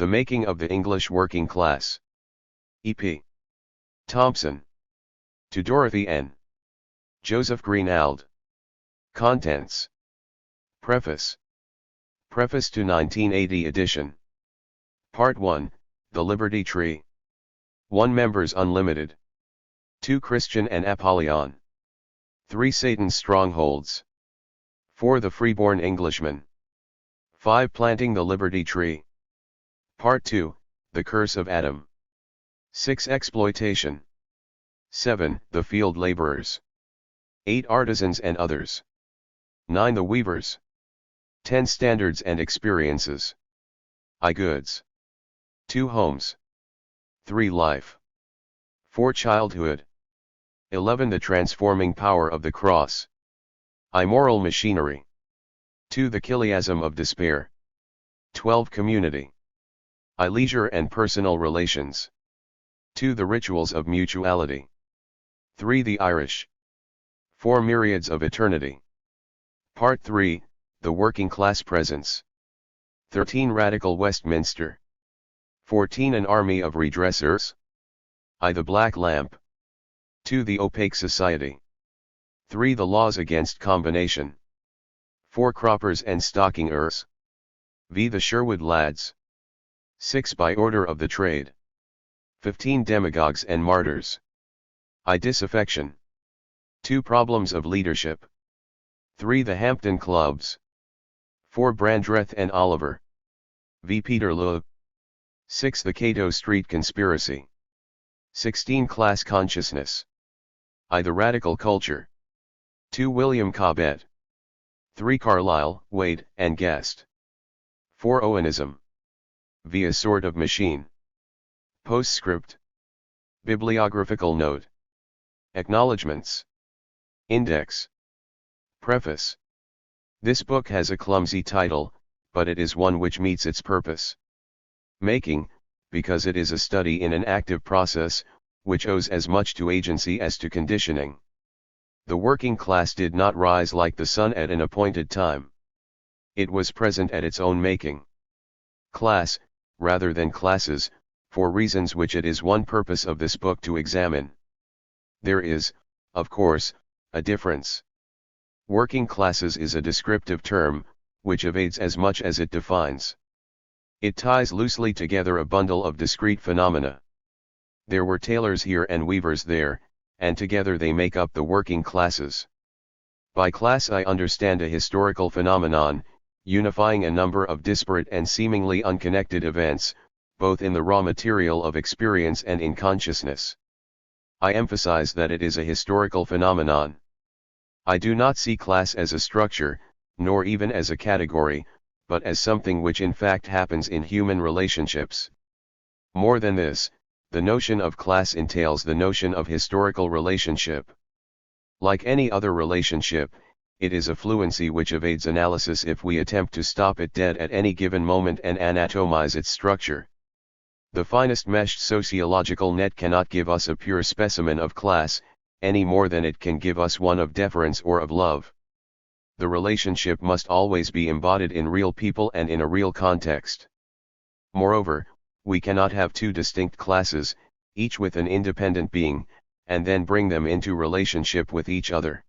The Making of the English Working Class. E.P. Thompson. To Dorothy N. Joseph Greenald. Contents. Preface. Preface to 1980 edition. Part 1, The Liberty Tree. 1 Members Unlimited. 2 Christian and Apollyon. 3 Satan's Strongholds. 4 The Freeborn Englishman. 5 Planting the Liberty Tree. Part 2, The Curse of Adam. 6 Exploitation. 7 The Field Laborers. 8 Artisans and Others. 9 The Weavers. 10 Standards and Experiences. I Goods. 2 Homes. 3 Life. 4 Childhood. 11 The Transforming Power of the Cross. I Moral Machinery. 2 The Chiasm of Despair. 12 Community. I Leisure and Personal Relations. 2 The Rituals of Mutuality. 3 The Irish. 4 Myriads of Eternity. Part 3, The Working Class Presence. 13 Radical Westminster. 14 An Army of Redressers. I The Black Lamp. 2 The Opaque Society. 3 The Laws Against Combination. 4 Croppers and Stockingers. V The Sherwood Lads. 6 By Order of the Trade. 15 Demagogues and Martyrs. I Disaffection. 2 Problems of Leadership. 3 The Hampton Clubs. 4 Brandreth and Oliver. V Peterloo. 6 The Cato Street Conspiracy. 16 Class Consciousness. I The Radical Culture. 2 William Cobbett. 3 Carlyle, Wade, and Guest. 4 Owenism. V A Sort of Machine. Postscript. Bibliographical Note. Acknowledgements. Index. Preface. This book has a clumsy title, but it is one which meets its purpose. Making, because it is a study in an active process, which owes as much to agency as to conditioning. The working class did not rise like the sun at an appointed time. It was present at its own making. Class, rather than classes, for reasons which it is one purpose of this book to examine. There is, of course, a difference. Working classes is a descriptive term, which evades as much as it defines. It ties loosely together a bundle of discrete phenomena. There were tailors here and weavers there, and together they make up the working classes. By class I understand a historical phenomenon, unifying a number of disparate and seemingly unconnected events, both in the raw material of experience and in consciousness. I emphasize that it is a historical phenomenon. I do not see class as a structure, nor even as a category, but as something which in fact happens in human relationships. More than this, the notion of class entails the notion of historical relationship. Like any other relationship, it is a fluency which evades analysis if we attempt to stop it dead at any given moment and anatomize its structure. The finest meshed sociological net cannot give us a pure specimen of class, any more than it can give us one of deference or of love. The relationship must always be embodied in real people and in a real context. Moreover, we cannot have 2 distinct classes, each with an independent being, and then bring them into relationship with each other.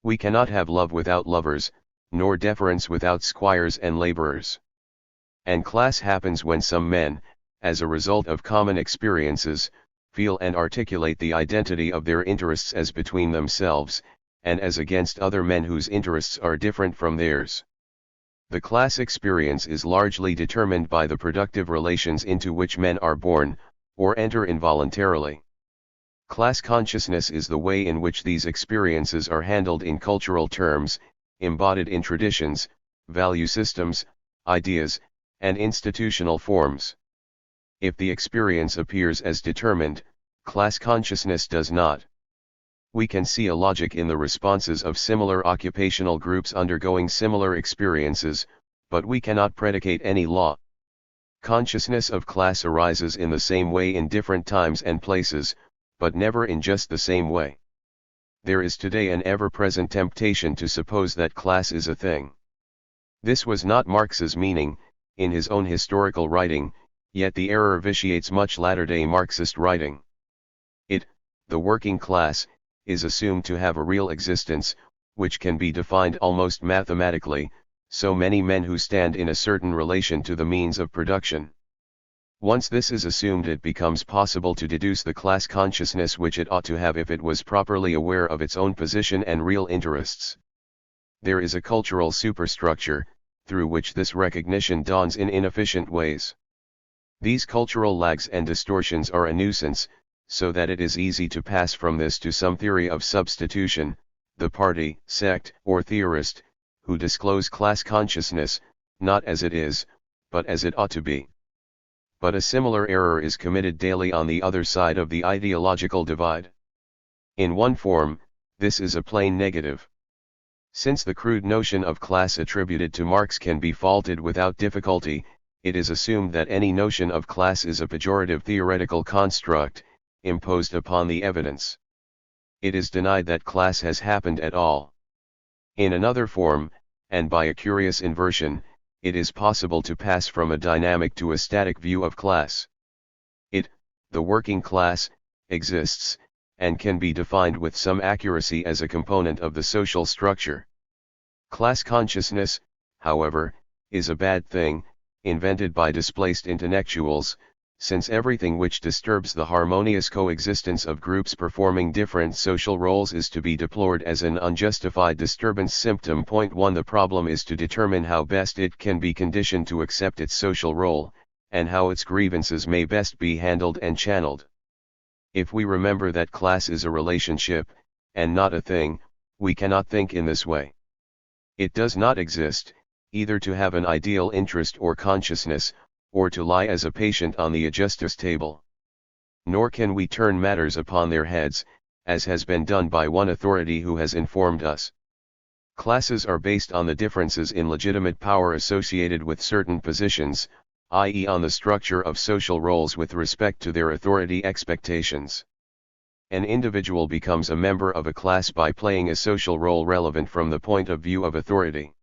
We cannot have love without lovers, nor deference without squires and laborers. And class happens when some men, as a result of common experiences, feel and articulate the identity of their interests as between themselves, and as against other men whose interests are different from theirs. The class experience is largely determined by the productive relations into which men are born, or enter involuntarily. Class consciousness is the way in which these experiences are handled in cultural terms, embodied in traditions, value systems, ideas, and institutional forms. If the experience appears as determined, class consciousness does not. We can see a logic in the responses of similar occupational groups undergoing similar experiences, but we cannot predicate any law. Consciousness of class arises in the same way in different times and places, but never in just the same way. There is today an ever-present temptation to suppose that class is a thing. This was not Marx's meaning. In his own historical writing, Yet the error vitiates much latter-day Marxist writing. It, the working class, is assumed to have a real existence, which can be defined almost mathematically, so many men who stand in a certain relation to the means of production. Once this is assumed, it becomes possible to deduce the class consciousness which it ought to have if it was properly aware of its own position and real interests. There is a cultural superstructure, through which this recognition dawns in inefficient ways. These cultural lags and distortions are a nuisance, so that it is easy to pass from this to some theory of substitution, the party, sect, or theorist, who disclose class consciousness, not as it is, but as it ought to be. But a similar error is committed daily on the other side of the ideological divide. In one form, this is a plain negative. Since the crude notion of class attributed to Marx can be faulted without difficulty, it is assumed that any notion of class is a pejorative theoretical construct, imposed upon the evidence. It is denied that class has happened at all. In another form, and by a curious inversion, it is possible to pass from a dynamic to a static view of class. It, the working class, exists, and can be defined with some accuracy as a component of the social structure. Class consciousness, however, is a bad thing, invented by displaced intellectuals, since everything which disturbs the harmonious coexistence of groups performing different social roles is to be deplored as an unjustified disturbance symptom. Point 1. The problem is to determine how best it can be conditioned to accept its social role, and how its grievances may best be handled and channeled. If we remember that class is a relationship, and not a thing, we cannot think in this way. It does not exist, either to have an ideal interest or consciousness, or to lie as a patient on the adjustus table. Nor can we turn matters upon their heads, as has been done by one authority who has informed us. Classes are based on the differences in legitimate power associated with certain positions, i.e. on the structure of social roles with respect to their authority expectations. An individual becomes a member of a class by playing a social role relevant from the point of view of authority.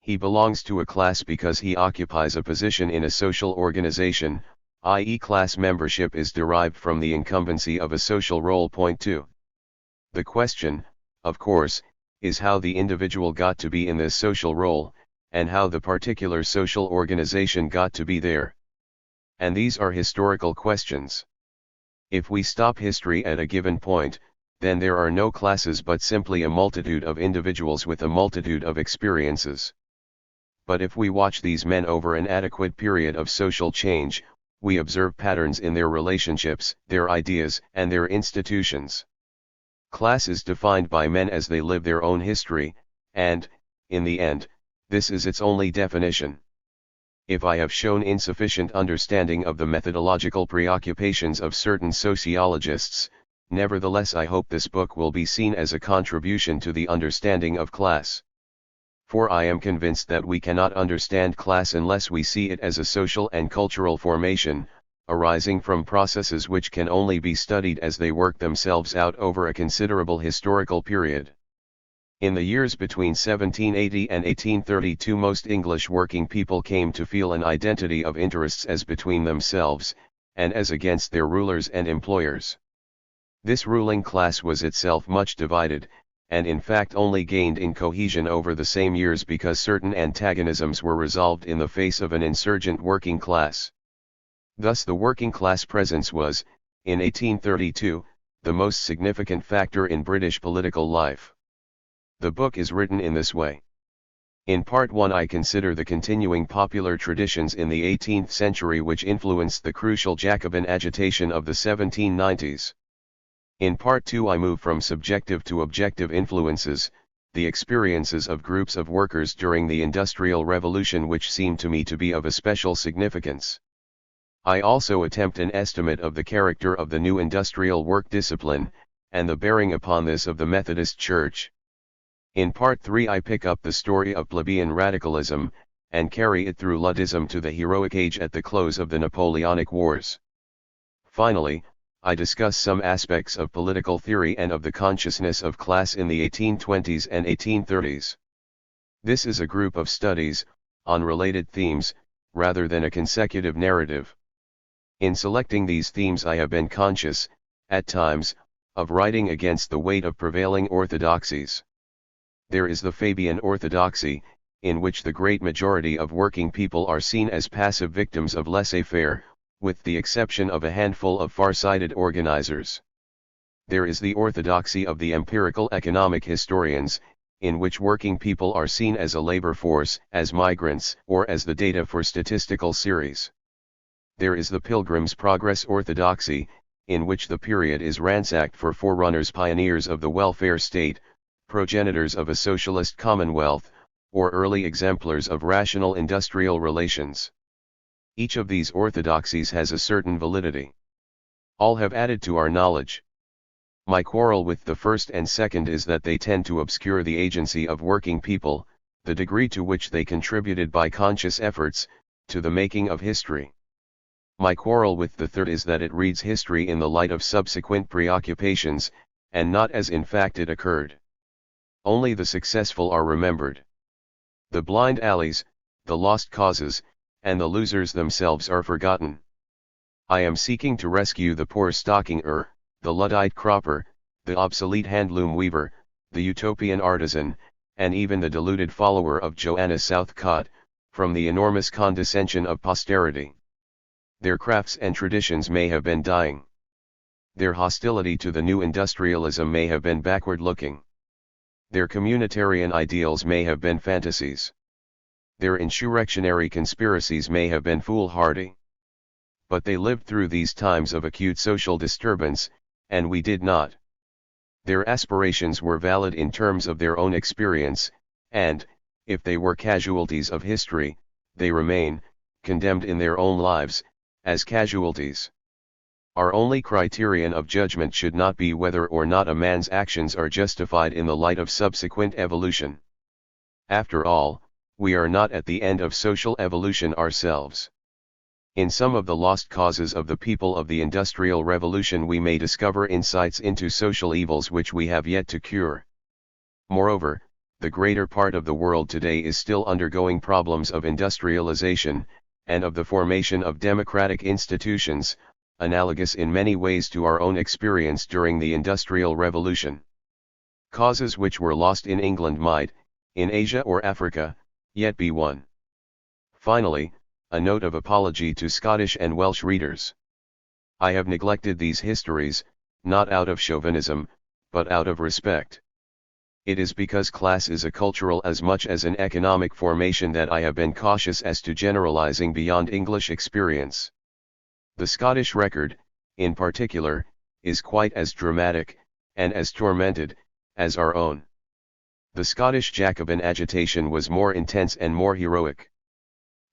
He belongs to a class because he occupies a position in a social organization, i.e. class membership is derived from the incumbency of a social role. Point 2. The question, of course, is how the individual got to be in this social role, and how the particular social organization got to be there. And these are historical questions. If we stop history at a given point, then there are no classes but simply a multitude of individuals with a multitude of experiences. But if we watch these men over an adequate period of social change, we observe patterns in their relationships, their ideas, and their institutions. Class is defined by men as they live their own history, and, in the end, this is its only definition. If I have shown insufficient understanding of the methodological preoccupations of certain sociologists, nevertheless I hope this book will be seen as a contribution to the understanding of class. For I am convinced that we cannot understand class unless we see it as a social and cultural formation, arising from processes which can only be studied as they work themselves out over a considerable historical period. In the years between 1780 and 1832 most English working people came to feel an identity of interests as between themselves, and as against their rulers and employers. This ruling class was itself much divided, and in fact only gained in cohesion over the same years because certain antagonisms were resolved in the face of an insurgent working class. Thus the working class presence was, in 1832, the most significant factor in British political life. The book is written in this way. In Part 1 I consider the continuing popular traditions in the 18th century which influenced the crucial Jacobin agitation of the 1790s. In Part 2 I move from subjective to objective influences, the experiences of groups of workers during the Industrial Revolution which seem to me to be of especial significance. I also attempt an estimate of the character of the new industrial work discipline, and the bearing upon this of the Methodist Church. In Part 3 I pick up the story of plebeian radicalism, and carry it through Luddism to the heroic age at the close of the Napoleonic Wars. Finally, I discuss some aspects of political theory and of the consciousness of class in the 1820s and 1830s. This is a group of studies, on related themes, rather than a consecutive narrative. In selecting these themes I have been conscious, at times, of writing against the weight of prevailing orthodoxies. There is the Fabian orthodoxy, in which the great majority of working people are seen as passive victims of laissez-faire, with the exception of a handful of far-sighted organizers. There is the orthodoxy of the empirical economic historians, in which working people are seen as a labor force, as migrants, or as the data for statistical series. There is the Pilgrim's Progress orthodoxy, in which the period is ransacked for forerunners, pioneers of the welfare state, progenitors of a socialist commonwealth, or early exemplars of rational industrial relations. Each of these orthodoxies has a certain validity. All have added to our knowledge. My quarrel with the first and second is that they tend to obscure the agency of working people, the degree to which they contributed by conscious efforts, to the making of history. My quarrel with the third is that it reads history in the light of subsequent preoccupations, and not as in fact it occurred. Only the successful are remembered. The blind alleys, the lost causes, and the losers themselves are forgotten. I am seeking to rescue the poor stockinger, the Luddite cropper, the obsolete handloom weaver, the utopian artisan, and even the deluded follower of Joanna Southcott, from the enormous condescension of posterity. Their crafts and traditions may have been dying. Their hostility to the new industrialism may have been backward-looking. Their communitarian ideals may have been fantasies. Their insurrectionary conspiracies may have been foolhardy. But they lived through these times of acute social disturbance, and we did not. Their aspirations were valid in terms of their own experience, and, if they were casualties of history, they remain, condemned in their own lives, as casualties. Our only criterion of judgment should not be whether or not a man's actions are justified in the light of subsequent evolution. After all, we are not at the end of social evolution ourselves. In some of the lost causes of the people of the Industrial Revolution we may discover insights into social evils which we have yet to cure. Moreover, the greater part of the world today is still undergoing problems of industrialization, and of the formation of democratic institutions, analogous in many ways to our own experience during the Industrial Revolution. Causes which were lost in England might, in Asia or Africa, yet be won. Finally, a note of apology to Scottish and Welsh readers. I have neglected these histories, not out of chauvinism, but out of respect. It is because class is a cultural as much as an economic formation that I have been cautious as to generalizing beyond English experience. The Scottish record, in particular, is quite as dramatic, and as tormented, as our own. The Scottish Jacobin agitation was more intense and more heroic.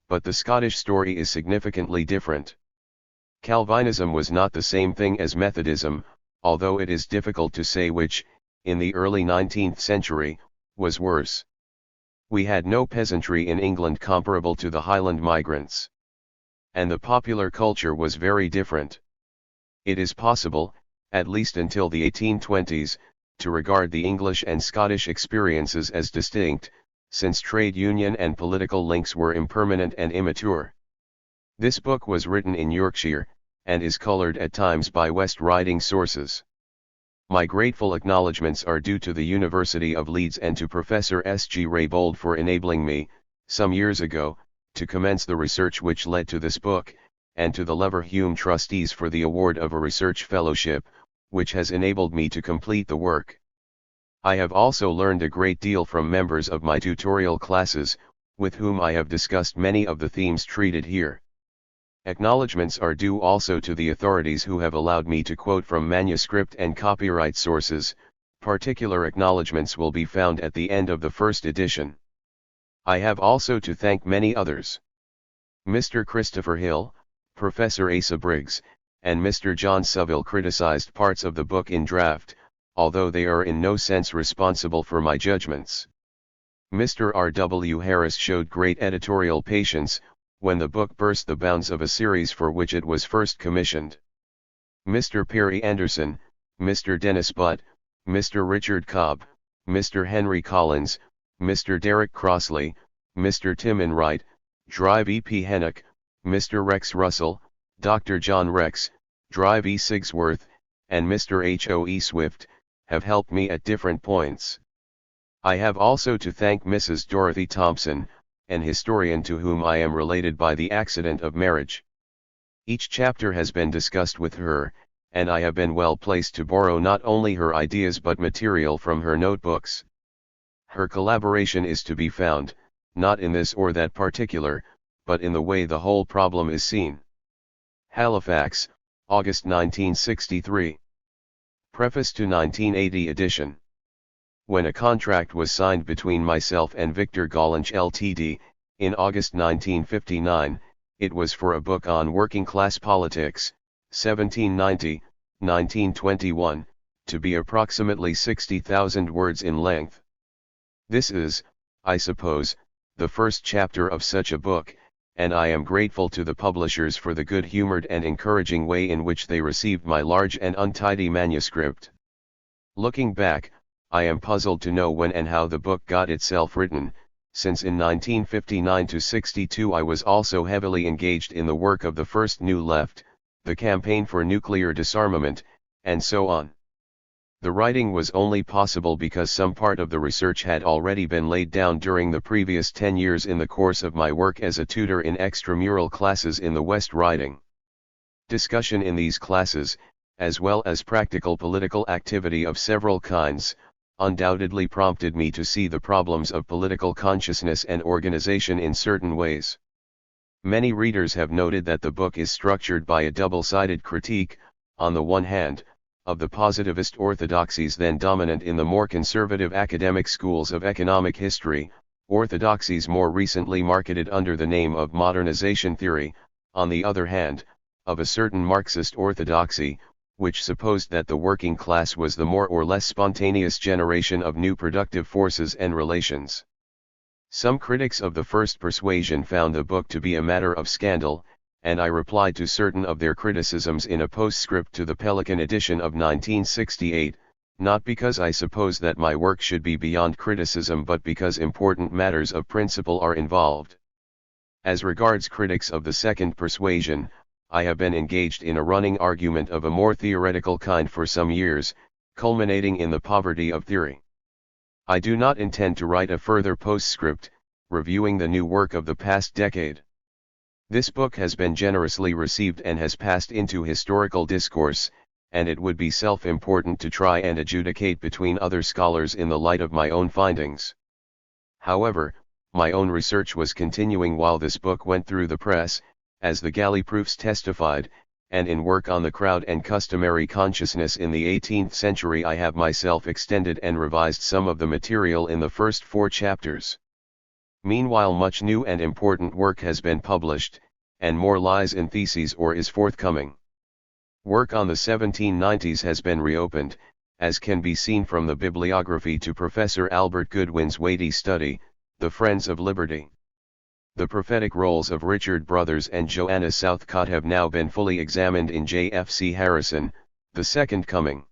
But the Scottish story is significantly different. Calvinism was not the same thing as Methodism, although it is difficult to say which, in the early 19th century, was worse. We had no peasantry in England comparable to the Highland migrants. And the popular culture was very different. It is possible, at least until the 1820s, to regard the English and Scottish experiences as distinct, since trade union and political links were impermanent and immature. This book was written in Yorkshire, and is colored at times by West Riding sources. My grateful acknowledgements are due to the University of Leeds and to Professor S. G. Raybould for enabling me, some years ago, to commence the research which led to this book, and to the Leverhulme trustees for the award of a research fellowship, which has enabled me to complete the work. I have also learned a great deal from members of my tutorial classes, with whom I have discussed many of the themes treated here. Acknowledgements are due also to the authorities who have allowed me to quote from manuscript and copyright sources. Particular acknowledgements will be found at the end of the first edition. I have also to thank many others. Mr. Christopher Hill, Professor Asa Briggs, and Mr. John Saville criticized parts of the book in draft, although they are in no sense responsible for my judgments. Mr. R. W. Harris showed great editorial patience, when the book burst the bounds of a series for which it was first commissioned. Mr. Perry Anderson, Mr. Dennis Butt, Mr. Richard Cobb, Mr. Henry Collins, Mr. Derek Crossley, Mr. Tim Enright, Drive E. P. Hennock, Mr. Rex Russell, Dr. John Rex, Drive E. Sigsworth, and Mr. H. O. E. Swift, have helped me at different points. I have also to thank Mrs. Dorothy Thompson, an historian to whom I am related by the accident of marriage. Each chapter has been discussed with her, and I have been well placed to borrow not only her ideas but material from her notebooks. Her collaboration is to be found, not in this or that particular, but in the way the whole problem is seen. Halifax, August 1963. Preface to 1980 edition. When a contract was signed between myself and Victor Gollanch Ltd., in August 1959, it was for a book on working-class politics, 1790-1921, to be approximately 60,000 words in length. This is, I suppose, the first chapter of such a book, and I am grateful to the publishers for the good-humored and encouraging way in which they received my large and untidy manuscript. Looking back, I am puzzled to know when and how the book got itself written, since in 1959-62 I was also heavily engaged in the work of the First New Left, the campaign for nuclear disarmament, and so on. The writing was only possible because some part of the research had already been laid down during the previous 10 years in the course of my work as a tutor in extramural classes in the West Riding. Discussion in these classes, as well as practical political activity of several kinds, undoubtedly prompted me to see the problems of political consciousness and organization in certain ways. Many readers have noted that the book is structured by a double-sided critique, on the one hand, of the positivist orthodoxies then dominant in the more conservative academic schools of economic history, orthodoxies more recently marketed under the name of modernization theory, on the other hand, of a certain Marxist orthodoxy, which supposed that the working class was the more or less spontaneous generation of new productive forces and relations. Some critics of the first persuasion found the book to be a matter of scandal, and I replied to certain of their criticisms in a postscript to the Pelican edition of 1968, not because I suppose that my work should be beyond criticism but because important matters of principle are involved. As regards critics of the second persuasion, I have been engaged in a running argument of a more theoretical kind for some years, culminating in the poverty of theory. I do not intend to write a further postscript, reviewing the new work of the past decade. This book has been generously received and has passed into historical discourse, and it would be self-important to try and adjudicate between other scholars in the light of my own findings. However, my own research was continuing while this book went through the press, as the galley proofs testified, and in work on the crowd and customary consciousness in the 18th century I have myself extended and revised some of the material in the first 4 chapters. Meanwhile much new and important work has been published, and more lies in theses or is forthcoming. Work on the 1790s has been reopened, as can be seen from the bibliography to Professor Albert Goodwin's weighty study, The Friends of Liberty. The prophetic roles of Richard Brothers and Joanna Southcott have now been fully examined in J.F.C. Harrison, The Second Coming.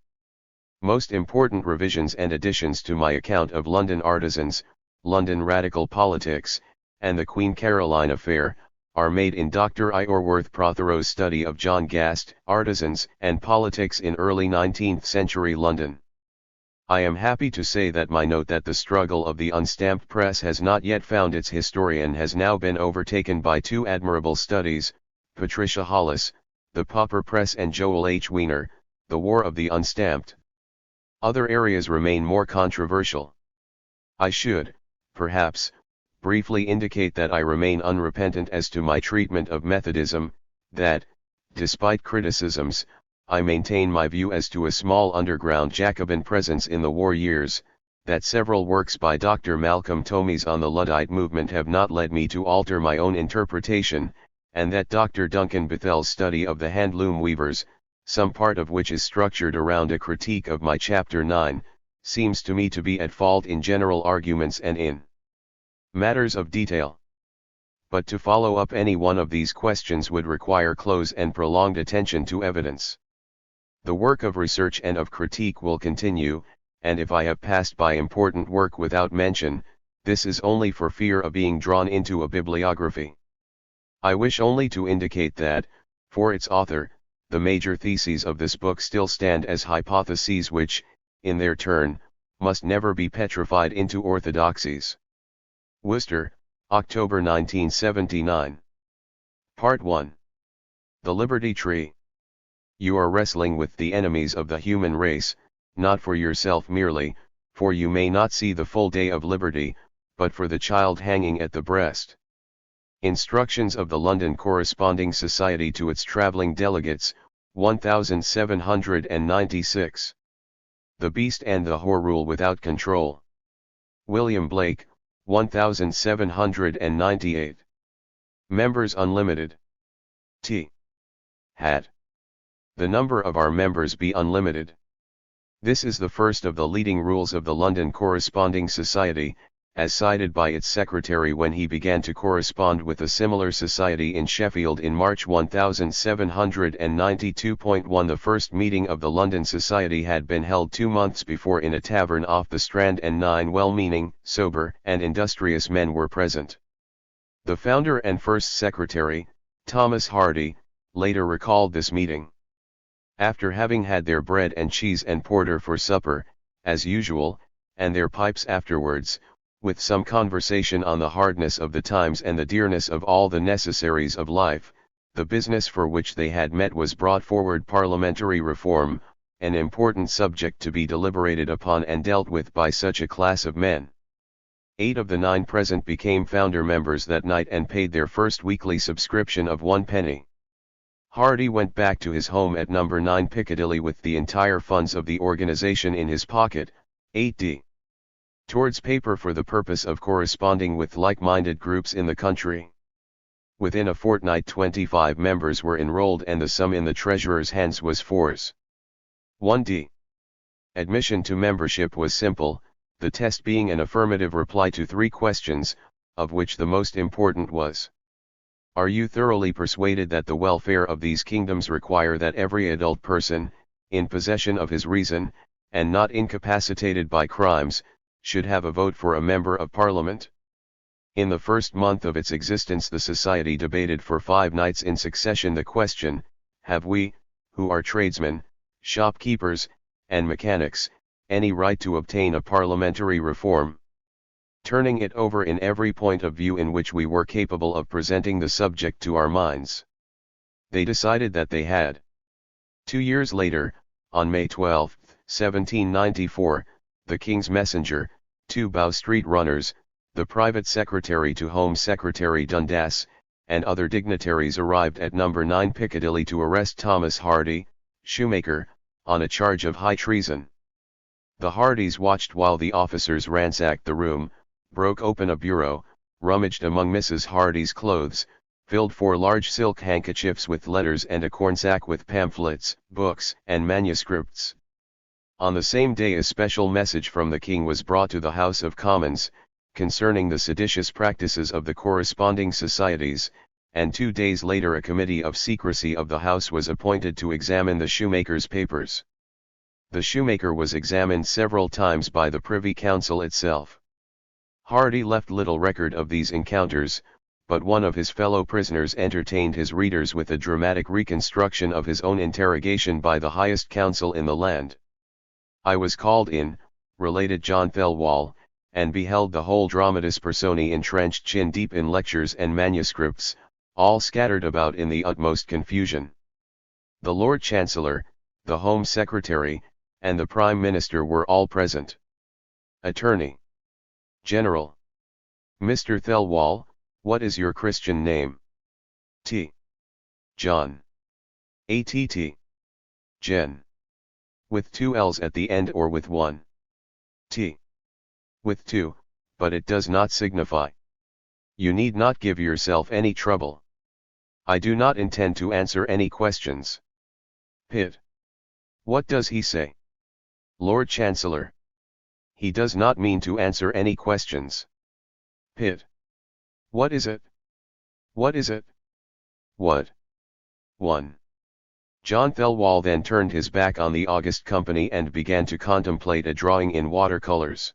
Most important revisions and additions to my account of London artisans, London radical politics, and the Queen Caroline affair, are made in Dr. Iorwerth Prothero's study of John Gast, Artisans and Politics in Early 19th Century London. I am happy to say that my note that the struggle of the unstamped press has not yet found its historian has now been overtaken by 2 admirable studies, Patricia Hollis, The Pauper Press, and Joel H. Wiener, The War of the Unstamped. Other areas remain more controversial. I should, perhaps, briefly indicate that I remain unrepentant as to my treatment of Methodism, that, despite criticisms, I maintain my view as to a small underground Jacobin presence in the war years, that several works by Dr. Malcolm Tomies on the Luddite movement have not led me to alter my own interpretation, and that Dr. Duncan Bethel's study of the handloom weavers, some part of which is structured around a critique of my Chapter 9, seems to me to be at fault in general arguments and in matters of detail. But to follow up any one of these questions would require close and prolonged attention to evidence. The work of research and of critique will continue, and if I have passed by important work without mention, this is only for fear of being drawn into a bibliography. I wish only to indicate that, For its author, the major theses of this book still stand as hypotheses which, in their turn, must never be petrified into orthodoxies. Worcester, October 1979. Part 1. The Liberty Tree. You are wrestling with the enemies of the human race, not for yourself merely, for you may not see the full day of liberty, but for the child hanging at the breast. Instructions of the London Corresponding Society to its travelling delegates, 1796. The Beast and the Whore Rule Without Control. William Blake, 1798. Members Unlimited. T. Had the number of our members be unlimited. This is the first of the leading rules of the London Corresponding Society, as cited by its secretary when he began to correspond with a similar society in Sheffield in March 1792.1. The first meeting of the London Society had been held 2 months before in a tavern off the Strand, and 9 well-meaning, sober, and industrious men were present. The founder and first secretary, Thomas Hardy, later recalled this meeting. After having had their bread and cheese and porter for supper, as usual, and their pipes afterwards, with some conversation on the hardness of the times and the dearness of all the necessaries of life, the business for which they had met was brought forward parliamentary reform, an important subject to be deliberated upon and dealt with by such a class of men. 8 of the 9 present became founder members that night and paid their first weekly subscription of 1 penny. Hardy went back to his home at No. 9 Piccadilly with the entire funds of the organization in his pocket, 8d. towards paper for the purpose of corresponding with like-minded groups in the country. Within a fortnight 25 members were enrolled and the sum in the treasurer's hands was 4s. 1d. Admission to membership was simple, the test being an affirmative reply to 3 questions, of which the most important was: are you thoroughly persuaded that the welfare of these kingdoms require that every adult person, in possession of his reason, and not incapacitated by crimes, should have a vote for a member of Parliament? In the first month of its existence the Society debated for 5 nights in succession the question: have we, who are tradesmen, shopkeepers, and mechanics, any right to obtain a parliamentary reform? Turning it over in every point of view in which we were capable of presenting the subject to our minds, they decided that they had. 2 years later, on May 12, 1794, the King's Messenger, 2 Bow Street runners, the private secretary to Home Secretary Dundas, and other dignitaries arrived at No. 9 Piccadilly to arrest Thomas Hardy, shoemaker, on a charge of high treason. The Hardys watched while the officers ransacked the room, broke open a bureau, rummaged among Mrs. Hardy's clothes, filled 4 large silk handkerchiefs with letters and a cornsack with pamphlets, books, and manuscripts. On the same day a special message from the King was brought to the House of Commons, concerning the seditious practices of the corresponding societies, and 2 days later a committee of secrecy of the House was appointed to examine the shoemaker's papers. The shoemaker was examined several times by the Privy Council itself. Hardy left little record of these encounters, but one of his fellow prisoners entertained his readers with a dramatic reconstruction of his own interrogation by the highest council in the land. I was called in, related John Thelwall, and beheld the whole dramatis personae entrenched chin deep in lectures and manuscripts, all scattered about in the utmost confusion. The Lord Chancellor, the Home Secretary, and the Prime Minister were all present. Attorney General: Mr. Thelwall, what is your Christian name? T. John. ATT. Jen. With 2 L's at the end or with 1? T. With 2, but it does not signify. You need not give yourself any trouble. I do not intend to answer any questions. Pitt. What does he say? Lord Chancellor. He does not mean to answer any questions. Pitt. What is it? What is it? What? 1. John Thelwall then turned his back on the august company and began to contemplate a drawing in watercolors.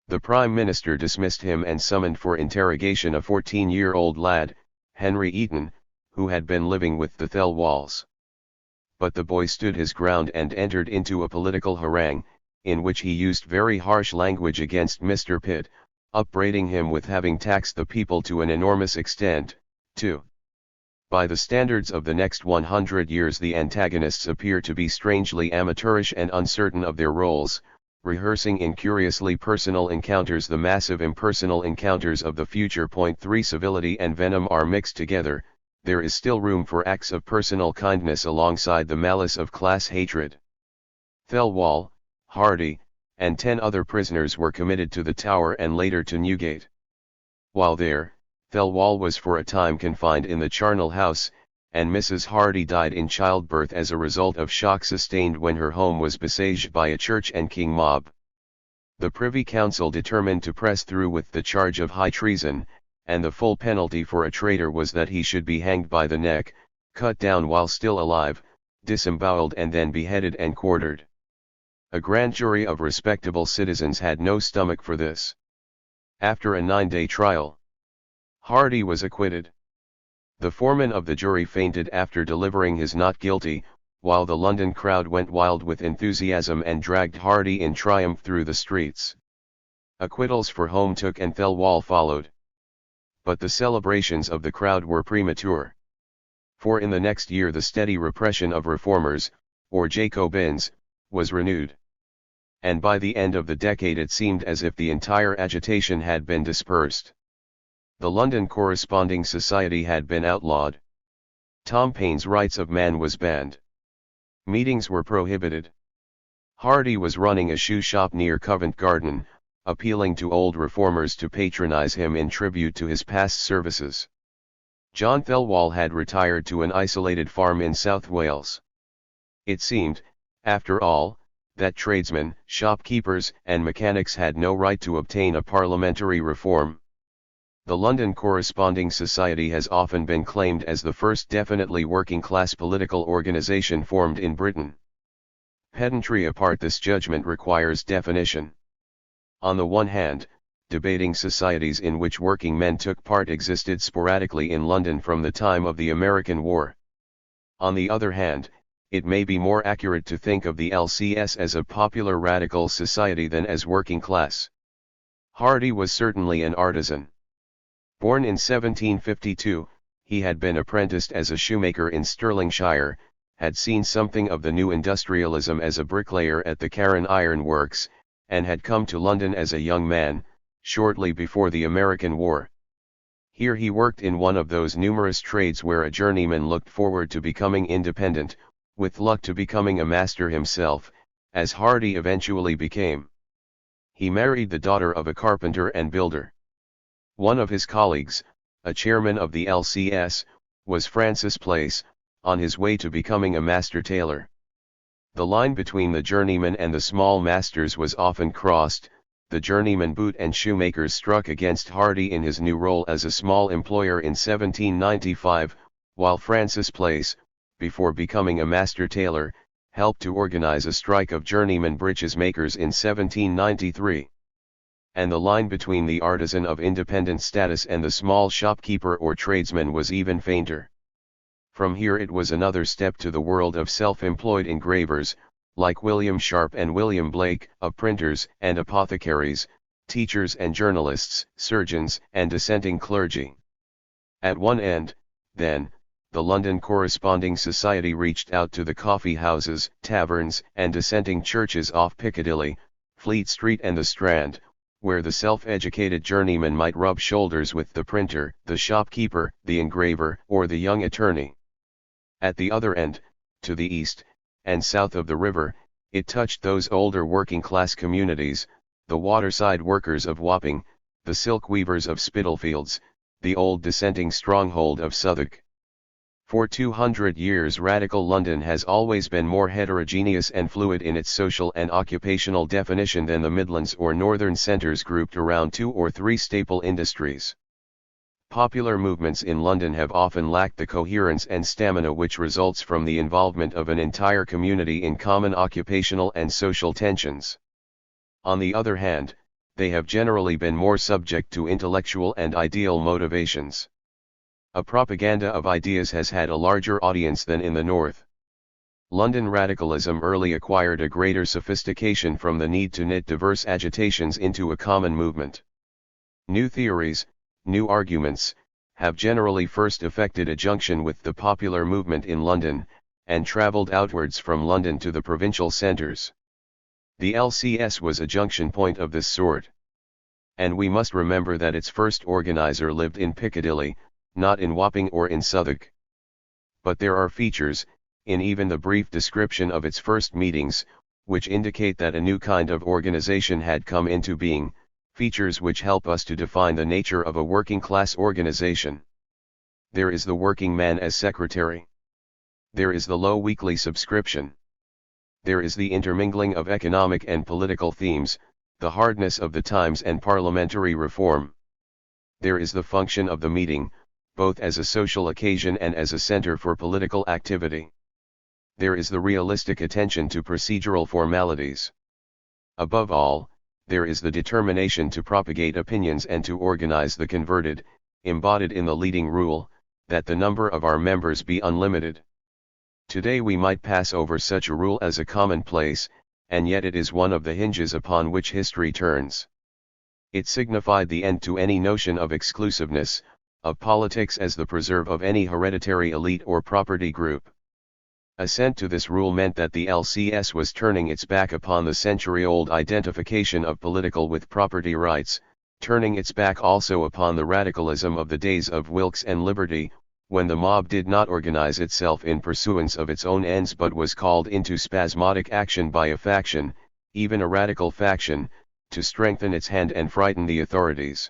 The Prime Minister dismissed him and summoned for interrogation a 14-year-old lad, Henry Eaton, who had been living with the Thelwalls. But the boy stood his ground and entered into a political harangue, in which he used very harsh language against Mr. Pitt, upbraiding him with having taxed the people to an enormous extent, too. By the standards of the next 100 years the antagonists appear to be strangely amateurish and uncertain of their roles, rehearsing in curiously personal encounters the massive impersonal encounters of the future. 3 Civility and venom are mixed together. There is still room for acts of personal kindness alongside the malice of class hatred. Thelwall, Hardy, and 10 other prisoners were committed to the Tower and later to Newgate. While there, Thelwall was for a time confined in the charnel house, and Mrs. Hardy died in childbirth as a result of shock sustained when her home was besieged by a Church and King mob. The Privy Council determined to press through with the charge of high treason, and the full penalty for a traitor was that he should be hanged by the neck, cut down while still alive, disemboweled and then beheaded and quartered. A grand jury of respectable citizens had no stomach for this. After a 9-day trial, Hardy was acquitted. The foreman of the jury fainted after delivering his not guilty, while the London crowd went wild with enthusiasm and dragged Hardy in triumph through the streets. Acquittals for Holmtook and Thelwall followed. But the celebrations of the crowd were premature. For in the next year the steady repression of reformers, or Jacobins, was renewed. And by the end of the decade it seemed as if the entire agitation had been dispersed. The London Corresponding Society had been outlawed. Tom Paine's Rights of Man was banned. Meetings were prohibited. Hardy was running a shoe shop near Covent Garden, appealing to old reformers to patronize him in tribute to his past services. John Thelwall had retired to an isolated farm in South Wales. It seemed, after all, that tradesmen, shopkeepers and mechanics had no right to obtain a parliamentary reform. The London Corresponding Society has often been claimed as the first definitely working-class political organisation formed in Britain. Pedantry apart, this judgment requires definition. On the one hand, debating societies in which working men took part existed sporadically in London from the time of the American War. On the other hand, it may be more accurate to think of the LCS as a popular radical society than as working class. Hardy was certainly an artisan. Born in 1752, he had been apprenticed as a shoemaker in Stirlingshire, had seen something of the new industrialism as a bricklayer at the Carron Iron Works, and had come to London as a young man, shortly before the American War. Here he worked in one of those numerous trades where a journeyman looked forward to becoming independent, with luck to becoming a master himself, as Hardy eventually became. He married the daughter of a carpenter and builder. One of his colleagues, a chairman of the LCS, was Francis Place, on his way to becoming a master tailor. The line between the journeyman and the small masters was often crossed. The journeyman boot and shoemakers struck against Hardy in his new role as a small employer in 1795, while Francis Place, before becoming a master tailor, helped to organize a strike of journeyman breeches makers in 1793. And the line between the artisan of independent status and the small shopkeeper or tradesman was even fainter. From here it was another step to the world of self-employed engravers, like William Sharp and William Blake, of printers and apothecaries, teachers and journalists, surgeons and dissenting clergy. At one end, then, the London Corresponding Society reached out to the coffee houses, taverns and dissenting churches off Piccadilly, Fleet Street and the Strand, where the self-educated journeyman might rub shoulders with the printer, the shopkeeper, the engraver or the young attorney. At the other end, to the east and south of the river, it touched those older working-class communities, the waterside workers of Wapping, the silk weavers of Spitalfields, the old dissenting stronghold of Southwark. For 200 years radical London has always been more heterogeneous and fluid in its social and occupational definition than the Midlands or northern centres grouped around 2 or 3 staple industries. Popular movements in London have often lacked the coherence and stamina which results from the involvement of an entire community in common occupational and social tensions. On the other hand, they have generally been more subject to intellectual and ideal motivations. A propaganda of ideas has had a larger audience than in the North. London radicalism early acquired a greater sophistication from the need to knit diverse agitations into a common movement. New theories, new arguments, have generally first effected a junction with the popular movement in London, and travelled outwards from London to the provincial centres. The LCS was a junction point of this sort. And we must remember that its first organiser lived in Piccadilly, not in Wapping or in Southwark. But there are features, in even the brief description of its first meetings, which indicate that a new kind of organisation had come into being, features which help us to define the nature of a working-class organisation. There is the working man as secretary. There is the low weekly subscription. There is the intermingling of economic and political themes, the hardness of the times and parliamentary reform. There is the function of the meeting, both as a social occasion and as a centre for political activity. There is the realistic attention to procedural formalities. Above all, there is the determination to propagate opinions and to organize the converted, embodied in the leading rule, that the number of our members be unlimited. Today we might pass over such a rule as a commonplace, and yet it is one of the hinges upon which history turns. It signified the end to any notion of exclusiveness, of politics as the preserve of any hereditary elite or property group. Assent to this rule meant that the LCS was turning its back upon the century-old identification of political with property rights, turning its back also upon the radicalism of the days of Wilkes and Liberty, when the mob did not organize itself in pursuance of its own ends but was called into spasmodic action by a faction, even a radical faction, to strengthen its hand and frighten the authorities.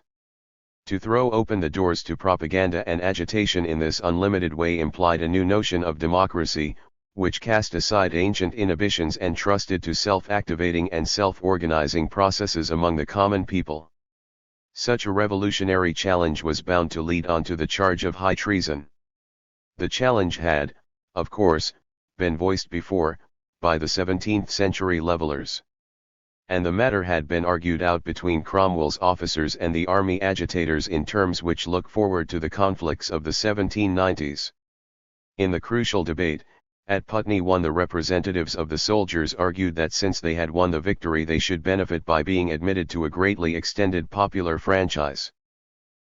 To throw open the doors to propaganda and agitation in this unlimited way implied a new notion of democracy, which cast aside ancient inhibitions and trusted to self-activating and self-organizing processes among the common people. Such a revolutionary challenge was bound to lead on to the charge of high treason. The challenge had, of course, been voiced before, by the 17th-century levellers. And the matter had been argued out between Cromwell's officers and the army agitators in terms which look forward to the conflicts of the 1790s. In the crucial debate, at Putney the representatives of the soldiers argued that since they had won the victory they should benefit by being admitted to a greatly extended popular franchise.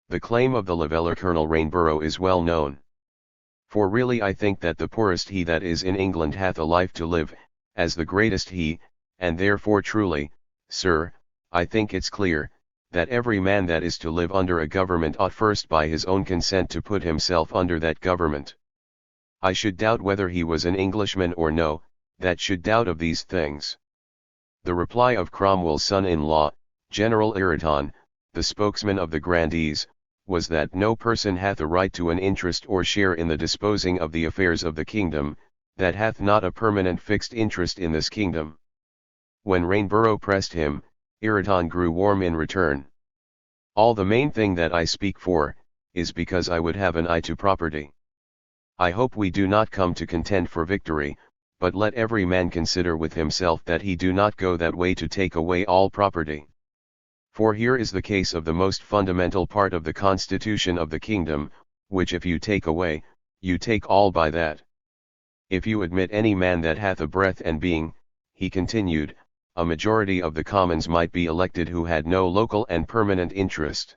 The claim of the leveller Colonel Rainborough is well known. For really I think that the poorest he that is in England hath a life to live, as the greatest he, and therefore truly, sir, I think it's clear, that every man that is to live under a government ought first by his own consent to put himself under that government. I should doubt whether he was an Englishman or no, that should doubt of these things. The reply of Cromwell's son-in-law, General Ireton, the spokesman of the grandees, was that no person hath a right to an interest or share in the disposing of the affairs of the kingdom, that hath not a permanent fixed interest in this kingdom. When Rainborough pressed him, Ireton grew warm in return. All the main thing that I speak for, is because I would have an eye to property. I hope we do not come to contend for victory, but let every man consider with himself that he do not go that way to take away all property. For here is the case of the most fundamental part of the constitution of the kingdom, which if you take away, you take all by that. If you admit any man that hath a breath and being, he continued, a majority of the commons might be elected who had no local and permanent interest.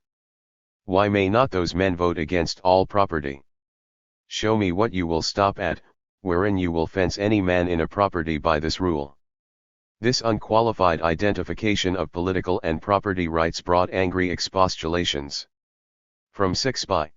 Why may not those men vote against all property? Show me what you will stop at, wherein you will fence any man in a property by this rule. This unqualified identification of political and property rights brought angry expostulations. From 6 by.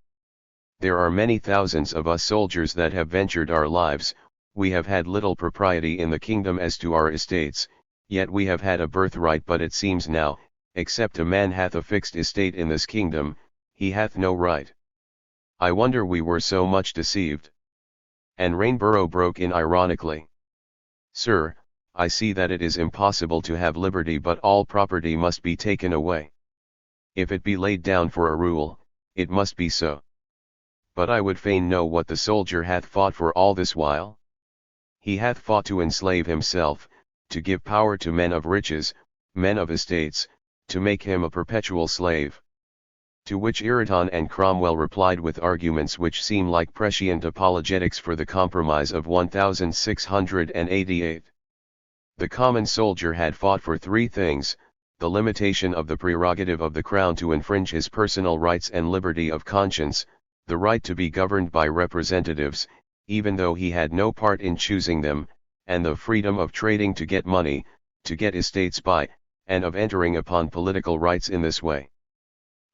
There are many thousands of us soldiers that have ventured our lives, we have had little propriety in the kingdom as to our estates, yet we have had a birthright, but it seems now, except a man hath a fixed estate in this kingdom, he hath no right. I wonder we were so much deceived. And Rainborough broke in ironically. Sir, I see that it is impossible to have liberty but all property must be taken away. If it be laid down for a rule, it must be so. But I would fain know what the soldier hath fought for all this while? He hath fought to enslave himself, to give power to men of riches, men of estates, to make him a perpetual slave. To which Ireton and Cromwell replied with arguments which seem like prescient apologetics for the Compromise of 1688. The common soldier had fought for three things: the limitation of the prerogative of the crown to infringe his personal rights and liberty of conscience, the right to be governed by representatives, even though he had no part in choosing them, and the freedom of trading to get money, to get estates by, and of entering upon political rights in this way.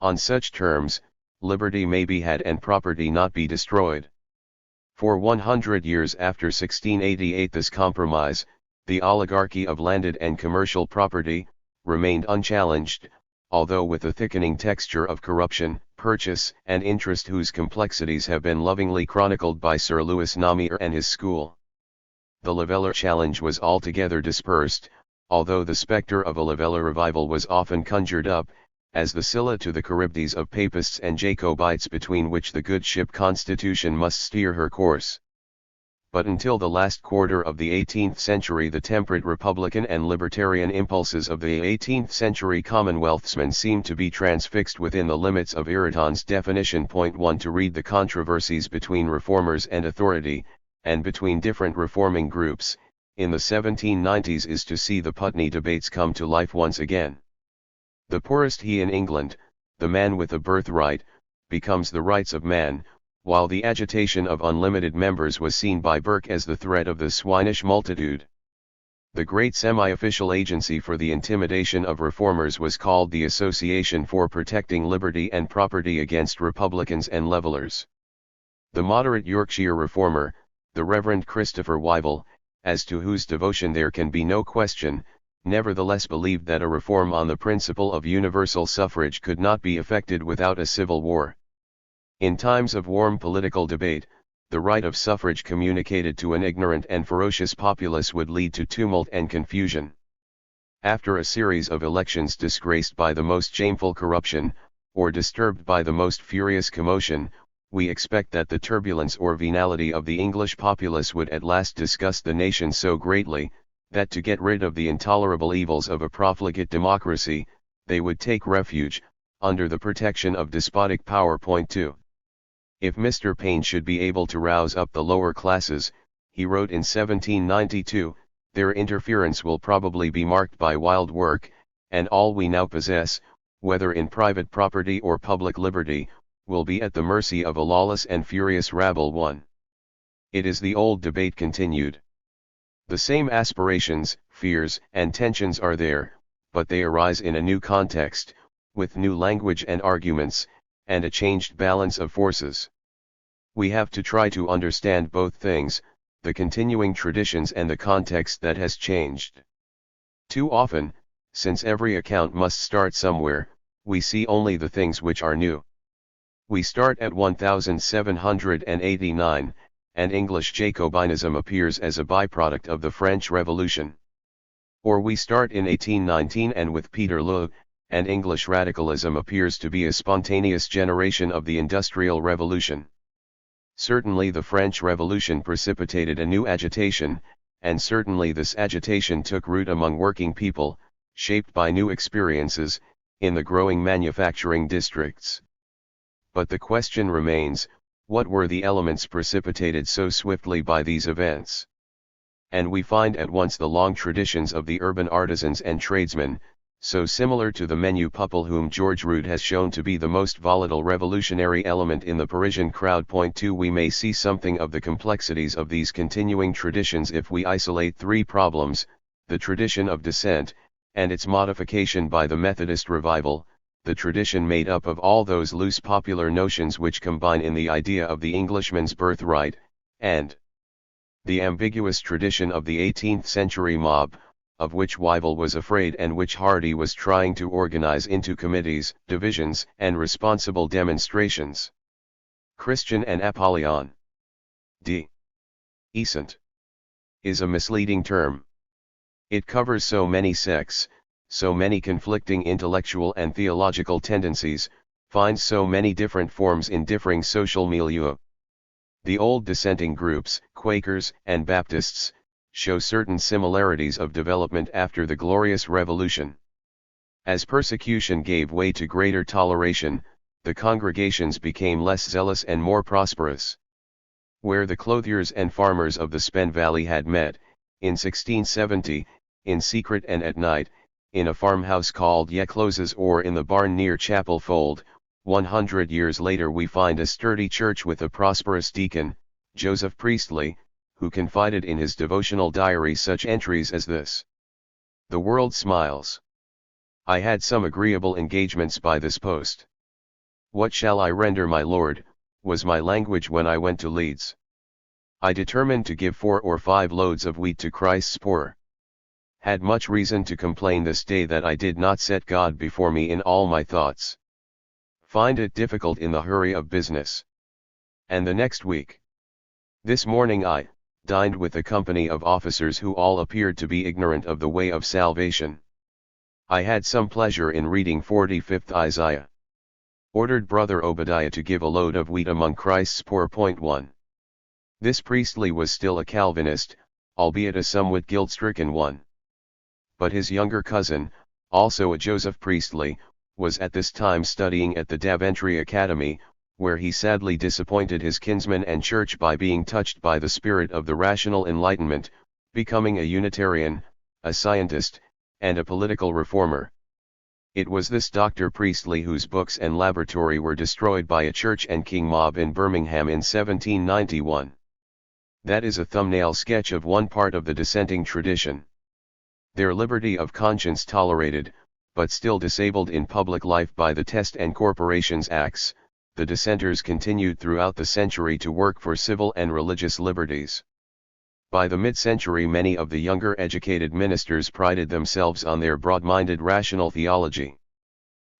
On such terms, liberty may be had and property not be destroyed. For 100 years after 1688 this compromise, the oligarchy of landed and commercial property, remained unchallenged, although with a thickening texture of corruption, purchase and interest whose complexities have been lovingly chronicled by Sir Lewis Namier and his school. The Leveller challenge was altogether dispersed, although the spectre of a Leveller revival was often conjured up, as the Scylla to the Charybdis of Papists and Jacobites between which the good ship Constitution must steer her course. But until the last quarter of the 18th century the temperate republican and libertarian impulses of the 18th century Commonwealthsmen seemed to be transfixed within the limits of Ireton's definition. 1. To read the controversies between reformers and authority, and between different reforming groups, in the 1790s is to see the Putney debates come to life once again. The poorest he in England, the man with a birthright, becomes the rights of man, while the agitation of unlimited members was seen by Burke as the threat of the swinish multitude. The great semi-official agency for the intimidation of reformers was called the Association for Protecting Liberty and Property Against Republicans and Levellers. The moderate Yorkshire reformer, the Reverend Christopher Wyville, as to whose devotion there can be no question, nevertheless believed that a reform on the principle of universal suffrage could not be effected without a civil war. In times of warm political debate, the right of suffrage communicated to an ignorant and ferocious populace would lead to tumult and confusion. After a series of elections disgraced by the most shameful corruption, or disturbed by the most furious commotion, we expect that the turbulence or venality of the English populace would at last disgust the nation so greatly, that to get rid of the intolerable evils of a profligate democracy, they would take refuge, under the protection of despotic power. 2. If Mr. Paine should be able to rouse up the lower classes, he wrote in 1792, their interference will probably be marked by wild work, and all we now possess, whether in private property or public liberty, will be at the mercy of a lawless and furious rabble. 1. It is the old debate continued. The same aspirations, fears, and tensions are there, but they arise in a new context, with new language and arguments, and a changed balance of forces. We have to try to understand both things, the continuing traditions and the context that has changed. Too often, since every account must start somewhere, we see only the things which are new. We start at 1789, and English Jacobinism appears as a byproduct of the French Revolution. Or we start in 1819 and with Peter Le, and English radicalism appears to be a spontaneous generation of the Industrial Revolution. Certainly the French Revolution precipitated a new agitation, and certainly this agitation took root among working people, shaped by new experiences, in the growing manufacturing districts. But the question remains, what were the elements precipitated so swiftly by these events? And we find at once the long traditions of the urban artisans and tradesmen, so similar to the menu peuple whom George Root has shown to be the most volatile revolutionary element in the Parisian crowd. 2. We may see something of the complexities of these continuing traditions if we isolate three problems: the tradition of dissent, and its modification by the Methodist revival, the tradition made up of all those loose popular notions which combine in the idea of the Englishman's birthright, and the ambiguous tradition of the 18th century mob, of which Wyville was afraid and which Hardy was trying to organize into committees, divisions, and responsible demonstrations. Christian and Apollyon. D. Decent is a misleading term. It covers so many sects, so many conflicting intellectual and theological tendencies, finds so many different forms in differing social milieux. The old dissenting groups, Quakers and Baptists, show certain similarities of development after the Glorious Revolution. As persecution gave way to greater toleration, the congregations became less zealous and more prosperous. Where the clothiers and farmers of the Spen Valley had met, in 1670, in secret and at night, in a farmhouse called Yecloses or in the barn near Chapel Fold, 100 years later we find a sturdy church with a prosperous deacon, Joseph Priestley, who confided in his devotional diary such entries as this. The world smiles. I had some agreeable engagements by this post. What shall I render my Lord, was my language when I went to Leeds. I determined to give 4 or 5 loads of wheat to Christ's poor. Had much reason to complain this day that I did not set God before me in all my thoughts. Find it difficult in the hurry of business. And the next week. This morning I dined with a company of officers who all appeared to be ignorant of the way of salvation. I had some pleasure in reading 45th Isaiah. Ordered Brother Obadiah to give a load of wheat among Christ's poor. 1. This Priestley was still a Calvinist, albeit a somewhat guilt-stricken one. But his younger cousin, also a Joseph Priestley, was at this time studying at the Daventry Academy, where he sadly disappointed his kinsman and church by being touched by the spirit of the rational enlightenment, becoming a Unitarian, a scientist, and a political reformer. It was this Dr. Priestley whose books and laboratory were destroyed by a Church and King mob in Birmingham in 1791. That is a thumbnail sketch of one part of the dissenting tradition. Their liberty of conscience tolerated, but still disabled in public life by the Test and Corporations Acts, the dissenters continued throughout the century to work for civil and religious liberties. By the mid-century many of the younger educated ministers prided themselves on their broad-minded rational theology.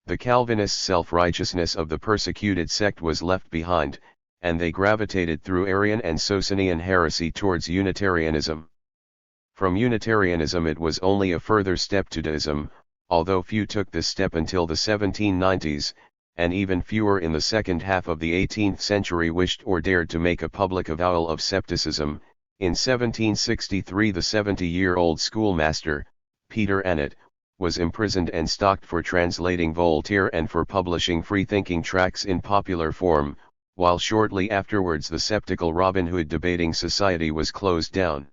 The Calvinist self-righteousness of the persecuted sect was left behind, and they gravitated through Arian and Socinian heresy towards Unitarianism. From Unitarianism it was only a further step to deism, although few took this step until the 1790s, and even fewer in the second half of the 18th century wished or dared to make a public avowal of scepticism. In 1763 the 70-year-old schoolmaster, Peter Annett, was imprisoned and stocked for translating Voltaire and for publishing free-thinking tracts in popular form, while shortly afterwards the sceptical Robin Hood Debating Society was closed down.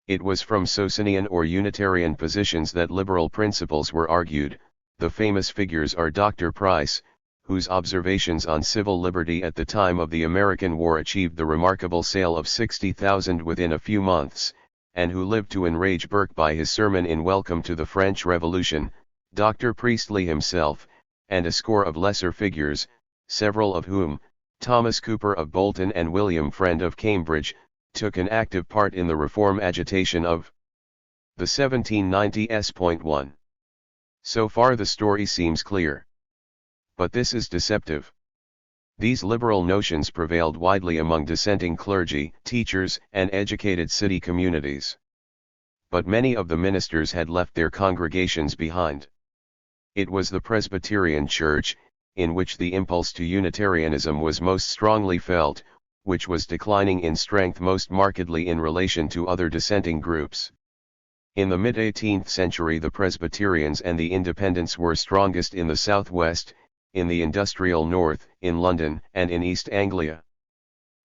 It was from Socinian or Unitarian positions that liberal principles were argued. The famous figures are Dr. Price, whose observations on civil liberty at the time of the American War achieved the remarkable sale of 60,000 within a few months, and who lived to enrage Burke by his sermon in Welcome to the French Revolution, Dr. Priestley himself, and a score of lesser figures, several of whom, Thomas Cooper of Bolton and William Friend of Cambridge, took an active part in the reform agitation of the 1790s. So far the story seems clear. But this is deceptive. These liberal notions prevailed widely among dissenting clergy, teachers, and educated city communities. But many of the ministers had left their congregations behind. It was the Presbyterian Church, in which the impulse to Unitarianism was most strongly felt, which was declining in strength most markedly in relation to other dissenting groups. In the mid-18th century the Presbyterians and the Independents were strongest in the southwest, in the industrial north, in London, and in East Anglia.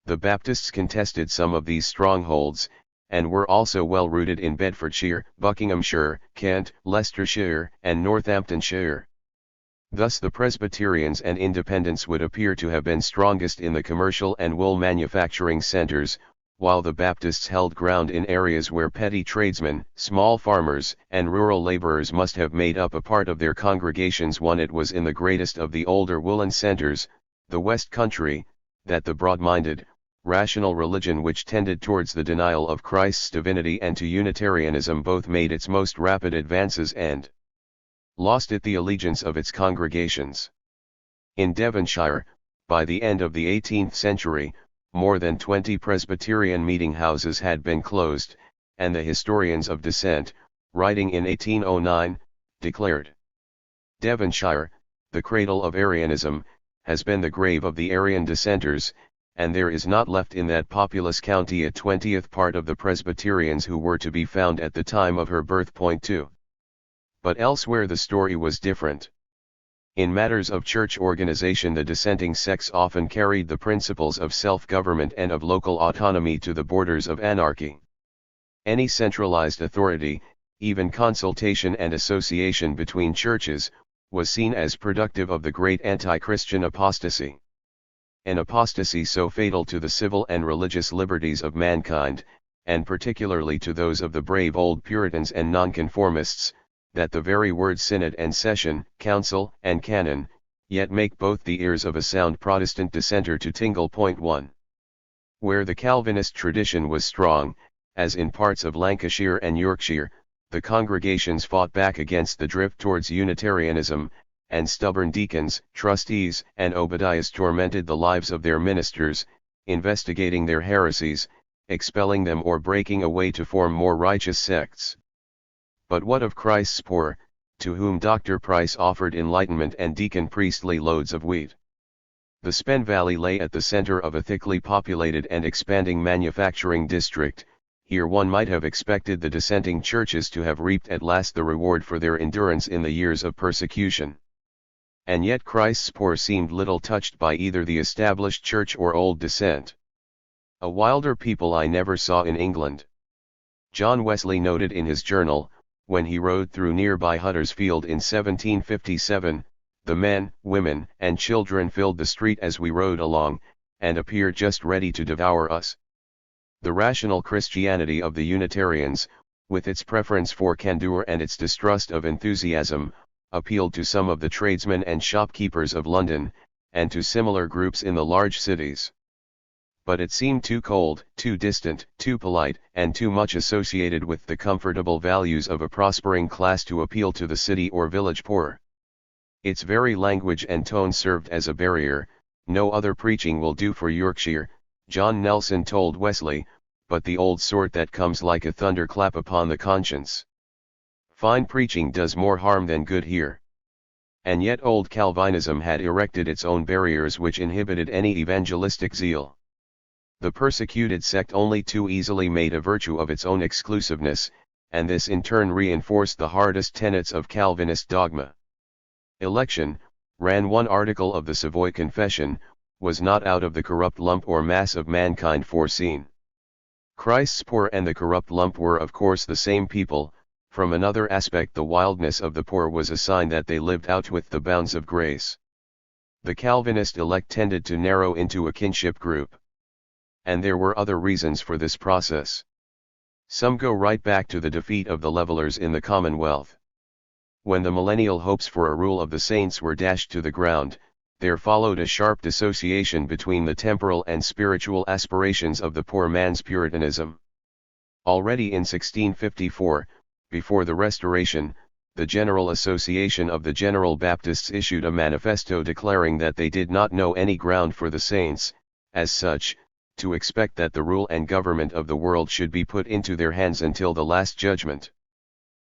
The Baptists contested some of these strongholds, and were also well rooted in Bedfordshire, Buckinghamshire, Kent, Leicestershire, and Northamptonshire. Thus the Presbyterians and Independents would appear to have been strongest in the commercial and wool manufacturing centers, while the Baptists held ground in areas where petty tradesmen, small farmers, and rural laborers must have made up a part of their congregations. It was in the greatest of the older woolen centers, the West Country, that the broad-minded, rational religion which tended towards the denial of Christ's divinity and to Unitarianism both made its most rapid advances and lost it the allegiance of its congregations. In Devonshire, by the end of the 18th century, more than 20 Presbyterian meeting houses had been closed, and the historians of dissent, writing in 1809, declared, "Devonshire, the cradle of Arianism, has been the grave of the Arian dissenters, and there is not left in that populous county a 20th part of the Presbyterians who were to be found at the time of her birth." 2. But elsewhere the story was different. In matters of church organization, the dissenting sects often carried the principles of self-government and of local autonomy to the borders of anarchy. Any centralized authority, even consultation and association between churches, was seen as productive of the great anti-Christian apostasy. An apostasy so fatal to the civil and religious liberties of mankind, and particularly to those of the brave old Puritans and nonconformists, that the very words synod and session, council and canon, yet make both the ears of a sound Protestant dissenter to tingle. 1. Where the Calvinist tradition was strong, as in parts of Lancashire and Yorkshire, the congregations fought back against the drift towards Unitarianism, and stubborn deacons, trustees, and Obadiahs tormented the lives of their ministers, investigating their heresies, expelling them or breaking away to form more righteous sects. But what of Christ's poor, to whom Dr. Price offered enlightenment and Deacon Priestley loads of wheat? The Spen Valley lay at the center of a thickly populated and expanding manufacturing district. Here one might have expected the dissenting churches to have reaped at last the reward for their endurance in the years of persecution. And yet Christ's poor seemed little touched by either the established church or old dissent. A wilder people I never saw in England. John Wesley noted in his journal, when he rode through nearby Huddersfield in 1757, the men, women, and children filled the street as we rode along, and appeared just ready to devour us. The rational Christianity of the Unitarians, with its preference for candor and its distrust of enthusiasm, appealed to some of the tradesmen and shopkeepers of London, and to similar groups in the large cities. But it seemed too cold, too distant, too polite, and too much associated with the comfortable values of a prospering class to appeal to the city or village poor. Its very language and tone served as a barrier. No other preaching will do for Yorkshire, John Nelson told Wesley, but the old sort that comes like a thunderclap upon the conscience. Fine preaching does more harm than good here. And yet old Calvinism had erected its own barriers which inhibited any evangelistic zeal. The persecuted sect only too easily made a virtue of its own exclusiveness, and this in turn reinforced the hardest tenets of Calvinist dogma. Election, ran one article of the Savoy Confession, was not out of the corrupt lump or mass of mankind foreseen. Christ's poor and the corrupt lump were of course the same people. From another aspect, the wildness of the poor was a sign that they lived out with the bounds of grace. The Calvinist elect tended to narrow into a kinship group. And there were other reasons for this process. Some go right back to the defeat of the Levellers in the Commonwealth. When the millennial hopes for a rule of the saints were dashed to the ground, there followed a sharp dissociation between the temporal and spiritual aspirations of the poor man's Puritanism. Already in 1654, before the Restoration, the General Association of the General Baptists issued a manifesto declaring that they did not know any ground for the saints, as such, to expect that the rule and government of the world should be put into their hands until the last judgment.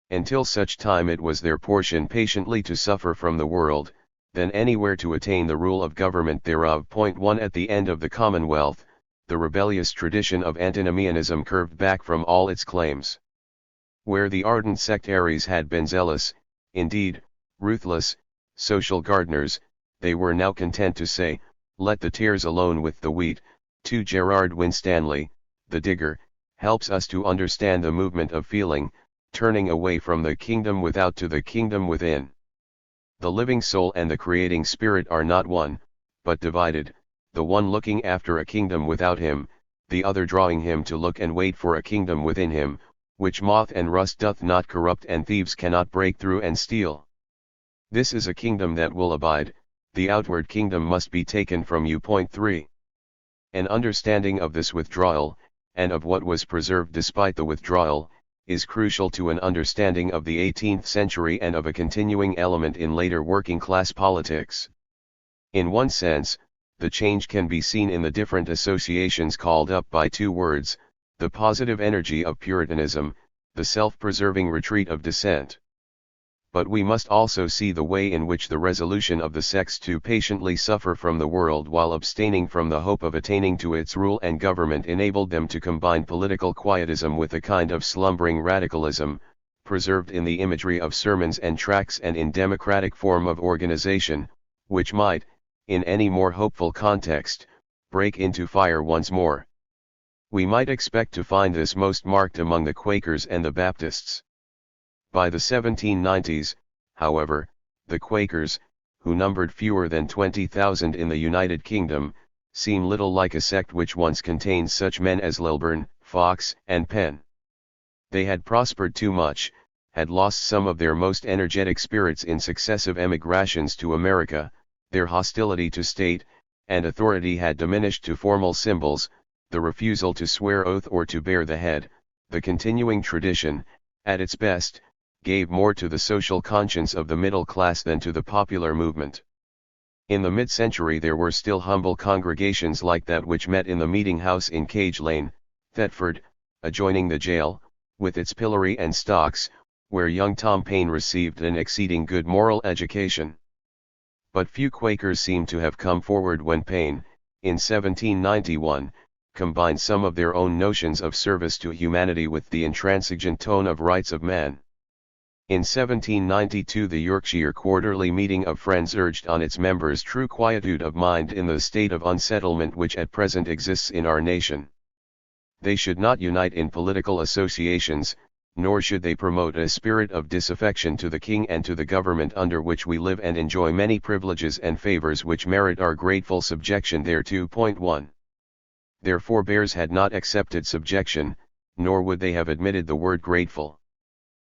Until such time it was their portion patiently to suffer from the world, then anywhere to attain the rule of government thereof. 1 At the end of the Commonwealth, the rebellious tradition of antinomianism curved back from all its claims. Where the ardent sectaries had been zealous, indeed, ruthless, social gardeners, they were now content to say, "Let the tares alone with the wheat." To Gerard Winstanley, the digger, helps us to understand the movement of feeling, turning away from the kingdom without to the kingdom within. The living soul and the creating spirit are not one, but divided, the one looking after a kingdom without him, the other drawing him to look and wait for a kingdom within him, which moth and rust doth not corrupt and thieves cannot break through and steal. This is a kingdom that will abide, the outward kingdom must be taken from you. 3. An understanding of this withdrawal, and of what was preserved despite the withdrawal, is crucial to an understanding of the 18th century and of a continuing element in later working-class politics. In one sense, the change can be seen in the different associations called up by two words, the positive energy of Puritanism, the self-preserving retreat of dissent. But we must also see the way in which the resolution of the sects to patiently suffer from the world while abstaining from the hope of attaining to its rule and government enabled them to combine political quietism with a kind of slumbering radicalism, preserved in the imagery of sermons and tracts and in democratic form of organization, which might, in any more hopeful context, break into fire once more. We might expect to find this most marked among the Quakers and the Baptists. By the 1790s, however, the Quakers, who numbered fewer than 20,000 in the United Kingdom, seem little like a sect which once contained such men as Lilburne, Fox, and Penn. They had prospered too much, had lost some of their most energetic spirits in successive emigrations to America, their hostility to state and authority had diminished to formal symbols, the refusal to swear oath or to bare the head, the continuing tradition, at its best, gave more to the social conscience of the middle class than to the popular movement. In the mid-century there were still humble congregations like that which met in the meeting house in Cage Lane, Thetford, adjoining the jail, with its pillory and stocks, where young Tom Paine received an exceeding good moral education. But few Quakers seem to have come forward when Paine, in 1791, combined some of their own notions of service to humanity with the intransigent tone of rights of man. In 1792 the Yorkshire Quarterly Meeting of Friends urged on its members true quietude of mind in the state of unsettlement which at present exists in our nation. They should not unite in political associations, nor should they promote a spirit of disaffection to the king and to the government under which we live and enjoy many privileges and favors which merit our grateful subjection thereto. 1. Their forebears had not accepted subjection, nor would they have admitted the word grateful.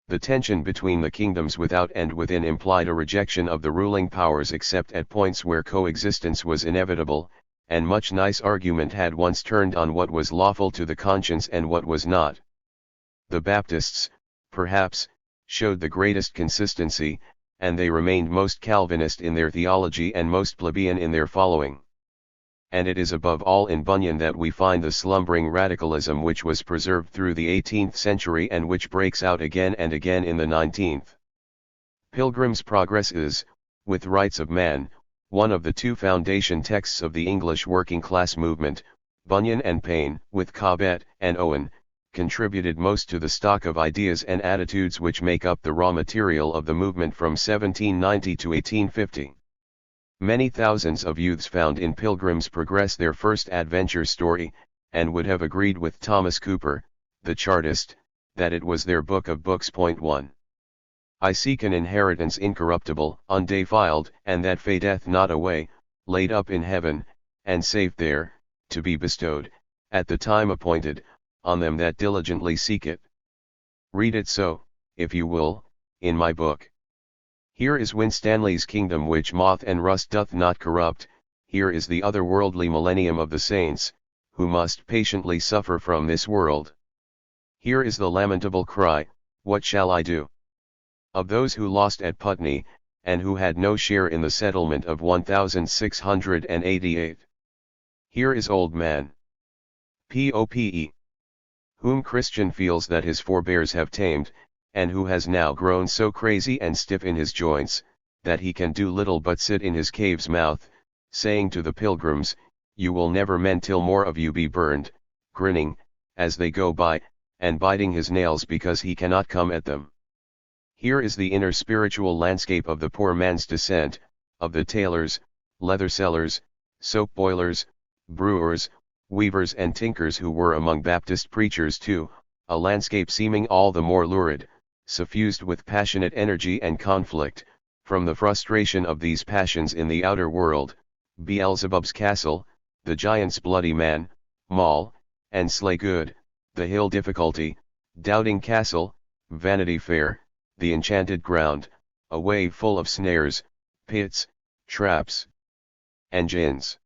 The tension between the kingdoms without and within implied a rejection of the ruling powers except at points where coexistence was inevitable, and much nice argument had once turned on what was lawful to the conscience and what was not. The Baptists, perhaps, showed the greatest consistency, and they remained most Calvinist in their theology and most plebeian in their following. And it is above all in Bunyan that we find the slumbering radicalism which was preserved through the 18th century and which breaks out again and again in the 19th. Pilgrim's Progress is, with Rights of Man, one of the two foundation texts of the English working-class movement. Bunyan and Paine, with Cobbett and Owen, contributed most to the stock of ideas and attitudes which make up the raw material of the movement from 1790 to 1850. Many thousands of youths found in Pilgrim's Progress their first adventure story, and would have agreed with Thomas Cooper, the Chartist, that it was their book of books. 1. I seek an inheritance incorruptible, undefiled, and that fadeth not away, laid up in heaven, and safe there, to be bestowed, at the time appointed, on them that diligently seek it. Read it so, if you will, in my book. Here is Winstanley's kingdom which moth and rust doth not corrupt, here is the otherworldly millennium of the saints, who must patiently suffer from this world. Here is the lamentable cry, what shall I do? Of those who lost at Putney, and who had no share in the settlement of 1688. Here is old man Pope, whom Christian feels that his forebears have tamed, and who has now grown so crazy and stiff in his joints, that he can do little but sit in his cave's mouth, saying to the pilgrims, you will never mend till more of you be burned, grinning, as they go by, and biting his nails because he cannot come at them. Here is the inner spiritual landscape of the poor man's descent, of the tailors, leather sellers, soap boilers, brewers, weavers and tinkers who were among Baptist preachers too, a landscape seeming all the more lurid, suffused with passionate energy and conflict, from the frustration of these passions in the outer world, Beelzebub's castle, the giant's bloody man, Maul, and Slay Good, the hill difficulty, Doubting Castle, Vanity Fair, the enchanted ground, a way full of snares, pits, traps, and gins.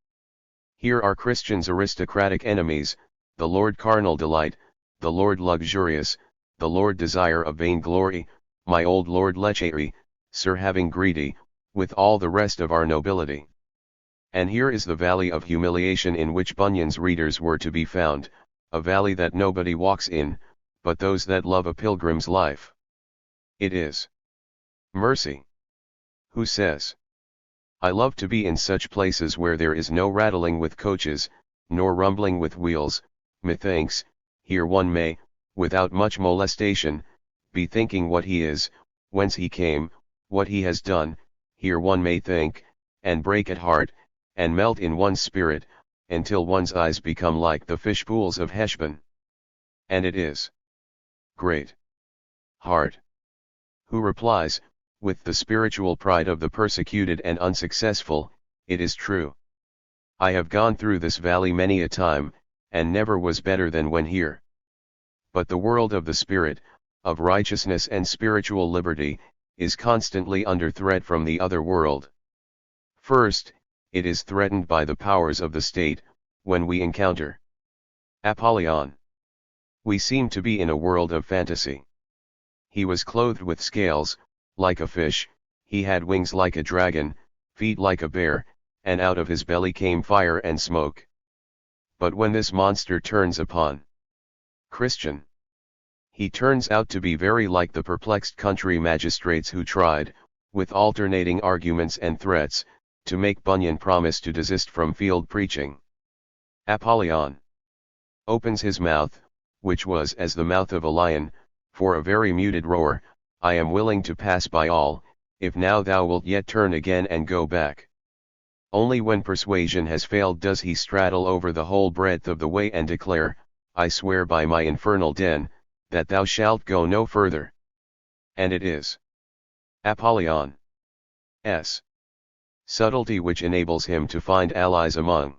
Here are Christian's aristocratic enemies, the Lord Carnal Delight, the Lord Luxurious, the Lord Desire of Vainglory, my old Lord Lechery, Sir Having Greedy, with all the rest of our nobility. And here is the valley of humiliation in which Bunyan's readers were to be found, a valley that nobody walks in, but those that love a pilgrim's life. It is mercy. Who says, I love to be in such places where there is no rattling with coaches, nor rumbling with wheels, methinks, here one may, without much molestation, be thinking what he is, whence he came, what he has done. Here one may think, and break at heart, and melt in one's spirit, until one's eyes become like the fish pools of Heshbon. And it is great heart. Who replies, with the spiritual pride of the persecuted and unsuccessful, it is true. I have gone through this valley many a time, and never was better than when here. But the world of the spirit, of righteousness and spiritual liberty, is constantly under threat from the other world. First, it is threatened by the powers of the state, when we encounter Apollyon. We seem to be in a world of fantasy. He was clothed with scales, like a fish, he had wings like a dragon, feet like a bear, and out of his belly came fire and smoke. But when this monster turns upon Christian, he turns out to be very like the perplexed country magistrates who tried, with alternating arguments and threats, to make Bunyan promise to desist from field preaching. Apollyon opens his mouth, which was as the mouth of a lion, for a very muted roar, I am willing to pass by all, if now thou wilt yet turn again and go back. Only when persuasion has failed does he straddle over the whole breadth of the way and declare, I swear by my infernal den, that thou shalt go no further. And it is Apollyon's subtlety which enables him to find allies among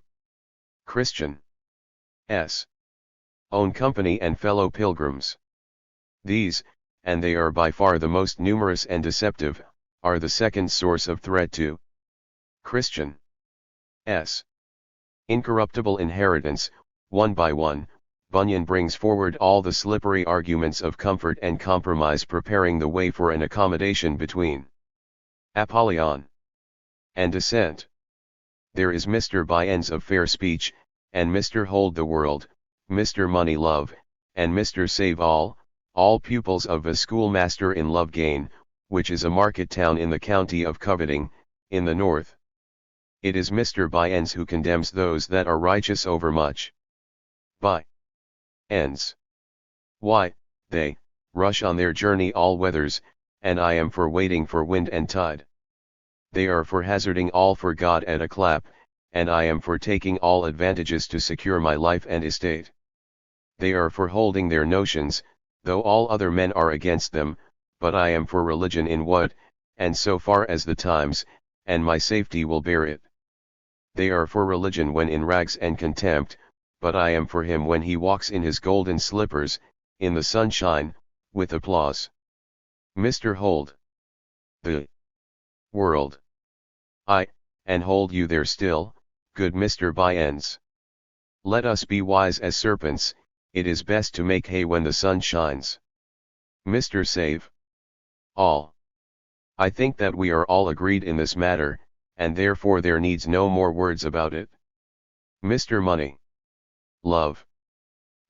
Christian's own company and fellow pilgrims. These, and they are by far the most numerous and deceptive, are the second source of threat to Christian's incorruptible inheritance. One by one, Bunyan brings forward all the slippery arguments of comfort and compromise, preparing the way for an accommodation between Apollyon and dissent. There is Mr. By-ends of fair speech, and Mr. Hold the world, Mr. Money Love, and Mr. Save all pupils of a schoolmaster in Love Gain, which is a market town in the county of Coveting, in the north. It is Mr. By-ends who condemns those that are righteous overmuch. By-ends. Why, they rush on their journey all weathers, and I am for waiting for wind and tide. They are for hazarding all for God at a clap, and I am for taking all advantages to secure my life and estate. They are for holding their notions, though all other men are against them, but I am for religion in what, and so far as the times, and my safety will bear it. They are for religion when in rags and contempt, but I am for him when he walks in his golden slippers, in the sunshine, with applause. Mr. Hold the world. And hold you there still, good Mr. By-ends. Let us be wise as serpents, it is best to make hay when the sun shines. Mr. Save all. I think that we are all agreed in this matter, and therefore there needs no more words about it. Mr. Money Love.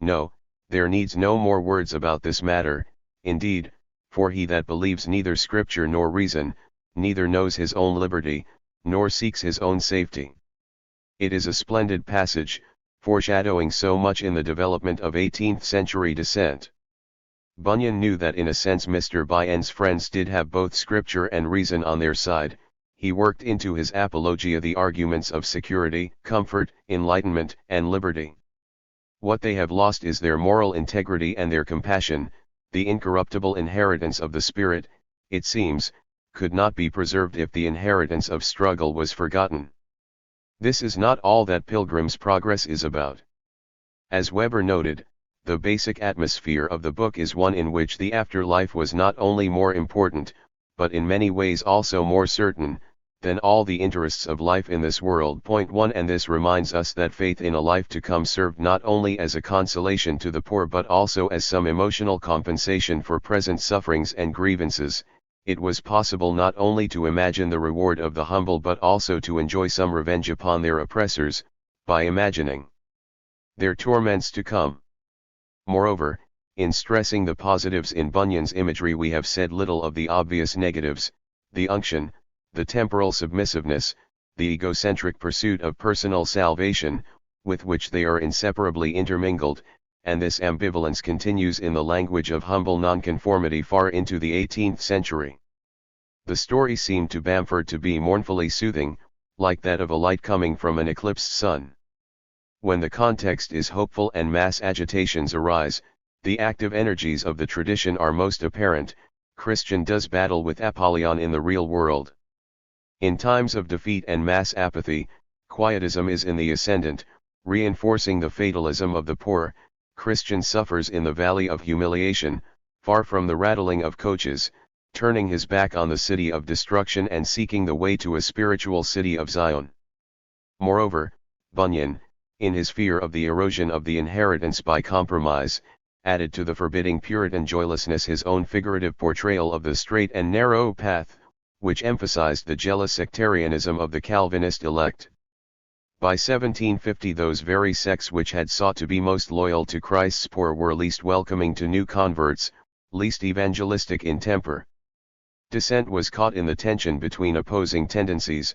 No, there needs no more words about this matter, indeed, for he that believes neither scripture nor reason, neither knows his own liberty, nor seeks his own safety. It is a splendid passage, foreshadowing so much in the development of 18th century dissent. Bunyan knew that in a sense Mr. By-ends' friends did have both scripture and reason on their side. He worked into his apologia the arguments of security, comfort, enlightenment, and liberty. What they have lost is their moral integrity and their compassion. The incorruptible inheritance of the spirit, it seems, could not be preserved if the inheritance of struggle was forgotten. This is not all that Pilgrim's Progress is about. As Weber noted, the basic atmosphere of the book is one in which the afterlife was not only more important, but in many ways also more certain, than all the interests of life in this world. Point 1. And this reminds us that faith in a life to come served not only as a consolation to the poor but also as some emotional compensation for present sufferings and grievances. It was possible not only to imagine the reward of the humble but also to enjoy some revenge upon their oppressors, by imagining their torments to come. Moreover, in stressing the positives in Bunyan's imagery we have said little of the obvious negatives, the unction, the temporal submissiveness, the egocentric pursuit of personal salvation, with which they are inseparably intermingled, and this ambivalence continues in the language of humble nonconformity far into the 18th century. The story seemed to Bamford to be mournfully soothing, like that of a light coming from an eclipsed sun. When the context is hopeful and mass agitations arise, the active energies of the tradition are most apparent. Christian does battle with Apollyon in the real world. In times of defeat and mass apathy, quietism is in the ascendant, reinforcing the fatalism of the poor. Christian suffers in the valley of humiliation, far from the rattling of coaches, turning his back on the city of destruction and seeking the way to a spiritual city of Zion. Moreover, Bunyan, in his fear of the erosion of the inheritance by compromise, added to the forbidding Puritan joylessness his own figurative portrayal of the straight and narrow path, which emphasized the jealous sectarianism of the Calvinist elect. By 1750 those very sects which had sought to be most loyal to Christ's poor were least welcoming to new converts, least evangelistic in temper. Dissent was caught in the tension between opposing tendencies,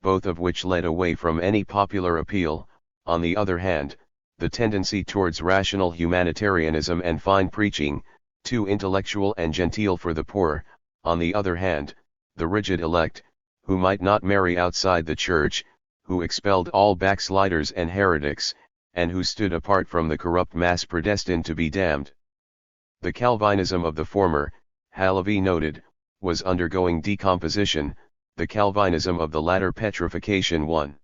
both of which led away from any popular appeal. On the other hand, the tendency towards rational humanitarianism and fine preaching, too intellectual and genteel for the poor; on the other hand, the rigid elect, who might not marry outside the church, who expelled all backsliders and heretics, and who stood apart from the corrupt mass predestined to be damned. The Calvinism of the former, Halavy noted, was undergoing decomposition, the Calvinism of the latter petrification. 1.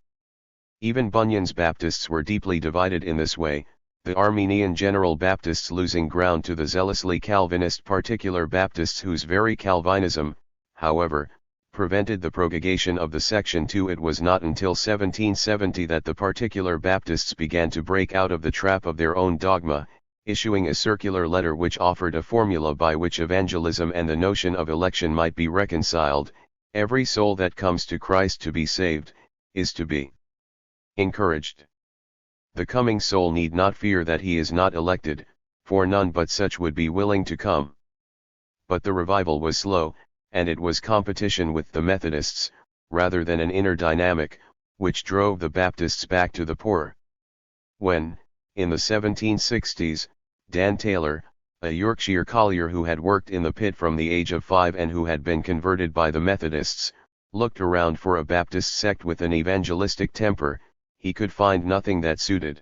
Even Bunyan's Baptists were deeply divided in this way, the Armenian General Baptists losing ground to the zealously Calvinist Particular Baptists, whose very Calvinism, however, prevented the propagation of the Section 2. It was not until 1770 that the Particular Baptists began to break out of the trap of their own dogma, issuing a circular letter which offered a formula by which evangelism and the notion of election might be reconciled. Every soul that comes to Christ to be saved, is to be encouraged. The coming soul need not fear that he is not elected, for none but such would be willing to come. But the revival was slow, and it was competition with the Methodists, rather than an inner dynamic, which drove the Baptists back to the poor. When, in the 1760s, Dan Taylor, a Yorkshire collier who had worked in the pit from the age of 5 and who had been converted by the Methodists, looked around for a Baptist sect with an evangelistic temper, he could find nothing that suited.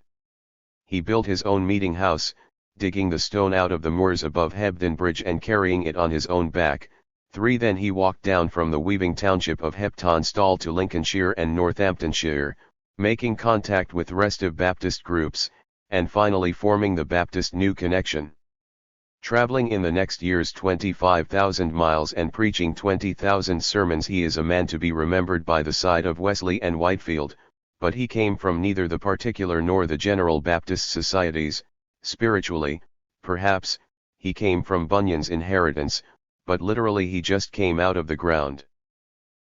He built his own meeting house, digging the stone out of the moors above Hebden Bridge and carrying it on his own back. 3. Then he walked down from the weaving township of Heptonstall to Lincolnshire and Northamptonshire, making contact with restive Baptist groups, and finally forming the Baptist New Connection. Traveling in the next year's 25,000 miles and preaching 20,000 sermons, he is a man to be remembered by the side of Wesley and Whitefield, but he came from neither the Particular nor the General Baptist societies. Spiritually, perhaps, he came from Bunyan's inheritance, but literally he just came out of the ground.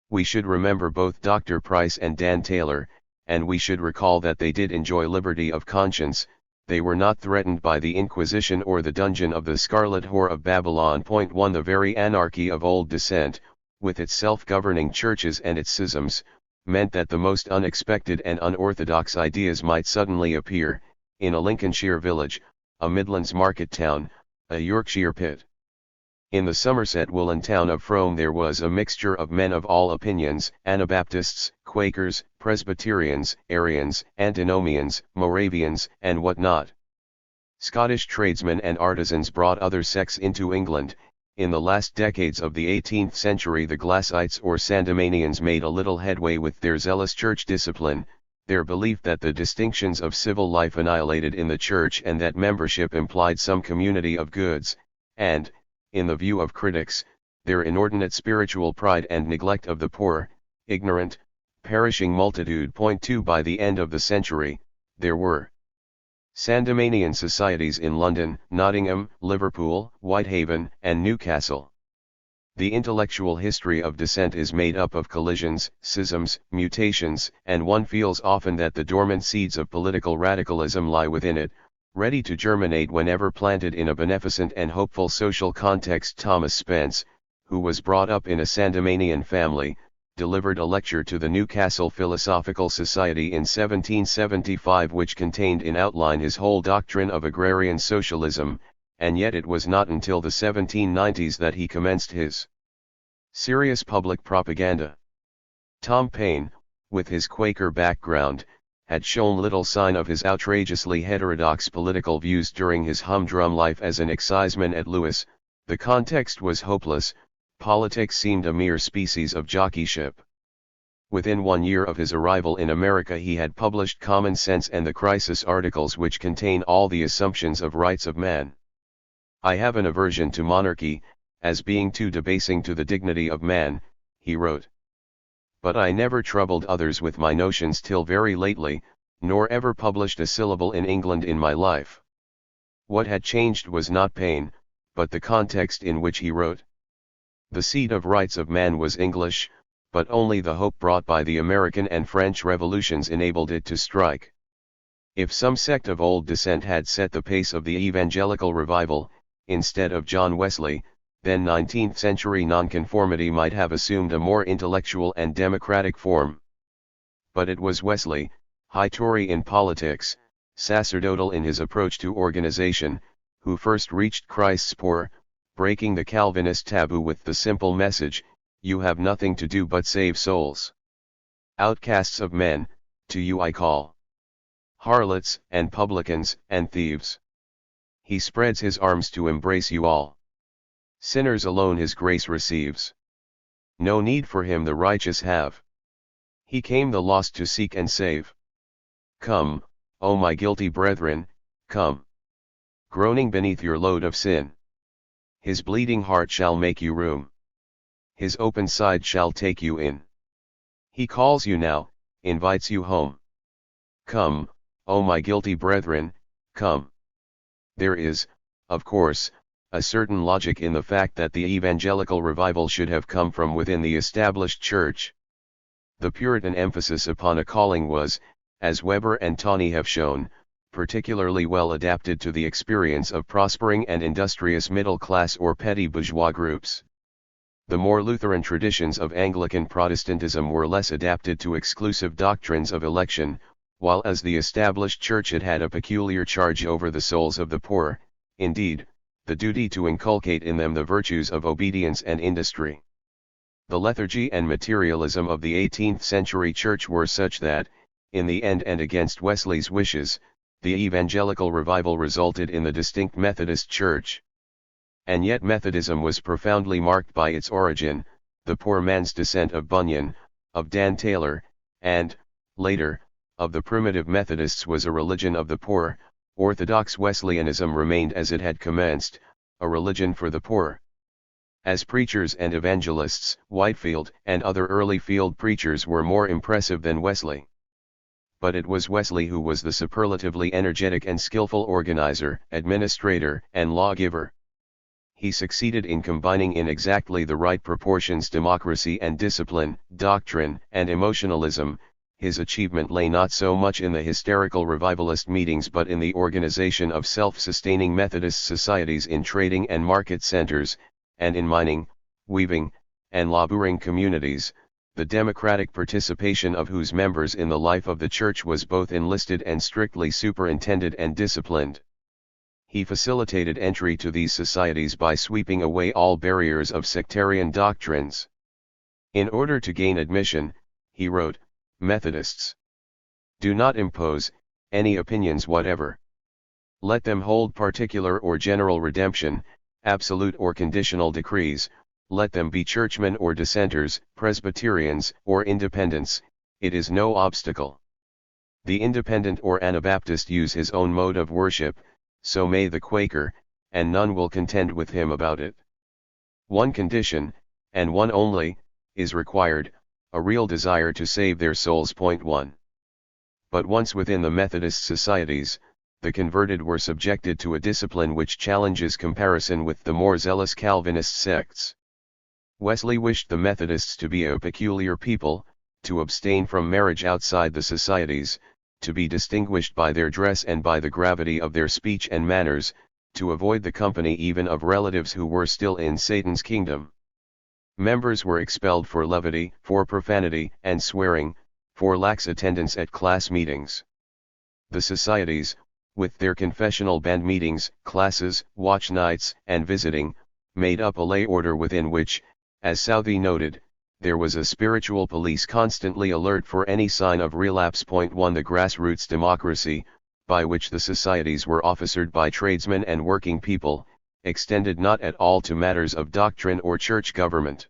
We should remember both Dr. Price and Dan Taylor, and we should recall that they did enjoy liberty of conscience. They were not threatened by the Inquisition or the dungeon of the Scarlet Whore of Babylon. 1. The very anarchy of old dissent, with its self-governing churches and its schisms, meant that the most unexpected and unorthodox ideas might suddenly appear, in a Lincolnshire village, a Midlands market town, a Yorkshire pit. In the Somerset woollen town of Frome there was a mixture of men of all opinions, Anabaptists, Quakers, Presbyterians, Arians, Antinomians, Moravians, and what not. Scottish tradesmen and artisans brought other sects into England. In the last decades of the 18th century the Glassites or Sandemanians made a little headway with their zealous church discipline, their belief that the distinctions of civil life annihilated in the church and that membership implied some community of goods, and, in the view of critics, their inordinate spiritual pride and neglect of the poor, ignorant, perishing multitude. 2. By the end of the century, there were Sandemanian societies in London, Nottingham, Liverpool, Whitehaven, and Newcastle. The intellectual history of dissent is made up of collisions, schisms, mutations, and one feels often that the dormant seeds of political radicalism lie within it, ready to germinate whenever planted in a beneficent and hopeful social context. Thomas Spence, who was brought up in a Sandemanian family, delivered a lecture to the Newcastle Philosophical Society in 1775 which contained in outline his whole doctrine of agrarian socialism, and yet it was not until the 1790s that he commenced his serious public propaganda. Tom Paine, with his Quaker background, had shown little sign of his outrageously heterodox political views during his humdrum life as an exciseman at Lewes. The context was hopeless, politics seemed a mere species of jockeyship. Within 1 year of his arrival in America he had published Common Sense and the Crisis articles which contain all the assumptions of rights of man. I have an aversion to monarchy, as being too debasing to the dignity of man, he wrote. But I never troubled others with my notions till very lately, nor ever published a syllable in England in my life. What had changed was not Paine, but the context in which he wrote. The seed of rights of man was English, but only the hope brought by the American and French revolutions enabled it to strike. If some sect of old descent had set the pace of the evangelical revival, instead of John Wesley, then 19th-century nonconformity might have assumed a more intellectual and democratic form. But it was Wesley, high Tory in politics, sacerdotal in his approach to organization, who first reached Christ's poor, breaking the Calvinist taboo with the simple message, "You have nothing to do but save souls. Outcasts of men, to you I call. Harlots, and publicans, and thieves. He spreads his arms to embrace you all. Sinners alone his grace receives. No need for him the righteous have. He came the lost to seek and save. Come, O my guilty brethren, come. Groaning beneath your load of sin. His bleeding heart shall make you room. His open side shall take you in. He calls you now, invites you home. Come, O my guilty brethren, come." There is, of course, a certain logic in the fact that the evangelical revival should have come from within the established church. The Puritan emphasis upon a calling was, as Weber and Tawney have shown, particularly well adapted to the experience of prospering and industrious middle-class or petty bourgeois groups. The more Lutheran traditions of Anglican Protestantism were less adapted to exclusive doctrines of election, while as the established church it had a peculiar charge over the souls of the poor, indeed, the duty to inculcate in them the virtues of obedience and industry. The lethargy and materialism of the 18th century church were such that, in the end and against Wesley's wishes, the evangelical revival resulted in the distinct Methodist Church. And yet Methodism was profoundly marked by its origin, the poor man's descent of Bunyan, of Dan Taylor, and, later, of the primitive Methodists was a religion of the poor. Orthodox Wesleyanism remained as it had commenced, a religion for the poor. As preachers and evangelists, Whitefield and other early field preachers were more impressive than Wesley. But it was Wesley who was the superlatively energetic and skillful organizer, administrator, and lawgiver. He succeeded in combining in exactly the right proportions democracy and discipline, doctrine and emotionalism. His achievement lay not so much in the hysterical revivalist meetings but in the organization of self-sustaining Methodist societies in trading and market centers, and in mining, weaving, and laboring communities, the democratic participation of whose members in the life of the church was both enlisted and strictly superintended and disciplined. He facilitated entry to these societies by sweeping away all barriers of sectarian doctrines. In order to gain admission, he wrote, "Methodists, do not impose any opinions whatever. Let them hold particular or general redemption, absolute or conditional decrees, let them be churchmen or dissenters, Presbyterians or independents, it is no obstacle. The independent or Anabaptist use his own mode of worship, so may the Quaker, and none will contend with him about it. One condition, and one only, is required, a real desire to save their souls. 1. But once within the Methodist societies, the converted were subjected to a discipline which challenges comparison with the more zealous Calvinist sects. Wesley wished the Methodists to be a peculiar people, to abstain from marriage outside the societies, to be distinguished by their dress and by the gravity of their speech and manners, to avoid the company even of relatives who were still in Satan's kingdom. Members were expelled for levity, for profanity and swearing, for lax attendance at class meetings. The societies, with their confessional band meetings, classes, watch nights, and visiting, made up a lay order within which, as Southey noted, there was a spiritual police constantly alert for any sign of relapse. 1 The grassroots democracy, by which the societies were officered by tradesmen and working people, extended not at all to matters of doctrine or church government.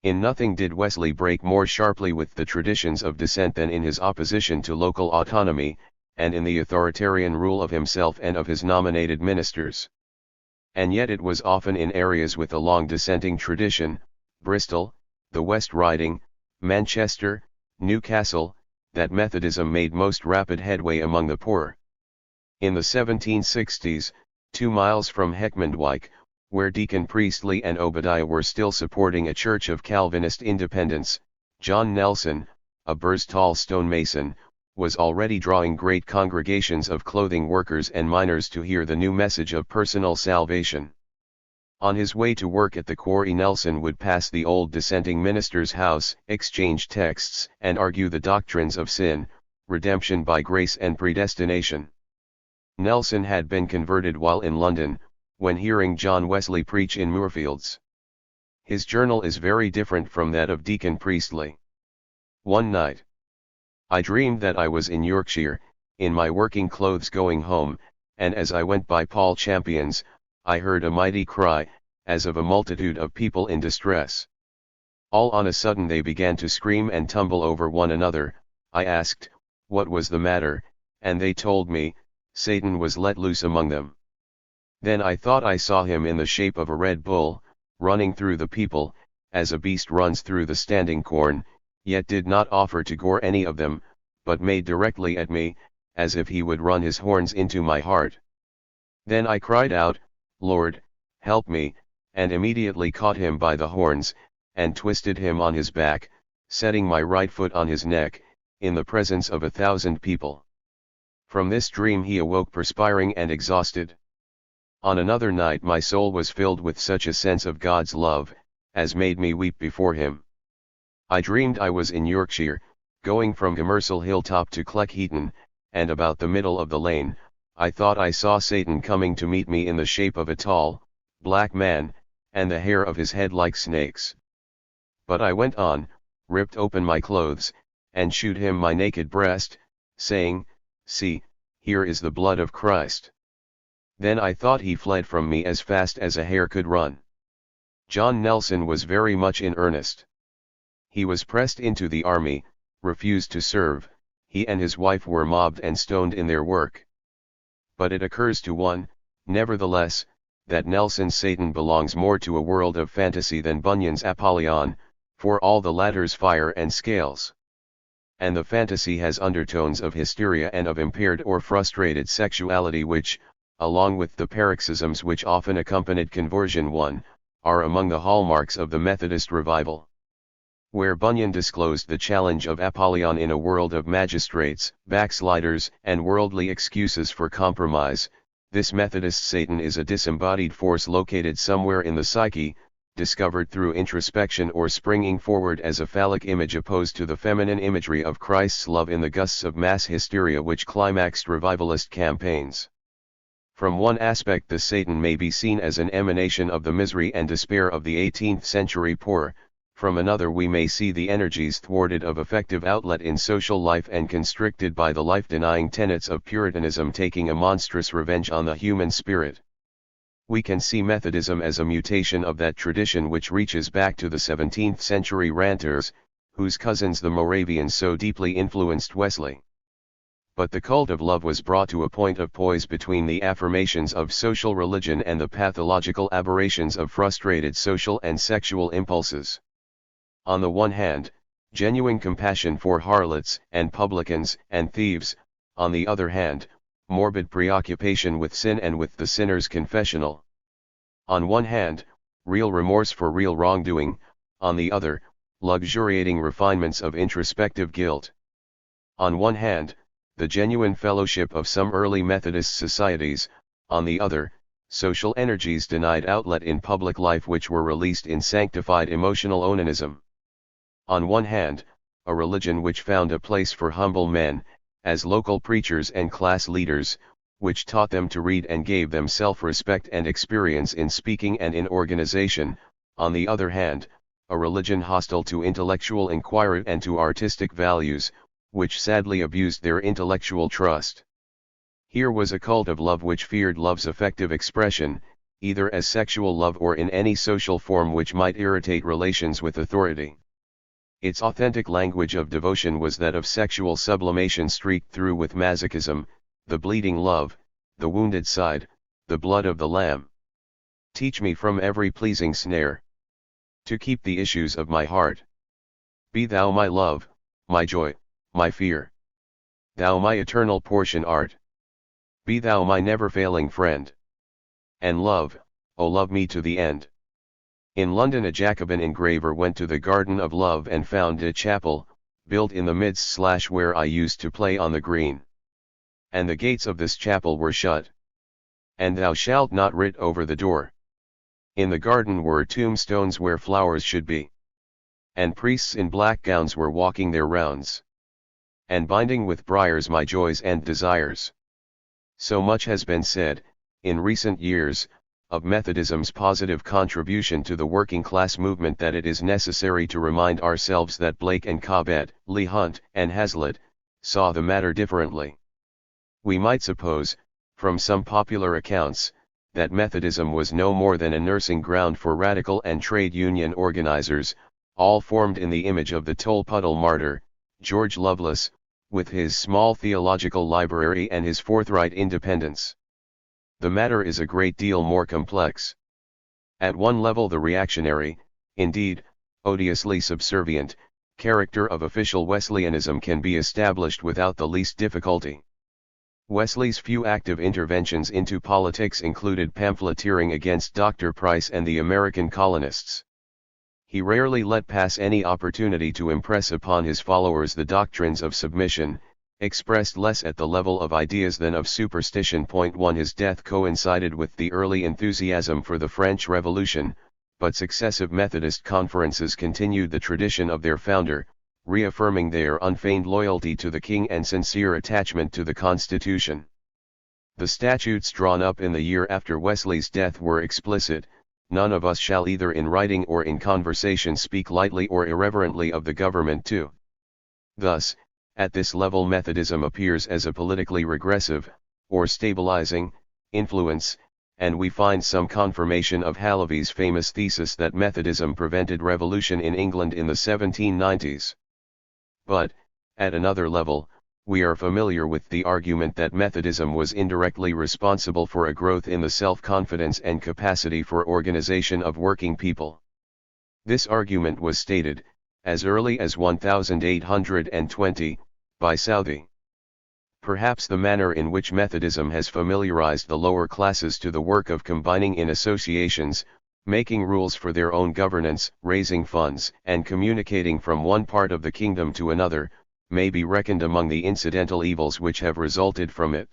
In nothing did Wesley break more sharply with the traditions of dissent than in his opposition to local autonomy, and in the authoritarian rule of himself and of his nominated ministers. And yet it was often in areas with a long dissenting tradition, Bristol, the West Riding, Manchester, Newcastle, that Methodism made most rapid headway among the poor. In the 1760s, 2 miles from Heckmondwike, where Deacon Priestley and Obadiah were still supporting a church of Calvinist independence, John Nelson, a Burstall stonemason, was already drawing great congregations of clothing workers and miners to hear the new message of personal salvation. On his way to work at the quarry, Nelson would pass the old dissenting minister's house, exchange texts, and argue the doctrines of sin, redemption by grace and predestination. Nelson had been converted while in London, when hearing John Wesley preach in Moorfields. His journal is very different from that of Deacon Priestley. One night, I dreamed that I was in Yorkshire, in my working clothes going home, and as I went by Paul Champion's, I heard a mighty cry, as of a multitude of people in distress. All on a sudden they began to scream and tumble over one another. I asked, what was the matter, and they told me, Satan was let loose among them. Then I thought I saw him in the shape of a red bull, running through the people, as a beast runs through the standing corn, yet did not offer to gore any of them, but made directly at me, as if he would run his horns into my heart. Then I cried out, Lord, help me, and immediately caught him by the horns, and twisted him on his back, setting my right foot on his neck, in the presence of 1,000 people. From this dream he awoke perspiring and exhausted. On another night my soul was filled with such a sense of God's love, as made me weep before him. I dreamed I was in Yorkshire, going from Commercial Hilltop to Cleckheaton, and about the middle of the lane, I thought I saw Satan coming to meet me in the shape of a tall, black man, and the hair of his head like snakes. But I went on, ripped open my clothes, and shewed him my naked breast, saying, See, here is the blood of Christ. Then I thought he fled from me as fast as a hare could run. John Nelson was very much in earnest. He was pressed into the army, refused to serve, he and his wife were mobbed and stoned in their work. But it occurs to one, nevertheless, that Nelson's Satan belongs more to a world of fantasy than Bunyan's Apollyon, for all the latter's fire and scales. And the fantasy has undertones of hysteria and of impaired or frustrated sexuality which, along with the paroxysms which often accompanied conversion, are among the hallmarks of the Methodist revival. Where Bunyan disclosed the challenge of Apollyon in a world of magistrates, backsliders, and worldly excuses for compromise, this Methodist Satan is a disembodied force located somewhere in the psyche, discovered through introspection or springing forward as a phallic image opposed to the feminine imagery of Christ's love in the gusts of mass hysteria which climaxed revivalist campaigns. From one aspect the Satan may be seen as an emanation of the misery and despair of the 18th century poor, from another we may see the energies thwarted of effective outlet in social life and constricted by the life-denying tenets of Puritanism taking a monstrous revenge on the human spirit. We can see Methodism as a mutation of that tradition which reaches back to the 17th century ranters, whose cousins the Moravians so deeply influenced Wesley. But the cult of love was brought to a point of poise between the affirmations of social religion and the pathological aberrations of frustrated social and sexual impulses. On the one hand, genuine compassion for harlots and publicans and thieves, on the other hand, morbid preoccupation with sin and with the sinner's confessional. On one hand, real remorse for real wrongdoing, on the other, luxuriating refinements of introspective guilt. On one hand, the genuine fellowship of some early Methodist societies, on the other, social energies denied outlet in public life which were released in sanctified emotional onanism. On one hand, a religion which found a place for humble men, as local preachers and class leaders, which taught them to read and gave them self-respect and experience in speaking and in organization. On the other hand, a religion hostile to intellectual inquiry and to artistic values, which sadly abused their intellectual trust. Here was a cult of love which feared love's effective expression, either as sexual love or in any social form which might irritate relations with authority. Its authentic language of devotion was that of sexual sublimation streaked through with masochism, the bleeding love, the wounded side, the blood of the Lamb. Teach me from every pleasing snare to keep the issues of my heart. Be thou my love, my joy, my fear. Thou my eternal portion art. Be thou my never-failing friend. And love, O love me to the end. In London a Jacobin engraver went to the Garden of Love and found a chapel, built in the midst where I used to play on the green. And the gates of this chapel were shut. And thou shalt not writ over the door. In the garden were tombstones where flowers should be. And priests in black gowns were walking their rounds. And binding with briars my joys and desires. So much has been said, in recent years, of Methodism's positive contribution to the working class movement that it is necessary to remind ourselves that Blake and Cobbett, Leigh Hunt and Hazlitt, saw the matter differently. We might suppose, from some popular accounts, that Methodism was no more than a nursing ground for radical and trade union organizers, all formed in the image of the Tolpuddle martyr, George Lovelace, with his small theological library and his forthright independence. The matter is a great deal more complex. At one level the reactionary, indeed, odiously subservient, character of official Wesleyanism can be established without the least difficulty. Wesley's few active interventions into politics included pamphleteering against Dr. Price and the American colonists. He rarely let pass any opportunity to impress upon his followers the doctrines of submission, expressed less at the level of ideas than of superstition. 1 His death coincided with the early enthusiasm for the French Revolution, but successive Methodist conferences continued the tradition of their founder, reaffirming their unfeigned loyalty to the king and sincere attachment to the Constitution. The statutes drawn up in the year after Wesley's death were explicit: none of us shall either in writing or in conversation speak lightly or irreverently of the government too. Thus, at this level Methodism appears as a politically regressive, or stabilizing, influence, and we find some confirmation of Halavy's famous thesis that Methodism prevented revolution in England in the 1790s. But, at another level, we are familiar with the argument that Methodism was indirectly responsible for a growth in the self-confidence and capacity for organization of working people. This argument was stated, as early as 1820, by Southey. Perhaps the manner in which Methodism has familiarized the lower classes to the work of combining in associations, making rules for their own governance, raising funds, and communicating from one part of the kingdom to another, may be reckoned among the incidental evils which have resulted from it.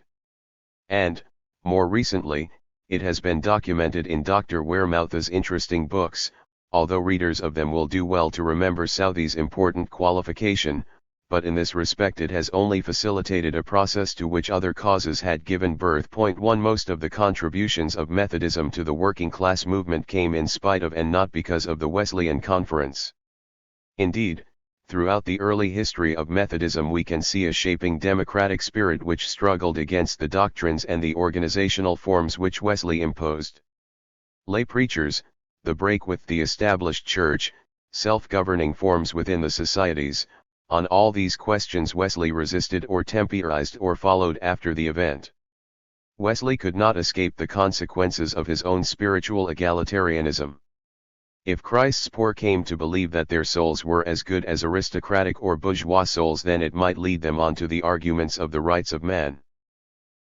And, more recently, it has been documented in Dr. Wearmouth's interesting books, although readers of them will do well to remember Southey's important qualification, but in this respect it has only facilitated a process to which other causes had given birth. 1 Most of the contributions of Methodism to the working class movement came in spite of and not because of the Wesleyan Conference. Indeed, throughout the early history of Methodism we can see a shaping democratic spirit which struggled against the doctrines and the organizational forms which Wesley imposed. Lay preachers, the break with the established church, self-governing forms within the societies, on all these questions Wesley resisted or temporized or followed after the event. Wesley could not escape the consequences of his own spiritual egalitarianism. If Christ's poor came to believe that their souls were as good as aristocratic or bourgeois souls, then it might lead them on to the arguments of the rights of man.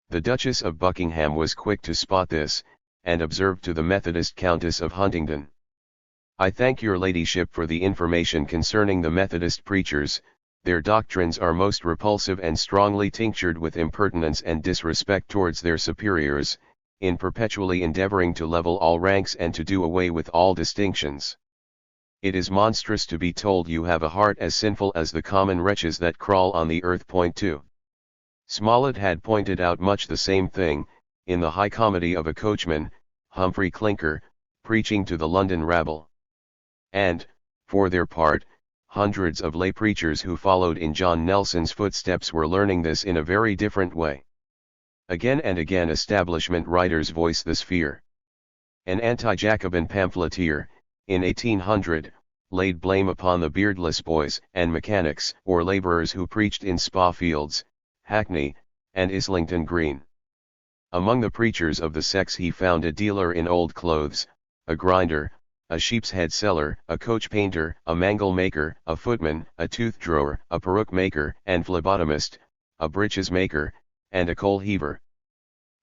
The Duchess of Buckingham was quick to spot this, and observed to the Methodist Countess of Huntingdon, "I thank your ladyship for the information concerning the Methodist preachers. Their doctrines are most repulsive and strongly tinctured with impertinence and disrespect towards their superiors, in perpetually endeavoring to level all ranks and to do away with all distinctions. It is monstrous to be told you have a heart as sinful as the common wretches that crawl on the earth. Point 2. Smollett had pointed out much the same thing, in the High Comedy of a Coachman, Humphrey Clinker, preaching to the London rabble. And, for their part, hundreds of lay preachers who followed in John Nelson's footsteps were learning this in a very different way. Again and again establishment writers voice this fear. An anti-Jacobin pamphleteer, in 1800, laid blame upon the beardless boys and mechanics or labourers who preached in Spa Fields, Hackney, and Islington Green. Among the preachers of the sex he found a dealer in old clothes, a grinder, a sheep's head seller, a coach painter, a mangle maker, a footman, a tooth drawer, a peruke maker and phlebotomist, a breeches maker, and a coal heaver.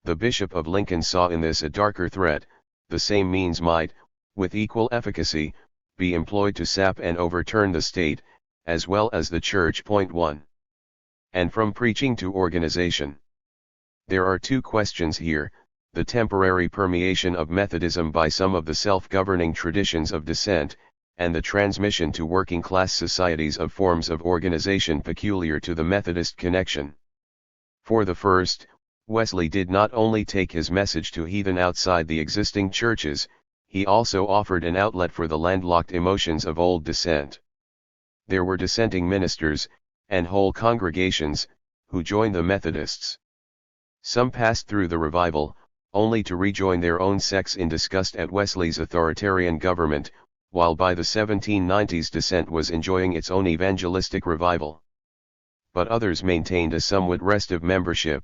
The Bishop of Lincoln saw in this a darker threat. The same means might, with equal efficacy, be employed to sap and overturn the state, as well as the church. Point 1. And from preaching to organization. There are two questions here: the temporary permeation of Methodism by some of the self-governing traditions of dissent, and the transmission to working-class societies of forms of organization peculiar to the Methodist connection. For the first, Wesley did not only take his message to heathen outside the existing churches, he also offered an outlet for the landlocked emotions of old dissent. There were dissenting ministers, and whole congregations, who joined the Methodists. Some passed through the revival, only to rejoin their own sects in disgust at Wesley's authoritarian government, while by the 1790s dissent was enjoying its own evangelistic revival. But others maintained a somewhat restive membership,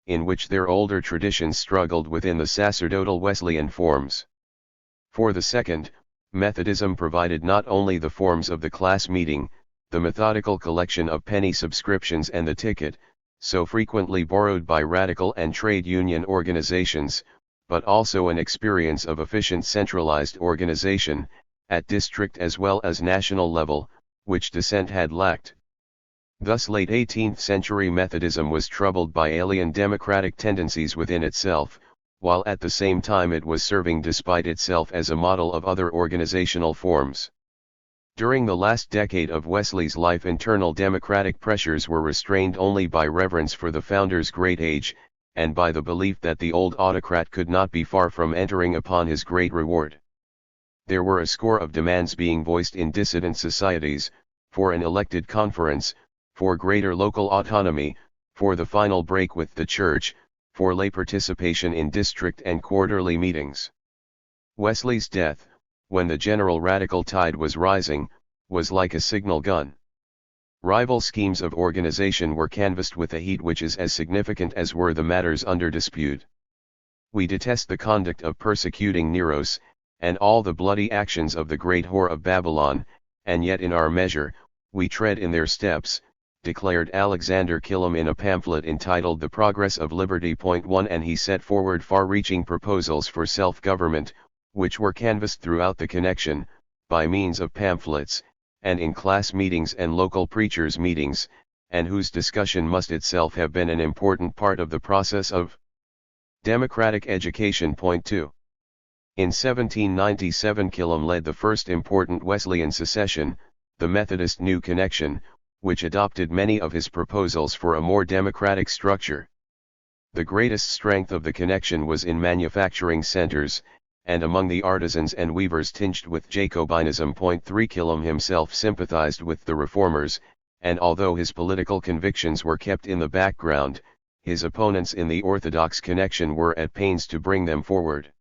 in which their older traditions struggled within the sacerdotal Wesleyan forms. For the second, Methodism provided not only the forms of the class meeting, the methodical collection of penny subscriptions and the ticket, so frequently borrowed by radical and trade union organizations, but also an experience of efficient centralized organization, at district as well as national level, which dissent had lacked. Thus late 18th century Methodism was troubled by alien democratic tendencies within itself, while at the same time it was serving despite itself as a model of other organizational forms. During the last decade of Wesley's life, internal democratic pressures were restrained only by reverence for the founder's great age, and by the belief that the old autocrat could not be far from entering upon his great reward. There were a score of demands being voiced in dissident societies, for an elected conference, for greater local autonomy, for the final break with the church, for lay participation in district and quarterly meetings. Wesley's death, when the general radical tide was rising, was like a signal gun. Rival schemes of organization were canvassed with a heat which is as significant as were the matters under dispute. We detest the conduct of persecuting Neros, and all the bloody actions of the great whore of Babylon, and yet in our measure, we tread in their steps, declared Alexander Killam in a pamphlet entitled The Progress of Liberty. 1. And he set forward far-reaching proposals for self-government, which were canvassed throughout the connection, by means of pamphlets, and in class meetings and local preachers' meetings, and whose discussion must itself have been an important part of the process of democratic education. 2. In 1797 Killam led the first important Wesleyan secession, the Methodist New Connection, which adopted many of his proposals for a more democratic structure. The greatest strength of the connection was in manufacturing centers, and among the artisans and weavers tinged with Jacobinism. 3 Killam himself sympathized with the reformers, and although his political convictions were kept in the background, his opponents in the orthodox connection were at pains to bring them forward.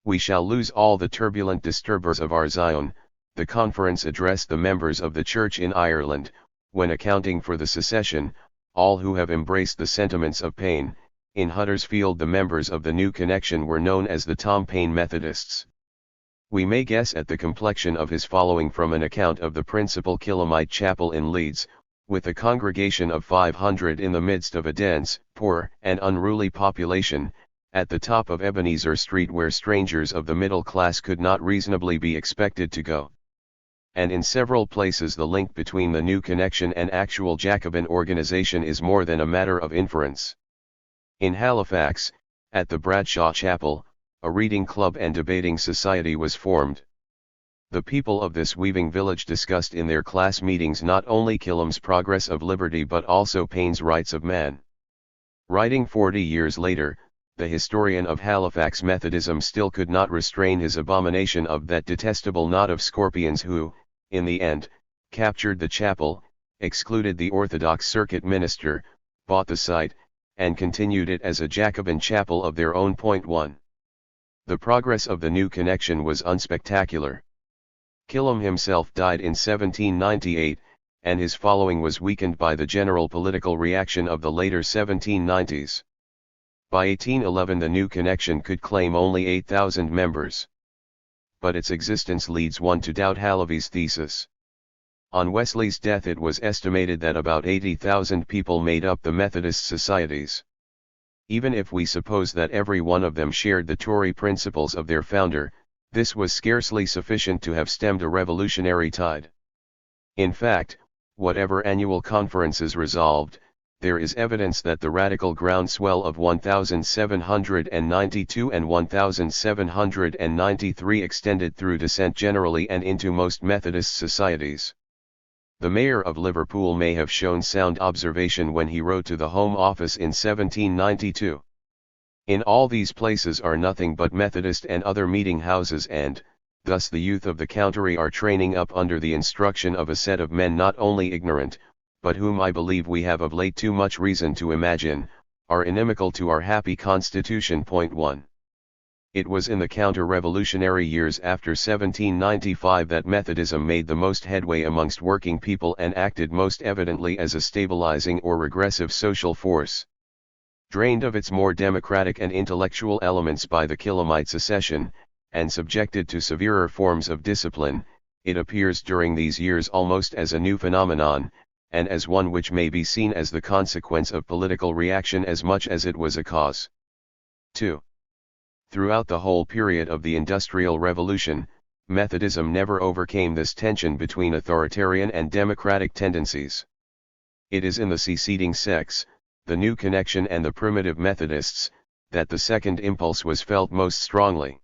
We shall lose all the turbulent disturbers of our Zion, the conference addressed the members of the Church in Ireland, when accounting for the secession, all who have embraced the sentiments of Paine. In Huddersfield the members of the new connection were known as the Tom Paine Methodists. We may guess at the complexion of his following from an account of the principal Killamite chapel in Leeds, with a congregation of 500 in the midst of a dense, poor, and unruly population, at the top of Ebenezer Street where strangers of the middle class could not reasonably be expected to go. And in several places the link between the new connection and actual Jacobin organization is more than a matter of inference. In Halifax, At the Bradshaw Chapel, a reading club and debating society was formed. The people of this weaving village discussed in their class meetings not only Killam's Progress of Liberty but also Paine's Rights of Man. Writing 40 years later, the historian of Halifax Methodism still could not restrain his abomination of that detestable knot of scorpions who, in the end, captured the chapel, excluded the Orthodox circuit minister, bought the site, and continued it as a Jacobin chapel of their own. 1. The progress of the new connection was unspectacular. Killam himself died in 1798, and his following was weakened by the general political reaction of the later 1790s. By 1811 the new connection could claim only 8,000 members. But its existence leads one to doubt Halavey's thesis. On Wesley's death it was estimated that about 80,000 people made up the Methodist societies. Even if we suppose that every one of them shared the Tory principles of their founder, this was scarcely sufficient to have stemmed a revolutionary tide. In fact, whatever annual conferences resolved, there is evidence that the radical groundswell of 1792 and 1793 extended through dissent generally and into most Methodist societies. The mayor of Liverpool may have shown sound observation when he wrote to the Home Office in 1792. In all these places are nothing but Methodist and other meeting houses, and, thus the youth of the county are training up under the instruction of a set of men not only ignorant, but whom I believe we have of late too much reason to imagine, are inimical to our happy constitution. 1. It was in the counter-revolutionary years after 1795 that Methodism made the most headway amongst working people and acted most evidently as a stabilizing or regressive social force. Drained of its more democratic and intellectual elements by the Killamite secession, and subjected to severer forms of discipline, it appears during these years almost as a new phenomenon, and as one which may be seen as the consequence of political reaction as much as it was a cause. 2. Throughout the whole period of the Industrial Revolution, Methodism never overcame this tension between authoritarian and democratic tendencies. It is in the seceding sects, the new connection and the primitive Methodists, that the second impulse was felt most strongly.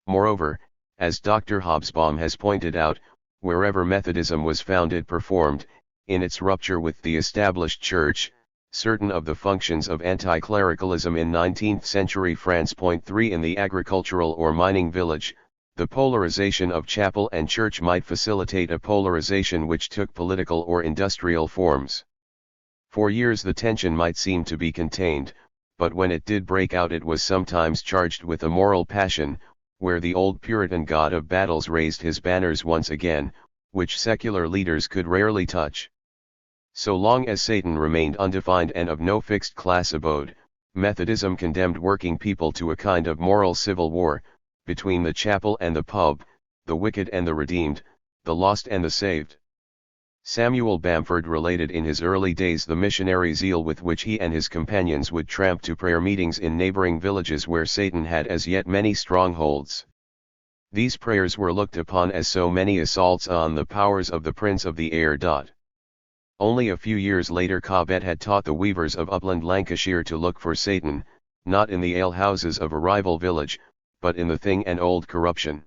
Moreover, as Dr. Hobsbawm has pointed out, wherever Methodism was found it performed, in its rupture with the established church, certain of the functions of anti-clericalism in 19th-century France. 3 In the agricultural or mining village, the polarization of chapel and church might facilitate a polarization which took political or industrial forms. For years the tension might seem to be contained, but when it did break out it was sometimes charged with a moral passion, where the old Puritan god of battles raised his banners once again, which secular leaders could rarely touch. So long as Satan remained undefined and of no fixed class abode, Methodism condemned working people to a kind of moral civil war, between the chapel and the pub, the wicked and the redeemed, the lost and the saved. Samuel Bamford related in his early days the missionary zeal with which he and his companions would tramp to prayer meetings in neighboring villages where Satan had as yet many strongholds. These prayers were looked upon as so many assaults on the powers of the prince of the air. Only a few years later Cobbett had taught the weavers of upland Lancashire to look for Satan, not in the alehouses of a rival village, but in the thing and old corruption.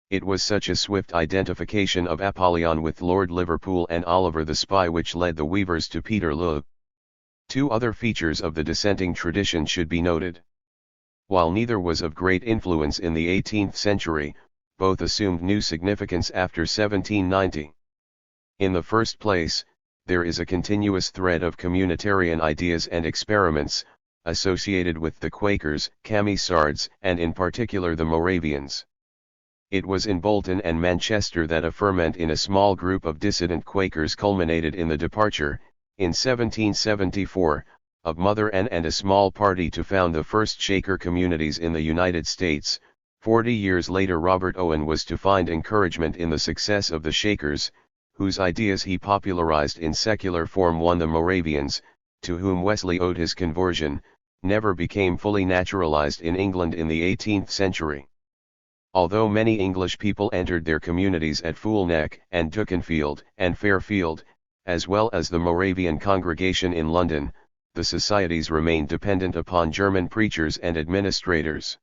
It was such a swift identification of Apollyon with Lord Liverpool and Oliver the Spy which led the weavers to Peterloo. Two other features of the dissenting tradition should be noted. While neither was of great influence in the 18th century, both assumed new significance after 1790. In the first place, there is a continuous thread of communitarian ideas and experiments, associated with the Quakers, Camisards, and in particular the Moravians. It was in Bolton and Manchester that a ferment in a small group of dissident Quakers culminated in the departure, in 1774, of Mother Ann and a small party to found the first Shaker communities in the United States. 40 years later Robert Owen was to find encouragement in the success of the Shakers, whose ideas he popularized in secular form. The Moravians, to whom Wesley owed his conversion, never became fully naturalized in England in the 18th century. Although many English people entered their communities at Foolneck and Tookenfield and Fairfield, as well as the Moravian congregation in London, the societies remained dependent upon German preachers and administrators.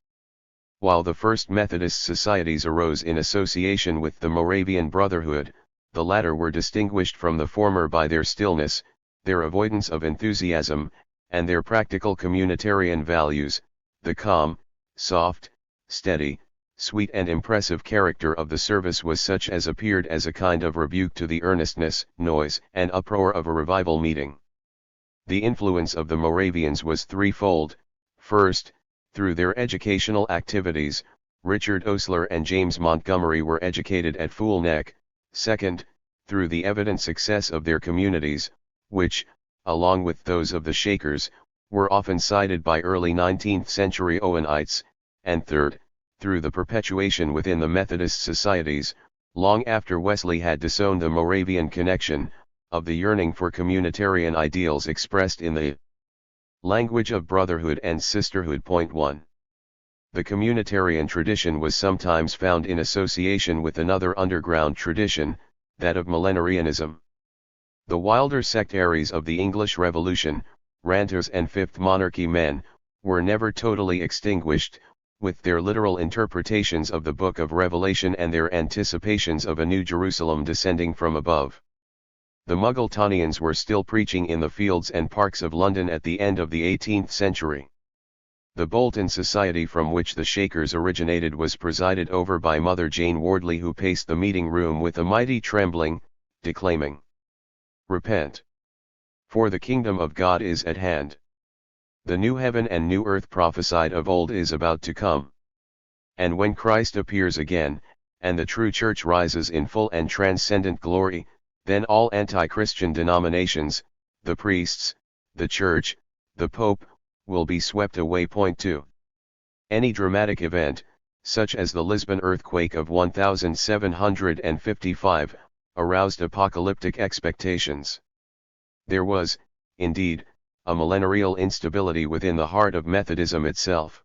While the first Methodist societies arose in association with the Moravian Brotherhood, the latter were distinguished from the former by their stillness, their avoidance of enthusiasm, and their practical communitarian values, the calm, soft, steady, sweet and impressive character of the service was such as appeared as a kind of rebuke to the earnestness, noise, and uproar of a revival meeting. The influence of the Moravians was threefold. First, through their educational activities, Richard Osler and James Montgomery were educated at Fool Neck. Second, through the evident success of their communities, which, along with those of the Shakers, were often cited by early 19th century Owenites, and third, through the perpetuation within the Methodist societies, long after Wesley had disowned the Moravian connection, of the yearning for communitarian ideals expressed in the language of brotherhood and sisterhood. 1. The communitarian tradition was sometimes found in association with another underground tradition, that of millenarianism. The wilder sectaries of the English Revolution, ranters and Fifth Monarchy men, were never totally extinguished, with their literal interpretations of the Book of Revelation and their anticipations of a New Jerusalem descending from above. The Muggletonians were still preaching in the fields and parks of London at the end of the 18th century. The Bolton Society from which the Shakers originated was presided over by Mother Jane Wardley, who paced the meeting room with a mighty trembling, declaiming, "Repent! For the kingdom of God is at hand. The new heaven and new earth prophesied of old is about to come. And when Christ appears again, and the true church rises in full and transcendent glory, then all anti-Christian denominations, the priests, the church, the pope, will be swept away." 2. Any dramatic event, such as the Lisbon earthquake of 1755, aroused apocalyptic expectations. There was, indeed, a millenarial instability within the heart of Methodism itself.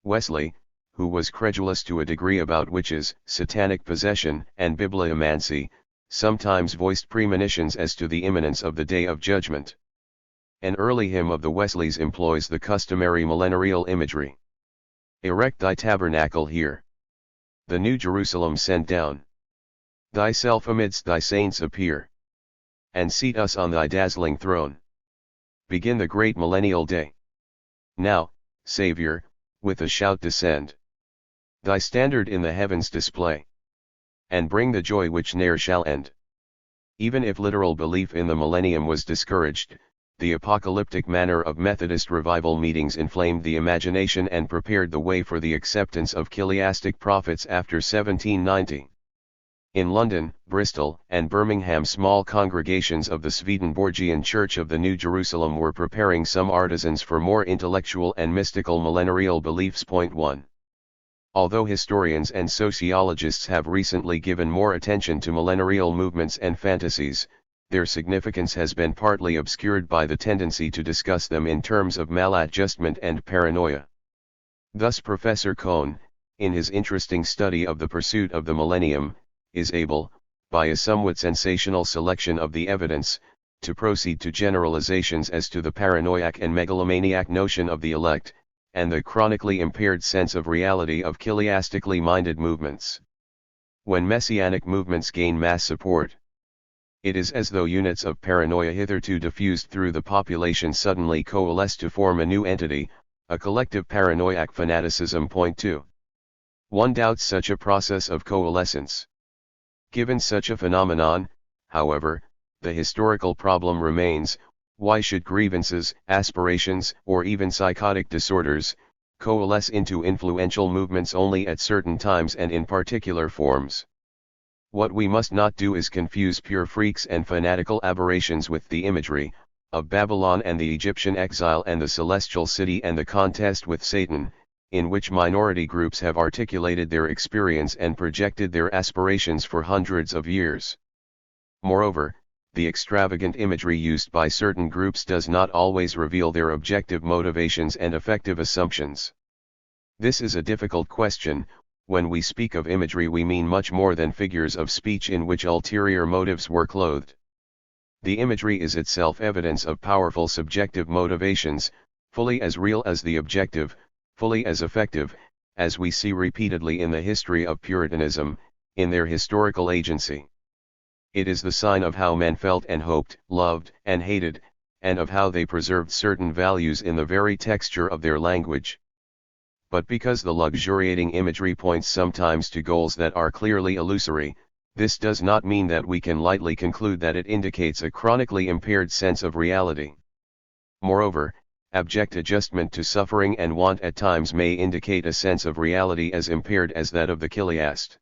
Wesley, who was credulous to a degree about witches, satanic possession, and bibliomancy, sometimes voiced premonitions as to the imminence of the day of judgment. An early hymn of the Wesleys employs the customary millenarial imagery. "Erect thy tabernacle here. The new Jerusalem send down. Thyself amidst thy saints appear. And seat us on thy dazzling throne. Begin the great millennial day. Now, Savior, with a shout descend. Thy standard in the heavens display. And bring the joy which ne'er shall end." Even if literal belief in the millennium was discouraged, the apocalyptic manner of Methodist revival meetings inflamed the imagination and prepared the way for the acceptance of chiliastic prophets after 1790. In London, Bristol, and Birmingham, small congregations of the Swedenborgian Church of the New Jerusalem were preparing some artisans for more intellectual and mystical millenarial beliefs. 1. Although historians and sociologists have recently given more attention to millenarial movements and fantasies, their significance has been partly obscured by the tendency to discuss them in terms of maladjustment and paranoia. Thus Professor Cohn, in his interesting study of the pursuit of the millennium, is able, by a somewhat sensational selection of the evidence, to proceed to generalizations as to the paranoiac and megalomaniac notion of the elect, and the chronically impaired sense of reality of chiliastically minded movements. When messianic movements gain mass support, it is as though units of paranoia hitherto diffused through the population suddenly coalesce to form a new entity, a collective paranoiac fanaticism. 2. One doubts such a process of coalescence. Given such a phenomenon, however, the historical problem remains: why should grievances, aspirations, or even psychotic disorders, coalesce into influential movements only at certain times and in particular forms? What we must not do is confuse pure freaks and fanatical aberrations with the imagery of Babylon and the Egyptian exile and the celestial city and the contest with Satan, in which minority groups have articulated their experience and projected their aspirations for hundreds of years. Moreover, the extravagant imagery used by certain groups does not always reveal their objective motivations and effective assumptions. This is a difficult question. When we speak of imagery, we mean much more than figures of speech in which ulterior motives were clothed. The imagery is itself evidence of powerful subjective motivations, fully as real as the objective, fully as effective, as we see repeatedly in the history of Puritanism, in their historical agency. It is the sign of how men felt and hoped, loved and hated, and of how they preserved certain values in the very texture of their language. But because the luxuriating imagery points sometimes to goals that are clearly illusory, this does not mean that we can lightly conclude that it indicates a chronically impaired sense of reality. Moreover, abject adjustment to suffering and want at times may indicate a sense of reality as impaired as that of the chiliast.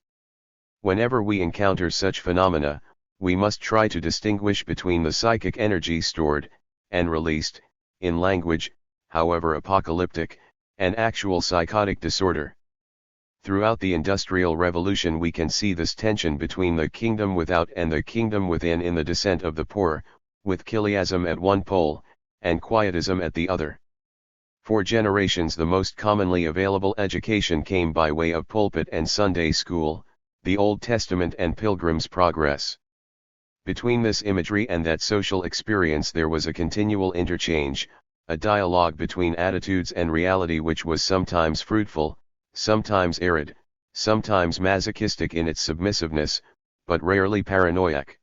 Whenever we encounter such phenomena, we must try to distinguish between the psychic energy stored, and released, in language, however apocalyptic, and actual psychotic disorder. Throughout the Industrial Revolution we can see this tension between the kingdom without and the kingdom within in the descent of the poor, with chiliasm at one pole, and quietism at the other. For generations the most commonly available education came by way of pulpit and Sunday school, the Old Testament and Pilgrim's Progress. Between this imagery and that social experience there was a continual interchange, a dialogue between attitudes and reality which was sometimes fruitful, sometimes arid, sometimes masochistic in its submissiveness, but rarely paranoiac.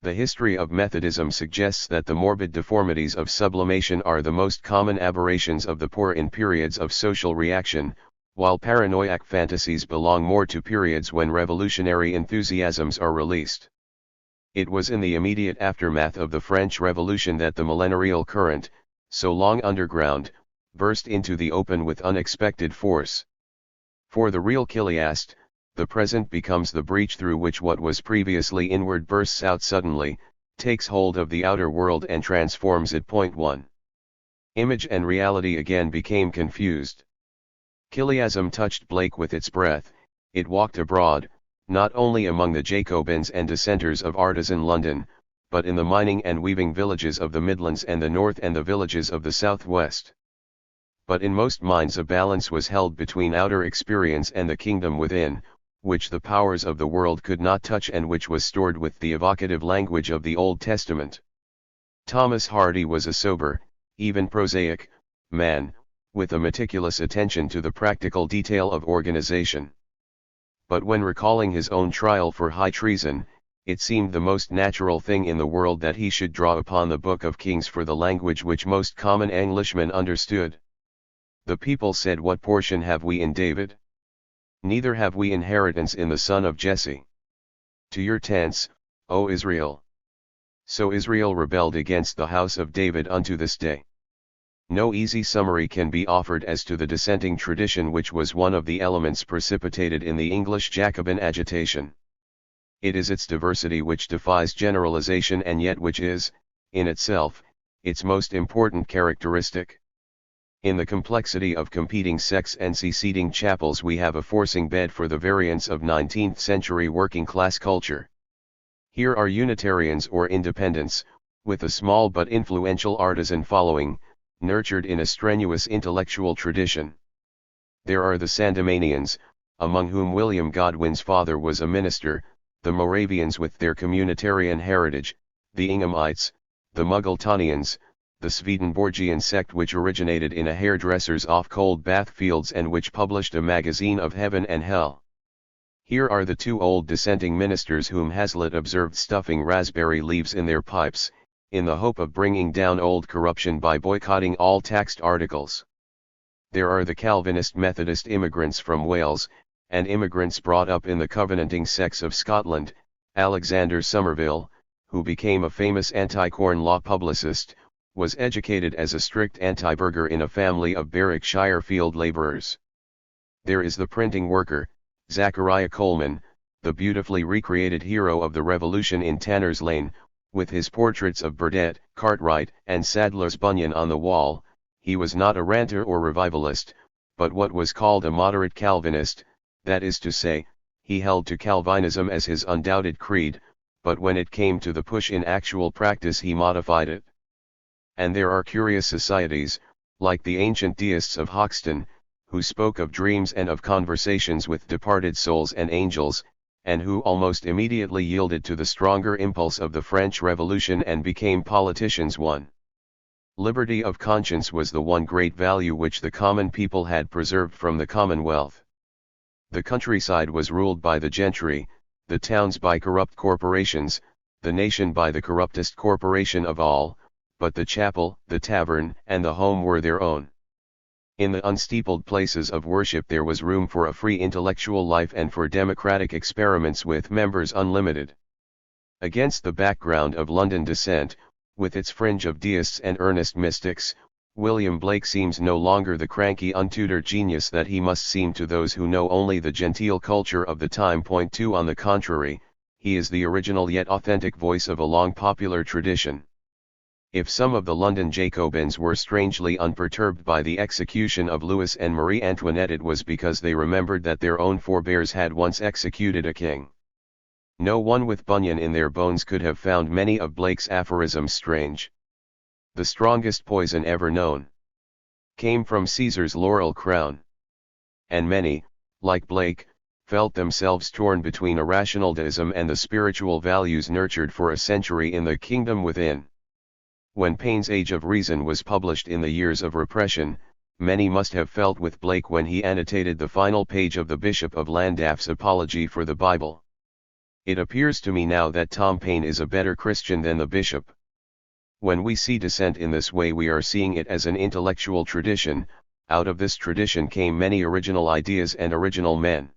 The history of Methodism suggests that the morbid deformities of sublimation are the most common aberrations of the poor in periods of social reaction, while paranoiac fantasies belong more to periods when revolutionary enthusiasms are released. It was in the immediate aftermath of the French Revolution that the millenarial current, so long underground, burst into the open with unexpected force. For the real chiliast, the present becomes the breach through which what was previously inward bursts out suddenly, takes hold of the outer world and transforms it. 1. Image and reality again became confused. Chiliasm touched Blake with its breath, it walked abroad, not only among the Jacobins and dissenters of artisan London, but in the mining and weaving villages of the Midlands and the North and the villages of the South-West. But in most minds a balance was held between outer experience and the kingdom within, which the powers of the world could not touch and which was stored with the evocative language of the Old Testament. Thomas Hardy was a sober, even prosaic, man, with a meticulous attention to the practical detail of organization. But when recalling his own trial for high treason, it seemed the most natural thing in the world that he should draw upon the Book of Kings for the language which most common Englishmen understood. The people said, "What portion have we in David? Neither have we inheritance in the son of Jesse. To your tents, O Israel." So Israel rebelled against the house of David unto this day. No easy summary can be offered as to the dissenting tradition which was one of the elements precipitated in the English Jacobin agitation. It is its diversity which defies generalization and yet which is, in itself, its most important characteristic. In the complexity of competing sects and seceding chapels we have a forcing bed for the variants of 19th-century working-class culture. Here are Unitarians or Independents, with a small but influential artisan following, nurtured in a strenuous intellectual tradition. There are the Sandemanians, among whom William Godwin's father was a minister, the Moravians with their communitarian heritage, the Inghamites, the Muggletonians, the Swedenborgian sect which originated in a hairdresser's off Cold Bath Fields and which published a magazine of heaven and hell. Here are the two old dissenting ministers whom Hazlitt observed stuffing raspberry leaves in their pipes, in the hope of bringing down old corruption by boycotting all taxed articles. There are the Calvinist Methodist immigrants from Wales, and immigrants brought up in the Covenanting sects of Scotland, Alexander Somerville, who became a famous anti-Corn Law publicist, was educated as a strict anti-burgher in a family of Berwickshire field labourers. There is the printing worker, Zachariah Coleman, the beautifully recreated hero of the Revolution in Tanner's Lane, with his portraits of Burdett, Cartwright, and Sadler's Bunyan on the wall. He was not a ranter or revivalist, but what was called a moderate Calvinist, that is to say, he held to Calvinism as his undoubted creed, but when it came to the push in actual practice he modified it. And there are curious societies, like the ancient deists of Hoxton, who spoke of dreams and of conversations with departed souls and angels, and who almost immediately yielded to the stronger impulse of the French Revolution and became politicians. 1. Liberty of conscience was the one great value which the common people had preserved from the Commonwealth. The countryside was ruled by the gentry, the towns by corrupt corporations, the nation by the corruptest corporation of all, but the chapel, the tavern, and the home were their own. In the unsteepled places of worship there was room for a free intellectual life and for democratic experiments with members unlimited. Against the background of London dissent, with its fringe of deists and earnest mystics, William Blake seems no longer the cranky untutored genius that he must seem to those who know only the genteel culture of the time. 2. On the contrary, he is the original yet authentic voice of a long popular tradition. If some of the London Jacobins were strangely unperturbed by the execution of Louis and Marie Antoinette, it was because they remembered that their own forebears had once executed a king. No one with Bunyan in their bones could have found many of Blake's aphorisms strange. The strongest poison ever known came from Caesar's laurel crown. And many, like Blake, felt themselves torn between a rational deism and the spiritual values nurtured for a century in the kingdom within. When Paine's Age of Reason was published in the years of repression, many must have felt with Blake when he annotated the final page of the Bishop of Llandaff's apology for the Bible. It appears to me now that Tom Paine is a better Christian than the bishop. When we see dissent in this way, we are seeing it as an intellectual tradition. Out of this tradition came many original ideas and original men.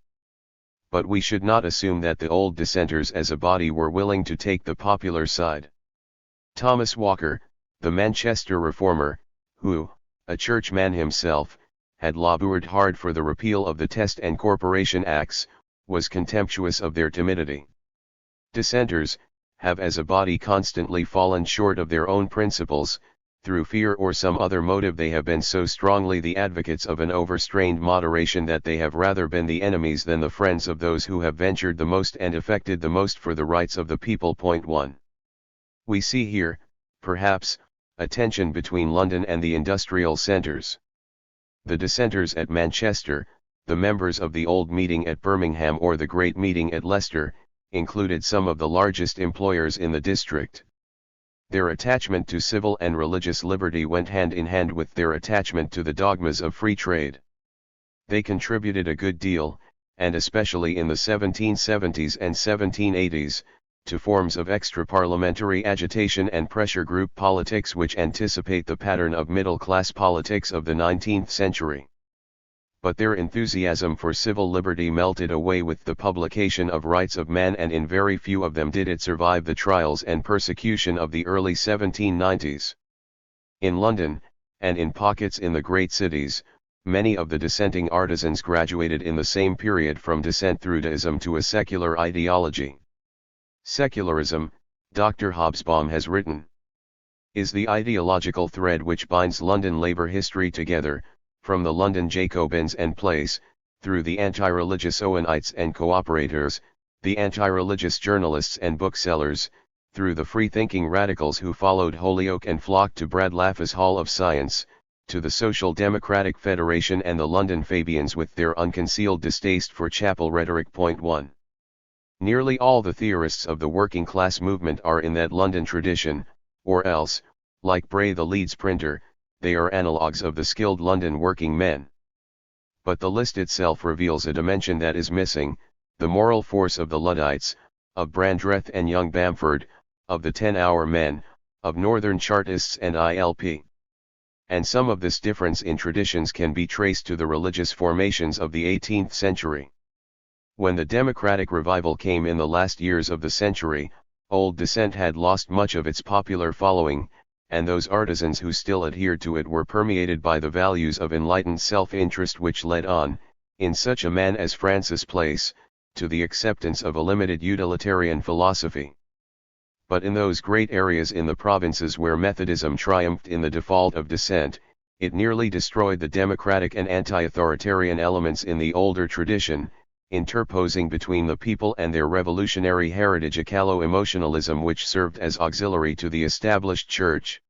But we should not assume that the old dissenters as a body were willing to take the popular side. Thomas Walker, the Manchester reformer, who, a churchman himself, had labored hard for the repeal of the Test and Corporation Acts, was contemptuous of their timidity. Dissenters have as a body constantly fallen short of their own principles. Through fear or some other motive they have been so strongly the advocates of an overstrained moderation that they have rather been the enemies than the friends of those who have ventured the most and effected the most for the rights of the people. 1. We see here, perhaps, a tension between London and the industrial centres. The dissenters at Manchester, the members of the Old Meeting at Birmingham or the Great Meeting at Leicester, included some of the largest employers in the district. Their attachment to civil and religious liberty went hand in hand with their attachment to the dogmas of free trade. They contributed a good deal, and especially in the 1770s and 1780s, to forms of extra-parliamentary agitation and pressure group politics which anticipate the pattern of middle-class politics of the 19th century. But their enthusiasm for civil liberty melted away with the publication of Rights of Man, and in very few of them did it survive the trials and persecution of the early 1790s. In London, and in pockets in the great cities, many of the dissenting artisans graduated in the same period from dissent through deism to a secular ideology. Secularism, Dr. Hobsbawm has written, is the ideological thread which binds London labour history together, from the London Jacobins and Place, through the anti-religious Owenites and cooperators, the anti-religious journalists and booksellers, through the free-thinking radicals who followed Holyoake and flocked to Bradlaugh Hall of Science, to the Social Democratic Federation and the London Fabians with their unconcealed distaste for chapel rhetoric. 1. Nearly all the theorists of the working class movement are in that London tradition, or else, like Bray the Leeds printer, they are analogues of the skilled London working men. But the list itself reveals a dimension that is missing: the moral force of the Luddites, of Brandreth and young Bamford, of the 10-hour men, of Northern Chartists and ILP. And some of this difference in traditions can be traced to the religious formations of the 18th century. When the democratic revival came in the last years of the century, old dissent had lost much of its popular following, and those artisans who still adhered to it were permeated by the values of enlightened self-interest which led on, in such a man as Francis Place, to the acceptance of a limited utilitarian philosophy. But in those great areas in the provinces where Methodism triumphed in the default of dissent, it nearly destroyed the democratic and anti-authoritarian elements in the older tradition, interposing between the people and their revolutionary heritage a callow emotionalism which served as auxiliary to the established church.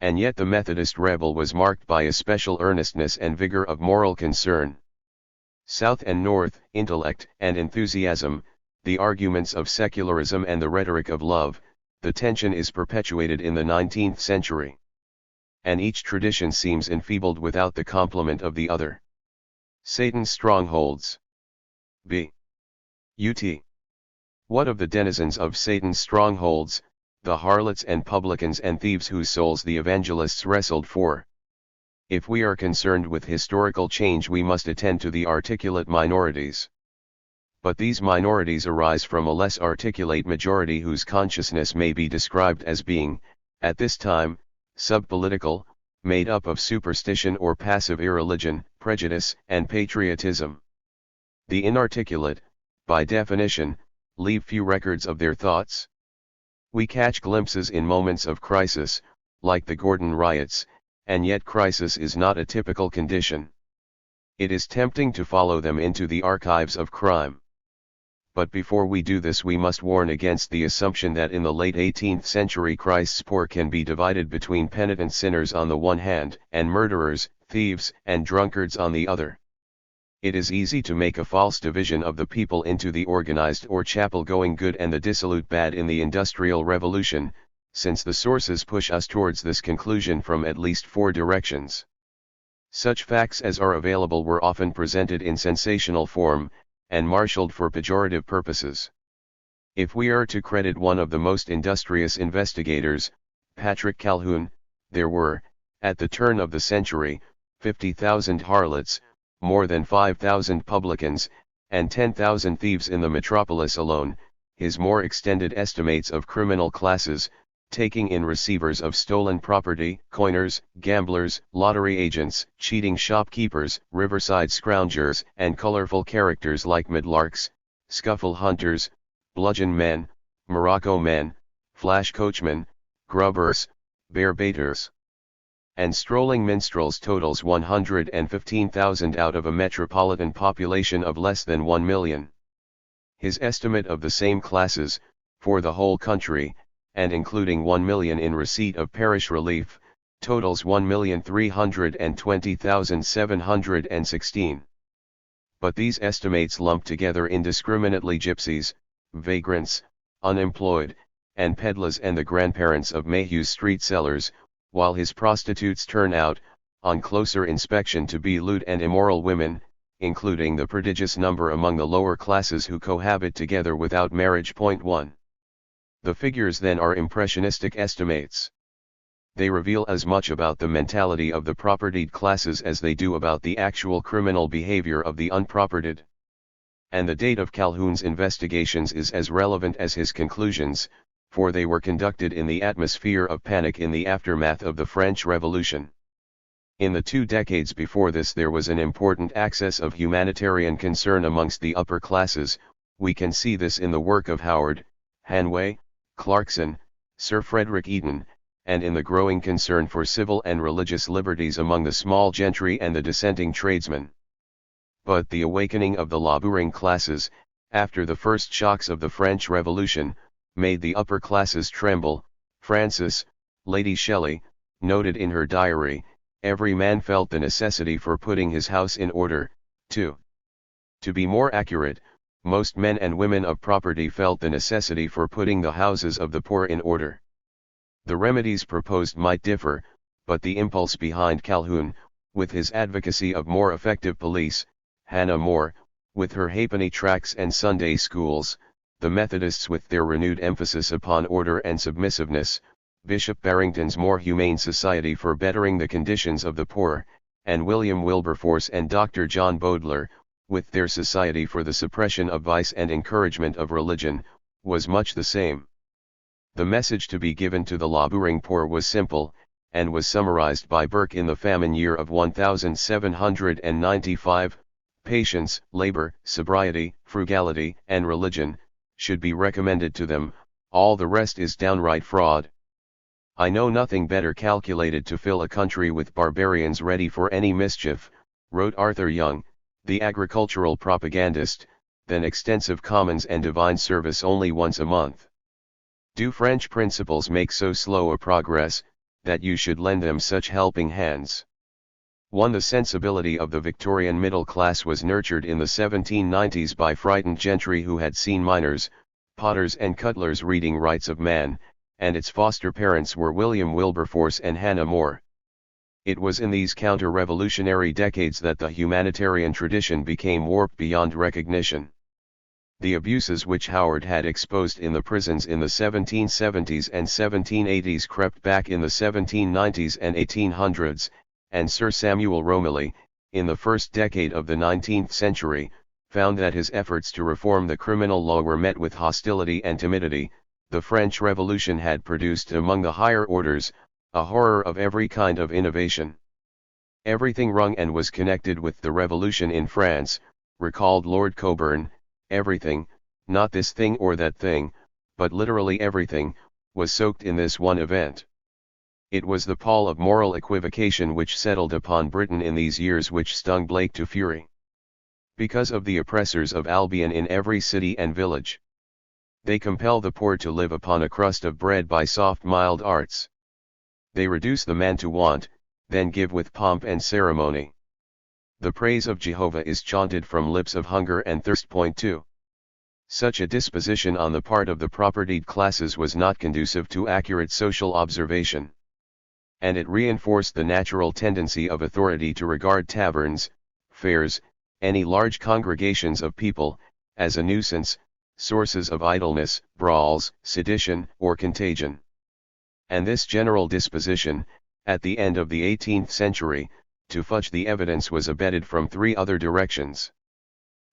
And yet the Methodist rebel was marked by a special earnestness and vigor of moral concern. South and North, intellect and enthusiasm, the arguments of secularism and the rhetoric of love, the tension is perpetuated in the 19th century. And each tradition seems enfeebled without the complement of the other. Satan's strongholds. B. Ut. What of the denizens of Satan's strongholds, the harlots and publicans and thieves whose souls the evangelists wrestled for? If we are concerned with historical change, we must attend to the articulate minorities. But these minorities arise from a less articulate majority whose consciousness may be described as being, at this time, subpolitical, made up of superstition or passive irreligion, prejudice, and patriotism. The inarticulate, by definition, leave few records of their thoughts. We catch glimpses in moments of crisis, like the Gordon riots, and yet crisis is not a typical condition. It is tempting to follow them into the archives of crime. But before we do this, we must warn against the assumption that in the late 18th century Christ's poor can be divided between penitent sinners on the one hand, and murderers, thieves, and drunkards on the other. It is easy to make a false division of the people into the organized or chapel-going good and the dissolute bad in the Industrial Revolution, since the sources push us towards this conclusion from at least 4 directions. Such facts as are available were often presented in sensational form, and marshaled for pejorative purposes. If we are to credit one of the most industrious investigators, Patrick Calhoun, there were, at the turn of the century, 50,000 harlots, more than 5,000 publicans, and 10,000 thieves in the metropolis alone. His more extended estimates of criminal classes, taking in receivers of stolen property, coiners, gamblers, lottery agents, cheating shopkeepers, riverside scroungers, and colorful characters like mudlarks, scuffle hunters, bludgeon men, Morocco men, flash coachmen, grubbers, bear baiters, and strolling minstrels totals 115,000 out of a metropolitan population of less than 1 million. His estimate of the same classes, for the whole country, and including 1 million in receipt of parish relief, totals 1,320,716. But these estimates lump together indiscriminately gypsies, vagrants, unemployed, and peddlers and the grandparents of Mayhew's street sellers, while his prostitutes turn out, on closer inspection, to be lewd and immoral women, including the prodigious number among the lower classes who cohabit together without marriage. 1. The figures then are impressionistic estimates. They reveal as much about the mentality of the propertied classes as they do about the actual criminal behavior of the unpropertied. And the date of Calhoun's investigations is as relevant as his conclusions, for they were conducted in the atmosphere of panic in the aftermath of the French Revolution. In the 2 decades before this there was an important access of humanitarian concern amongst the upper classes. We can see this in the work of Howard, Hanway, Clarkson, Sir Frederick Eaton, and in the growing concern for civil and religious liberties among the small gentry and the dissenting tradesmen. But the awakening of the laboring classes, after the first shocks of the French Revolution, made the upper classes tremble. Frances, Lady Shelley, noted in her diary, every man felt the necessity for putting his house in order. 2. To be more accurate, most men and women of property felt the necessity for putting the houses of the poor in order. The remedies proposed might differ, but the impulse behind Calhoun, with his advocacy of more effective police, Hannah More, with her halfpenny tracts and Sunday schools, the Methodists with their renewed emphasis upon order and submissiveness, Bishop Barrington's more humane society for bettering the conditions of the poor, and William Wilberforce and Dr. John Baudelaire, with their society for the suppression of vice and encouragement of religion, was much the same. The message to be given to the laboring poor was simple, and was summarized by Burke in the famine year of 1795, patience, labor, sobriety, frugality, and religion, should be recommended to them, all the rest is downright fraud. I know nothing better calculated to fill a country with barbarians ready for any mischief, wrote Arthur Young, the agricultural propagandist, than extensive commons and divine service only once a month. Do French principles make so slow a progress, that you should lend them such helping hands? 1. The sensibility of the Victorian middle class was nurtured in the 1790s by frightened gentry who had seen miners, potters and cutlers reading Rights of Man, and its foster parents were William Wilberforce and Hannah More. It was in these counter-revolutionary decades that the humanitarian tradition became warped beyond recognition. The abuses which Howard had exposed in the prisons in the 1770s and 1780s crept back in the 1790s and 1800s, and Sir Samuel Romilly, in the first decade of the 19th century, found that his efforts to reform the criminal law were met with hostility and timidity. The French Revolution had produced among the higher orders a horror of every kind of innovation. Everything rung and was connected with the revolution in France, recalled Lord Cockburn. Everything, not this thing or that thing, but literally everything, was soaked in this one event. It was the pall of moral equivocation which settled upon Britain in these years which stung Blake to fury. Because of the oppressors of Albion in every city and village. They compel the poor to live upon a crust of bread by soft mild arts. They reduce the man to want, then give with pomp and ceremony. The praise of Jehovah is chaunted from lips of hunger and thirst. 2. Such a disposition on the part of the propertied classes was not conducive to accurate social observation. And it reinforced the natural tendency of authority to regard taverns, fairs, any large congregations of people, as a nuisance, sources of idleness, brawls, sedition, or contagion. And this general disposition, at the end of the 18th century, to fudge the evidence was abetted from three other directions.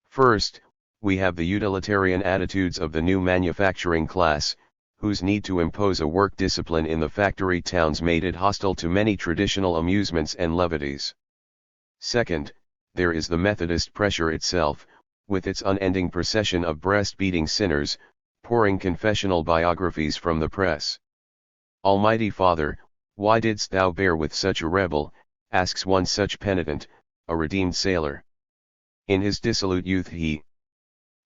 First, we have the utilitarian attitudes of the new manufacturing class, whose need to impose a work discipline in the factory towns made it hostile to many traditional amusements and levities. Second, there is the Methodist pressure itself, with its unending procession of breast-beating sinners, pouring confessional biographies from the press. Almighty Father, why didst thou bear with such a rebel, asks one such penitent, a redeemed sailor. In his dissolute youth he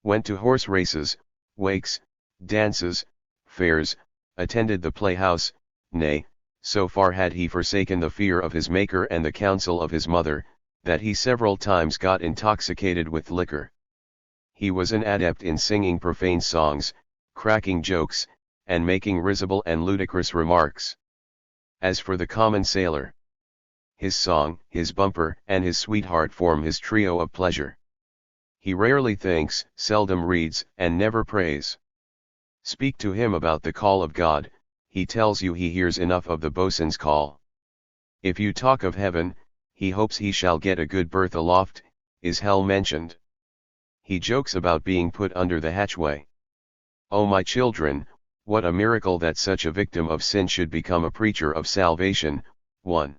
went to horse races, wakes, dances, fairs, attended the playhouse, nay, so far had he forsaken the fear of his Maker and the counsel of his mother, that he several times got intoxicated with liquor. He was an adept in singing profane songs, cracking jokes, and making risible and ludicrous remarks. As for the common sailor, his song, his bumper, and his sweetheart form his trio of pleasure. He rarely thinks, seldom reads, and never prays. Speak to him about the call of God, he tells you he hears enough of the boatswain's call. If you talk of heaven, he hopes he shall get a good berth aloft. Is hell mentioned? He jokes about being put under the hatchway. Oh my children, what a miracle that such a victim of sin should become a preacher of salvation. 1.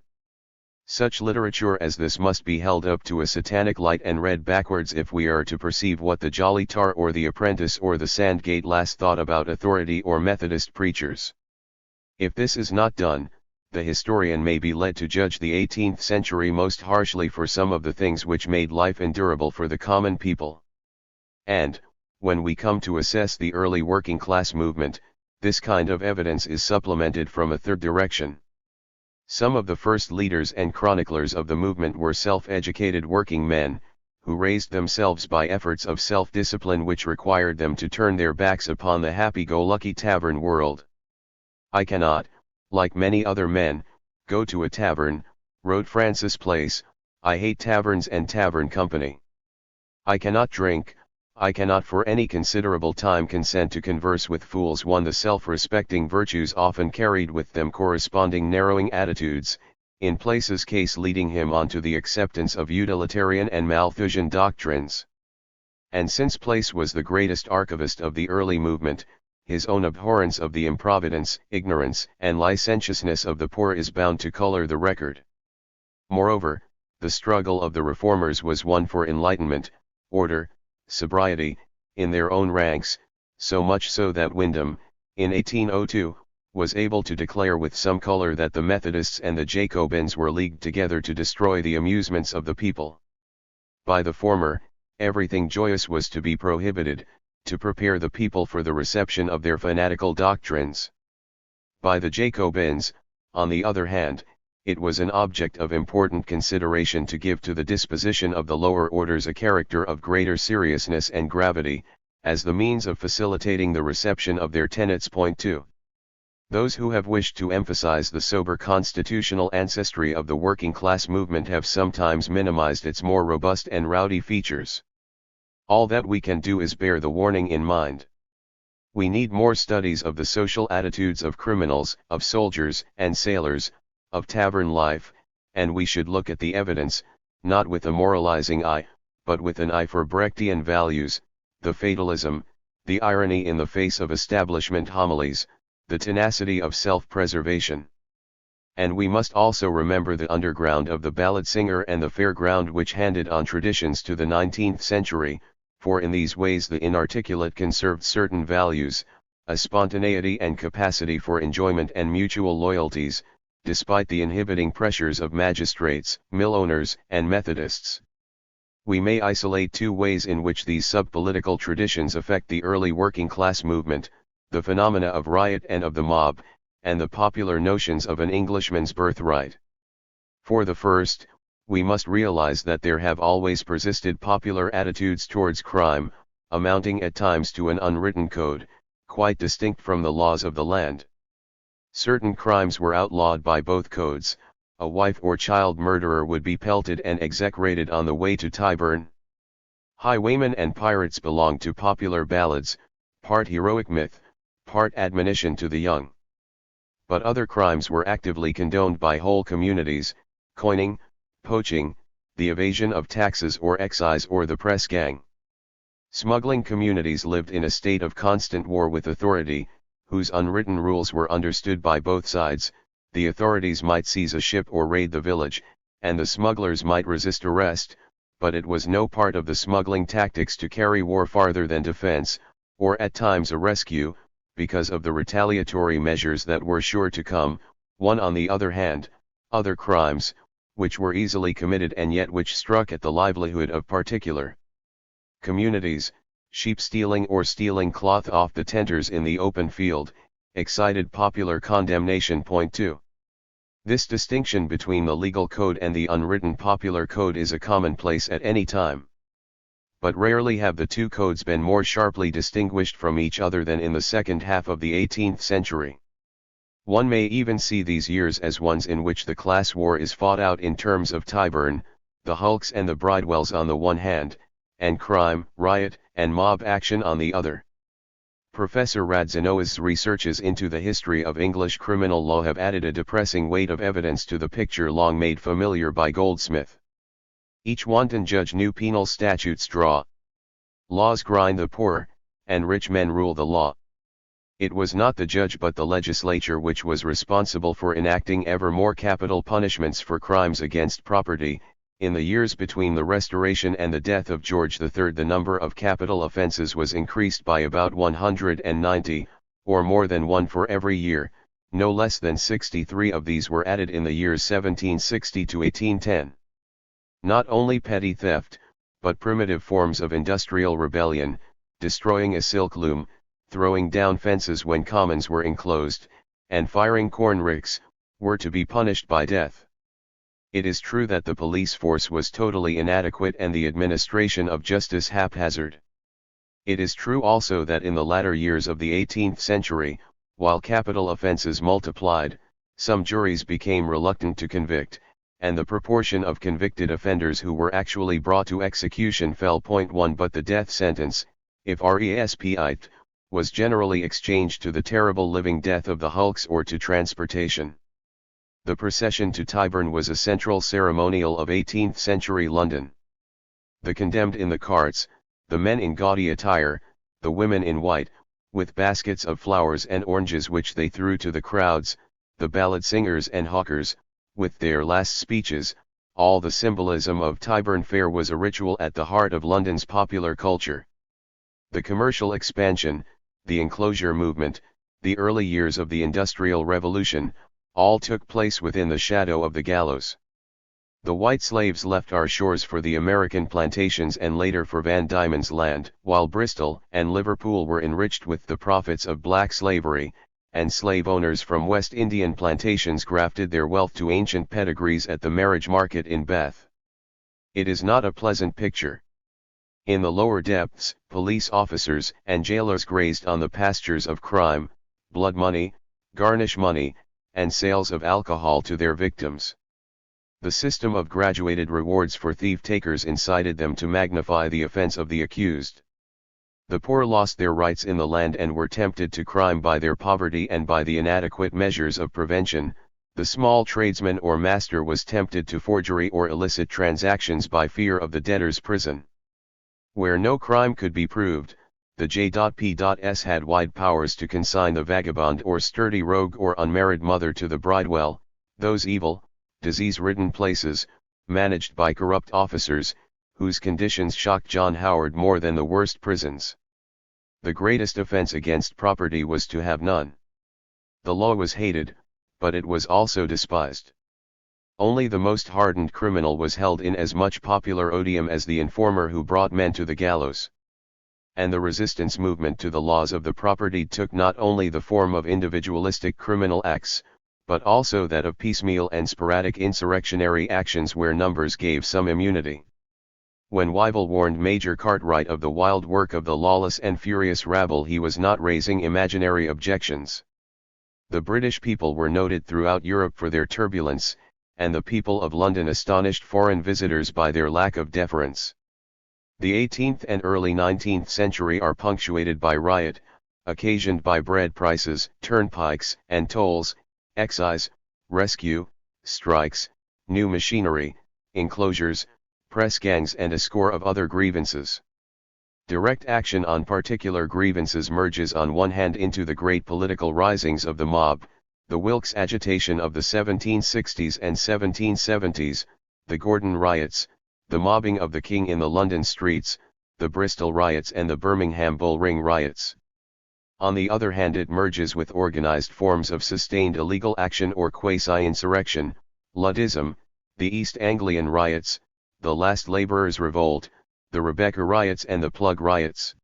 Such literature as this must be held up to a satanic light and read backwards if we are to perceive what the Jolly Tar or the Apprentice or the Sandgate Lass thought about authority or Methodist preachers. If this is not done, the historian may be led to judge the 18th century most harshly for some of the things which made life endurable for the common people. And, when we come to assess the early working class movement, this kind of evidence is supplemented from a third direction. Some of the first leaders and chroniclers of the movement were self-educated working men, who raised themselves by efforts of self-discipline which required them to turn their backs upon the happy-go-lucky tavern world. I cannot, like many other men, go to a tavern, wrote Francis Place. I hate taverns and tavern company. I cannot drink, I cannot for any considerable time consent to converse with fools. 1. The self-respecting virtues often carried with them corresponding narrowing attitudes, in Place's case leading him on to the acceptance of utilitarian and Malthusian doctrines. And since Place was the greatest archivist of the early movement, his own abhorrence of the improvidence, ignorance, and licentiousness of the poor is bound to color the record. Moreover, the struggle of the reformers was one for enlightenment, order, sobriety, in their own ranks, so much so that Wyndham, in 1802, was able to declare with some color that the Methodists and the Jacobins were leagued together to destroy the amusements of the people. By the former, everything joyous was to be prohibited, to prepare the people for the reception of their fanatical doctrines. By the Jacobins, on the other hand, it was an object of important consideration to give to the disposition of the lower orders a character of greater seriousness and gravity, as the means of facilitating the reception of their tenets. 2. Those who have wished to emphasize the sober constitutional ancestry of the working class movement have sometimes minimized its more robust and rowdy features. All that we can do is bear the warning in mind. We need more studies of the social attitudes of criminals, of soldiers and sailors, of tavern life, and we should look at the evidence, not with a moralizing eye, but with an eye for Brechtian values, the fatalism, the irony in the face of establishment homilies, the tenacity of self-preservation. And we must also remember the underground of the ballad singer and the fairground which handed on traditions to the 19th century, for in these ways the inarticulate conserved certain values, a spontaneity and capacity for enjoyment and mutual loyalties, despite the inhibiting pressures of magistrates, mill owners, and Methodists. We may isolate two ways in which these sub-political traditions affect the early working class movement, the phenomena of riot and of the mob, and the popular notions of an Englishman's birthright. For the first, we must realize that there have always persisted popular attitudes towards crime, amounting at times to an unwritten code, quite distinct from the laws of the land. Certain crimes were outlawed by both codes. A wife or child murderer would be pelted and execrated on the way to Tyburn. Highwaymen and pirates belonged to popular ballads, part heroic myth, part admonition to the young. But other crimes were actively condoned by whole communities: coining, poaching, the evasion of taxes or excise, or the press gang. Smuggling communities lived in a state of constant war with authority, whose unwritten rules were understood by both sides. The authorities might seize a ship or raid the village, and the smugglers might resist arrest, but it was no part of the smuggling tactics to carry war farther than defense, or at times a rescue, because of the retaliatory measures that were sure to come. On the other hand, other crimes, which were easily committed and yet which struck at the livelihood of particular communities, sheep stealing or stealing cloth off the tenters in the open field, excited popular condemnation. 2. This distinction between the legal code and the unwritten popular code is a commonplace at any time. But rarely have the two codes been more sharply distinguished from each other than in the second half of the 18th century. One may even see these years as ones in which the class war is fought out in terms of Tyburn, the hulks and the Bridewells on the one hand, and crime, riot, and mob action on the other. Professor Radzinowa's researches into the history of English criminal law have added a depressing weight of evidence to the picture long made familiar by Goldsmith. Each wanton judge new penal statutes draw. Laws grind the poor, and rich men rule the law. It was not the judge but the legislature which was responsible for enacting ever more capital punishments for crimes against property. In the years between the Restoration and the death of George III, the number of capital offences was increased by about 190, or more than one for every year. No less than 63 of these were added in the years 1760 to 1810. Not only petty theft, but primitive forms of industrial rebellion, destroying a silk loom, throwing down fences when commons were enclosed, and firing corn ricks, were to be punished by death. It is true that the police force was totally inadequate and the administration of justice haphazard. It is true also that in the latter years of the 18th century, while capital offences multiplied, some juries became reluctant to convict, and the proportion of convicted offenders who were actually brought to execution fell. 1 But the death sentence, if respite, was generally exchanged to the terrible living death of the hulks or to transportation. The procession to Tyburn was a central ceremonial of 18th century London. The condemned in the carts, the men in gaudy attire, the women in white, with baskets of flowers and oranges which they threw to the crowds, the ballad singers and hawkers, with their last speeches, all the symbolism of Tyburn Fair was a ritual at the heart of London's popular culture. The commercial expansion, the enclosure movement, the early years of the Industrial Revolution, all took place within the shadow of the gallows. The white slaves left our shores for the American plantations and later for Van Diemen's Land, while Bristol and Liverpool were enriched with the profits of black slavery, and slave owners from West Indian plantations grafted their wealth to ancient pedigrees at the marriage market in Beth. It is not a pleasant picture. In the lower depths, police officers and jailers grazed on the pastures of crime, blood money, garnish money, and sales of alcohol to their victims. The system of graduated rewards for thief-takers incited them to magnify the offense of the accused. The poor lost their rights in the land and were tempted to crime by their poverty and by the inadequate measures of prevention. The small tradesman or master was tempted to forgery or illicit transactions by fear of the debtor's prison. Where no crime could be proved, the J.P.S. had wide powers to consign the vagabond or sturdy rogue or unmarried mother to the bridewell, those evil, disease-ridden places, managed by corrupt officers, whose conditions shocked John Howard more than the worst prisons. The greatest offense against property was to have none. The law was hated, but it was also despised. Only the most hardened criminal was held in as much popular odium as the informer who brought men to the gallows. And the resistance movement to the laws of the property took not only the form of individualistic criminal acts, but also that of piecemeal and sporadic insurrectionary actions where numbers gave some immunity. When Wyville warned Major Cartwright of the wild work of the lawless and furious rabble, he was not raising imaginary objections. The British people were noted throughout Europe for their turbulence, and the people of London astonished foreign visitors by their lack of deference. The 18th and early 19th century are punctuated by riot, occasioned by bread prices, turnpikes and tolls, excise, rescue, strikes, new machinery, enclosures, press gangs and a score of other grievances. Direct action on particular grievances merges on one hand into the great political risings of the mob, the Wilkes agitation of the 1760s and 1770s, the Gordon riots, the mobbing of the King in the London streets, the Bristol riots and the Birmingham Bull Ring riots. On the other hand, it merges with organized forms of sustained illegal action or quasi-insurrection, Luddism, the East Anglian riots, the last laborers' revolt, the Rebecca riots and the Plug riots.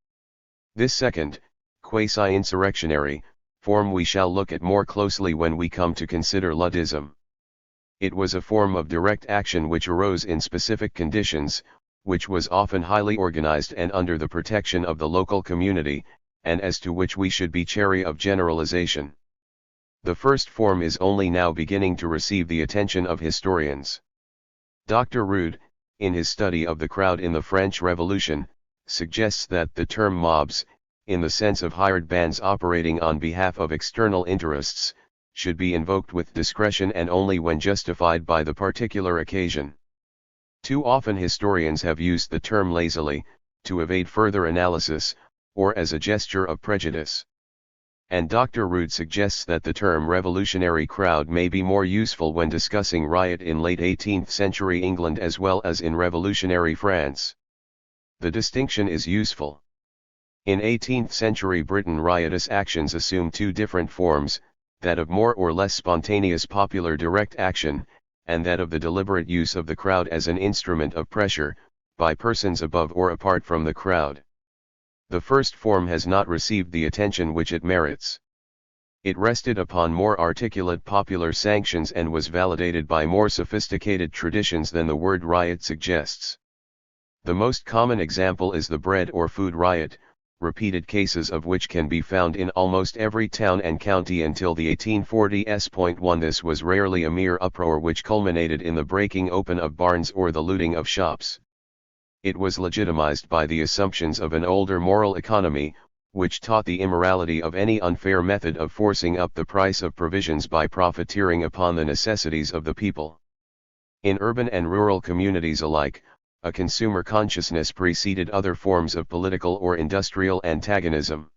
This second, quasi-insurrectionary, form we shall look at more closely when we come to consider Luddism. It was a form of direct action which arose in specific conditions, which was often highly organized and under the protection of the local community, and as to which we should be chary of generalization. The first form is only now beginning to receive the attention of historians. Dr. Rood, in his study of the crowd in the French Revolution, suggests that the term mobs, in the sense of hired bands operating on behalf of external interests, should be invoked with discretion and only when justified by the particular occasion. Too often historians have used the term lazily, to evade further analysis, or as a gesture of prejudice. And Dr. Rood suggests that the term revolutionary crowd may be more useful when discussing riot in late 18th century England as well as in revolutionary France. The distinction is useful. In 18th century Britain, riotous actions assume two different forms, that of more or less spontaneous popular direct action, and that of the deliberate use of the crowd as an instrument of pressure, by persons above or apart from the crowd. The first form has not received the attention which it merits. It rested upon more articulate popular sanctions and was validated by more sophisticated traditions than the word riot suggests. The most common example is the bread or food riot, repeated cases of which can be found in almost every town and county until the 1840s. This was rarely a mere uproar which culminated in the breaking open of barns or the looting of shops. It was legitimized by the assumptions of an older moral economy, which taught the immorality of any unfair method of forcing up the price of provisions by profiteering upon the necessities of the people. In urban and rural communities alike, a consumer consciousness preceded other forms of political or industrial antagonism.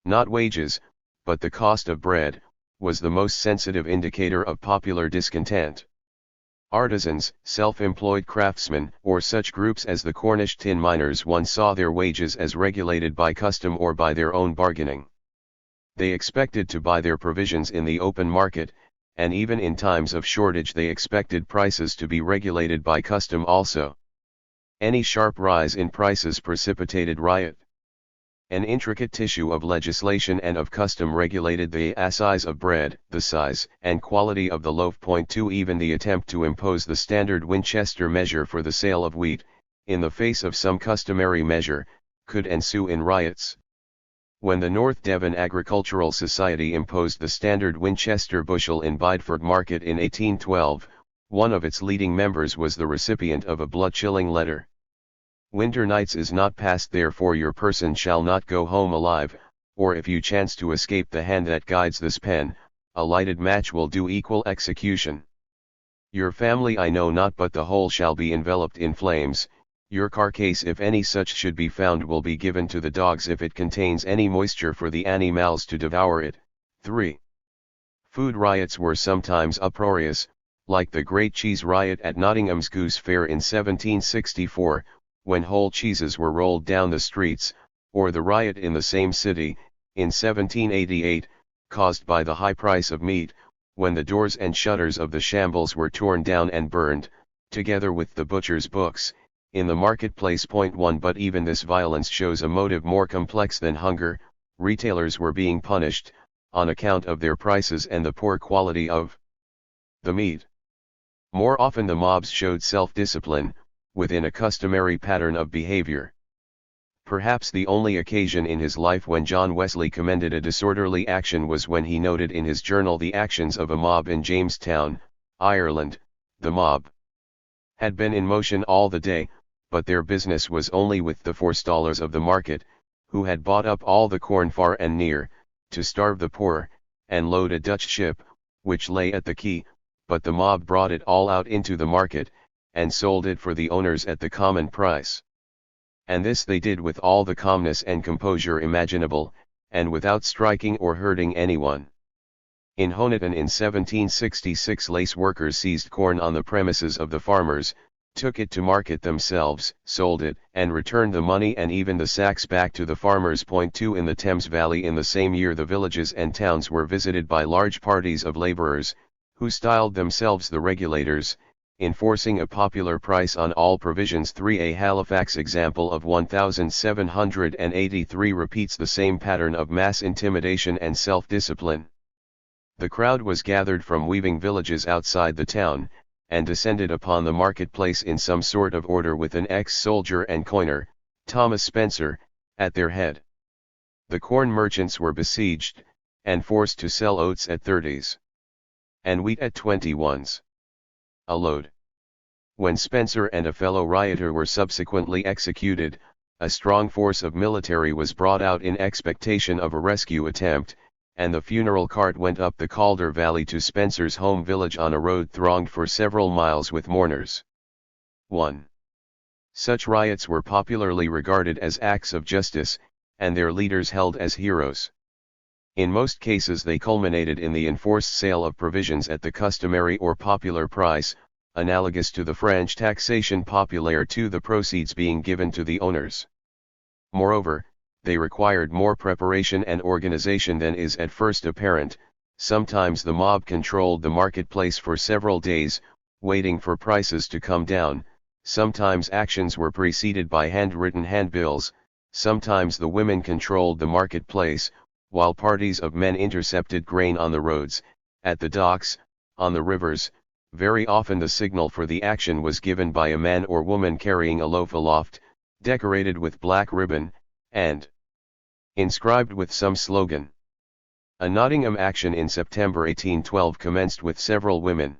Not wages, but the cost of bread, was the most sensitive indicator of popular discontent. Artisans, self-employed craftsmen, or such groups as the Cornish tin miners once saw their wages as regulated by custom or by their own bargaining. They expected to buy their provisions in the open market, and even in times of shortage they expected prices to be regulated by custom also. Any sharp rise in prices precipitated riot. An intricate tissue of legislation and of custom regulated the size of bread, the size and quality of the loaf. 2 Even the attempt to impose the standard Winchester measure for the sale of wheat, in the face of some customary measure, could ensue in riots. When the North Devon Agricultural Society imposed the standard Winchester bushel in Bideford Market in 1812, one of its leading members was the recipient of a blood-chilling letter. Winter nights is not past, therefore your person shall not go home alive, or if you chance to escape the hand that guides this pen, a lighted match will do equal execution. Your family I know not, but the whole shall be enveloped in flames. Your carcase, if any such should be found, will be given to the dogs if it contains any moisture for the animals to devour it. 3. Food riots were sometimes uproarious, like the Great Cheese Riot at Nottingham's Goose Fair in 1764, when whole cheeses were rolled down the streets, or the riot in the same city, in 1788, caused by the high price of meat, when the doors and shutters of the shambles were torn down and burned, together with the butcher's books, in the marketplace. 1 But even this violence shows a motive more complex than hunger. Retailers were being punished, on account of their prices and the poor quality of the meat. More often the mobs showed self-discipline, within a customary pattern of behavior. Perhaps the only occasion in his life when John Wesley commended a disorderly action was when he noted in his journal the actions of a mob in Jamestown, Ireland. The mob had been in motion all the day, but their business was only with the forestallers of the market, who had bought up all the corn far and near, to starve the poor, and load a Dutch ship, which lay at the quay, but the mob brought it all out into the market, and sold it for the owners at the common price. And this they did with all the calmness and composure imaginable, and without striking or hurting anyone. In Honiton in 1766 lace workers seized corn on the premises of the farmers, took it to market themselves, sold it, and returned the money and even the sacks back to the farmers. 2 In the Thames Valley in the same year the villages and towns were visited by large parties of labourers, who styled themselves the regulators, enforcing a popular price on all provisions. 3 A Halifax example of 1783 repeats the same pattern of mass intimidation and self-discipline. The crowd was gathered from weaving villages outside the town, and descended upon the marketplace in some sort of order with an ex-soldier and coiner, Thomas Spencer, at their head. The corn merchants were besieged, and forced to sell oats at 30s. And wheat at 21s. A load. When Spencer and a fellow rioter were subsequently executed, a strong force of military was brought out in expectation of a rescue attempt, and the funeral cart went up the Calder Valley to Spencer's home village on a road thronged for several miles with mourners. 1. Such riots were popularly regarded as acts of justice, and their leaders held as heroes. In most cases they culminated in the enforced sale of provisions at the customary or popular price, analogous to the French taxation populaire, to the proceeds being given to the owners. Moreover, they required more preparation and organization than is at first apparent. Sometimes the mob controlled the marketplace for several days, waiting for prices to come down. Sometimes actions were preceded by handwritten handbills. Sometimes the women controlled the marketplace, while parties of men intercepted grain on the roads, at the docks, on the rivers. Very often the signal for the action was given by a man or woman carrying a loaf aloft, decorated with black ribbon, and inscribed with some slogan. A Nottingham action in September 1812 commenced with several women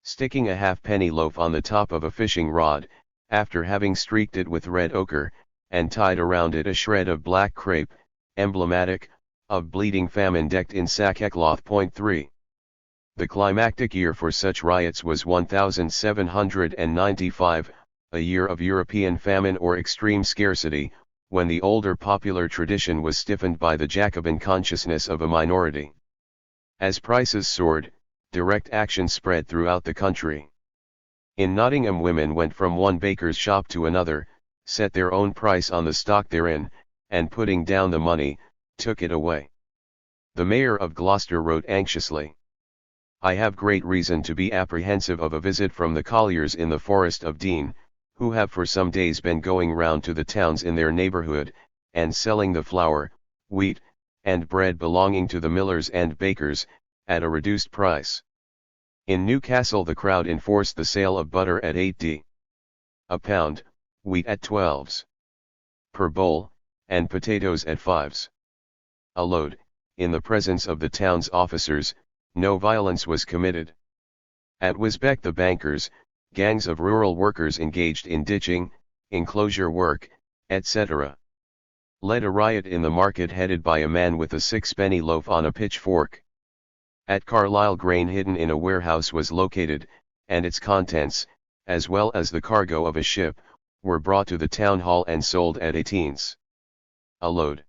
sticking a halfpenny loaf on the top of a fishing rod, after having streaked it with red ochre, and tied around it a shred of black crape, emblematic of bleeding famine decked in sackcloth. 3. The climactic year for such riots was 1795, a year of European famine or extreme scarcity, when the older popular tradition was stiffened by the Jacobin consciousness of a minority. As prices soared, direct action spread throughout the country. In Nottingham women went from one baker's shop to another, set their own price on the stock therein, and putting down the money, took it away. The mayor of Gloucester wrote anxiously, "I have great reason to be apprehensive of a visit from the colliers in the Forest of Dean, who have for some days been going round to the towns in their neighbourhood, and selling the flour, wheat, and bread belonging to the millers and bakers, at a reduced price. In Newcastle the crowd enforced the sale of butter at 8d. a pound, wheat at 12s. per bowl, and potatoes at 5s. a load. In the presence of the town's officers, no violence was committed. At Wisbeck the bankers, gangs of rural workers engaged in ditching, enclosure work, etc., led a riot in the market headed by a man with a sixpenny loaf on a pitchfork. At Carlisle grain hidden in a warehouse was located, and its contents, as well as the cargo of a ship, were brought to the town hall and sold at 18s. a load.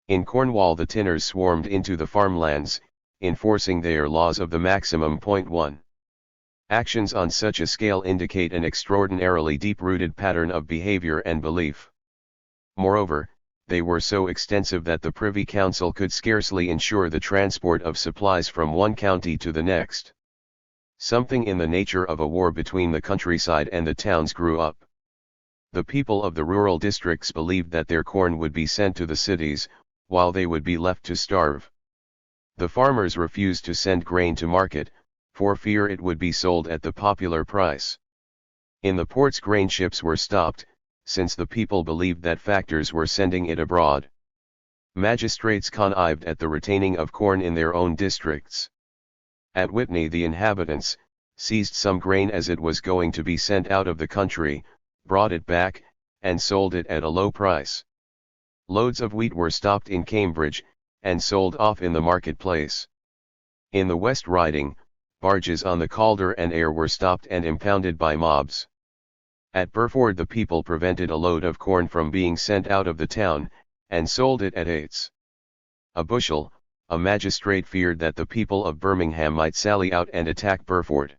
In Cornwall the tinners swarmed into the farmlands, enforcing their laws of the maximum. 1. Actions on such a scale indicate an extraordinarily deep-rooted pattern of behavior and belief. Moreover, they were so extensive that the Privy Council could scarcely ensure the transport of supplies from one county to the next. Something in the nature of a war between the countryside and the towns grew up. The people of the rural districts believed that their corn would be sent to the cities, while they would be left to starve. The farmers refused to send grain to market, for fear it would be sold at the popular price. In the ports grain ships were stopped, since the people believed that factors were sending it abroad. Magistrates connived at the retaining of corn in their own districts. At Whitney the inhabitants seized some grain as it was going to be sent out of the country, brought it back, and sold it at a low price. Loads of wheat were stopped in Cambridge, and sold off in the marketplace. In the West Riding, barges on the Calder and Ayr were stopped and impounded by mobs. At Burford the people prevented a load of corn from being sent out of the town, and sold it at 8s. a bushel. A magistrate feared that the people of Birmingham might sally out and attack Burford.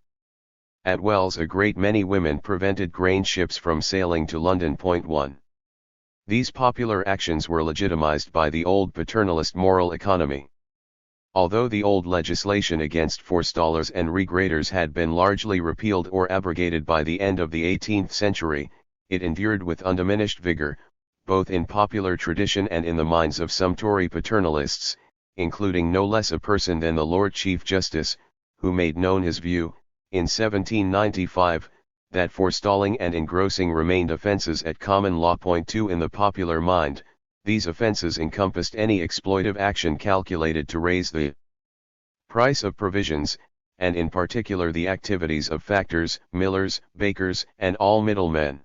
At Wells a great many women prevented grain ships from sailing to London. 1. These popular actions were legitimized by the old paternalist moral economy. Although the old legislation against forestallers and regraders had been largely repealed or abrogated by the end of the 18th century, it endured with undiminished vigor, both in popular tradition and in the minds of some Tory paternalists, including no less a person than the Lord Chief Justice, who made known his view, in 1795, that forestalling and engrossing remained offences at common law. 2. In the popular mind, these offences encompassed any exploitive action calculated to raise the price of provisions, and in particular the activities of factors, millers, bakers, and all middlemen.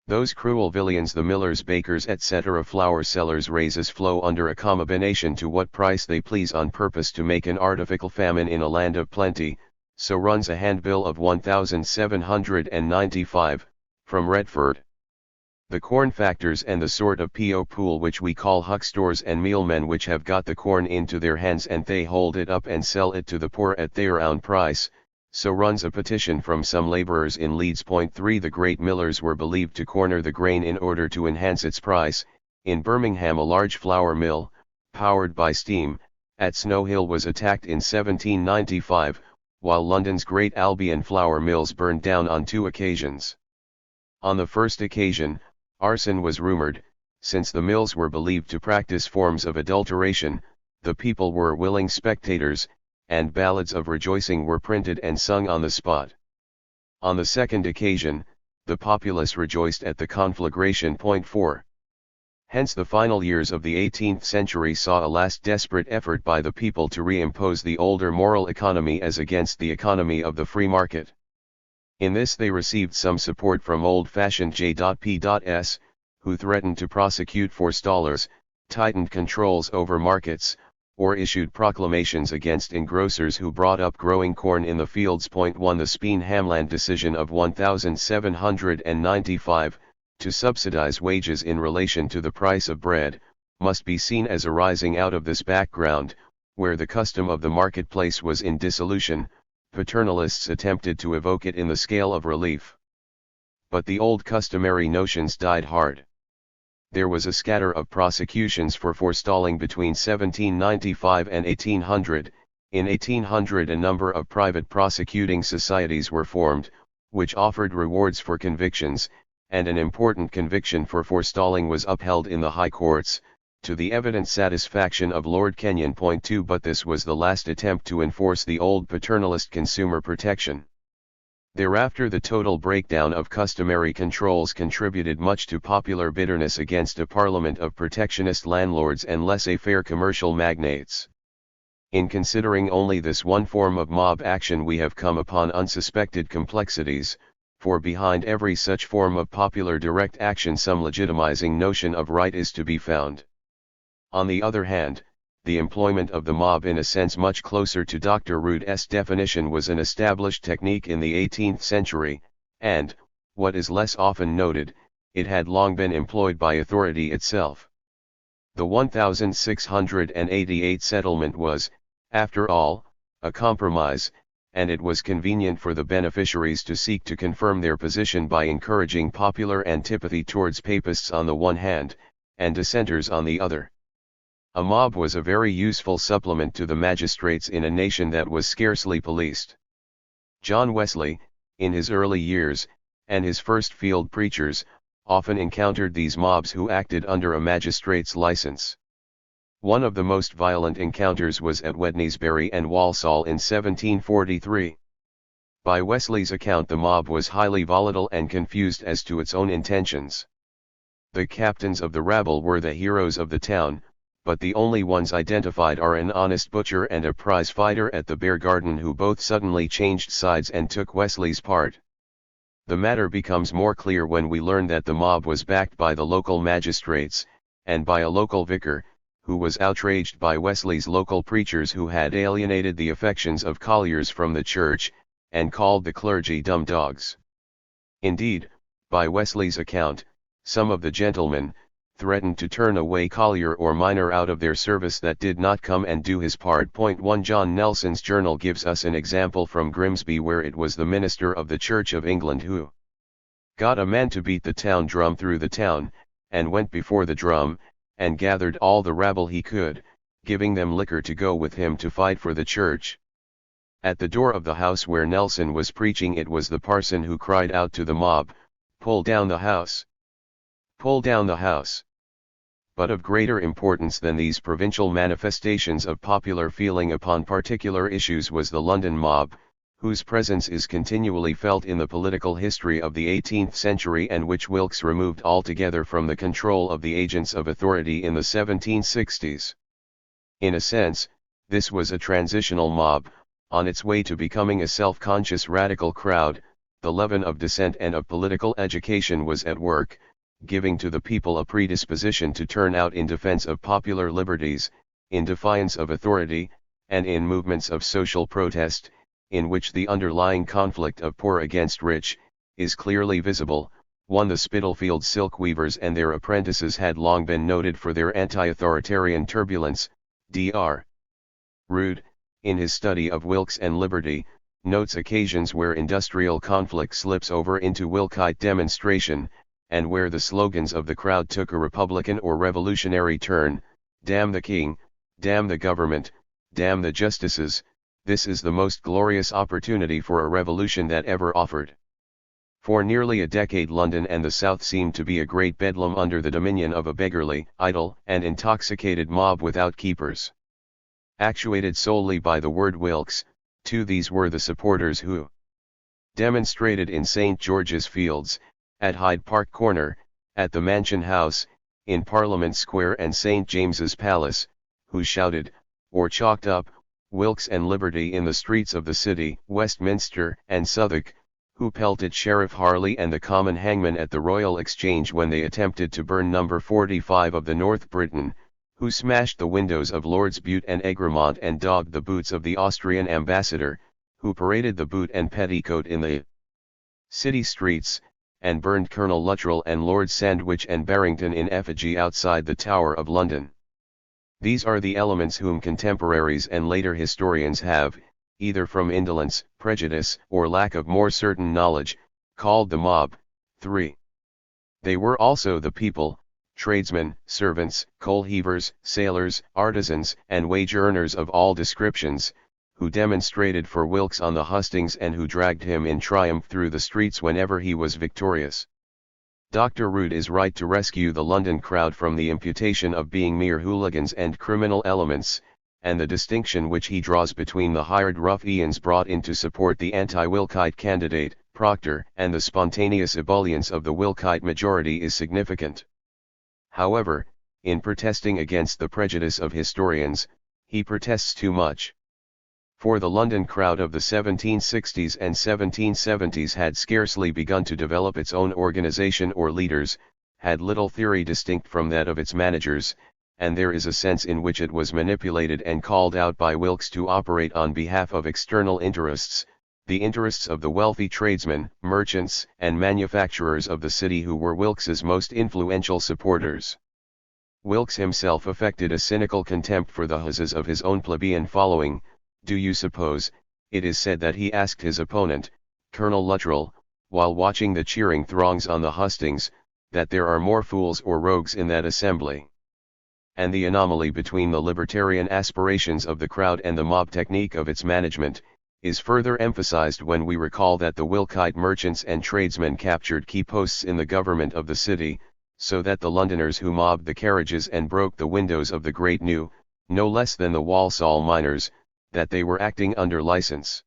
Those cruel villains the millers, bakers, etc. flour sellers raises flow under a combination to what price they please on purpose to make an artificial famine in a land of plenty, so runs a handbill of 1795, from Redford. The corn factors and the sort of P.O. pool which we call huckstores and mealmen which have got the corn into their hands and they hold it up and sell it to the poor at their own price, so runs a petition from some labourers in Leeds. 3. The great millers were believed to corner the grain in order to enhance its price. In Birmingham a large flour mill, powered by steam, at Snow Hill was attacked in 1795, while London's great Albion flour mills burned down on 2 occasions. On the first occasion, arson was rumoured. Since the mills were believed to practice forms of adulteration, the people were willing spectators, and ballads of rejoicing were printed and sung on the spot. On the second occasion, the populace rejoiced at the conflagration. 4. Hence the final years of the 18th century saw a last desperate effort by the people to reimpose the older moral economy as against the economy of the free market. In this they received some support from old-fashioned J.P.S., who threatened to prosecute forestallers, tightened controls over markets, or issued proclamations against engrossers who brought up growing corn in the fields. 1. The Speen-Hamland decision of 1795, to subsidize wages in relation to the price of bread, must be seen as arising out of this background, where the custom of the marketplace was in dissolution. Paternalists attempted to evoke it in the scale of relief. But the old customary notions died hard. There was a scatter of prosecutions for forestalling between 1795 and 1800. In 1800 a number of private prosecuting societies were formed, which offered rewards for convictions, and an important conviction for forestalling was upheld in the High Courts, to the evident satisfaction of Lord Kenyon. Point 2. But this was the last attempt to enforce the old paternalist consumer protection. Thereafter the total breakdown of customary controls contributed much to popular bitterness against a parliament of protectionist landlords and laissez-faire commercial magnates. In considering only this one form of mob action we have come upon unsuspected complexities, for behind every such form of popular direct action some legitimizing notion of right is to be found. On the other hand, the employment of the mob in a sense much closer to Dr. Rood's definition was an established technique in the 18th century, and, what is less often noted, it had long been employed by authority itself. The 1688 settlement was, after all, a compromise, and it was convenient for the beneficiaries to seek to confirm their position by encouraging popular antipathy towards papists on the one hand, and dissenters on the other. A mob was a very useful supplement to the magistrates in a nation that was scarcely policed. John Wesley, in his early years, and his first field preachers, often encountered these mobs who acted under a magistrate's license. One of the most violent encounters was at Wednesbury and Walsall in 1743. By Wesley's account the mob was highly volatile and confused as to its own intentions. The captains of the rabble were the heroes of the town, but the only ones identified are an honest butcher and a prize fighter at the Bear Garden who both suddenly changed sides and took Wesley's part. The matter becomes more clear when we learn that the mob was backed by the local magistrates, and by a local vicar, who was outraged by Wesley's local preachers who had alienated the affections of colliers from the church, and called the clergy dumb dogs. Indeed, by Wesley's account, some of the gentlemen threatened to turn away collier or miner out of their service that did not come and do his part. 1 John Nelson's journal gives us an example from Grimsby where it was the minister of the Church of England who got a man to beat the town drum through the town, and went before the drum, and gathered all the rabble he could, giving them liquor to go with him to fight for the church. At the door of the house where Nelson was preaching it was the parson who cried out to the mob, "Pull down the house! Pull down the house!" But of greater importance than these provincial manifestations of popular feeling upon particular issues was the London mob, whose presence is continually felt in the political history of the 18th century and which Wilkes removed altogether from the control of the agents of authority in the 1760s. In a sense, this was a transitional mob, on its way to becoming a self-conscious radical crowd. The leaven of dissent and of political education was at work, giving to the people a predisposition to turn out in defense of popular liberties, in defiance of authority, and in movements of social protest, in which the underlying conflict of poor against rich is clearly visible. The Spitalfield silk weavers and their apprentices had long been noted for their anti-authoritarian turbulence. Dr. Rood, in his study of Wilkes and liberty, notes occasions where industrial conflict slips over into Wilkite demonstration, and where the slogans of the crowd took a Republican or revolutionary turn: "Damn the King, damn the government, damn the justices, this is the most glorious opportunity for a revolution that ever offered." For nearly a decade London and the South seemed to be a great bedlam under the dominion of a beggarly, idle, and intoxicated mob without keepers. Actuated solely by the word Wilkes, too, these were the supporters who demonstrated in St. George's Fields, at Hyde Park Corner, at the Mansion House, in Parliament Square and St. James's Palace, who shouted, or chalked up, "Wilkes and liberty" in the streets of the City, Westminster, and Southwark, who pelted Sheriff Harley and the common hangman at the Royal Exchange when they attempted to burn number 45 of the North Briton, who smashed the windows of Lords Bute and Egremont and dogged the boots of the Austrian ambassador, who paraded the boot and petticoat in the city streets, and burned Colonel Luttrell and Lord Sandwich and Barrington in effigy outside the Tower of London. These are the elements whom contemporaries and later historians have, either from indolence, prejudice, or lack of more certain knowledge, called the mob. 3. They were also the people, tradesmen, servants, coal heavers, sailors, artisans, and wage earners of all descriptions, who demonstrated for Wilkes on the hustings and who dragged him in triumph through the streets whenever he was victorious. Dr. Root is right to rescue the London crowd from the imputation of being mere hooligans and criminal elements, and the distinction which he draws between the hired ruffians brought in to support the anti-Wilkite candidate, Proctor, and the spontaneous ebullience of the Wilkite majority is significant. However, in protesting against the prejudice of historians, he protests too much. For the London crowd of the 1760s and 1770s had scarcely begun to develop its own organization or leaders, had little theory distinct from that of its managers, and there is a sense in which it was manipulated and called out by Wilkes to operate on behalf of external interests, the interests of the wealthy tradesmen, merchants, and manufacturers of the city who were Wilkes's most influential supporters. Wilkes himself affected a cynical contempt for the huzzas of his own plebeian following. Do you suppose, it is said that he asked his opponent, Colonel Luttrell, while watching the cheering throngs on the hustings, that there are more fools or rogues in that assembly? And the anomaly between the libertarian aspirations of the crowd and the mob technique of its management, is further emphasized when we recall that the Wilkite merchants and tradesmen captured key posts in the government of the city, so that the Londoners who mobbed the carriages and broke the windows of the great knew, no less than the Walsall miners, that they were acting under license.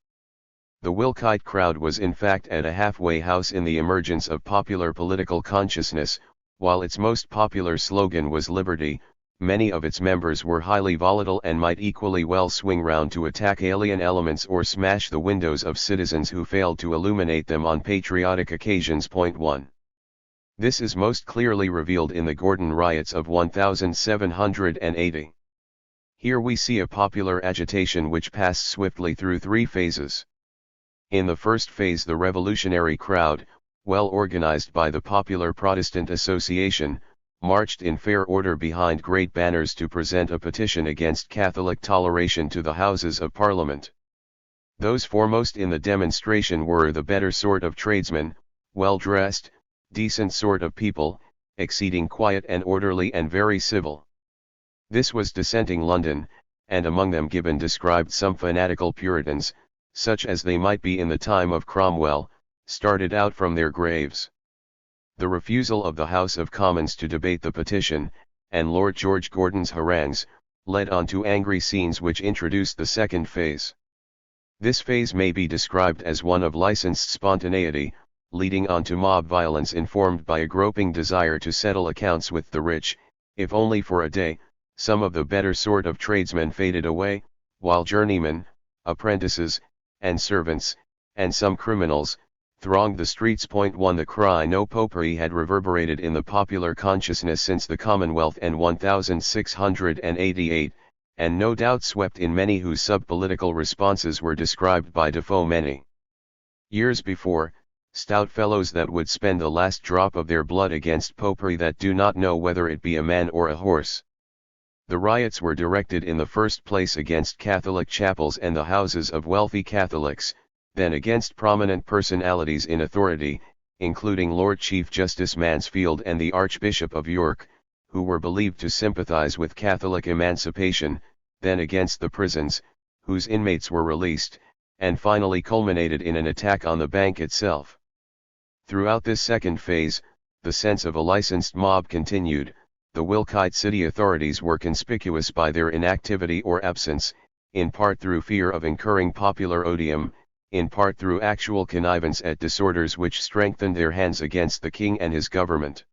The Wilkite crowd was in fact at a halfway house in the emergence of popular political consciousness. While its most popular slogan was liberty, many of its members were highly volatile and might equally well swing round to attack alien elements or smash the windows of citizens who failed to illuminate them on patriotic occasions. 1. This is most clearly revealed in the Gordon riots of 1780. Here we see a popular agitation which passed swiftly through three phases. In the first phase, the revolutionary crowd, well organized by the Popular Protestant Association, marched in fair order behind great banners to present a petition against Catholic toleration to the Houses of Parliament. Those foremost in the demonstration were the better sort of tradesmen, well-dressed, decent sort of people, exceeding quiet and orderly and very civil. This was dissenting London, and among them Gibbon described some fanatical Puritans, such as they might be in the time of Cromwell, started out from their graves. The refusal of the House of Commons to debate the petition, and Lord George Gordon's harangues, led on to angry scenes which introduced the second phase. This phase may be described as one of licensed spontaneity, leading on to mob violence informed by a groping desire to settle accounts with the rich, if only for a day. Some of the better sort of tradesmen faded away, while journeymen, apprentices, and servants, and some criminals, thronged the streets. 1. The cry "No Popery" had reverberated in the popular consciousness since the Commonwealth and 1688, and no doubt swept in many whose sub-political responses were described by Defoe many years before, stout fellows that would spend the last drop of their blood against Popery that do not know whether it be a man or a horse. The riots were directed in the first place against Catholic chapels and the houses of wealthy Catholics, then against prominent personalities in authority, including Lord Chief Justice Mansfield and the Archbishop of York, who were believed to sympathize with Catholic emancipation, then against the prisons, whose inmates were released, and finally culminated in an attack on the bank itself. Throughout this second phase, the sense of a licensed mob continued. The Wilkite city authorities were conspicuous by their inactivity or absence, in part through fear of incurring popular odium, in part through actual connivance at disorders which strengthened their hands against the king and his government.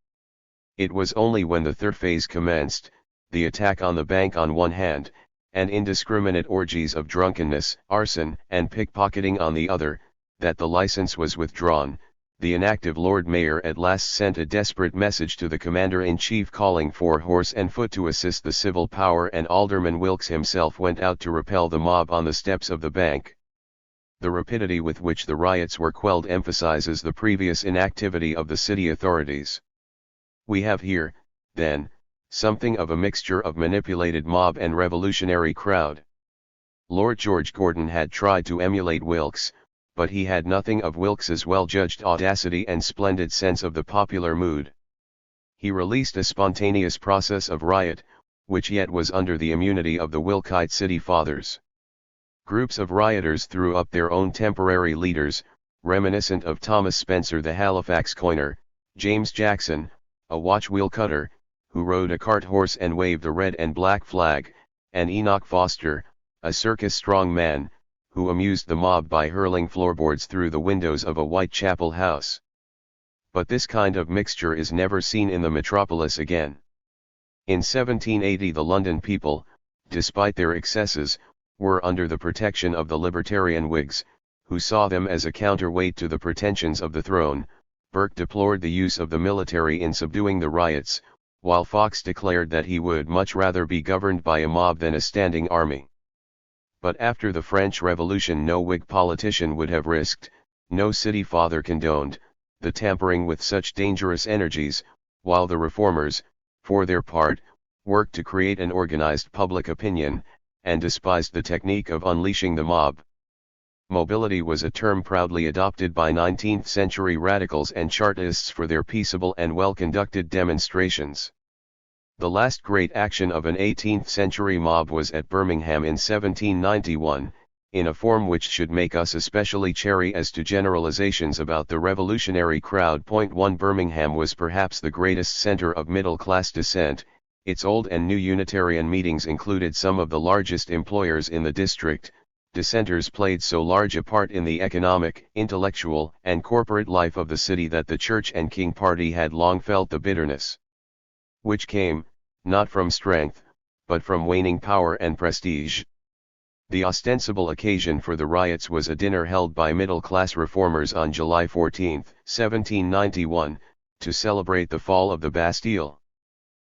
It was only when the third phase commenced, the attack on the bank on one hand, and indiscriminate orgies of drunkenness, arson, and pickpocketing on the other, that the license was withdrawn. The inactive Lord Mayor at last sent a desperate message to the Commander-in-Chief calling for horse and foot to assist the civil power, and Alderman Wilkes himself went out to repel the mob on the steps of the bank. The rapidity with which the riots were quelled emphasizes the previous inactivity of the city authorities. We have here, then, something of a mixture of manipulated mob and revolutionary crowd. Lord George Gordon had tried to emulate Wilkes, but he had nothing of Wilkes's well-judged audacity and splendid sense of the popular mood. He released a spontaneous process of riot, which yet was under the immunity of the Wilkite city fathers. Groups of rioters threw up their own temporary leaders, reminiscent of Thomas Spencer the Halifax coiner, James Jackson, a watch-wheel cutter, who rode a cart horse and waved a red and black flag, and Enoch Foster, a circus strongman, who amused the mob by hurling floorboards through the windows of a Whitechapel house. But this kind of mixture is never seen in the metropolis again. In 1780 the London people, despite their excesses, were under the protection of the libertarian Whigs, who saw them as a counterweight to the pretensions of the throne. Burke deplored the use of the military in subduing the riots, while Fox declared that he would much rather be governed by a mob than a standing army. But after the French Revolution no Whig politician would have risked, no city father condoned, the tampering with such dangerous energies, while the reformers, for their part, worked to create an organized public opinion, and despised the technique of unleashing the mob. Mobility was a term proudly adopted by 19th-century radicals and Chartists for their peaceable and well-conducted demonstrations. The last great action of an 18th-century mob was at Birmingham in 1791, in a form which should make us especially chary as to generalizations about the revolutionary crowd. 1 Birmingham was perhaps the greatest center of middle-class dissent. Its old and new Unitarian meetings included some of the largest employers in the district. Dissenters played so large a part in the economic, intellectual, and corporate life of the city that the Church and King party had long felt the bitterness, which came, not from strength, but from waning power and prestige. The ostensible occasion for the riots was a dinner held by middle-class reformers on July 14, 1791, to celebrate the fall of the Bastille.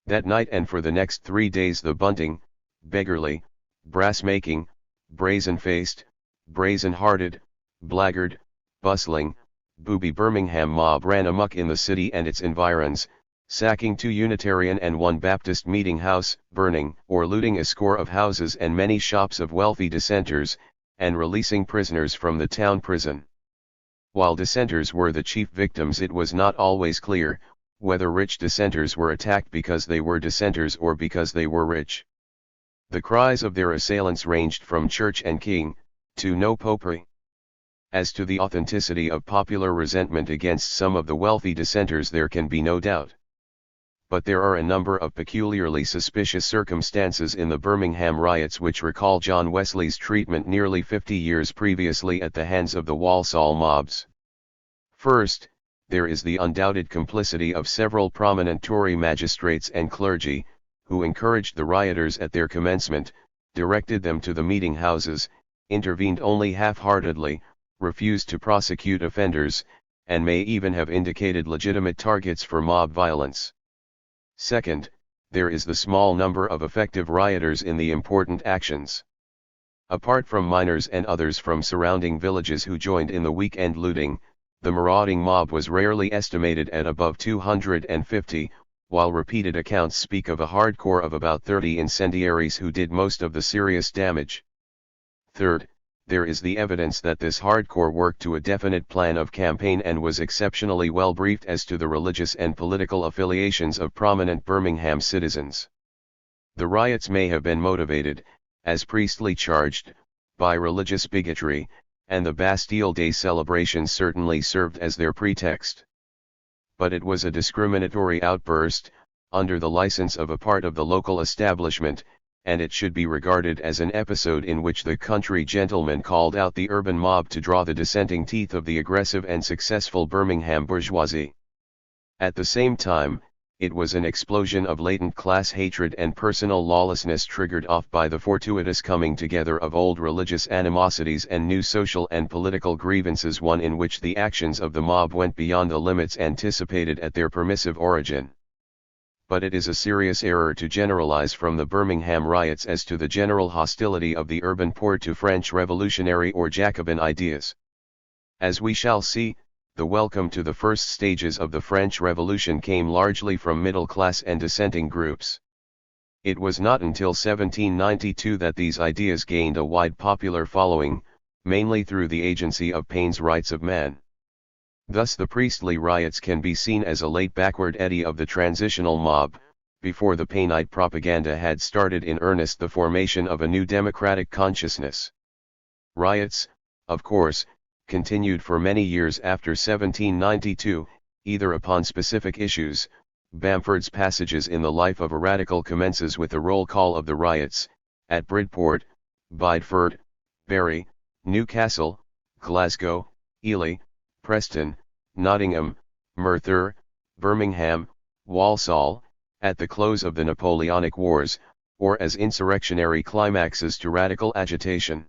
That night and for the next 3 days the bunting, beggarly, brass-making, brazen-faced, brazen-hearted, blackguard, bustling, booby Birmingham mob ran amok in the city and its environs, sacking 2 Unitarian and 1 Baptist meeting house, burning or looting a score of houses and many shops of wealthy dissenters, and releasing prisoners from the town prison. While dissenters were the chief victims, it was not always clear whether rich dissenters were attacked because they were dissenters or because they were rich. The cries of their assailants ranged from church and king, to no popery. As to the authenticity of popular resentment against some of the wealthy dissenters there can be no doubt. But there are a number of peculiarly suspicious circumstances in the Birmingham riots which recall John Wesley's treatment nearly 50 years previously at the hands of the Walsall mobs. First, there is the undoubted complicity of several prominent Tory magistrates and clergy, who encouraged the rioters at their commencement, directed them to the meeting houses, intervened only half-heartedly, refused to prosecute offenders, and may even have indicated legitimate targets for mob violence. Second, there is the small number of effective rioters in the important actions. Apart from miners and others from surrounding villages who joined in the weekend looting, the marauding mob was rarely estimated at above 250, while repeated accounts speak of a hardcore of about 30 incendiaries who did most of the serious damage. Third, there is the evidence that this hardcore worked to a definite plan of campaign and was exceptionally well briefed as to the religious and political affiliations of prominent Birmingham citizens. The riots may have been motivated, as Priestley charged, by religious bigotry, and the Bastille Day celebrations certainly served as their pretext. But it was a discriminatory outburst, under the license of a part of the local establishment, and it should be regarded as an episode in which the country gentleman called out the urban mob to draw the dissenting teeth of the aggressive and successful Birmingham bourgeoisie. At the same time, it was an explosion of latent class hatred and personal lawlessness triggered off by the fortuitous coming together of old religious animosities and new social and political grievances, one in which the actions of the mob went beyond the limits anticipated at their permissive origin. But it is a serious error to generalize from the Birmingham riots as to the general hostility of the urban poor to French revolutionary or Jacobin ideas. As we shall see, the welcome to the first stages of the French Revolution came largely from middle-class and dissenting groups. It was not until 1792 that these ideas gained a wide popular following, mainly through the agency of Paine's Rights of Man. Thus the Priestley riots can be seen as a late backward eddy of the transitional mob, before the Paineite propaganda had started in earnest the formation of a new democratic consciousness. Riots, of course, continued for many years after 1792, either upon specific issues. Bamford's Passages in the Life of a Radical commences with the roll call of the riots, at Bridport, Bideford, Bury, Newcastle, Glasgow, Ely, Preston, Nottingham, Merthyr, Birmingham, Walsall, at the close of the Napoleonic Wars, or as insurrectionary climaxes to radical agitation.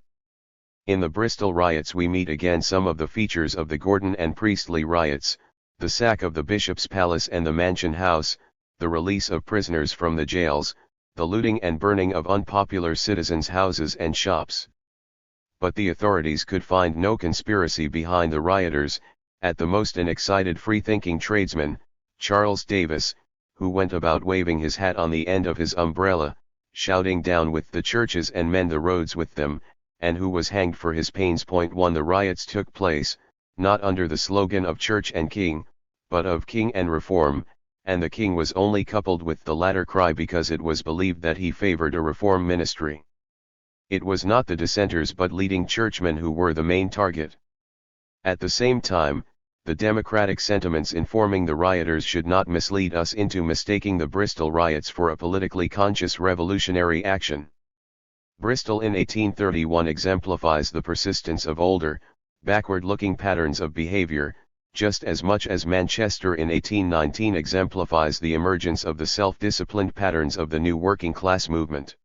In the Bristol riots we meet again some of the features of the Gordon and Priestley riots, the sack of the Bishop's Palace and the Mansion House, the release of prisoners from the jails, the looting and burning of unpopular citizens' houses and shops. But the authorities could find no conspiracy behind the rioters. At the most an excited free-thinking tradesman, Charles Davis, who went about waving his hat on the end of his umbrella, shouting "Down with the churches and mend the roads with them," and who was hanged for his pains. 1. The riots took place, not under the slogan of Church and King, but of King and Reform, and the King was only coupled with the latter cry because it was believed that he favored a reform ministry. It was not the dissenters but leading churchmen who were the main target. At the same time, the democratic sentiments informing the rioters should not mislead us into mistaking the Bristol riots for a politically conscious revolutionary action. Bristol in 1831 exemplifies the persistence of older, backward-looking patterns of behavior, just as much as Manchester in 1819 exemplifies the emergence of the self-disciplined patterns of the new working-class movement.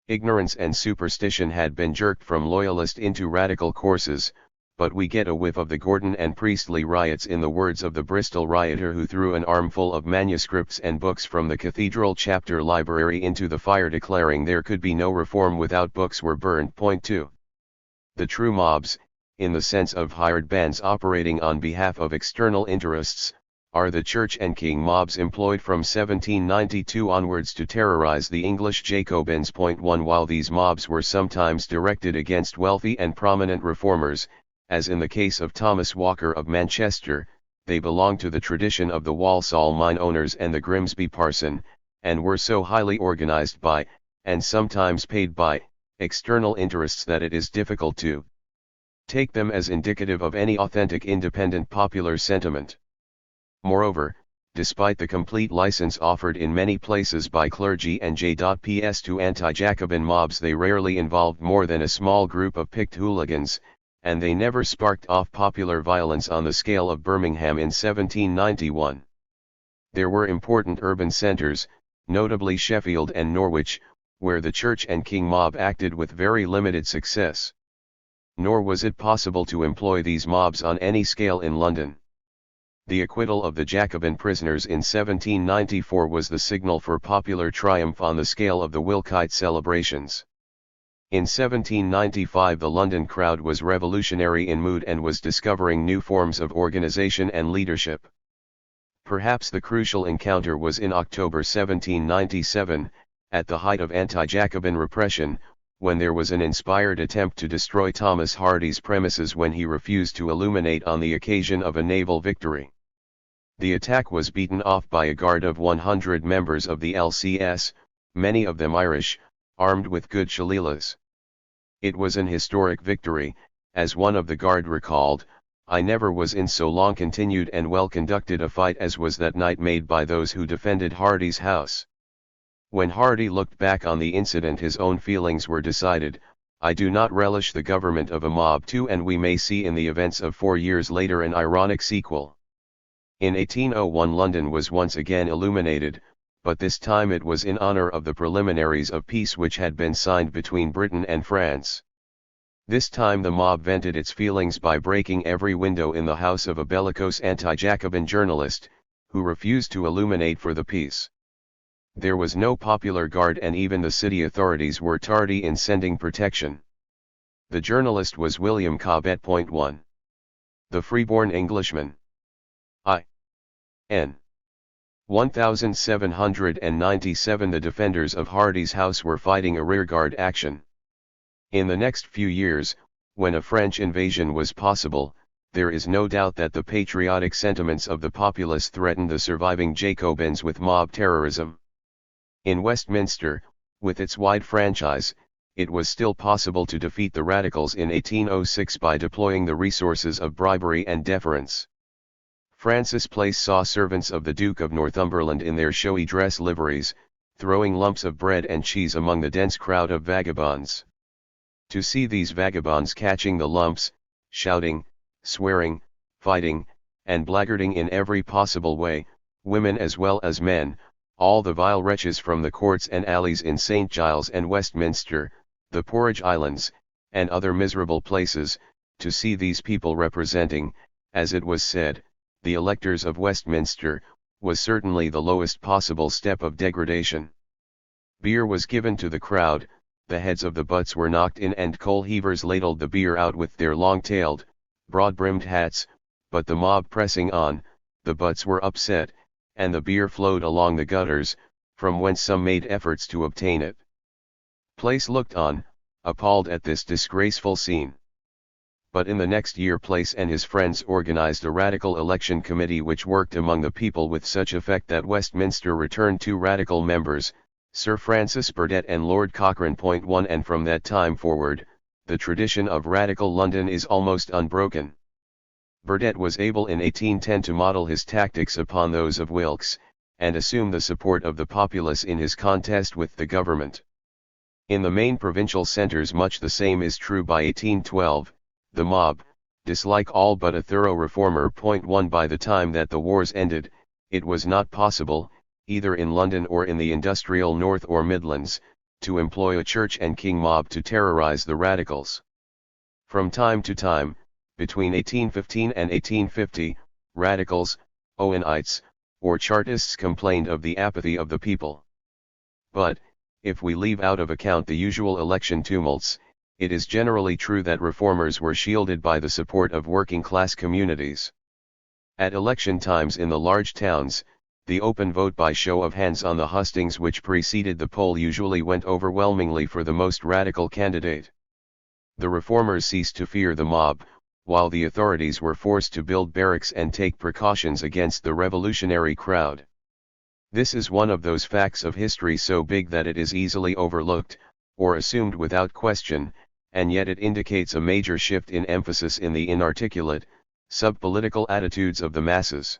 Ignorance and superstition had been jerked from loyalist into radical courses, but we get a whiff of the Gordon and Priestley riots in the words of the Bristol rioter who threw an armful of manuscripts and books from the cathedral chapter library into the fire, declaring there could be no reform without books were burned. 2. The true mobs, in the sense of hired bands operating on behalf of external interests, are the Church and King mobs employed from 1792 onwards to terrorize the English Jacobins. 1. While these mobs were sometimes directed against wealthy and prominent reformers, as in the case of Thomas Walker of Manchester, they belonged to the tradition of the Walsall mine owners and the Grimsby parson, and were so highly organized by, and sometimes paid by, external interests that it is difficult to take them as indicative of any authentic independent popular sentiment. Moreover, despite the complete license offered in many places by clergy and J.P.S. to anti-Jacobin mobs, they rarely involved more than a small group of picked hooligans, and they never sparked off popular violence on the scale of Birmingham in 1791. There were important urban centres, notably Sheffield and Norwich, where the Church and King mob acted with very limited success. Nor was it possible to employ these mobs on any scale in London. The acquittal of the Jacobin prisoners in 1794 was the signal for popular triumph on the scale of the Wilkite celebrations. In 1795 the London crowd was revolutionary in mood and was discovering new forms of organization and leadership. Perhaps the crucial encounter was in October 1797, at the height of anti-Jacobin repression, when there was an inspired attempt to destroy Thomas Hardy's premises when he refused to illuminate on the occasion of a naval victory. The attack was beaten off by a guard of 100 members of the LCS, many of them Irish, armed with good shillelaghs. It was an historic victory, as one of the guard recalled. "I never was in so long continued and well conducted a fight as was that night made by those who defended Hardy's house." When Hardy looked back on the incident his own feelings were decided. "I do not relish the government of a mob too," and we may see in the events of 4 years later an ironic sequel. In 1801 London was once again illuminated, but this time it was in honor of the preliminaries of peace which had been signed between Britain and France. This time the mob vented its feelings by breaking every window in the house of a bellicose anti-Jacobin journalist, who refused to illuminate for the peace. There was no popular guard and even the city authorities were tardy in sending protection. The journalist was William Cobbett. 1. The Freeborn Englishman. I.N. 1797. The defenders of Hardy's house were fighting a rearguard action. In the next few years, when a French invasion was possible, there is no doubt that the patriotic sentiments of the populace threatened the surviving Jacobins with mob terrorism. In Westminster, with its wide franchise, it was still possible to defeat the radicals in 1806 by deploying the resources of bribery and deference. Francis Place saw servants of the Duke of Northumberland in their showy dress liveries, throwing lumps of bread and cheese among the dense crowd of vagabonds. To see these vagabonds catching the lumps, shouting, swearing, fighting, and blackguarding in every possible way, women as well as men, all the vile wretches from the courts and alleys in St. Giles and Westminster, the Porridge Islands, and other miserable places, to see these people representing, as it was said, the electors of Westminster, was certainly the lowest possible step of degradation. Beer was given to the crowd, the heads of the butts were knocked in and coal heavers ladled the beer out with their long-tailed, broad-brimmed hats, but the mob pressing on, the butts were upset, and the beer flowed along the gutters, from whence some made efforts to obtain it. Place looked on, appalled at this disgraceful scene. But in the next year Place and his friends organized a radical election committee which worked among the people with such effect that Westminster returned 2 radical members, Sir Francis Burdett and Lord Cochrane. 1 And from that time forward, the tradition of radical London is almost unbroken. Burdett was able in 1810 to model his tactics upon those of Wilkes, and assume the support of the populace in his contest with the government. In the main provincial centres much the same is true by 1812. The mob, dislike all but a thorough reformer. 1 By the time that the wars ended, it was not possible, either in London or in the industrial North or Midlands, to employ a church and king mob to terrorise the radicals. From time to time, between 1815 and 1850, radicals, Owenites, or Chartists complained of the apathy of the people. But, if we leave out of account the usual election tumults, it is generally true that reformers were shielded by the support of working-class communities. At election times in the large towns, the open vote by show of hands on the hustings which preceded the poll usually went overwhelmingly for the most radical candidate. The reformers ceased to fear the mob, while the authorities were forced to build barracks and take precautions against the revolutionary crowd. This is one of those facts of history so big that it is easily overlooked, or assumed without question, and yet it indicates a major shift in emphasis in the inarticulate, sub-political attitudes of the masses.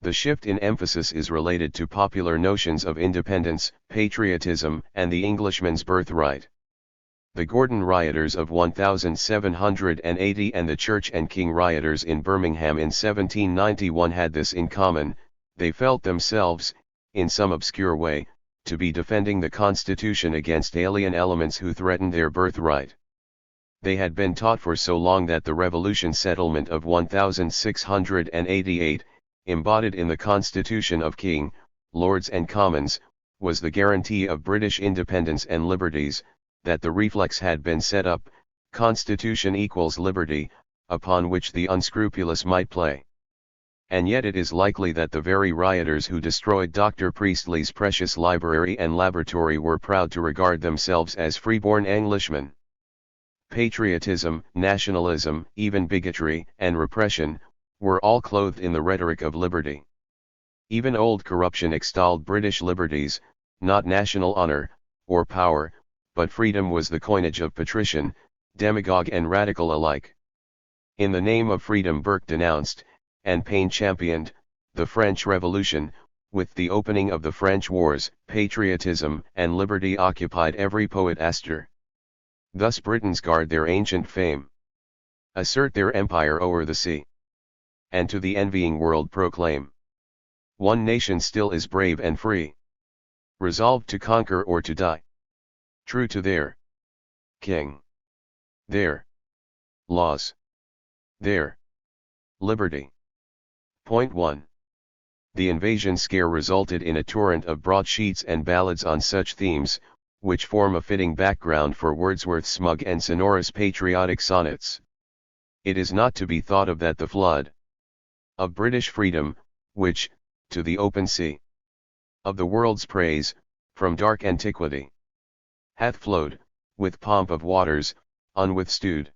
The shift in emphasis is related to popular notions of independence, patriotism, and the Englishman's birthright. The Gordon rioters of 1780 and the Church and King rioters in Birmingham in 1791 had this in common: they felt themselves, in some obscure way, to be defending the Constitution against alien elements who threatened their birthright. They had been taught for so long that the Revolution settlement of 1688, embodied in the Constitution of King, Lords and Commons, was the guarantee of British independence and liberties, that the reflex had been set up, Constitution equals liberty, upon which the unscrupulous might play. And yet it is likely that the very rioters who destroyed Dr. Priestley's precious library and laboratory were proud to regard themselves as freeborn Englishmen. Patriotism, nationalism, even bigotry and repression, were all clothed in the rhetoric of liberty. Even old corruption extolled British liberties, not national honor, or power, but freedom was the coinage of patrician, demagogue and radical alike. In the name of freedom Burke denounced, and Paine championed, the French Revolution. With the opening of the French wars, patriotism and liberty occupied every poet Astor. Thus Britons guard their ancient fame, assert their empire o'er the sea, and to the envying world proclaim, one nation still is brave and free, resolved to conquer or to die, true to their king, their laws, their liberty. 1. The invasion scare resulted in a torrent of broadsheets and ballads on such themes, which form a fitting background for Wordsworth's smug and sonorous patriotic sonnets. It is not to be thought of that the flood of British freedom, which, to the open sea of the world's praise, from dark antiquity, hath flowed, with pomp of waters, unwithstood.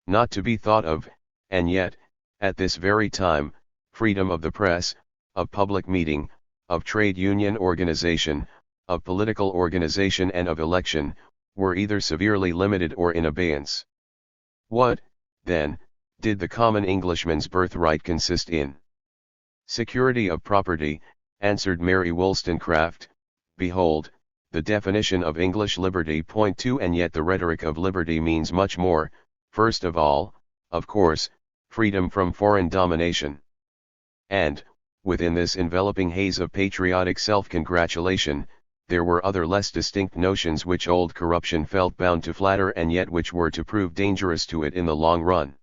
Not to be thought of, and yet, at this very time, freedom of the press, of public meeting, of trade union organization, of political organization and of election, were either severely limited or in abeyance. What, then, did the common Englishman's birthright consist in? Security of property, answered Mary Wollstonecraft, behold, the definition of English liberty. Point 2. And yet the rhetoric of liberty means much more. First of all, of course, freedom from foreign domination. And, within this enveloping haze of patriotic self-congratulation, there were other less distinct notions which old corruption felt bound to flatter and yet which were to prove dangerous to it in the long run.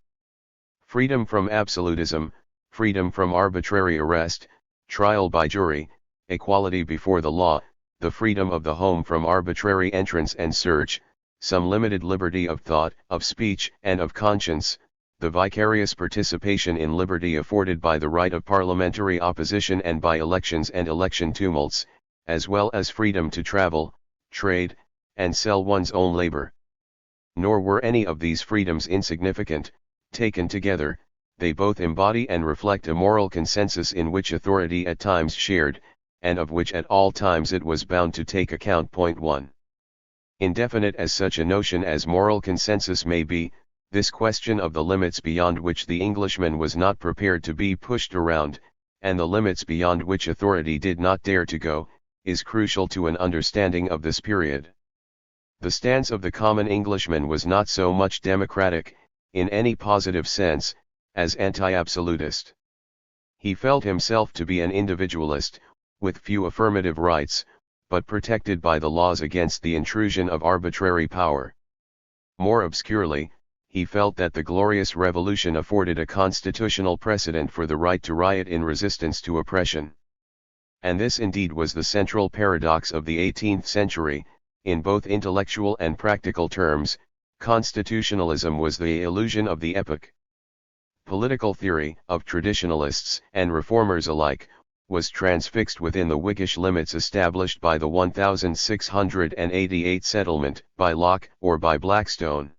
Freedom from absolutism, freedom from arbitrary arrest, trial by jury, equality before the law, the freedom of the home from arbitrary entrance and search, some limited liberty of thought, of speech, and of conscience, the vicarious participation in liberty afforded by the right of parliamentary opposition and by elections and election tumults, as well as freedom to travel, trade, and sell one's own labor. Nor were any of these freedoms insignificant. Taken together, they both embody and reflect a moral consensus in which authority at times shared, and of which at all times it was bound to take account. Point 1. Indefinite as such a notion as moral consensus may be, this question of the limits beyond which the Englishman was not prepared to be pushed around, and the limits beyond which authority did not dare to go, is crucial to an understanding of this period. The stance of the common Englishman was not so much democratic, in any positive sense, as anti-absolutist. He felt himself to be an individualist, with few affirmative rights, but protected by the laws against the intrusion of arbitrary power. More obscurely, he felt that the glorious revolution afforded a constitutional precedent for the right to riot in resistance to oppression. And this indeed was the central paradox of the 18th century. In both intellectual and practical terms, constitutionalism was the illusion of the epoch. Political theory, of traditionalists and reformers alike, was transfixed within the Whiggish limits established by the 1688 settlement, by Locke or by Blackstone.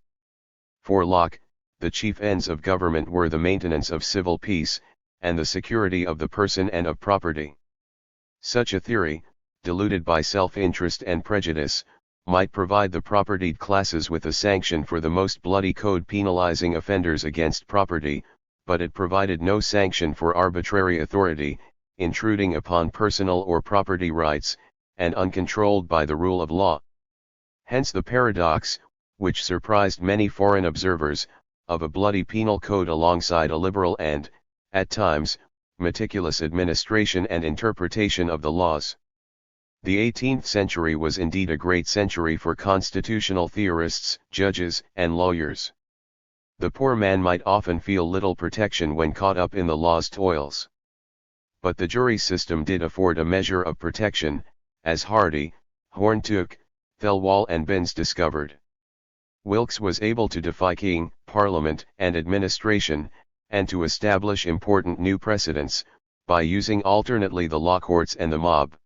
For Locke, the chief ends of government were the maintenance of civil peace, and the security of the person and of property. Such a theory, diluted by self-interest and prejudice, might provide the propertied classes with a sanction for the most bloody code penalizing offenders against property, but it provided no sanction for arbitrary authority, intruding upon personal or property rights, and uncontrolled by the rule of law. Hence the paradox, which surprised many foreign observers, of a bloody penal code alongside a liberal and, at times, meticulous administration and interpretation of the laws. The 18th century was indeed a great century for constitutional theorists, judges, and lawyers. The poor man might often feel little protection when caught up in the law's toils. But the jury system did afford a measure of protection, as Hardy, Horntook, Thelwall and Binns discovered. Wilkes was able to defy king, parliament, and administration, and to establish important new precedents, by using alternately the law courts and the mob.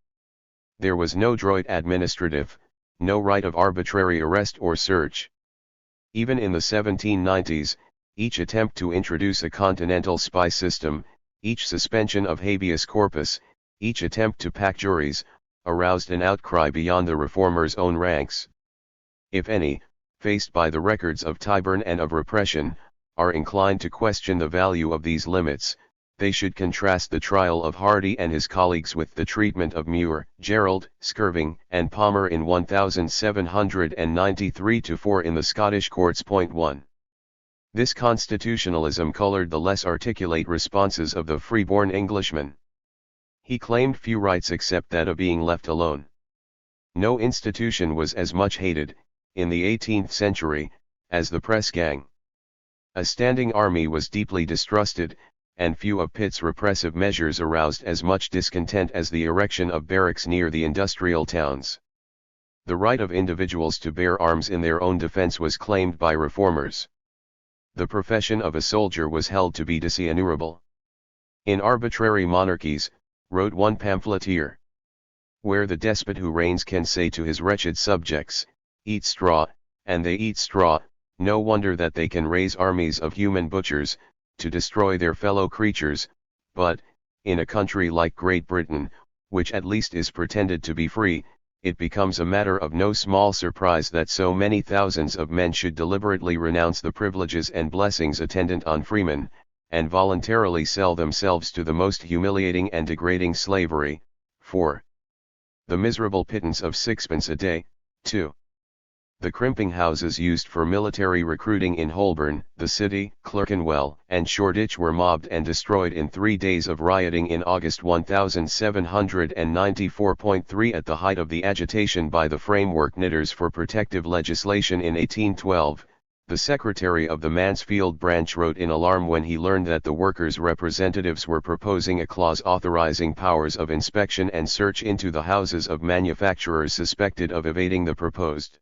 There was no droit administrative, no right of arbitrary arrest or search. Even in the 1790s, each attempt to introduce a continental spy system, each suspension of habeas corpus, each attempt to pack juries, aroused an outcry beyond the reformers' own ranks. If any, faced by the records of Tyburn and of repression, are inclined to question the value of these limits, they should contrast the trial of Hardy and his colleagues with the treatment of Muir, Gerald, Skirving, and Palmer in 1793-4 in the Scottish courts. 1. This constitutionalism colored the less articulate responses of the free-born Englishman. He claimed few rights except that of being left alone. No institution was as much hated, in the 18th century, as the press gang. A standing army was deeply distrusted, and few of Pitt's repressive measures aroused as much discontent as the erection of barracks near the industrial towns. The right of individuals to bear arms in their own defense was claimed by reformers. The profession of a soldier was held to be dishonorable. In arbitrary monarchies, wrote one pamphleteer, where the despot who reigns can say to his wretched subjects, "Eat straw," and they eat straw, no wonder that they can raise armies of human butchers, to destroy their fellow creatures. But, in a country like Great Britain, which at least is pretended to be free, it becomes a matter of no small surprise that so many thousands of men should deliberately renounce the privileges and blessings attendant on freemen, and voluntarily sell themselves to the most humiliating and degrading slavery, for the miserable pittance of sixpence a day, 2. The crimping houses used for military recruiting in Holborn, the City, Clerkenwell, and Shoreditch were mobbed and destroyed in 3 days of rioting in August 1794.3 at the height of the agitation by the framework knitters for protective legislation in 1812. The secretary of the Mansfield branch wrote in alarm when he learned that the workers' representatives were proposing a clause authorizing powers of inspection and search into the houses of manufacturers suspected of evading the proposed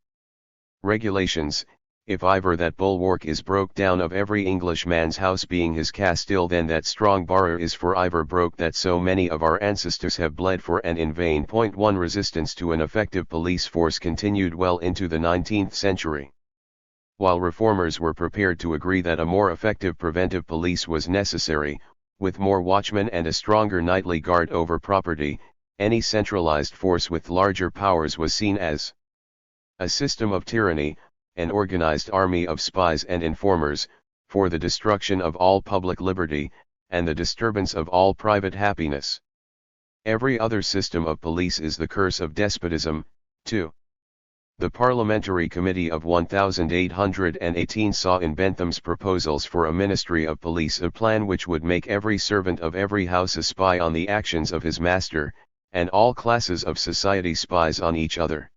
regulations. If ever that bulwark is broke down of every Englishman's house being his Castile, then that strong barrier is for ever broke that so many of our ancestors have bled for and in vain. 1. Resistance to an effective police force continued well into the 19th century. While reformers were prepared to agree that a more effective preventive police was necessary, with more watchmen and a stronger nightly guard over property, any centralized force with larger powers was seen as a system of tyranny, an organized army of spies and informers, for the destruction of all public liberty, and the disturbance of all private happiness. Every other system of police is the curse of despotism. 2. The Parliamentary Committee of 1818 saw in Bentham's proposals for a Ministry of Police a plan which would make every servant of every house a spy on the actions of his master, and all classes of society spies on each other.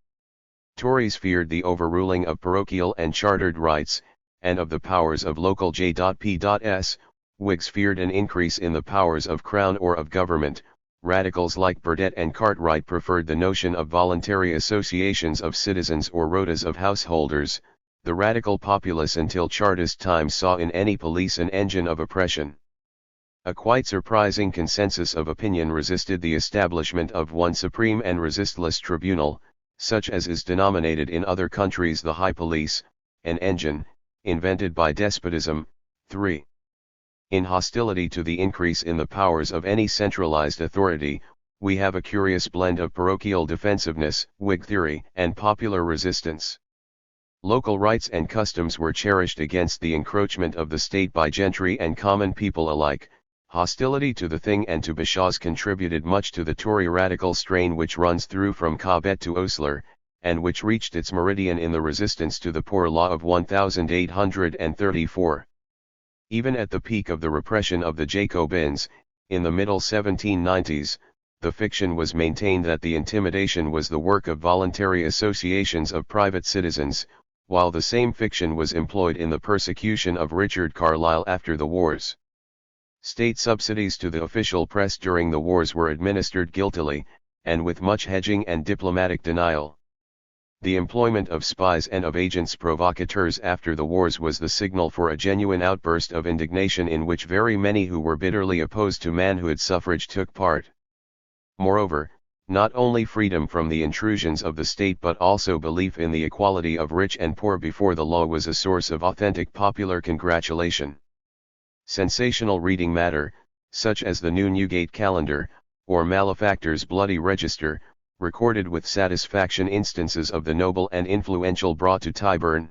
Tories feared the overruling of parochial and chartered rights, and of the powers of local J.P.S. Whigs feared an increase in the powers of Crown or of government. Radicals like Burdett and Cartwright preferred the notion of voluntary associations of citizens or rotas of householders. The radical populace until Chartist times saw in any police an engine of oppression. A quite surprising consensus of opinion resisted the establishment of one supreme and resistless tribunal, such as is denominated in other countries the High Police, an engine, invented by despotism. 3. In hostility to the increase in the powers of any centralized authority, we have a curious blend of parochial defensiveness, Whig theory, and popular resistance. Local rights and customs were cherished against the encroachment of the state by gentry and common people alike. Hostility to the thing and to bashaws contributed much to the Tory radical strain which runs through from Cobbett to Osler, and which reached its meridian in the resistance to the Poor Law of 1834. Even at the peak of the repression of the Jacobins, in the middle 1790s, the fiction was maintained that the intimidation was the work of voluntary associations of private citizens, while the same fiction was employed in the persecution of Richard Carlile after the wars. State subsidies to the official press during the wars were administered guiltily, and with much hedging and diplomatic denial. The employment of spies and of agents provocateurs after the wars was the signal for a genuine outburst of indignation in which very many who were bitterly opposed to manhood suffrage took part. Moreover, not only freedom from the intrusions of the state but also belief in the equality of rich and poor before the law was a source of authentic popular congratulation. Sensational reading matter, such as the New Newgate Calendar, or Malefactor's Bloody Register, recorded with satisfaction instances of the noble and influential brought to Tyburn.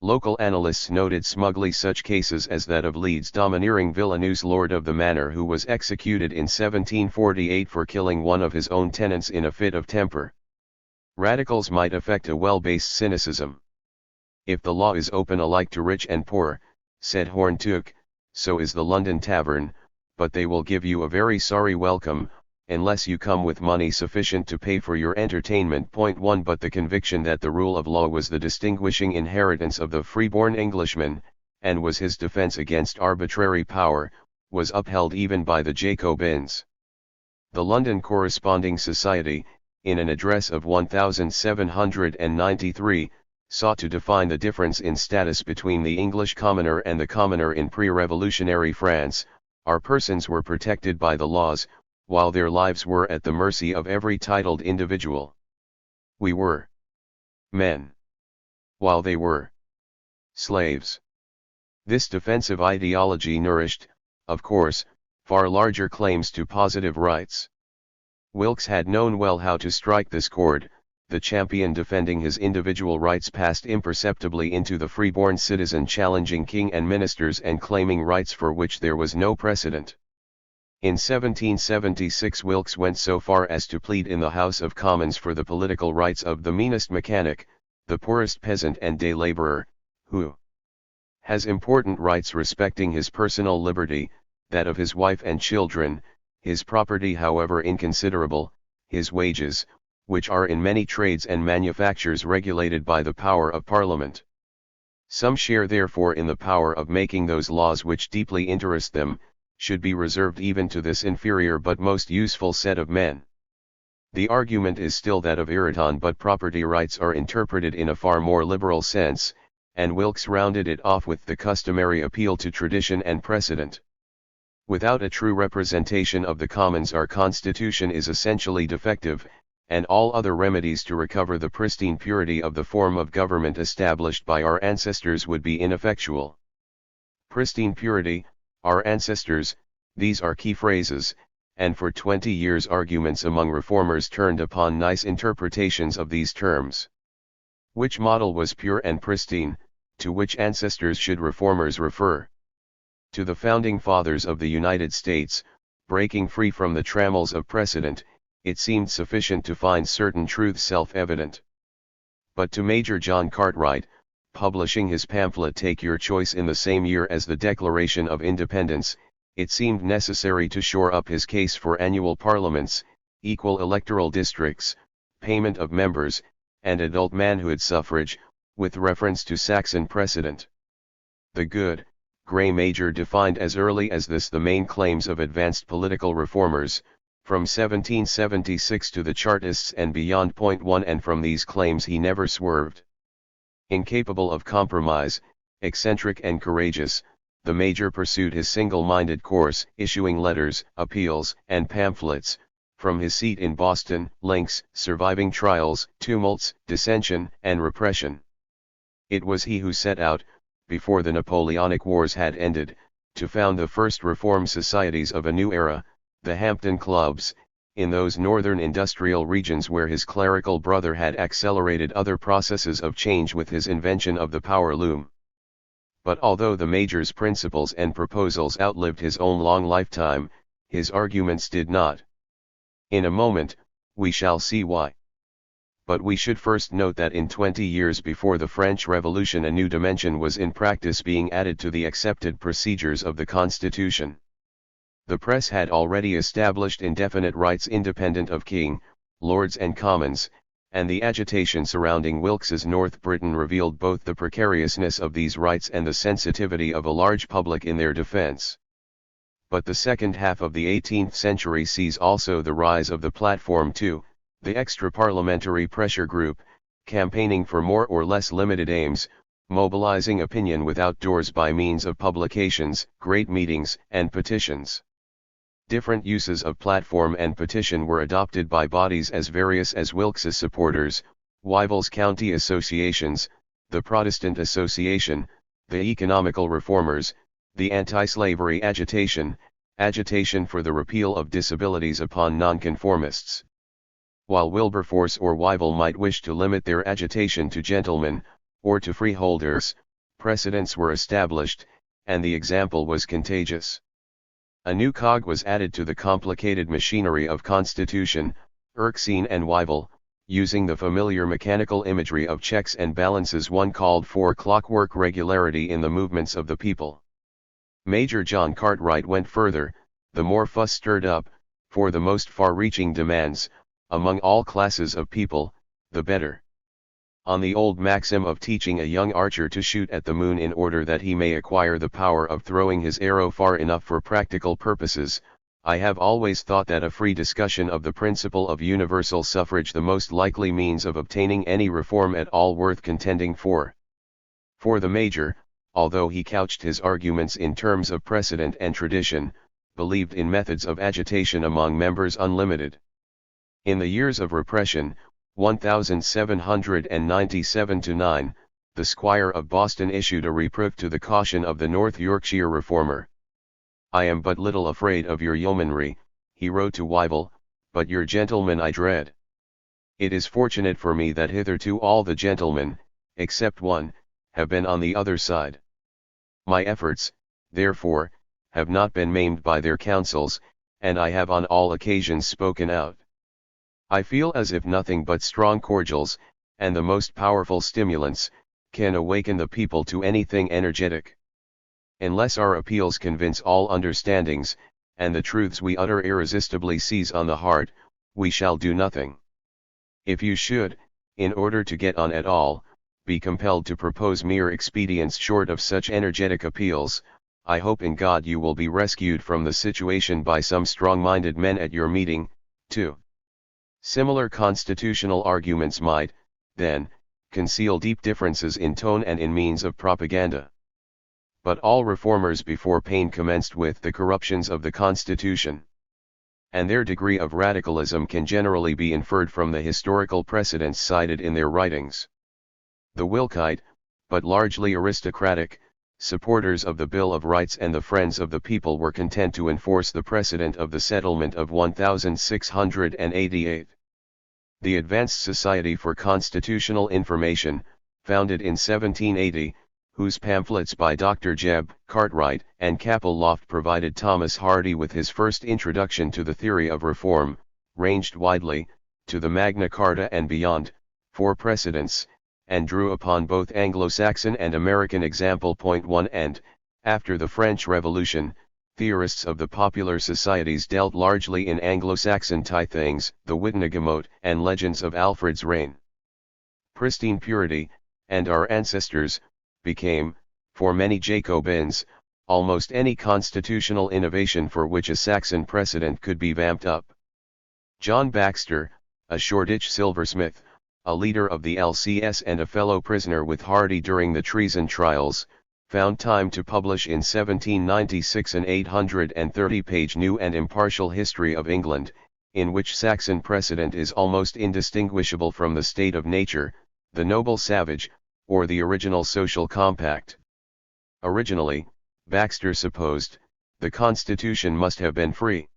Local annalists noted smugly such cases as that of Leeds' domineering Villeneuve, lord of the manor, who was executed in 1748 for killing one of his own tenants in a fit of temper. Radicals might affect a well-based cynicism. If the law is open alike to rich and poor, said Horne-Tooke, so is the London tavern, but they will give you a very sorry welcome, unless you come with money sufficient to pay for your entertainment. 1 But the conviction that the rule of law was the distinguishing inheritance of the free-born Englishman, and was his defense against arbitrary power, was upheld even by the Jacobins. The London Corresponding Society, in an address of 1793, sought to define the difference in status between the English commoner and the commoner in pre-revolutionary France. Our persons were protected by the laws, while their lives were at the mercy of every titled individual. We were men, while they were slaves. This defensive ideology nourished, of course, far larger claims to positive rights. Wilkes had known well how to strike this chord. the champion defending his individual rights passed imperceptibly into the free-born citizen challenging king and ministers and claiming rights for which there was no precedent. In 1776 Wilkes went so far as to plead in the House of Commons for the political rights of the meanest mechanic, the poorest peasant and day laborer, who has important rights respecting his personal liberty, that of his wife and children, his property however inconsiderable, his wages, which are in many trades and manufactures regulated by the power of Parliament. Some share therefore in the power of making those laws which deeply interest them, should be reserved even to this inferior but most useful set of men. The argument is still that of Ireton, but property rights are interpreted in a far more liberal sense, and Wilkes rounded it off with the customary appeal to tradition and precedent. Without a true representation of the commons our constitution is essentially defective, and all other remedies to recover the pristine purity of the form of government established by our ancestors would be ineffectual. Pristine purity, our ancestors, these are key phrases, and for 20 years arguments among reformers turned upon nice interpretations of these terms. Which model was pure and pristine, to which ancestors should reformers refer? To the founding fathers of the United States, breaking free from the trammels of precedent, it seemed sufficient to find certain truths self-evident. But to Major John Cartwright, publishing his pamphlet Take Your Choice in the same year as the Declaration of Independence, it seemed necessary to shore up his case for annual parliaments, equal electoral districts, payment of members, and adult manhood suffrage, with reference to Saxon precedent. The good, Grey Major defined as early as this the main claims of advanced political reformers, from 1776 to the Chartists and beyond. 1 And from these claims he never swerved. Incapable of compromise, eccentric and courageous, the Major pursued his single-minded course, issuing letters, appeals, and pamphlets, from his seat in Boston, links, surviving trials, tumults, dissension, and repression. It was he who set out, before the Napoleonic Wars had ended, to found the first reform societies of a new era, the Hampton Clubs, in those northern industrial regions where his clerical brother had accelerated other processes of change with his invention of the power loom. But although the Major's principles and proposals outlived his own long lifetime, his arguments did not. In a moment, we shall see why. But we should first note that in 20 years before the French Revolution a new dimension was in practice being added to the accepted procedures of the Constitution. The press had already established indefinite rights independent of King, Lords and Commons, and the agitation surrounding Wilkes's North Britain revealed both the precariousness of these rights and the sensitivity of a large public in their defense. But the second half of the 18th century sees also the rise of the Platform 2, the extra-parliamentary pressure group, campaigning for more or less limited aims, mobilizing opinion without doors by means of publications, great meetings, and petitions. Different uses of platform and petition were adopted by bodies as various as Wilkes's supporters, Wyville's county associations, the Protestant Association, the Economical Reformers, the Anti-Slavery Agitation, agitation for the repeal of disabilities upon nonconformists. While Wilberforce or Wyville might wish to limit their agitation to gentlemen, or to freeholders, precedents were established, and the example was contagious. A new cog was added to the complicated machinery of Constitution, Erskine and Wyville, using the familiar mechanical imagery of checks and balances one called for clockwork regularity in the movements of the people. Major John Cartwright went further, the more fuss stirred up, for the most far-reaching demands, among all classes of people, the better. On the old maxim of teaching a young archer to shoot at the moon in order that he may acquire the power of throwing his arrow far enough for practical purposes, I have always thought that a free discussion of the principle of universal suffrage the most likely means of obtaining any reform at all worth contending for. For the Major, although he couched his arguments in terms of precedent and tradition, believed in methods of agitation among members unlimited. In the years of repression, 1797-9, the Squire of Boston issued a reproof to the caution of the North Yorkshire reformer. "I am but little afraid of your yeomanry," he wrote to Wyville, "but your gentlemen I dread. It is fortunate for me that hitherto all the gentlemen, except one, have been on the other side. My efforts, therefore, have not been maimed by their counsels, and I have on all occasions spoken out. I feel as if nothing but strong cordials, and the most powerful stimulants, can awaken the people to anything energetic. Unless our appeals convince all understandings, and the truths we utter irresistibly seize on the heart, we shall do nothing. If you should, in order to get on at all, be compelled to propose mere expedients short of such energetic appeals, I hope in God you will be rescued from the situation by some strong-minded men at your meeting, too. Similar constitutional arguments might, then, conceal deep differences in tone and in means of propaganda. But all reformers before Paine commenced with the corruptions of the Constitution. And their degree of radicalism can generally be inferred from the historical precedents cited in their writings. The Wilkite, but largely aristocratic, supporters of the Bill of Rights and the friends of the people were content to enforce the precedent of the settlement of 1688. The Advanced Society for Constitutional Information, founded in 1780, whose pamphlets by Dr. Jebb, Cartwright, and Capel-Loft provided Thomas Hardy with his first introduction to the theory of reform, ranged widely, to the Magna Carta and beyond, for precedents, and drew upon both Anglo-Saxon and American example. 1 And, after the French Revolution, theorists of the popular societies dealt largely in Anglo-Saxon tithings, the Wittenagemot, and legends of Alfred's reign. Pristine purity, and our ancestors, became, for many Jacobins, almost any constitutional innovation for which a Saxon precedent could be vamped up. John Baxter, a Shoreditch silversmith, a leader of the LCS and a fellow prisoner with Hardy during the treason trials, found time to publish in 1796 an 830-page new and impartial history of England, in which Saxon precedent is almost indistinguishable from the state of nature, the noble savage, or the original social compact. Originally, Baxter supposed, the Constitution must have been free.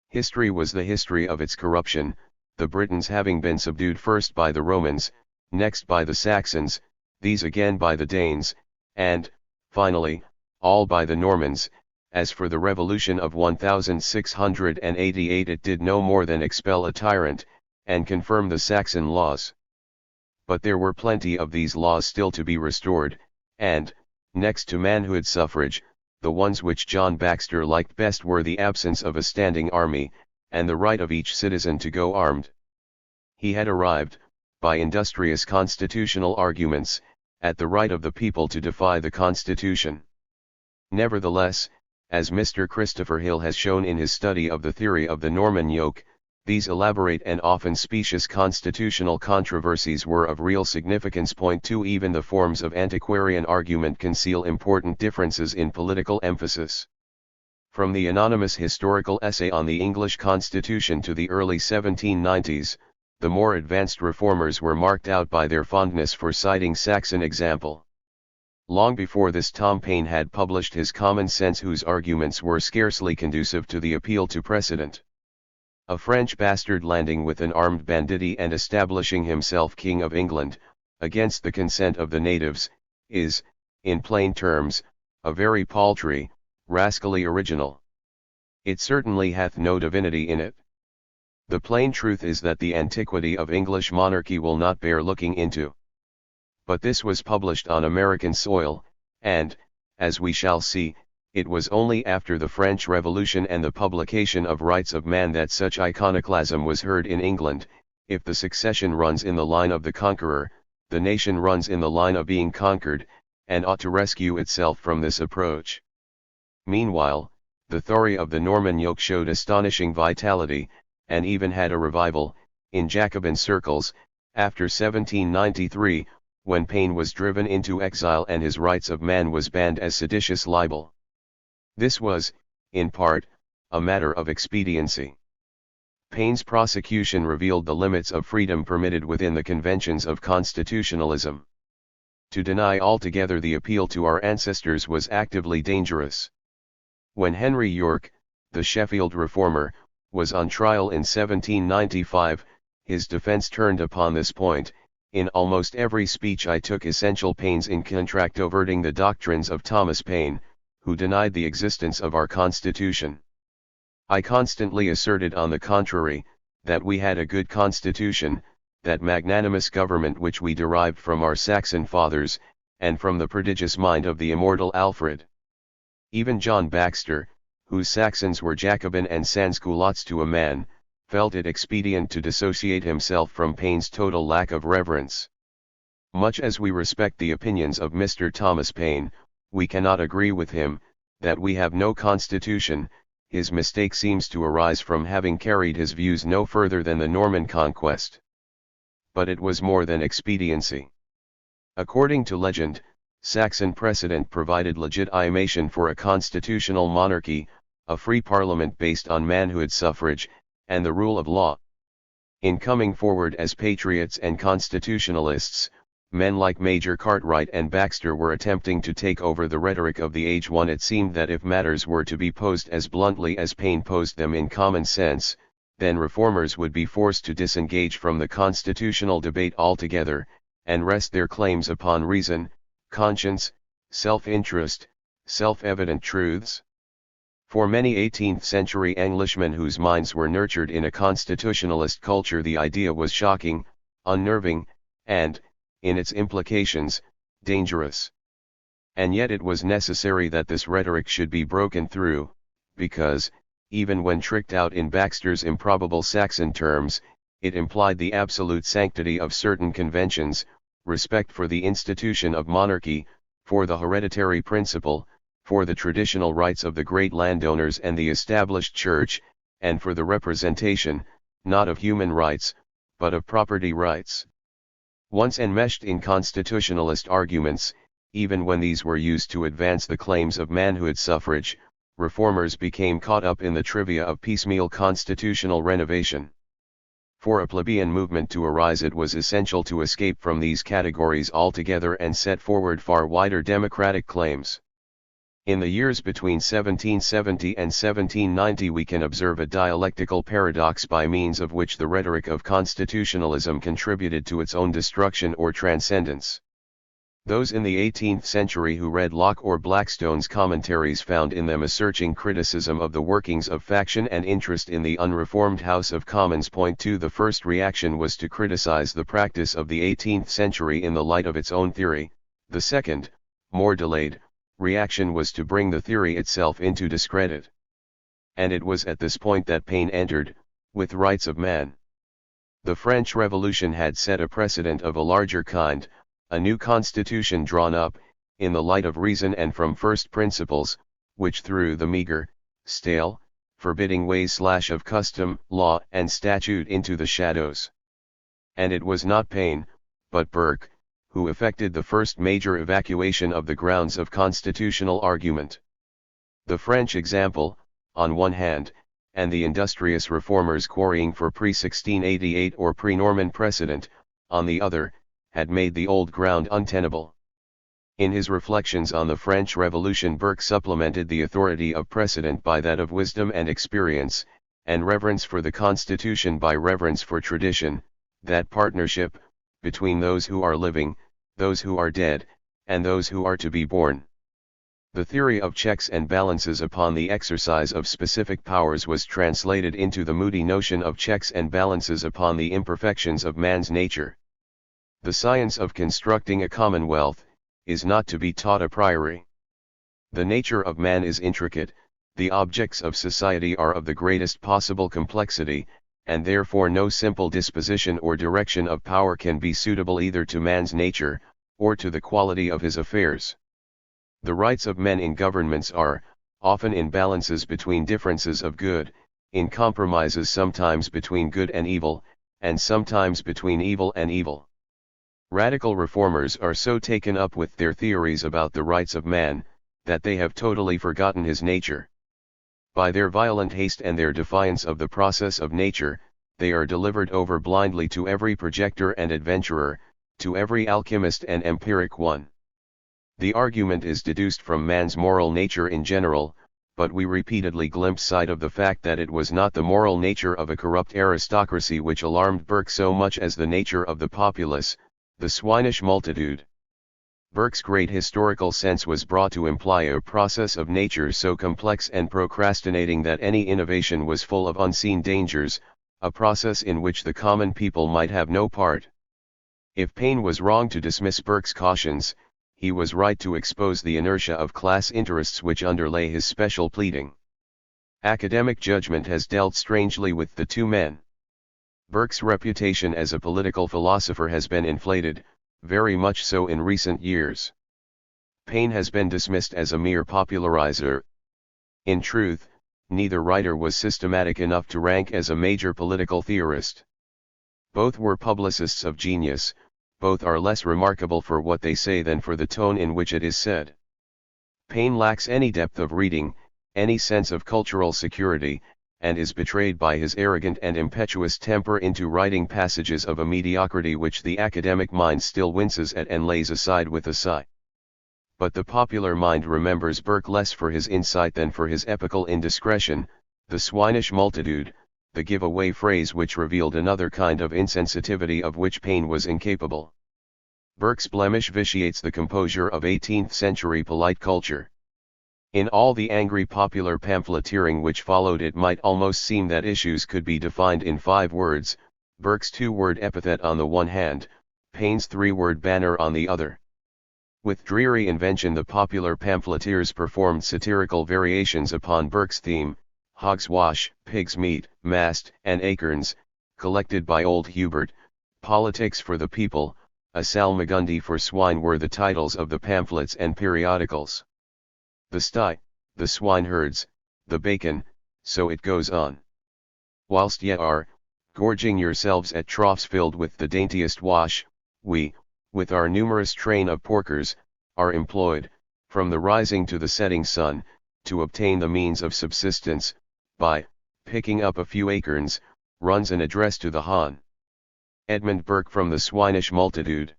History was the history of its corruption, the Britons having been subdued first by the Romans, next by the Saxons, these again by the Danes, and, finally, all by the Normans. As for the revolution of 1688, it did no more than expel a tyrant, and confirm the Saxon laws. But there were plenty of these laws still to be restored, and, next to manhood suffrage, the ones which John Baxter liked best were the absence of a standing army, and the right of each citizen to go armed. He had arrived, by industrious constitutional arguments, at the right of the people to defy the Constitution. Nevertheless, as Mr. Christopher Hill has shown in his study of the theory of the Norman yoke, these elaborate and often specious constitutional controversies were of real significance. 2 Even the forms of antiquarian argument conceal important differences in political emphasis. From the anonymous historical essay on the English Constitution to the early 1790s, the more advanced reformers were marked out by their fondness for citing Saxon example. Long before this, Tom Paine had published his Common Sense, whose arguments were scarcely conducive to the appeal to precedent. A French bastard landing with an armed banditti and establishing himself King of England, against the consent of the natives, is, in plain terms, a very paltry, rascally original. It certainly hath no divinity in it. The plain truth is that the antiquity of English monarchy will not bear looking into. But this was published on American soil, and, as we shall see, it was only after the French Revolution and the publication of Rights of Man that such iconoclasm was heard in England. If the succession runs in the line of the conqueror, the nation runs in the line of being conquered, and ought to rescue itself from this approach. Meanwhile, the theory of the Norman yoke showed astonishing vitality, and even had a revival, in Jacobin circles, after 1793, when Paine was driven into exile and his Rights of Man was banned as seditious libel. This was, in part, a matter of expediency. Paine's prosecution revealed the limits of freedom permitted within the conventions of constitutionalism. To deny altogether the appeal to our ancestors was actively dangerous. When Henry Yorke, the Sheffield reformer, was on trial in 1795, his defense turned upon this point. In almost every speech I took essential pains in controverting the doctrines of Thomas Paine, who denied the existence of our Constitution. I constantly asserted on the contrary, that we had a good Constitution, that magnanimous government which we derived from our Saxon fathers, and from the prodigious mind of the immortal Alfred. Even John Baxter, whose Saxons were Jacobin and Sansculottes to a man, felt it expedient to dissociate himself from Paine's total lack of reverence. Much as we respect the opinions of Mr. Thomas Paine, we cannot agree with him, that we have no constitution. His mistake seems to arise from having carried his views no further than the Norman conquest. But it was more than expediency. According to legend, Saxon precedent provided legitimation for a constitutional monarchy, a free parliament based on manhood suffrage, and the rule of law. In coming forward as patriots and constitutionalists, men like Major Cartwright and Baxter were attempting to take over the rhetoric of the age when it seemed that if matters were to be posed as bluntly as Paine posed them in common sense, then reformers would be forced to disengage from the constitutional debate altogether, and rest their claims upon reason, conscience, self-interest, self-evident truths. For many 18th-century Englishmen whose minds were nurtured in a constitutionalist culture, the idea was shocking, unnerving, and, in its implications, dangerous. And yet it was necessary that this rhetoric should be broken through, because, even when tricked out in Baxter's improbable Saxon terms, it implied the absolute sanctity of certain conventions, respect for the institution of monarchy, for the hereditary principle, for the traditional rights of the great landowners and the established church, and for the representation, not of human rights, but of property rights. Once enmeshed in constitutionalist arguments, even when these were used to advance the claims of manhood suffrage, reformers became caught up in the trivia of piecemeal constitutional renovation. For a plebeian movement to arise, it was essential to escape from these categories altogether and set forward far wider democratic claims. In the years between 1770 and 1790 we can observe a dialectical paradox by means of which the rhetoric of constitutionalism contributed to its own destruction or transcendence. Those in the 18th century who read Locke or Blackstone's commentaries found in them a searching criticism of the workings of faction and interest in the unreformed House of Commons. Point 2. The first reaction was to criticize the practice of the 18th century in the light of its own theory. The second, more delayed, reaction was to bring the theory itself into discredit. And it was at this point that Paine entered, with Rights of Man. The French Revolution had set a precedent of a larger kind, a new constitution drawn up, in the light of reason and from first principles, which threw the meager, stale, forbidding ways of custom, law and statute into the shadows. And it was not Paine, but Burke, who effected the first major evacuation of the grounds of constitutional argument. The French example, on one hand, and the industrious reformers quarrying for pre-1688 or pre-Norman precedent, on the other, had made the old ground untenable. In his reflections on the French Revolution, Burke supplemented the authority of precedent by that of wisdom and experience, and reverence for the Constitution by reverence for tradition, that partnership, between those who are living, those who are dead, and those who are to be born. The theory of checks and balances upon the exercise of specific powers was translated into the moody notion of checks and balances upon the imperfections of man's nature. The science of constructing a commonwealth is not to be taught a priori. The nature of man is intricate, the objects of society are of the greatest possible complexity, and therefore no simple disposition or direction of power can be suitable either to man's nature, or to the quality of his affairs. The rights of men in governments are, often in balances between differences of good, in compromises sometimes between good and evil, and sometimes between evil and evil. Radical reformers are so taken up with their theories about the rights of man, that they have totally forgotten his nature. By their violent haste and their defiance of the process of nature, they are delivered over blindly to every projector and adventurer, to every alchemist and empiric one. The argument is deduced from man's moral nature in general, but we repeatedly glimpsed sight of the fact that it was not the moral nature of a corrupt aristocracy which alarmed Burke so much as the nature of the populace, the swinish multitude. Burke's great historical sense was brought to imply a process of nature so complex and procrastinating that any innovation was full of unseen dangers, a process in which the common people might have no part. If Paine was wrong to dismiss Burke's cautions, he was right to expose the inertia of class interests which underlay his special pleading. Academic judgment has dealt strangely with the two men. Burke's reputation as a political philosopher has been inflated, very much so in recent years. Paine has been dismissed as a mere popularizer. In truth, neither writer was systematic enough to rank as a major political theorist. Both were publicists of genius, both are less remarkable for what they say than for the tone in which it is said. Paine lacks any depth of reading, any sense of cultural security, and is betrayed by his arrogant and impetuous temper into writing passages of a mediocrity which the academic mind still winces at and lays aside with a sigh. But the popular mind remembers Burke less for his insight than for his epical indiscretion, the swinish multitude, the give-away phrase which revealed another kind of insensitivity of which Paine was incapable. Burke's blemish vitiates the composure of 18th-century polite culture. In all the angry popular pamphleteering which followed, it might almost seem that issues could be defined in 5 words, Burke's 2-word epithet on the one hand, Paine's 3-word banner on the other. With dreary invention the popular pamphleteers performed satirical variations upon Burke's theme, Hog's Wash, Pig's Meat, Mast and Acorns, collected by old Hubert, Politics for the People, a Salmagundi for Swine were the titles of the pamphlets and periodicals. The sty, the swineherds, the bacon, so it goes on. Whilst ye are, gorging yourselves at troughs filled with the daintiest wash, we, with our numerous train of porkers, are employed, from the rising to the setting sun, to obtain the means of subsistence, by, picking up a few acorns, runs an address to the Hon. Edmund Burke from the swinish multitude.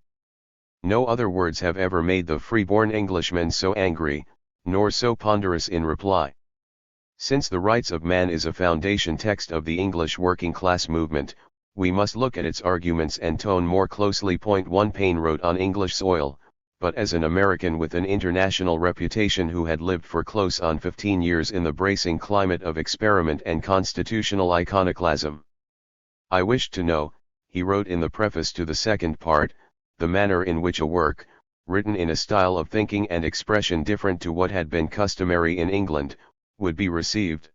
No other words have ever made the free-born Englishman so angry, nor so ponderous in reply. Since the Rights of Man is a foundation text of the English working-class movement, we must look at its arguments and tone more closely. Point 1 Paine wrote on English soil, but as an American with an international reputation who had lived for close on 15 years in the bracing climate of experiment and constitutional iconoclasm. I wished to know, he wrote in the preface to the second part, the manner in which a work, written in a style of thinking and expression different to what had been customary in England, would be received.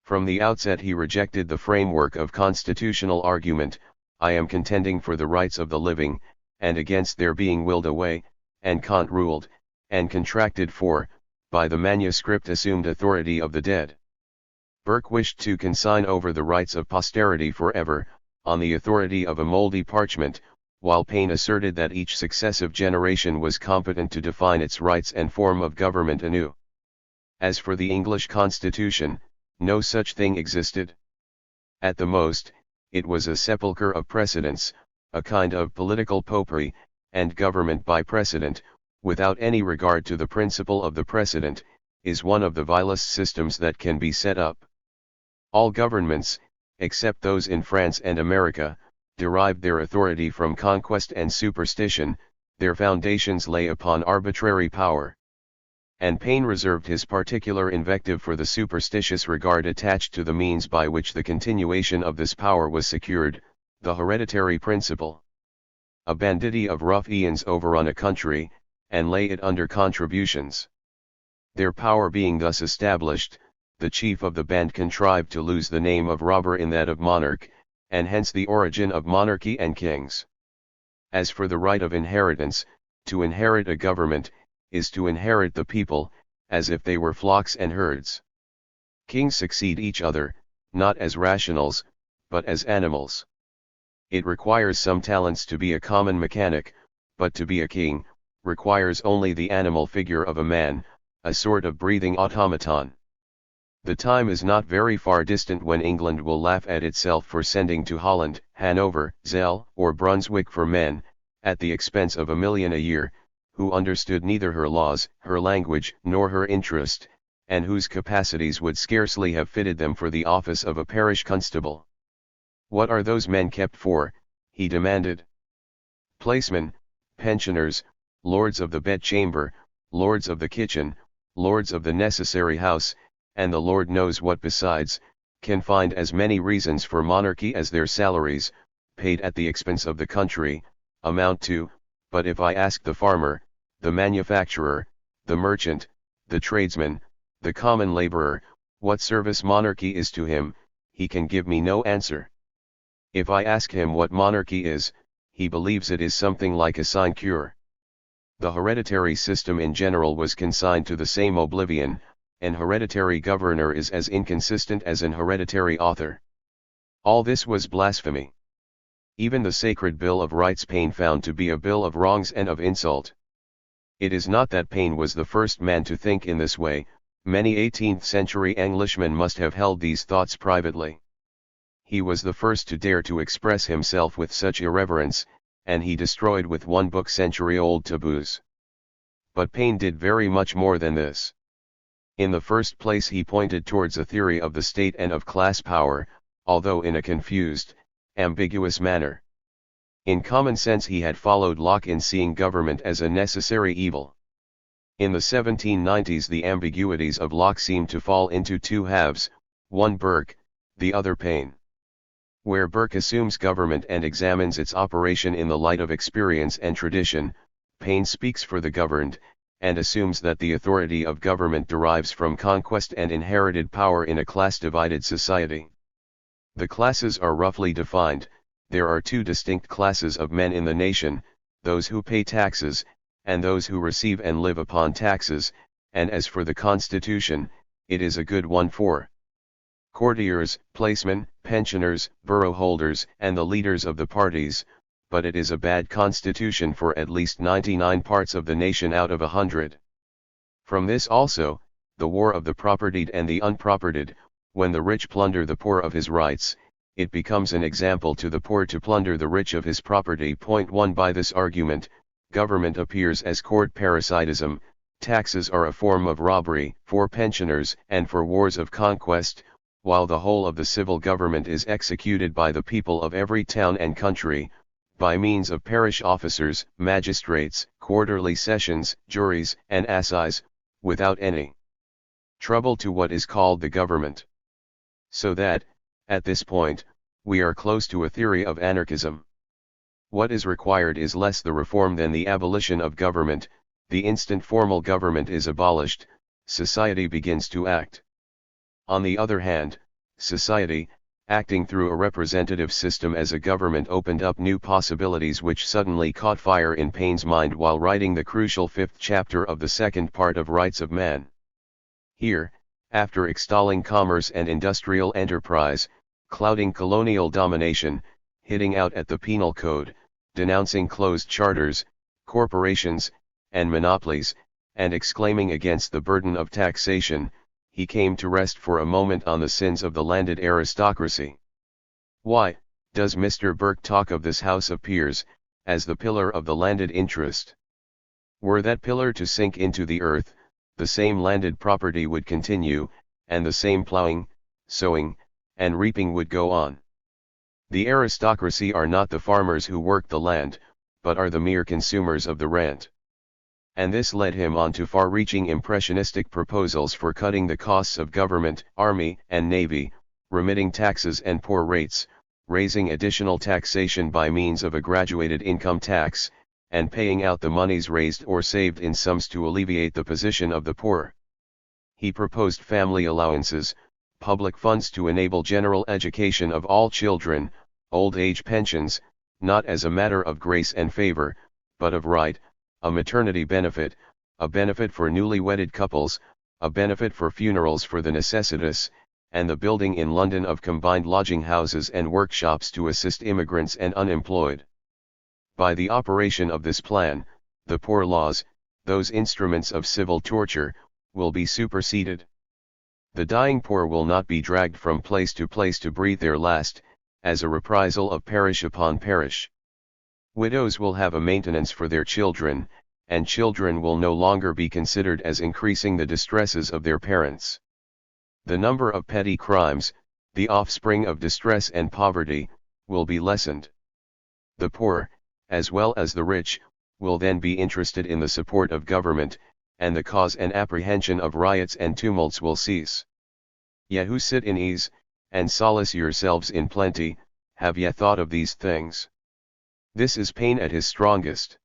From the outset he rejected the framework of constitutional argument, I am contending for the rights of the living, and against their being willed away, and ruled, and contracted for, by the manuscript assumed authority of the dead. Burke wished to consign over the rights of posterity forever, on the authority of a mouldy parchment, while Paine asserted that each successive generation was competent to define its rights and form of government anew. As for the English Constitution, no such thing existed. At the most, it was a sepulchre of precedents, a kind of political popery, and government by precedent, without any regard to the principle of the precedent, is one of the vilest systems that can be set up. All governments, except those in France and America, derived their authority from conquest and superstition, their foundations lay upon arbitrary power. And Paine reserved his particular invective for the superstitious regard attached to the means by which the continuation of this power was secured, the hereditary principle. A banditti of rough eons overrun a country, and lay it under contributions. Their power being thus established, the chief of the band contrived to lose the name of robber in that of monarch, and hence the origin of monarchy and kings. As for the right of inheritance, to inherit a government, is to inherit the people, as if they were flocks and herds. Kings succeed each other, not as rationals, but as animals. It requires some talents to be a common mechanic, but to be a king, requires only the animal figure of a man, a sort of breathing automaton. The time is not very far distant when England will laugh at itself for sending to Holland, Hanover, Zell, or Brunswick for men, at the expense of £1 million a year, who understood neither her laws, her language, nor her interest, and whose capacities would scarcely have fitted them for the office of a parish constable. What are those men kept for? He demanded. Placemen, pensioners, lords of the bedchamber, lords of the kitchen, lords of the necessary house, and the Lord knows what besides, can find as many reasons for monarchy as their salaries, paid at the expense of the country, amount to. But if I ask the farmer, the manufacturer, the merchant, the tradesman, the common laborer, what service monarchy is to him, he can give me no answer. If I ask him what monarchy is, he believes it is something like a sinecure. The hereditary system in general was consigned to the same oblivion. An hereditary governor is as inconsistent as an hereditary author. All this was blasphemy. Even the sacred Bill of Rights Paine found to be a bill of wrongs and of insult. It is not that Paine was the first man to think in this way, many 18th-century Englishmen must have held these thoughts privately. He was the first to dare to express himself with such irreverence, and he destroyed with one book century-old taboos. But Paine did very much more than this. In the first place he pointed towards a theory of the state and of class power, although in a confused, ambiguous manner. In common sense he had followed Locke in seeing government as a necessary evil. In the 1790s the ambiguities of Locke seemed to fall into two halves, one Burke, the other Paine. Where Burke assumes government and examines its operation in the light of experience and tradition, Paine speaks for the governed, and assumes that the authority of government derives from conquest and inherited power in a class-divided society. The classes are roughly defined. There are two distinct classes of men in the nation, those who pay taxes, and those who receive and live upon taxes, and as for the Constitution, it is a good one for courtiers, placemen, pensioners, borough holders, and the leaders of the parties, but it is a bad constitution for at least 99 parts of the nation out of 100. From this also, the war of the propertied and the unpropertied, when the rich plunder the poor of his rights, it becomes an example to the poor to plunder the rich of his property. Point 1 By this argument, government appears as court parasitism, taxes are a form of robbery for pensioners and for wars of conquest, while the whole of the civil government is executed by the people of every town and country, by means of parish officers, magistrates, quarterly sessions, juries, and assize, without any trouble to what is called the government. So that, at this point, we are close to a theory of anarchism. What is required is less the reform than the abolition of government. The instant formal government is abolished, society begins to act. On the other hand, society, acting through a representative system as a government, opened up new possibilities which suddenly caught fire in Paine's mind while writing the crucial 5th chapter of the second part of Rights of Man. Here, after extolling commerce and industrial enterprise, clouding colonial domination, hitting out at the penal code, denouncing closed charters, corporations, and monopolies, and exclaiming against the burden of taxation, he came to rest for a moment on the sins of the landed aristocracy. Why does Mr. Burke talk of this House of Peers as the pillar of the landed interest? Were that pillar to sink into the earth, the same landed property would continue, and the same ploughing, sowing, and reaping would go on. The aristocracy are not the farmers who work the land, but are the mere consumers of the rent. And this led him on to far-reaching impressionistic proposals for cutting the costs of government, army, and navy, remitting taxes and poor rates, raising additional taxation by means of a graduated income tax, and paying out the monies raised or saved in sums to alleviate the position of the poor. He proposed family allowances, public funds to enable general education of all children, old age pensions, not as a matter of grace and favor, but of right, a maternity benefit, a benefit for newly wedded couples, a benefit for funerals for the necessitous, and the building in London of combined lodging houses and workshops to assist immigrants and unemployed. By the operation of this plan, the poor laws, those instruments of civil torture, will be superseded. The dying poor will not be dragged from place to breathe their last, as a reprisal of parish upon parish. Widows will have a maintenance for their children, and children will no longer be considered as increasing the distresses of their parents. The number of petty crimes, the offspring of distress and poverty, will be lessened. The poor, as well as the rich, will then be interested in the support of government, and the cause and apprehension of riots and tumults will cease. Ye who sit in ease, and solace yourselves in plenty, have ye thought of these things? This is pain at his strongest.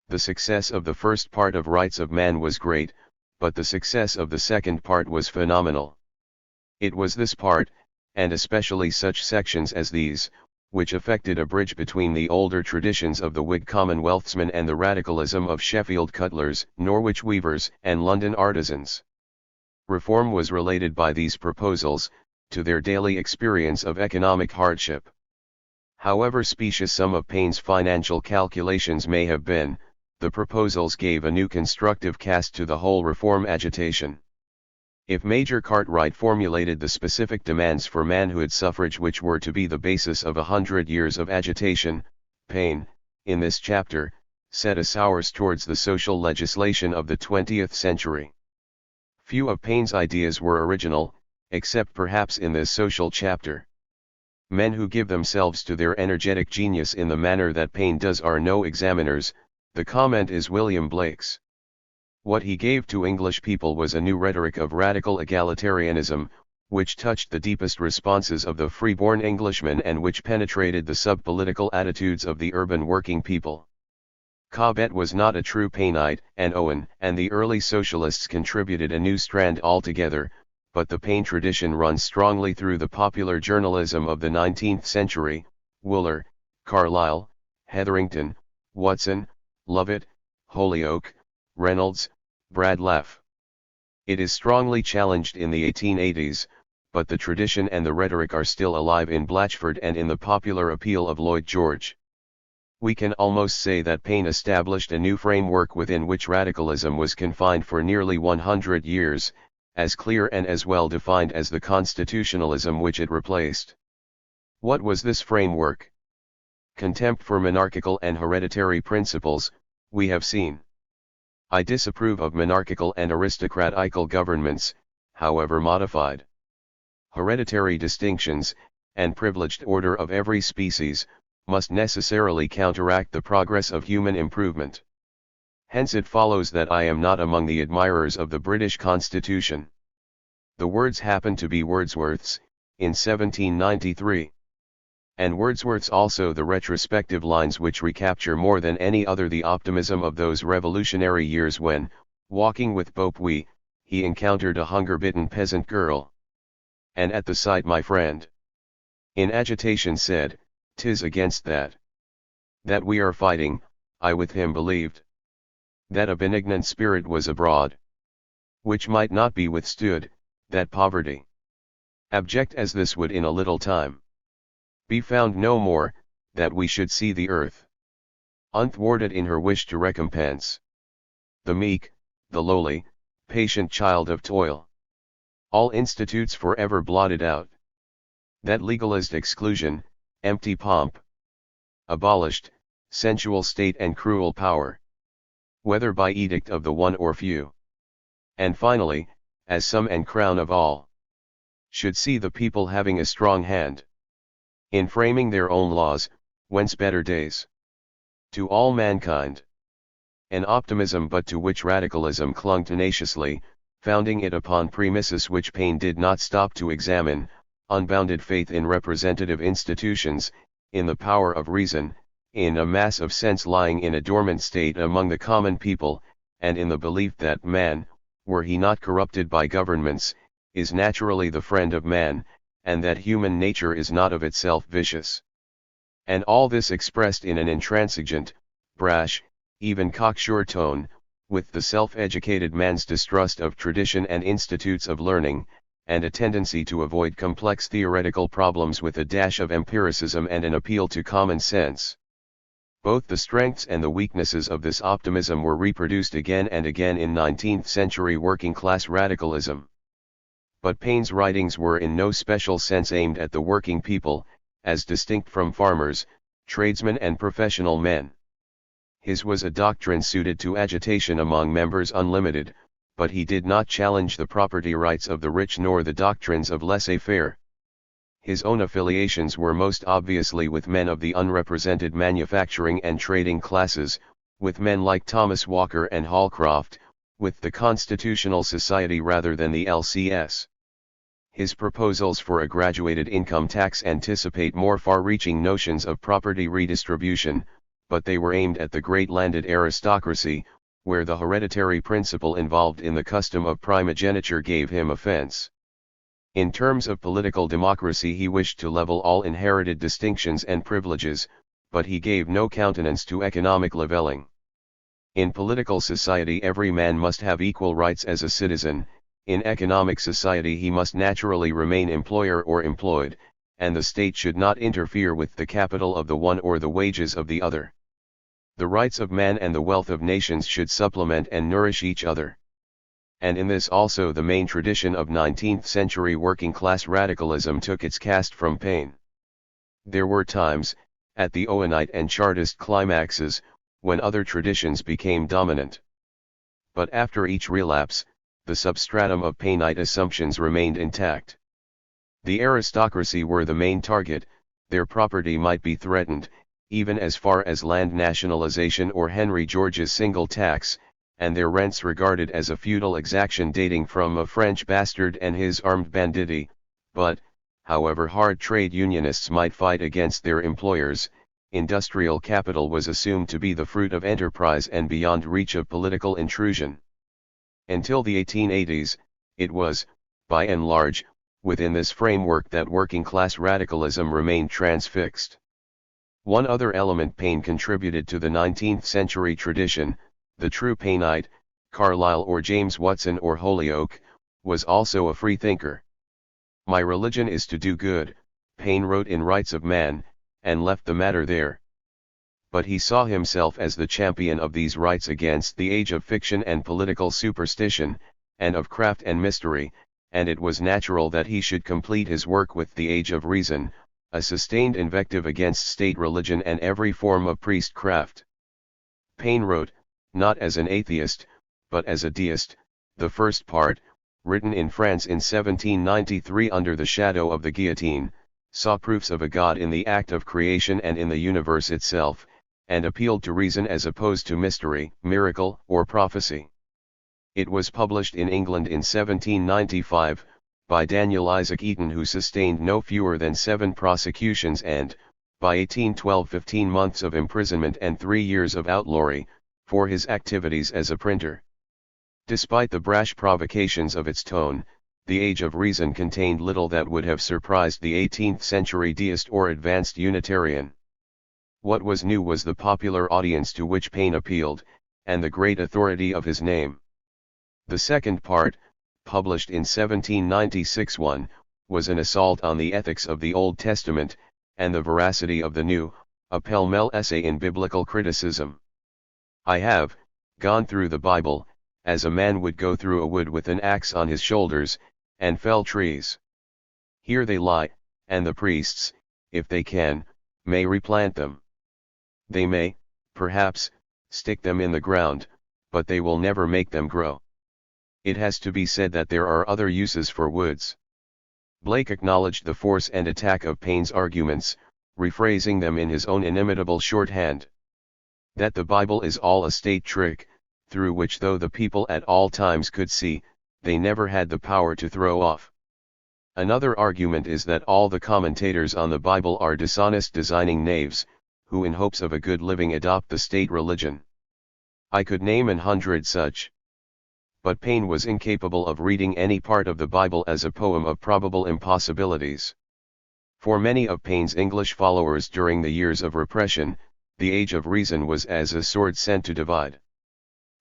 The success of the first part of Rights of Man was great, but the success of the second part was phenomenal. It was this part, and especially such sections as these, which effected a bridge between the older traditions of the Whig Commonwealthsmen and the radicalism of Sheffield cutlers, Norwich weavers, and London artisans. Reform was related by these proposals to their daily experience of economic hardship. However specious some of Paine's financial calculations may have been, the proposals gave a new constructive cast to the whole reform agitation. If Major Cartwright formulated the specific demands for manhood suffrage which were to be the basis of 100 years of agitation, Paine, in this chapter, set a source towards the social legislation of the 20th century. Few of Paine's ideas were original, except perhaps in this social chapter. Men who give themselves to their energetic genius in the manner that Paine does are no examiners, the comment is William Blake's. What he gave to English people was a new rhetoric of radical egalitarianism, which touched the deepest responses of the free-born Englishman and which penetrated the sub-political attitudes of the urban working people. Cobbett was not a true Painite, and Owen and the early socialists contributed a new strand altogether, but the Paine tradition runs strongly through the popular journalism of the 19th century, Wooler, Carlyle, Hetherington, Watson, Lovett, Holyoake, Reynolds, Bradlaugh. It is strongly challenged in the 1880s, but the tradition and the rhetoric are still alive in Blatchford and in the popular appeal of Lloyd George. We can almost say that Paine established a new framework within which radicalism was confined for nearly 100 years, as clear and as well defined as the constitutionalism which it replaced. What was this framework? Contempt for monarchical and hereditary principles, we have seen. I disapprove of monarchical and aristocratical governments, however modified. Hereditary distinctions, and privileged order of every species, must necessarily counteract the progress of human improvement. Hence it follows that I am not among the admirers of the British Constitution. The words happen to be Wordsworth's, in 1793. And Wordsworth's also the retrospective lines which recapture more than any other the optimism of those revolutionary years when, walking with Beaupuy, he encountered a hunger-bitten peasant girl. And at the sight my friend, in agitation said, "'Tis against that we are fighting, I with him believed. That a benignant spirit was abroad, which might not be withstood, that poverty, abject as this would in a little time be found no more, that we should see the earth unthwarted in her wish to recompense the meek, the lowly, patient child of toil. All institutes forever blotted out, that legalist exclusion, empty pomp, abolished, sensual state and cruel power, whether by edict of the one or few. And finally, as sum and crown of all, should see the people having a strong hand in framing their own laws, whence better days to all mankind." An optimism but to which radicalism clung tenaciously, founding it upon premises which Paine did not stop to examine, unbounded faith in representative institutions, in the power of reason, in a mass of sense lying in a dormant state among the common people, and in the belief that man, were he not corrupted by governments, is naturally the friend of man, and that human nature is not of itself vicious. And all this expressed in an intransigent, brash, even cocksure tone, with the self-educated man's distrust of tradition and institutes of learning, and a tendency to avoid complex theoretical problems with a dash of empiricism and an appeal to common sense. Both the strengths and the weaknesses of this optimism were reproduced again and again in 19th-century working-class radicalism. But Paine's writings were in no special sense aimed at the working people, as distinct from farmers, tradesmen and professional men. His was a doctrine suited to agitation among members unlimited, but he did not challenge the property rights of the rich nor the doctrines of laissez-faire. His own affiliations were most obviously with men of the unrepresented manufacturing and trading classes, with men like Thomas Walker and Holcroft, with the Constitutional Society rather than the LCS. His proposals for a graduated income tax anticipate more far-reaching notions of property redistribution, but they were aimed at the great landed aristocracy, where the hereditary principle involved in the custom of primogeniture gave him offense. In terms of political democracy he wished to level all inherited distinctions and privileges, but he gave no countenance to economic leveling. In political society every man must have equal rights as a citizen. In economic society he must naturally remain employer or employed, and the state should not interfere with the capital of the one or the wages of the other. The rights of man and the wealth of nations should supplement and nourish each other. And in this also the main tradition of 19th-century working-class radicalism took its cast from Paine. There were times, at the Owenite and Chartist climaxes, when other traditions became dominant. But after each relapse, the substratum of Painite assumptions remained intact. The aristocracy were the main target, their property might be threatened, even as far as land nationalization or Henry George's single tax, and their rents regarded as a feudal exaction dating from a French bastard and his armed banditti, but, however hard trade unionists might fight against their employers, industrial capital was assumed to be the fruit of enterprise and beyond reach of political intrusion. Until the 1880s, it was, by and large, within this framework that working-class radicalism remained transfixed. One other element Paine contributed to the 19th-century tradition, the true Painite, Carlyle or James Watson or Holyoake, was also a freethinker. "My religion is to do good," Paine wrote in Rights of Man, and left the matter there. But he saw himself as the champion of these rights against the age of fiction and political superstition, and of craft and mystery, and it was natural that he should complete his work with the Age of Reason, a sustained invective against state religion and every form of priestcraft. Paine wrote, not as an atheist, but as a deist, the first part, written in France in 1793 under the shadow of the guillotine, saw proofs of a God in the act of creation and in the universe itself, and appealed to reason as opposed to mystery, miracle, or prophecy. It was published in England in 1795, by Daniel Isaac Eaton, who sustained no fewer than 7 prosecutions and, by 1812, 15 months of imprisonment and 3 years of outlawry, for his activities as a printer. Despite the brash provocations of its tone, the Age of Reason contained little that would have surprised the 18th-century deist or advanced Unitarian. What was new was the popular audience to which Paine appealed, and the great authority of his name. The second part, published in 1796, was an assault on the ethics of the Old Testament, and the veracity of the New, a pell-mell essay in biblical criticism. I have gone through the Bible, as a man would go through a wood with an axe on his shoulders, and fell trees. Here they lie, and the priests, if they can, may replant them. They may, perhaps, stick them in the ground, but they will never make them grow. It has to be said that there are other uses for woods. Blake acknowledged the force and attack of Paine's arguments, rephrasing them in his own inimitable shorthand. That the Bible is all a state trick, through which though the people at all times could see, they never had the power to throw off. Another argument is that all the commentators on the Bible are dishonest designing knaves, who in hopes of a good living adopt the state religion. I could name 100 such. But Paine was incapable of reading any part of the Bible as a poem of probable impossibilities. For many of Paine's English followers during the years of repression, the Age of Reason was as a sword sent to divide.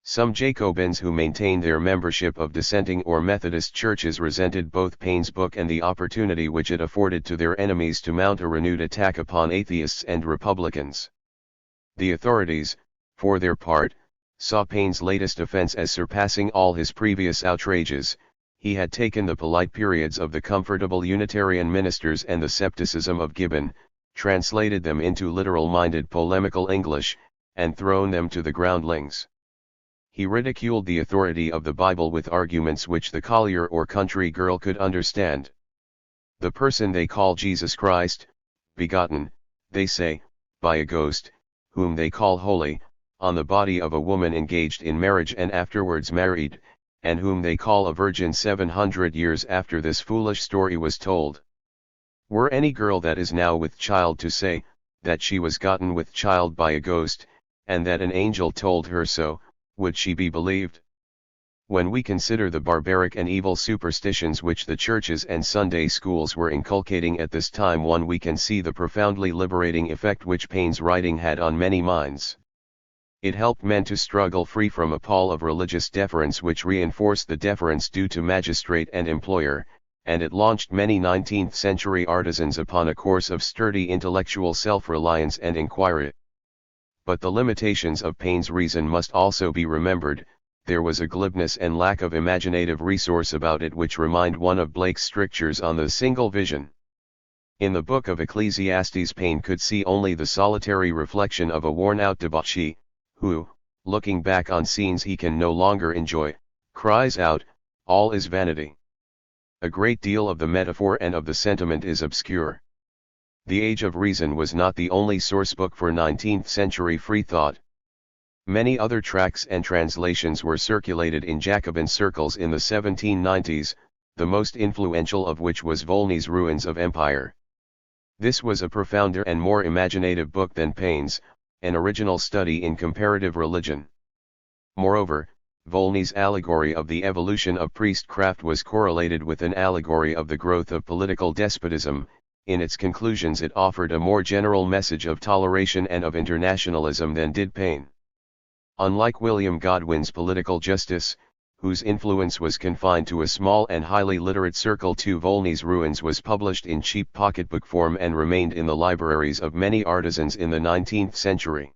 Some Jacobins who maintained their membership of dissenting or Methodist churches resented both Paine's book and the opportunity which it afforded to their enemies to mount a renewed attack upon atheists and Republicans. The authorities, for their part, saw Paine's latest offense as surpassing all his previous outrages. He had taken the polite periods of the comfortable Unitarian ministers and the scepticism of Gibbon, translated them into literal-minded polemical English, and thrown them to the groundlings. He ridiculed the authority of the Bible with arguments which the collier or country girl could understand. The person they call Jesus Christ, begotten, they say, by a ghost, whom they call holy, on the body of a woman engaged in marriage and afterwards married, and whom they call a virgin 700 years after this foolish story was told. Were any girl that is now with child to say, that she was gotten with child by a ghost, and that an angel told her so, would she be believed? When we consider the barbaric and evil superstitions which the churches and Sunday schools were inculcating at this time, we can see the profoundly liberating effect which Paine's writing had on many minds. It helped men to struggle free from a pall of religious deference which reinforced the deference due to magistrate and employer, and it launched many 19th-century artisans upon a course of sturdy intellectual self-reliance and inquiry. But the limitations of Paine's reason must also be remembered. There was a glibness and lack of imaginative resource about it which remind one of Blake's strictures on the single vision. In the book of Ecclesiastes, Paine could see only the solitary reflection of a worn-out debauchee, who, looking back on scenes he can no longer enjoy, cries out, "All is vanity." A great deal of the metaphor and of the sentiment is obscure. The Age of Reason was not the only sourcebook for 19th-century free thought. Many other tracts and translations were circulated in Jacobin circles in the 1790s, the most influential of which was Volney's Ruins of Empire. This was a profounder and more imaginative book than Paine's, an original study in comparative religion. Moreover, Volney's allegory of the evolution of priestcraft was correlated with an allegory of the growth of political despotism. In its conclusions it offered a more general message of toleration and of internationalism than did Paine. Unlike William Godwin's Political Justice, whose influence was confined to a small and highly literate circle, Volney's Ruins was published in cheap pocketbook form and remained in the libraries of many artisans in the 19th century.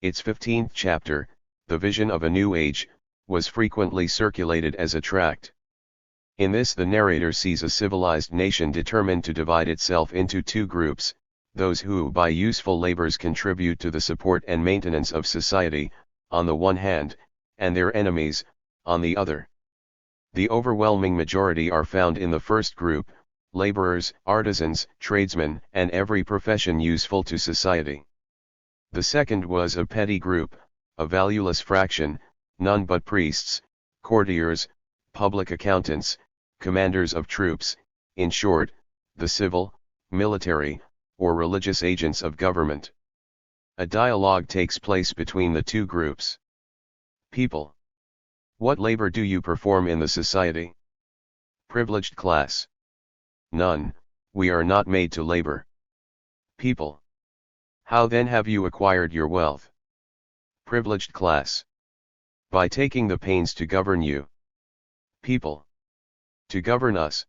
Its 15th chapter, The Vision of a New Age, was frequently circulated as a tract. In this the narrator sees a civilized nation determined to divide itself into two groups, those who by useful labors contribute to the support and maintenance of society, on the one hand, and their enemies, on the other. The overwhelming majority are found in the first group, laborers, artisans, tradesmen, and every profession useful to society. The second was a petty group, a valueless fraction, none but priests, courtiers, public accountants, commanders of troops, in short, the civil, military, or religious agents of government. A dialogue takes place between the two groups. People. What labor do you perform in the society? Privileged class. None, we are not made to labor. People. How then have you acquired your wealth? Privileged class. By taking the pains to govern you. People. To govern us.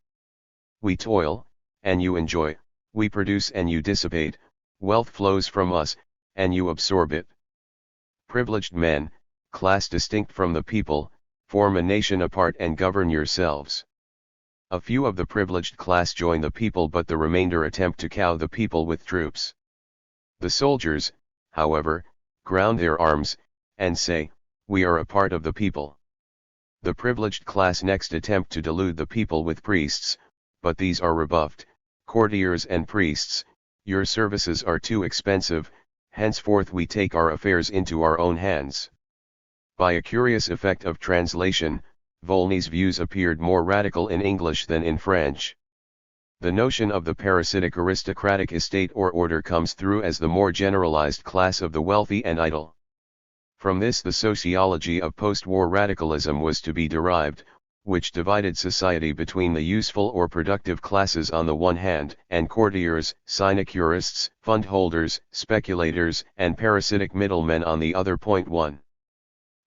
We toil, and you enjoy, we produce and you dissipate, wealth flows from us, and you absorb it. Privileged men, class distinct from the people, form a nation apart and govern yourselves. A few of the privileged class join the people, but the remainder attempt to cow the people with troops. The soldiers, however, ground their arms, and say, "We are a part of the people." The privileged class next attempt to delude the people with priests, but these are rebuffed. Courtiers and priests, your services are too expensive, henceforth we take our affairs into our own hands. By a curious effect of translation, Volney's views appeared more radical in English than in French. The notion of the parasitic aristocratic estate or order comes through as the more generalized class of the wealthy and idle. From this the sociology of post-war radicalism was to be derived, which divided society between the useful or productive classes on the one hand, and courtiers, sinecurists, fundholders, speculators, and parasitic middlemen on the other. 1.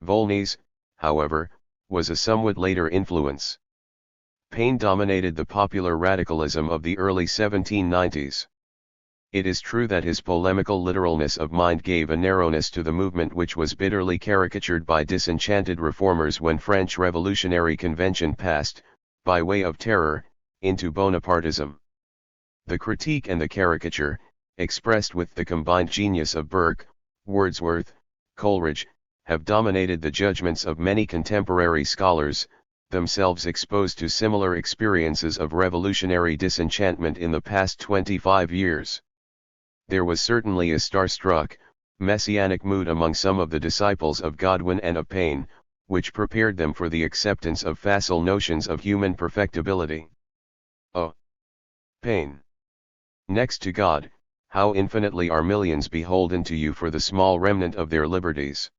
Volney's, however, was a somewhat later influence. Paine dominated the popular radicalism of the early 1790s. It is true that his polemical literalness of mind gave a narrowness to the movement which was bitterly caricatured by disenchanted reformers when French Revolutionary Convention passed, by way of terror, into Bonapartism. The critique and the caricature, expressed with the combined genius of Burke, Wordsworth, Coleridge, have dominated the judgments of many contemporary scholars, themselves exposed to similar experiences of revolutionary disenchantment in the past 25 years. There was certainly a star-struck, messianic mood among some of the disciples of Godwin and of Paine, which prepared them for the acceptance of facile notions of human perfectibility. Oh! Paine! Next to God, how infinitely are millions beholden to you for the small remnant of their liberties.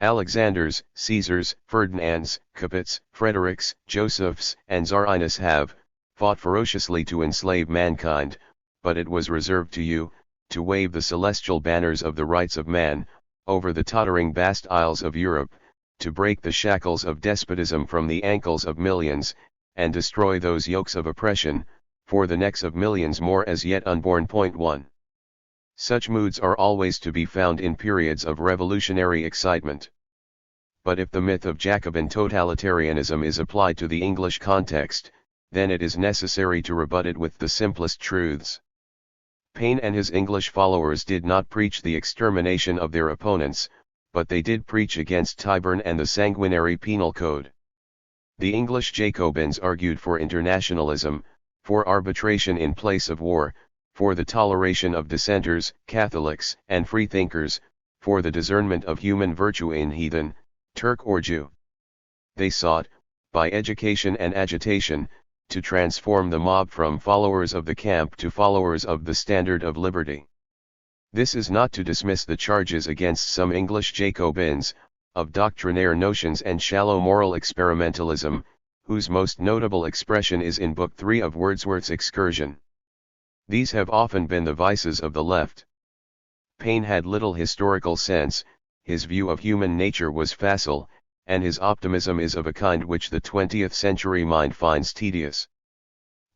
Alexanders, Caesars, Ferdinands, Caputs, Frederics, Josephs, and Czarinas have fought ferociously to enslave mankind, but it was reserved to you, to wave the celestial banners of the rights of man, over the tottering Bastilles of Europe, to break the shackles of despotism from the ankles of millions, and destroy those yokes of oppression, for the necks of millions more as yet unborn. 1. Such moods are always to be found in periods of revolutionary excitement. But if the myth of Jacobin totalitarianism is applied to the English context, then it is necessary to rebut it with the simplest truths. Paine and his English followers did not preach the extermination of their opponents, but they did preach against Tyburn and the sanguinary penal code. The English Jacobins argued for internationalism, for arbitration in place of war, for the toleration of dissenters, Catholics, and freethinkers, for the discernment of human virtue in heathen, Turk or Jew. They sought, by education and agitation, to transform the mob from followers of the camp to followers of the standard of liberty. This is not to dismiss the charges against some English Jacobins, of doctrinaire notions and shallow moral experimentalism, whose most notable expression is in Book 3 of Wordsworth's Excursion. These have often been the vices of the left. Paine had little historical sense, his view of human nature was facile, and his optimism is of a kind which the 20th century mind finds tedious.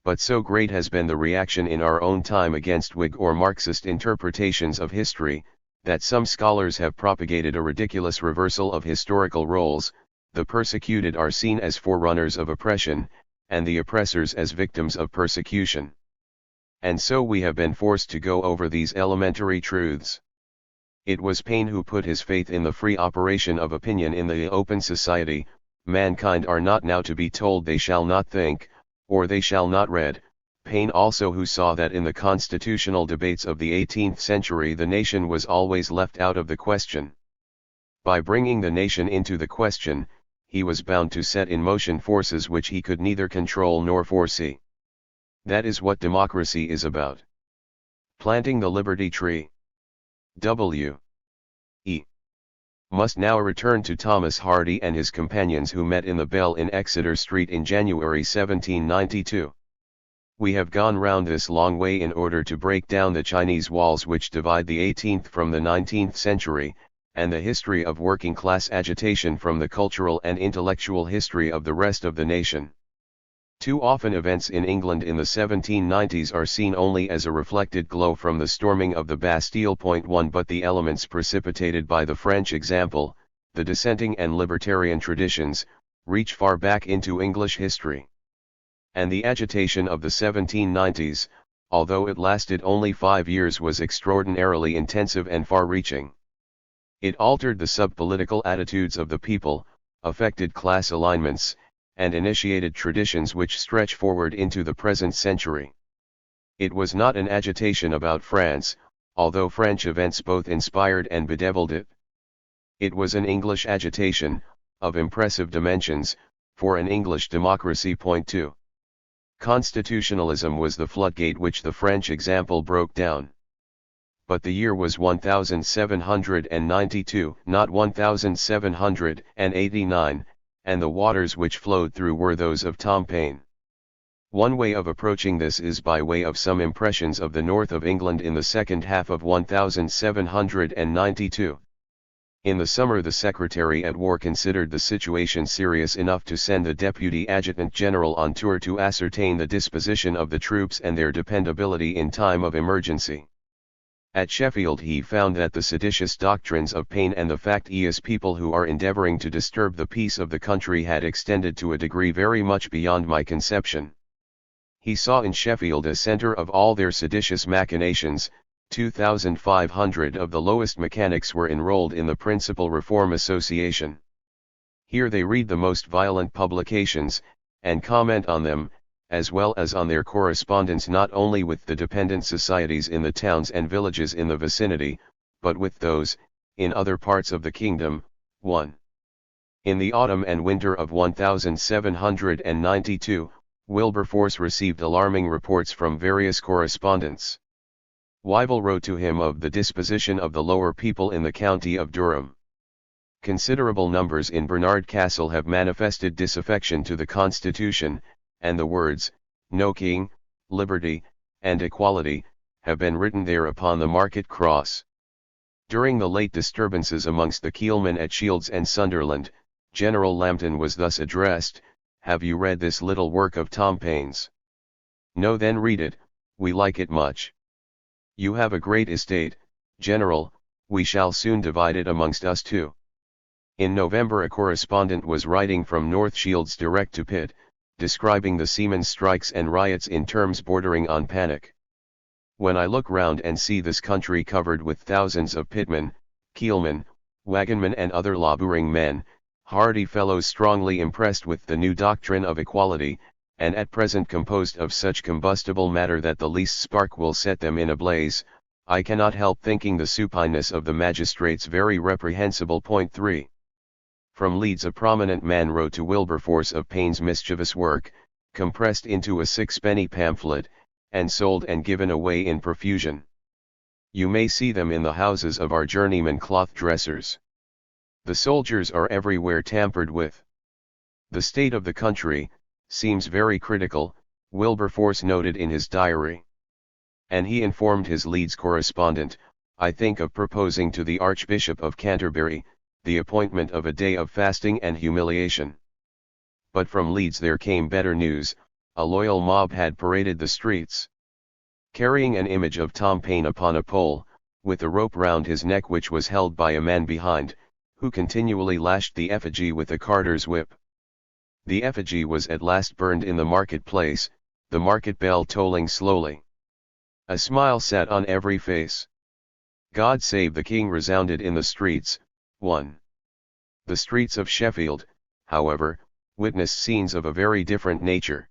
But so great has been the reaction in our own time against Whig or Marxist interpretations of history, that some scholars have propagated a ridiculous reversal of historical roles. The persecuted are seen as forerunners of oppression, and the oppressors as victims of persecution. And so we have been forced to go over these elementary truths. It was Paine who put his faith in the free operation of opinion in the open society. Mankind are not now to be told they shall not think, or they shall not read. Paine also who saw that in the constitutional debates of the 18th century the nation was always left out of the question. By bringing the nation into the question, he was bound to set in motion forces which he could neither control nor foresee. That is what democracy is about. Planting the liberty tree. W. E. must now return to Thomas Hardy and his companions who met in the Bell in Exeter Street in January 1792. We have gone round this long way in order to break down the Chinese walls which divide the 18th from the 19th century, and the history of working-class agitation from the cultural and intellectual history of the rest of the nation. Too often events in England in the 1790s are seen only as a reflected glow from the storming of the Bastille. 1 But the elements precipitated by the French example, the dissenting and libertarian traditions, reach far back into English history. And the agitation of the 1790s, although it lasted only 5 years, was extraordinarily intensive and far-reaching. It altered the sub-political attitudes of the people, affected class alignments, and initiated traditions which stretch forward into the present century. It was not an agitation about France, although French events both inspired and bedeviled it. It was an English agitation, of impressive dimensions, for an English democracy. 2. Constitutionalism was the floodgate which the French example broke down. But the year was 1792, not 1789, and the waters which flowed through were those of Tom Paine. One way of approaching this is by way of some impressions of the north of England in the second half of 1792. In the summer the Secretary at War considered the situation serious enough to send the Deputy Adjutant General on tour to ascertain the disposition of the troops and their dependability in time of emergency. At Sheffield he found that the seditious doctrines of Paine and the factious people who are endeavouring to disturb the peace of the country had extended to a degree very much beyond my conception. He saw in Sheffield a centre of all their seditious machinations, 2,500 of the lowest mechanics were enrolled in the Principal Reform Association. Here they read the most violent publications, and comment on them, as well as on their correspondence not only with the dependent societies in the towns and villages in the vicinity, but with those, in other parts of the kingdom. 1. In the autumn and winter of 1792, Wilberforce received alarming reports from various correspondents. Wyville wrote to him of the disposition of the lower people in the county of Durham. Considerable numbers in Barnard Castle have manifested disaffection to the Constitution, and the words, "No King, Liberty, and Equality," have been written there upon the market cross. During the late disturbances amongst the Keelmen at Shields and Sunderland, General Lambton was thus addressed: "Have you read this little work of Tom Paine's? No, then read it, we like it much. You have a great estate, General, we shall soon divide it amongst us two." In November a correspondent was writing from North Shields direct to Pitt, describing the seamen's strikes and riots in terms bordering on panic. "When I look round and see this country covered with thousands of pitmen, keelmen, wagonmen and other labouring men, hardy fellows strongly impressed with the new doctrine of equality, and at present composed of such combustible matter that the least spark will set them in a blaze, I cannot help thinking the supineness of the magistrates very reprehensible." 3. From Leeds a prominent man wrote to Wilberforce of Paine's mischievous work, compressed into a sixpenny pamphlet, and sold and given away in profusion. "You may see them in the houses of our journeymen cloth dressers. The soldiers are everywhere tampered with. The state of the country seems very critical," Wilberforce noted in his diary. And he informed his Leeds correspondent, "I think of proposing to the Archbishop of Canterbury the appointment of a day of fasting and humiliation." But from Leeds there came better news: a loyal mob had paraded the streets, carrying an image of Tom Paine upon a pole, with a rope round his neck which was held by a man behind, who continually lashed the effigy with a carter's whip. The effigy was at last burned in the market-place, the market bell tolling slowly. A smile sat on every face. "God save the King" resounded in the streets. 1. The streets of Sheffield, however, witnessed scenes of a very different nature.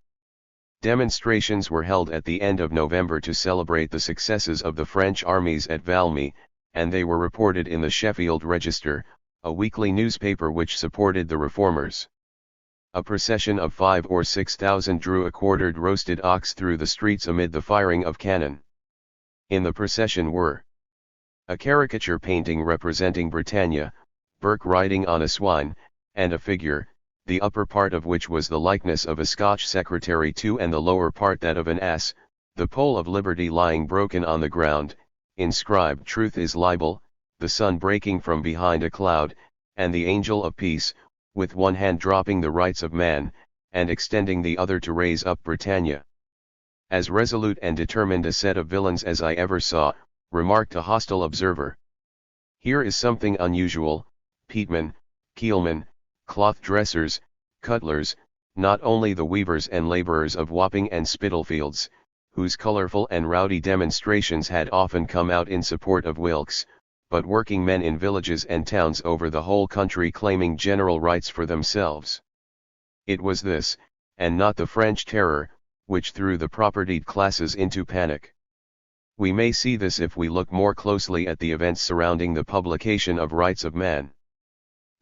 Demonstrations were held at the end of November to celebrate the successes of the French armies at Valmy, and they were reported in the Sheffield Register, a weekly newspaper which supported the reformers. A procession of 5,000 or 6,000 drew a quartered roasted ox through the streets amid the firing of cannon. In the procession were a caricature painting representing Britannia, Burke riding on a swine, and a figure, the upper part of which was the likeness of a Scotch secretary too and the lower part that of an ass, the pole of liberty lying broken on the ground, inscribed "Truth is libel," the sun breaking from behind a cloud, and the angel of peace, with one hand dropping the rights of man, and extending the other to raise up Britannia. "As resolute and determined a set of villains as I ever saw," remarked a hostile observer. "Here is something unusual: peatmen, keelmen, cloth dressers, cutlers, not only the weavers and labourers of Wapping and Spitalfields, whose colourful and rowdy demonstrations had often come out in support of Wilkes, but working men in villages and towns over the whole country claiming general rights for themselves." It was this, and not the French terror, which threw the propertied classes into panic. We may see this if we look more closely at the events surrounding the publication of Rights of Man.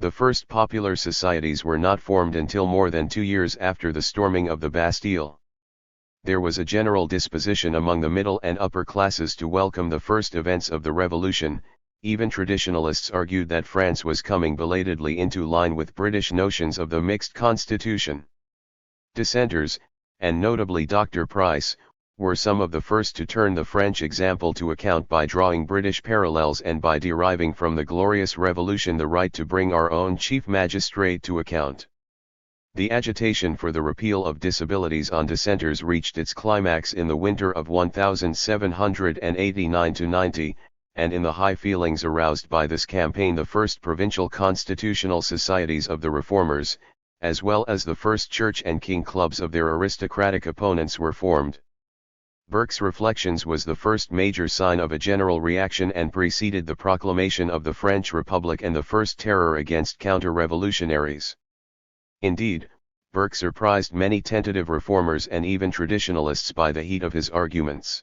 The first popular societies were not formed until more than 2 years after the storming of the Bastille. There was a general disposition among the middle and upper classes to welcome the first events of the Revolution. Even traditionalists argued that France was coming belatedly into line with British notions of the mixed constitution. Dissenters, and notably Dr. Price, were some of the first to turn the French example to account by drawing British parallels and by deriving from the glorious Revolution the right to bring our own chief magistrate to account. The agitation for the repeal of disabilities on dissenters reached its climax in the winter of 1789–90, and in the high feelings aroused by this campaign the first provincial constitutional societies of the reformers, as well as the first church and king clubs of their aristocratic opponents were formed. Burke's Reflections was the first major sign of a general reaction and preceded the proclamation of the French Republic and the first terror against counter-revolutionaries. Indeed, Burke surprised many tentative reformers and even traditionalists by the heat of his arguments.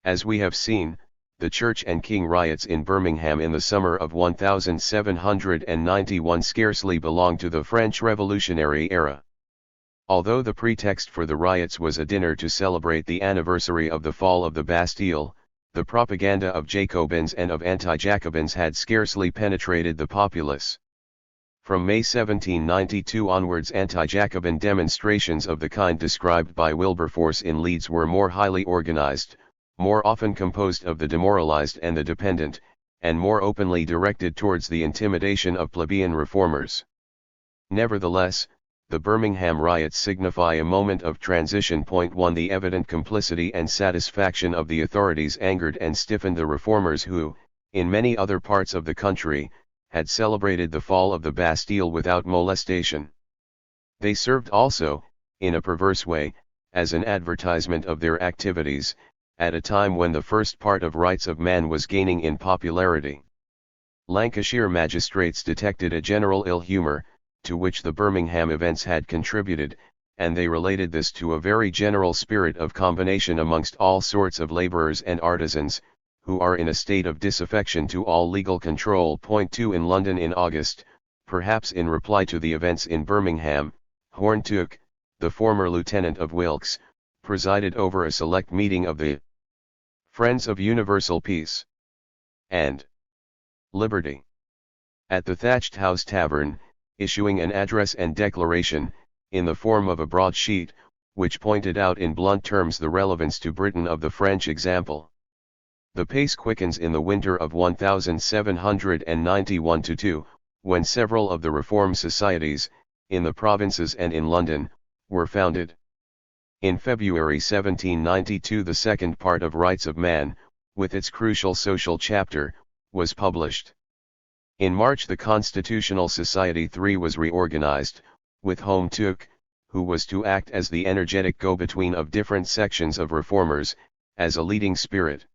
As we have seen, the Church and King riots in Birmingham in the summer of 1791 scarcely belonged to the French Revolutionary era. Although the pretext for the riots was a dinner to celebrate the anniversary of the fall of the Bastille, the propaganda of Jacobins and of anti-Jacobins had scarcely penetrated the populace. From May 1792 onwards, anti-Jacobin demonstrations of the kind described by Wilberforce in Leeds were more highly organized, more often composed of the demoralized and the dependent, and more openly directed towards the intimidation of plebeian reformers. Nevertheless, the Birmingham riots signify a moment of transition. 1. The evident complicity and satisfaction of the authorities angered and stiffened the reformers who, in many other parts of the country, had celebrated the fall of the Bastille without molestation. They served also, in a perverse way, as an advertisement of their activities, at a time when the first part of Rights of Man was gaining in popularity. Lancashire magistrates detected a general ill humour, to which the Birmingham events had contributed, and they related this to a very general spirit of combination amongst all sorts of labourers and artisans, who are in a state of disaffection to all legal control. 2. In London in August, perhaps in reply to the events in Birmingham, Horne-Tooke, the former lieutenant of Wilkes, presided over a select meeting of the Friends of Universal Peace and Liberty at the Thatched House Tavern, issuing an address and declaration, in the form of a broadsheet, which pointed out in blunt terms the relevance to Britain of the French example. The pace quickens in the winter of 1791-2, when several of the reform societies, in the provinces and in London, were founded. In February 1792 the second part of Rights of Man, with its crucial social chapter, was published. In March the Constitutional Society III was reorganized, with Horne-Tooke, who was to act as the energetic go-between of different sections of reformers, as a leading spirit.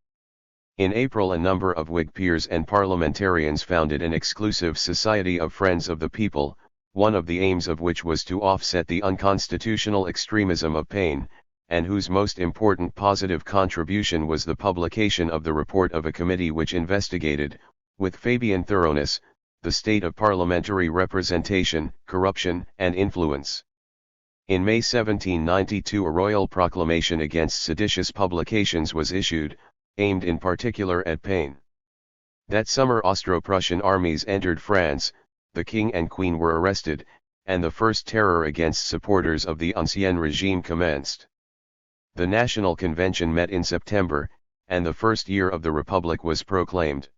In April a number of Whig peers and parliamentarians founded an exclusive Society of Friends of the People, one of the aims of which was to offset the unconstitutional extremism of Paine, and whose most important positive contribution was the publication of the report of a committee which investigated, with Fabian thoroughness, the state of parliamentary representation, corruption, and influence. In May 1792 a royal proclamation against seditious publications was issued, aimed in particular at Paine. That summer Austro-Prussian armies entered France, the king and queen were arrested, and the first terror against supporters of the Ancien Regime commenced. The National Convention met in September, and the first year of the Republic was proclaimed.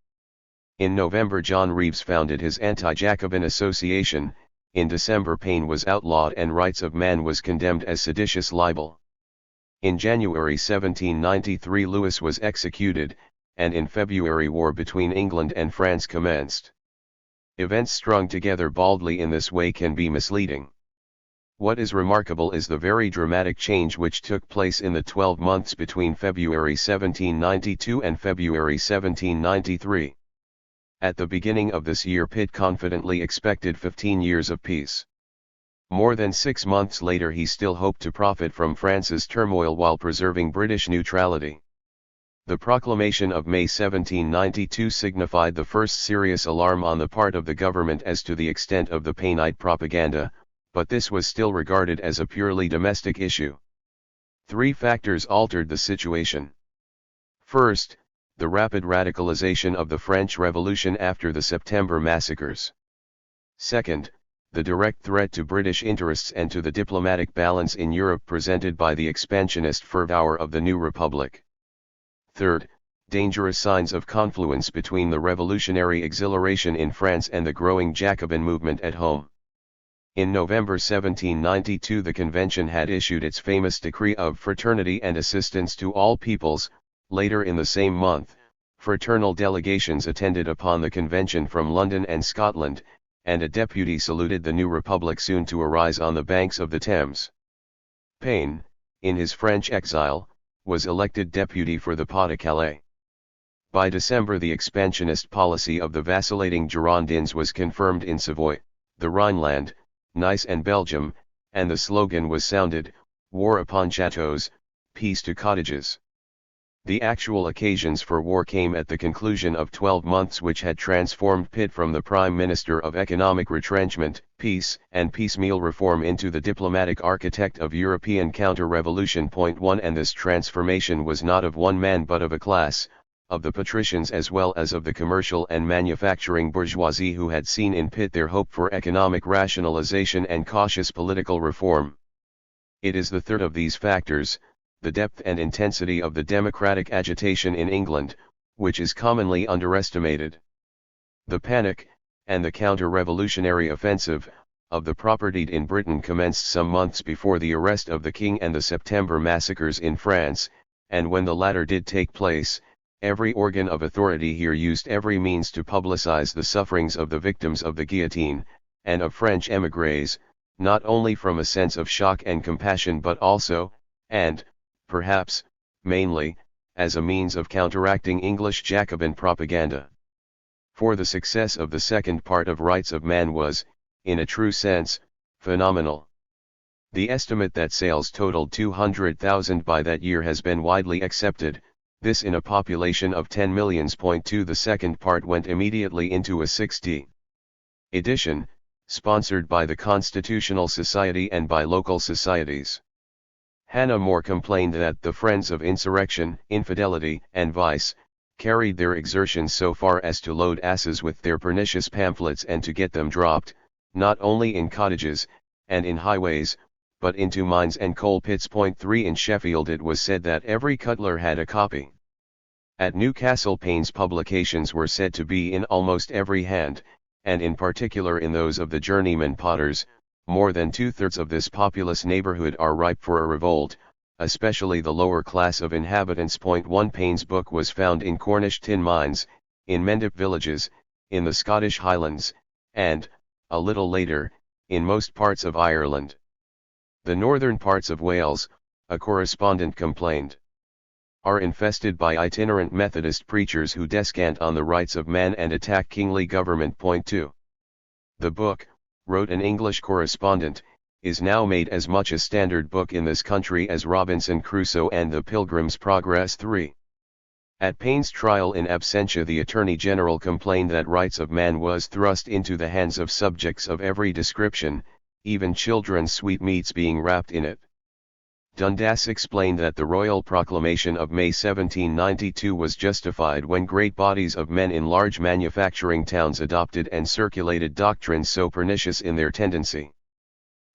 In November John Reeves founded his anti-Jacobin association, in December Paine was outlawed and Rights of Man was condemned as seditious libel. In January 1793 Lewis was executed, and in February war between England and France commenced. Events strung together baldly in this way can be misleading. What is remarkable is the very dramatic change which took place in the 12 months between February 1792 and February 1793. At the beginning of this year Pitt confidently expected 15 years of peace. More than 6 months later he still hoped to profit from France's turmoil while preserving British neutrality. The proclamation of May 1792 signified the first serious alarm on the part of the government as to the extent of the Paineite propaganda, but this was still regarded as a purely domestic issue. 3 factors altered the situation. First, the rapid radicalization of the French Revolution after the September massacres. Second, the direct threat to British interests and to the diplomatic balance in Europe presented by the expansionist fervour of the new republic. Third, dangerous signs of confluence between the revolutionary exhilaration in France and the growing Jacobin movement at home. In November 1792 the convention had issued its famous decree of fraternity and assistance to all peoples. Later in the same month, fraternal delegations attended upon the convention from London and Scotland, and a deputy saluted the new republic soon to arise on the banks of the Thames. Paine, in his French exile, was elected deputy for the Pas-de-Calais. By December the expansionist policy of the vacillating Girondins was confirmed in Savoy, the Rhineland, Nice and Belgium, and the slogan was sounded, war upon chateaux, peace to cottages. The actual occasions for war came at the conclusion of 12 months which had transformed Pitt from the Prime Minister of economic retrenchment, peace and piecemeal reform into the diplomatic architect of European counter-revolution. 1 And this transformation was not of one man but of a class, of the patricians as well as of the commercial and manufacturing bourgeoisie who had seen in Pitt their hope for economic rationalization and cautious political reform. It is the third of these factors, the depth and intensity of the democratic agitation in England, which is commonly underestimated. The panic, and the counter-revolutionary offensive, of the propertied in Britain commenced some months before the arrest of the King and the September massacres in France, and when the latter did take place, every organ of authority here used every means to publicize the sufferings of the victims of the guillotine, and of French émigrés, not only from a sense of shock and compassion but also, and, perhaps, mainly, as a means of counteracting English Jacobin propaganda. For the success of the second part of Rights of Man was, in a true sense, phenomenal. The estimate that sales totaled 200,000 by that year has been widely accepted, this in a population of 10 millions. 2 The second part went immediately into a 6th edition, sponsored by the Constitutional Society and by local societies. Hannah More complained that the friends of insurrection, infidelity, and vice, carried their exertions so far as to load asses with their pernicious pamphlets and to get them dropped, not only in cottages, and in highways, but into mines and coal pits. 3 In Sheffield it was said that every cutler had a copy. At Newcastle Payne's publications were said to be in almost every hand, and in particular in those of the journeyman potters. More than 2/3 of this populous neighbourhood are ripe for a revolt, especially the lower class of inhabitants. 1 Payne's book was found in Cornish tin mines, in Mendip villages, in the Scottish Highlands, and, a little later, in most parts of Ireland. The northern parts of Wales, a correspondent complained, are infested by itinerant Methodist preachers who descant on the rights of man and attack kingly government. 2. The book, wrote an English correspondent, is now made as much a standard book in this country as Robinson Crusoe and the Pilgrim's Progress. 3. At Payne's trial in absentia the Attorney General complained that Rights of Man was thrust into the hands of subjects of every description, even children's sweetmeats being wrapped in it. Dundas explained that the royal proclamation of May 1792 was justified when great bodies of men in large manufacturing towns adopted and circulated doctrines so pernicious in their tendency.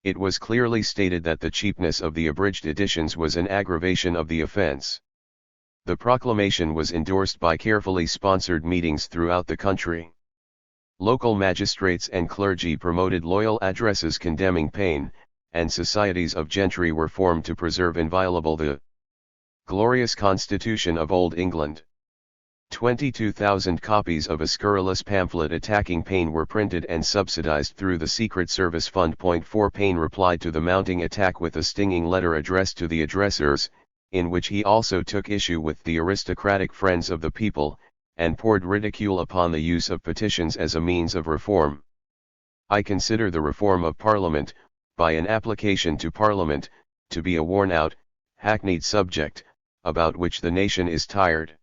It was clearly stated that the cheapness of the abridged editions was an aggravation of the offence. The proclamation was endorsed by carefully sponsored meetings throughout the country. Local magistrates and clergy promoted loyal addresses condemning Payne, and societies of gentry were formed to preserve inviolable the glorious Constitution of Old England. 22,000 copies of a scurrilous pamphlet attacking Payne were printed and subsidized through the Secret Service Fund. 4 Payne replied to the mounting attack with a stinging letter addressed to the addressers, in which he also took issue with the aristocratic friends of the people, and poured ridicule upon the use of petitions as a means of reform. I consider the reform of Parliament, by an application to Parliament, to be a worn-out, hackneyed subject, about which the nation is tired.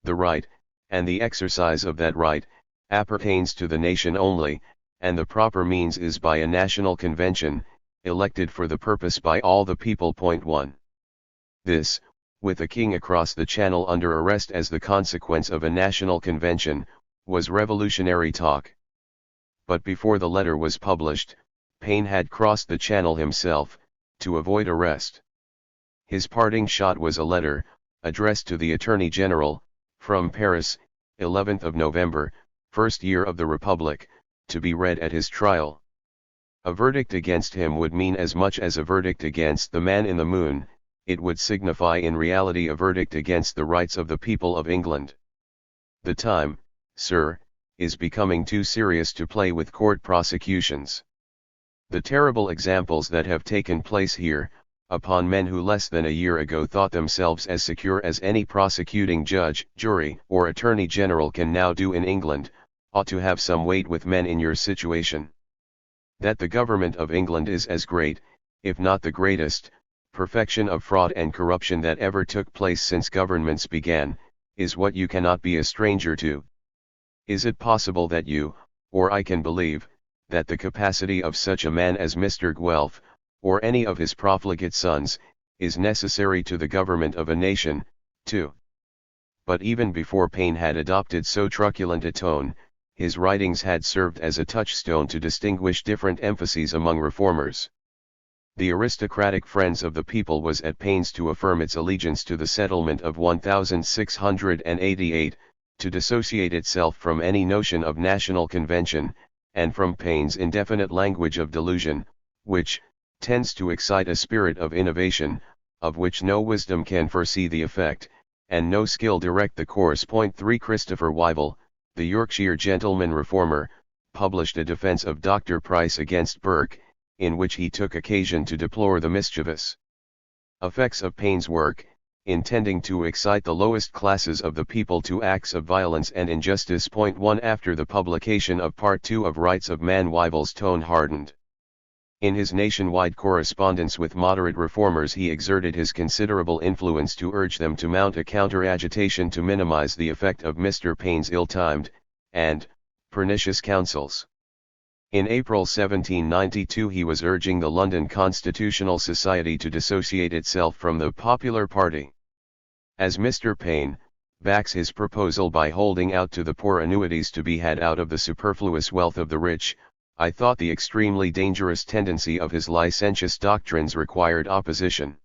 The right, and the exercise of that right, appertains to the nation only, and the proper means is by a national convention, elected for the purpose by all the people. 1. This, with a king across the channel under arrest as the consequence of a national convention, was revolutionary talk. But before the letter was published, Payne had crossed the channel himself, to avoid arrest. His parting shot was a letter, addressed to the Attorney General, from Paris, 11th of November, first year of the Republic, to be read at his trial. A verdict against him would mean as much as a verdict against the man in the moon, it would signify in reality a verdict against the rights of the people of England. The time, sir, is becoming too serious to play with court prosecutions. The terrible examples that have taken place here, upon men who less than a year ago thought themselves as secure as any prosecuting judge, jury, or attorney general can now do in England, ought to have some weight with men in your situation. That the government of England is as great, if not the greatest, perfection of fraud and corruption that ever took place since governments began, is what you cannot be a stranger to. Is it possible that you, or I can believe, that the capacity of such a man as Mr. Guelph, or any of his profligate sons, is necessary to the government of a nation, too? But even before Paine had adopted so truculent a tone, his writings had served as a touchstone to distinguish different emphases among reformers. The aristocratic Friends of the People was at pains to affirm its allegiance to the settlement of 1688, to dissociate itself from any notion of national convention, and from Paine's indefinite language of delusion, which tends to excite a spirit of innovation, of which no wisdom can foresee the effect, and no skill direct the course. 3 Christopher Wyville, the Yorkshire gentleman reformer, published a defence of Dr. Price against Burke, in which he took occasion to deplore the mischievous effects of Paine's work, intending to excite the lowest classes of the people to acts of violence and injustice. 1 After the publication of Part 2 of Rights of Man, Wyville's tone hardened. In his nationwide correspondence with moderate reformers he exerted his considerable influence to urge them to mount a counter-agitation to minimize the effect of Mr. Paine's ill-timed, and, pernicious counsels. In April 1792 he was urging the London Constitutional Society to dissociate itself from the popular party. As Mr. Paine backs his proposal by holding out to the poor annuities to be had out of the superfluous wealth of the rich, I thought the extremely dangerous tendency of his licentious doctrines required opposition.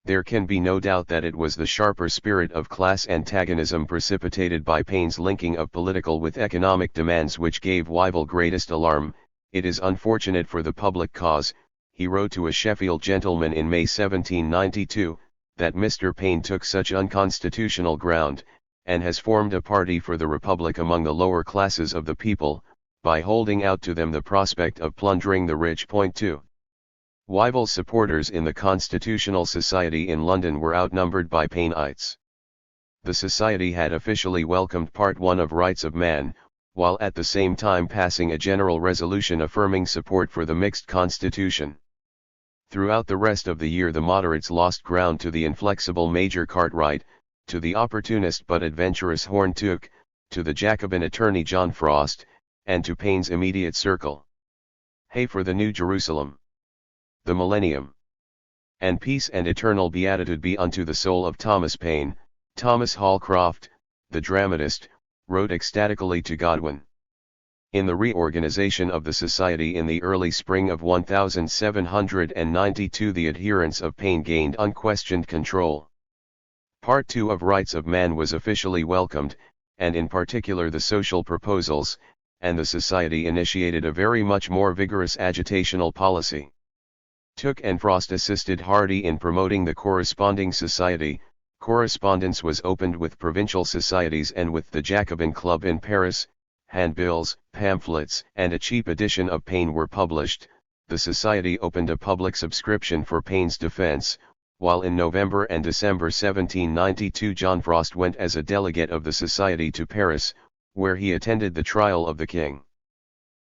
There can be no doubt that it was the sharper spirit of class antagonism precipitated by Paine's linking of political with economic demands which gave Wyville greatest alarm. It is unfortunate for the public cause, he wrote to a Sheffield gentleman in May 1792, that Mr. Paine took such unconstitutional ground, and has formed a party for the Republic among the lower classes of the people, by holding out to them the prospect of plundering the rich. 2. Wyville's supporters in the Constitutional Society in London were outnumbered by Paineites. The Society had officially welcomed Part 1 of Rights of Man, while at the same time passing a general resolution affirming support for the mixed constitution. Throughout the rest of the year the moderates lost ground to the inflexible Major Cartwright, to the opportunist but adventurous Horne-Tooke, to the Jacobin attorney John Frost, and to Paine's immediate circle. Hey for the New Jerusalem! The Millennium! And peace and eternal beatitude be unto the soul of Thomas Paine. Thomas Holcroft, the dramatist, wrote ecstatically to Godwin. In the reorganization of the Society in the early spring of 1792 the adherents of Paine gained unquestioned control. Part 2 of Rights of Man was officially welcomed, and in particular the social proposals, and the Society initiated a very much more vigorous agitational policy. Tooke and Frost assisted Hardy in promoting the corresponding society. Correspondence was opened with provincial societies and with the Jacobin Club in Paris. Handbills, pamphlets, and a cheap edition of Paine were published. The Society opened a public subscription for Paine's defense, while in November and December 1792 John Frost went as a delegate of the Society to Paris, where he attended the trial of the king.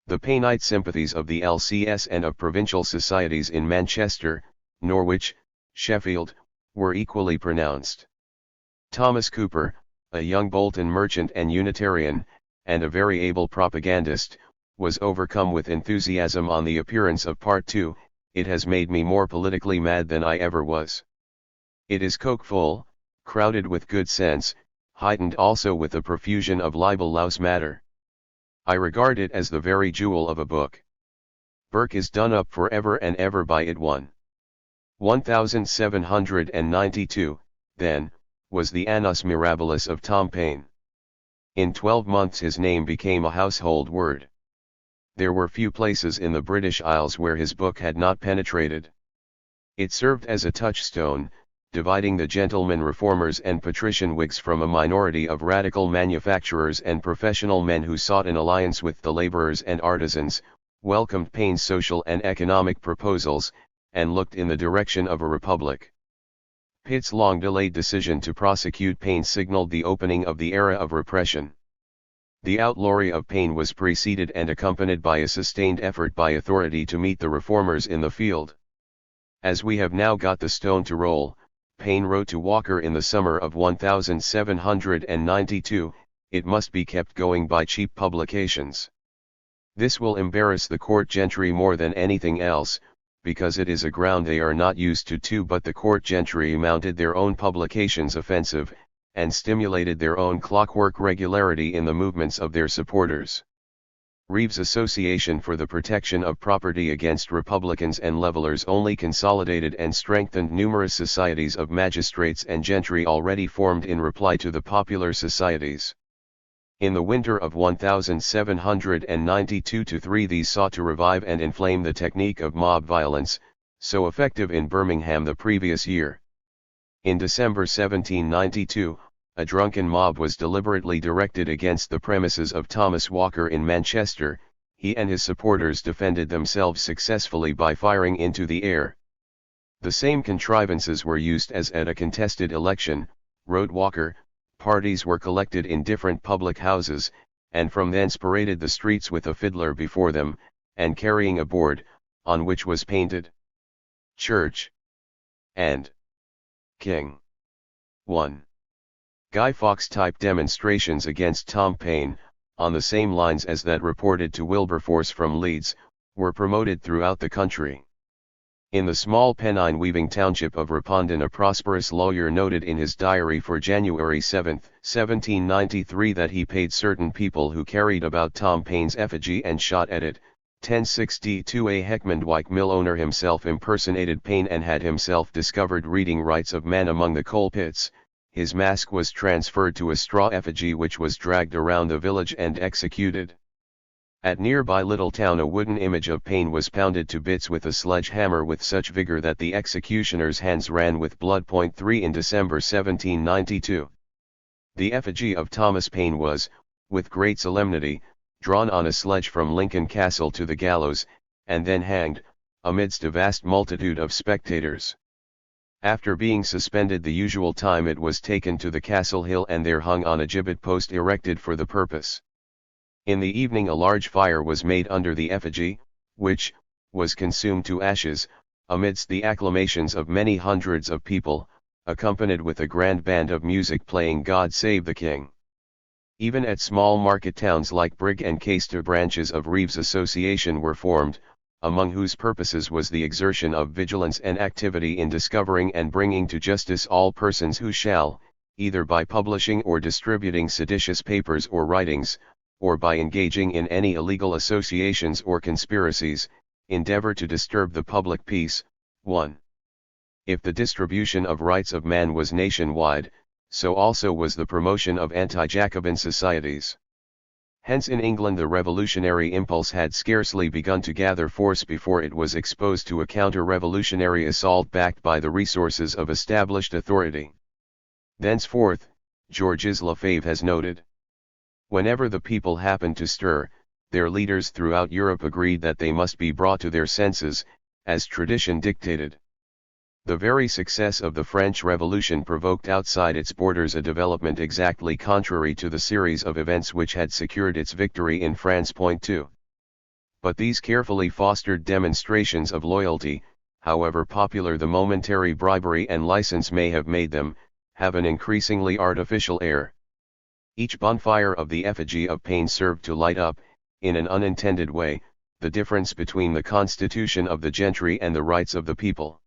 The Painite sympathies of the LCS and of provincial societies in Manchester, Norwich, Sheffield, were equally pronounced. Thomas Cooper, a young Bolton merchant and Unitarian, and a very able propagandist, was overcome with enthusiasm on the appearance of Part 2. It has made me more politically mad than I ever was. It is coke-full, crowded with good sense, heightened also with a profusion of libel-louse matter. I regard it as the very jewel of a book. Burke is done up for ever and ever by it. 1792, then, was the annus mirabilis of Tom Paine. In 12 months his name became a household word. There were few places in the British Isles where his book had not penetrated. It served as a touchstone, dividing the gentlemen reformers and patrician Whigs from a minority of radical manufacturers and professional men who sought an alliance with the laborers and artisans, welcomed Paine's social and economic proposals, and looked in the direction of a republic. Pitt's long-delayed decision to prosecute Paine signaled the opening of the era of repression. The outlawry of Paine was preceded and accompanied by a sustained effort by authority to meet the reformers in the field. "As we have now got the stone to roll," Paine wrote to Walker in the summer of 1792, "it must be kept going by cheap publications. This will embarrass the court gentry more than anything else, because it is a ground they are not used to, but the court gentry mounted their own publications offensive, and stimulated their own clockwork regularity in the movements of their supporters. Reeves' Association for the Protection of Property against Republicans and Levelers only consolidated and strengthened numerous societies of magistrates and gentry already formed in reply to the popular societies. In the winter of 1792-3 these sought to revive and inflame the technique of mob violence, so effective in Birmingham the previous year. In December 1792, a drunken mob was deliberately directed against the premises of Thomas Walker in Manchester. He and his supporters defended themselves successfully by firing into the air. "The same contrivances were used as at a contested election," wrote Walker. "Parties were collected in different public houses, and from thence paraded the streets with a fiddler before them, and carrying a board, on which was painted Church and King. 1. Guy Fawkes-type demonstrations against Tom Paine, on the same lines as that reported to Wilberforce from Leeds, were promoted throughout the country." In the small Pennine-weaving township of Ripon, a prosperous lawyer noted in his diary for January 7, 1793 that he paid certain people who carried about Tom Paine's effigy and shot at it. 1062 A Heckmondwike mill owner himself impersonated Paine and had himself discovered reading Rights of Man among the coal pits. His mask was transferred to a straw effigy which was dragged around the village and executed. At nearby little town a wooden image of Paine was pounded to bits with a sledgehammer with such vigor that the executioner's hands ran with blood. 3 In December 1792, the effigy of Thomas Paine was, with great solemnity, drawn on a sledge from Lincoln Castle to the gallows, and then hanged, amidst a vast multitude of spectators. After being suspended the usual time it was taken to the Castle Hill and there hung on a gibbet post erected for the purpose. In the evening a large fire was made under the effigy, which was consumed to ashes, amidst the acclamations of many hundreds of people, accompanied with a grand band of music playing God Save the King. Even at small market towns like Brigg and Caister branches of Reeves' Association were formed, among whose purposes was the exertion of vigilance and activity in discovering and bringing to justice all persons who shall, either by publishing or distributing seditious papers or writings, or by engaging in any illegal associations or conspiracies, endeavor to disturb the public peace. 1. If the distribution of Rights of Man was nationwide, so also was the promotion of anti-Jacobin societies. Hence in England the revolutionary impulse had scarcely begun to gather force before it was exposed to a counter-revolutionary assault backed by the resources of established authority. Thenceforth, Georges Lefebvre has noted, whenever the people happened to stir, their leaders throughout Europe agreed that they must be brought to their senses, as tradition dictated. The very success of the French Revolution provoked outside its borders a development exactly contrary to the series of events which had secured its victory in France. 2. But these carefully fostered demonstrations of loyalty, however popular the momentary bribery and license may have made them, have an increasingly artificial air. Each bonfire of the effigy of Paine served to light up, in an unintended way, the difference between the constitution of the gentry and the rights of the people.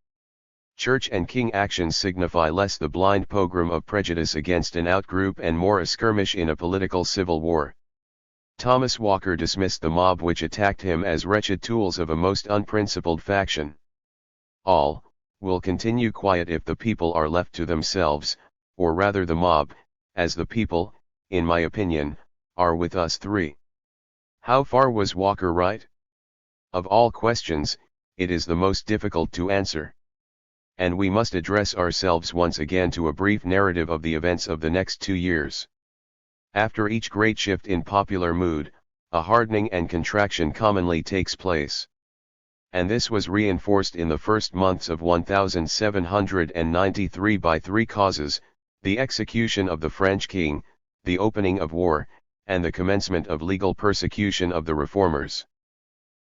Church and king actions signify less the blind pogrom of prejudice against an outgroup and more a skirmish in a political civil war. Thomas Walker dismissed the mob which attacked him as wretched tools of a most unprincipled faction. All will continue quiet if the people are left to themselves, or rather the mob, as the people, in my opinion, are with us. 3. How far was Walker right? Of all questions, it is the most difficult to answer. And we must address ourselves once again to a brief narrative of the events of the next 2 years. After each great shift in popular mood, a hardening and contraction commonly takes place. and this was reinforced in the first months of 1793 by three causes: the execution of the French king, the opening of war, and the commencement of legal persecution of the reformers.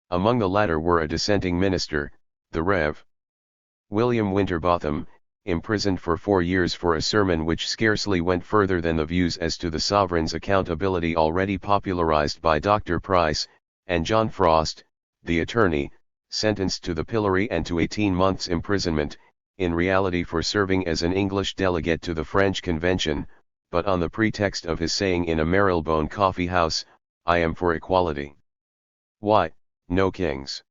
Among the latter were a dissenting minister, the Rev. William Winterbotham, imprisoned for 4 years for a sermon which scarcely went further than the views as to the sovereign's accountability already popularized by Dr. Price, and John Frost, the attorney, sentenced to the pillory and to 18 months' imprisonment, in reality for serving as an English delegate to the French Convention, but on the pretext of his saying in a Marylebone coffee house, "I am for equality. Why, no kings."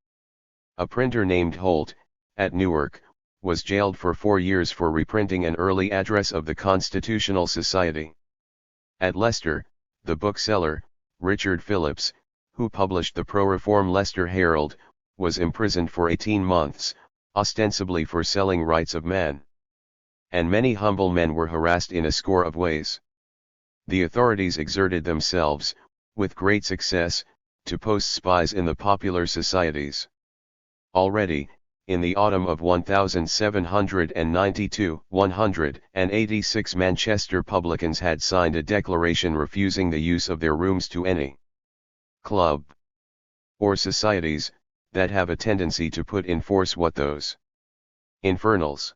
A printer named Holt, at Newark, was jailed for 4 years for reprinting an early address of the Constitutional Society. At Leicester, the bookseller, Richard Phillips, who published the pro-reform Leicester Herald, was imprisoned for 18 months, ostensibly for selling Rights of Man. And many humble men were harassed in a score of ways. The authorities exerted themselves, with great success, to post spies in the popular societies. Already, in the autumn of 1792, 186 Manchester publicans had signed a declaration refusing the use of their rooms to any club or societies that have a tendency to put in force what those infernals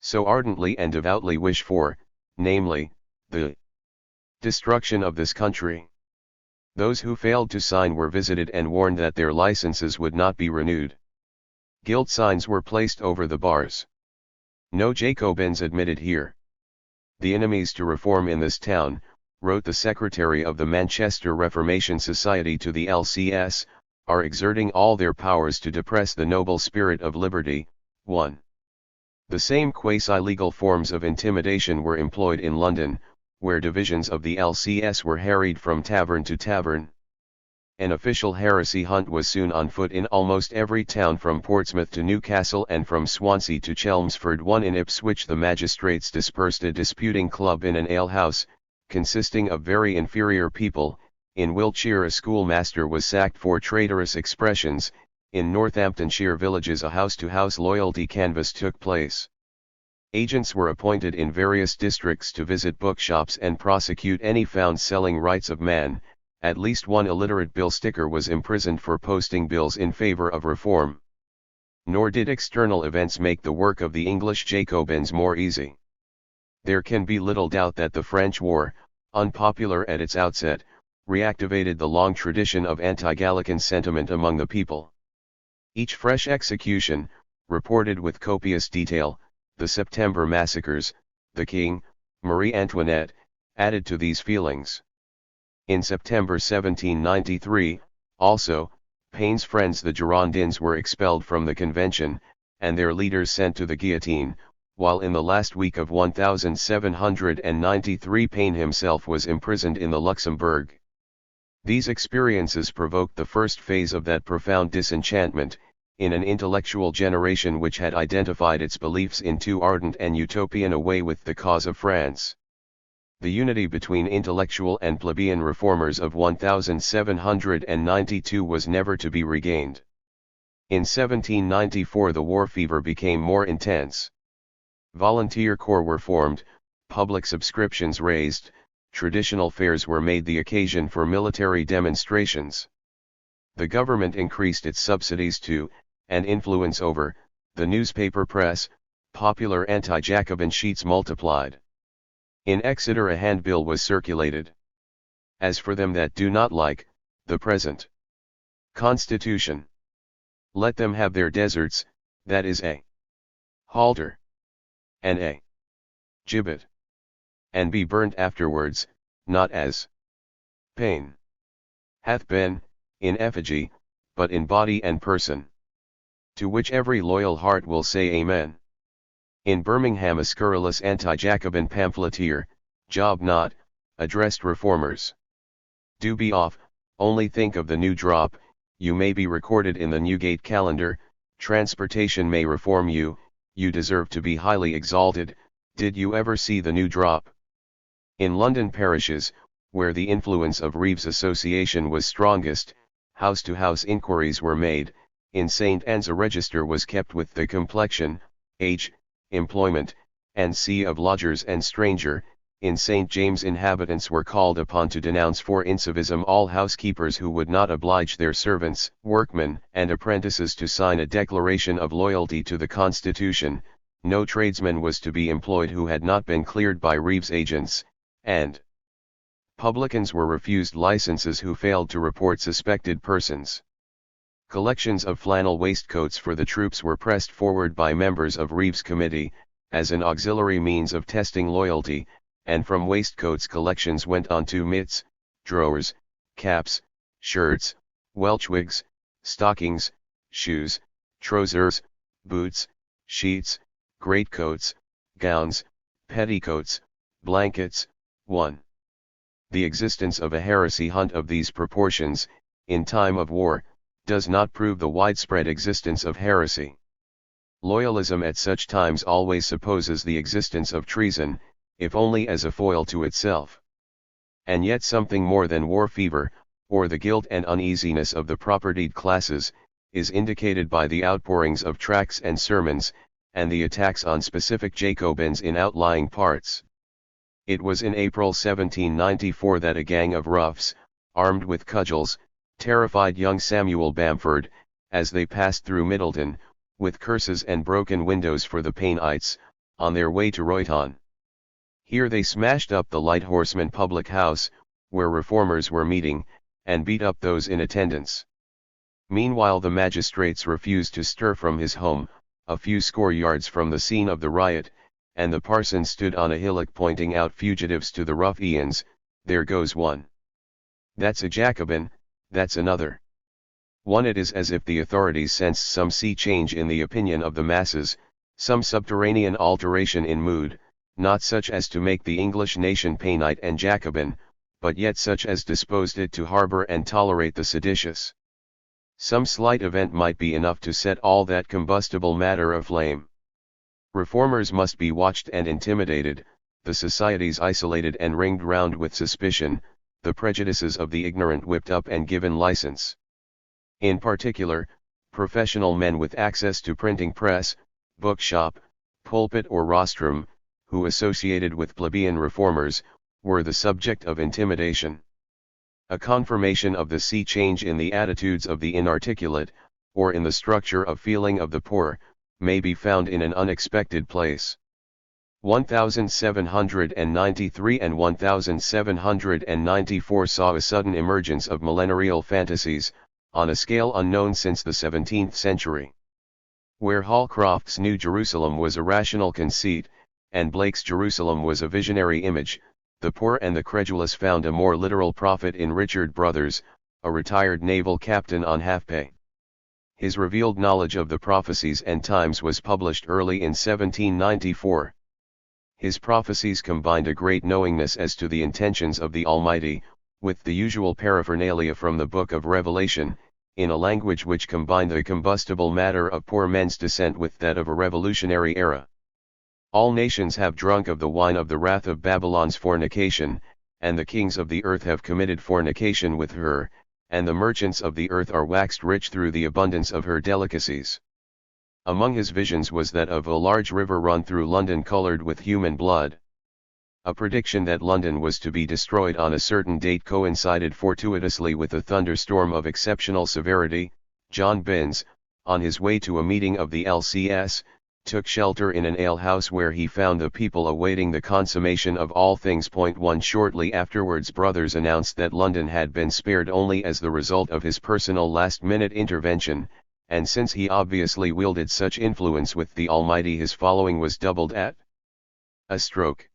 so ardently and devoutly wish for, namely, the destruction of this country. Those who failed to sign were visited and warned that their licenses would not be renewed. Guilt signs were placed over the bars. "No Jacobins admitted here." "The enemies to reform in this town," wrote the secretary of the Manchester Reformation Society to the LCS, "are exerting all their powers to depress the noble spirit of liberty." 1. The same quasi-legal forms of intimidation were employed in London, where divisions of the LCS were harried from tavern to tavern. An official heresy hunt was soon on foot in almost every town from Portsmouth to Newcastle and from Swansea to Chelmsford. One in Ipswich the magistrates dispersed a disputing club in an alehouse, consisting of very inferior people. In Wiltshire a schoolmaster was sacked for traitorous expressions. In Northamptonshire villages a house-to-house loyalty canvass took place. Agents were appointed in various districts to visit bookshops and prosecute any found selling Rights of Man. At least one illiterate bill sticker was imprisoned for posting bills in favor of reform. Nor did external events make the work of the English Jacobins more easy. There can be little doubt that the French war, unpopular at its outset, reactivated the long tradition of anti-Gallican sentiment among the people. Each fresh execution, reported with copious detail, the September massacres, the King, Marie Antoinette, added to these feelings. In September 1793, also, Paine's friends the Girondins were expelled from the convention, and their leaders sent to the guillotine, while in the last week of 1793 Paine himself was imprisoned in the Luxembourg. These experiences provoked the first phase of that profound disenchantment, in an intellectual generation which had identified its beliefs in too ardent and utopian a way with the cause of France. The unity between intellectual and plebeian reformers of 1792 was never to be regained. In 1794 the war fever became more intense. Volunteer corps were formed, public subscriptions raised, traditional fairs were made the occasion for military demonstrations. The government increased its subsidies to, and influence over, the newspaper press. Popular anti-Jacobin sheets multiplied. In Exeter a handbill was circulated. "As for them that do not like the present Constitution, let them have their deserts, that is a halter, and a gibbet, and be burnt afterwards, not as Paine hath been, in effigy, but in body and person. To which every loyal heart will say Amen." In Birmingham a scurrilous anti-Jacobin pamphleteer, Job Not, addressed reformers. "Do be off, only think of the new drop, you may be recorded in the Newgate calendar, transportation may reform you, you deserve to be highly exalted, did you ever see the new drop?" In London parishes, where the influence of Reeves' association was strongest, house-to-house inquiries were made, in St. Anne's a register was kept with the complexion, age, employment, and see of lodgers and stranger. In St. James inhabitants were called upon to denounce for incivism all housekeepers who would not oblige their servants, workmen, and apprentices to sign a declaration of loyalty to the Constitution. No tradesman was to be employed who had not been cleared by Reeves agents, and publicans were refused licenses who failed to report suspected persons. Collections of flannel waistcoats for the troops were pressed forward by members of Reeves' committee, as an auxiliary means of testing loyalty, and from waistcoats collections went on to mitts, drawers, caps, shirts, welchwigs, stockings, shoes, trousers, boots, sheets, greatcoats, gowns, petticoats, blankets. 1. The existence of a heresy hunt of these proportions, in time of war, does not prove the widespread existence of heresy. Loyalism at such times always supposes the existence of treason, if only as a foil to itself. And yet something more than war fever, or the guilt and uneasiness of the propertied classes, is indicated by the outpourings of tracts and sermons, and the attacks on specific Jacobins in outlying parts. It was in April 1794 that a gang of roughs, armed with cudgels, terrified young Samuel Bamford, as they passed through Middleton, with curses and broken windows for the Paynites, on their way to Royton. Here they smashed up the Light Horseman public house, where reformers were meeting, and beat up those in attendance. Meanwhile the magistrates refused to stir from his home, a few score yards from the scene of the riot, and the parson stood on a hillock pointing out fugitives to the ruffians. There goes one. That's a Jacobin, that's another. One. It is as if the authorities sensed some sea change in the opinion of the masses, some subterranean alteration in mood, not such as to make the English nation Paynite and Jacobin, but yet such as disposed it to harbor and tolerate the seditious. Some slight event might be enough to set all that combustible matter aflame. Reformers must be watched and intimidated, the societies isolated and ringed round with suspicion, the prejudices of the ignorant whipped up and given license. In particular, professional men with access to printing press, bookshop, pulpit or rostrum, who associated with plebeian reformers, were the subject of intimidation. A confirmation of the sea change in the attitudes of the inarticulate, or in the structure of feeling of the poor, may be found in an unexpected place. 1793 and 1794 saw a sudden emergence of millenarial fantasies, on a scale unknown since the 17th century. Where Holcroft's New Jerusalem was a rational conceit, and Blake's Jerusalem was a visionary image, the poor and the credulous found a more literal prophet in Richard Brothers, a retired naval captain on half-pay. His revealed knowledge of the prophecies and times was published early in 1794. His prophecies combined a great knowingness as to the intentions of the Almighty, with the usual paraphernalia from the Book of Revelation, in a language which combined the combustible matter of poor men's dissent with that of a revolutionary era. All nations have drunk of the wine of the wrath of Babylon's fornication, and the kings of the earth have committed fornication with her, and the merchants of the earth are waxed rich through the abundance of her delicacies. Among his visions was that of a large river run through London colored with human blood. A prediction that London was to be destroyed on a certain date coincided fortuitously with a thunderstorm of exceptional severity. John Binns, on his way to a meeting of the LCS, took shelter in an alehouse where he found the people awaiting the consummation of all things. 1 Shortly afterwards Brothers announced that London had been spared only as the result of his personal last-minute intervention, and since he obviously wielded such influence with the Almighty his following was doubled at a stroke.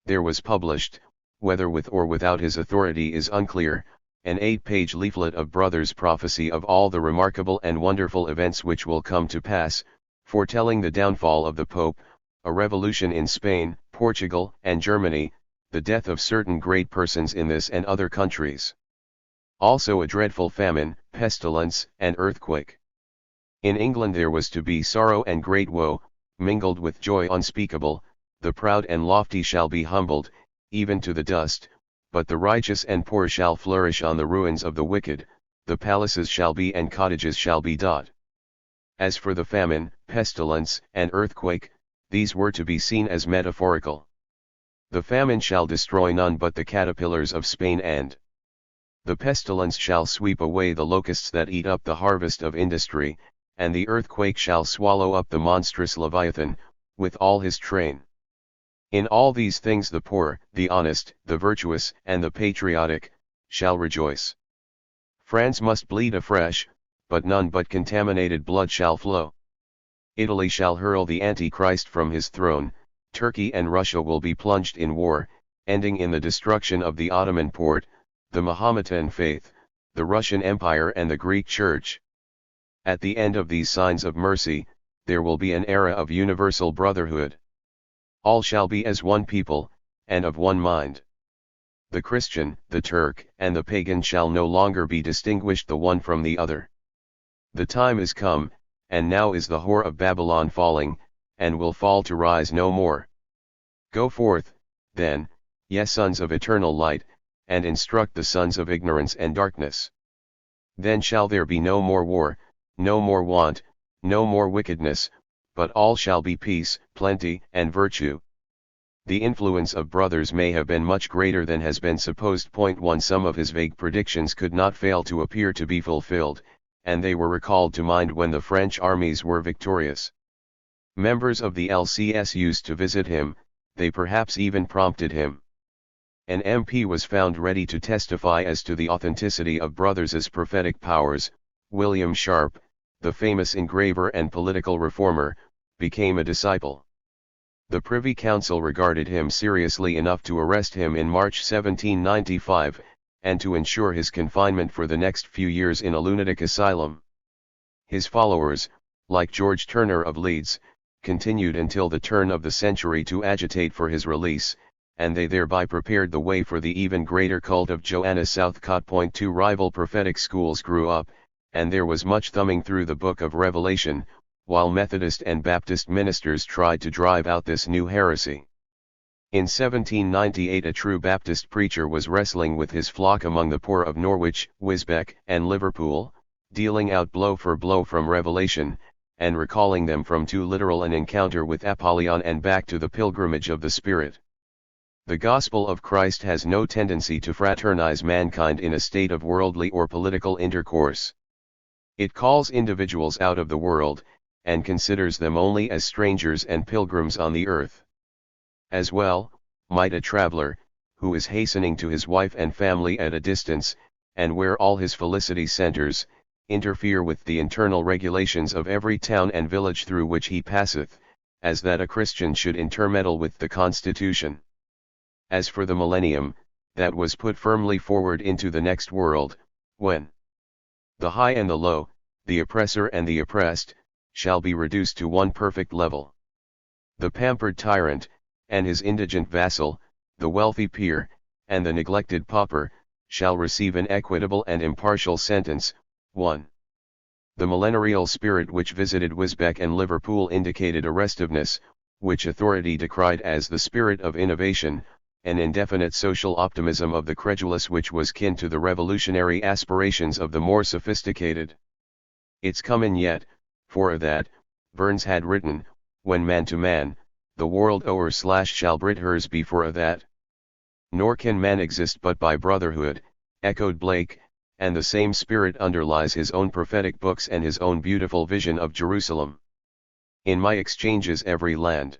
There was published, whether with or without his authority is unclear, an 8-page leaflet of Brothers' prophecy of all the remarkable and wonderful events which will come to pass, foretelling the downfall of the Pope, a revolution in Spain, Portugal, and Germany, the death of certain great persons in this and other countries. Also a dreadful famine, pestilence, and earthquake. In England there was to be sorrow and great woe, mingled with joy unspeakable. The proud and lofty shall be humbled, even to the dust, but the righteous and poor shall flourish on the ruins of the wicked. the palaces shall be and cottages shall be. As for the famine, pestilence, and earthquake, these were to be seen as metaphorical. The famine shall destroy none but the caterpillars of Spain, and the pestilence shall sweep away the locusts that eat up the harvest of industry, and the earthquake shall swallow up the monstrous Leviathan, with all his train. In all these things the poor, the honest, the virtuous, and the patriotic, shall rejoice. France must bleed afresh, but none but contaminated blood shall flow. Italy shall hurl the Antichrist from his throne, Turkey and Russia will be plunged in war, ending in the destruction of the Ottoman Porte, the Mahometan faith, the Russian Empire and the Greek Church. At the end of these signs of mercy, there will be an era of universal brotherhood. All shall be as one people, and of one mind. The Christian, the Turk, and the pagan shall no longer be distinguished the one from the other. The time is come, and now is the whore of Babylon falling, and will fall to rise no more. Go forth, then, ye sons of eternal light, and instruct the sons of ignorance and darkness. Then shall there be no more war, no more want, no more wickedness, but all shall be peace, plenty, and virtue. The influence of brothers may have been much greater than has been supposed. 1 Some of his vague predictions could not fail to appear to be fulfilled, and they were recalled to mind when the French armies were victorious. Members of the LCS used to visit him, they perhaps even prompted him. An MP was found ready to testify as to the authenticity of Brothers's prophetic powers. William Sharp, the famous engraver and political reformer, became a disciple. The Privy Council regarded him seriously enough to arrest him in March 1795, and to ensure his confinement for the next few years in a lunatic asylum. His followers, like George Turner of Leeds, continued until the turn of the century to agitate for his release, and they thereby prepared the way for the even greater cult of Joanna Southcott. 2 Rival prophetic schools grew up, and there was much thumbing through the Book of Revelation, while Methodist and Baptist ministers tried to drive out this new heresy. In 1798 a true Baptist preacher was wrestling with his flock among the poor of Norwich, Wisbech, and Liverpool, dealing out blow for blow from Revelation, and recalling them from too literal an encounter with Apollyon and back to the pilgrimage of the Spirit. The gospel of Christ has no tendency to fraternize mankind in a state of worldly or political intercourse. It calls individuals out of the world, and considers them only as strangers and pilgrims on the earth. As well, might a traveler, who is hastening to his wife and family at a distance, and where all his felicity centers, interfere with the internal regulations of every town and village through which he passeth, as that a Christian should intermeddle with the constitution. As for the millennium, that was put firmly forward into the next world, when the high and the low, the oppressor and the oppressed, shall be reduced to one perfect level. The pampered tyrant, and his indigent vassal, the wealthy peer, and the neglected pauper, shall receive an equitable and impartial sentence. 1. The millenarial spirit which visited Wisbech and Liverpool indicated a restiveness, which authority decried as the spirit of innovation, an indefinite social optimism of the credulous which was kin to the revolutionary aspirations of the more sophisticated. It's comin' yet, for that, Burns had written, when man to man, the world o'er / shall Brit hers be for that. Nor can man exist but by brotherhood, echoed Blake, and the same spirit underlies his own prophetic books and his own beautiful vision of Jerusalem. In my exchanges every land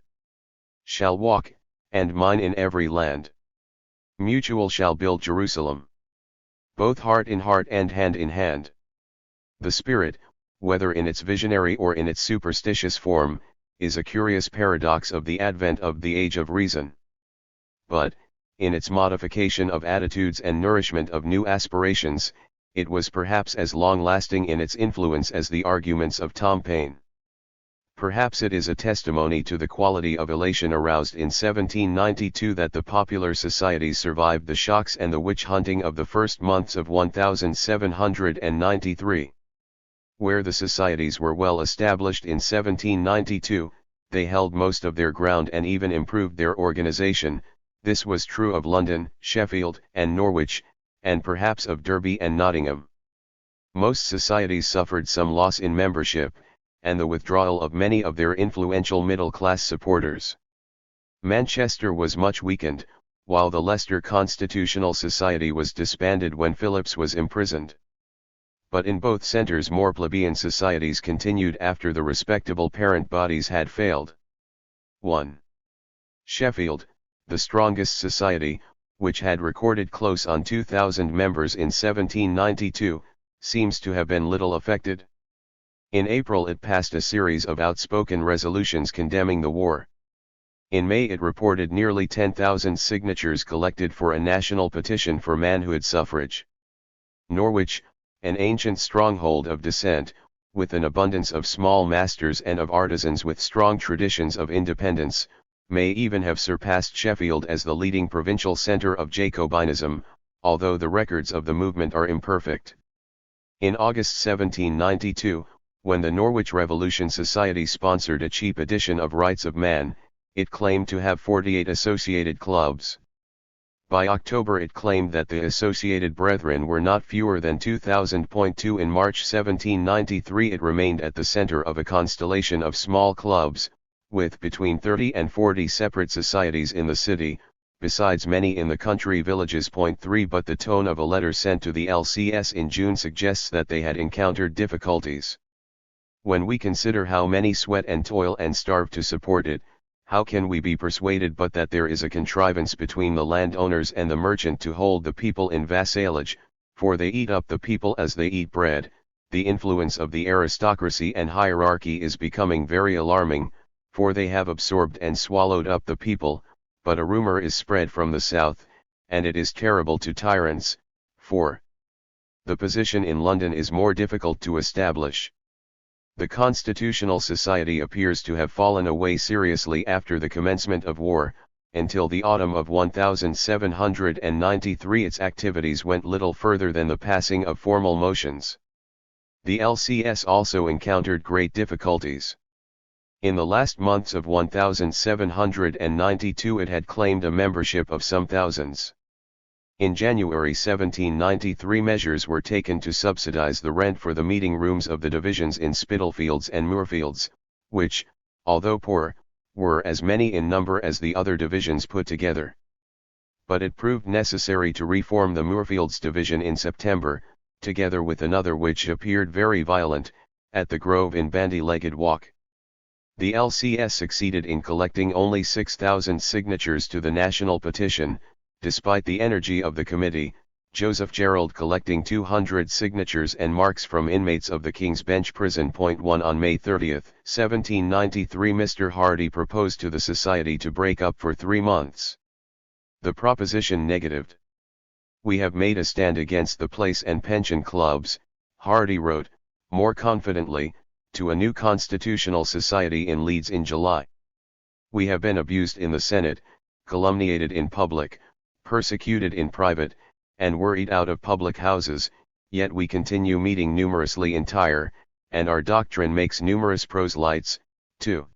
shall walk, and mine in every land. Mutual shall build Jerusalem. Both heart in heart and hand in hand. The spirit, whether in its visionary or in its superstitious form, is a curious paradox of the advent of the age of reason. But, in its modification of attitudes and nourishment of new aspirations, it was perhaps as long-lasting in its influence as the arguments of Tom Paine. Perhaps it is a testimony to the quality of elation aroused in 1792 that the popular societies survived the shocks and the witch-hunting of the first months of 1793. Where the societies were well established in 1792, they held most of their ground and even improved their organization. This was true of London, Sheffield, and Norwich, and perhaps of Derby and Nottingham. Most societies suffered some loss in membership, and the withdrawal of many of their influential middle-class supporters. Manchester was much weakened, while the Leicester Constitutional Society was disbanded when Phillips was imprisoned. But in both centres more plebeian societies continued after the respectable parent bodies had failed. 1. Sheffield, the strongest society, which had recorded close on 2,000 members in 1792, seems to have been little affected. In April it passed a series of outspoken resolutions condemning the war. In May it reported nearly 10,000 signatures collected for a national petition for manhood suffrage. Norwich, an ancient stronghold of dissent, with an abundance of small masters and of artisans with strong traditions of independence, may even have surpassed Sheffield as the leading provincial centre of Jacobinism, although the records of the movement are imperfect. In August 1792, when the Norwich Revolution Society sponsored a cheap edition of Rights of Man, it claimed to have 48 associated clubs. By October it claimed that the associated brethren were not fewer than 2,000.2. In March 1793 it remained at the centre of a constellation of small clubs, with between 30 and 40 separate societies in the city, besides many in the country villages. 3 But the tone of a letter sent to the LCS in June suggests that they had encountered difficulties. When we consider how many sweat and toil and starve to support it, how can we be persuaded but that there is a contrivance between the landowners and the merchant to hold the people in vassalage, for they eat up the people as they eat bread? The influence of the aristocracy and hierarchy is becoming very alarming, for they have absorbed and swallowed up the people, but a rumor is spread from the south, and it is terrible to tyrants. 4. The position in London is more difficult to establish. The Constitutional Society appears to have fallen away seriously after the commencement of war. Until the autumn of 1793 its activities went little further than the passing of formal motions. The LCS also encountered great difficulties. In the last months of 1792 it had claimed a membership of some thousands. In January 1793 measures were taken to subsidize the rent for the meeting rooms of the divisions in Spitalfields and Moorfields, which, although poor, were as many in number as the other divisions put together. But it proved necessary to reform the Moorfields division in September, together with another which appeared very violent, at the Grove in Bandy-Legged Walk. The LCS succeeded in collecting only 6,000 signatures to the national petition, despite the energy of the committee, Joseph Gerald collecting 200 signatures and marks from inmates of the King's Bench Prison. 1 On May 30, 1793 Mr. Hardy proposed to the Society to break up for 3 months. The proposition negatived. "We have made a stand against the place and pension clubs," Hardy wrote, more confidently, to a new constitutional society in Leeds in July. "We have been abused in the Senate, calumniated in public, persecuted in private, and worried out of public houses, yet we continue meeting numerously in Tyre, and our doctrine makes numerous proselytes." 2.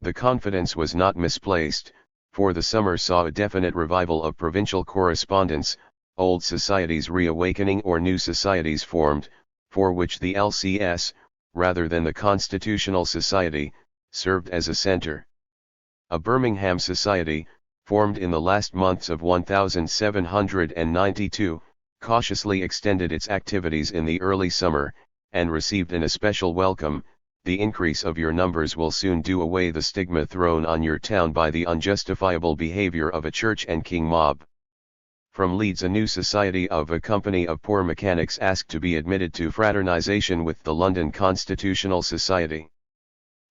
The confidence was not misplaced, for the summer saw a definite revival of provincial correspondence, old societies reawakening or new societies formed, for which the LCS, rather than the Constitutional Society, served as a centre. A Birmingham Society, formed in the last months of 1792, cautiously extended its activities in the early summer, and received an especial welcome. "The increase of your numbers will soon do away the stigma thrown on your town by the unjustifiable behaviour of a church and king mob." From Leeds a new society of a company of poor mechanics asked to be admitted to fraternization with the London Constitutional Society.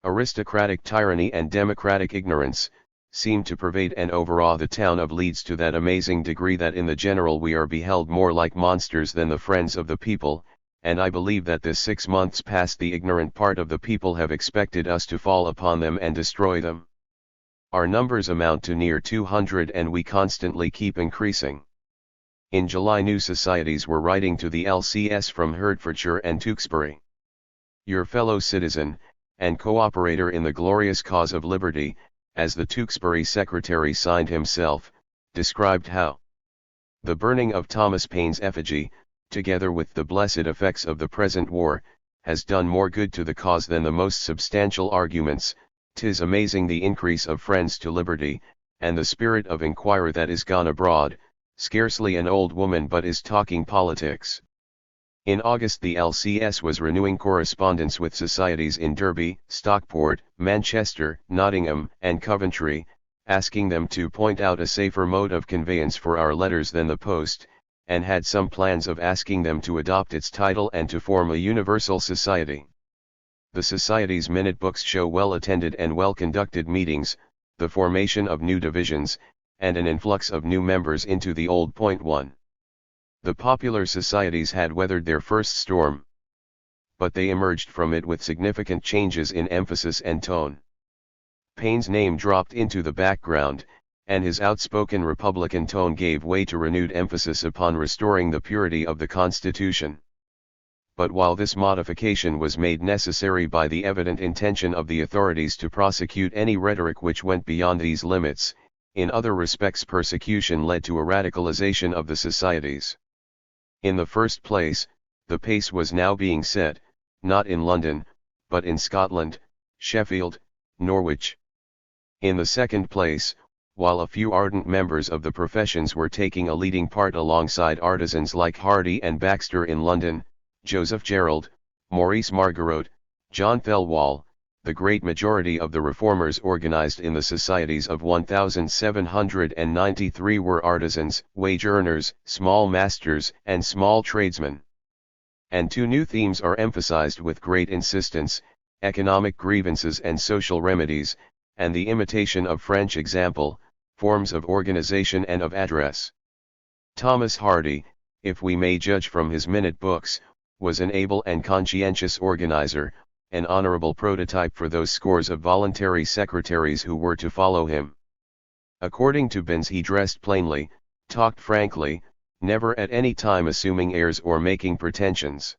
Aristocratic tyranny and democratic ignorance seemed to pervade and overawe the town of Leeds to that amazing degree that in the general we are beheld more like monsters than the friends of the people, and I believe that this 6 months past the ignorant part of the people have expected us to fall upon them and destroy them. Our numbers amount to near 200 and we constantly keep increasing. In July new societies were writing to the LCS from Hertfordshire and Tewkesbury. "Your fellow citizen, and co-operator in the glorious cause of liberty," as the Tewkesbury secretary signed himself, described how the burning of Thomas Paine's effigy, together with the blessed effects of the present war, has done more good to the cause than the most substantial arguments. 'Tis amazing the increase of friends to liberty, and the spirit of inquirer that is gone abroad. Scarcely an old woman but is talking politics. In August the LCS was renewing correspondence with societies in Derby, Stockport, Manchester, Nottingham, and Coventry, asking them to point out a safer mode of conveyance for our letters than the post, and had some plans of asking them to adopt its title and to form a universal society. The Society's minute books show well-attended and well-conducted meetings, the formation of new divisions, and an influx of new members into the old. 1. The popular societies had weathered their first storm. But they emerged from it with significant changes in emphasis and tone. Paine's name dropped into the background, and his outspoken Republican tone gave way to renewed emphasis upon restoring the purity of the Constitution. But while this modification was made necessary by the evident intention of the authorities to prosecute any rhetoric which went beyond these limits, in other respects persecution led to a radicalization of the societies. In the first place, the pace was now being set, not in London, but in Scotland, Sheffield, Norwich. In the second place, while a few ardent members of the professions were taking a leading part alongside artisans like Hardy and Baxter in London, Joseph Gerald, Maurice Margaret, John Thelwall, the great majority of the reformers organized in the societies of 1793 were artisans, wage earners, small masters, and small tradesmen. And two new themes are emphasized with great insistence: economic grievances and social remedies, and the imitation of French example, forms of organization and of address. Thomas Hardy, if we may judge from his minute books, was an able and conscientious organizer, an honorable prototype for those scores of voluntary secretaries who were to follow him. According to Binns, he dressed plainly, talked frankly, never at any time assuming airs or making pretensions.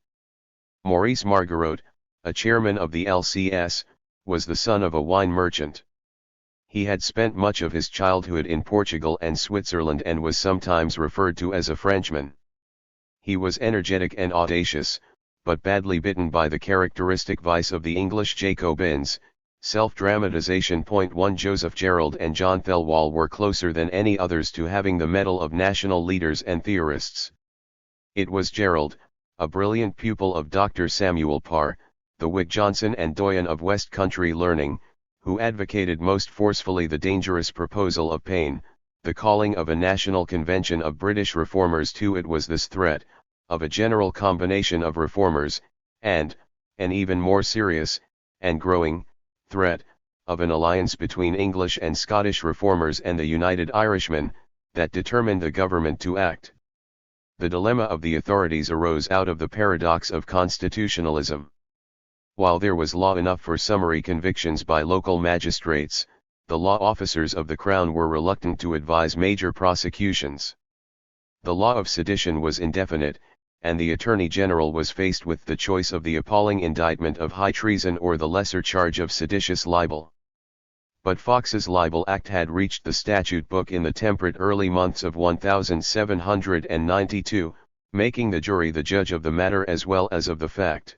Maurice Margaret, a chairman of the LCS, was the son of a wine merchant. He had spent much of his childhood in Portugal and Switzerland and was sometimes referred to as a Frenchman. He was energetic and audacious, but badly bitten by the characteristic vice of the English Jacobins, self-dramatization. 1. Joseph Gerald and John Thelwall were closer than any others to having the mettle of national leaders and theorists. It was Gerald, a brilliant pupil of Dr. Samuel Parr, the Whig Johnson and Doyen of West Country learning, who advocated most forcefully the dangerous proposal of Paine, the calling of a national convention of British reformers. It was this threat, of a general combination of reformers, and, an even more serious, and growing, threat, of an alliance between English and Scottish reformers and the United Irishmen, that determined the government to act. The dilemma of the authorities arose out of the paradox of constitutionalism. While there was law enough for summary convictions by local magistrates, the law officers of the Crown were reluctant to advise major prosecutions. The law of sedition was indefinite, and the Attorney General was faced with the choice of the appalling indictment of high treason or the lesser charge of seditious libel. But Fox's Libel Act had reached the statute book in the temperate early months of 1792, making the jury the judge of the matter as well as of the fact.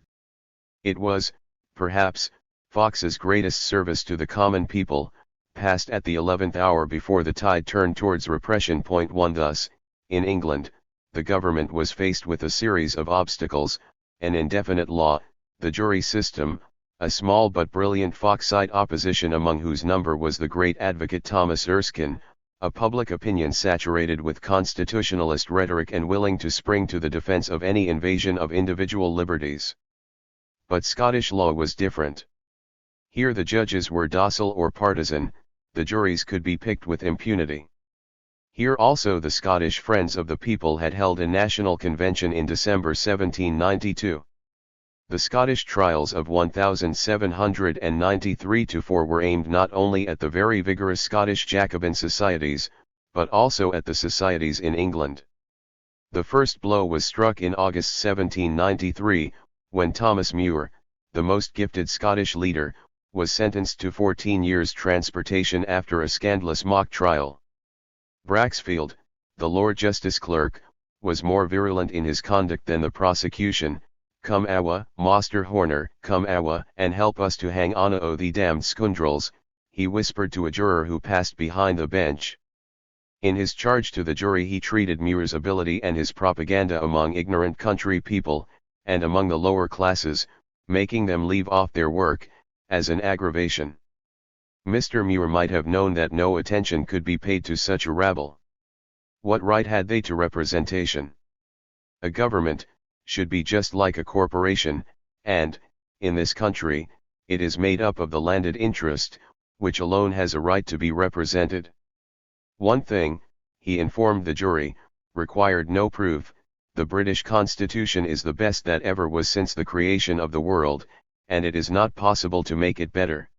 It was, perhaps, Fox's greatest service to the common people, passed at the 11th hour before the tide turned towards repression. 1. Thus, in England, the government was faced with a series of obstacles: an indefinite law, the jury system, a small but brilliant Foxite opposition among whose number was the great advocate Thomas Erskine, a public opinion saturated with constitutionalist rhetoric and willing to spring to the defense of any invasion of individual liberties. But Scottish law was different. Here the judges were docile or partisan, the juries could be picked with impunity. Here also the Scottish Friends of the People had held a national convention in December 1792. The Scottish trials of 1793-4 were aimed not only at the very vigorous Scottish Jacobin societies, but also at the societies in England. The first blow was struck in August 1793, when Thomas Muir, the most gifted Scottish leader, was sentenced to 14 years' transportation after a scandalous mock trial. Braxfield, the Lord Justice Clerk, was more virulent in his conduct than the prosecution. "Come awa, Master Horner, come awa, and help us to hang on o' the damned scoundrels," he whispered to a juror who passed behind the bench. In his charge to the jury he treated Muir's ability and his propaganda among ignorant country people, and among the lower classes, making them leave off their work, as an aggravation. Mr. Muir might have known that no attention could be paid to such a rabble. What right had they to representation? A government should be just like a corporation, and, in this country, it is made up of the landed interest, which alone has a right to be represented. One thing, he informed the jury, required no proof: the British Constitution is the best that ever was since the creation of the world, and it is not possible to make it better.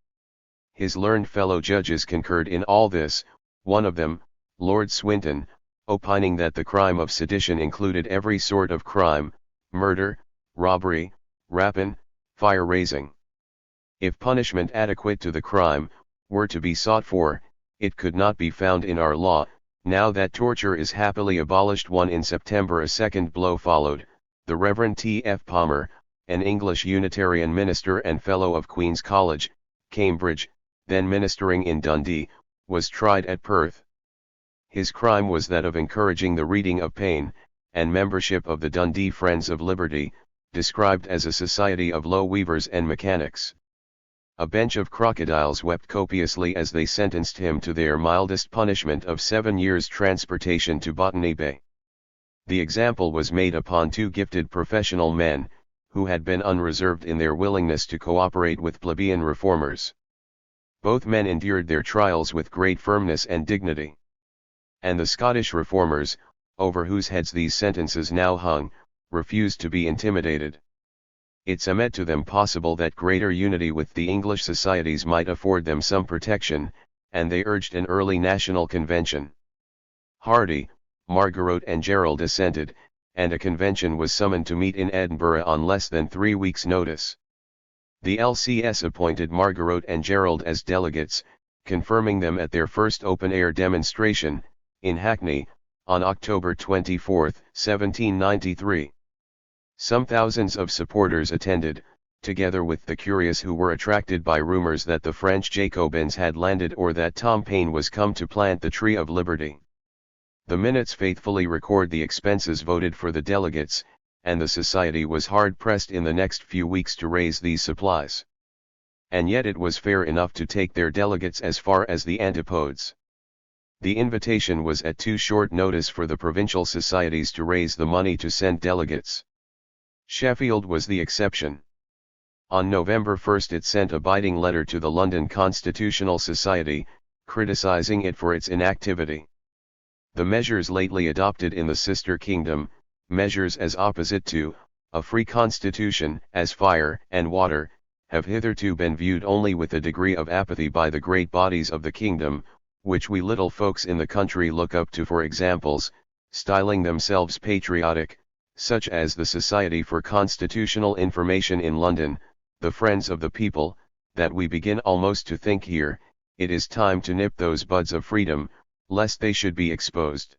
His learned fellow judges concurred in all this, one of them, Lord Swinton, opining that the crime of sedition included every sort of crime: murder, robbery, rapine, fire-raising. If punishment adequate to the crime were to be sought for, it could not be found in our law. Now that torture is happily abolished in September, a second blow followed. The Reverend T.F. Palmer, an English Unitarian minister and Fellow of Queen's College, Cambridge, then ministering in Dundee, was tried at Perth. His crime was that of encouraging the reading of Paine, and membership of the Dundee Friends of Liberty, described as a society of low weavers and mechanics. A bench of crocodiles wept copiously as they sentenced him to their mildest punishment of 7 years' transportation to Botany Bay. The example was made upon two gifted professional men, who had been unreserved in their willingness to cooperate with plebeian reformers. Both men endured their trials with great firmness and dignity. And the Scottish reformers, over whose heads these sentences now hung, refused to be intimidated. It seemed to them possible that greater unity with the English societies might afford them some protection, and they urged an early national convention. Hardy, Margaret and Gerald assented, and a convention was summoned to meet in Edinburgh on less than 3 weeks' notice. The LCS appointed Margaret and Gerald as delegates, confirming them at their first open-air demonstration, in Hackney, on October 24, 1793. Some thousands of supporters attended, together with the curious who were attracted by rumors that the French Jacobins had landed or that Tom Paine was come to plant the Tree of Liberty. The minutes faithfully record the expenses voted for the delegates, and the society was hard-pressed in the next few weeks to raise these supplies. And yet it was fair enough to take their delegates as far as the Antipodes. The invitation was at too short notice for the provincial societies to raise the money to send delegates. Sheffield was the exception. On November 1 it sent a biting letter to the London Constitutional Society, criticising it for its inactivity. The measures lately adopted in the sister kingdom, measures as opposite to a free constitution as fire and water, have hitherto been viewed only with a degree of apathy by the great bodies of the kingdom, which we little folks in the country look up to for examples, styling themselves patriotic, such as the Society for Constitutional Information in London, the Friends of the People, that we begin almost to think here, it is time to nip those buds of freedom, lest they should be exposed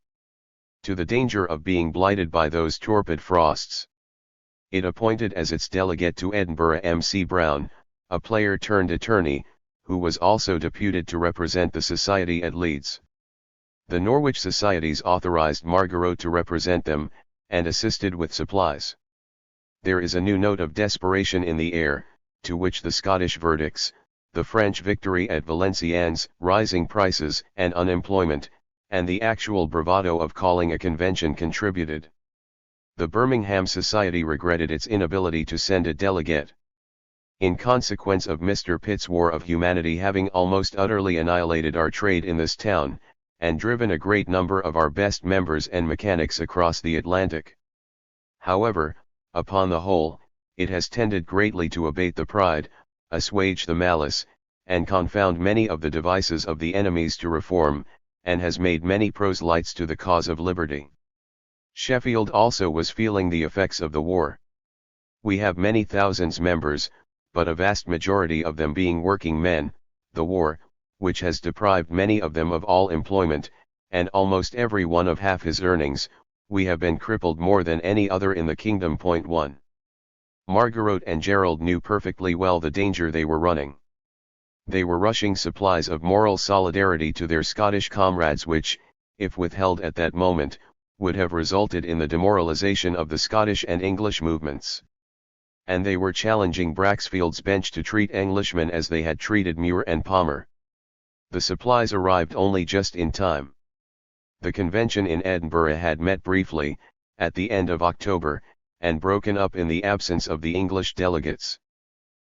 to the danger of being blighted by those torpid frosts. It appointed as its delegate to Edinburgh M.C. Brown, a player turned attorney, who was also deputed to represent the society at Leeds. The Norwich societies authorised Margaret to represent them, and assisted with supplies. There is a new note of desperation in the air, to which the Scottish verdicts, the French victory at Valenciennes, rising prices and unemployment, and the actual bravado of calling a convention contributed. The Birmingham Society regretted its inability to send a delegate. In consequence of Mr. Pitt's War of Humanity having almost utterly annihilated our trade in this town, and driven a great number of our best members and mechanics across the Atlantic. However, upon the whole, it has tended greatly to abate the pride, assuage the malice, and confound many of the devices of the enemies to reform, and has made many proselytes to the cause of liberty. Sheffield also was feeling the effects of the war. We have many thousands members, but a vast majority of them being working men. The war, which has deprived many of them of all employment, and almost every one of half his earnings, we have been crippled more than any other in the kingdom. 1. Margaret and Gerald knew perfectly well the danger they were running. They were rushing supplies of moral solidarity to their Scottish comrades which, if withheld at that moment, would have resulted in the demoralization of the Scottish and English movements. And they were challenging Braxfield's bench to treat Englishmen as they had treated Muir and Palmer. The supplies arrived only just in time. The convention in Edinburgh had met briefly, at the end of October, and broken up in the absence of the English delegates.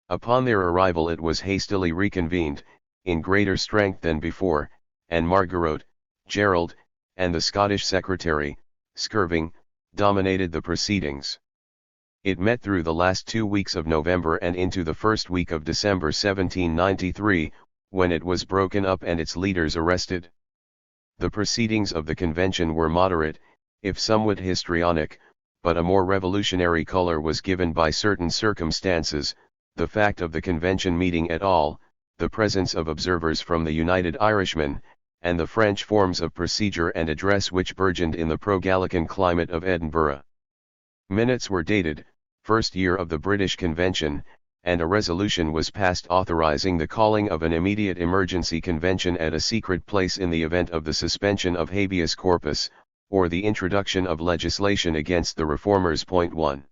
Upon their arrival it was hastily reconvened, in greater strength than before, and Margaret, Gerald, and the Scottish Secretary, Skirving, dominated the proceedings. It met through the last 2 weeks of November and into the first week of December 1793, when it was broken up and its leaders arrested. The proceedings of the convention were moderate, if somewhat histrionic, but a more revolutionary color was given by certain circumstances, the fact of the convention meeting at all, the presence of observers from the United Irishmen, and the French forms of procedure and address which burgeoned in the pro-Gallican climate of Edinburgh. Minutes were dated, first year of the British Convention, and a resolution was passed authorizing the calling of an immediate emergency convention at a secret place in the event of the suspension of habeas corpus, or the introduction of legislation against the reformers. 1.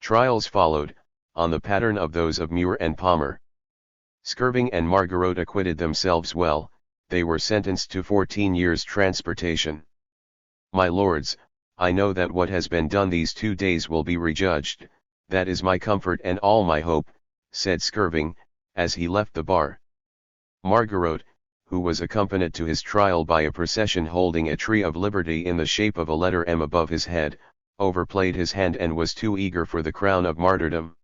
Trials followed, on the pattern of those of Muir and Palmer. Skirving and Margaret acquitted themselves well, they were sentenced to 14 years' transportation. My lords, I know that what has been done these 2 days will be rejudged, that is my comfort and all my hope, said Skirving, as he left the bar. Margaret, who was accompanied to his trial by a procession holding a tree of liberty in the shape of a letter M above his head, overplayed his hand and was too eager for the crown of martyrdom.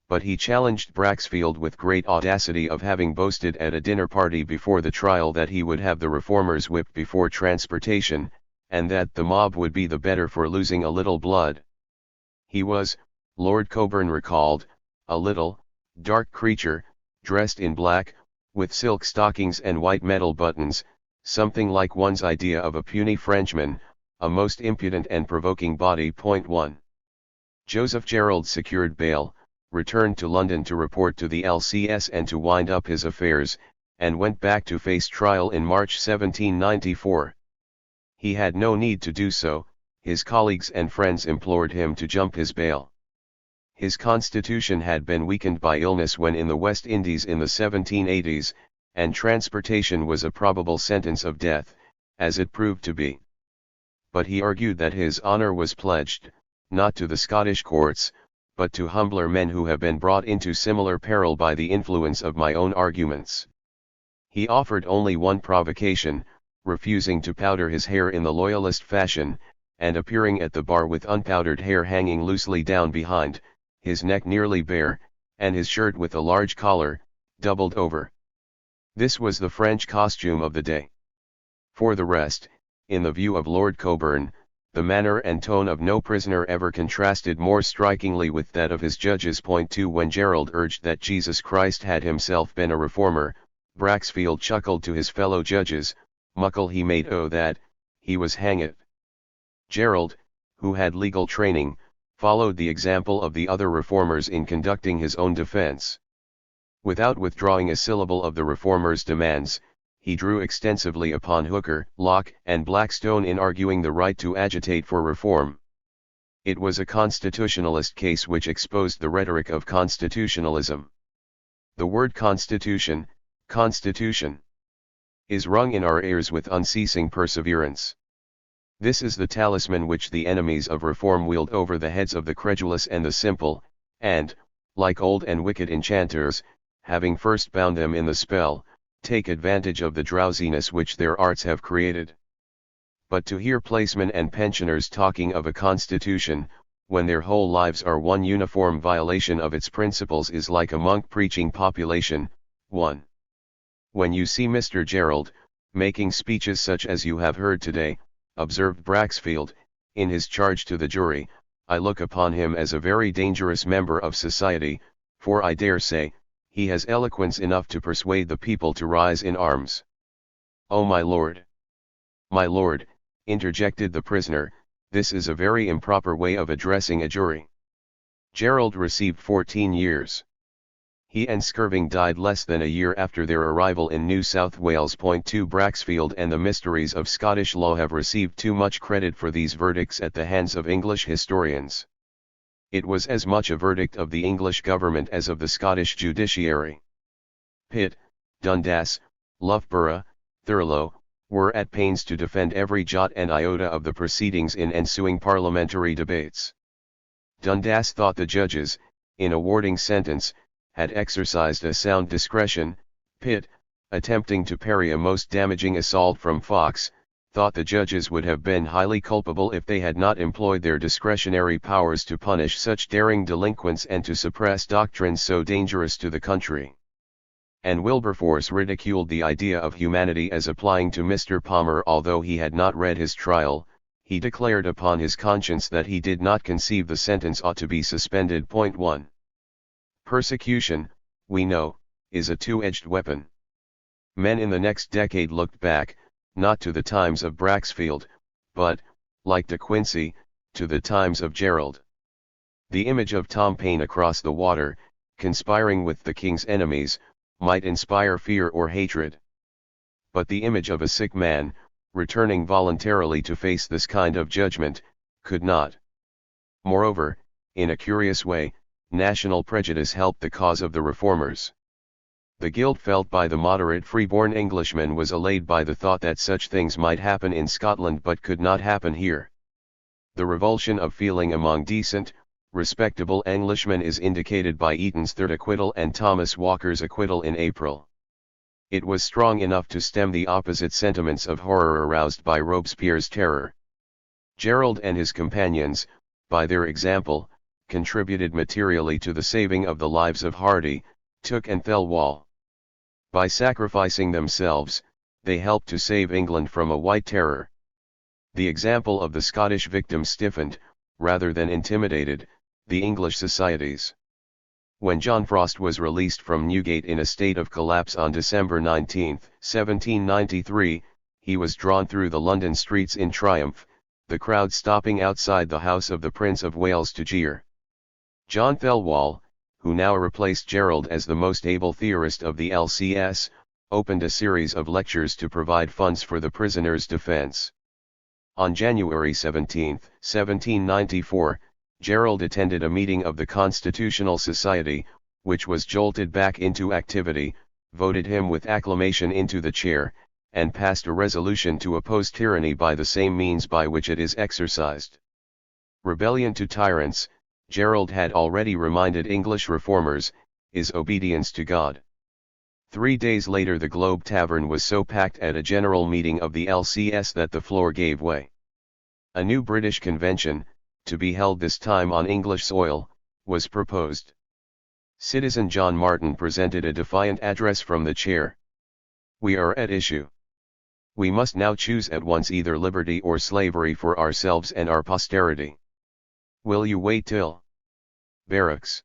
But he challenged Braxfield with great audacity of having boasted at a dinner party before the trial that he would have the reformers whipped before transportation, and that the mob would be the better for losing a little blood. He was, Lord Coburn recalled, a little, dark creature, dressed in black, with silk stockings and white metal buttons, something like one's idea of a puny Frenchman, a most impudent and provoking body. 1. Joseph Gerald secured bail, returned to London to report to the LCS and to wind up his affairs, and went back to face trial in March 1794. He had no need to do so, his colleagues and friends implored him to jump his bail. His constitution had been weakened by illness when in the West Indies in the 1780s, and transportation was a probable sentence of death, as it proved to be. But he argued that his honor was pledged, not to the Scottish courts, but to humbler men who have been brought into similar peril by the influence of my own arguments. He offered only one provocation, refusing to powder his hair in the loyalist fashion, and appearing at the bar with unpowdered hair hanging loosely down behind, his neck nearly bare, and his shirt with a large collar, doubled over. This was the French costume of the day. For the rest, in the view of Lord Coburn, the manner and tone of no prisoner ever contrasted more strikingly with that of his judges. 2. When Gerald urged that Jesus Christ had himself been a reformer, Braxfield chuckled to his fellow judges, muckle he made o' that, he was hangit. Gerald, who had legal training, followed the example of the other reformers in conducting his own defense. Without withdrawing a syllable of the reformers' demands, he drew extensively upon Hooker, Locke, and Blackstone in arguing the right to agitate for reform. It was a constitutionalist case which exposed the rhetoric of constitutionalism. The word constitution, is rung in our ears with unceasing perseverance. This is the talisman which the enemies of reform wield over the heads of the credulous and the simple, and, like old and wicked enchanters, having first bound them in the spell, take advantage of the drowsiness which their arts have created. But to hear placemen and pensioners talking of a constitution, when their whole lives are one uniform violation of its principles, is like a monk preaching population. 1. When you see Mr. Gerald, making speeches such as you have heard today, observed Braxfield, in his charge to the jury, I look upon him as a very dangerous member of society, for I dare say, he has eloquence enough to persuade the people to rise in arms. Oh my lord, interjected the prisoner, This is a very improper way of addressing a jury. Gerald received 14 years. He and Skirving died less than a year after their arrival in New South Wales. 2 Braxfield and the mysteries of Scottish law have received too much credit for these verdicts at the hands of English historians. It was as much a verdict of the English government as of the Scottish judiciary. Pitt, Dundas, Loughborough, Thurlow, were at pains to defend every jot and iota of the proceedings in ensuing parliamentary debates. Dundas thought the judges, in awarding sentence, had exercised a sound discretion. Pitt, attempting to parry a most damaging assault from Fox, thought the judges would have been highly culpable if they had not employed their discretionary powers to punish such daring delinquents and to suppress doctrines so dangerous to the country. And Wilberforce ridiculed the idea of humanity as applying to Mr. Palmer. Although he had not read his trial, he declared upon his conscience that he did not conceive the sentence ought to be suspended. 1. Persecution, we know, is a two-edged weapon. Men in the next decade looked back, not to the times of Braxfield, but, like De Quincey, to the times of Gerald. The image of Tom Paine across the water, conspiring with the king's enemies, might inspire fear or hatred. But the image of a sick man, returning voluntarily to face this kind of judgment, could not. Moreover, in a curious way, national prejudice helped the cause of the reformers. The guilt felt by the moderate free-born Englishman was allayed by the thought that such things might happen in Scotland but could not happen here. The revulsion of feeling among decent, respectable Englishmen is indicated by Eaton's third acquittal and Thomas Walker's acquittal in April. It was strong enough to stem the opposite sentiments of horror aroused by Robespierre's terror. Gerald and his companions, by their example, contributed materially to the saving of the lives of Hardy, Tooke and Thelwall. By sacrificing themselves, they helped to save England from a white terror. The example of the Scottish victims stiffened, rather than intimidated, the English societies. When John Frost was released from Newgate in a state of collapse on December 19, 1793, he was drawn through the London streets in triumph, the crowd stopping outside the house of the Prince of Wales to jeer. John Thelwall, who now replaced Gerald as the most able theorist of the LCS, opened a series of lectures to provide funds for the prisoners' defense. On January 17, 1794, Gerald attended a meeting of the Constitutional Society, which was jolted back into activity, voted him with acclamation into the chair, and passed a resolution to oppose tyranny by the same means by which it is exercised. Rebellion to tyrants, Gerald had already reminded English reformers, is obedience to God. 3 days later the Globe Tavern was so packed at a general meeting of the LCS that the floor gave way. A new British convention, to be held this time on English soil, was proposed. Citizen John Martin presented a defiant address from the chair. "We are at issue. We must now choose at once either liberty or slavery for ourselves and our posterity. Will you wait till barracks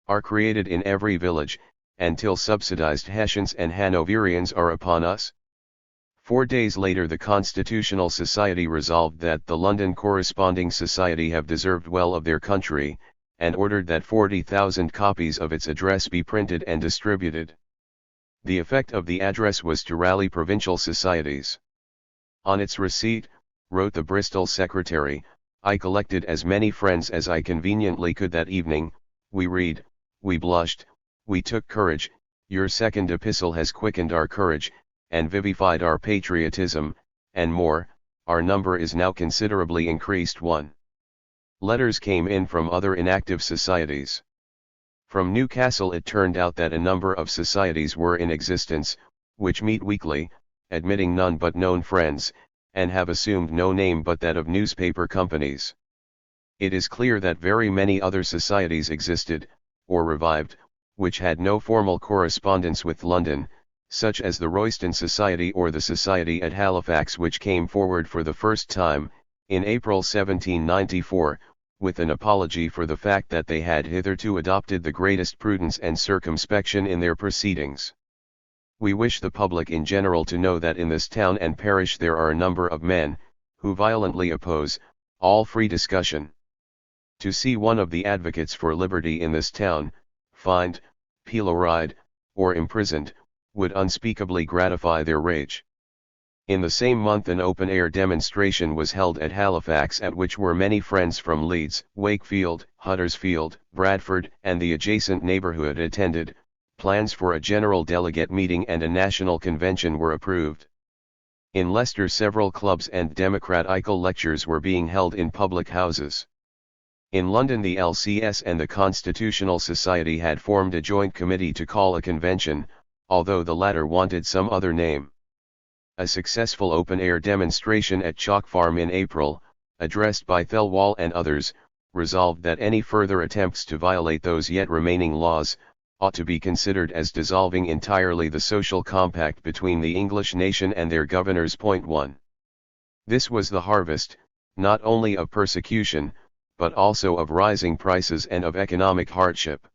are created in every village, and till subsidized Hessians and Hanoverians are upon us?" 4 days later the Constitutional Society resolved that the London Corresponding Society have deserved well of their country, and ordered that 40,000 copies of its address be printed and distributed. The effect of the address was to rally provincial societies. On its receipt, wrote the Bristol secretary, "I collected as many friends as I conveniently could that evening. We read, we blushed, we took courage. Your second epistle has quickened our courage, and vivified our patriotism, and more, our number is now considerably increased." 1. Letters came in from other inactive societies. From Newcastle it turned out that a number of societies were in existence, which meet weekly, admitting none but known friends, and have assumed no name but that of newspaper companies. It is clear that very many other societies existed, or revived, which had no formal correspondence with London, such as the Royston Society or the Society at Halifax, which came forward for the first time, in April 1794, with an apology for the fact that they had hitherto adopted the greatest prudence and circumspection in their proceedings. "We wish the public in general to know that in this town and parish there are a number of men, who violently oppose, all free discussion. To see one of the advocates for liberty in this town, fined, pilloried, or imprisoned, would unspeakably gratify their rage. In the same month an open-air demonstration was held at Halifax at which were many friends from Leeds, Wakefield, Huddersfield, Bradford and the adjacent neighbourhood attended. Plans for a general delegate meeting and a national convention were approved. In Leicester several clubs and democratical lectures were being held in public houses. In London the LCS and the Constitutional Society had formed a joint committee to call a convention, although the latter wanted some other name. A successful open-air demonstration at Chalk Farm in April, addressed by Thelwall and others, resolved that any further attempts to violate those yet remaining laws, ought to be considered as dissolving entirely the social compact between the English nation and their governors. 1. This was the harvest, not only of persecution, but also of rising prices and of economic hardship.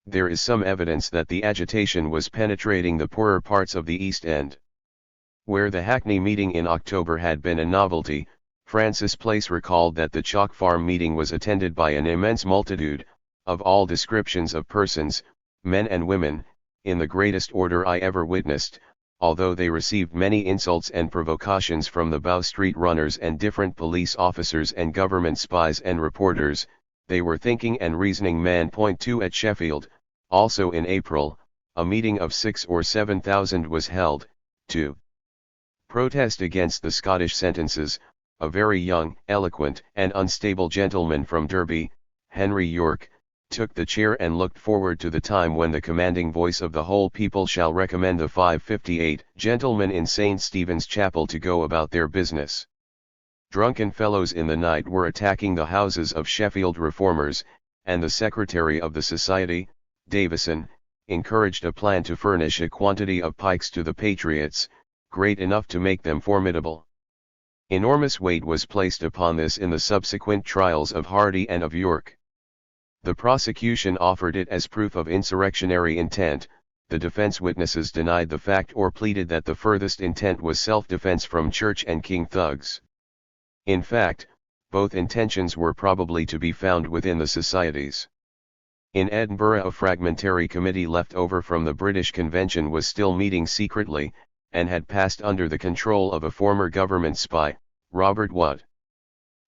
There is some evidence that the agitation was penetrating the poorer parts of the East End. Where the Hackney meeting in October had been a novelty, Francis Place recalled that the Chalk Farm meeting was attended by an immense multitude, of all descriptions of persons, men and women, in the greatest order I ever witnessed. Although they received many insults and provocations from the Bow Street runners and different police officers and government spies and reporters, they were thinking and reasoning men. 2 At Sheffield, also in April, a meeting of 6 or 7,000 was held, to protest against the Scottish sentences. A very young, eloquent and unstable gentleman from Derby, Henry Yorke, took the chair and looked forward to the time when the commanding voice of the whole people shall recommend the 558 gentlemen in St. Stephen's Chapel to go about their business. Drunken fellows in the night were attacking the houses of Sheffield reformers, and the secretary of the society, Davison, encouraged a plan to furnish a quantity of pikes to the patriots, great enough to make them formidable. Enormous weight was placed upon this in the subsequent trials of Hardy and of Yorke. The prosecution offered it as proof of insurrectionary intent, the defense witnesses denied the fact or pleaded that the furthest intent was self-defense from church and king thugs. In fact, both intentions were probably to be found within the societies. In Edinburgh a fragmentary committee left over from the British Convention was still meeting secretly, and had passed under the control of a former government spy, Robert Watt.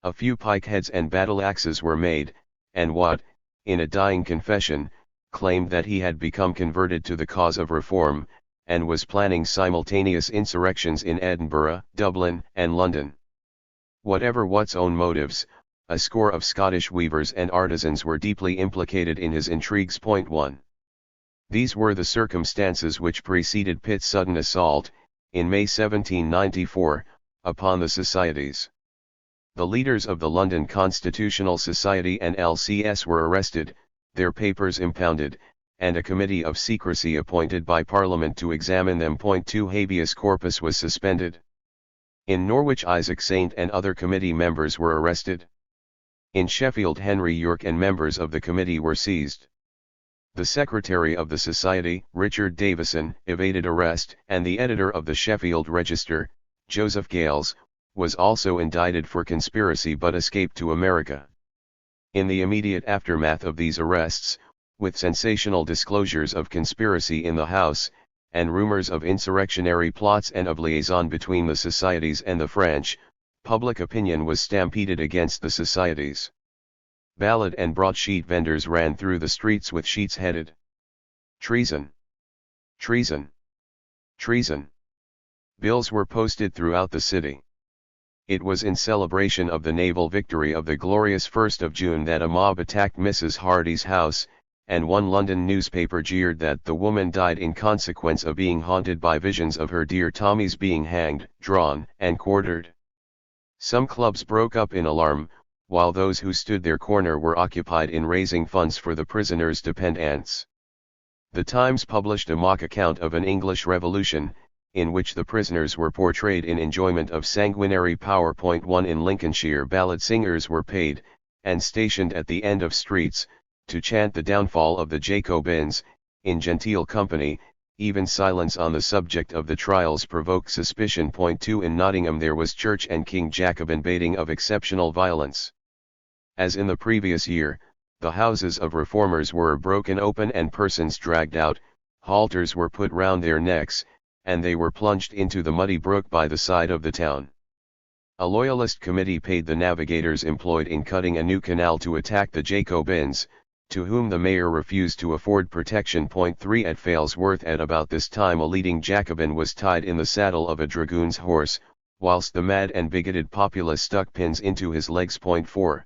A few pike-heads and battle-axes were made, and Watt, in a dying confession, claimed that he had become converted to the cause of reform, and was planning simultaneous insurrections in Edinburgh, Dublin, and London. Whatever Watt's own motives, a score of Scottish weavers and artisans were deeply implicated in his intrigues. 1. These were the circumstances which preceded Pitt's sudden assault, in May 1794, upon the societies. The leaders of the London Constitutional Society and LCS were arrested, their papers impounded, and a committee of secrecy appointed by Parliament to examine them. 2 Habeas corpus was suspended. In Norwich Isaac Saint and other committee members were arrested. In Sheffield Henry Yorke and members of the committee were seized. The secretary of the society, Richard Davison, evaded arrest, and the editor of the Sheffield Register, Joseph Gales, was also indicted for conspiracy but escaped to America. In the immediate aftermath of these arrests, with sensational disclosures of conspiracy in the House, and rumors of insurrectionary plots and of liaison between the societies and the French, public opinion was stampeded against the societies. Ballad and broadsheet vendors ran through the streets with sheets headed "Treason! Treason! Treason!" Bills were posted throughout the city. It was in celebration of the naval victory of the glorious 1st of June that a mob attacked Mrs. Hardy's house, and one London newspaper jeered that the woman died in consequence of being haunted by visions of her dear Tommy's being hanged, drawn, and quartered. Some clubs broke up in alarm, while those who stood their corner were occupied in raising funds for the prisoners' dependants. The Times published a mock account of an English revolution, in which the prisoners were portrayed in enjoyment of sanguinary power. 1 In Lincolnshire ballad singers were paid, and stationed at the end of streets, to chant the downfall of the Jacobins, in genteel company, even silence on the subject of the trials provoked suspicion. 2 In Nottingham there was Church and King Jacobin baiting of exceptional violence. As in the previous year, the houses of reformers were broken open and persons dragged out, halters were put round their necks, and they were plunged into the muddy brook by the side of the town. A loyalist committee paid the navigators employed in cutting a new canal to attack the Jacobins, to whom the mayor refused to afford protection. 3 At Failsworth at about this time a leading Jacobin was tied in the saddle of a dragoon's horse, whilst the mad and bigoted populace stuck pins into his legs. 4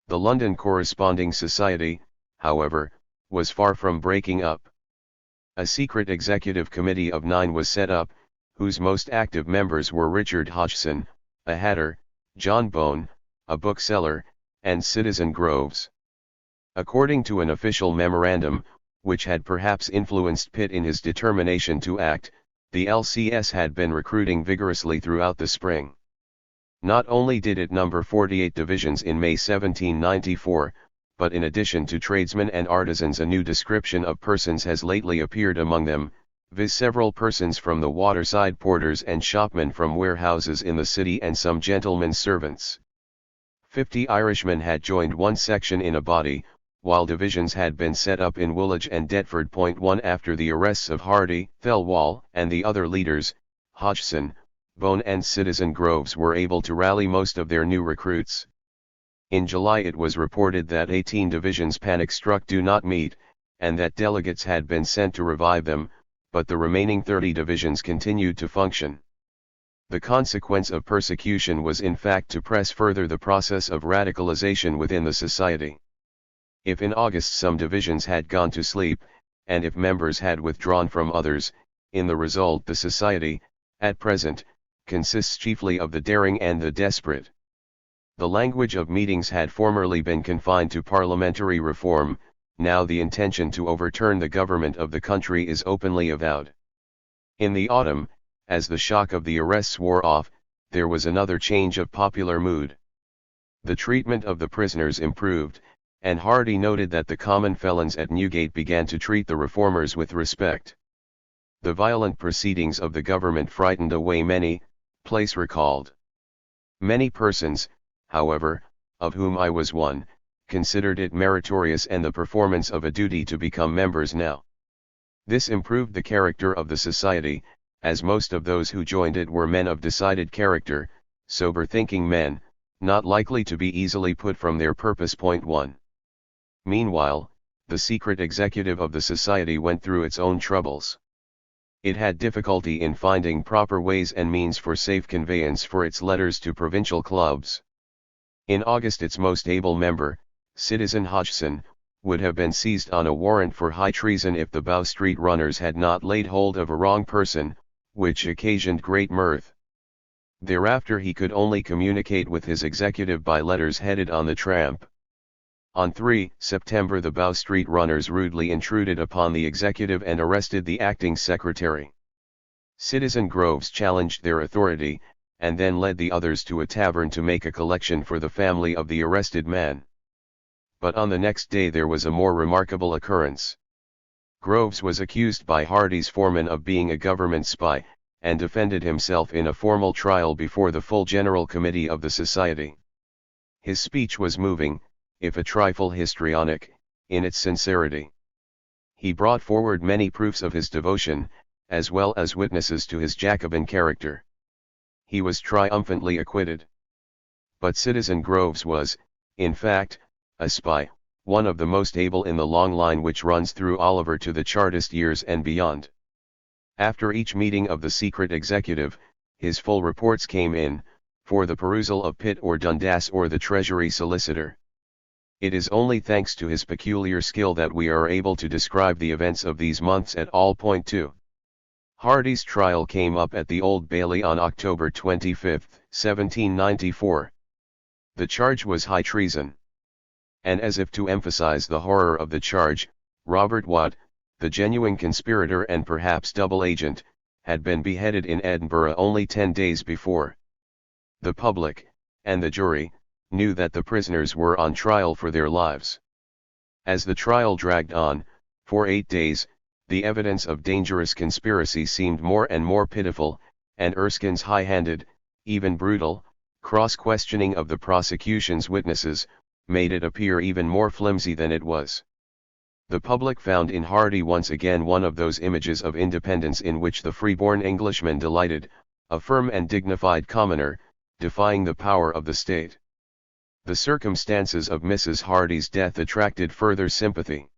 The London Corresponding Society, however, was far from breaking up. A secret executive committee of 9 was set up, whose most active members were Richard Hodgson, a hatter, John Bone, a bookseller, and Citizen Groves. According to an official memorandum, which had perhaps influenced Pitt in his determination to act, the LCS had been recruiting vigorously throughout the spring. Not only did it number 48 divisions in May 1794, but in addition to tradesmen and artisans a new description of persons has lately appeared among them, viz. Several persons from the waterside, porters and shopmen from warehouses in the city, and some gentlemen's servants. 50 Irishmen had joined one section in a body, while divisions had been set up in Woolwich and Deptford. 1 After the arrests of Hardy, Thelwall, and the other leaders, Hodgson, Bone and Citizen Groves were able to rally most of their new recruits. In July it was reported that 18 divisions panic-struck do not meet, and that delegates had been sent to revive them, but the remaining 30 divisions continued to function. The consequence of persecution was in fact to press further the process of radicalization within the society. If in August some divisions had gone to sleep, and if members had withdrawn from others, in the result the society, at present, consists chiefly of the daring and the desperate. The language of meetings had formerly been confined to parliamentary reform, now the intention to overturn the government of the country is openly avowed. In the autumn, as the shock of the arrests wore off, there was another change of popular mood. The treatment of the prisoners improved, and Hardy noted that the common felons at Newgate began to treat the reformers with respect. The violent proceedings of the government frightened away many, Place recalled. Many persons, however, of whom I was one, considered it meritorious and the performance of a duty to become members now. This improved the character of the society, as most of those who joined it were men of decided character, sober-thinking men, not likely to be easily put from their purpose. 1 Meanwhile, the secret executive of the society went through its own troubles. It had difficulty in finding proper ways and means for safe conveyance for its letters to provincial clubs. In August its most able member, Citizen Hodgson, would have been seized on a warrant for high treason if the Bow Street runners had not laid hold of a wrong person, which occasioned great mirth. Thereafter he could only communicate with his executive by letters headed on the tramp. On 3 September the Bow Street runners rudely intruded upon the executive and arrested the acting secretary. Citizen Groves challenged their authority, and then led the others to a tavern to make a collection for the family of the arrested man. But on the next day there was a more remarkable occurrence. Groves was accused by Hardy's foreman of being a government spy, and defended himself in a formal trial before the full General Committee of the Society. His speech was moving, if a trifle histrionic, in its sincerity. He brought forward many proofs of his devotion, as well as witnesses to his Jacobin character. He was triumphantly acquitted. But Citizen Groves was, in fact, a spy, one of the most able in the long line which runs through Oliver to the Chartist years and beyond. After each meeting of the secret executive, his full reports came in, for the perusal of Pitt or Dundas or the Treasury solicitor. It is only thanks to his peculiar skill that we are able to describe the events of these months at all. 2 Hardy's trial came up at the Old Bailey on October 25, 1794. The charge was high treason. And as if to emphasize the horror of the charge, Robert Watt, the genuine conspirator and perhaps double agent, had been beheaded in Edinburgh only 10 days before. The public, and the jury, knew that the prisoners were on trial for their lives. As the trial dragged on, for 8 days, the evidence of dangerous conspiracy seemed more and more pitiful, and Erskine's high-handed, even brutal, cross-questioning of the prosecution's witnesses, made it appear even more flimsy than it was. The public found in Hardy once again one of those images of independence in which the free-born Englishman delighted, a firm and dignified commoner, defying the power of the state. The circumstances of Mrs. Hardy's death attracted further sympathy.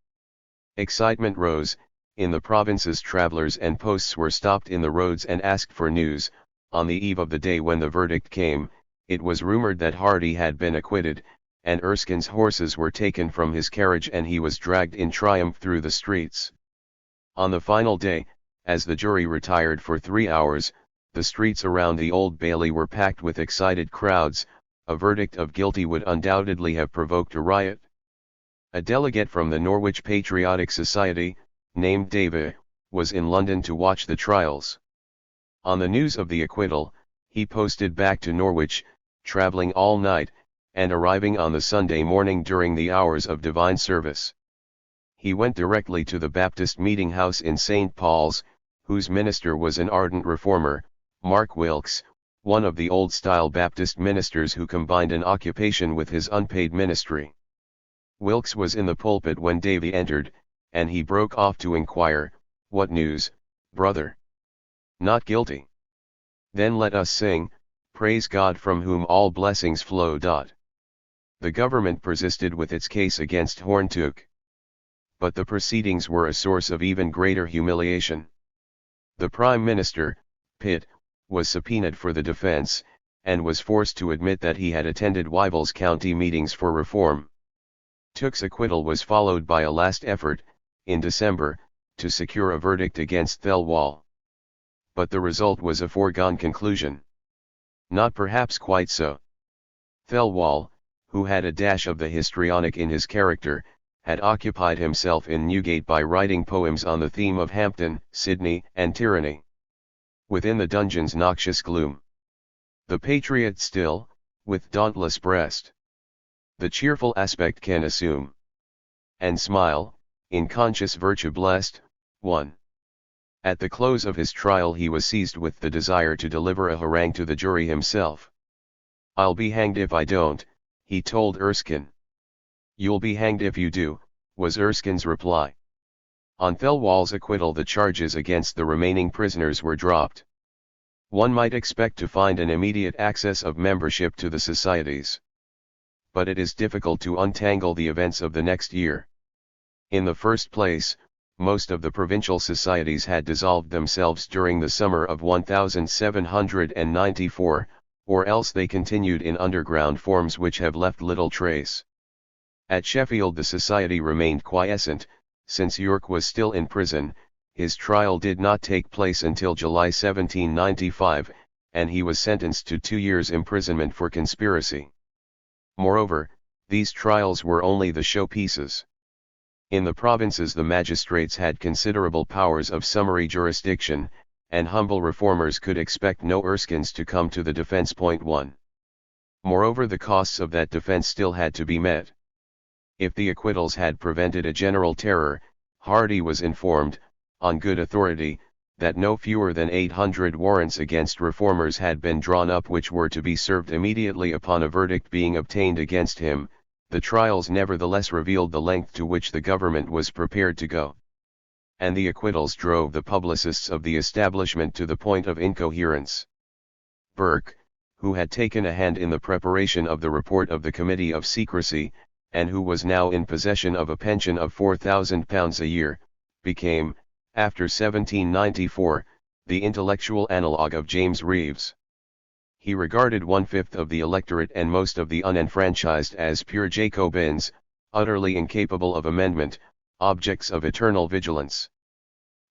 Excitement rose. In the provinces travellers and posts were stopped in the roads and asked for news. On the eve of the day when the verdict came, it was rumoured that Hardy had been acquitted, and Erskine's horses were taken from his carriage and he was dragged in triumph through the streets. On the final day, as the jury retired for 3 hours, the streets around the Old Bailey were packed with excited crowds. A verdict of guilty would undoubtedly have provoked a riot. A delegate from the Norwich Patriotic Society, named David, was in London to watch the trials. On the news of the acquittal, he posted back to Norwich, travelling all night, and arriving on the Sunday morning during the hours of divine service. He went directly to the Baptist meeting house in St. Paul's, whose minister was an ardent reformer, Mark Wilkes, one of the old-style Baptist ministers who combined an occupation with his unpaid ministry. Wilkes was in the pulpit when Davy entered, and he broke off to inquire, "What news, brother? Not guilty? Then let us sing, praise God from whom all blessings flow." The government persisted with its case against Horntook. But the proceedings were a source of even greater humiliation. The Prime Minister, Pitt, was subpoenaed for the defence, and was forced to admit that he had attended Wyville's county meetings for reform. Took's acquittal was followed by a last effort, in December, to secure a verdict against Thelwall. But the result was a foregone conclusion. Not perhaps quite so. Thelwall, who had a dash of the histrionic in his character, had occupied himself in Newgate by writing poems on the theme of Hampden, Sydney, and tyranny. Within the dungeon's noxious gloom, the patriot still, with dauntless breast, the cheerful aspect can assume, and smile, in conscious virtue blessed. 1. At the close of his trial he was seized with the desire to deliver a harangue to the jury himself. "I'll be hanged if I don't," he told Erskine. "You'll be hanged if you do," was Erskine's reply. On Thelwall's acquittal the charges against the remaining prisoners were dropped. One might expect to find an immediate access of membership to the societies. But it is difficult to untangle the events of the next year. In the first place, most of the provincial societies had dissolved themselves during the summer of 1794, or else they continued in underground forms which have left little trace. At Sheffield the society remained quiescent. Since York was still in prison, his trial did not take place until July 1795, and he was sentenced to 2 years' imprisonment for conspiracy. Moreover, these trials were only the showpieces. In the provinces the magistrates had considerable powers of summary jurisdiction, and humble reformers could expect no Erskines to come to the defence. 1. Moreover, the costs of that defence still had to be met. If the acquittals had prevented a general terror, Hardy was informed, on good authority, that no fewer than 800 warrants against reformers had been drawn up which were to be served immediately upon a verdict being obtained against him. The trials nevertheless revealed the length to which the government was prepared to go. And the acquittals drove the publicists of the establishment to the point of incoherence. Burke, who had taken a hand in the preparation of the report of the Committee of Secrecy, and who was now in possession of a pension of £4,000 a year, became, after 1794, the intellectual analogue of James Reeves. He regarded 1/5 of the electorate and most of the unenfranchised as pure Jacobins, utterly incapable of amendment, objects of eternal vigilance.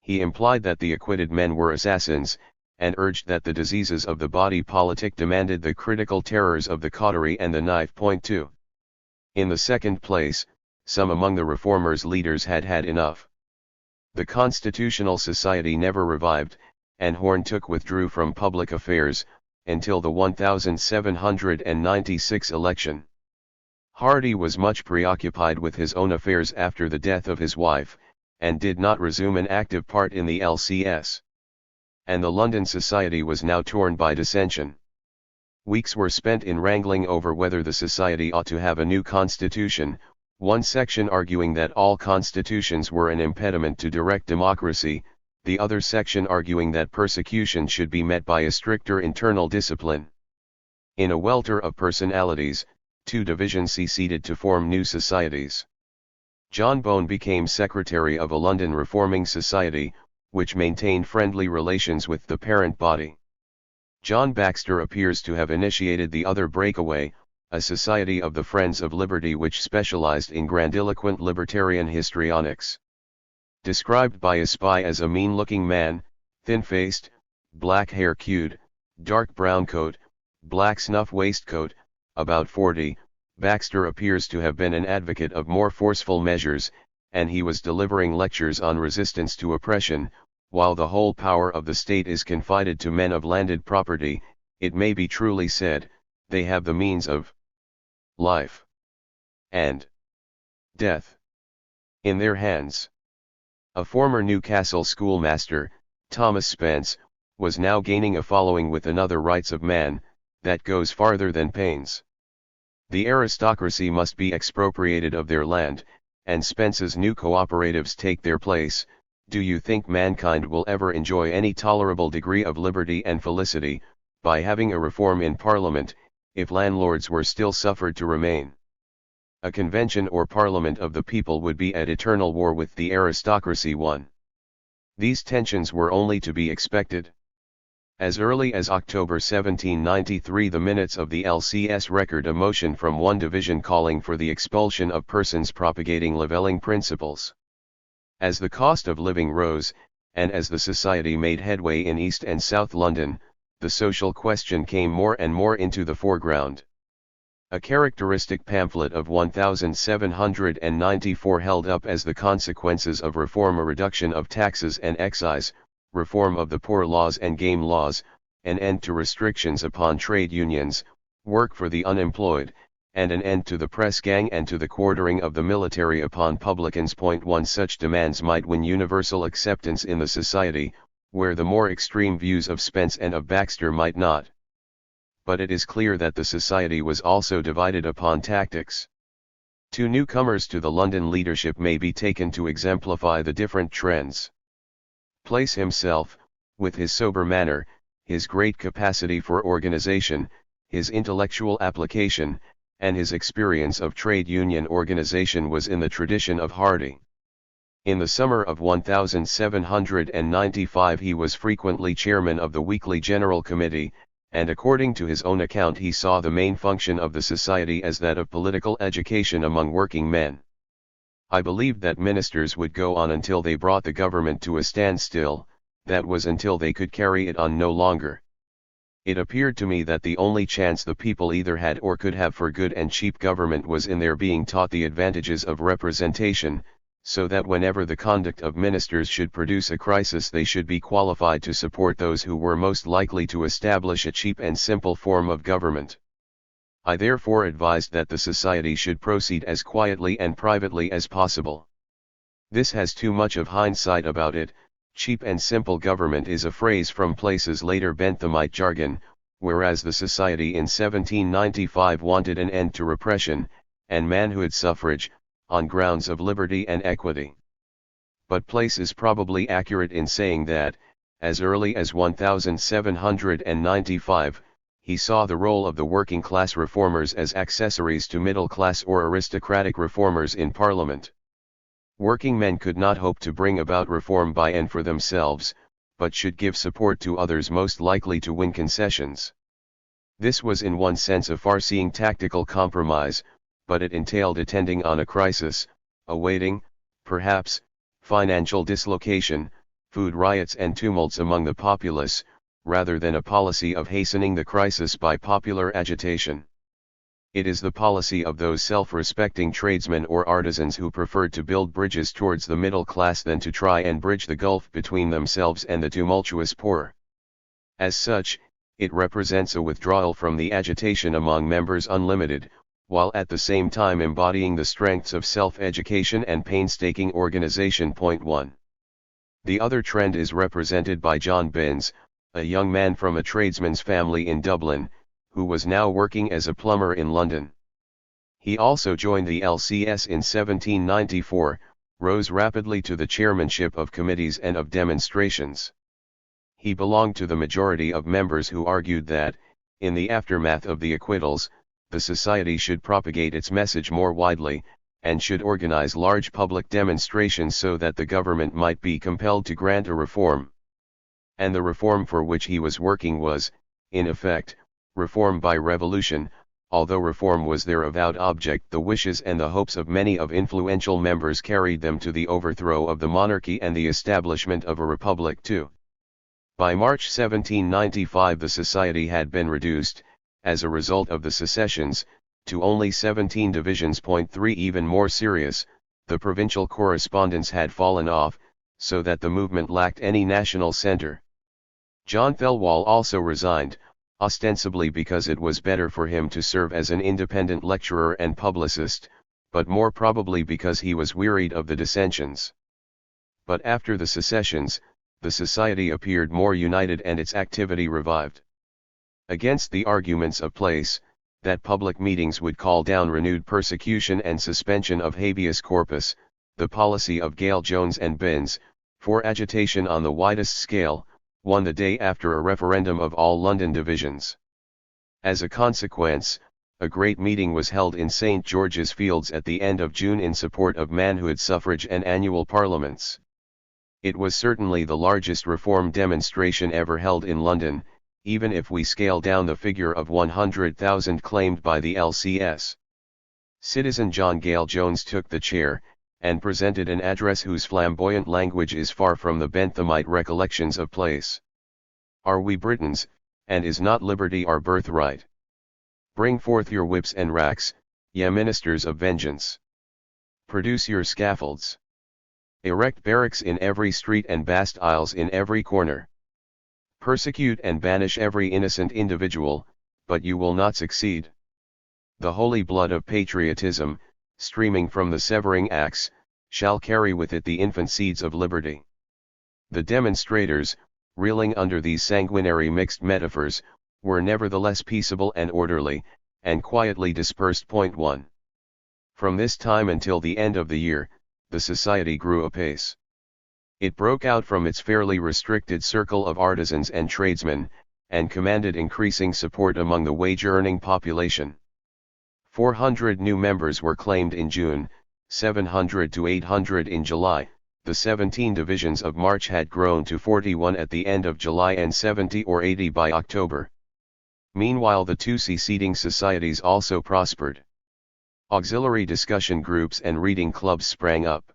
He implied that the acquitted men were assassins, and urged that the diseases of the body politic demanded the critical terrors of the cautery and the knife. 2. In the second place, some among the reformers' leaders had had enough. The Constitutional Society never revived, and Horntook withdrew from public affairs, until the 1796 election. Hardy was much preoccupied with his own affairs after the death of his wife, and did not resume an active part in the LCS. And the London Society was now torn by dissension. Weeks were spent in wrangling over whether the Society ought to have a new constitution, one section arguing that all constitutions were an impediment to direct democracy, the other section arguing that persecution should be met by a stricter internal discipline. In a welter of personalities, two divisions seceded to form new societies. John Bone became secretary of a London reforming society, which maintained friendly relations with the parent body. John Baxter appears to have initiated the other breakaway, a society of the Friends of Liberty which specialized in grandiloquent libertarian histrionics. Described by a spy as a mean-looking man, thin-faced, black hair queued, dark brown coat, black snuff waistcoat, about 40, Baxter appears to have been an advocate of more forceful measures, and he was delivering lectures on resistance to oppression. While the whole power of the state is confided to men of landed property, it may be truly said, they have the means of life and death in their hands. A former Newcastle schoolmaster, Thomas Spence, was now gaining a following with another Rights of Man, that goes farther than Paine's. The aristocracy must be expropriated of their land, and Spence's new cooperatives take their place. Do you think mankind will ever enjoy any tolerable degree of liberty and felicity, by having a reform in Parliament, if landlords were still suffered to remain? A convention or Parliament of the people would be at eternal war with the aristocracy. 1. These tensions were only to be expected. As early as October 1793 the minutes of the LCS record a motion from one division calling for the expulsion of persons propagating levelling principles. As the cost of living rose, and as the Society made headway in East and South London, the social question came more and more into the foreground. A characteristic pamphlet of 1794 held up as the consequences of reform a reduction of taxes and excise, reform of the poor laws and game laws, an end to restrictions upon trade unions, work for the unemployed, and an end to the press gang and to the quartering of the military upon publicans. 1 Such demands might win universal acceptance in the Society, where the more extreme views of Spence and of Baxter might not. But it is clear that the Society was also divided upon tactics. Two newcomers to the London leadership may be taken to exemplify the different trends. Place himself, with his sober manner, his great capacity for organization, his intellectual application, and his experience of trade union organization was in the tradition of Hardy. In the summer of 1795 he was frequently chairman of the weekly General Committee, and according to his own account he saw the main function of the Society as that of political education among working men. I believed that ministers would go on until they brought the government to a standstill, that was until they could carry it on no longer. It appeared to me that the only chance the people either had or could have for good and cheap government was in their being taught the advantages of representation, so that whenever the conduct of ministers should produce a crisis they should be qualified to support those who were most likely to establish a cheap and simple form of government. I therefore advised that the Society should proceed as quietly and privately as possible. This has too much of hindsight about it. Cheap and simple government is a phrase from Place's later Benthamite jargon, whereas the Society in 1795 wanted an end to repression, and manhood suffrage, on grounds of liberty and equity. But Place is probably accurate in saying that, as early as 1795, he saw the role of the working-class reformers as accessories to middle-class or aristocratic reformers in Parliament. Working men could not hope to bring about reform by and for themselves, but should give support to others most likely to win concessions. This was in one sense a far-seeing tactical compromise, but it entailed attending on a crisis, awaiting, perhaps, financial dislocation, food riots and tumults among the populace, rather than a policy of hastening the crisis by popular agitation. It is the policy of those self-respecting tradesmen or artisans who preferred to build bridges towards the middle class than to try and bridge the gulf between themselves and the tumultuous poor. As such, it represents a withdrawal from the agitation among members unlimited, while at the same time embodying the strengths of self-education and painstaking organization. 1. The other trend is represented by John Binns, a young man from a tradesman's family in Dublin, who was now working as a plumber in London. He also joined the LCS in 1794, rose rapidly to the chairmanship of committees and of demonstrations. He belonged to the majority of members who argued that, in the aftermath of the acquittals, the society should propagate its message more widely, and should organize large public demonstrations so that the government might be compelled to grant a reform. And the reform for which he was working was, in effect, reform by revolution, although reform was their avowed object. The wishes and the hopes of many of influential members carried them to the overthrow of the monarchy and the establishment of a republic too. By March 1795 the society had been reduced, as a result of the secessions, to only 17 divisions. 3 Even more serious, the provincial correspondence had fallen off, so that the movement lacked any national center. John Thelwall also resigned, ostensibly because it was better for him to serve as an independent lecturer and publicist, but more probably because he was wearied of the dissensions. But after the secessions, the society appeared more united and its activity revived. Against the arguments of place, that public meetings would call down renewed persecution and suspension of habeas corpus, the policy of Gale-Jones and Binns, for agitation on the widest scale, won the day after a referendum of all London divisions. As a consequence, a great meeting was held in St. George's Fields at the end of June in support of manhood suffrage and annual parliaments. It was certainly the largest reform demonstration ever held in London, even if we scale down the figure of 100,000 claimed by the LCS. Citizen John Gale-Jones took the chair, and presented an address whose flamboyant language is far from the Benthamite recollections of place. Are we Britons, and is not liberty our birthright? Bring forth your whips and racks, ye ministers of vengeance. Produce your scaffolds. Erect barracks in every street and bast-aisles in every corner. Persecute and banish every innocent individual, but you will not succeed. The holy blood of patriotism, streaming from the severing axe, shall carry with it the infant seeds of liberty. The demonstrators, reeling under these sanguinary mixed metaphors, were nevertheless peaceable and orderly, and quietly dispersed. 1. From this time until the end of the year, the society grew apace. It broke out from its fairly restricted circle of artisans and tradesmen, and commanded increasing support among the wage-earning population. 400 new members were claimed in June, 700 to 800 in July. The 17 divisions of March had grown to 41 at the end of July and 70 or 80 by October. Meanwhile the two seceding societies also prospered. Auxiliary discussion groups and reading clubs sprang up.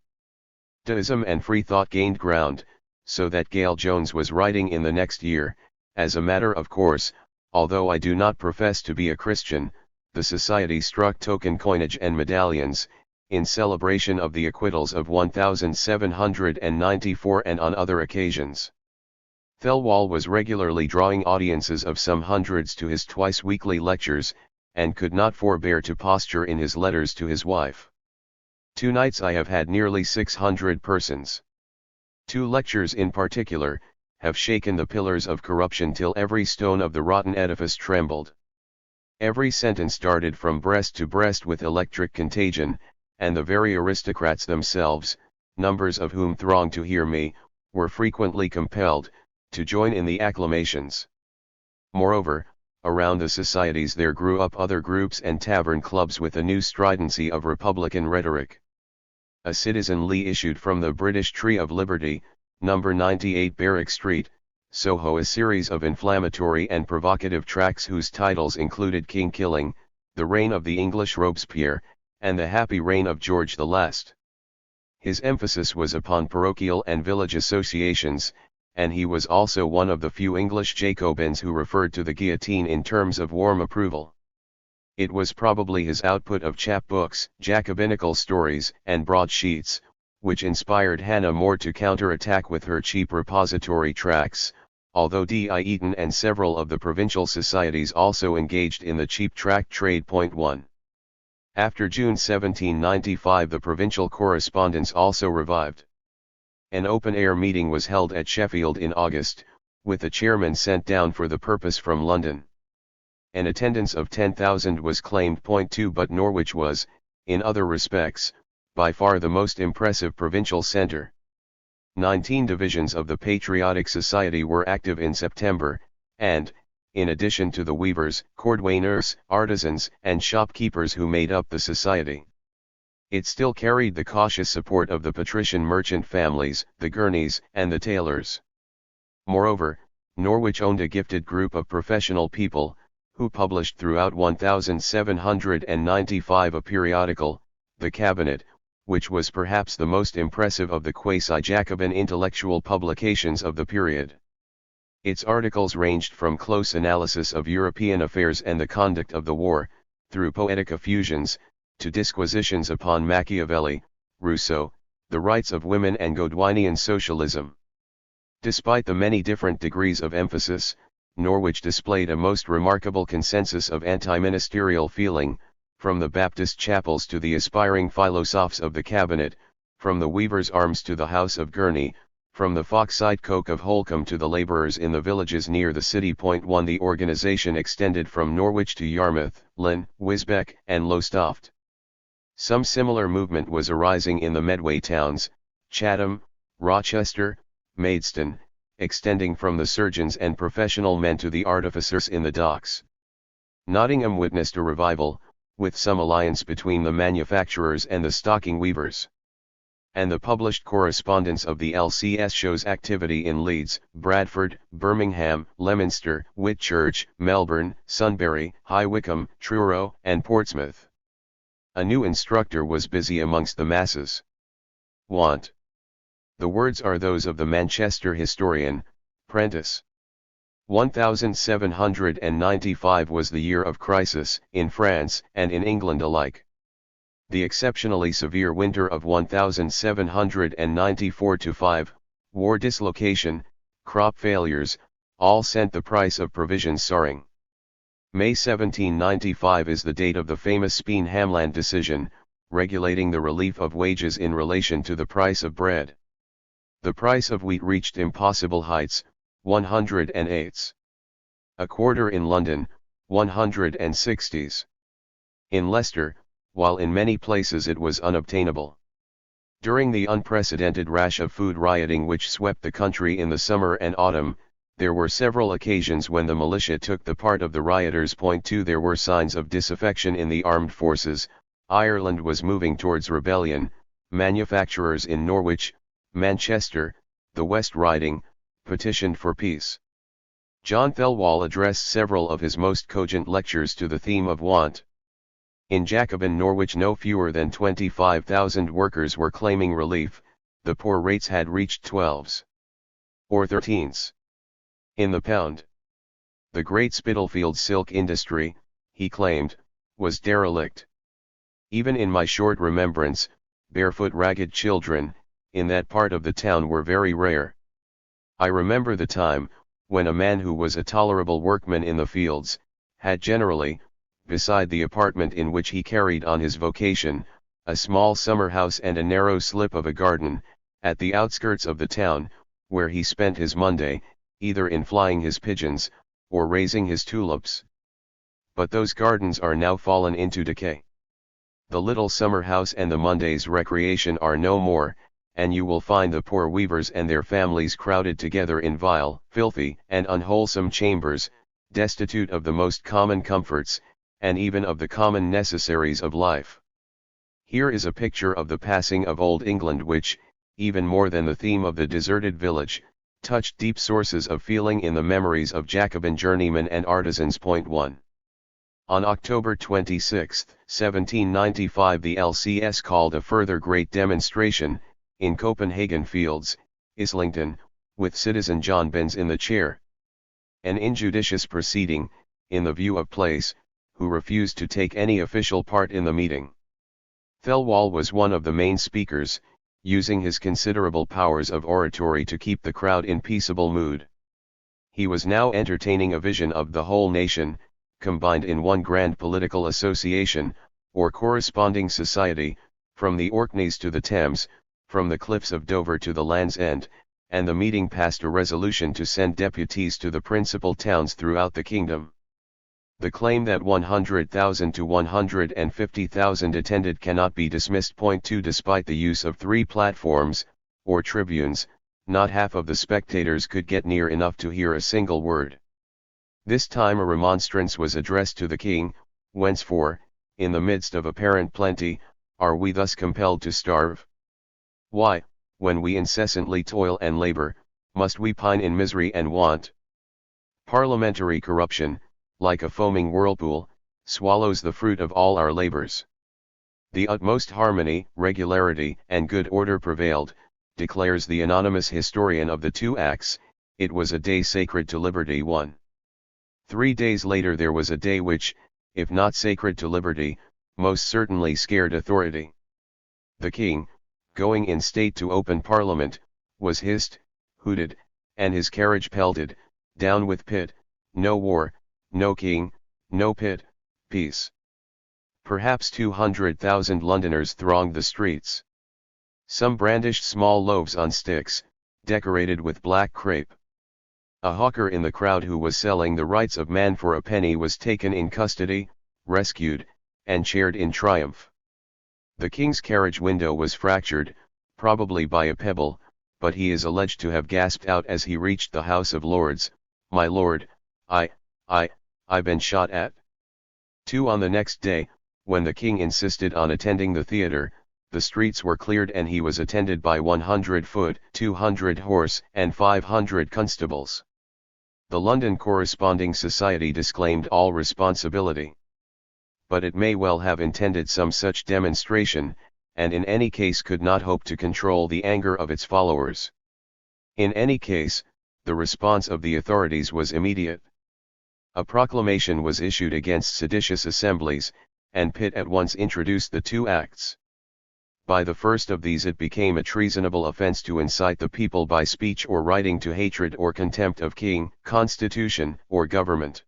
Deism and free thought gained ground, so that Gale-Jones was writing in the next year, as a matter of course, although I do not profess to be a Christian, the society struck token coinage and medallions, in celebration of the acquittals of 1794 and on other occasions. Thelwall was regularly drawing audiences of some hundreds to his twice-weekly lectures, and could not forbear to posture in his letters to his wife. 2 nights I have had nearly 600 persons. 2 lectures in particular, have shaken the pillars of corruption till every stone of the rotten edifice trembled. Every sentence darted from breast to breast with electric contagion, and the very aristocrats themselves, numbers of whom thronged to hear me, were frequently compelled to join in the acclamations. Moreover, around the societies there grew up other groups and tavern clubs with a new stridency of republican rhetoric. A Citizen Lee issued from the British Tree of Liberty, number 98 Barrack Street, Soho, a series of inflammatory and provocative tracts whose titles included King Killing, The Reign of the English Robespierre, and The Happy Reign of George the Last. His emphasis was upon parochial and village associations, and he was also one of the few English Jacobins who referred to the guillotine in terms of warm approval. It was probably his output of chapbooks, Jacobinical stories, and broadsheets, which inspired Hannah More to counter-attack with her cheap repository tracts, although D.I. Eaton and several of the provincial societies also engaged in the cheap tract trade. 1. After June 1795 the provincial correspondence also revived. An open-air meeting was held at Sheffield in August, with the chairman sent down for the purpose from London. An attendance of 10,000 was claimed. 2 But Norwich was, in other respects, by far the most impressive provincial centre. 19 divisions of the Patriotic Society were active in September, and, in addition to the weavers, cordwainers, artisans, and shopkeepers who made up the society, it still carried the cautious support of the patrician merchant families, the Gurneys, and the tailors. Moreover, Norwich owned a gifted group of professional people, who published throughout 1795 a periodical, The Cabinet, which was perhaps the most impressive of the quasi-Jacobin intellectual publications of the period. Its articles ranged from close analysis of European affairs and the conduct of the war, through poetic effusions, to disquisitions upon Machiavelli, Rousseau, the rights of women and Godwinian socialism. Despite the many different degrees of emphasis, Norwich displayed a most remarkable consensus of anti-ministerial feeling, from the Baptist chapels to the aspiring philosophes of the Cabinet, from the Weavers' Arms to the House of Gurney, from the Foxside Coke of Holcombe to the labourers in the villages near the city. 1 The organisation extended from Norwich to Yarmouth, Lynn, Wisbech, and Lowestoft. Some similar movement was arising in the Medway towns, Chatham, Rochester, Maidstone, extending from the surgeons and professional men to the artificers in the docks. Nottingham witnessed a revival, with some alliance between the manufacturers and the stocking weavers. And the published correspondence of the LCS shows activity in Leeds, Bradford, Birmingham, Leominster, Whitchurch, Melbourne, Sunbury, High Wycombe, Truro, and Portsmouth. A new instructor was busy amongst the masses. Want. The words are those of the Manchester historian, Prentice. 1795 was the year of crisis, in France and in England alike. The exceptionally severe winter of 1794-5, war dislocation, crop failures, all sent the price of provisions soaring. May 1795 is the date of the famous Speen-Hamland decision, regulating the relief of wages in relation to the price of bread. The price of wheat reached impossible heights, 108s. A quarter in London, 160s. In Leicester, while in many places it was unobtainable. During the unprecedented rash of food rioting which swept the country in the summer and autumn, there were several occasions when the militia took the part of the rioters. 2 There were signs of disaffection in the armed forces. Ireland was moving towards rebellion. Manufacturers in Norwich, Manchester, the West Riding, petitioned for peace. John Thelwall addressed several of his most cogent lectures to the theme of want. In Jacobin Norwich no fewer than 25,000 workers were claiming relief. The poor rates had reached 12s. Or 13s. In the pound. The great Spitalfield silk industry, he claimed, was derelict. Even in my short remembrance, barefoot ragged children, in that part of the town were very rare. I remember the time, when a man who was a tolerable workman in the fields, had generally, beside the apartment in which he carried on his vocation, a small summer house and a narrow slip of a garden, at the outskirts of the town, where he spent his Monday, either in flying his pigeons, or raising his tulips. But those gardens are now fallen into decay. The little summer house and the Monday's recreation are no more, and you will find the poor weavers and their families crowded together in vile, filthy, and unwholesome chambers, destitute of the most common comforts, and even of the common necessaries of life. Here is a picture of the passing of Old England which, even more than the theme of the deserted village, touched deep sources of feeling in the memories of Jacobin journeymen and artisans. 1. On October 26, 1795 the LCS called a further great demonstration, in Copenhagen Fields, Islington, with citizen John Benz in the chair. An injudicious proceeding, in the view of place, who refused to take any official part in the meeting. Thelwall was one of the main speakers, using his considerable powers of oratory to keep the crowd in peaceable mood. He was now entertaining a vision of the whole nation, combined in one grand political association, or corresponding society, from the Orkneys to the Thames, from the cliffs of Dover to the Land's End, and the meeting passed a resolution to send deputies to the principal towns throughout the kingdom. The claim that 100,000 to 150,000 attended cannot be dismissed. Point 2. Despite the use of 3 platforms, or tribunes, not half of the spectators could get near enough to hear a single word. This time a remonstrance was addressed to the king, whenceforth, in the midst of apparent plenty, are we thus compelled to starve? Why, when we incessantly toil and labor, must we pine in misery and want? Parliamentary corruption, like a foaming whirlpool, swallows the fruit of all our labors. The utmost harmony, regularity, and good order prevailed, declares the anonymous historian of the 2 acts. It was a day sacred to liberty. 1. 3 days later there was a day which, if not sacred to liberty, most certainly scared authority. The king, going in state to open Parliament, was hissed, hooted, and his carriage pelted, down with Pitt, no war, no king, no Pitt, peace. Perhaps 200,000 Londoners thronged the streets. Some brandished small loaves on sticks, decorated with black crepe. A hawker in the crowd who was selling the rights of man for a penny was taken in custody, rescued, and cheered in triumph. The king's carriage window was fractured, probably by a pebble, but he is alleged to have gasped out as he reached the House of Lords, "My lord, I've been shot at." 2. On the next day, when the king insisted on attending the theatre, the streets were cleared and he was attended by 100 foot, 200 horse, and 500 constables. The London Corresponding Society disclaimed all responsibility. But it may well have intended some such demonstration, and in any case could not hope to control the anger of its followers. In any case, the response of the authorities was immediate. A proclamation was issued against seditious assemblies, and Pitt at once introduced the 2 acts. By the first of these it became a treasonable offence to incite the people by speech or writing to hatred or contempt of king, constitution, or government.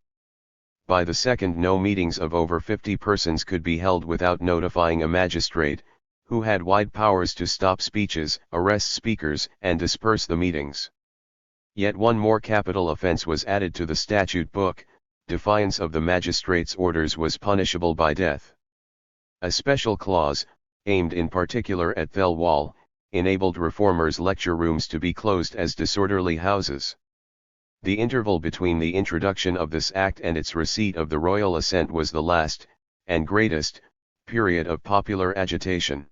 By the second no meetings of over 50 persons could be held without notifying a magistrate, who had wide powers to stop speeches, arrest speakers, and disperse the meetings. Yet one more capital offence was added to the statute book: defiance of the magistrate's orders was punishable by death. A special clause, aimed in particular at Thelwall, enabled reformers' lecture rooms to be closed as disorderly houses. The interval between the introduction of this act and its receipt of the royal assent was the last, and greatest, period of popular agitation.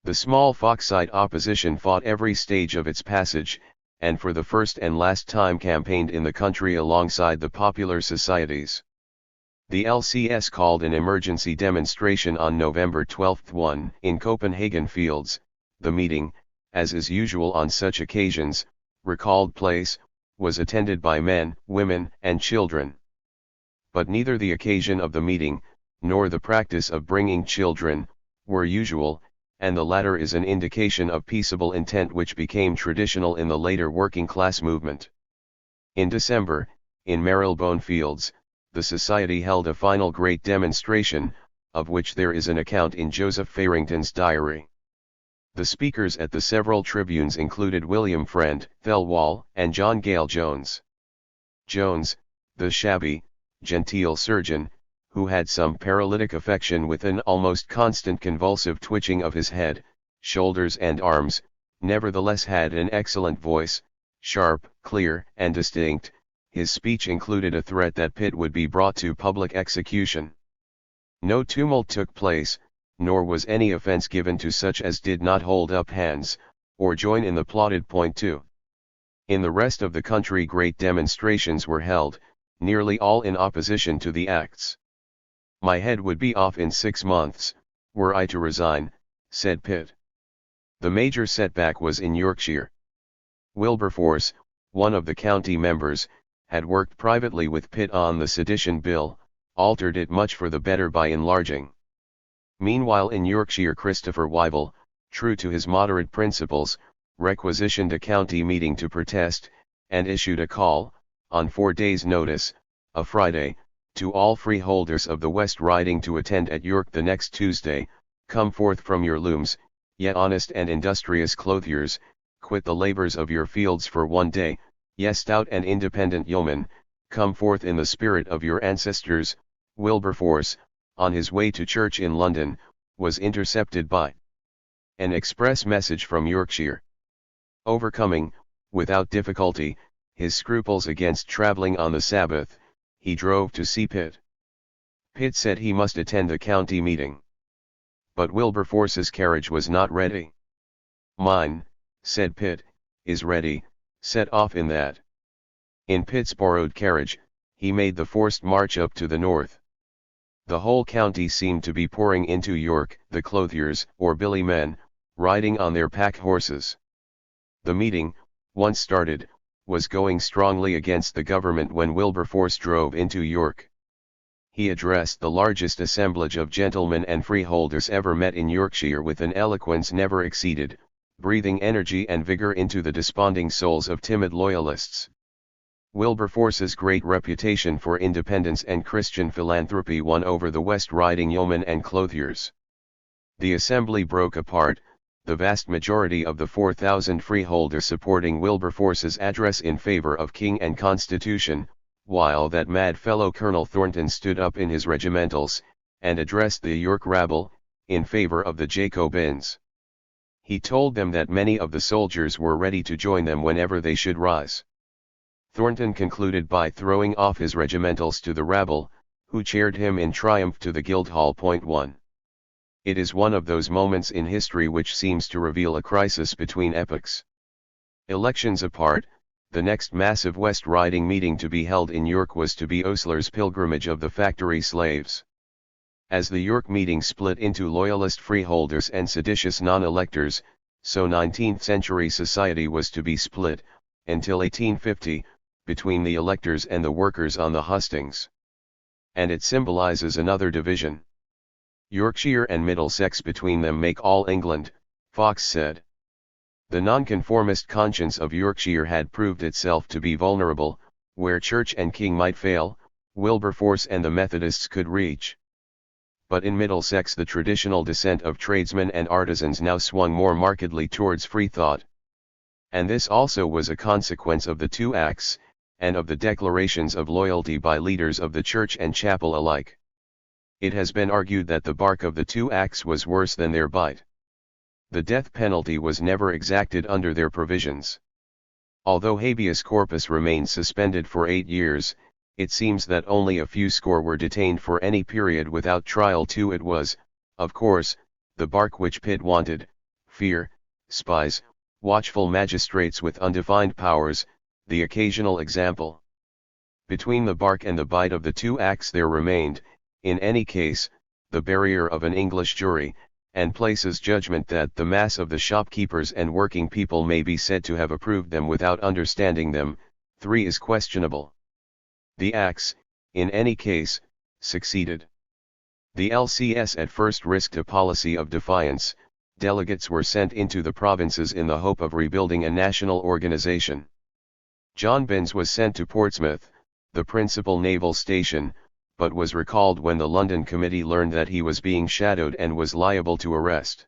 The small Foxite opposition fought every stage of its passage, and for the first and last time campaigned in the country alongside the popular societies. The LCS called an emergency demonstration on November 12, 1, in Copenhagen Fields. The meeting, as is usual on such occasions, recalled place, was attended by men, women, and children. But neither the occasion of the meeting, nor the practice of bringing children, were usual, and the latter is an indication of peaceable intent which became traditional in the later working-class movement. In December, in Marylebone Fields, the Society held a final great demonstration, of which there is an account in Joseph Farrington's diary. The speakers at the several tribunes included William Friend, Thelwall, and John Gale Jones. Jones, the shabby, genteel surgeon, who had some paralytic affection with an almost constant convulsive twitching of his head, shoulders and arms, nevertheless had an excellent voice, sharp, clear, and distinct. His speech included a threat that Pitt would be brought to public execution. No tumult took place, nor was any offence given to such as did not hold up hands, or join in the plotted. Point 2. In the rest of the country great demonstrations were held, nearly all in opposition to the acts. "My head would be off in 6 months, were I to resign," said Pitt. The major setback was in Yorkshire. Wilberforce, one of the county members, had worked privately with Pitt on the Sedition Bill, altered it much for the better by enlarging. Meanwhile in Yorkshire Christopher Wyville, true to his moderate principles, requisitioned a county meeting to protest, and issued a call, on 4 days' notice, a Friday, To all freeholders of the West Riding to attend at York the next Tuesday, come forth from your looms, yet honest and industrious clothiers, quit the labours of your fields for one day, ye stout and independent yeomen, come forth in the spirit of your ancestors. Wilberforce, on his way to church in London, was intercepted by an express message from Yorkshire. Overcoming, without difficulty, his scruples against travelling on the Sabbath, he drove to see Pitt. Pitt said he must attend the county meeting. But Wilberforce's carriage was not ready. "Mine," said Pitt, "is ready, set off in that." In Pitt's borrowed carriage, he made the forced march up to the north. The whole county seemed to be pouring into York, the clothiers, or billy men, riding on their pack horses. The meeting, once started, was going strongly against the government when Wilberforce drove into York. He addressed the largest assemblage of gentlemen and freeholders ever met in Yorkshire with an eloquence never exceeded, breathing energy and vigour into the desponding souls of timid loyalists. Wilberforce's great reputation for independence and Christian philanthropy won over the West Riding yeomen and clothiers. The assembly broke apart, the vast majority of the 4,000 freeholders supporting Wilberforce's address in favour of King and Constitution, while that mad fellow Colonel Thornton stood up in his regimentals, and addressed the York rabble, in favour of the Jacobins. He told them that many of the soldiers were ready to join them whenever they should rise. Thornton concluded by throwing off his regimentals to the rabble, who cheered him in triumph to the Guildhall. 1. It is one of those moments in history which seems to reveal a crisis between epochs. Elections apart, the next massive West Riding meeting to be held in York was to be Osler's pilgrimage of the factory slaves. As the York meeting split into loyalist freeholders and seditious non-electors, so 19th-century society was to be split, until 1850, between the electors and the workers on the hustings. And it symbolizes another division. Yorkshire and Middlesex between them make all England, Fox said. The nonconformist conscience of Yorkshire had proved itself to be vulnerable, where Church and King might fail, Wilberforce and the Methodists could reach. But in Middlesex the traditional dissent of tradesmen and artisans now swung more markedly towards free thought. And this also was a consequence of the two acts, and of the declarations of loyalty by leaders of the church and chapel alike. It has been argued that the bark of the two acts was worse than their bite. The death penalty was never exacted under their provisions. Although habeas corpus remained suspended for 8 years, it seems that only a few score were detained for any period without trial. Too, it was, of course, the bark which Pitt wanted: fear, spies, watchful magistrates with undefined powers, the occasional example. Between the bark and the bite of the two acts there remained, in any case, the barrier of an English jury, and places judgment that the mass of the shopkeepers and working people may be said to have approved them without understanding them. 3 is questionable. The acts, in any case, succeeded. The LCS at first risked a policy of defiance. Delegates were sent into the provinces in the hope of rebuilding a national organization. John Binns was sent to Portsmouth, the principal naval station, but was recalled when the London Committee learned that he was being shadowed and was liable to arrest.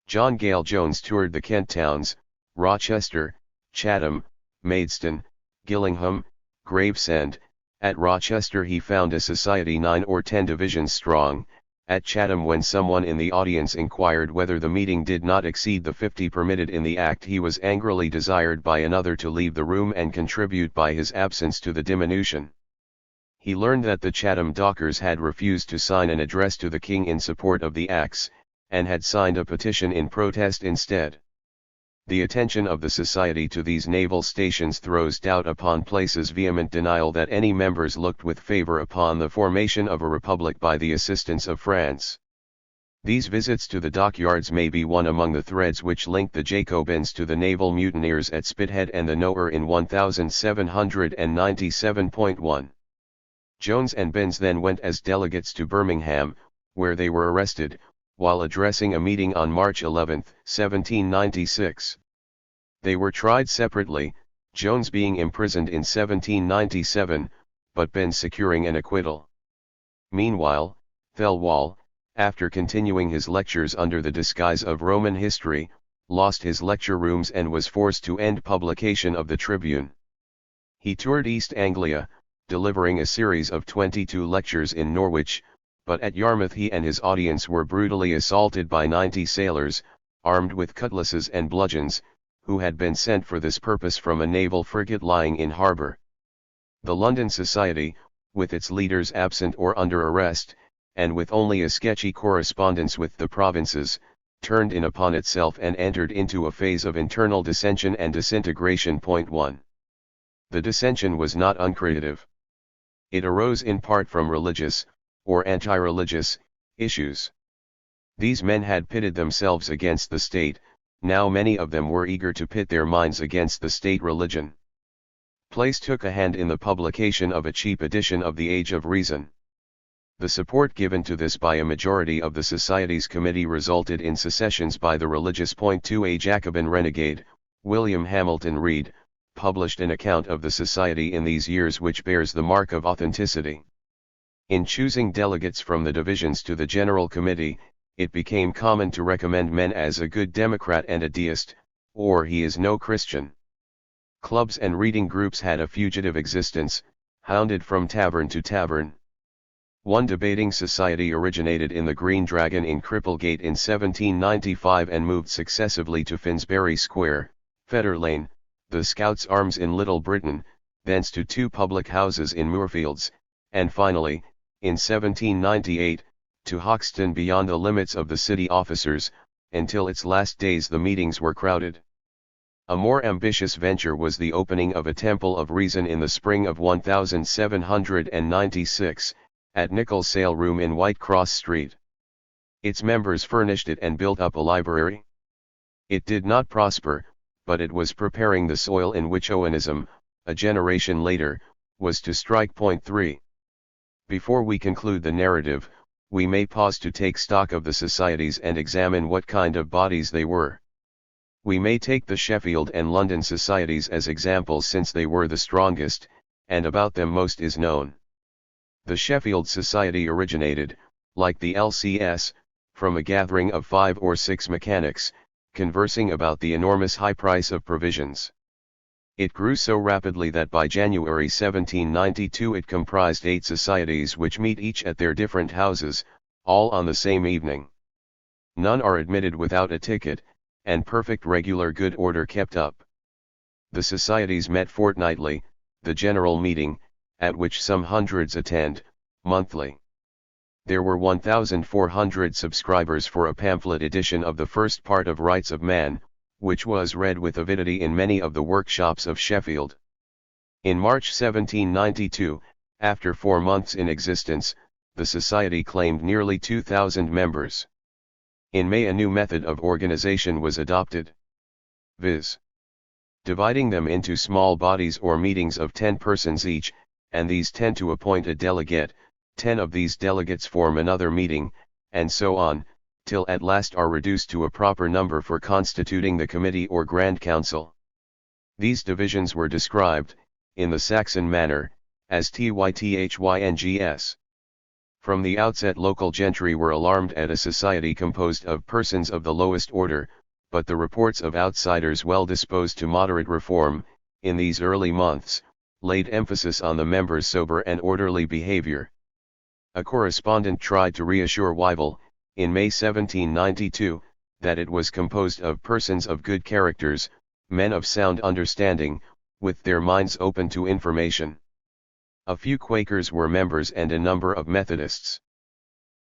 John Gale Jones toured the Kent towns, Rochester, Chatham, Maidstone, Gillingham, Gravesend. At Rochester he found a society 9 or 10 divisions strong. At Chatham, when someone in the audience inquired whether the meeting did not exceed the 50 permitted in the Act, he was angrily desired by another to leave the room and contribute by his absence to the diminution. He learned that the Chatham dockers had refused to sign an address to the King in support of the Acts, and had signed a petition in protest instead. The attention of the Society to these naval stations throws doubt upon Place's vehement denial that any members looked with favour upon the formation of a republic by the assistance of France. These visits to the dockyards may be one among the threads which linked the Jacobins to the naval mutineers at Spithead and the Nowhere in 1797.1. Jones and Binns then went as delegates to Birmingham, where they were arrested, while addressing a meeting on March 11, 1796. They were tried separately, Jones being imprisoned in 1797, but been securing an acquittal. Meanwhile, Thelwall, after continuing his lectures under the disguise of Roman history, lost his lecture rooms and was forced to end publication of the Tribune. He toured East Anglia, delivering a series of 22 lectures in Norwich, but at Yarmouth he and his audience were brutally assaulted by 90 sailors, armed with cutlasses and bludgeons, who had been sent for this purpose from a naval frigate lying in harbour. The London Society, with its leaders absent or under arrest, and with only a sketchy correspondence with the provinces, turned in upon itself and entered into a phase of internal dissension and disintegration. 1. The dissension was not uncreative. It arose in part from religious, or anti-religious, issues. These men had pitted themselves against the state, now many of them were eager to pit their minds against the state religion. Place took a hand in the publication of a cheap edition of the Age of Reason. The support given to this by a majority of the Society's committee resulted in secessions by the religious. 2. A Jacobin renegade, William Hamilton Reed, published an account of the Society in these years which bears the mark of authenticity. In choosing delegates from the divisions to the General Committee, it became common to recommend men as a good Democrat and a deist, or he is no Christian. Clubs and reading groups had a fugitive existence, hounded from tavern to tavern. One debating society originated in the Green Dragon in Cripplegate in 1795 and moved successively to Finsbury Square, Fetter Lane, the Scouts' Arms in Little Britain, thence to 2 public houses in Moorfields, and finally, in 1798, to Hoxton beyond the limits of the city officers, until its last days the meetings were crowded. A more ambitious venture was the opening of a Temple of Reason in the spring of 1796, at Nicholl's Sale Room in Whitecross Street. Its members furnished it and built up a library. It did not prosper, but it was preparing the soil in which Owenism, a generation later, was to strike. 3. Before we conclude the narrative, we may pause to take stock of the societies and examine what kind of bodies they were. We may take the Sheffield and London societies as examples since they were the strongest, and about them most is known. The Sheffield Society originated, like the LCS, from a gathering of 5 or 6 mechanics, conversing about the enormous high price of provisions. It grew so rapidly that by January 1792 it comprised 8 societies which meet each at their different houses, all on the same evening. None are admitted without a ticket, and perfect regular good order kept up. The societies met fortnightly, the general meeting, at which some hundreds attend, monthly. There were 1,400 subscribers for a pamphlet edition of the first part of Rights of Man, which was read with avidity in many of the workshops of Sheffield. In March 1792, after 4 months in existence, the society claimed nearly 2,000 members. In May a new method of organization was adopted, viz. dividing them into small bodies or meetings of 10 persons each, and these 10 to appoint a delegate, 10 of these delegates form another meeting, and so on, till at last are reduced to a proper number for constituting the committee or grand council. These divisions were described, in the Saxon manner, as tythyngs. From the outset local gentry were alarmed at a society composed of persons of the lowest order, but the reports of outsiders well disposed to moderate reform, in these early months, laid emphasis on the members' sober and orderly behavior. A correspondent tried to reassure Wyville, in May 1792, that it was composed of persons of good characters, men of sound understanding, with their minds open to information. A few Quakers were members and a number of Methodists.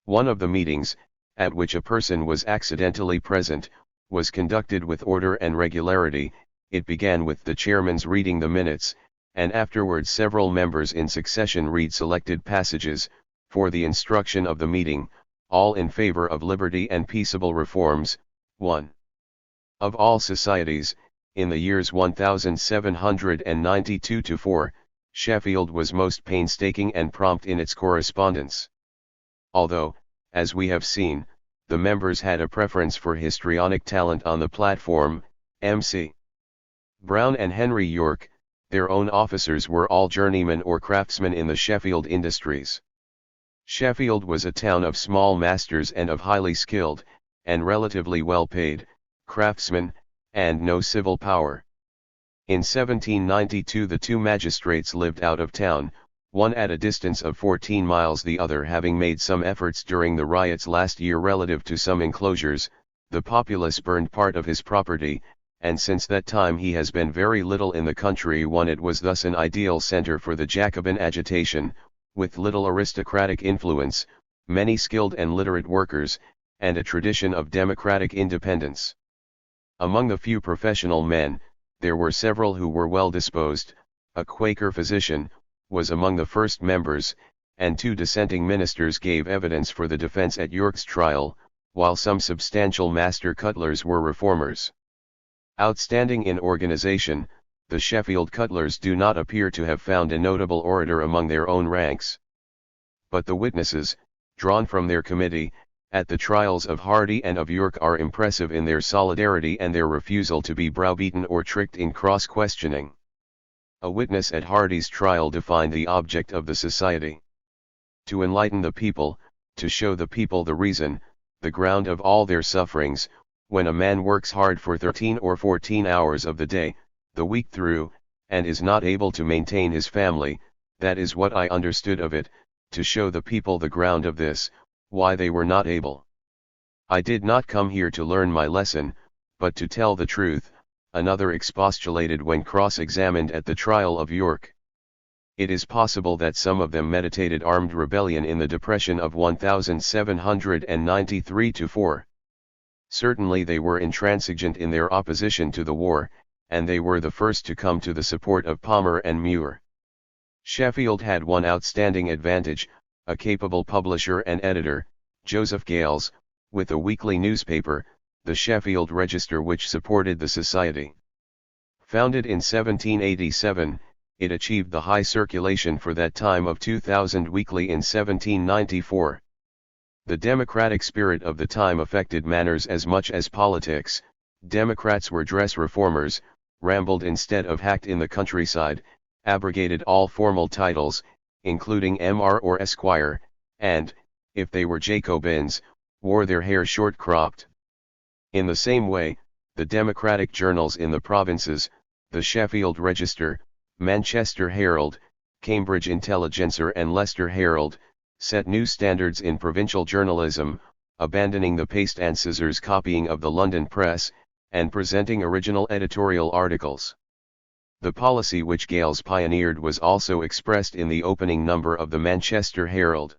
One of the meetings, at which a person was accidentally present, was conducted with order and regularity. It began with the chairman's reading the minutes, and afterwards several members in succession read selected passages, for the instruction of the meeting, all in favor of liberty and peaceable reforms. 1. Of all societies, in the years 1792-4, Sheffield was most painstaking and prompt in its correspondence. Although, as we have seen, the members had a preference for histrionic talent on the platform, M.C. Brown and Henry Yorke, Their own officers were all journeymen or craftsmen in the Sheffield industries. Sheffield was a town of small masters and of highly skilled, and relatively well-paid, craftsmen, and no civil power. In 1792 the two magistrates lived out of town, one at a distance of 14 miles, the other having made some efforts during the riots last year relative to some enclosures. The populace burned part of his property, and since that time he has been very little in the country. It was thus an ideal centre for the Jacobin agitation, with little aristocratic influence, many skilled and literate workers, and a tradition of democratic independence. Among the few professional men, there were several who were well disposed. A Quaker physician was among the first members, and 2 dissenting ministers gave evidence for the defence at York's trial, while some substantial master cutlers were reformers. Outstanding in organisation, the Sheffield cutlers do not appear to have found a notable orator among their own ranks. But the witnesses, drawn from their committee, at the trials of Hardy and of York are impressive in their solidarity and their refusal to be browbeaten or tricked in cross-questioning. A witness at Hardy's trial defined the object of the society: to enlighten the people, to show the people the reason, the ground of all their sufferings. When a man works hard for 13 or 14 hours of the day, the week through, and is not able to maintain his family, that is what I understood of it, to show the people the ground of this, why they were not able. I did not come here to learn my lesson, but to tell the truth, another expostulated when cross-examined at the trial of York. It is possible that some of them meditated armed rebellion in the depression of 1793-4. Certainly they were intransigent in their opposition to the war, and they were the first to come to the support of Palmer and Muir. Sheffield had one outstanding advantage: a capable publisher and editor, Joseph Gales, with a weekly newspaper, the Sheffield Register, which supported the society. Founded in 1787, it achieved the high circulation for that time of 2,000 weekly in 1794. The democratic spirit of the time affected manners as much as politics. Democrats were dress reformers, rambled instead of hacked in the countryside, abrogated all formal titles, including M.R. or Esquire, and, if they were Jacobins, wore their hair short-cropped. In the same way, the democratic journals in the provinces, the Sheffield Register, Manchester Herald, Cambridge Intelligencer and Leicester Herald, set new standards in provincial journalism, abandoning the paste and scissors copying of the London press, and presenting original editorial articles. The policy which Gales pioneered was also expressed in the opening number of the Manchester Herald.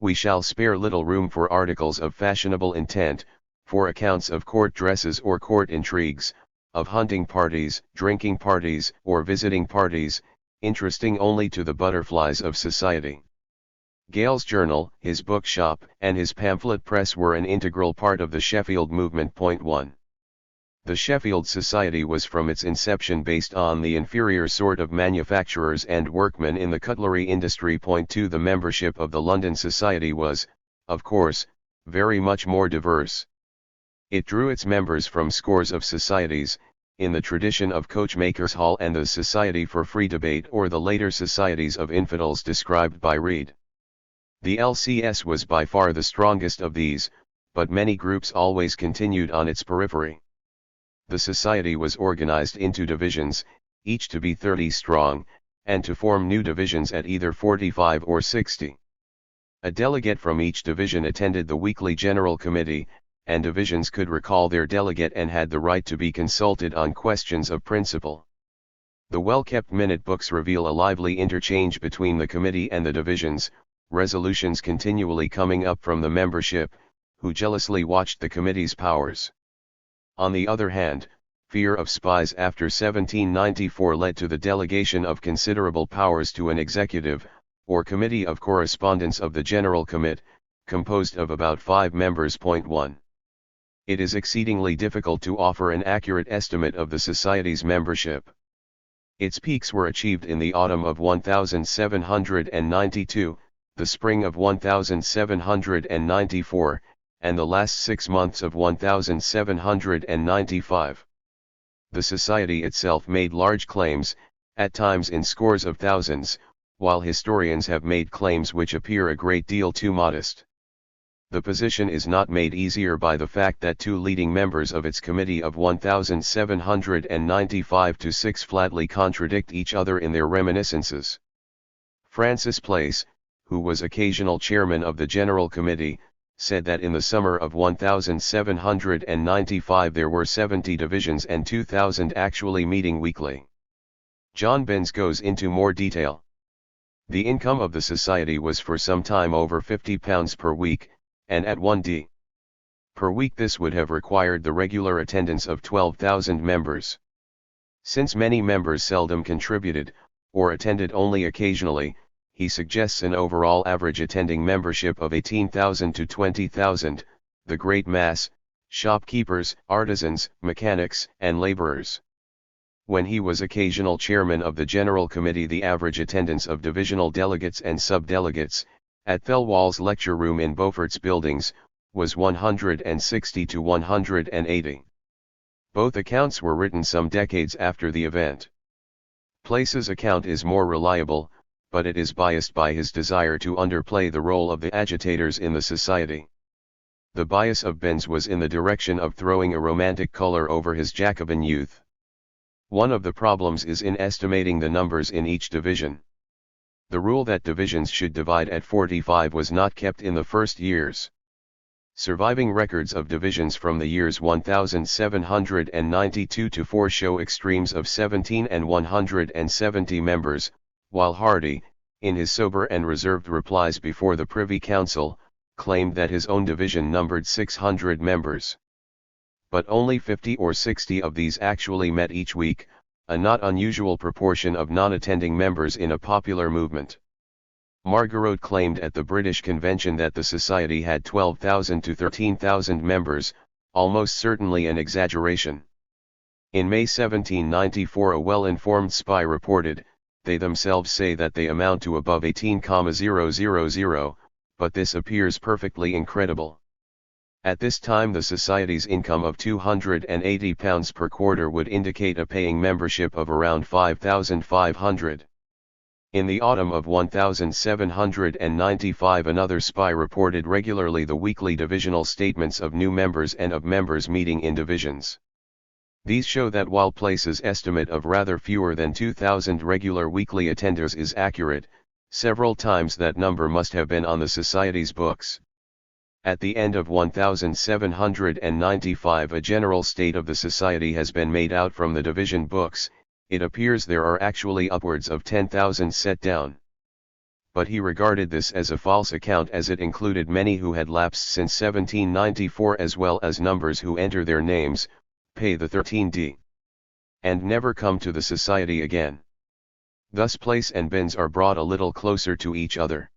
We shall spare little room for articles of fashionable intent, for accounts of court dresses or court intrigues, of hunting parties, drinking parties, or visiting parties, interesting only to the butterflies of society. Gale's journal, his bookshop, and his pamphlet press were an integral part of the Sheffield movement. 1. The Sheffield Society was from its inception based on the inferior sort of manufacturers and workmen in the cutlery industry. 2. The membership of the London Society was, of course, very much more diverse. It drew its members from scores of societies, in the tradition of Coachmakers' Hall and the Society for Free Debate, or the later Societies of Infidels described by Reed. The LCS was by far the strongest of these, but many groups always continued on its periphery. The society was organized into divisions, each to be 30 strong, and to form new divisions at either 45 or 60. A delegate from each division attended the weekly general committee, and divisions could recall their delegate and had the right to be consulted on questions of principle. The well-kept minute books reveal a lively interchange between the committee and the divisions, resolutions continually coming up from the membership, who jealously watched the committee's powers. On the other hand, fear of spies after 1794 led to the delegation of considerable powers to an executive, or committee of correspondence of the General Commit, composed of about 5 members. 1. It is exceedingly difficult to offer an accurate estimate of the Society's membership. Its peaks were achieved in the autumn of 1792, the spring of 1794, and the last 6 months of 1795. The Society itself made large claims, at times in scores of thousands, while historians have made claims which appear a great deal too modest. The position is not made easier by the fact that two leading members of its committee of 1795 to 6 flatly contradict each other in their reminiscences. Francis Place, who was occasional chairman of the General Committee, said that in the summer of 1795 there were 70 divisions and 2,000 actually meeting weekly. John Binns goes into more detail. The income of the society was for some time over £50 per week, and at £1d per week this would have required the regular attendance of 12,000 members. Since many members seldom contributed, or attended only occasionally, he suggests an overall average attending membership of 18,000 to 20,000, the great mass, shopkeepers, artisans, mechanics, and laborers. When he was occasional chairman of the General Committee, the average attendance of divisional delegates and sub-delegates, at Thelwall's lecture room in Beaufort's buildings, was 160 to 180. Both accounts were written some decades after the event. Place's account is more reliable, but it is biased by his desire to underplay the role of the agitators in the society. The bias of Binns was in the direction of throwing a romantic color over his Jacobin youth. One of the problems is in estimating the numbers in each division. The rule that divisions should divide at 45 was not kept in the first years. Surviving records of divisions from the years 1792 to 4 show extremes of 17 and 170 members, while Hardy, in his sober and reserved replies before the Privy Council, claimed that his own division numbered 600 members. But only 50 or 60 of these actually met each week, a not unusual proportion of non-attending members in a popular movement. Margarot claimed at the British Convention that the society had 12,000 to 13,000 members, almost certainly an exaggeration. In May 1794 a well-informed spy reported, "They themselves say that they amount to above 18,000, but this appears perfectly incredible." At this time the Society's income of £280 per quarter would indicate a paying membership of around 5,500. In the autumn of 1795 another spy reported regularly the weekly divisional statements of new members and of members meeting in divisions. These show that while Place's estimate of rather fewer than 2,000 regular weekly attenders is accurate, several times that number must have been on the Society's books. At the end of 1795 a general state of the Society has been made out from the division books. It appears there are actually upwards of 10,000 set down. But he regarded this as a false account, as it included many who had lapsed since 1794 as well as numbers who enter their names, pay the 13d, and never come to the Society again. Thus Place and Binns are brought a little closer to each other.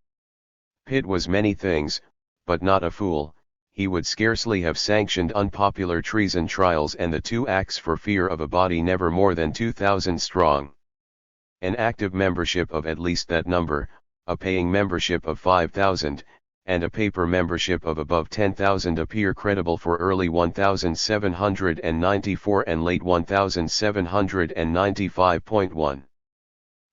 Pitt was many things, but not a fool. He would scarcely have sanctioned unpopular treason trials and the 2 acts for fear of a body never more than 2,000 strong. An active membership of at least that number, a paying membership of 5,000, and a paper membership of above 10,000 appear credible for early 1794 and late 1795.1.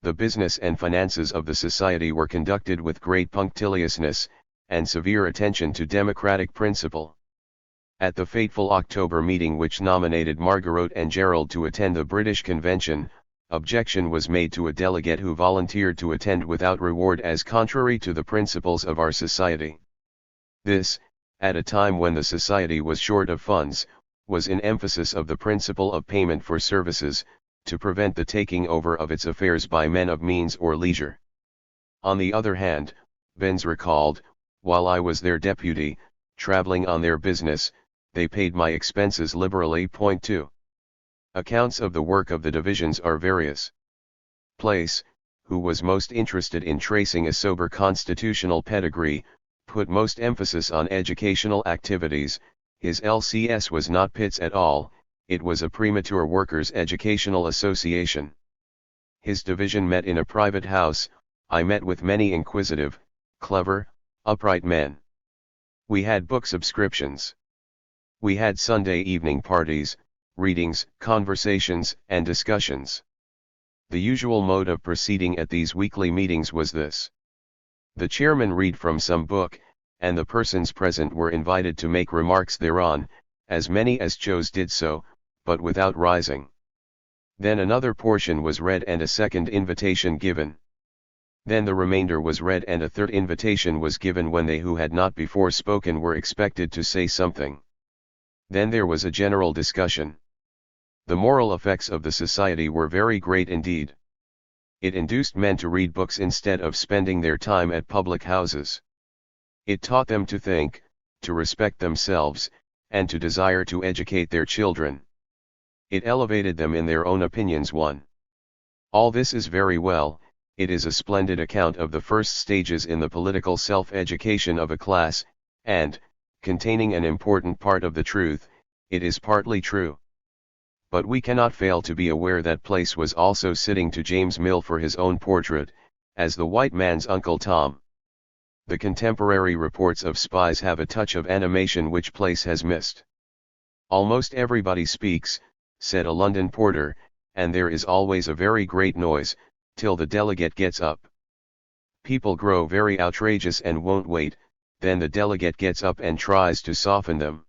The business and finances of the Society were conducted with great punctiliousness, and severe attention to democratic principle. At the fateful October meeting which nominated Margarot and Gerald to attend the British Convention, objection was made to a delegate who volunteered to attend without reward as contrary to the principles of our society. This, at a time when the Society was short of funds, was in emphasis of the principle of payment for services, to prevent the taking over of its affairs by men of means or leisure. On the other hand, Binns recalled, "While I was their deputy, traveling on their business, they paid my expenses liberally." 2. Accounts of the work of the divisions are various. Place, who was most interested in tracing a sober constitutional pedigree, put most emphasis on educational activities. His LCS was not Pitt's at all, it was a premature workers' educational association. His division met in a private house. "I met with many inquisitive, clever, upright men. We had book subscriptions. We had Sunday evening parties, readings, conversations, and discussions. The usual mode of proceeding at these weekly meetings was this. The chairman read from some book, and the persons present were invited to make remarks thereon, as many as chose did so, but without rising. Then another portion was read and a second invitation given. Then the remainder was read and a third invitation was given, when they who had not before spoken were expected to say something. Then there was a general discussion. The moral effects of the society were very great indeed. It induced men to read books instead of spending their time at public houses. It taught them to think, to respect themselves, and to desire to educate their children. It elevated them in their own opinions. 1. All this is very well. It is a splendid account of the first stages in the political self-education of a class, and, containing an important part of the truth, it is partly true. But we cannot fail to be aware that Place was also sitting to James Mill for his own portrait, as the white man's Uncle Tom. The contemporary reports of spies have a touch of animation which Place has missed. Almost everybody speaks, said a London porter, and there is always a very great noise, till the delegate gets up. People grow very outrageous and won't wait, then the delegate gets up and tries to soften them.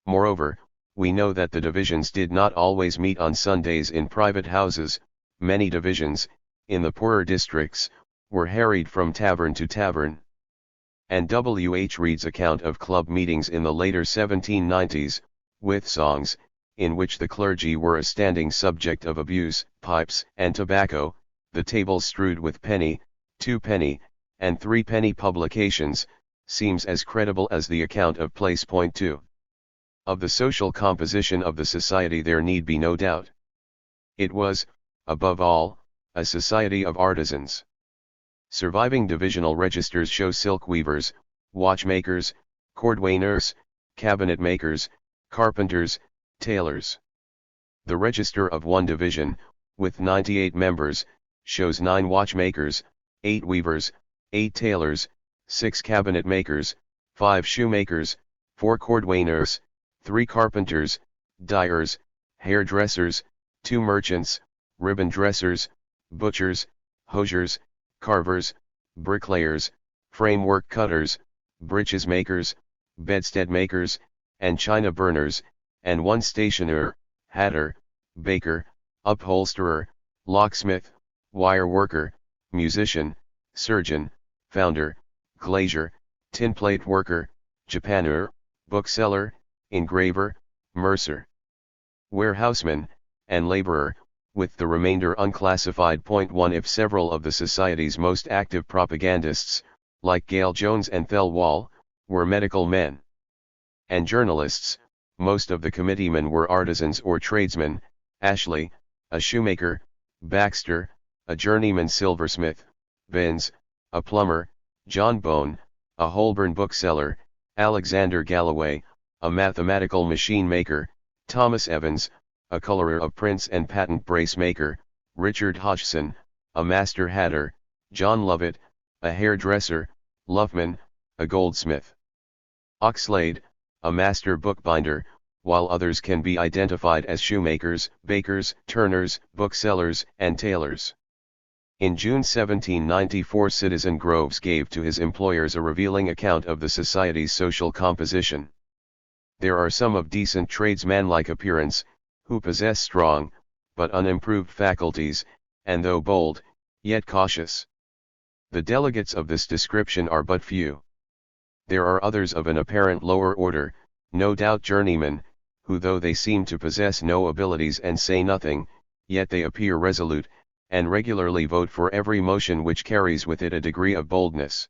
Moreover, we know that the divisions did not always meet on Sundays in private houses. Many divisions, in the poorer districts, were harried from tavern to tavern. And W. H. Reed's account of club meetings in the later 1790s, with songs, in which the clergy were a standing subject of abuse, pipes and tobacco, the tables strewed with penny, 2-penny, and 3-penny publications, seems as credible as the account of Place. 2. Of the social composition of the society there need be no doubt. It was, above all, a society of artisans. Surviving divisional registers show silk weavers, watchmakers, cordwainers, cabinet makers, carpenters, tailors. The register of one division, with 98 members, shows 9 watchmakers, 8 weavers, 8 tailors, 6 cabinet makers, 5 shoemakers, 4 cordwainers, 3 carpenters, dyers, hairdressers, 2 merchants, ribbon dressers, butchers, hosiers, carvers, bricklayers, framework cutters, breeches makers, bedstead makers, and china burners, and 1 stationer, hatter, baker, upholsterer, locksmith, wire worker, musician, surgeon, founder, glazier, tinplate worker, japaner, bookseller, engraver, mercer, warehouseman, and laborer, with the remainder unclassified. 1. If several of the society's most active propagandists, like Gale Jones and Thelwall, were medical men and journalists, most of the committeemen were artisans or tradesmen: Ashley, a shoemaker; Baxter, a journeyman silversmith; Binns, a plumber; John Bone, a Holborn bookseller; Alexander Galloway, a mathematical machine maker; Thomas Evans, a colorer of prints and patent brace maker; Richard Hodgson, a master hatter; John Lovett, a hairdresser; Luffman, a goldsmith; Oxlade, a master bookbinder, while others can be identified as shoemakers, bakers, turners, booksellers, and tailors. In June 1794 Citizen Groves gave to his employers a revealing account of the society's social composition. There are some of decent tradesmanlike appearance, who possess strong, but unimproved faculties, and though bold, yet cautious. The delegates of this description are but few. There are others of an apparent lower order, no doubt journeymen, who though they seem to possess no abilities and say nothing, yet they appear resolute, and regularly vote for every motion which carries with it a degree of boldness.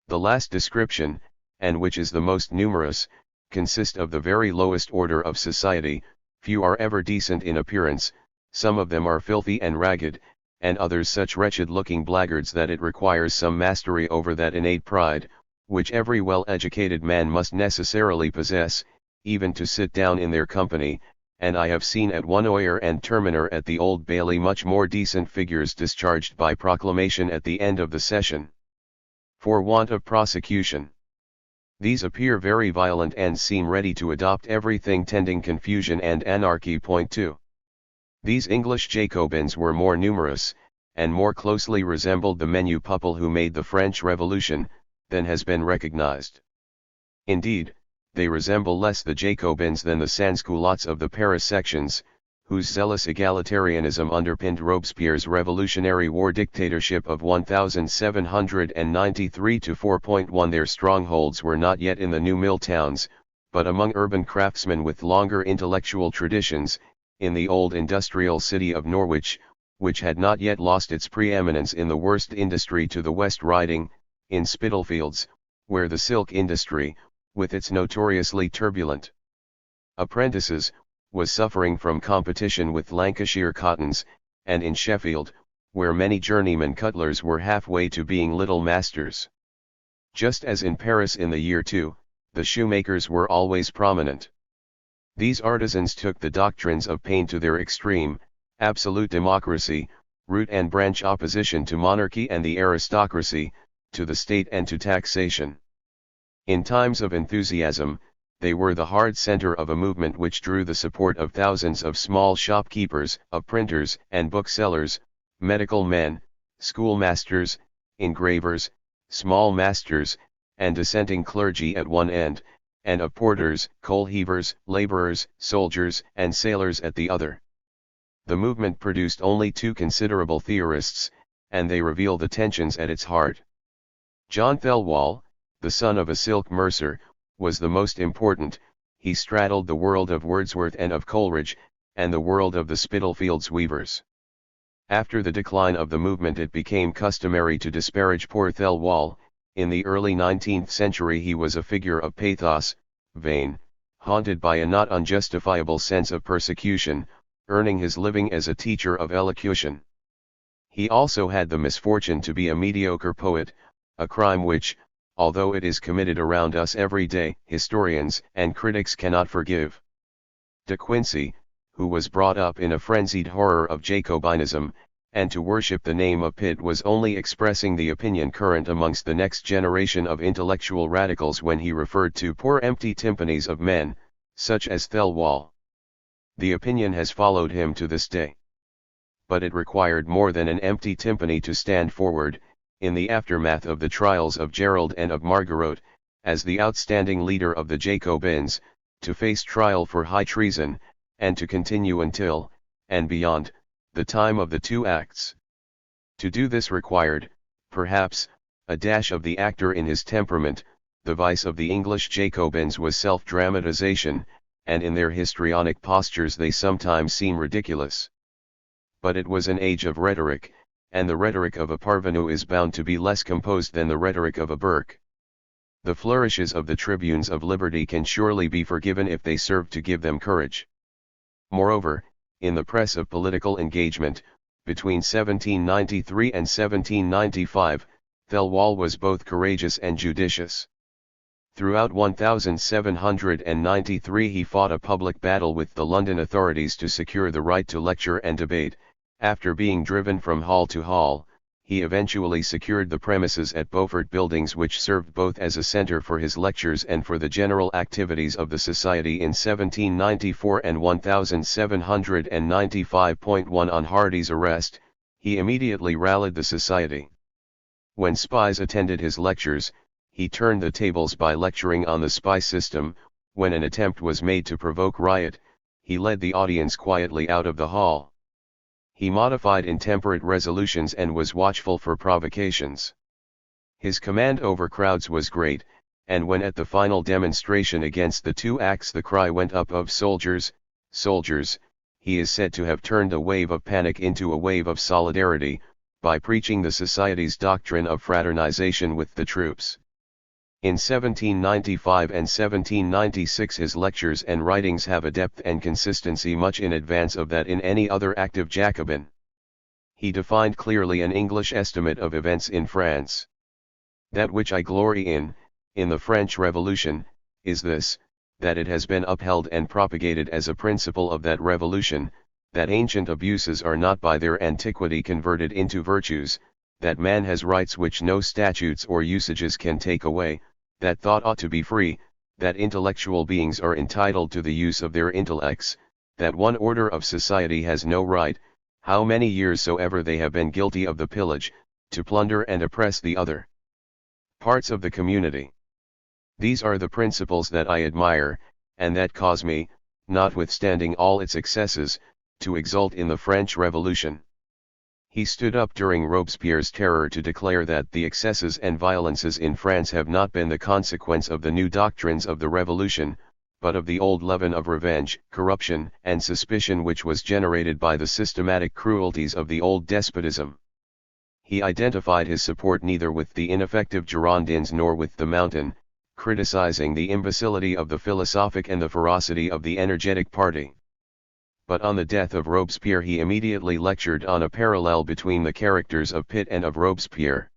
The last description, and which is the most numerous, consist of the very lowest order of society. Few are ever decent in appearance, some of them are filthy and ragged, and others such wretched-looking blackguards that it requires some mastery over that innate pride, which every well-educated man must necessarily possess, even to sit down in their company, and I have seen at one Oyer and Terminer at the Old Bailey much more decent figures discharged by proclamation at the end of the session, for want of prosecution. These appear very violent and seem ready to adopt everything tending confusion and anarchy. 2. These English Jacobins were more numerous, and more closely resembled the menu people who made the French Revolution, than has been recognized. Indeed, they resemble less the Jacobins than the sans-culottes of the Paris sections, whose zealous egalitarianism underpinned Robespierre's Revolutionary War dictatorship of 1793-4.1. Their strongholds were not yet in the new mill towns, but among urban craftsmen with longer intellectual traditions, in the old industrial city of Norwich, which had not yet lost its preeminence in the worst industry to the West Riding, in Spitalfields, where the silk industry, with its notoriously turbulent apprentices, was suffering from competition with Lancashire cottons, and in Sheffield, where many journeyman cutlers were halfway to being little masters. Just as in Paris in the year 2, the shoemakers were always prominent. These artisans took the doctrines of Paine to their extreme, absolute democracy, root and branch opposition to monarchy and the aristocracy, to the state and to taxation. In times of enthusiasm, they were the hard center of a movement which drew the support of thousands of small shopkeepers, of printers and booksellers, medical men, schoolmasters, engravers, small masters, and dissenting clergy at one end, and of porters, coal heavers, laborers, soldiers, and sailors at the other. The movement produced only two considerable theorists, and they reveal the tensions at its heart. John Thelwall, the son of a silk mercer, was the most important. He straddled the world of Wordsworth and of Coleridge, and the world of the Spitalfields weavers. After the decline of the movement it became customary to disparage poor Thelwall. In the early 19th century he was a figure of pathos, vain, haunted by a not unjustifiable sense of persecution, earning his living as a teacher of elocution. He also had the misfortune to be a mediocre poet, a crime which, although it is committed around us every day, historians and critics cannot forgive. De Quincey, who was brought up in a frenzied horror of Jacobinism, and to worship the name of Pitt, was only expressing the opinion current amongst the next generation of intellectual radicals when he referred to poor empty timpanies of men, such as Thelwall. The opinion has followed him to this day. But it required more than an empty timpani to stand forward, in the aftermath of the trials of Gerald and of Margaret, as the outstanding leader of the Jacobins, to face trial for high treason, and to continue until, and beyond, the time of the two acts. To do this required, perhaps, a dash of the actor in his temperament. The vice of the English Jacobins was self-dramatization, and in their histrionic postures they sometimes seem ridiculous. But it was an age of rhetoric, and the rhetoric of a parvenu is bound to be less composed than the rhetoric of a Burke. The flourishes of the tribunes of liberty can surely be forgiven if they serve to give them courage. Moreover, in the press of political engagement, between 1793 and 1795, Thelwall was both courageous and judicious. Throughout 1793 he fought a public battle with the London authorities to secure the right to lecture and debate. After being driven from hall to hall, he eventually secured the premises at Beaufort Buildings, which served both as a centre for his lectures and for the general activities of the Society. In 1794 and 1795.1, on Hardy's arrest, he immediately rallied the Society. When spies attended his lectures, he turned the tables by lecturing on the spy system. When an attempt was made to provoke riot, he led the audience quietly out of the hall. He modified intemperate resolutions and was watchful for provocations. His command over crowds was great, and when at the final demonstration against the two acts the cry went up of "Soldiers, soldiers," he is said to have turned a wave of panic into a wave of solidarity, by preaching the Society's doctrine of fraternization with the troops. In 1795 and 1796 his lectures and writings have a depth and consistency much in advance of that in any other active Jacobin. He defined clearly an English estimate of events in France. "That which I glory in the French Revolution, is this, that it has been upheld and propagated as a principle of that revolution, that ancient abuses are not by their antiquity converted into virtues, that man has rights which no statutes or usages can take away, that thought ought to be free, that intellectual beings are entitled to the use of their intellects, that one order of society has no right, how many years soever they have been guilty of the pillage, to plunder and oppress the other parts of the community. These are the principles that I admire, and that cause me, notwithstanding all its excesses, to exult in the French Revolution. He stood up during Robespierre's terror to declare that the excesses and violences in France have not been the consequence of the new doctrines of the Revolution, but of the old leaven of revenge, corruption, and suspicion which was generated by the systematic cruelties of the old despotism. He identified his support neither with the ineffective Girondins nor with the Mountain, criticizing the imbecility of the philosophic and the ferocity of the energetic party. But on the death of Robespierre he immediately lectured on a parallel between the characters of Pitt and of Robespierre.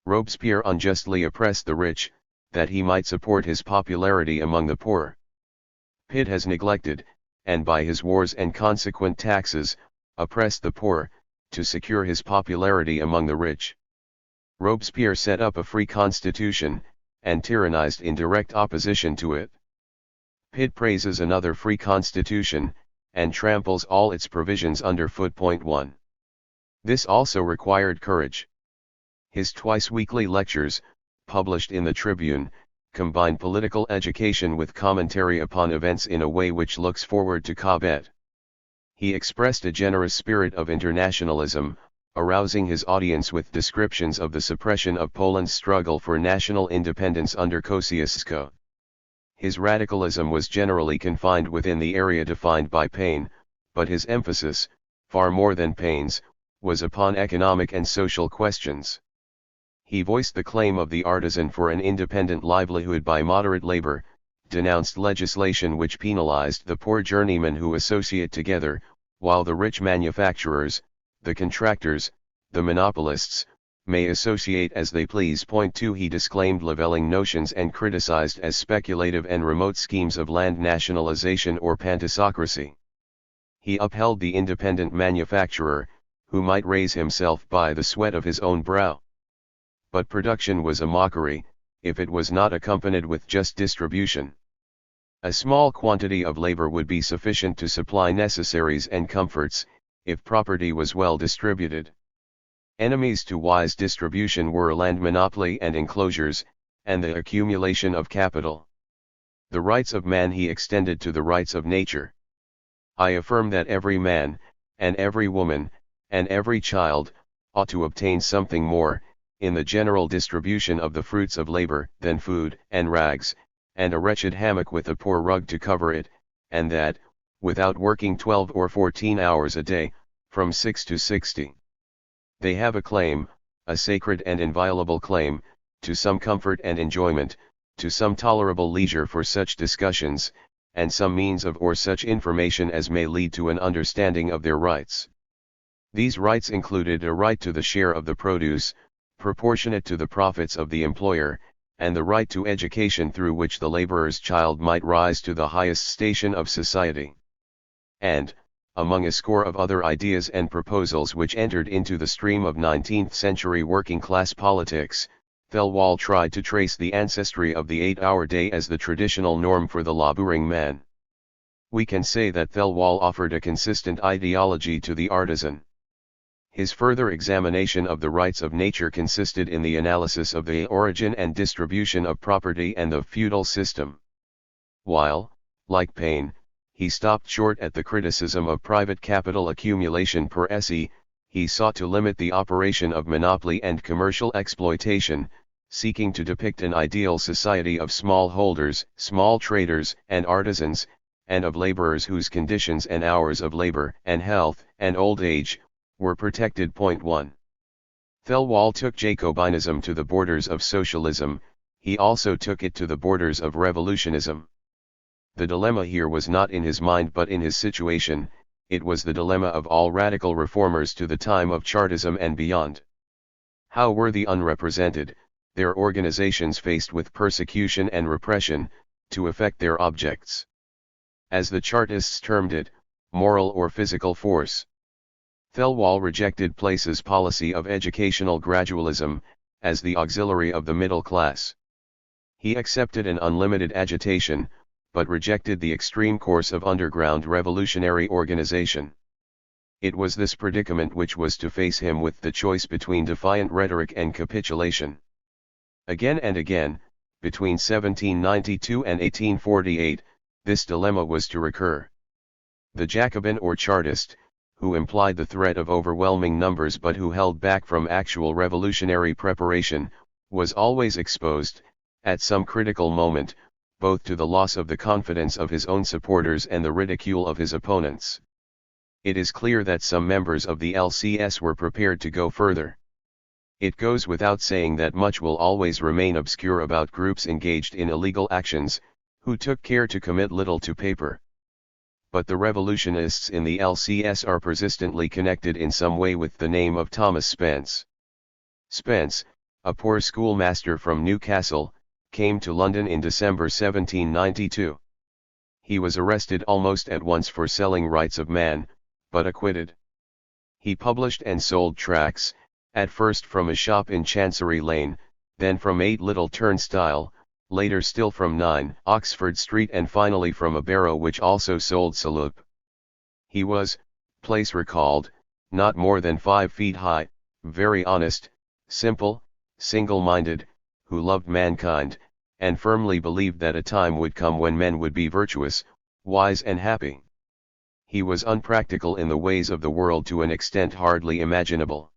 Robespierre unjustly oppressed the rich, that he might support his popularity among the poor. Pitt has neglected, and by his wars and consequent taxes, oppressed the poor, to secure his popularity among the rich. Robespierre set up a free constitution, and tyrannized in direct opposition to it. Pitt praises another free constitution, and tramples all its provisions underfoot. 1. This also required courage. His twice-weekly lectures, published in the Tribune, combine political education with commentary upon events in a way which looks forward to Cobbett. He expressed a generous spirit of internationalism, arousing his audience with descriptions of the suppression of Poland's struggle for national independence under Kosciuszko. His radicalism was generally confined within the area defined by Paine, but his emphasis, far more than Paine's, was upon economic and social questions. He voiced the claim of the artisan for an independent livelihood by moderate labor, denounced legislation which penalized the poor journeymen who associate together, while the rich manufacturers, the contractors, the monopolists, may associate as they please. 2. He disclaimed levelling notions and criticized as speculative and remote schemes of land nationalization or pantisocracy. He upheld the independent manufacturer, who might raise himself by the sweat of his own brow. But production was a mockery, if it was not accompanied with just distribution. A small quantity of labor would be sufficient to supply necessaries and comforts, if property was well distributed. Enemies to wise distribution were land monopoly and enclosures, and the accumulation of capital. The rights of man he extended to the rights of nature. I affirm that every man, and every woman, and every child, ought to obtain something more, in the general distribution of the fruits of labor, than food, and rags, and a wretched hammock with a poor rug to cover it, and that, without working 12 or 14 hours a day, from 6 to 60. They have a claim, a sacred and inviolable claim, to some comfort and enjoyment, to some tolerable leisure for such discussions, and some means of or such information as may lead to an understanding of their rights. These rights included a right to the share of the produce, proportionate to the profits of the employer, and the right to education through which the laborer's child might rise to the highest station of society. And, among a score of other ideas and proposals which entered into the stream of 19th-century working-class politics, Third-Wall tried to trace the ancestry of the 8-hour day as the traditional norm for the laboring man. We can say that Third-Wall offered a consistent ideology to the artisan. His further examination of the rights of nature consisted in the analysis of the origin and distribution of property and the feudal system. While, like Paine, he stopped short at the criticism of private capital accumulation per se, he sought to limit the operation of monopoly and commercial exploitation, seeking to depict an ideal society of small holders, small traders and artisans, and of laborers whose conditions and hours of labor and health and old age were protected. 1. Third-Wall took Jacobinism to the borders of socialism, he also took it to the borders of revolutionism. The dilemma here was not in his mind but in his situation, it was the dilemma of all radical reformers to the time of Chartism and beyond. How were the unrepresented, their organizations faced with persecution and repression, to effect their objects? As the Chartists termed it, moral or physical force. Third-Wall rejected Place's policy of educational gradualism, as the auxiliary of the middle class. He accepted an unlimited agitation, but rejected the extreme course of underground revolutionary organization. It was this predicament which was to face him with the choice between defiant rhetoric and capitulation. Again and again, between 1792 and 1848, this dilemma was to recur. The Jacobin or Chartist, who implied the threat of overwhelming numbers but who held back from actual revolutionary preparation, was always exposed, at some critical moment, both to the loss of the confidence of his own supporters and the ridicule of his opponents. It is clear that some members of the LCS were prepared to go further. It goes without saying that much will always remain obscure about groups engaged in illegal actions, who took care to commit little to paper. But the revolutionists in the LCS are persistently connected in some way with the name of Thomas Spence. Spence, a poor schoolmaster from Newcastle, came to London in December 1792. He was arrested almost at once for selling Rights of Man, but acquitted. He published and sold tracts, at first from a shop in Chancery Lane, then from 8 Little Turnstile, later still from 9 Oxford Street and finally from a barrow which also sold salop. He was, Place recalled, not more than 5 feet high, very honest, simple, single-minded, who loved mankind, and firmly believed that a time would come when men would be virtuous, wise and happy. He was unpractical in the ways of the world to an extent hardly imaginable.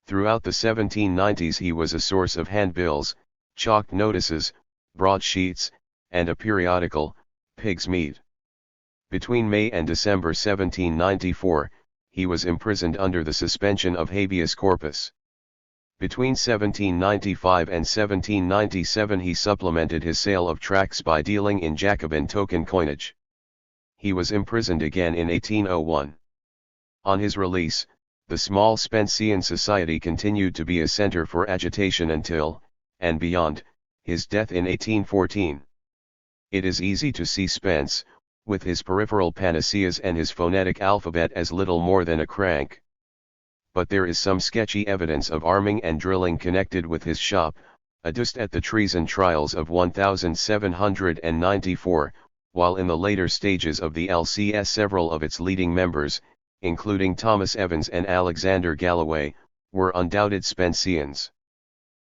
Throughout the 1790s he was a source of handbills, chalked notices, broadsheets, and a periodical, Pig's Meat. Between May and December 1794, he was imprisoned under the suspension of habeas corpus. Between 1795 and 1797 he supplemented his sale of tracts by dealing in Jacobin token coinage. He was imprisoned again in 1801. On his release, the small Spencean Society continued to be a center for agitation until, and beyond, his death in 1814. It is easy to see Spence, with his peripheral panaceas and his phonetic alphabet, as little more than a crank. But there is some sketchy evidence of arming and drilling connected with his shop, adduced at the treason trials of 1794, while in the later stages of the LCS several of its leading members, including Thomas Evans and Alexander Galloway, were undoubted Spenceans.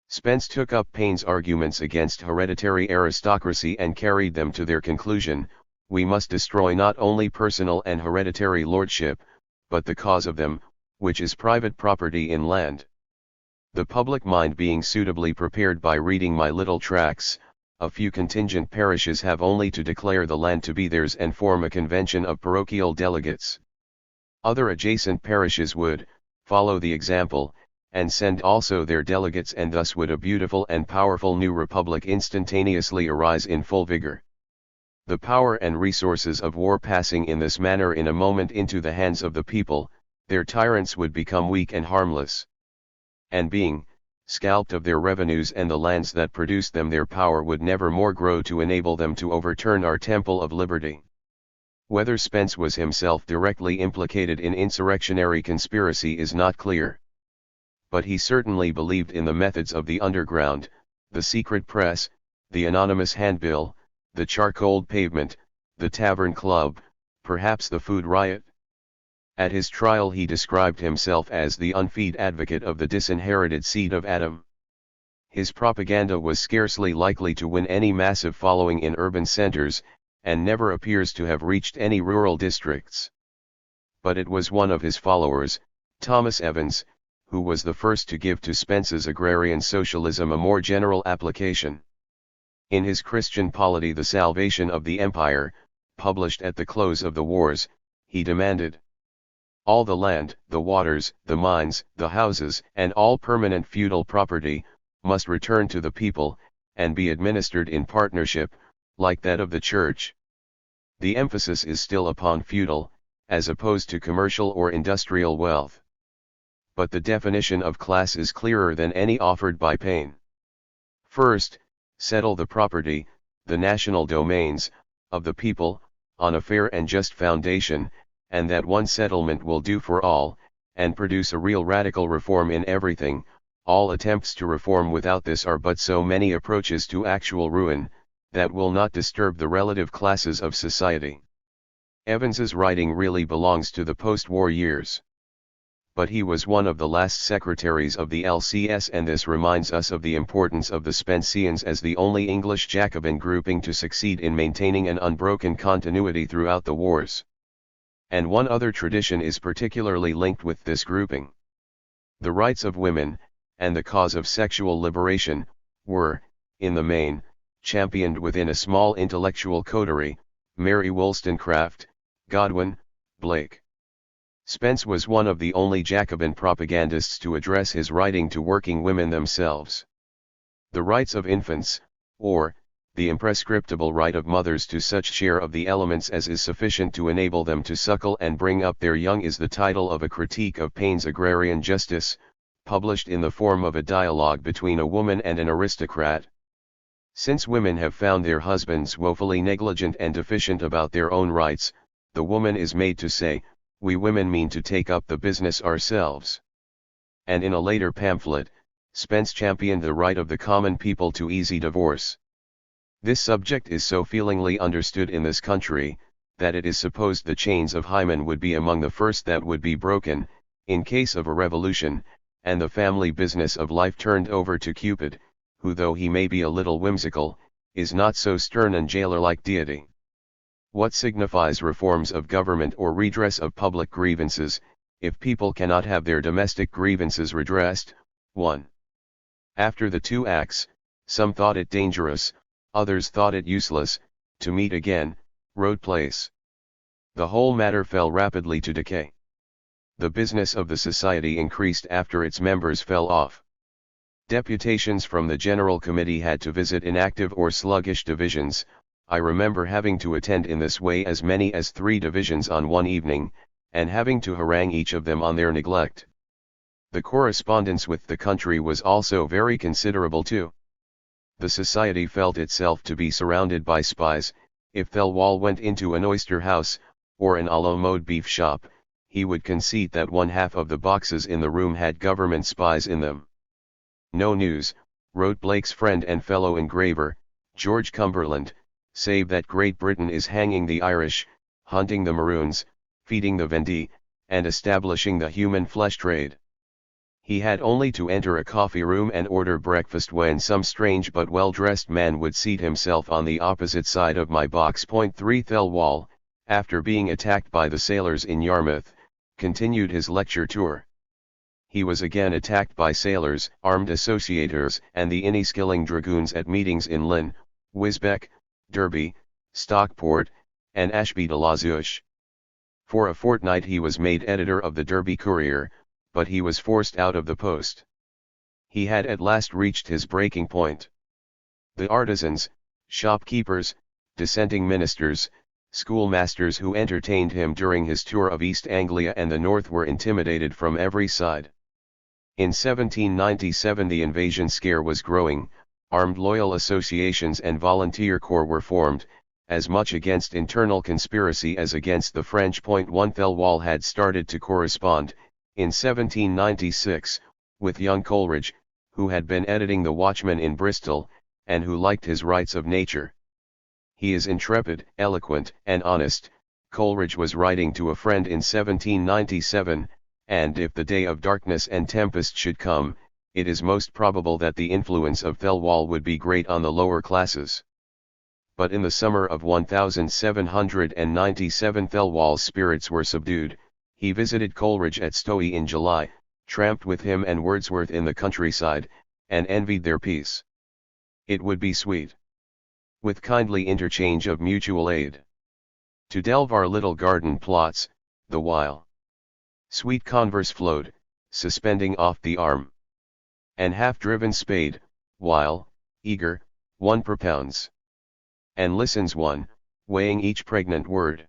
Spence took up Paine's arguments against hereditary aristocracy and carried them to their conclusion: we must destroy not only personal and hereditary lordship, but the cause of them, which is private property in land. The public mind being suitably prepared by reading my little tracts, a few contingent parishes have only to declare the land to be theirs and form a convention of parochial delegates. Other adjacent parishes would follow the example, and send also their delegates, and thus would a beautiful and powerful new republic instantaneously arise in full vigor. The power and resources of war passing in this manner in a moment into the hands of the people, their tyrants would become weak and harmless. And being scalped of their revenues and the lands that produced them, their power would never more grow to enable them to overturn our temple of liberty. Whether Spence was himself directly implicated in insurrectionary conspiracy is not clear. But he certainly believed in the methods of the underground, the secret press, the anonymous handbill, the charcoal pavement, the tavern club, perhaps the food riot. At his trial he described himself as the unfeed advocate of the disinherited seed of Adam. His propaganda was scarcely likely to win any massive following in urban centers, and never appears to have reached any rural districts. But it was one of his followers, Thomas Evans, who was the first to give to Spence's agrarian socialism a more general application. In his Christian polity, The Salvation of the Empire, published at the close of the wars, he demanded: all the land, the waters, the mines, the houses, and all permanent feudal property, must return to the people, and be administered in partnership, like that of the Church. The emphasis is still upon feudal, as opposed to commercial or industrial wealth. But the definition of class is clearer than any offered by Paine. First, settle the property, the national domains, of the people, on a fair and just foundation, and that one settlement will do for all, and produce a real radical reform in everything. All attempts to reform without this are but so many approaches to actual ruin. that will not disturb the relative classes of society. Evans's writing really belongs to the post-war years. But he was one of the last secretaries of the LCS, and this reminds us of the importance of the Spenceans as the only English Jacobin grouping to succeed in maintaining an unbroken continuity throughout the wars. And one other tradition is particularly linked with this grouping. The rights of women, and the cause of sexual liberation, were, in the main, championed within a small intellectual coterie: Mary Wollstonecraft, Godwin, Blake. Spence was one of the only Jacobin propagandists to address his writing to working women themselves. The rights of infants, or, the imprescriptible right of mothers to such share of the elements as is sufficient to enable them to suckle and bring up their young, is the title of a critique of Paine's Agrarian Justice, published in the form of a dialogue between a woman and an aristocrat. Since women have found their husbands woefully negligent and deficient about their own rights, the woman is made to say, "We women mean to take up the business ourselves." And in a later pamphlet, Spence championed the right of the common people to easy divorce. This subject is so feelingly understood in this country, that it is supposed the chains of hymen would be among the first that would be broken, in case of a revolution, and the family business of life turned over to Cupid, who, though he may be a little whimsical, is not so stern and jailer-like deity. What signifies reforms of government or redress of public grievances, if people cannot have their domestic grievances redressed? 1. After the 2 acts, some thought it dangerous, others thought it useless, to meet again, wrote Place. The whole matter fell rapidly to decay. The business of the society increased after its members fell off. Deputations from the General Committee had to visit inactive or sluggish divisions. I remember having to attend in this way as many as 3 divisions on one evening, and having to harangue each of them on their neglect. The correspondence with the country was also very considerable too. The society felt itself to be surrounded by spies. If Thelwall went into an oyster house, or an a la mode beef shop, he would concede that 1/2 of the boxes in the room had government spies in them. "No news," wrote Blake's friend and fellow engraver, George Cumberland, "save that Great Britain is hanging the Irish, hunting the Maroons, feeding the Vendee, and establishing the human flesh trade." He had only to enter a coffee room and order breakfast when some strange but well-dressed man would seat himself on the opposite side of my box. 3 Thelwall, after being attacked by the sailors in Yarmouth, continued his lecture tour. He was again attacked by sailors, armed associators, and the Inniskilling Dragoons at meetings in Lynn, Wisbech, Derby, Stockport, and Ashby de la Zouch. For a fortnight he was made editor of the Derby Courier, but he was forced out of the post. He had at last reached his breaking point. The artisans, shopkeepers, dissenting ministers, schoolmasters who entertained him during his tour of East Anglia and the North were intimidated from every side. In 1797 the invasion scare was growing, armed loyal associations and volunteer corps were formed, as much against internal conspiracy as against the French. 1 Thelwall had started to correspond, in 1796, with young Coleridge, who had been editing The Watchman in Bristol, and who liked his rights of nature. He is intrepid, eloquent, and honest, Coleridge was writing to a friend in 1797, and if the day of darkness and tempest should come, it is most probable that the influence of Thelwall would be great on the lower classes. But in the summer of 1797 Thelwall's spirits were subdued. He visited Coleridge at Stowey in July, tramped with him and Wordsworth in the countryside, and envied their peace. It would be sweet, with kindly interchange of mutual aid, to delve our little garden plots, the while sweet converse flowed, suspending off the arm and half-driven spade, while, eager, one propounds and listens one, weighing each pregnant word,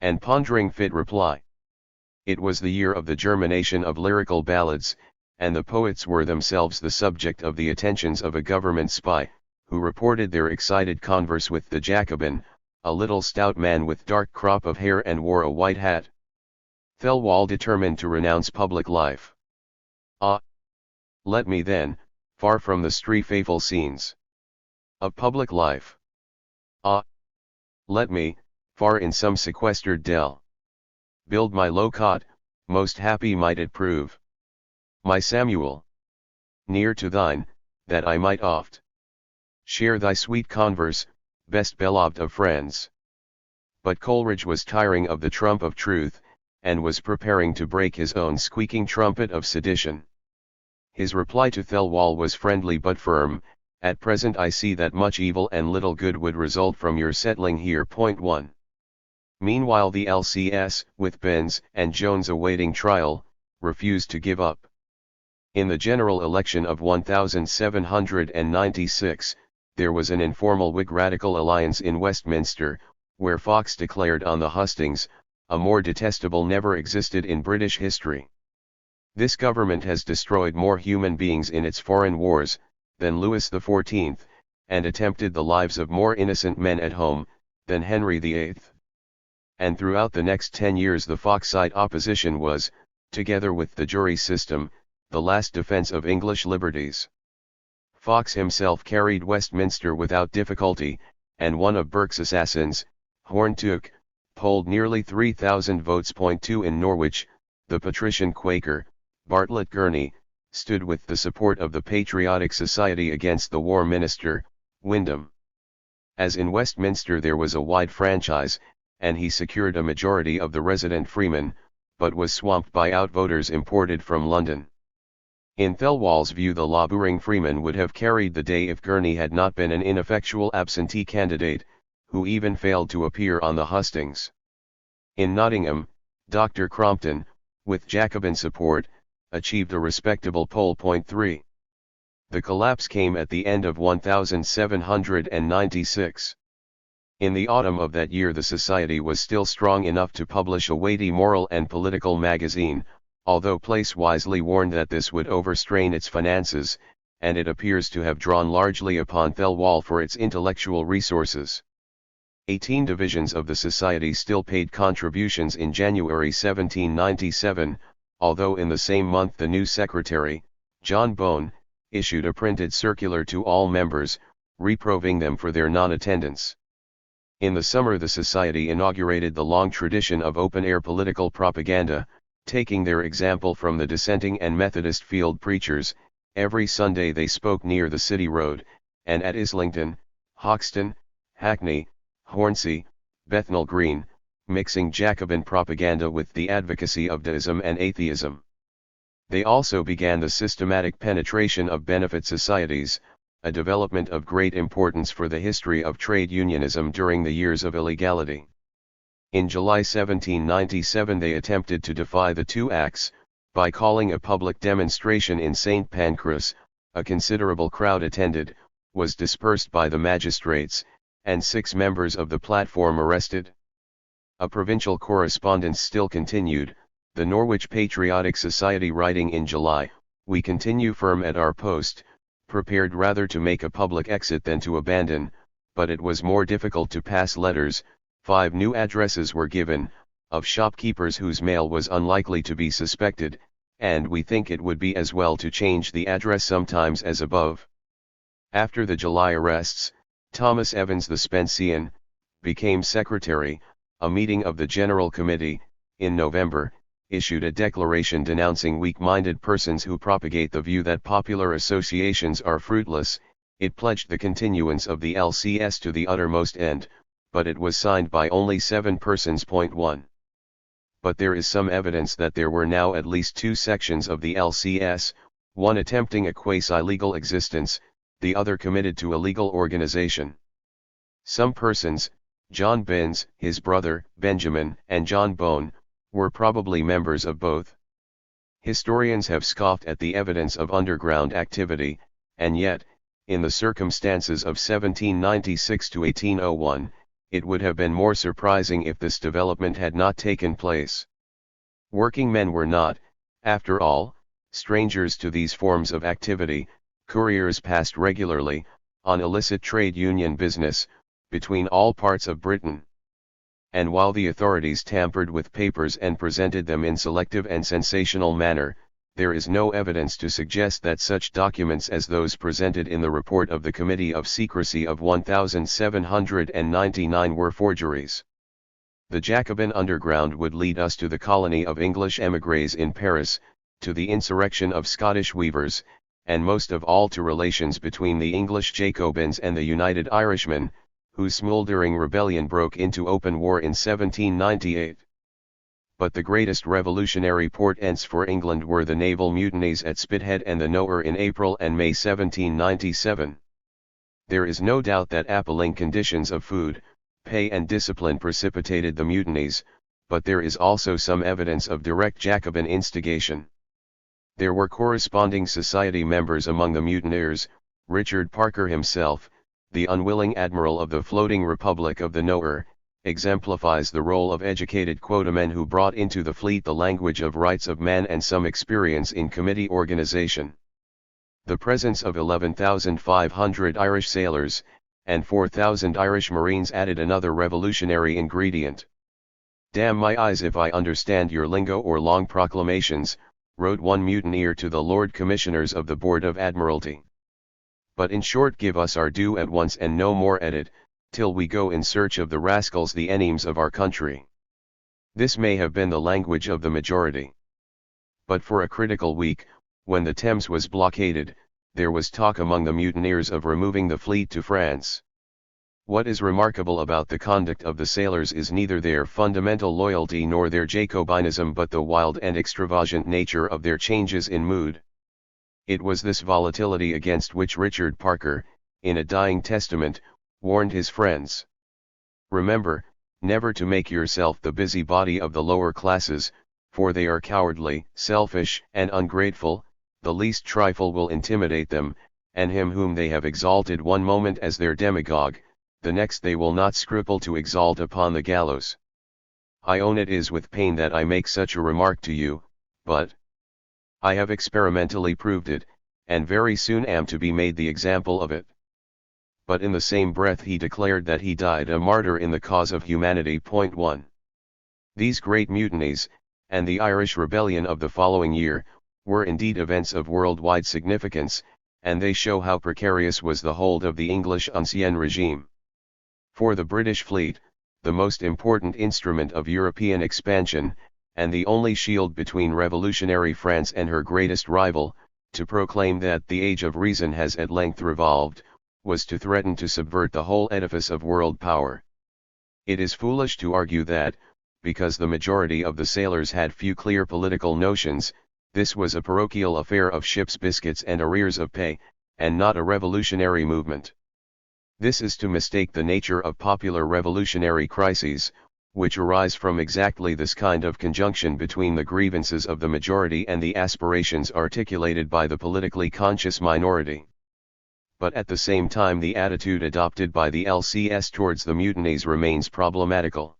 and pondering fit reply. It was the year of the germination of lyrical ballads, and the poets were themselves the subject of the attentions of a government spy, who reported their excited converse with the Jacobin, a little stout man with dark crop of hair and wore a white hat. Thelwall determined to renounce public life. "Ah! Let me then, far from the street-faithful scenes of public life, Ah! Let me, far in some sequestered dell, build my low cot, most happy might it prove, my Samuel, near to thine, that I might oft share thy sweet converse, best beloved of friends. But Coleridge was tiring of the trump of truth, and was preparing to break his own squeaking trumpet of sedition. His reply to Thelwall was friendly but firm: "At present I see that much evil and little good would result from your settling here. 1. Meanwhile the LCS, with Benz and Jones awaiting trial, refused to give up. In the general election of 1796, there was an informal Whig Radical alliance in Westminster, where Fox declared on the hustings, "A more detestable never existed in British history. This government has destroyed more human beings in its foreign wars, than Louis XIV, and attempted the lives of more innocent men at home, than Henry VIII. And throughout the next 10 years the Foxite opposition was, together with the jury system, the last defense of English liberties." Fox himself carried Westminster without difficulty, and one of Burke's assassins, Horntuke, polled nearly 3,000 votes. 2 In Norwich, the patrician Quaker, Bartlett Gurney, stood with the support of the Patriotic Society against the War Minister, Windham. As in Westminster there was a wide franchise, and he secured a majority of the resident freemen, but was swamped by outvoters imported from London. In Thelwall's view the labouring freemen would have carried the day if Gurney had not been an ineffectual absentee candidate, who even failed to appear on the hustings. In Nottingham, Dr. Crompton, with Jacobin support, achieved a respectable poll. 3. The collapse came at the end of 1796. In the autumn of that year the Society was still strong enough to publish a weighty moral and political magazine, although Place wisely warned that this would overstrain its finances, and it appears to have drawn largely upon Thelwall for its intellectual resources. 18 divisions of the Society still paid contributions in January 1797, although in the same month the new secretary, John Bone, issued a printed circular to all members, reproving them for their non-attendance. In the summer the Society inaugurated the long tradition of open-air political propaganda, taking their example from the dissenting and Methodist field preachers. Every Sunday they spoke near the City Road, and at Islington, Hoxton, Hackney, Hornsey, Bethnal Green, mixing Jacobin propaganda with the advocacy of deism and atheism. They also began the systematic penetration of benefit societies, a development of great importance for the history of trade unionism during the years of illegality. In July 1797 they attempted to defy the two acts, by calling a public demonstration in St. Pancras. A considerable crowd attended, was dispersed by the magistrates, and 6 members of the platform arrested. A provincial correspondence still continued, the Norwich Patriotic Society writing in July, "We continue firm at our post, prepared rather to make a public exit than to abandon, but it was more difficult to pass letters. 5 new addresses were given, of shopkeepers whose mail was unlikely to be suspected, and we think it would be as well to change the address sometimes as above." After the July arrests, Thomas Evans the Spencean became secretary. A meeting of the General Committee, in November, issued a declaration denouncing weak-minded persons who propagate the view that popular associations are fruitless. It pledged the continuance of the LCS to the uttermost end, but it was signed by only 7 persons. 1. But there is some evidence that there were now at least 2 sections of the LCS, one attempting a quasi-legal existence, the other committed to a legal organization. Some persons, John Benz, his brother, Benjamin, and John Bone, were probably members of both. Historians have scoffed at the evidence of underground activity, and yet, in the circumstances of 1796 to 1801, it would have been more surprising if this development had not taken place. Working men were not, after all, strangers to these forms of activity. Couriers passed regularly, on illicit trade union business, between all parts of Britain. And while the authorities tampered with papers and presented them in selective and sensational manner, there is no evidence to suggest that such documents as those presented in the report of the Committee of Secrecy of 1799 were forgeries. The Jacobin underground would lead us to the colony of English émigrés in Paris, to the insurrection of Scottish weavers, and most of all to relations between the English Jacobins and the United Irishmen, whose smouldering rebellion broke into open war in 1798. But the greatest revolutionary portents for England were the naval mutinies at Spithead and the Nore in April and May 1797. There is no doubt that appalling conditions of food, pay and discipline precipitated the mutinies, but there is also some evidence of direct Jacobin instigation. There were corresponding society members among the mutineers. Richard Parker himself, the unwilling admiral of the floating Republic of the Nore, exemplifies the role of educated quotamen who brought into the fleet the language of rights of man and some experience in committee organization. The presence of 11,500 Irish sailors, and 4,000 Irish Marines added another revolutionary ingredient. "Damn my eyes if I understand your lingo or long proclamations," wrote one mutineer to the Lord Commissioners of the Board of Admiralty. "But in short, give us our due at once and no more at it, till we go in search of the rascals the enemies of our country." This may have been the language of the majority. But for a critical week, when the Thames was blockaded, there was talk among the mutineers of removing the fleet to France. What is remarkable about the conduct of the sailors is neither their fundamental loyalty nor their Jacobinism but the wild and extravagant nature of their changes in mood. It was this volatility against which Richard Parker, in a dying testament, warned his friends. "Remember, never to make yourself the busybody of the lower classes, for they are cowardly, selfish, and ungrateful. The least trifle will intimidate them, and him whom they have exalted one moment as their demagogue, the next they will not scruple to exalt upon the gallows. I own it is with pain that I make such a remark to you, but I have experimentally proved it, and very soon am to be made the example of it." But in the same breath he declared that he died a martyr in the cause of humanity. 1. These great mutinies, and the Irish rebellion of the following year, were indeed events of worldwide significance, and they show how precarious was the hold of the English Ancien regime. For the British fleet, the most important instrument of European expansion, and the only shield between revolutionary France and her greatest rival, to proclaim that the age of reason has at length revolved, was to threaten to subvert the whole edifice of world power. It is foolish to argue that, because the majority of the sailors had few clear political notions, this was a parochial affair of ship's biscuits and arrears of pay, and not a revolutionary movement. This is to mistake the nature of popular revolutionary crises, which arise from exactly this kind of conjunction between the grievances of the majority and the aspirations articulated by the politically conscious minority. But at the same time the attitude adopted by the LCS towards the mutinies remains problematical.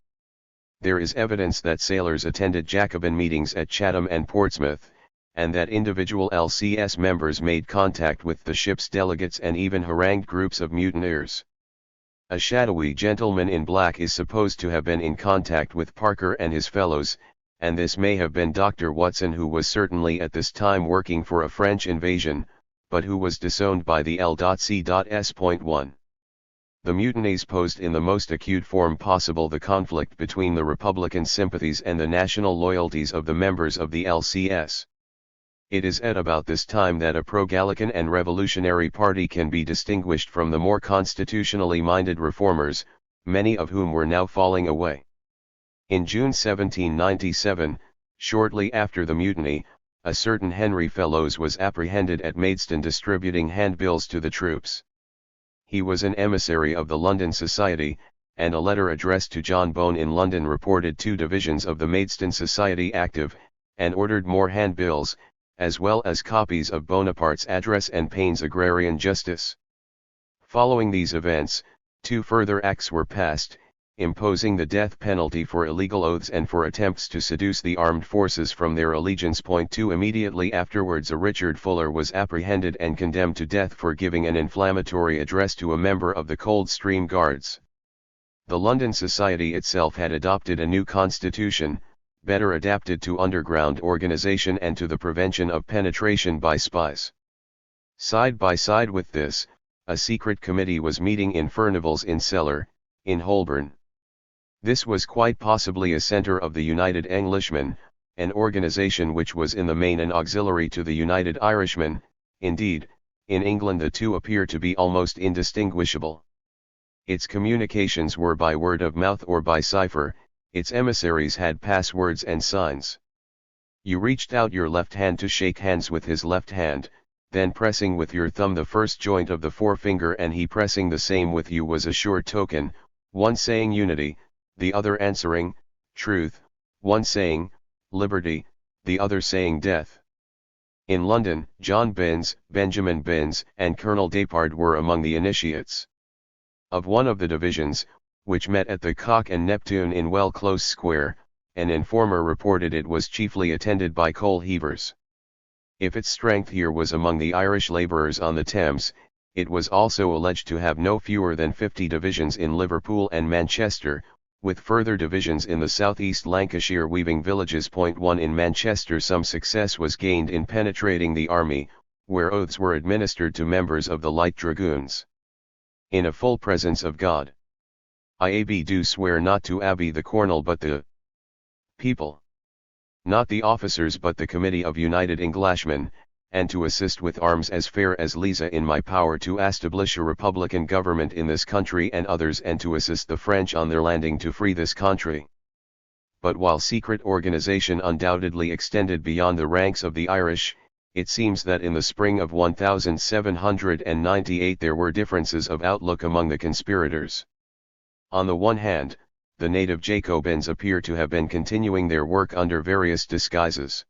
There is evidence that sailors attended Jacobin meetings at Chatham and Portsmouth, and that individual LCS members made contact with the ship's delegates and even harangued groups of mutineers. A shadowy gentleman in black is supposed to have been in contact with Parker and his fellows, and this may have been Dr. Watson, who was certainly at this time working for a French invasion, but who was disowned by the L.C.S. 1. The mutinies posed in the most acute form possible the conflict between the Republican sympathies and the national loyalties of the members of the LCS. It is at about this time that a pro-Gallican and revolutionary party can be distinguished from the more constitutionally minded reformers, many of whom were now falling away. In June 1797, shortly after the mutiny, a certain Henry Fellows was apprehended at Maidstone distributing handbills to the troops. He was an emissary of the London Society, and a letter addressed to John Bone in London reported 2 divisions of the Maidstone Society active, and ordered more handbills, as well as copies of Bonaparte's address and Paine's Agrarian Justice. Following these events, 2 further acts were passed, imposing the death penalty for illegal oaths and for attempts to seduce the armed forces from their allegiance. 2 Immediately afterwards a Richard Fuller was apprehended and condemned to death for giving an inflammatory address to a member of the Coldstream Guards. The London Society itself had adopted a new constitution, better adapted to underground organization and to the prevention of penetration by spies. Side by side with this, a secret committee was meeting in Furnival's Inn cellar, in Holborn. This was quite possibly a center of the United Englishmen, an organization which was in the main an auxiliary to the United Irishmen. Indeed, in England the two appear to be almost indistinguishable. Its communications were by word of mouth or by cipher, its emissaries had passwords and signs. You reached out your left hand to shake hands with his left hand, then pressing with your thumb the first joint of the forefinger and he pressing the same with you was a sure token, one saying unity, the other answering, truth, one saying, liberty, the other saying death. In London, John Binns, Benjamin Binns, and Colonel Depard were among the initiates. Of one of the divisions, which met at the Cock and Neptune in Well Close Square, an informer reported it was chiefly attended by coal heavers. If its strength here was among the Irish labourers on the Thames, it was also alleged to have no fewer than 50 divisions in Liverpool and Manchester, with further divisions in the southeast Lancashire weaving villages. 1 In Manchester some success was gained in penetrating the army, where oaths were administered to members of the Light Dragoons. In a full presence of God. I do swear not to Abbey the Cornel but the people. Not the officers but the Committee of United Englishmen, and to assist with arms as fair as Lisa in my power to establish a republican government in this country and others and to assist the French on their landing to free this country. But while secret organization undoubtedly extended beyond the ranks of the Irish, it seems that in the spring of 1798 there were differences of outlook among the conspirators. On the one hand, the native Jacobins appear to have been continuing their work under various disguises.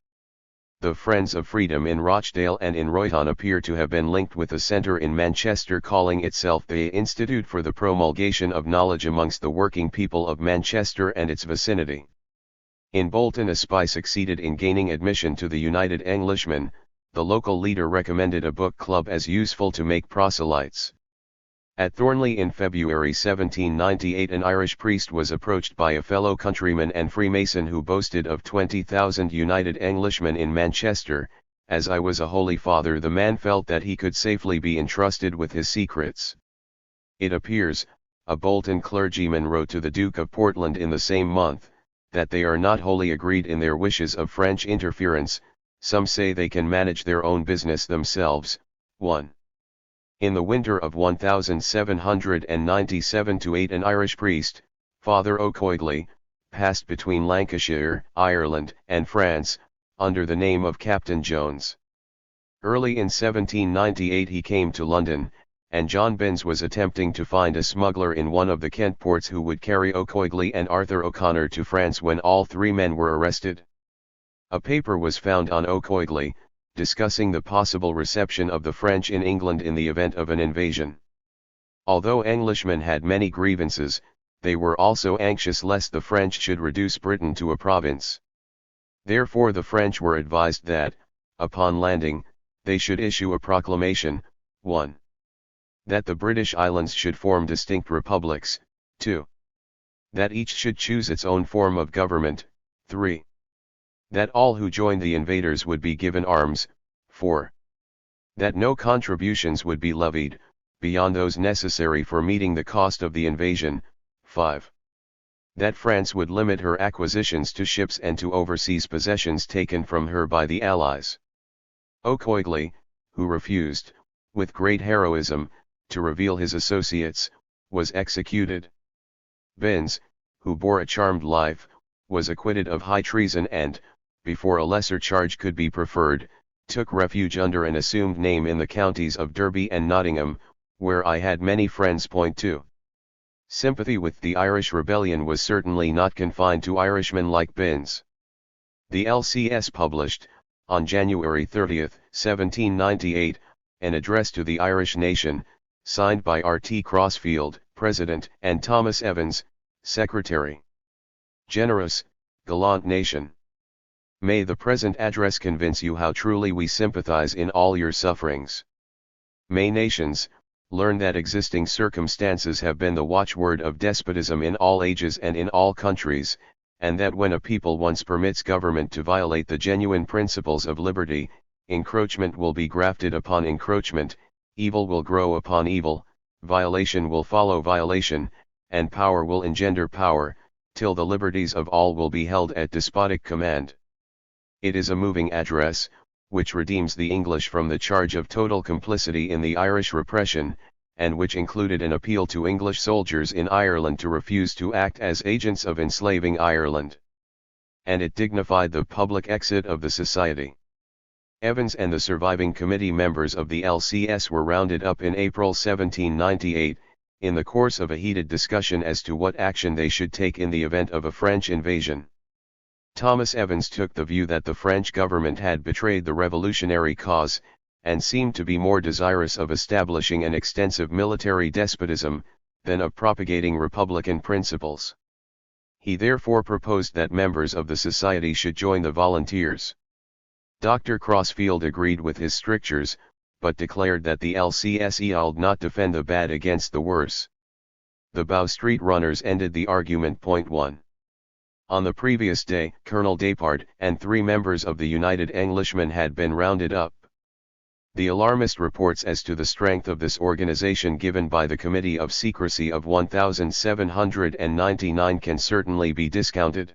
The Friends of Freedom in Rochdale and in Royton appear to have been linked with a centre in Manchester calling itself the Institute for the Promulgation of Knowledge amongst the working people of Manchester and its vicinity. In Bolton a spy succeeded in gaining admission to the United Englishmen. The local leader recommended a book club as useful to make proselytes. At Thornley in February 1798 an Irish priest was approached by a fellow countryman and Freemason who boasted of 20,000 United Englishmen in Manchester. As I was a holy father, the man felt that he could safely be entrusted with his secrets. It appears, a Bolton clergyman wrote to the Duke of Portland in the same month, that they are not wholly agreed in their wishes of French interference. Some say they can manage their own business themselves. 1. In the winter of 1797-8 an Irish priest, Father O'Coigley, passed between Lancashire, Ireland, and France, under the name of Captain Jones. Early in 1798 he came to London, and John Binns was attempting to find a smuggler in one of the Kent ports who would carry O'Coigley and Arthur O'Connor to France when all three men were arrested. A paper was found on O'Coigley, discussing the possible reception of the French in England in the event of an invasion. Although Englishmen had many grievances, they were also anxious lest the French should reduce Britain to a province. Therefore the French were advised that, upon landing, they should issue a proclamation, 1. That the British Islands should form distinct republics, 2. That each should choose its own form of government, 3. That all who joined the invaders would be given arms, 4. That no contributions would be levied, beyond those necessary for meeting the cost of the invasion, 5. That France would limit her acquisitions to ships and to overseas possessions taken from her by the Allies. O'Coigley, who refused, with great heroism, to reveal his associates, was executed. Binns, who bore a charmed life, was acquitted of high treason and, before a lesser charge could be preferred, took refuge under an assumed name in the counties of Derby and Nottingham, where I had many friends. 2. Sympathy with the Irish rebellion was certainly not confined to Irishmen like Binns. The LCS published, on January 30, 1798, an address to the Irish nation, signed by R.T. Crossfield, President, and Thomas Evans, Secretary. Generous, gallant nation. May the present address convince you how truly we sympathize in all your sufferings. May nations, learn that existing circumstances have been the watchword of despotism in all ages and in all countries, and that when a people once permits government to violate the genuine principles of liberty, encroachment will be grafted upon encroachment, evil will grow upon evil, violation will follow violation, and power will engender power, till the liberties of all will be held at despotic command. It is a moving address, which redeems the English from the charge of total complicity in the Irish repression, and which included an appeal to English soldiers in Ireland to refuse to act as agents of enslaving Ireland. And it dignified the public exit of the society. Evans and the surviving committee members of the LCS were rounded up in April 1798, in the course of a heated discussion as to what action they should take in the event of a French invasion. Thomas Evans took the view that the French government had betrayed the revolutionary cause, and seemed to be more desirous of establishing an extensive military despotism, than of propagating republican principles. He therefore proposed that members of the society should join the volunteers. Dr. Crossfield agreed with his strictures, but declared that the LCSE'd not defend the bad against the worse. The Bow Street runners ended the argument. 1. On the previous day, Colonel Depard and 3 members of the United Englishmen had been rounded up. The alarmist reports as to the strength of this organization given by the Committee of Secrecy of 1799 can certainly be discounted.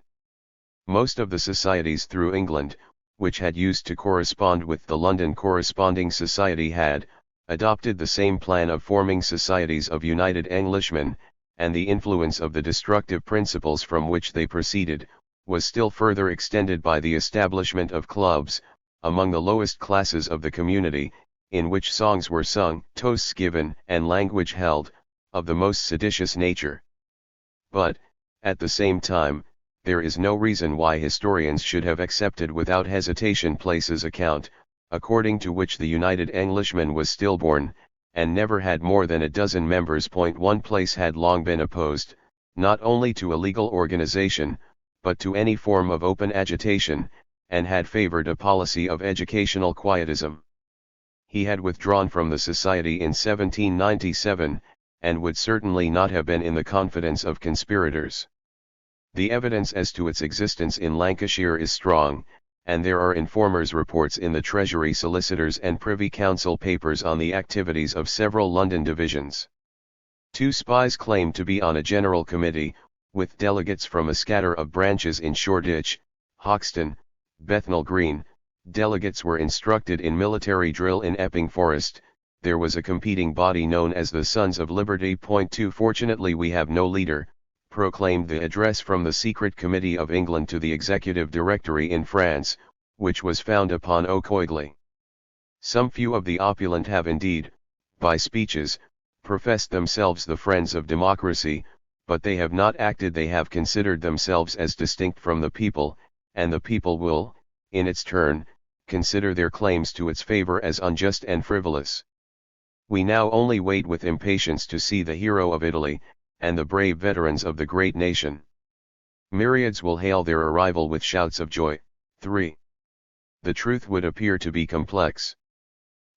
Most of the societies through England, which had used to correspond with the London Corresponding Society had, adopted the same plan of forming societies of United Englishmen, and the influence of the destructive principles from which they proceeded, was still further extended by the establishment of clubs, among the lowest classes of the community, in which songs were sung, toasts given, and language held, of the most seditious nature. But, at the same time, there is no reason why historians should have accepted without hesitation Place's account, according to which the United Englishman was stillborn, and never had more than a dozen members. 1 Place had long been opposed, not only to a legal organization, but to any form of open agitation, and had favored a policy of educational quietism. He had withdrawn from the society in 1797, and would certainly not have been in the confidence of conspirators. The evidence as to its existence in Lancashire is strong, and there are informers' reports in the Treasury Solicitors and Privy Council papers on the activities of several London divisions. 2 spies claimed to be on a general committee, with delegates from a scatter of branches in Shoreditch, Hoxton, Bethnal Green. Delegates were instructed in military drill in Epping Forest. There was a competing body known as the Sons of Liberty. 2 Fortunately we have no leader, proclaimed the address from the Secret Committee of England to the Executive Directory in France, which was found upon Ocoigley. Some few of the opulent have indeed, by speeches, professed themselves the friends of democracy, but they have not acted. They have considered themselves as distinct from the people, and the people will, in its turn, consider their claims to its favor as unjust and frivolous. We now only wait with impatience to see the hero of Italy, and the brave veterans of the great nation. Myriads will hail their arrival with shouts of joy. 3. The truth would appear to be complex.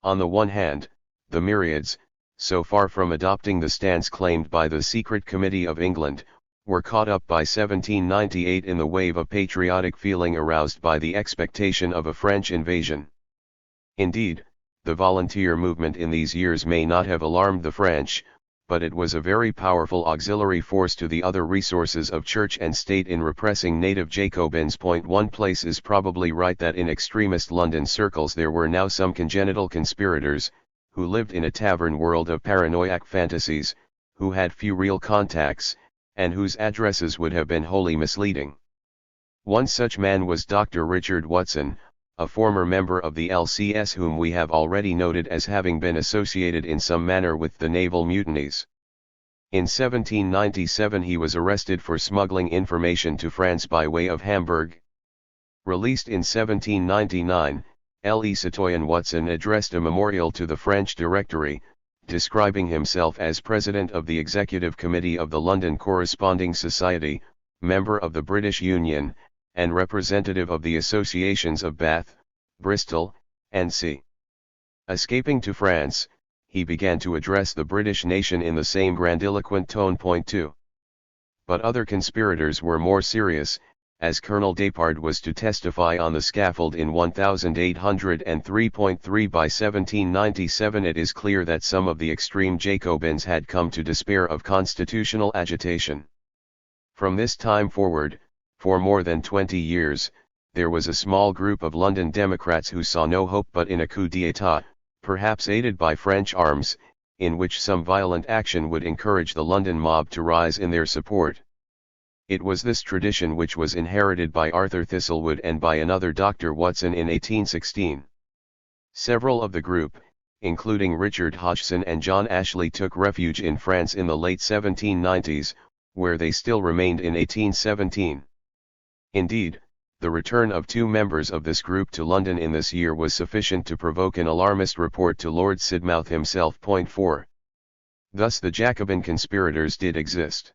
On the one hand, the myriads, so far from adopting the stance claimed by the Secret Committee of England, were caught up by 1798 in the wave of patriotic feeling aroused by the expectation of a French invasion. Indeed, the volunteer movement in these years may not have alarmed the French, but it was a very powerful auxiliary force to the other resources of church and state in repressing native Jacobins. 1 Place is probably right that in extremist London circles there were now some congenital conspirators, who lived in a tavern world of paranoiac fantasies, who had few real contacts, and whose addresses would have been wholly misleading. One such man was Dr. Richard Watson, a former member of the LCS whom we have already noted as having been associated in some manner with the naval mutinies. In 1797 he was arrested for smuggling information to France by way of Hamburg. Released in 1799, Le Citoyen Watson addressed a memorial to the French Directory, describing himself as President of the Executive Committee of the London Corresponding Society, member of the British Union, and representative of the associations of Bath, Bristol, and C. Escaping to France, he began to address the British nation in the same grandiloquent tone. 2. But other conspirators were more serious, as Colonel Despardes was to testify on the scaffold in 1803.3 by 1797. It is clear that some of the extreme Jacobins had come to despair of constitutional agitation. From this time forward, for more than 20 years, there was a small group of London Democrats who saw no hope but in a coup d'état, perhaps aided by French arms, in which some violent action would encourage the London mob to rise in their support. It was this tradition which was inherited by Arthur Thistlewood and by another Dr. Watson in 1816. Several of the group, including Richard Hodgson and John Ashley, took refuge in France in the late 1790s, where they still remained in 1817. Indeed, the return of 2 members of this group to London in this year was sufficient to provoke an alarmist report to Lord Sidmouth himself. 4. Thus the Jacobin conspirators did exist.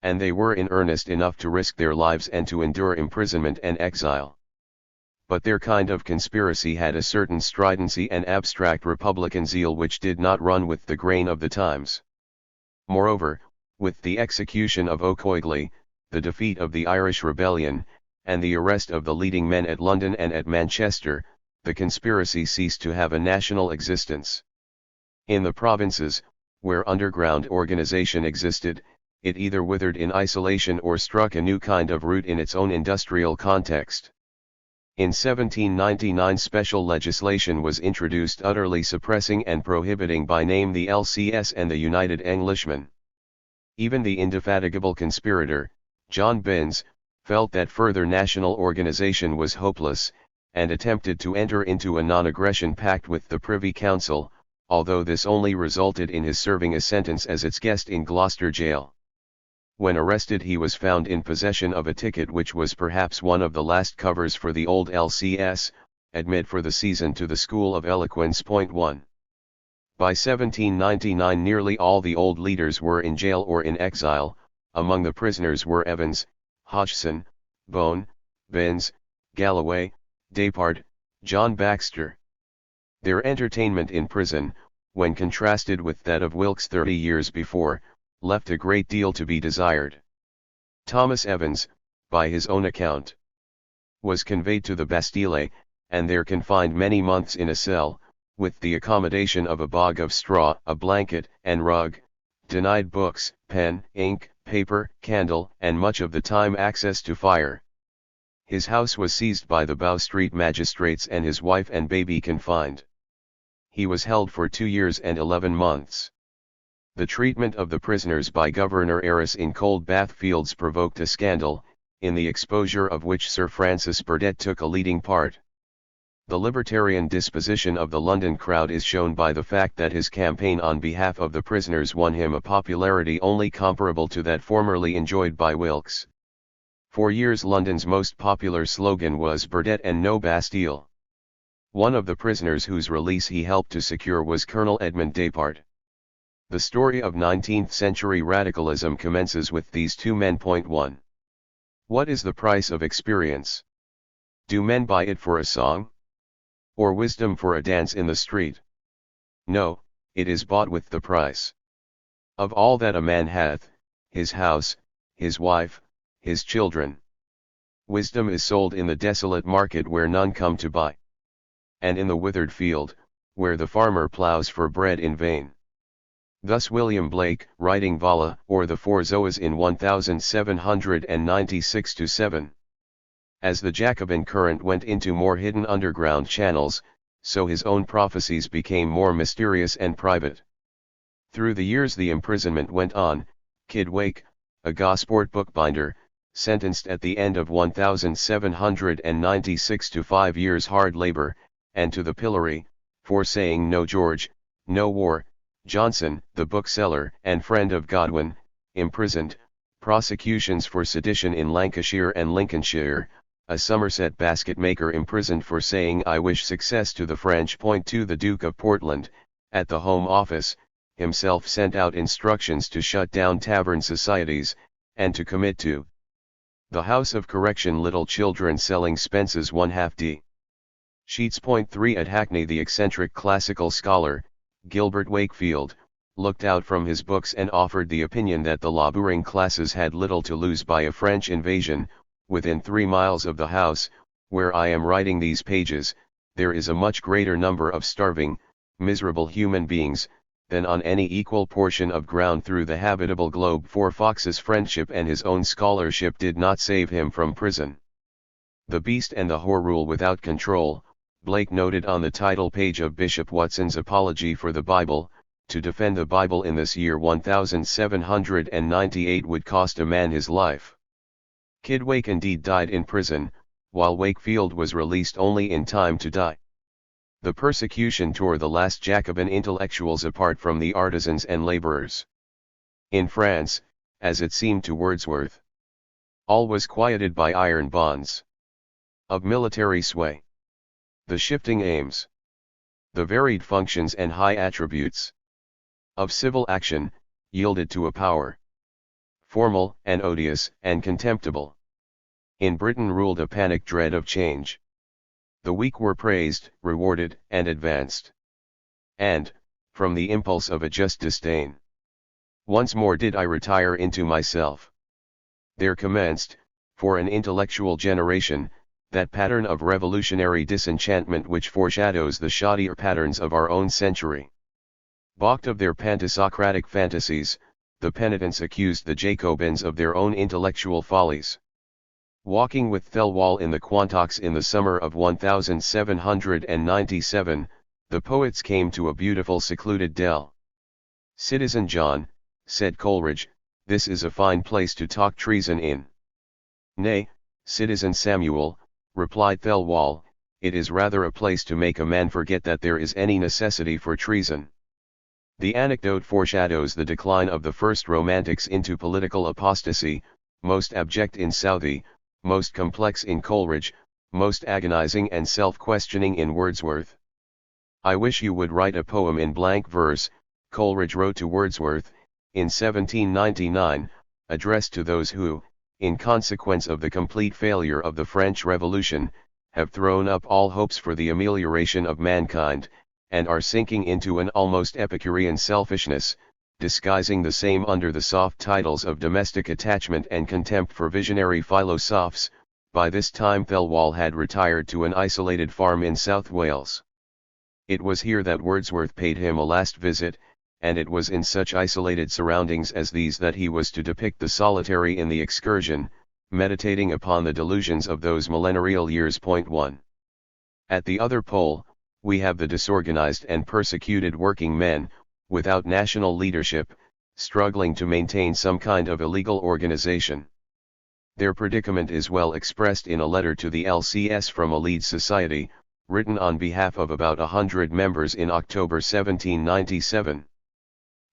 And they were in earnest enough to risk their lives and to endure imprisonment and exile. But their kind of conspiracy had a certain stridency and abstract republican zeal which did not run with the grain of the times. Moreover, with the execution of O'Coigley, the defeat of the Irish rebellion, and the arrest of the leading men at London and at Manchester, the conspiracy ceased to have a national existence. In the provinces, where underground organization existed, it either withered in isolation or struck a new kind of root in its own industrial context. In 1799 special legislation was introduced utterly suppressing and prohibiting by name the LCS and the United Englishmen. Even the indefatigable conspirator, John Binns, felt that further national organization was hopeless, and attempted to enter into a non-aggression pact with the Privy Council, although this only resulted in his serving a sentence as its guest in Gloucester jail. When arrested, he was found in possession of a ticket which was perhaps one of the last covers for the old LCS, admit for the season to the School of Eloquence. 1. By 1799 nearly all the old leaders were in jail or in exile. Among the prisoners were Evans, Hodgson, Bone, Binns, Galloway, Despardes, John Baxter. Their entertainment in prison, when contrasted with that of Wilkes 30 years before, left a great deal to be desired. Thomas Evans, by his own account, was conveyed to the Bastille, and there confined many months in a cell, with the accommodation of a bog of straw, a blanket, and rug, denied books, pen, ink, paper, candle, and much of the time access to fire. His house was seized by the Bow Street magistrates and his wife and baby confined. He was held for 2 years and 11 months. The treatment of the prisoners by Governor Arras in Cold Bath Fields provoked a scandal, in the exposure of which Sir Francis Burdett took a leading part. The libertarian disposition of the London crowd is shown by the fact that his campaign on behalf of the prisoners won him a popularity only comparable to that formerly enjoyed by Wilkes. For years London's most popular slogan was "Burdett and no Bastille." One of the prisoners whose release he helped to secure was Colonel Edmund Despardes. The story of 19th-century radicalism commences with these 2 men. 1. What is the price of experience? Do men buy it for a song? Or wisdom for a dance in the street? No, it is bought with the price of all that a man hath, his house, his wife, his children. Wisdom is sold in the desolate market where none come to buy, and in the withered field, where the farmer ploughs for bread in vain. Thus William Blake, writing Vala, or the Four Zoas in 1796-7. As the Jacobin current went into more hidden underground channels, so his own prophecies became more mysterious and private. Through the years the imprisonment went on. Kid Wake, a Gosport bookbinder, sentenced at the end of 1796 to 5 years hard labor, and to the pillory, for saying "No George, no war." Johnson, the bookseller and friend of Godwin, imprisoned. Prosecutions for sedition in Lancashire and Lincolnshire. A Somerset basket maker imprisoned for saying "I wish success to the French." 2. The Duke of Portland, at the Home Office, himself sent out instructions to shut down tavern societies, and to commit to the House of Correction little children selling Spence's 1/2d. Sheets. 3. At Hackney the eccentric classical scholar, Gilbert Wakefield, looked out from his books and offered the opinion that the labouring classes had little to lose by a French invasion, within 3 miles of the house, where I am writing these pages, there is a much greater number of starving, miserable human beings, than on any equal portion of ground through the habitable globe, for Fox's friendship and his own scholarship did not save him from prison. The beast and the whore rule without control, Blake noted on the title page of Bishop Watson's Apology for the Bible. To defend the Bible in this year 1798 would cost a man his life. Kid Wake indeed died in prison, while Wakefield was released only in time to die. The persecution tore the last Jacobin intellectuals apart from the artisans and laborers. In France, as it seemed to Wordsworth, all was quieted by iron bonds of military sway. The shifting aims, the varied functions and high attributes of civil action, yielded to a power formal and odious and contemptible. In Britain ruled a panic dread of change. The weak were praised, rewarded, and advanced. And, from the impulse of a just disdain, once more did I retire into myself. There commenced, for an intellectual generation, that pattern of revolutionary disenchantment which foreshadows the shoddier patterns of our own century. Balked of their pantasocratic fantasies, the penitents accused the Jacobins of their own intellectual follies. Walking with Thelwall in the Quantocks in the summer of 1797, the poets came to a beautiful secluded dell. "Citizen John," said Coleridge, "this is a fine place to talk treason in." "Nay, Citizen Samuel," replied Thelwall, "it is rather a place to make a man forget that there is any necessity for treason." The anecdote foreshadows the decline of the first Romantics into political apostasy, most abject in Southey, most complex in Coleridge, most agonizing and self-questioning in Wordsworth. "I wish you would write a poem in blank verse," Coleridge wrote to Wordsworth, in 1799, addressed to those who, in consequence of the complete failure of the French Revolution, have thrown up all hopes for the amelioration of mankind, and are sinking into an almost Epicurean selfishness, disguising the same under the soft titles of domestic attachment and contempt for visionary philosophes. By this time Thelwall had retired to an isolated farm in South Wales. It was here that Wordsworth paid him a last visit, and it was in such isolated surroundings as these that he was to depict the solitary in the Excursion, meditating upon the delusions of those millenarial years. 1. At the other pole, we have the disorganized and persecuted working men, without national leadership, struggling to maintain some kind of illegal organization. Their predicament is well expressed in a letter to the LCS from a Leeds society, written on behalf of about 100 members in October 1797.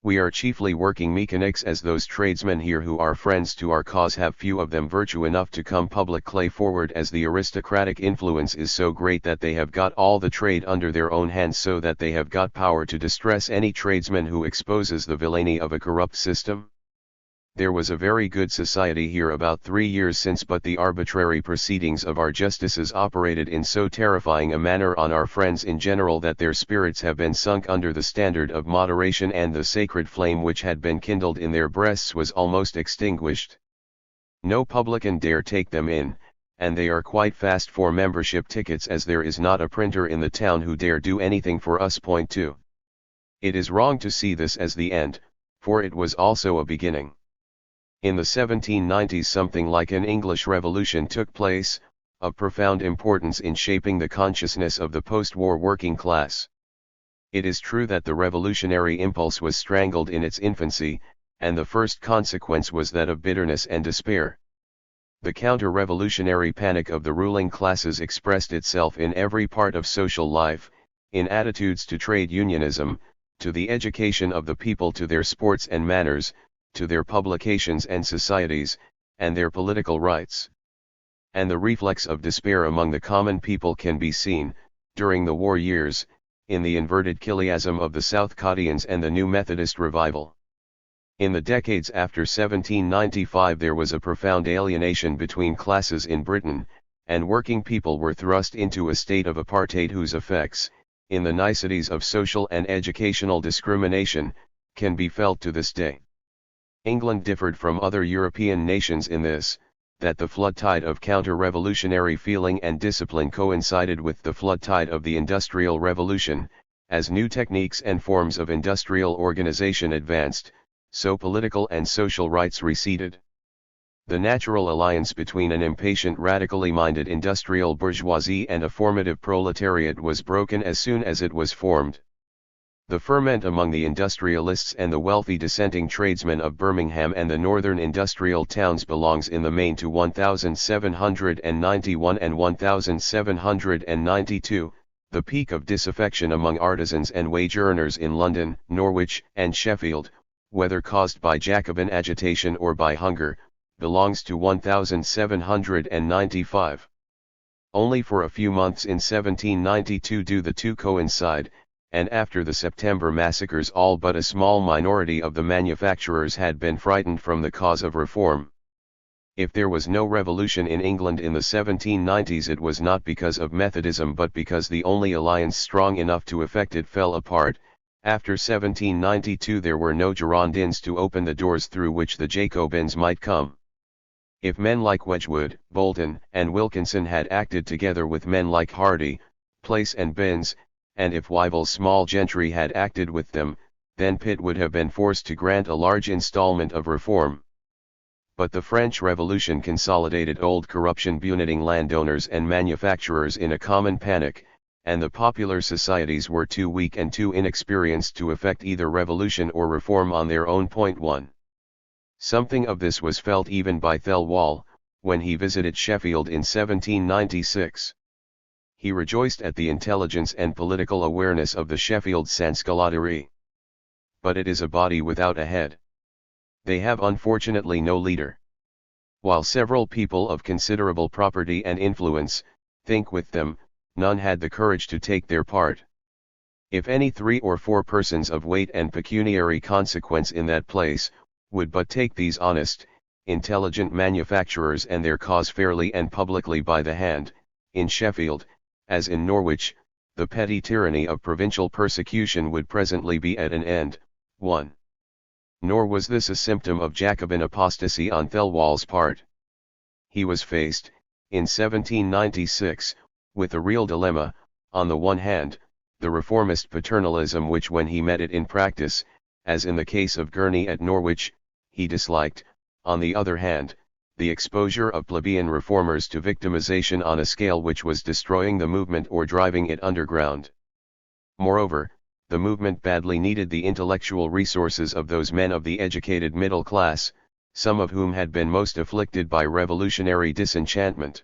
"We are chiefly working mechanics, as those tradesmen here who are friends to our cause have few of them virtue enough to come publicly forward, as the aristocratic influence is so great that they have got all the trade under their own hands, so that they have got power to distress any tradesman who exposes the villainy of a corrupt system. There was a very good society here about 3 years since, but the arbitrary proceedings of our justices operated in so terrifying a manner on our friends in general that their spirits have been sunk under the standard of moderation, and the sacred flame which had been kindled in their breasts was almost extinguished. No publican dare take them in, and they are quite fast for membership tickets, as there is not a printer in the town who dare do anything for us. 2. It is wrong to see this as the end, for it was also a beginning. In the 1790s something like an English Revolution took place, of profound importance in shaping the consciousness of the post-war working class. It is true that the revolutionary impulse was strangled in its infancy, and the first consequence was that of bitterness and despair. The counter-revolutionary panic of the ruling classes expressed itself in every part of social life, in attitudes to trade unionism, to the education of the people, to their sports and manners, to their publications and societies, and their political rights. And the reflex of despair among the common people can be seen, during the war years, in the inverted chiasm of the Southcottians and the New Methodist revival. In the decades after 1795 there was a profound alienation between classes in Britain, and working people were thrust into a state of apartheid whose effects, in the niceties of social and educational discrimination, can be felt to this day. England differed from other European nations in this, that the flood tide of counter-revolutionary feeling and discipline coincided with the flood tide of the Industrial Revolution. As new techniques and forms of industrial organization advanced, so political and social rights receded. The natural alliance between an impatient radically minded industrial bourgeoisie and a formative proletariat was broken as soon as it was formed. The ferment among the industrialists and the wealthy dissenting tradesmen of Birmingham and the northern industrial towns belongs in the main to 1791 and 1792, the peak of disaffection among artisans and wage earners in London, Norwich, and Sheffield, whether caused by Jacobin agitation or by hunger, belongs to 1795. Only for a few months in 1792 do the two coincide, and after the September massacres all but a small minority of the manufacturers had been frightened from the cause of reform. If there was no revolution in England in the 1790s, it was not because of Methodism but because the only alliance strong enough to effect it fell apart. After 1792 there were no Girondins to open the doors through which the Jacobins might come. If men like Wedgwood, Bolton, and Wilkinson had acted together with men like Hardy, Place and Binns, and if Wyville's small gentry had acted with them, then Pitt would have been forced to grant a large installment of reform. But the French Revolution consolidated old corruption-bunting landowners and manufacturers in a common panic, and the popular societies were too weak and too inexperienced to effect either revolution or reform on their own. 1. Something of this was felt even by Thirlwall, when he visited Sheffield in 1796. He rejoiced at the intelligence and political awareness of the Sheffield Sansculotteri. But it is a body without a head. They have unfortunately no leader. While several people of considerable property and influence think with them, none had the courage to take their part. If any 3 or 4 persons of weight and pecuniary consequence in that place would but take these honest, intelligent manufacturers and their cause fairly and publicly by the hand, in Sheffield, as in Norwich, the petty tyranny of provincial persecution would presently be at an end. 1. Nor was this a symptom of Jacobin apostasy on Thirlwall's part. He was faced, in 1796, with a real dilemma: on the one hand, the reformist paternalism which when he met it in practice, as in the case of Gurney at Norwich, he disliked; on the other hand, the exposure of plebeian reformers to victimization on a scale which was destroying the movement or driving it underground. Moreover, the movement badly needed the intellectual resources of those men of the educated middle class, some of whom had been most afflicted by revolutionary disenchantment.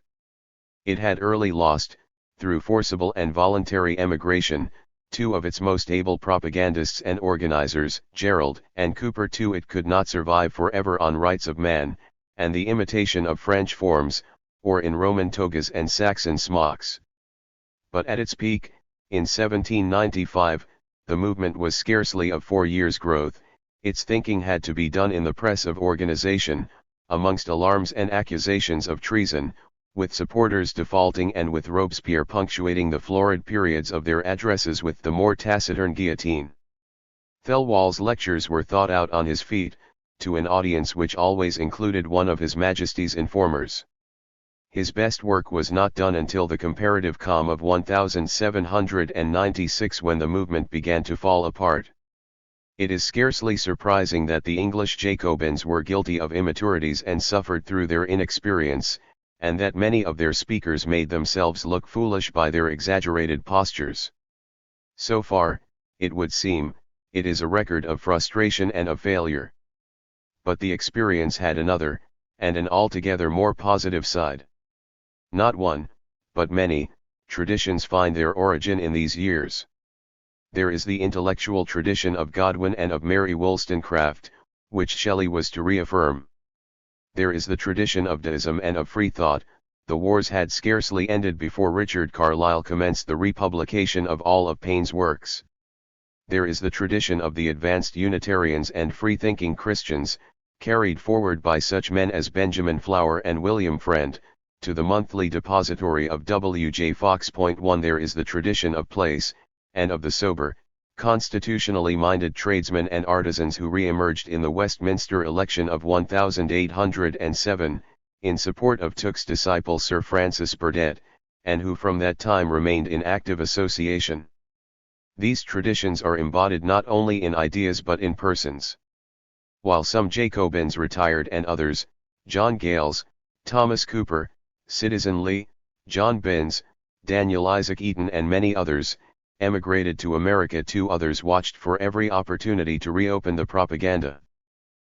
It had early lost, through forcible and voluntary emigration, 2 of its most able propagandists and organizers, Gerald and Cooper. 2. It could not survive forever on rights of man, and the imitation of French forms, or in Roman togas and Saxon smocks. But at its peak, in 1795, the movement was scarcely of 4 years' growth. Its thinking had to be done in the press of organization, amongst alarms and accusations of treason, with supporters defaulting and with Robespierre punctuating the florid periods of their addresses with the more taciturn guillotine. Thirlwall's lectures were thought out on his feet, to an audience which always included one of His Majesty's informers. His best work was not done until the comparative calm of 1796, when the movement began to fall apart. It is scarcely surprising that the English Jacobins were guilty of immaturities and suffered through their inexperience, and that many of their speakers made themselves look foolish by their exaggerated postures. So far, it would seem, it is a record of frustration and of failure. But the experience had another, and an altogether more positive side. Not one, but many, traditions find their origin in these years. There is the intellectual tradition of Godwin and of Mary Wollstonecraft, which Shelley was to reaffirm. There is the tradition of deism and of free thought. The wars had scarcely ended before Richard Carlile commenced the republication of all of Paine's works. There is the tradition of the advanced Unitarians and free-thinking Christians, carried forward by such men as Benjamin Flower and William Friend, to the monthly depository of W. J. Fox. 1. There is the tradition of Place, and of the sober, constitutionally minded tradesmen and artisans who re-emerged in the Westminster election of 1807, in support of Tooke's disciple Sir Francis Burdett, and who from that time remained in active association. These traditions are embodied not only in ideas but in persons. While some Jacobins retired and others, John Gales, Thomas Cooper, Citizen Lee, John Binns, Daniel Isaac Eaton and many others, emigrated to America. 2 others watched for every opportunity to reopen the propaganda.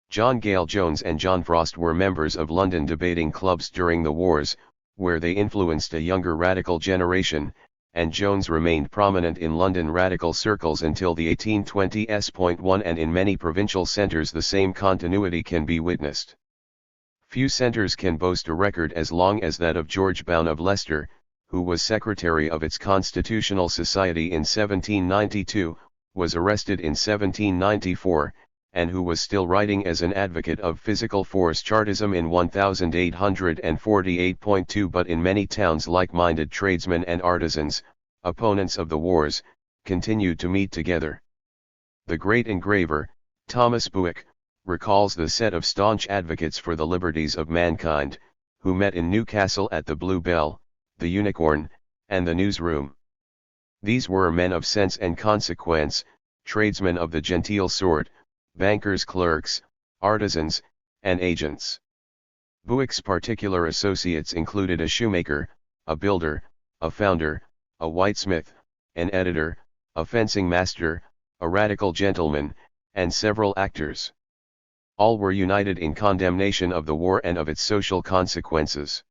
John Gale Jones and John Frost were members of London debating clubs during the wars, where they influenced a younger radical generation, and Jones remained prominent in London radical circles until the 1820s. And in many provincial centres the same continuity can be witnessed. Few centres can boast a record as long as that of George Bown of Leicester, who was secretary of its Constitutional Society in 1792, was arrested in 1794, and who was still writing as an advocate of physical force Chartism in 1848.2. But in many towns like-minded tradesmen and artisans, opponents of the wars, continued to meet together. The great engraver, Thomas Buick, recalls the set of staunch advocates for the liberties of mankind, who met in Newcastle at the Blue Bell, the Unicorn, and the Newsroom. These were men of sense and consequence, tradesmen of the genteel sort, bankers, clerks, artisans, and agents. Buick's particular associates included a shoemaker, a builder, a founder, a whitesmith, an editor, a fencing master, a radical gentleman, and several actors. All were united in condemnation of the war and of its social consequences.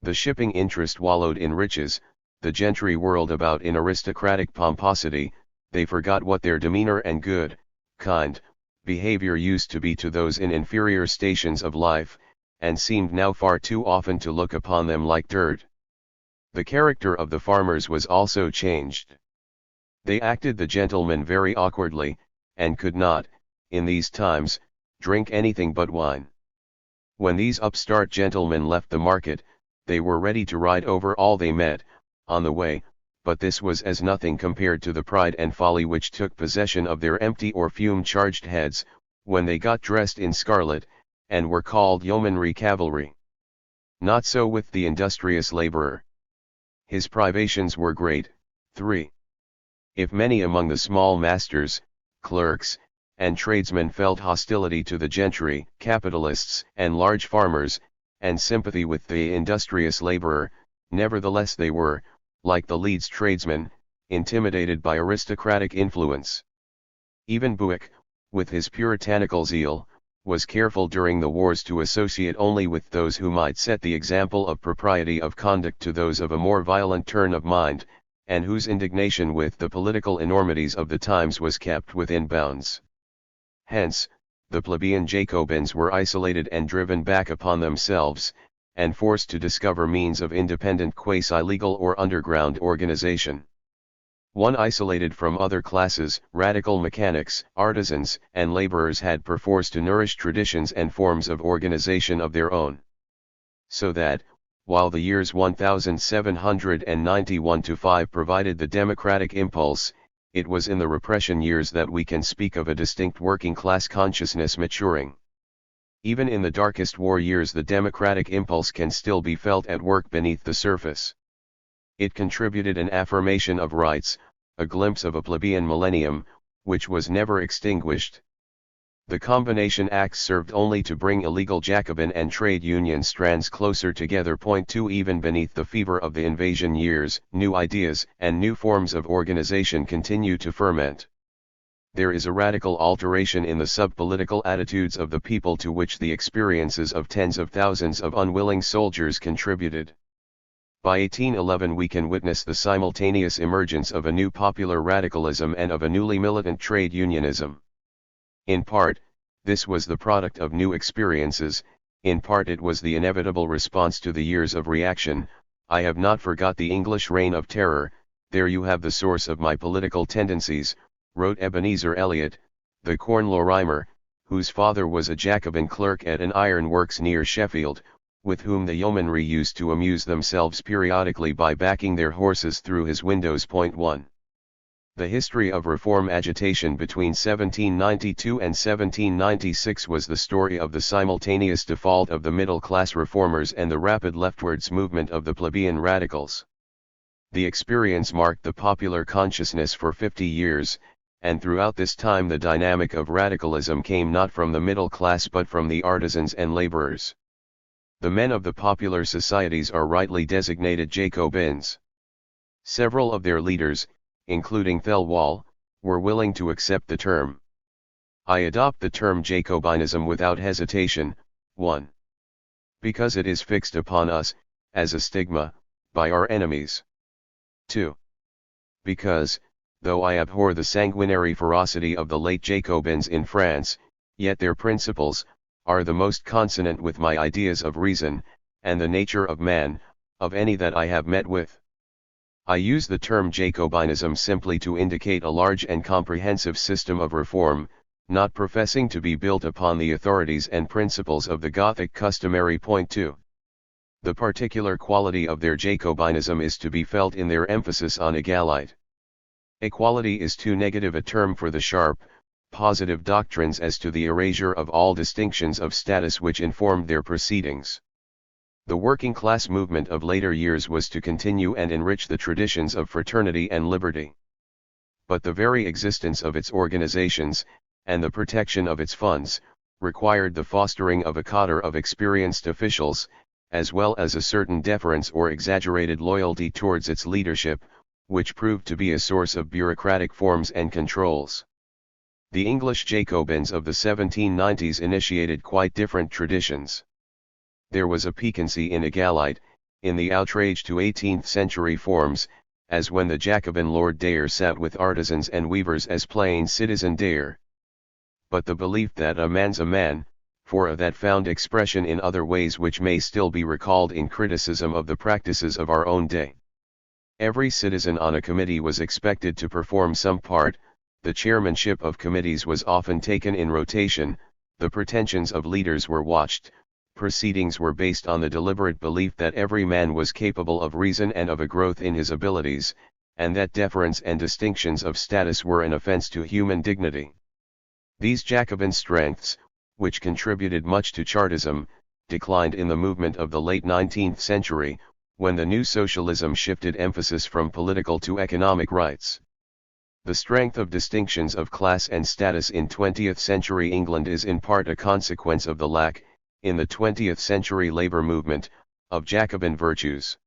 The shipping interest wallowed in riches, the gentry whirled about in aristocratic pomposity, they forgot what their demeanor and good, kind, behavior used to be to those in inferior stations of life, and seemed now far too often to look upon them like dirt. The character of the farmers was also changed. They acted the gentlemen very awkwardly, and could not, in these times, drink anything but wine. When these upstart gentlemen left the market, they were ready to ride over all they met, on the way, but this was as nothing compared to the pride and folly which took possession of their empty or fume-charged heads, when they got dressed in scarlet, and were called yeomanry cavalry. Not so with the industrious laborer. His privations were great. 3. If many among the small masters, clerks, and tradesmen felt hostility to the gentry, capitalists, and large farmers, and sympathy with the industrious laborer, nevertheless they were, like the Leeds tradesmen, intimidated by aristocratic influence. Even Buick, with his puritanical zeal, was careful during the wars to associate only with those who might set the example of propriety of conduct to those of a more violent turn of mind, and whose indignation with the political enormities of the times was kept within bounds. Hence, the plebeian Jacobins were isolated and driven back upon themselves, and forced to discover means of independent quasi-legal or underground organization. One isolated from other classes, radical mechanics, artisans, and laborers had perforce to nourish traditions and forms of organization of their own. So that, while the years 1791-5 provided the democratic impulse, it was in the repression years that we can speak of a distinct working-class consciousness maturing. Even in the darkest war years the democratic impulse can still be felt at work beneath the surface. It contributed an affirmation of rights, a glimpse of a plebeian millennium, which was never extinguished. The Combination Acts served only to bring illegal Jacobin and trade union strands closer together. 2 Even beneath the fever of the invasion years, new ideas and new forms of organization continue to ferment. There is a radical alteration in the sub-political attitudes of the people to which the experiences of tens of thousands of unwilling soldiers contributed. By 1811 we can witness the simultaneous emergence of a new popular radicalism and of a newly militant trade unionism. In part, this was the product of new experiences, in part it was the inevitable response to the years of reaction. I have not forgot the English reign of terror, there you have the source of my political tendencies, wrote Ebenezer Elliot, the Corn Law rhymer, whose father was a Jacobin clerk at an iron works near Sheffield, with whom the yeomanry used to amuse themselves periodically by backing their horses through his windows. 1. The history of reform agitation between 1792 and 1796 was the story of the simultaneous default of the middle-class reformers and the rapid leftwards movement of the plebeian radicals. The experience marked the popular consciousness for 50 years, and throughout this time the dynamic of radicalism came not from the middle class but from the artisans and laborers. The men of the popular societies are rightly designated Jacobins. Several of their leaders, including Third-Wall, were willing to accept the term. I adopt the term Jacobinism without hesitation. 1. Because it is fixed upon us, as a stigma, by our enemies. 2. Because, though I abhor the sanguinary ferocity of the late Jacobins in France, yet their principles are the most consonant with my ideas of reason, and the nature of man, of any that I have met with. I use the term Jacobinism simply to indicate a large and comprehensive system of reform, not professing to be built upon the authorities and principles of the Gothic customary. Point 2. The particular quality of their Jacobinism is to be felt in their emphasis on egalite. Equality is too negative a term for the sharp, positive doctrines as to the erasure of all distinctions of status which informed their proceedings. The working class movement of later years was to continue and enrich the traditions of fraternity and liberty. But the very existence of its organizations, and the protection of its funds, required the fostering of a cadre of experienced officials, as well as a certain deference or exaggerated loyalty towards its leadership, which proved to be a source of bureaucratic forms and controls. The English Jacobins of the 1790s initiated quite different traditions. There was a piquancy in egalite, in the outrage to 18th-century forms, as when the Jacobin Lord Dare sat with artisans and weavers as plain citizen Dare. But the belief that a man's a man, for that found expression in other ways which may still be recalled in criticism of the practices of our own day. Every citizen on a committee was expected to perform some part, the chairmanship of committees was often taken in rotation, the pretensions of leaders were watched, proceedings were based on the deliberate belief that every man was capable of reason and of a growth in his abilities, and that deference and distinctions of status were an offense to human dignity. These Jacobin strengths, which contributed much to Chartism, declined in the movement of the late 19th century, when the new socialism shifted emphasis from political to economic rights. The strength of distinctions of class and status in 20th century England is in part a consequence of the lack, in the 20th century labor movement, of Jacobin virtues.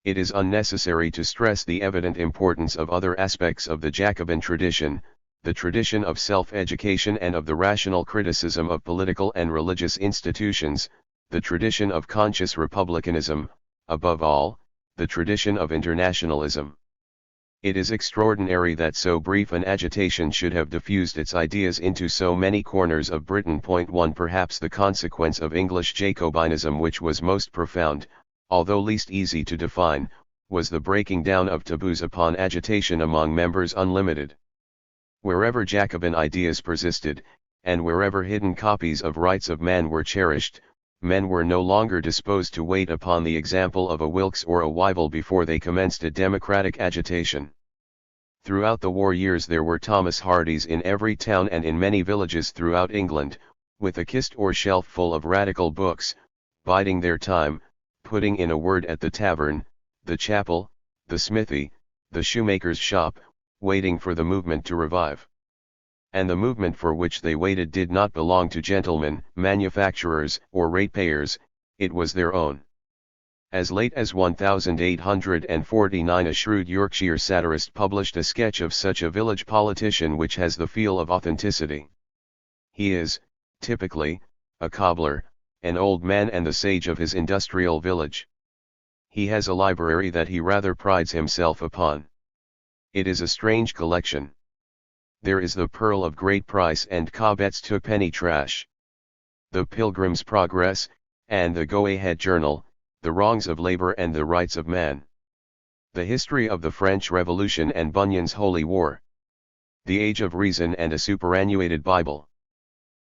It is unnecessary to stress the evident importance of other aspects of the Jacobin tradition, the tradition of self-education and of the rational criticism of political and religious institutions, the tradition of conscious republicanism, above all, the tradition of internationalism. It is extraordinary that so brief an agitation should have diffused its ideas into so many corners of Britain. 1 Perhaps the consequence of English Jacobinism which was most profound, although least easy to define, was the breaking down of taboos upon agitation among members unlimited. Wherever Jacobin ideas persisted, and wherever hidden copies of Rights of Man were cherished, men were no longer disposed to wait upon the example of a Wilkes or a Wyville before they commenced a democratic agitation. Throughout the war years there were Thomas Hardys in every town and in many villages throughout England, with a kist or shelf full of radical books, biding their time, putting in a word at the tavern, the chapel, the smithy, the shoemaker's shop, waiting for the movement to revive. And the movement for which they waited did not belong to gentlemen, manufacturers, or ratepayers, it was their own. As late as 1849 a shrewd Yorkshire satirist published a sketch of such a village politician which has the feel of authenticity. He is, typically, a cobbler, an old man and the sage of his industrial village. He has a library that he rather prides himself upon. It is a strange collection. There is the Pearl of Great Price and Cobbett's Twopenny Trash, the Pilgrim's Progress, and the Go Ahead Journal, the Wrongs of Labor and the Rights of Man, the History of the French Revolution and Bunyan's Holy War, the Age of Reason and a superannuated Bible.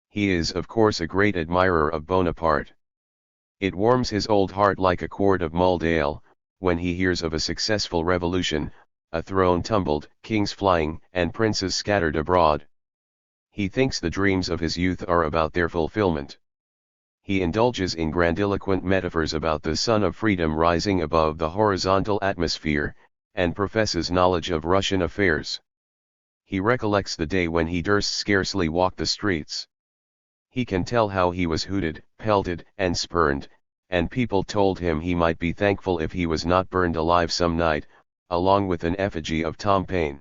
He is of course a great admirer of Bonaparte. It warms his old heart like a quart of mulled ale, when he hears of a successful revolution, a throne tumbled, kings flying, and princes scattered abroad. He thinks the dreams of his youth are about their fulfillment. He indulges in grandiloquent metaphors about the sun of freedom rising above the horizontal atmosphere, and professes knowledge of Russian affairs. He recollects the day when he durst scarcely walk the streets. He can tell how he was hooted, pelted, and spurned, and people told him he might be thankful if he was not burned alive some night, along with an effigy of Tom Paine.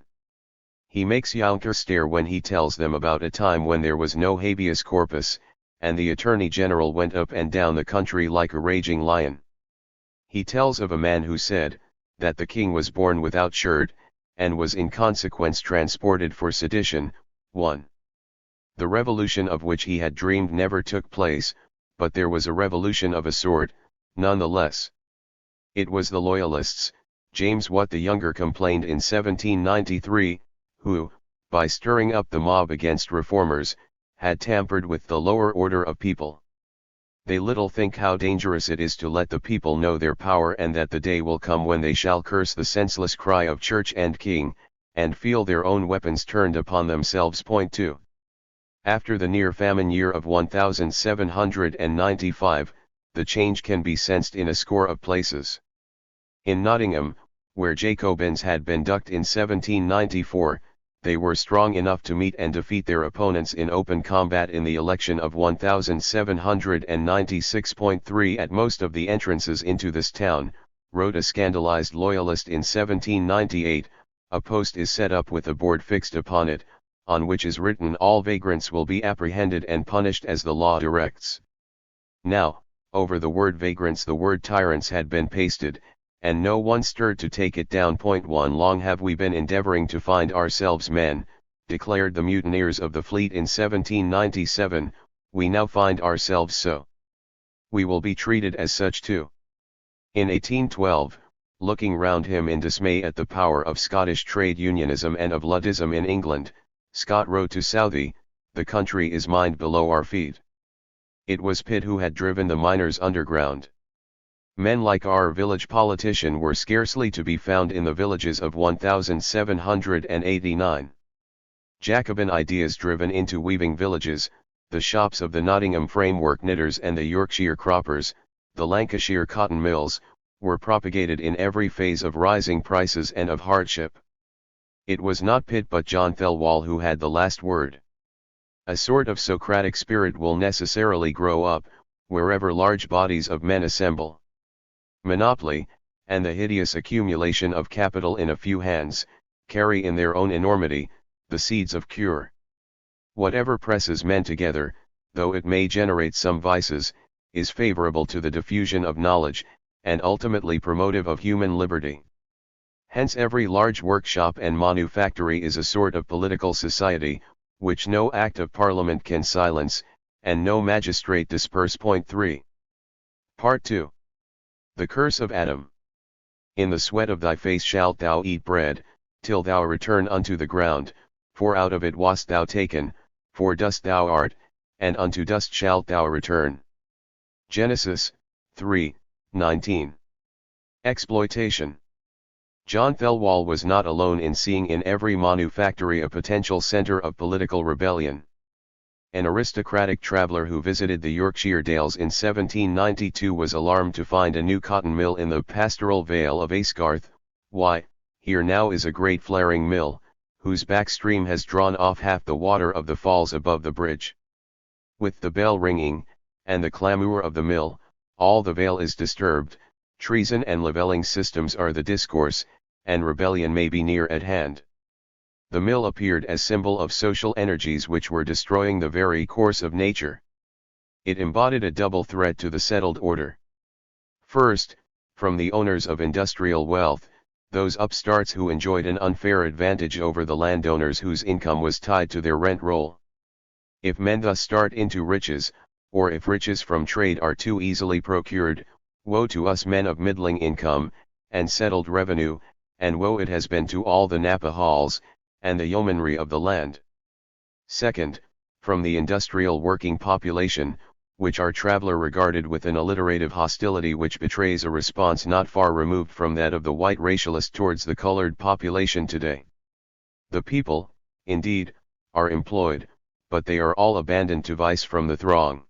He makes Yonkers stare when he tells them about a time when there was no habeas corpus, and the Attorney General went up and down the country like a raging lion. He tells of a man who said, that the king was born without shirt, and was in consequence transported for sedition. 1. The revolution of which he had dreamed never took place, but there was a revolution of a sort, none the less. It was the Loyalists, James Watt the Younger complained in 1793, who, by stirring up the mob against reformers, had tampered with the lower order of people. They little think how dangerous it is to let the people know their power, and that the day will come when they shall curse the senseless cry of church and king, and feel their own weapons turned upon themselves. Point 2. After the near-famine year of 1795, the change can be sensed in a score of places. In Nottingham, where Jacobins had been ducked in 1794, they were strong enough to meet and defeat their opponents in open combat in the election of 1796.3. At most of the entrances into this town, wrote a scandalized loyalist in 1798, a post is set up with a board fixed upon it, on which is written, all vagrants will be apprehended and punished as the law directs. Now, over the word vagrants the word tyrants had been pasted, and no one stirred to take it down. Point 1. Long have we been endeavoring to find ourselves men, declared the mutineers of the fleet in 1797, we now find ourselves so. We will be treated as such too. In 1812, looking round him in dismay at the power of Scottish trade unionism and of Luddism in England, Scott wrote to Southey, the country is mined below our feet. It was Pitt who had driven the miners underground. Men like our village politician were scarcely to be found in the villages of 1789. Jacobin ideas driven into weaving villages, the shops of the Nottingham framework knitters and the Yorkshire croppers, the Lancashire cotton mills, were propagated in every phase of rising prices and of hardship. It was not Pitt but John Thelwall who had the last word. A sort of Socratic spirit will necessarily grow up, wherever large bodies of men assemble. Monopoly, and the hideous accumulation of capital in a few hands, carry in their own enormity, the seeds of cure. Whatever presses men together, though it may generate some vices, is favorable to the diffusion of knowledge, and ultimately promotive of human liberty. Hence every large workshop and manufactory is a sort of political society, which no act of Parliament can silence, and no magistrate disperse. Point 3. Part 2. The curse of Adam. In the sweat of thy face shalt thou eat bread, till thou return unto the ground, for out of it wast thou taken, for dust thou art, and unto dust shalt thou return. Genesis 3:19. Exploitation. John Thelwall was not alone in seeing in every manufactory a potential center of political rebellion. An aristocratic traveller who visited the Yorkshire Dales in 1792 was alarmed to find a new cotton mill in the pastoral vale of Aysgarth. Why, here now is a great flaring mill, whose back stream has drawn off half the water of the falls above the bridge. With the bell ringing, and the clamour of the mill, all the vale is disturbed, treason and levelling systems are the discourse, and rebellion may be near at hand. The mill appeared as symbol of social energies which were destroying the very course of nature. It embodied a double threat to the settled order. First, from the owners of industrial wealth, those upstarts who enjoyed an unfair advantage over the landowners whose income was tied to their rent roll. If men thus start into riches, or if riches from trade are too easily procured, woe to us men of middling income, and settled revenue, and woe it has been to all the Napa halls, and the yeomanry of the land. Second, from the industrial working population, which our traveler regarded with an alliterative hostility which betrays a response not far removed from that of the white racialist towards the colored population today. The people, indeed, are employed, but they are all abandoned to vice from the throng.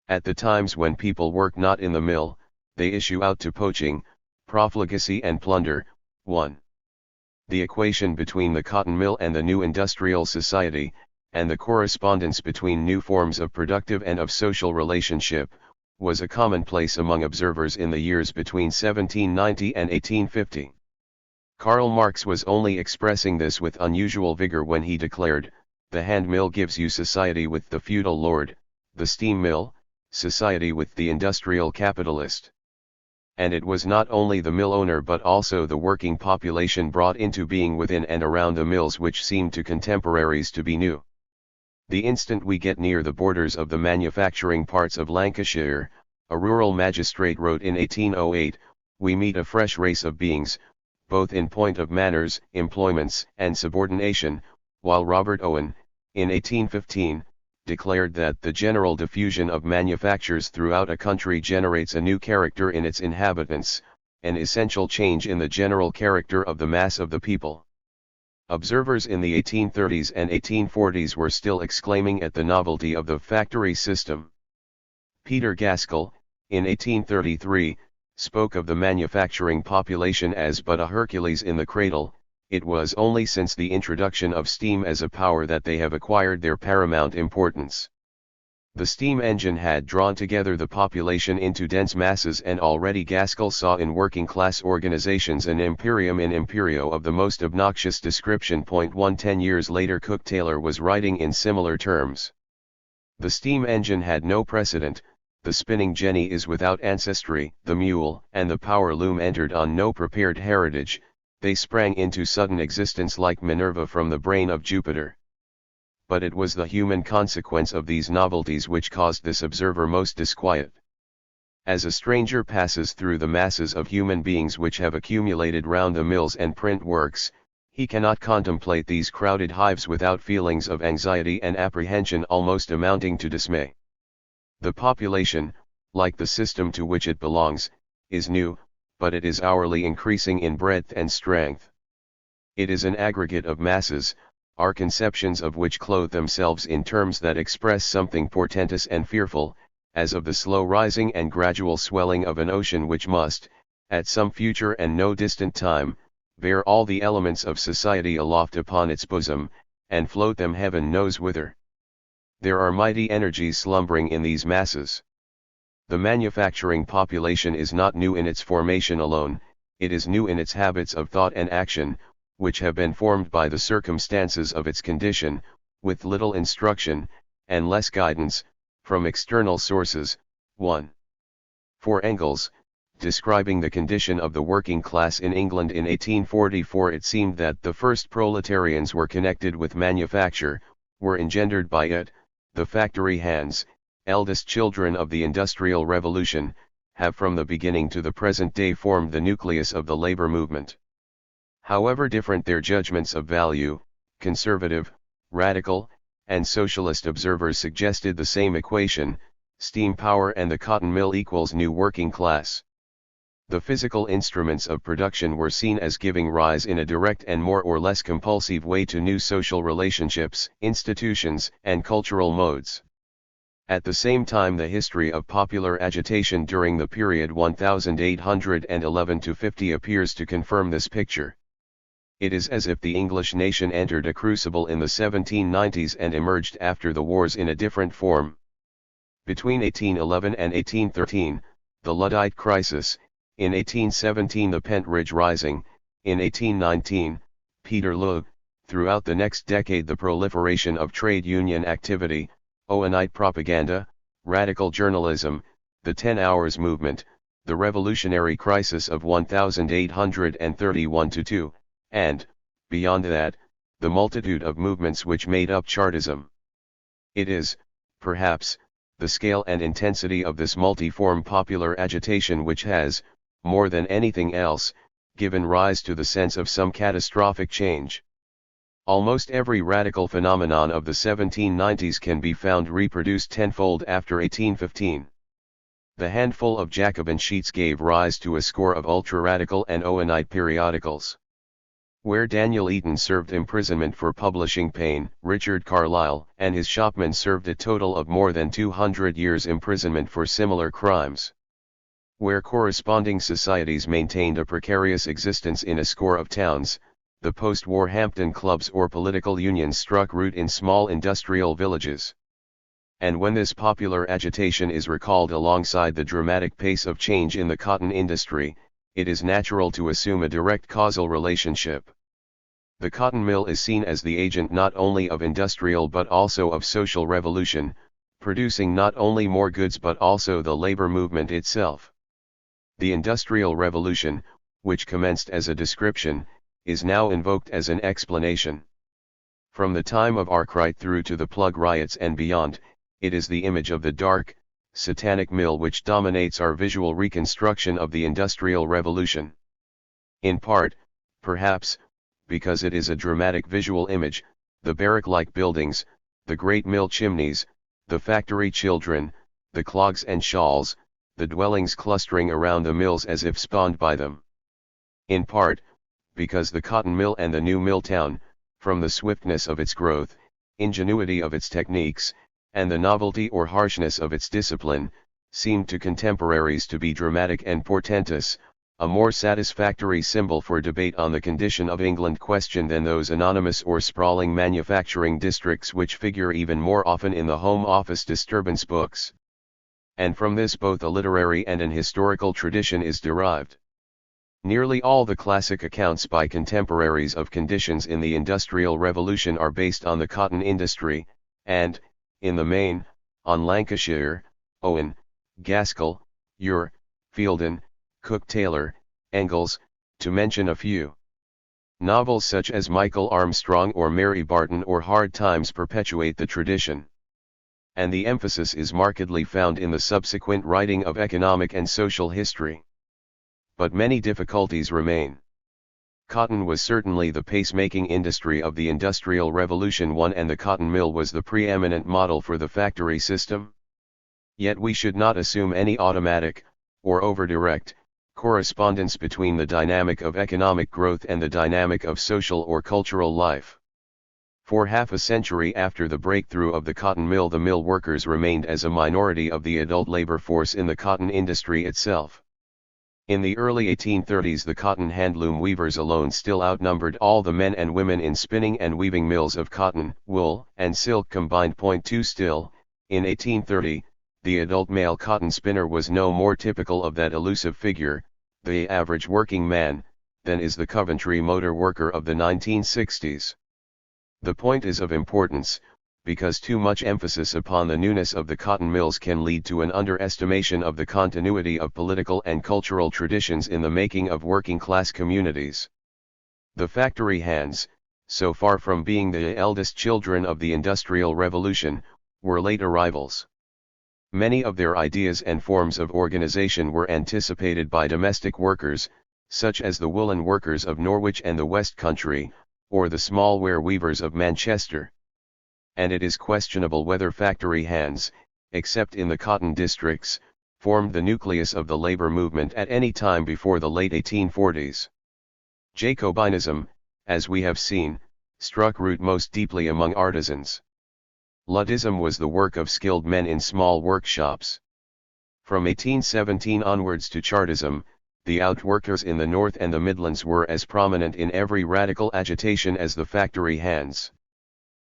At the times when people work not in the mill, they issue out to poaching, profligacy and plunder. 1. The equation between the cotton mill and the new industrial society, and the correspondence between new forms of productive and of social relationship, was a commonplace among observers in the years between 1790 and 1850. Karl Marx was only expressing this with unusual vigor when he declared, "The hand mill gives you society with the feudal lord, the steam mill, society with the industrial capitalist." And it was not only the mill owner but also the working population brought into being within and around the mills which seemed to contemporaries to be new. The instant we get near the borders of the manufacturing parts of Lancashire, a rural magistrate wrote in 1808, we meet a fresh race of beings, both in point of manners, employments, and subordination, while Robert Owen, in 1815, declared that the general diffusion of manufactures throughout a country generates a new character in its inhabitants, an essential change in the general character of the mass of the people. Observers in the 1830s and 1840s were still exclaiming at the novelty of the factory system. Peter Gaskell, in 1833, spoke of the manufacturing population as but a Hercules in the cradle. It was only since the introduction of steam as a power that they have acquired their paramount importance. The steam engine had drawn together the population into dense masses, and already Gaskell saw in working-class organizations an imperium in imperio of the most obnoxious description. 10 years later Cook Taylor was writing in similar terms. The steam engine had no precedent, the spinning jenny is without ancestry, the mule and the power loom entered on no prepared heritage, they sprang into sudden existence like Minerva from the brain of Jupiter. But it was the human consequence of these novelties which caused this observer most disquiet. As a stranger passes through the masses of human beings which have accumulated round the mills and print works, he cannot contemplate these crowded hives without feelings of anxiety and apprehension almost amounting to dismay. The population, like the system to which it belongs, is new, but it is hourly increasing in breadth and strength. It is an aggregate of masses, our conceptions of which clothe themselves in terms that express something portentous and fearful, as of the slow rising and gradual swelling of an ocean which must, at some future and no distant time, bear all the elements of society aloft upon its bosom, and float them heaven knows whither. There are mighty energies slumbering in these masses. The manufacturing population is not new in its formation alone, it is new in its habits of thought and action, which have been formed by the circumstances of its condition, with little instruction, and less guidance, from external sources. 1. For Engels, describing the condition of the working class in England in 1844, it seemed that the first proletarians were connected with manufacture, were engendered by it, the factory hands, eldest children of the Industrial Revolution, have from the beginning to the present day formed the nucleus of the labor movement. However different their judgments of value, conservative, radical, and socialist observers suggested the same equation: steam power and the cotton mill equals new working class. The physical instruments of production were seen as giving rise in a direct and more or less compulsive way to new social relationships, institutions, and cultural modes. At the same time, the history of popular agitation during the period 1811–50 appears to confirm this picture. It is as if the English nation entered a crucible in the 1790s and emerged after the wars in a different form. Between 1811 and 1813, the Luddite crisis, in 1817 the Pentridge Rising, in 1819, Peterloo, throughout the next decade the proliferation of trade union activity, Owenite propaganda, radical journalism, the 10 Hours movement, the revolutionary crisis of 1831–2, and, beyond that, the multitude of movements which made up Chartism. It is, perhaps, the scale and intensity of this multiform popular agitation which has, more than anything else, given rise to the sense of some catastrophic change. Almost every radical phenomenon of the 1790s can be found reproduced tenfold after 1815. The handful of Jacobin sheets gave rise to a score of ultra-radical and Owenite periodicals. Where Daniel Eaton served imprisonment for publishing Paine, Richard Carlile and his shopmen served a total of more than 200 years imprisonment for similar crimes. Where corresponding societies maintained a precarious existence in a score of towns, the post-war Hampton clubs or political unions struck root in small industrial villages. And when this popular agitation is recalled alongside the dramatic pace of change in the cotton industry, it is natural to assume a direct causal relationship. The cotton mill is seen as the agent not only of industrial but also of social revolution, producing not only more goods but also the labor movement itself. The Industrial Revolution, which commenced as a description, is now invoked as an explanation. From the time of Arkwright through to the Plug riots and beyond, it is the image of the dark, satanic mill which dominates our visual reconstruction of the Industrial Revolution. In part, perhaps, because it is a dramatic visual image, the barrack-like buildings, the great mill chimneys, the factory children, the clogs and shawls, the dwellings clustering around the mills as if spawned by them. In part, because the cotton mill and the new mill town, from the swiftness of its growth, ingenuity of its techniques, and the novelty or harshness of its discipline, seemed to contemporaries to be dramatic and portentous, a more satisfactory symbol for debate on the condition of England question than those anonymous or sprawling manufacturing districts which figure even more often in the Home Office disturbance books. And from this both a literary and an historical tradition is derived. Nearly all the classic accounts by contemporaries of conditions in the Industrial Revolution are based on the cotton industry, and, in the main, on Lancashire, Owen, Gaskell, Ure, Fielden, Cook-Taylor, Engels, to mention a few. Novels such as Michael Armstrong or Mary Barton or Hard Times perpetuate the tradition. And the emphasis is markedly found in the subsequent writing of economic and social history. But many difficulties remain. Cotton was certainly the pacemaking industry of the Industrial Revolution and the cotton mill was the preeminent model for the factory system. Yet we should not assume any automatic, or over-direct, correspondence between the dynamic of economic growth and the dynamic of social or cultural life. For half a century after the breakthrough of the cotton mill, the mill workers remained as a minority of the adult labor force in the cotton industry itself. In the early 1830s, the cotton handloom weavers alone still outnumbered all the men and women in spinning and weaving mills of cotton, wool, and silk combined. Point 2 Still, in 1830, the adult male cotton spinner was no more typical of that elusive figure, the average working man, than is the Coventry motor worker of the 1960s. The point is of importance, because too much emphasis upon the newness of the cotton mills can lead to an underestimation of the continuity of political and cultural traditions in the making of working-class communities. The factory hands, so far from being the eldest children of the Industrial Revolution, were late arrivals. Many of their ideas and forms of organization were anticipated by domestic workers, such as the woolen workers of Norwich and the West Country, or the small ware weavers of Manchester. And it is questionable whether factory hands, except in the cotton districts, formed the nucleus of the labor movement at any time before the late 1840s. Jacobinism, as we have seen, struck root most deeply among artisans. Luddism was the work of skilled men in small workshops. From 1817 onwards to Chartism, the outworkers in the North and the Midlands were as prominent in every radical agitation as the factory hands.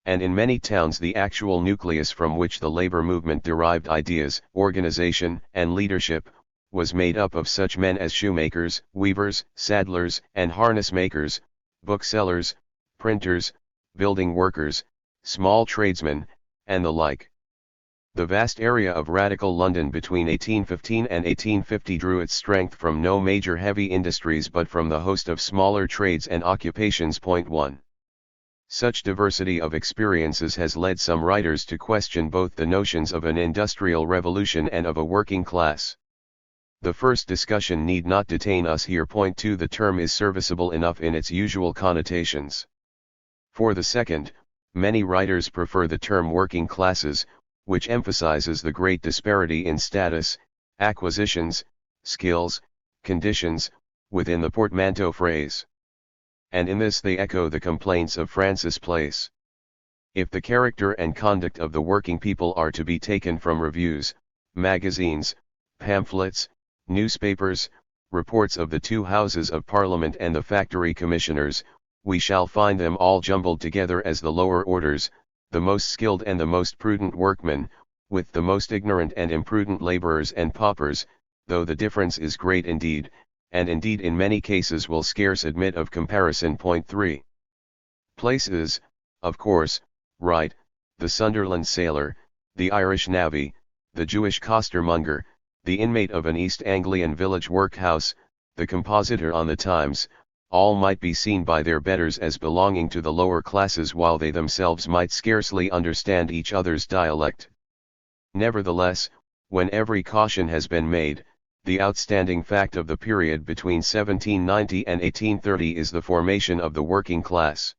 And in many towns the actual nucleus from which the labor movement derived ideas, organization, and leadership, was made up of such men as shoemakers, weavers, saddlers, and harness makers, booksellers, printers, building workers, small tradesmen, and the like. The vast area of radical London between 1815 and 1850 drew its strength from no major heavy industries but from the host of smaller trades and occupations. Point 1. Such diversity of experiences has led some writers to question both the notions of an industrial revolution and of a working class. The first discussion need not detain us here. Point 2. The term is serviceable enough in its usual connotations. For the second, many writers prefer the term working classes, which emphasizes the great disparity in status, acquisitions, skills, conditions, within the portmanteau phrase. And in this they echo the complaints of Francis Place. If the character and conduct of the working people are to be taken from reviews, magazines, pamphlets, newspapers, reports of the two Houses of Parliament and the factory commissioners, we shall find them all jumbled together as the lower orders, the most skilled and the most prudent workmen, with the most ignorant and imprudent laborers and paupers, though the difference is great indeed, and indeed in many cases will scarce admit of comparison. 3. Place is, of course, right, the Sunderland sailor, the Irish navvy, the Jewish costermonger, the inmate of an East Anglian village workhouse, the compositor on the Times, all might be seen by their betters as belonging to the lower classes while they themselves might scarcely understand each other's dialect. Nevertheless, when every caution has been made, the outstanding fact of the period between 1790 and 1830 is the formation of the working class.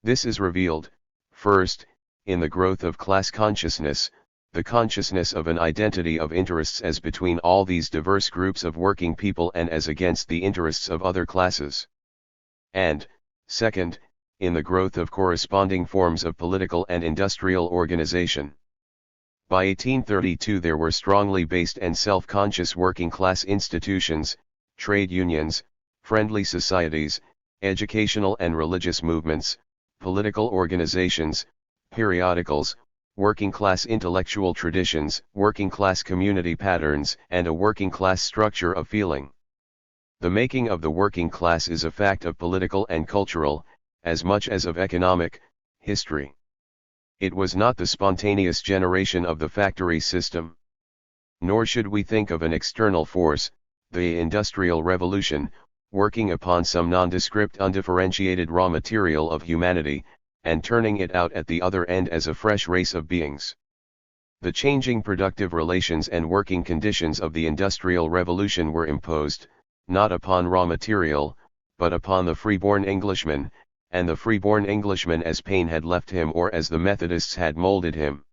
This is revealed, first, in the growth of class consciousness, the consciousness of an identity of interests as between all these diverse groups of working people and as against the interests of other classes. And, second, in the growth of corresponding forms of political and industrial organization. By 1832 there were strongly based and self-conscious working class institutions, trade unions, friendly societies, educational and religious movements, political organizations, periodicals, working class intellectual traditions, working class community patterns, and a working class structure of feeling. The making of the working class is a fact of political and cultural, as much as of economic, history. It was not the spontaneous generation of the factory system. Nor should we think of an external force, the Industrial Revolution, working upon some nondescript undifferentiated raw material of humanity, and turning it out at the other end as a fresh race of beings. The changing productive relations and working conditions of the Industrial Revolution were imposed, not upon raw material, but upon the free-born Englishman, and the free-born Englishman as Paine had left him or as the Methodists had molded him.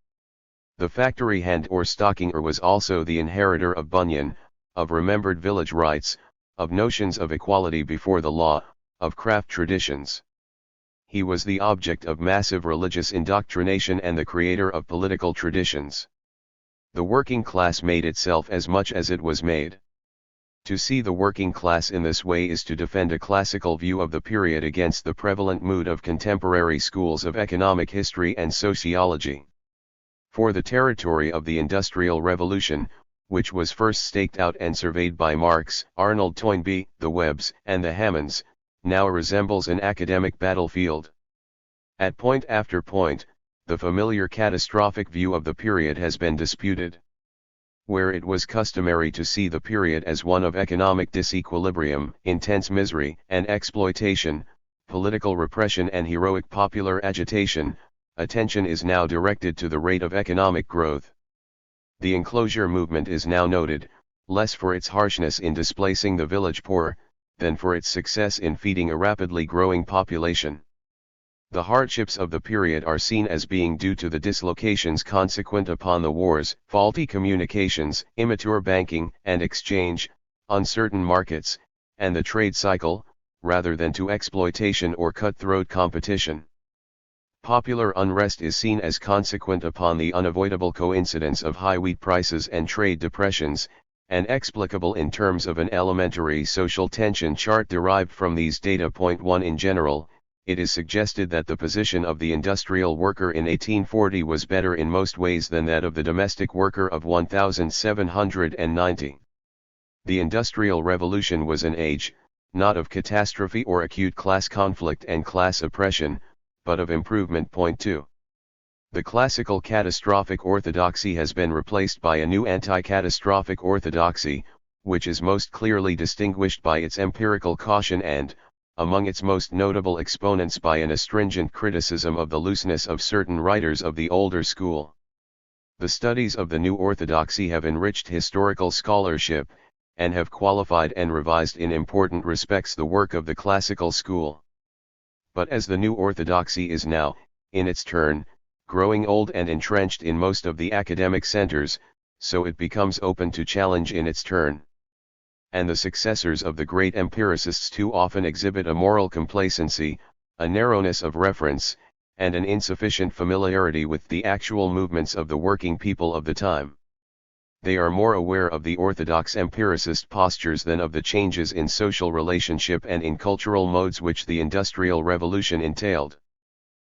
The factory hand or stockinger was also the inheritor of Bunyan, of remembered village rights, of notions of equality before the law, of craft traditions. He was the object of massive religious indoctrination and the creator of political traditions. The working class made itself as much as it was made. To see the working class in this way is to defend a classical view of the period against the prevalent mood of contemporary schools of economic history and sociology. For the territory of the Industrial Revolution, which was first staked out and surveyed by Marx, Arnold Toynbee, the Webbs, and the Hammonds, now resembles an academic battlefield. At point after point, the familiar catastrophic view of the period has been disputed. Where it was customary to see the period as one of economic disequilibrium, intense misery and exploitation, political repression and heroic popular agitation, attention is now directed to the rate of economic growth. The enclosure movement is now noted, less for its harshness in displacing the village poor, than for its success in feeding a rapidly growing population. The hardships of the period are seen as being due to the dislocations consequent upon the wars, faulty communications, immature banking and exchange, uncertain markets, and the trade cycle, rather than to exploitation or cutthroat competition. Popular unrest is seen as consequent upon the unavoidable coincidence of high wheat prices and trade depressions, and explicable in terms of an elementary social tension chart derived from these data. 1 In general, it is suggested that the position of the industrial worker in 1840 was better in most ways than that of the domestic worker of 1790. The Industrial Revolution was an age, not of catastrophe or acute class conflict and class oppression, but of improvement. 2. The classical catastrophic orthodoxy has been replaced by a new anti-catastrophic orthodoxy, which is most clearly distinguished by its empirical caution and, among its most notable exponents, by an astringent criticism of the looseness of certain writers of the older school. The studies of the new orthodoxy have enriched historical scholarship, and have qualified and revised in important respects the work of the classical school. But as the new orthodoxy is now, in its turn, growing old and entrenched in most of the academic centers, so it becomes open to challenge in its turn. And the successors of the great empiricists too often exhibit a moral complacency, a narrowness of reference, and an insufficient familiarity with the actual movements of the working people of the time. They are more aware of the orthodox empiricist postures than of the changes in social relationship and in cultural modes which the Industrial Revolution entailed.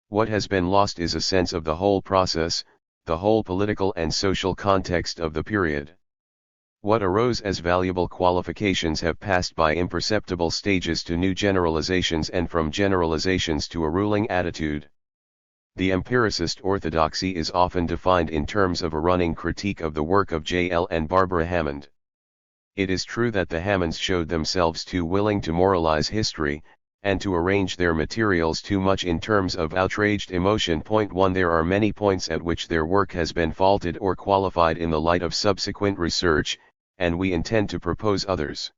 What has been lost is a sense of the whole process, the whole political and social context of the period. What arose as valuable qualifications have passed by imperceptible stages to new generalizations and from generalizations to a ruling attitude. The empiricist orthodoxy is often defined in terms of a running critique of the work of J.L. and Barbara Hammond. It is true that the Hammonds showed themselves too willing to moralize history, and to arrange their materials too much in terms of outraged emotion. 1. There are many points at which their work has been faulted or qualified in the light of subsequent research, and we intend to propose others.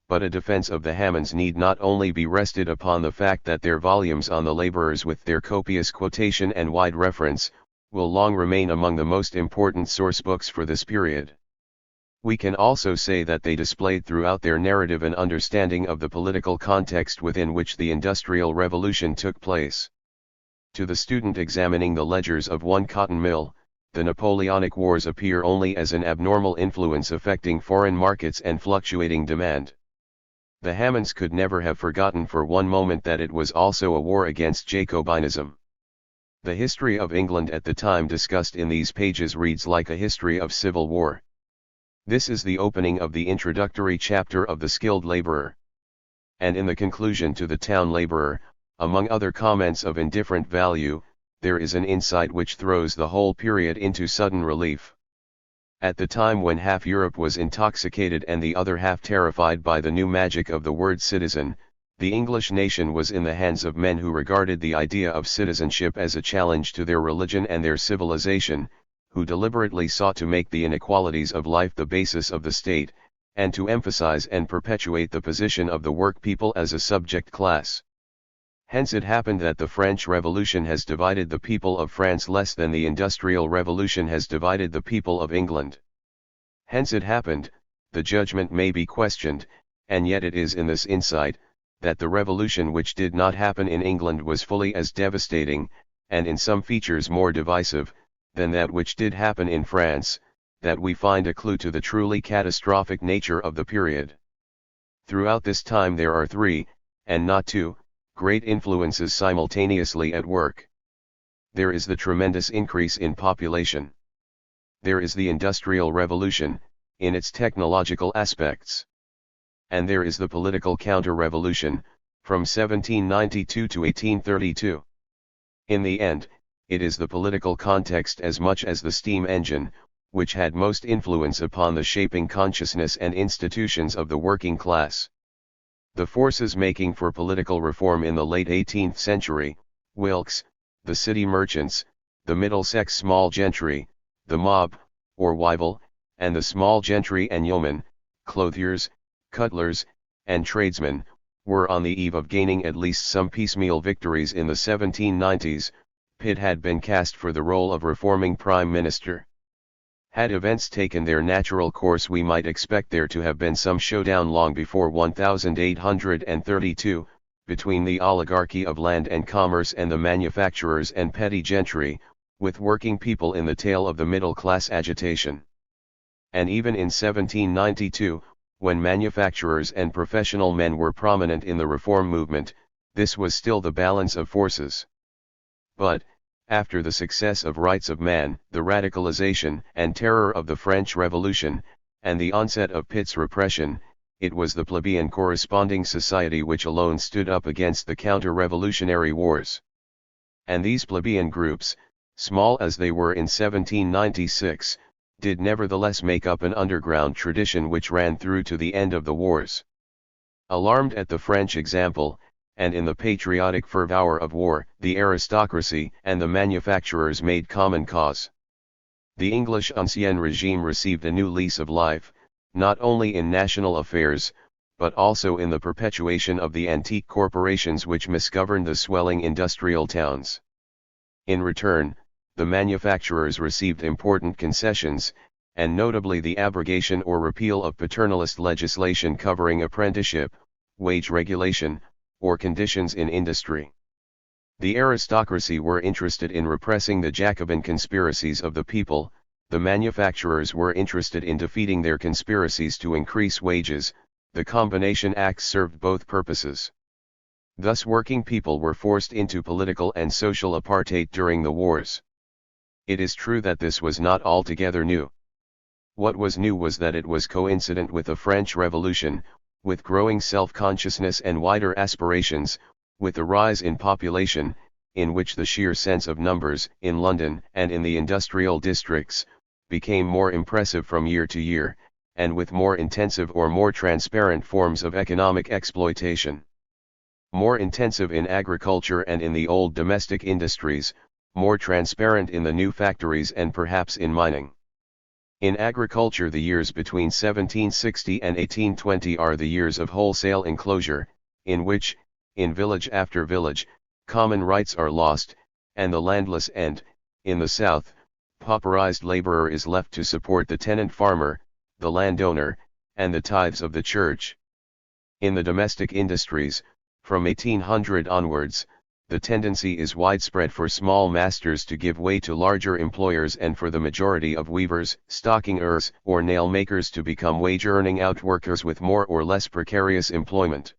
But a defense of the Hammonds need not only be rested upon the fact that their volumes on the laborers with their copious quotation and wide reference, will long remain among the most important source books for this period. We can also say that they displayed throughout their narrative an understanding of the political context within which the Industrial Revolution took place. To the student examining the ledgers of one cotton mill, the Napoleonic Wars appear only as an abnormal influence affecting foreign markets and fluctuating demand. The Hammonds could never have forgotten for one moment that it was also a war against Jacobinism. The history of England at the time discussed in these pages reads like a history of civil war. This is the opening of the introductory chapter of the skilled laborer. And in the conclusion to the town laborer, among other comments of indifferent value, there is an insight which throws the whole period into sudden relief. At the time when half Europe was intoxicated and the other half terrified by the new magic of the word citizen, the English nation was in the hands of men who regarded the idea of citizenship as a challenge to their religion and their civilization, who deliberately sought to make the inequalities of life the basis of the state, and to emphasize and perpetuate the position of the work people as a subject class. Hence it happened that the French Revolution has divided the people of France less than the Industrial Revolution has divided the people of England. Hence it happened, the judgment may be questioned, and yet it is in this insight, that the revolution which did not happen in England was fully as devastating, and in some features more divisive, than that which did happen in France, that we find a clue to the truly catastrophic nature of the period. Throughout this time there are three, and not two, great influences simultaneously at work. There is the tremendous increase in population. There is the Industrial Revolution, in its technological aspects. And there is the political counter-revolution, from 1792 to 1832. In the end, it is the political context as much as the steam engine, which had most influence upon the shaping consciousness and institutions of the working class. The forces making for political reform in the late 18th century, Wilkes, the city merchants, the Middlesex small gentry, the mob, or Wyville, and the small gentry and yeomen, clothiers, cutlers, and tradesmen, were on the eve of gaining at least some piecemeal victories in the 1790s. Pitt had been cast for the role of reforming Prime Minister. Had events taken their natural course, we might expect there to have been some showdown long before 1832, between the oligarchy of land and commerce and the manufacturers and petty gentry, with working people in the tail of the middle-class agitation. And even in 1792, when manufacturers and professional men were prominent in the reform movement, this was still the balance of forces. But, after the success of Rights of Man, the radicalization and terror of the French Revolution, and the onset of Pitt's repression, it was the plebeian corresponding society which alone stood up against the counter-revolutionary wars. And these plebeian groups, small as they were in 1796, did nevertheless make up an underground tradition which ran through to the end of the wars. Alarmed at the French example, and in the patriotic fervour of war, the aristocracy and the manufacturers made common cause. The English Ancien Regime received a new lease of life, not only in national affairs, but also in the perpetuation of the antique corporations which misgoverned the swelling industrial towns. In return, the manufacturers received important concessions, and notably the abrogation or repeal of paternalist legislation covering apprenticeship, wage regulation, or conditions in industry. The aristocracy were interested in repressing the Jacobin conspiracies of the people, the manufacturers were interested in defeating their conspiracies to increase wages. The Combination Acts served both purposes. Thus working people were forced into political and social apartheid during the wars. It is true that this was not altogether new. What was new was that it was coincident with the French Revolution, with growing self-consciousness and wider aspirations, with the rise in population, in which the sheer sense of numbers, in London and in the industrial districts, became more impressive from year to year, and with more intensive or more transparent forms of economic exploitation. More intensive in agriculture and in the old domestic industries, more transparent in the new factories and perhaps in mining. In agriculture, the years between 1760 and 1820 are the years of wholesale enclosure, in which, in village after village, common rights are lost, and the landless and, in the south, pauperized laborer is left to support the tenant farmer, the landowner, and the tithes of the church. In the domestic industries, from 1800 onwards, the tendency is widespread for small masters to give way to larger employers and for the majority of weavers, stockingers, or nail makers to become wage-earning outworkers with more or less precarious employment.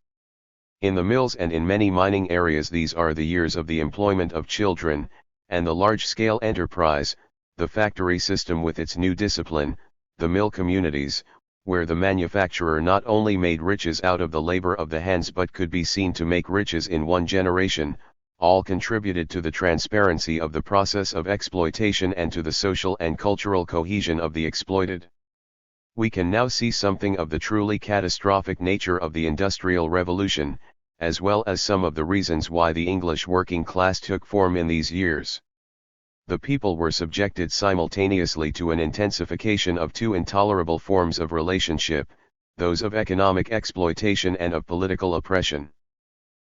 In the mills and in many mining areas, these are the years of the employment of children, and the large-scale enterprise, the factory system with its new discipline, the mill communities, where the manufacturer not only made riches out of the labor of the hands but could be seen to make riches in one generation, all contributed to the transparency of the process of exploitation and to the social and cultural cohesion of the exploited. We can now see something of the truly catastrophic nature of the Industrial Revolution, as well as some of the reasons why the English working class took form in these years. The people were subjected simultaneously to an intensification of two intolerable forms of relationship, those of economic exploitation and of political oppression.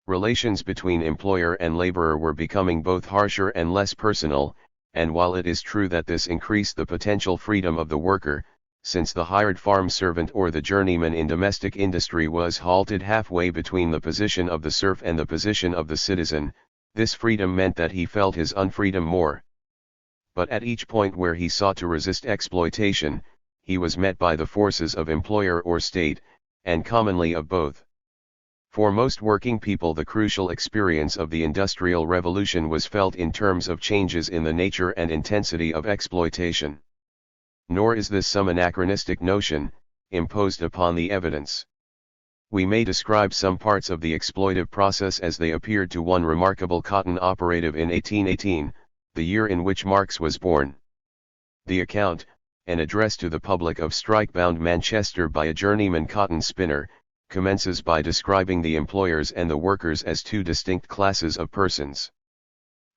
Relations between employer and laborer were becoming both harsher and less personal, and while it is true that this increased the potential freedom of the worker, since the hired farm servant or the journeyman in domestic industry was halted halfway between the position of the serf and the position of the citizen, this freedom meant that he felt his unfreedom more. But at each point where he sought to resist exploitation, he was met by the forces of employer or state, and commonly of both. For most working people, the crucial experience of the Industrial Revolution was felt in terms of changes in the nature and intensity of exploitation. Nor is this some anachronistic notion, imposed upon the evidence. We may describe some parts of the exploitive process as they appeared to one remarkable cotton operative in 1818, the year in which Marx was born. The account, an address to the public of strike-bound Manchester by a journeyman cotton spinner, commences by describing the employers and the workers as two distinct classes of persons.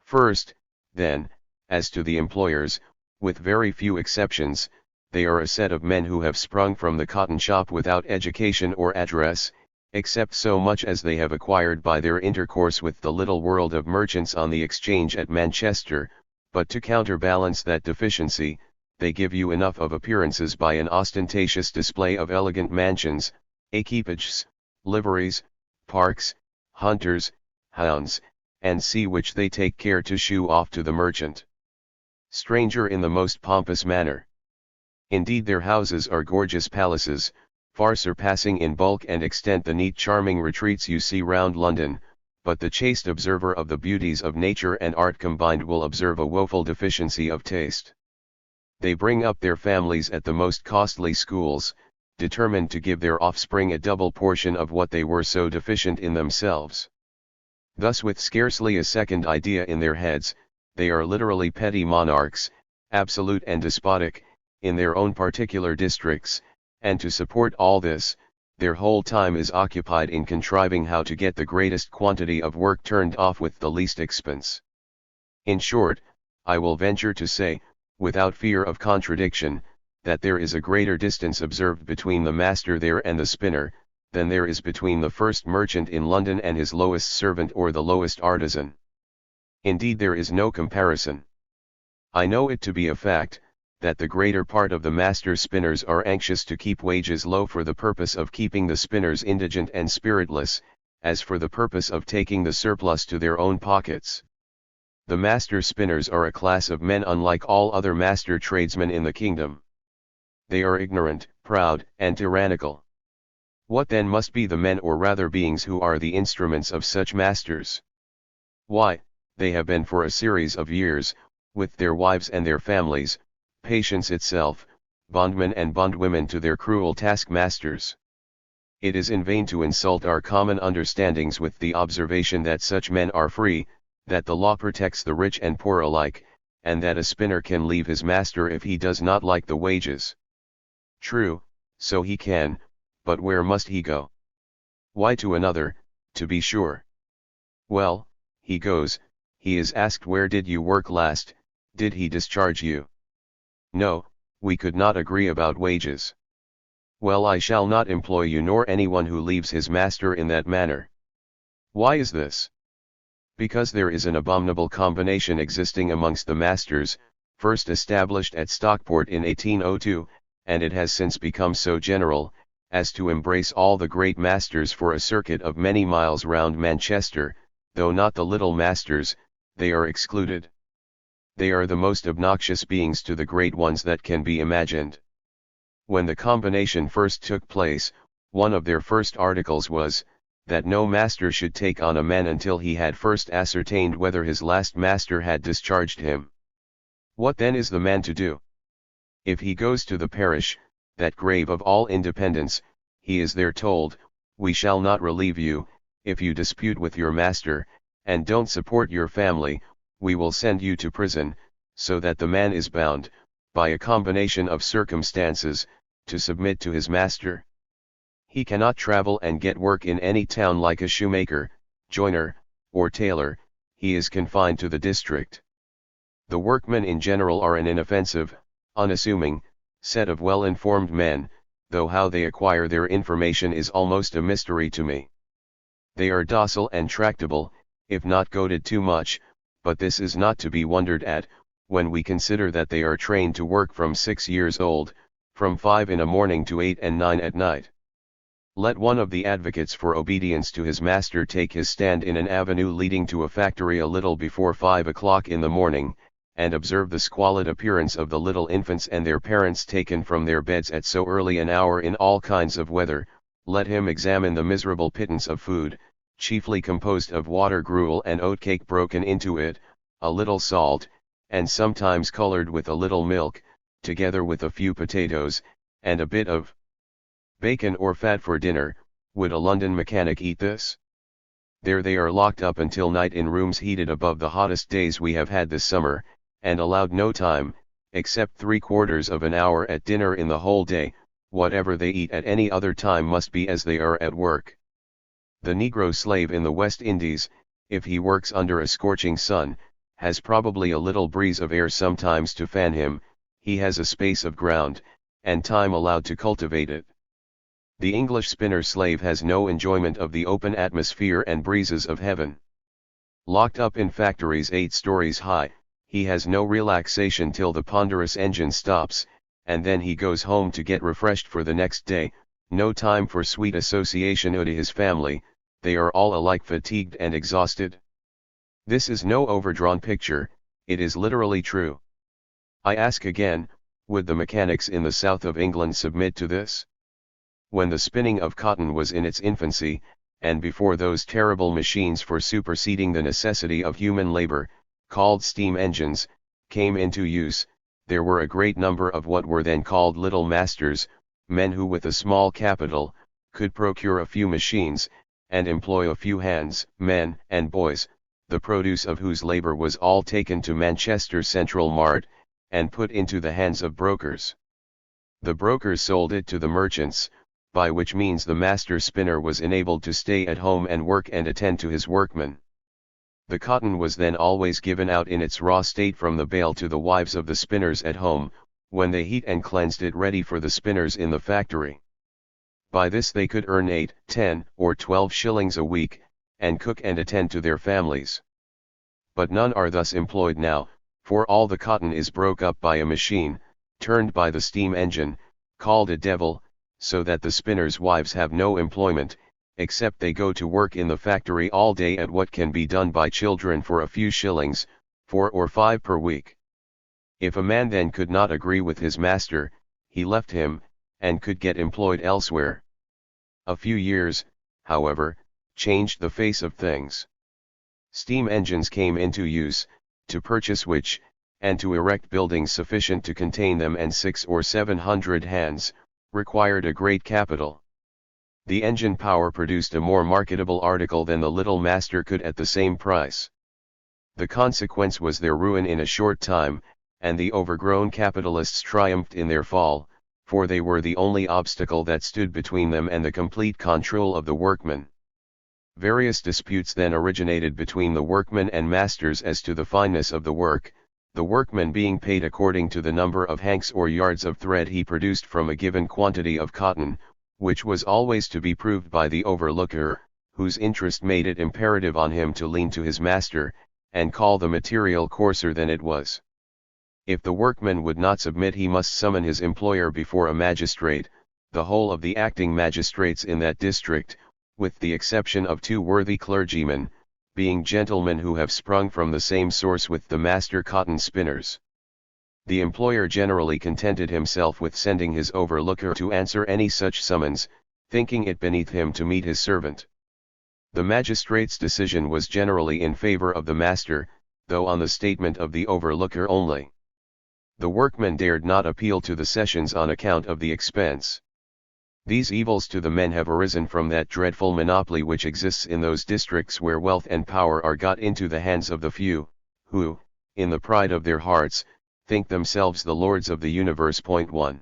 First, then, as to the employers, with very few exceptions, they are a set of men who have sprung from the cotton shop without education or address, except so much as they have acquired by their intercourse with the little world of merchants on the exchange at Manchester, but to counterbalance that deficiency, they give you enough of appearances by an ostentatious display of elegant mansions, equipages, liveries, parks, hunters, hounds, and sea which they take care to shew off to the merchant stranger in the most pompous manner. Indeed, their houses are gorgeous palaces, far surpassing in bulk and extent the neat charming retreats you see round London, but the chaste observer of the beauties of nature and art combined will observe a woeful deficiency of taste. They bring up their families at the most costly schools, determined to give their offspring a double portion of what they were so deficient in themselves. Thus, with scarcely a second idea in their heads, they are literally petty monarchs, absolute and despotic, in their own particular districts, and to support all this, their whole time is occupied in contriving how to get the greatest quantity of work turned off with the least expense. In short, I will venture to say, without fear of contradiction, that there is a greater distance observed between the master there and the spinner, than there is between the first merchant in London and his lowest servant or the lowest artisan. Indeed, there is no comparison. I know it to be a fact, that the greater part of the master spinners are anxious to keep wages low for the purpose of keeping the spinners indigent and spiritless, as for the purpose of taking the surplus to their own pockets. The master spinners are a class of men unlike all other master tradesmen in the kingdom. They are ignorant, proud, and tyrannical. What then must be the men, or rather beings, who are the instruments of such masters? Why, they have been for a series of years, with their wives and their families, patience itself, bondmen and bondwomen to their cruel taskmasters. It is in vain to insult our common understandings with the observation that such men are free, that the law protects the rich and poor alike, and that a spinner can leave his master if he does not like the wages. True, so he can, but where must he go? Why, to another, to be sure. Well, he goes, he is asked, where did you work last, did he discharge you? No, we could not agree about wages. Well, I shall not employ you nor anyone who leaves his master in that manner. Why is this? Because there is an abominable combination existing amongst the masters, first established at Stockport in 1802, and it has since become so general, as to embrace all the great masters for a circuit of many miles round Manchester, though not the little masters, they are excluded. They are the most obnoxious beings to the great ones that can be imagined. When the combination first took place, one of their first articles was, that no master should take on a man until he had first ascertained whether his last master had discharged him. What then is the man to do? If he goes to the parish, that grave of all independence, he is there told, we shall not relieve you, if you dispute with your master, and don't support your family, we will send you to prison, so that the man is bound, by a combination of circumstances, to submit to his master. He cannot travel and get work in any town like a shoemaker, joiner, or tailor, he is confined to the district. The workmen in general are an inoffensive, unassuming, set of well-informed men, though how they acquire their information is almost a mystery to me. They are docile and tractable, if not goaded too much, but this is not to be wondered at, when we consider that they are trained to work from 6 years old, from 5 in the morning to 8 and 9 at night. Let one of the advocates for obedience to his master take his stand in an avenue leading to a factory a little before 5 o'clock in the morning, and observe the squalid appearance of the little infants and their parents taken from their beds at so early an hour in all kinds of weather. Let him examine the miserable pittance of food, chiefly composed of water gruel and oatcake broken into it, a little salt, and sometimes colored with a little milk, together with a few potatoes, and a bit of bacon or fat for dinner. Would a London mechanic eat this? There they are locked up until night in rooms heated above the hottest days we have had this summer, and allowed no time, except 3/4 of an hour at dinner in the whole day. Whatever they eat at any other time must be as they are at work. The Negro slave in the West Indies, if he works under a scorching sun, has probably a little breeze of air sometimes to fan him, he has a space of ground, and time allowed to cultivate it. The English spinner slave has no enjoyment of the open atmosphere and breezes of heaven. Locked up in factories 8 stories high, he has no relaxation till the ponderous engine stops, and then he goes home to get refreshed for the next day, no time for sweet association to his family, they are all alike fatigued and exhausted. This is no overdrawn picture, it is literally true. I ask again, would the mechanics in the south of England submit to this? When the spinning of cotton was in its infancy, and before those terrible machines for superseding the necessity of human labor, called steam engines, came into use, there were a great number of what were then called little masters, men who with a small capital, could procure a few machines, and employ a few hands, men and boys, the produce of whose labor was all taken to Manchester Central Mart, and put into the hands of brokers. The brokers sold it to the merchants, by which means the master spinner was enabled to stay at home and work and attend to his workmen. The cotton was then always given out in its raw state from the bale to the wives of the spinners at home, when they heat and cleansed it ready for the spinners in the factory. By this they could earn 8, 10, or 12 shillings a week, and cook and attend to their families. But none are thus employed now, for all the cotton is broke up by a machine, turned by the steam engine, called a devil, so that the spinners' wives have no employment, except they go to work in the factory all day at what can be done by children for a few shillings, 4 or 5 per week. If a man then could not agree with his master, he left him, and could get employed elsewhere. A few years, however, changed the face of things. Steam engines came into use, to purchase which, and to erect buildings sufficient to contain them and 600 or 700 hands, required a great capital. The engine power produced a more marketable article than the little master could at the same price. The consequence was their ruin in a short time, and the overgrown capitalists triumphed in their fall, for they were the only obstacle that stood between them and the complete control of the workmen. Various disputes then originated between the workmen and masters as to the fineness of the work, the workman being paid according to the number of hanks or yards of thread he produced from a given quantity of cotton, which was always to be proved by the overlooker, whose interest made it imperative on him to lean to his master, and call the material coarser than it was. If the workman would not submit, he must summon his employer before a magistrate, the whole of the acting magistrates in that district, with the exception of 2 worthy clergymen, being gentlemen who have sprung from the same source with the master cotton spinners. The employer generally contented himself with sending his overlooker to answer any such summons, thinking it beneath him to meet his servant. The magistrate's decision was generally in favor of the master, though on the statement of the overlooker only. The workmen dared not appeal to the sessions on account of the expense. These evils to the men have arisen from that dreadful monopoly which exists in those districts where wealth and power are got into the hands of the few, who, in the pride of their hearts, think themselves the lords of the universe. 1.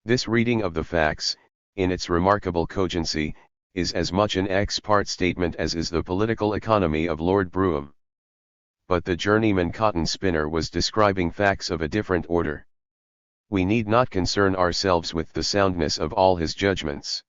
This reading of the facts, in its remarkable cogency, is as much an ex parte statement as is the political economy of Lord Brougham. But the journeyman cotton spinner was describing facts of a different order. We need not concern ourselves with the soundness of all his judgments.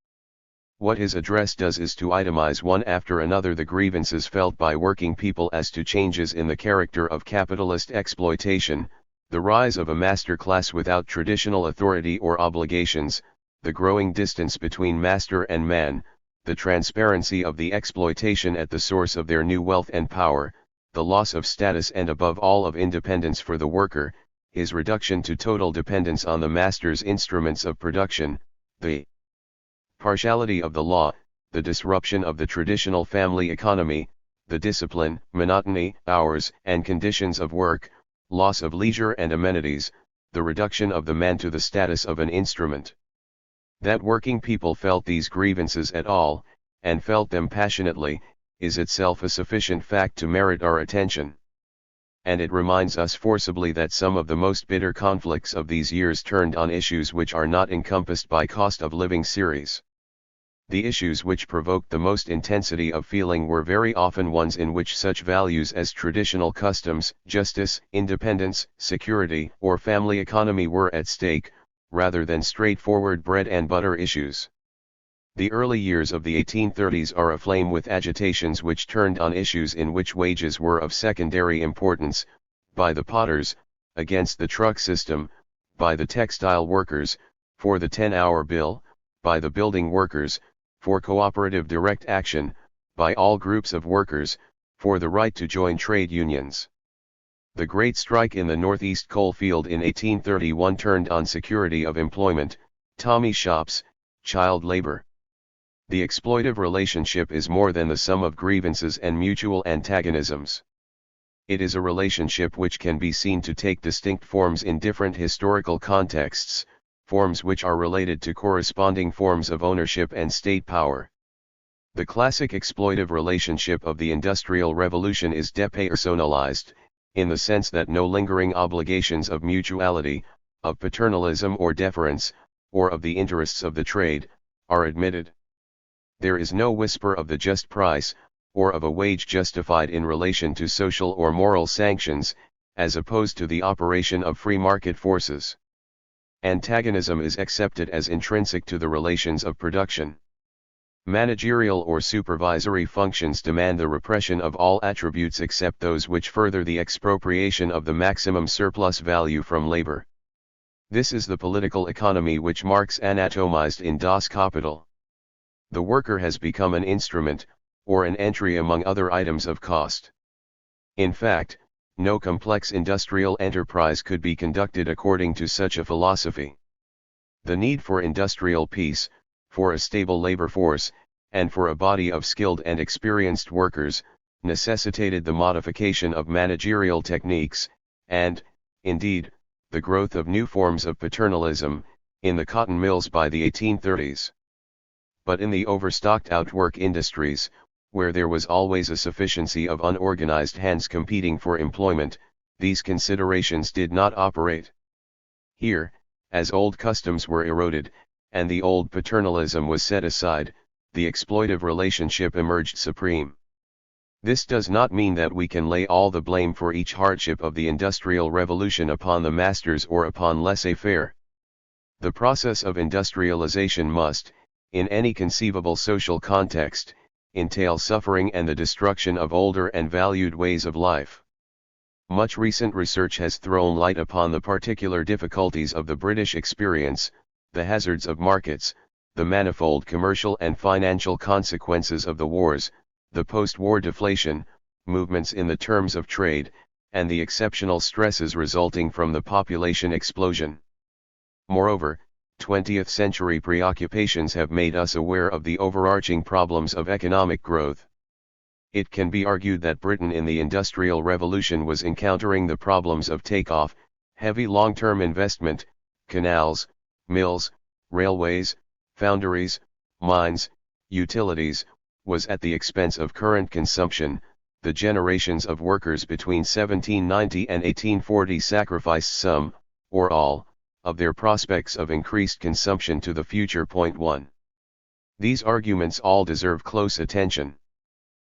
What his address does is to itemize one after another the grievances felt by working people as to changes in the character of capitalist exploitation, the rise of a master class without traditional authority or obligations, the growing distance between master and man, the transparency of the exploitation at the source of their new wealth and power, the loss of status and above all of independence for the worker, his reduction to total dependence on the master's instruments of production, the partiality of the law, the disruption of the traditional family economy, the discipline, monotony, hours and conditions of work, loss of leisure and amenities, the reduction of the man to the status of an instrument. That working people felt these grievances at all, and felt them passionately, is itself a sufficient fact to merit our attention. And it reminds us forcibly that some of the most bitter conflicts of these years turned on issues which are not encompassed by cost of living series. The issues which provoked the most intensity of feeling were very often ones in which such values as traditional customs, justice, independence, security, or family economy were at stake, rather than straightforward bread and butter issues. The early years of the 1830s are aflame with agitations which turned on issues in which wages were of secondary importance, by the potters, against the truck system, by the textile workers, for the 10-hour bill, by the building workers, for cooperative direct action, by all groups of workers, for the right to join trade unions. The great strike in the Northeast coal field in 1831 turned on security of employment, tommy shops, child labor. The exploitive relationship is more than the sum of grievances and mutual antagonisms. It is a relationship which can be seen to take distinct forms in different historical contexts, forms which are related to corresponding forms of ownership and state power. The classic exploitive relationship of the Industrial Revolution is depersonalized, in the sense that no lingering obligations of mutuality, of paternalism or deference, or of the interests of the trade, are admitted. There is no whisper of the just price, or of a wage justified in relation to social or moral sanctions, as opposed to the operation of free market forces. Antagonism is accepted as intrinsic to the relations of production. Managerial or supervisory functions demand the repression of all attributes except those which further the expropriation of the maximum surplus value from labor. This is the political economy which Marx anatomized in Das Kapital. The worker has become an instrument, or an entry among other items of cost. In fact, no complex industrial enterprise could be conducted according to such a philosophy. The need for industrial peace, for a stable labor force, and for a body of skilled and experienced workers, necessitated the modification of managerial techniques, and, indeed, the growth of new forms of paternalism, in the cotton mills by the 1830s. But in the overstocked outwork industries, where there was always a sufficiency of unorganized hands competing for employment, these considerations did not operate. Here, as old customs were eroded, and the old paternalism was set aside, the exploitive relationship emerged supreme. This does not mean that we can lay all the blame for each hardship of the Industrial Revolution upon the masters or upon laissez-faire. The process of industrialization must, in any conceivable social context, entail suffering and the destruction of older and valued ways of life. Much recent research has thrown light upon the particular difficulties of the British experience, the hazards of markets, the manifold commercial and financial consequences of the wars, the post-war deflation, movements in the terms of trade, and the exceptional stresses resulting from the population explosion. Moreover, 20th century preoccupations have made us aware of the overarching problems of economic growth. It can be argued that Britain in the Industrial Revolution was encountering the problems of takeoff, heavy long-term investment, canals, mills, railways, foundries, mines, utilities, was at the expense of current consumption. The generations of workers between 1790 and 1840 sacrificed some, or all, of their prospects of increased consumption to the future. 1. These arguments all deserve close attention.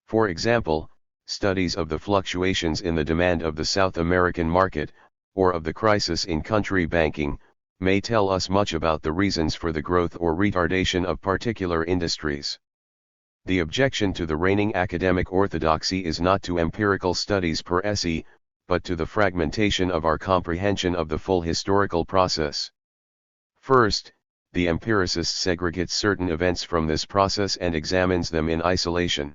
For example, studies of the fluctuations in the demand of the South American market, or of the crisis in country banking, may tell us much about the reasons for the growth or retardation of particular industries. The objection to the reigning academic orthodoxy is not to empirical studies per se, but to the fragmentation of our comprehension of the full historical process. First, the empiricist segregates certain events from this process and examines them in isolation.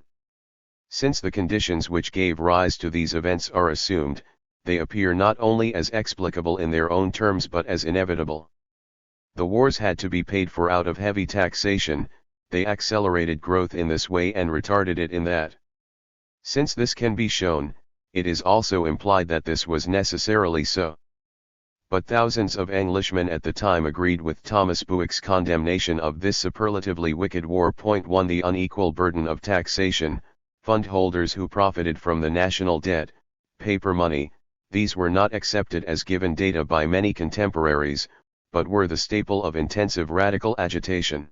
Since the conditions which gave rise to these events are assumed, they appear not only as explicable in their own terms but as inevitable. The wars had to be paid for out of heavy taxation. They accelerated growth in this way and retarded it in that. Since this can be shown, it is also implied that this was necessarily so. But thousands of Englishmen at the time agreed with Thomas Bewick's condemnation of this superlatively wicked war. 1. The unequal burden of taxation, fund holders who profited from the national debt, paper money, these were not accepted as given data by many contemporaries, but were the staple of intensive radical agitation.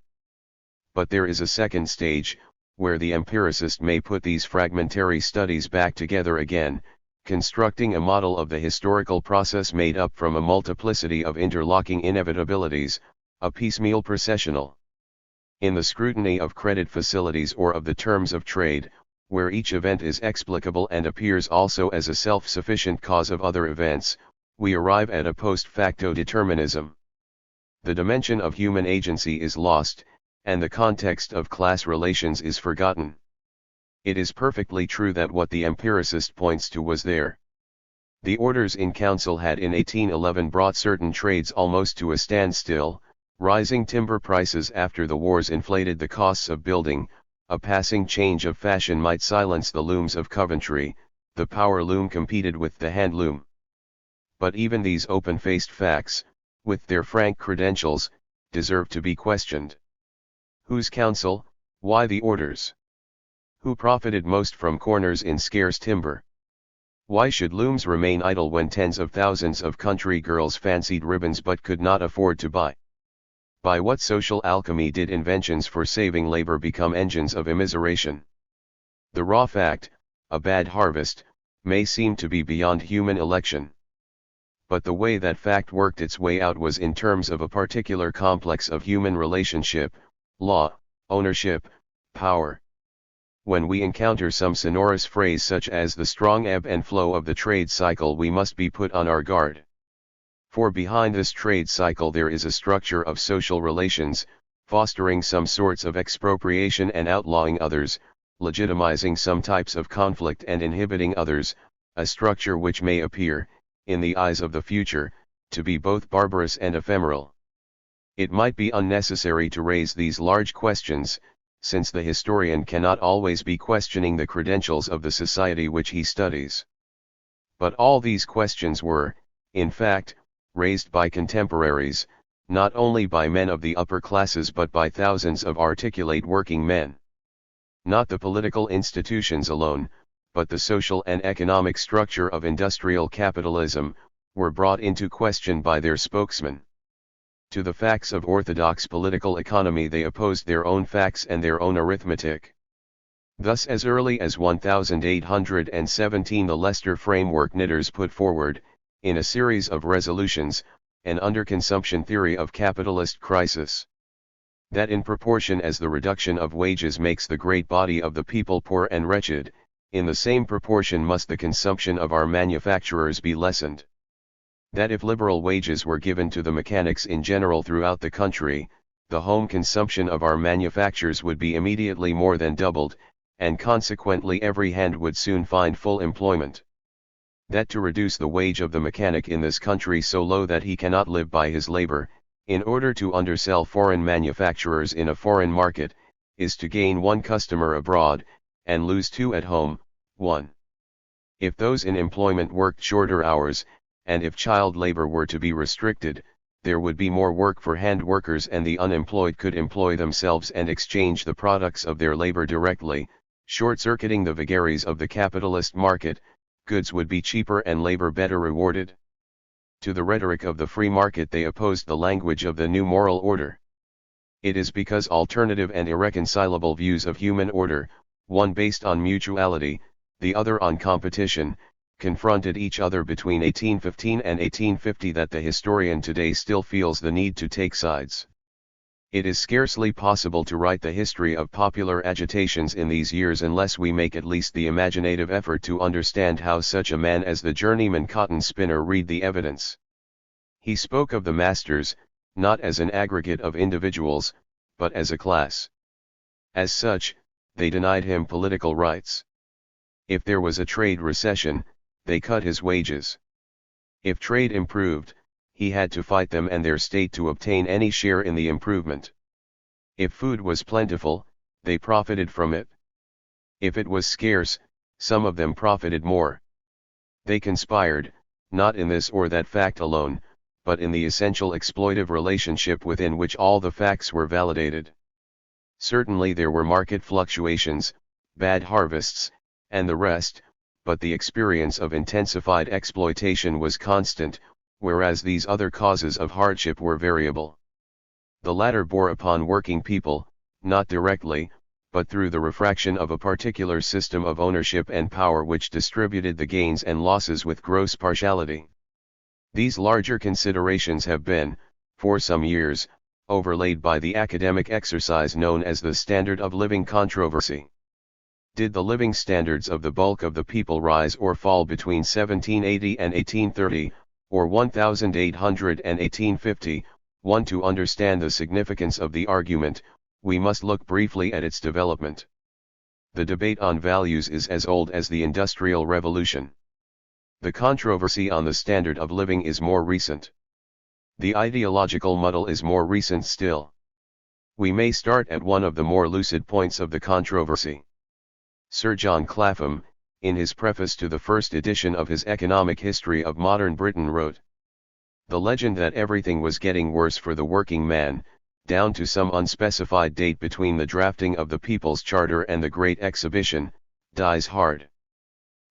But there is a second stage, where the empiricist may put these fragmentary studies back together again, constructing a model of the historical process made up from a multiplicity of interlocking inevitabilities, a piecemeal processional. In the scrutiny of credit facilities or of the terms of trade, where each event is explicable and appears also as a self-sufficient cause of other events, we arrive at a post facto determinism. The dimension of human agency is lost, and the context of class relations is forgotten. It is perfectly true that what the empiricist points to was there. The Orders in Council had in 1811 brought certain trades almost to a standstill. Rising timber prices after the wars inflated the costs of building. A passing change of fashion might silence the looms of Coventry. The power loom competed with the hand loom. But even these open-faced facts, with their frank credentials, deserve to be questioned. Whose counsel? Why the Orders? Who profited most from corners in scarce timber? Why should looms remain idle when tens of thousands of country girls fancied ribbons but could not afford to buy? By what social alchemy did inventions for saving labor become engines of immiseration? The raw fact, a bad harvest, may seem to be beyond human election. but the way that fact worked its way out was in terms of a particular complex of human relationship, law, ownership, power. When we encounter some sonorous phrase such as the strong ebb and flow of the trade cycle, we must be put on our guard. For behind this trade cycle there is a structure of social relations, fostering some sorts of expropriation and outlawing others, legitimizing some types of conflict and inhibiting others, a structure which may appear, in the eyes of the future, to be both barbarous and ephemeral. It might be unnecessary to raise these large questions, since the historian cannot always be questioning the credentials of the society which he studies. But all these questions were, in fact, raised by contemporaries, not only by men of the upper classes but by thousands of articulate working men. Not the political institutions alone, but the social and economic structure of industrial capitalism, were brought into question by their spokesman. To the facts of orthodox political economy they opposed their own facts and their own arithmetic. Thus as early as 1817 the Leicester Framework knitters put forward, in a series of resolutions, an underconsumption theory of capitalist crisis. That in proportion as the reduction of wages makes the great body of the people poor and wretched, in the same proportion must the consumption of our manufacturers be lessened. That if liberal wages were given to the mechanics in general throughout the country, the home consumption of our manufactures would be immediately more than doubled, and consequently every hand would soon find full employment. That to reduce the wage of the mechanic in this country so low that he cannot live by his labor, in order to undersell foreign manufacturers in a foreign market, is to gain one customer abroad, and lose two at home, 1. If those in employment worked shorter hours, and if child labor were to be restricted, there would be more work for hand workers and the unemployed could employ themselves and exchange the products of their labor directly, short-circuiting the vagaries of the capitalist market, goods would be cheaper and labor better rewarded. To the rhetoric of the free market they opposed the language of the new moral order. It is because alternative and irreconcilable views of human order, one based on mutuality, the other on competition, confronted each other between 1815 and 1850 that the historian today still feels the need to take sides. It is scarcely possible to write the history of popular agitations in these years unless we make at least the imaginative effort to understand how such a man as the journeyman cotton spinner read the evidence. He spoke of the masters, not as an aggregate of individuals, but as a class. As such, they denied him political rights. If there was a trade recession, they cut his wages. If trade improved, he had to fight them and their state to obtain any share in the improvement. If food was plentiful, they profited from it. If it was scarce, some of them profited more. They conspired, not in this or that fact alone, but in the essential exploitive relationship within which all the facts were validated. Certainly there were market fluctuations, bad harvests, and the rest, but the experience of intensified exploitation was constant, whereas these other causes of hardship were variable. The latter bore upon working people, not directly, but through the refraction of a particular system of ownership and power which distributed the gains and losses with gross partiality. These larger considerations have been, for some years, overlaid by the academic exercise known as the standard of living controversy. Did the living standards of the bulk of the people rise or fall between 1780 and 1830, or 1800 and 1850? To understand the significance of the argument, we must look briefly at its development. The debate on values is as old as the Industrial Revolution. The controversy on the standard of living is more recent. The ideological muddle is more recent still. We may start at one of the more lucid points of the controversy. Sir John Clapham, in his preface to the first edition of his Economic History of Modern Britain wrote, "The legend that everything was getting worse for the working man, down to some unspecified date between the drafting of the People's Charter and the Great Exhibition, dies hard.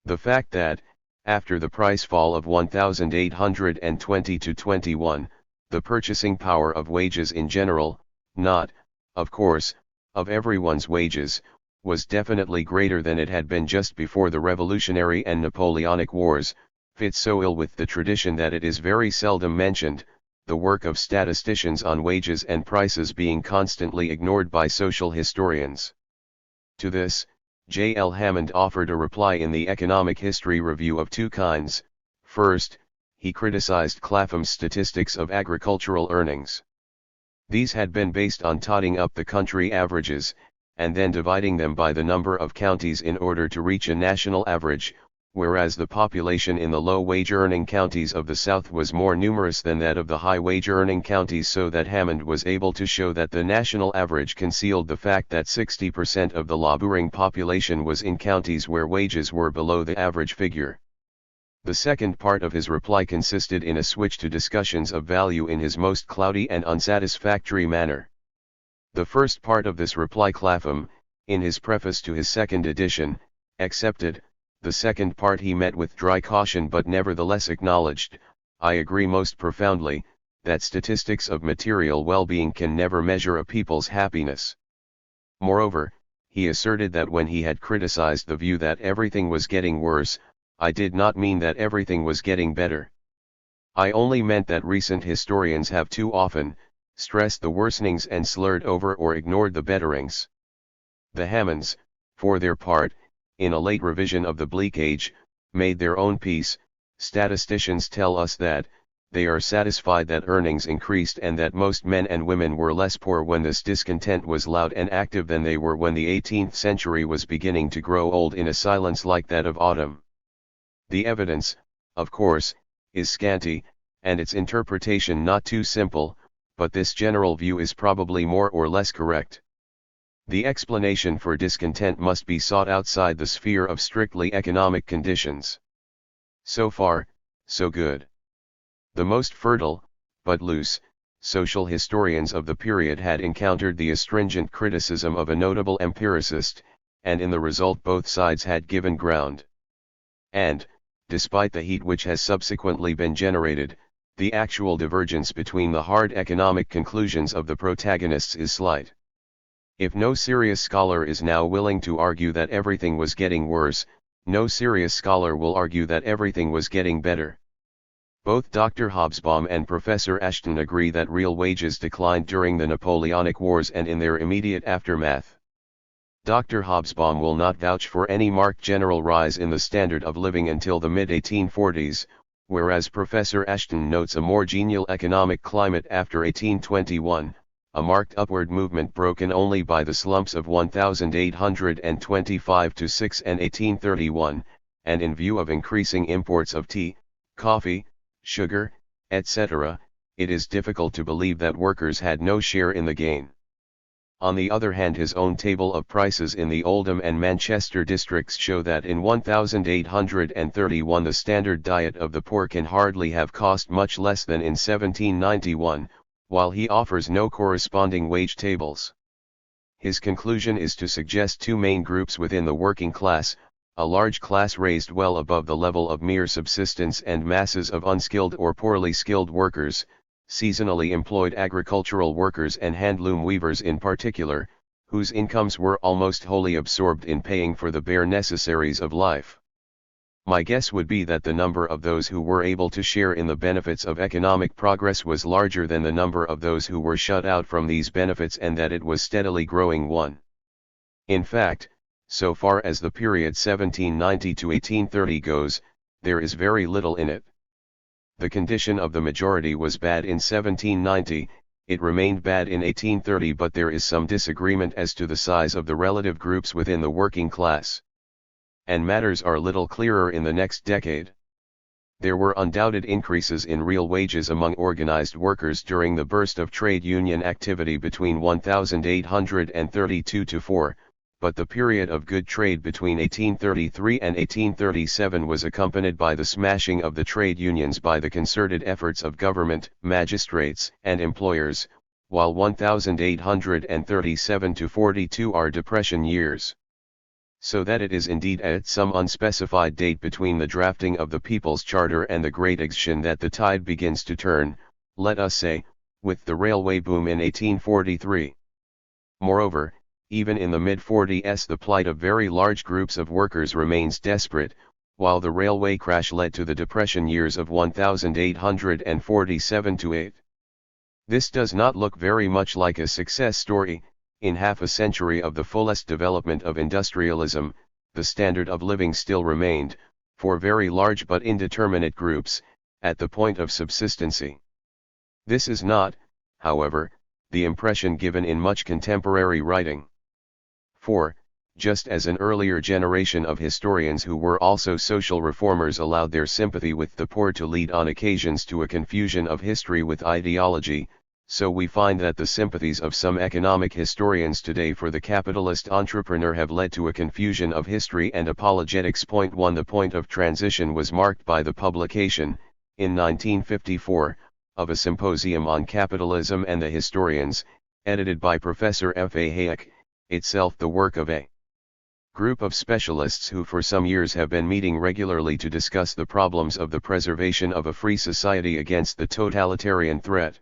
The fact that, after the price fall of 1820 to 21, the purchasing power of wages in general, not, of course, of everyone's wages, was definitely greater than it had been just before the Revolutionary and Napoleonic Wars, fits so ill with the tradition that it is very seldom mentioned, the work of statisticians on wages and prices being constantly ignored by social historians. To this, J. L. Hammond offered a reply in the Economic History Review of two kinds. First, he criticized Clapham's statistics of agricultural earnings. These had been based on totting up the country averages, and then dividing them by the number of counties in order to reach a national average, whereas the population in the low-wage earning counties of the South was more numerous than that of the high-wage earning counties, so that Hammond was able to show that the national average concealed the fact that 60% of the laboring population was in counties where wages were below the average figure. The second part of his reply consisted in a switch to discussions of value in his most cloudy and unsatisfactory manner. The first part of this reply Clapham, in his preface to his second edition, accepted. The second part he met with dry caution but nevertheless acknowledged. I agree most profoundly, that statistics of material well-being can never measure a people's happiness. Moreover, he asserted that when he had criticized the view that everything was getting worse, I did not mean that everything was getting better. I only meant that recent historians have too often stressed the worsenings and slurred over or ignored the betterings. The Hammonds, for their part, in a late revision of the Bleak Age, made their own peace. Statisticians tell us that they are satisfied that earnings increased and that most men and women were less poor when this discontent was loud and active than they were when the 18th century was beginning to grow old in a silence like that of autumn. The evidence, of course, is scanty, and its interpretation not too simple, but this general view is probably more or less correct. The explanation for discontent must be sought outside the sphere of strictly economic conditions. So far, so good. The most fertile, but loose, social historians of the period had encountered the astringent criticism of a notable empiricist, and in the result both sides had given ground. And, despite the heat which has subsequently been generated, the actual divergence between the hard economic conclusions of the protagonists is slight. If no serious scholar is now willing to argue that everything was getting worse, no serious scholar will argue that everything was getting better. Both Dr. Hobsbawm and Professor Ashton agree that real wages declined during the Napoleonic Wars and in their immediate aftermath. Dr. Hobsbawm will not vouch for any marked general rise in the standard of living until the mid-1840s, whereas Professor Ashton notes a more genial economic climate after 1821, a marked upward movement broken only by the slumps of 1825–6 and 1831, and in view of increasing imports of tea, coffee, sugar, etc., it is difficult to believe that workers had no share in the gain. On the other hand, his own table of prices in the Oldham and Manchester districts show that in 1831 the standard diet of the poor can hardly have cost much less than in 1791, while he offers no corresponding wage tables. His conclusion is to suggest two main groups within the working class, a large class raised well above the level of mere subsistence and masses of unskilled or poorly skilled workers, seasonally employed agricultural workers and handloom weavers in particular, whose incomes were almost wholly absorbed in paying for the bare necessaries of life. My guess would be that the number of those who were able to share in the benefits of economic progress was larger than the number of those who were shut out from these benefits, and that it was steadily growing one. In fact, so far as the period 1790 to 1830 goes, there is very little in it. The condition of the majority was bad in 1790, it remained bad in 1830, but there is some disagreement as to the size of the relative groups within the working class. And matters are little clearer in the next decade. There were undoubted increases in real wages among organized workers during the burst of trade union activity between 1832–4, but the period of good trade between 1833 and 1837 was accompanied by the smashing of the trade unions by the concerted efforts of government, magistrates, and employers, while 1837–42 are depression years. So that it is indeed at some unspecified date between the drafting of the People's Charter and the Great Action that the tide begins to turn, let us say, with the railway boom in 1843. Moreover, even in the mid-40s the plight of very large groups of workers remains desperate, while the railway crash led to the Depression years of 1847 to 8. This does not look very much like a success story. In half a century of the fullest development of industrialism, the standard of living still remained, for very large but indeterminate groups, at the point of subsistency. This is not, however, the impression given in much contemporary writing. For, just as an earlier generation of historians who were also social reformers allowed their sympathy with the poor to lead on occasions to a confusion of history with ideology, so we find that the sympathies of some economic historians today for the capitalist entrepreneur have led to a confusion of history and apologetics. Point 1. The point of transition was marked by the publication, in 1954, of a symposium on capitalism and the historians, edited by Professor F. A. Hayek, itself the work of a group of specialists who for some years have been meeting regularly to discuss the problems of the preservation of a free society against the totalitarian threat.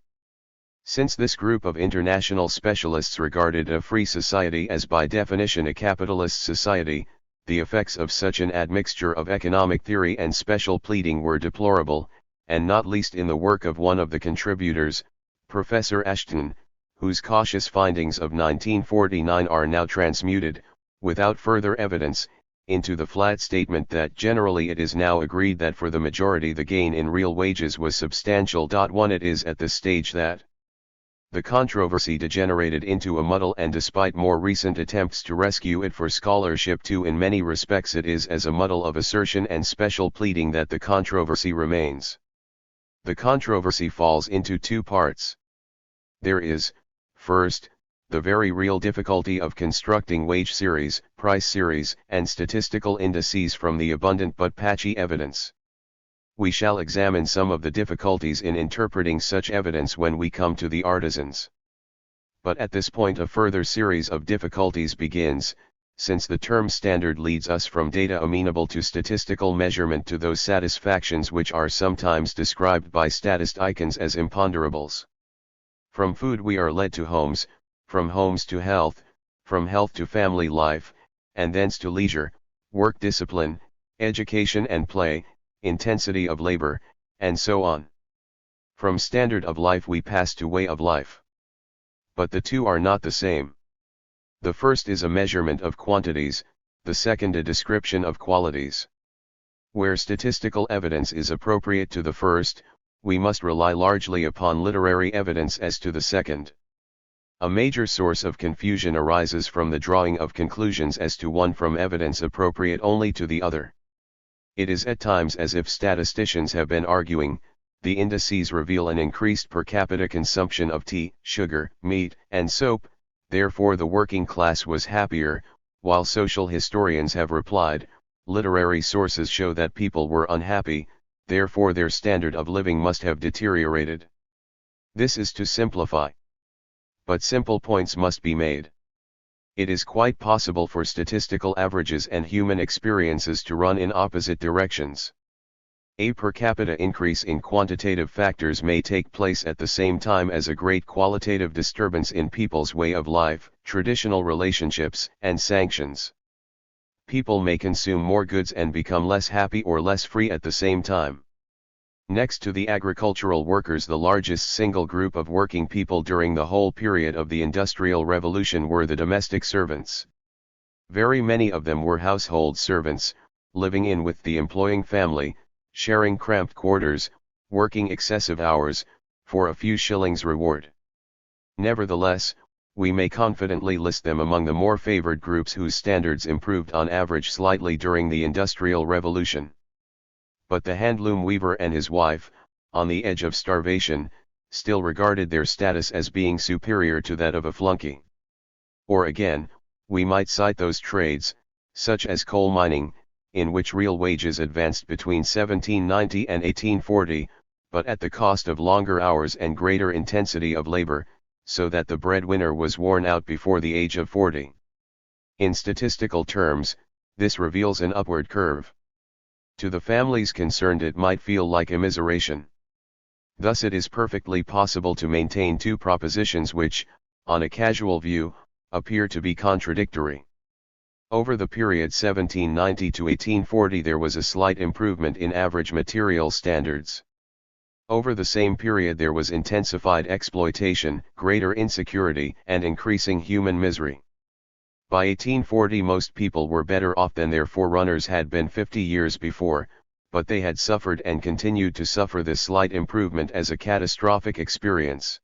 Since this group of international specialists regarded a free society as by definition a capitalist society, the effects of such an admixture of economic theory and special pleading were deplorable, and not least in the work of one of the contributors, Professor Ashton, whose cautious findings of 1949 are now transmuted, without further evidence, into the flat statement that generally it is now agreed that for the majority the gain in real wages was substantial. 1. It is at this stage that the controversy degenerated into a muddle, and despite more recent attempts to rescue it for scholarship too, in many respects it is as a muddle of assertion and special pleading that the controversy remains. The controversy falls into two parts. There is, first, the very real difficulty of constructing wage series, price series, and statistical indices from the abundant but patchy evidence. We shall examine some of the difficulties in interpreting such evidence when we come to the artisans. But at this point a further series of difficulties begins, since the term standard leads us from data amenable to statistical measurement to those satisfactions which are sometimes described by statisticians as imponderables. From food we are led to homes, from homes to health, from health to family life, and thence to leisure, work discipline, education and play, intensity of labor, and so on. From standard of life we pass to way of life. But the two are not the same. The first is a measurement of quantities, the second a description of qualities. Where statistical evidence is appropriate to the first, we must rely largely upon literary evidence as to the second. A major source of confusion arises from the drawing of conclusions as to one from evidence appropriate only to the other. It is at times as if statisticians have been arguing, the indices reveal an increased per capita consumption of tea, sugar, meat, and soap, therefore the working class was happier, while social historians have replied, literary sources show that people were unhappy, therefore their standard of living must have deteriorated. This is to simplify. But simple points must be made. It is quite possible for statistical averages and human experiences to run in opposite directions. A per capita increase in quantitative factors may take place at the same time as a great qualitative disturbance in people's way of life, traditional relationships, and sanctions. People may consume more goods and become less happy or less free at the same time. Next to the agricultural workers, the largest single group of working people during the whole period of the Industrial Revolution were the domestic servants. Very many of them were household servants, living in with the employing family, sharing cramped quarters, working excessive hours, for a few shillings reward. Nevertheless, we may confidently list them among the more favored groups whose standards improved on average slightly during the Industrial Revolution. But the handloom weaver and his wife, on the edge of starvation, still regarded their status as being superior to that of a flunky. Or again, we might cite those trades, such as coal mining, in which real wages advanced between 1790 and 1840, but at the cost of longer hours and greater intensity of labor, so that the breadwinner was worn out before the age of 40. In statistical terms, this reveals an upward curve. To the families concerned it might feel like immiseration. Thus it is perfectly possible to maintain two propositions which, on a casual view, appear to be contradictory. Over the period 1790 to 1840 there was a slight improvement in average material standards. Over the same period there was intensified exploitation, greater insecurity, and increasing human misery. By 1840 most people were better off than their forerunners had been 50 years before, but they had suffered and continued to suffer this slight improvement as a catastrophic experience.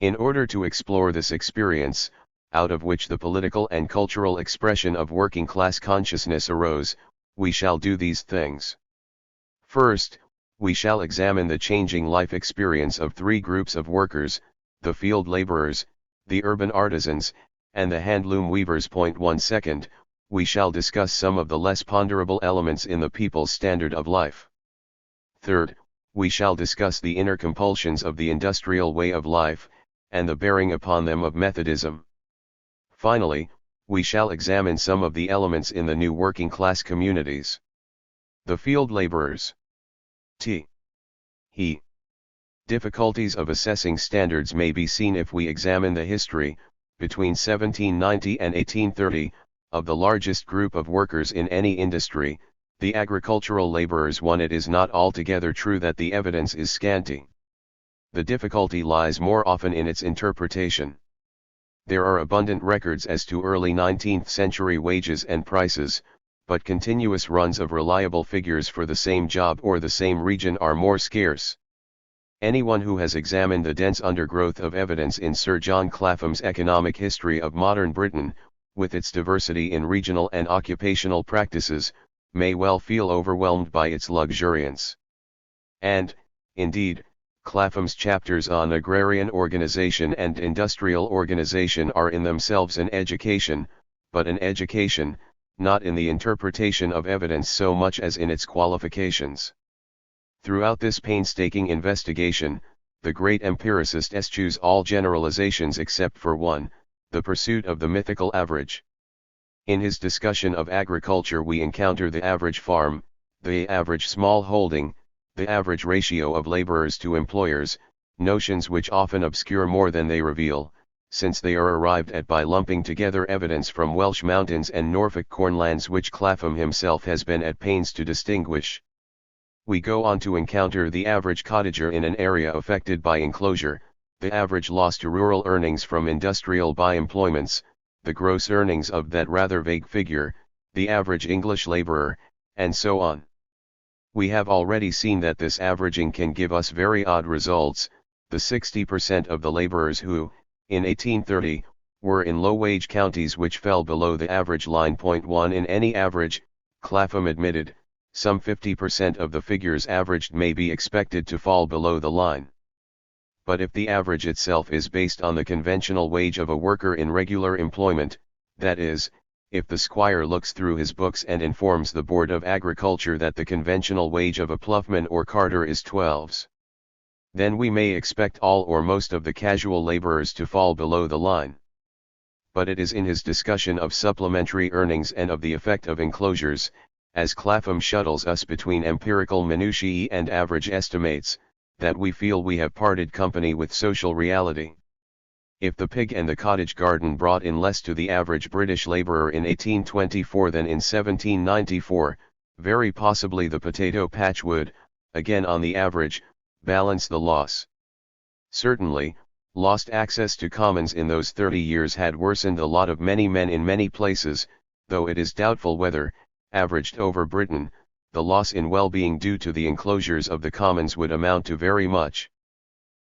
In order to explore this experience, out of which the political and cultural expression of working-class consciousness arose, we shall do these things. First, we shall examine the changing life experience of three groups of workers, the field laborers, the urban artisans, and the handloom weavers. 1 Second, we shall discuss some of the less ponderable elements in the people's standard of life. Third, we shall discuss the inner compulsions of the industrial way of life, and the bearing upon them of Methodism. Finally, we shall examine some of the elements in the new working-class communities. The field laborers. He. Difficulties of assessing standards may be seen if we examine the history, between 1790 and 1830, of the largest group of workers in any industry, the agricultural laborers. 1 It is not altogether true that the evidence is scanty. The difficulty lies more often in its interpretation. There are abundant records as to early 19th century wages and prices, but continuous runs of reliable figures for the same job or the same region are more scarce. Anyone who has examined the dense undergrowth of evidence in Sir John Clapham's Economic History of Modern Britain, with its diversity in regional and occupational practices, may well feel overwhelmed by its luxuriance. And, indeed, Clapham's chapters on agrarian organization and industrial organization are in themselves an education, but an education, not in the interpretation of evidence so much as in its qualifications. Throughout this painstaking investigation, the great empiricist eschews all generalizations except for one, the pursuit of the mythical average. In his discussion of agriculture we encounter the average farm, the average small holding, the average ratio of laborers to employers, notions which often obscure more than they reveal, since they are arrived at by lumping together evidence from Welsh mountains and Norfolk cornlands which Clapham himself has been at pains to distinguish. We go on to encounter the average cottager in an area affected by enclosure, the average loss to rural earnings from industrial by-employments, the gross earnings of that rather vague figure, the average English laborer, and so on. We have already seen that this averaging can give us very odd results. The 60% of the laborers who, in 1830, were in low-wage counties which fell below the average line. 1 In any average, Clapham admitted, some 50% of the figures averaged may be expected to fall below the line. But if the average itself is based on the conventional wage of a worker in regular employment, that is, if the squire looks through his books and informs the Board of Agriculture that the conventional wage of a ploughman or carter is 12s, then we may expect all or most of the casual laborers to fall below the line. But it is in his discussion of supplementary earnings and of the effect of enclosures, as Clapham shuttles us between empirical minutiae and average estimates, that we feel we have parted company with social reality. If the pig and the cottage garden brought in less to the average British labourer in 1824 than in 1794, very possibly the potato patch would, again on the average, balance the loss. Certainly, lost access to commons in those 30 years had worsened the lot of many men in many places, though it is doubtful whether, averaged over Britain, the loss in well-being due to the enclosures of the commons would amount to very much.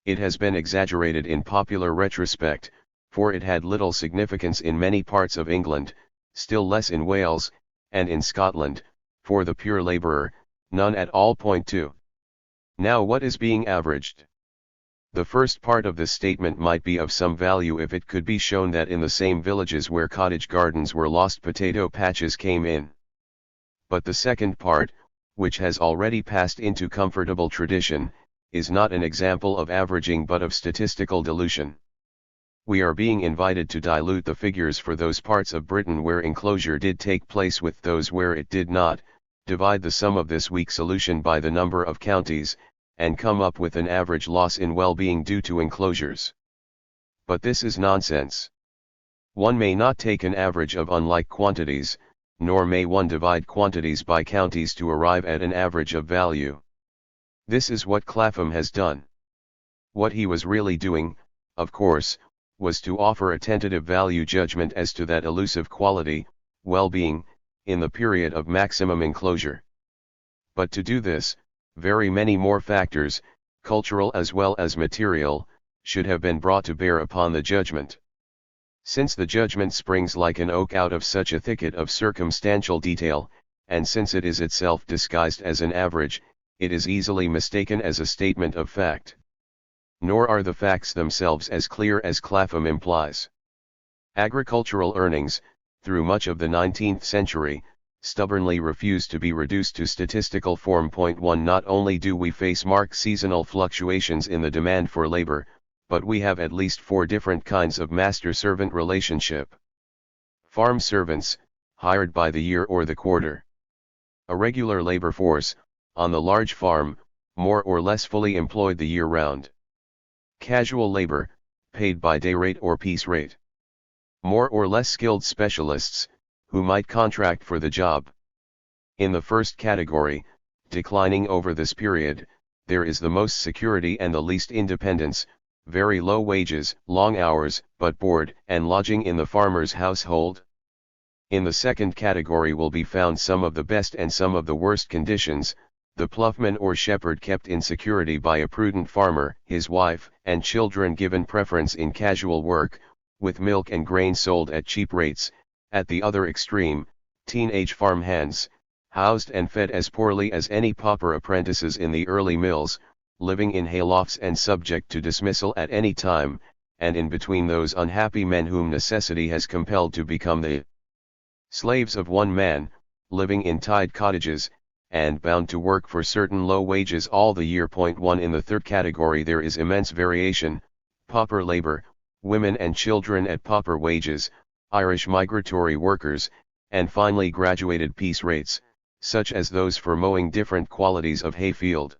It has been exaggerated in popular retrospect, for it had little significance in many parts of England, still less in Wales, and in Scotland, for the pure labourer, none at all. 2. Now what is being averaged? The first part of this statement might be of some value if it could be shown that in the same villages where cottage gardens were lost potato patches came in. But the second part, which has already passed into comfortable tradition, is not an example of averaging but of statistical dilution. We are being invited to dilute the figures for those parts of Britain where enclosure did take place with those where it did not, divide the sum of this weak solution by the number of counties, and come up with an average loss in well-being due to enclosures. But this is nonsense. One may not take an average of unlike quantities, nor may one divide quantities by counties to arrive at an average of value. This is what Clapham has done. What he was really doing, of course, was to offer a tentative value judgment as to that elusive quality, well-being, in the period of maximum enclosure. But to do this, very many more factors, cultural as well as material, should have been brought to bear upon the judgment. Since the judgment springs like an oak out of such a thicket of circumstantial detail, and since it is itself disguised as an average, it is easily mistaken as a statement of fact. Nor are the facts themselves as clear as Clapham implies. Agricultural earnings, through much of the 19th century, stubbornly refuse to be reduced to statistical form. 1 Not only do we face marked seasonal fluctuations in the demand for labor, but we have at least 4 different kinds of master-servant relationship. Farm servants, hired by the year or the quarter. A regular labor force, on the large farm, more or less fully employed the year round. Casual labor, paid by day rate or piece rate. More or less skilled specialists, who might contract for the job. In the first category, declining over this period, there is the most security and the least independence, very low wages, long hours, but board and lodging in the farmer's household. In the second category will be found some of the best and some of the worst conditions, the ploughman or shepherd kept in security by a prudent farmer, his wife and children given preference in casual work, with milk and grain sold at cheap rates. At the other extreme, teenage farm hands, housed and fed as poorly as any pauper apprentices in the early mills, living in haylofts and subject to dismissal at any time, and in between those unhappy men whom necessity has compelled to become the slaves of one man, living in tied cottages, and bound to work for certain low wages all the year. 1 In the third category there is immense variation, pauper labor, women and children at pauper wages, Irish migratory workers, and finally graduated piece rates, such as those for mowing different qualities of hayfield.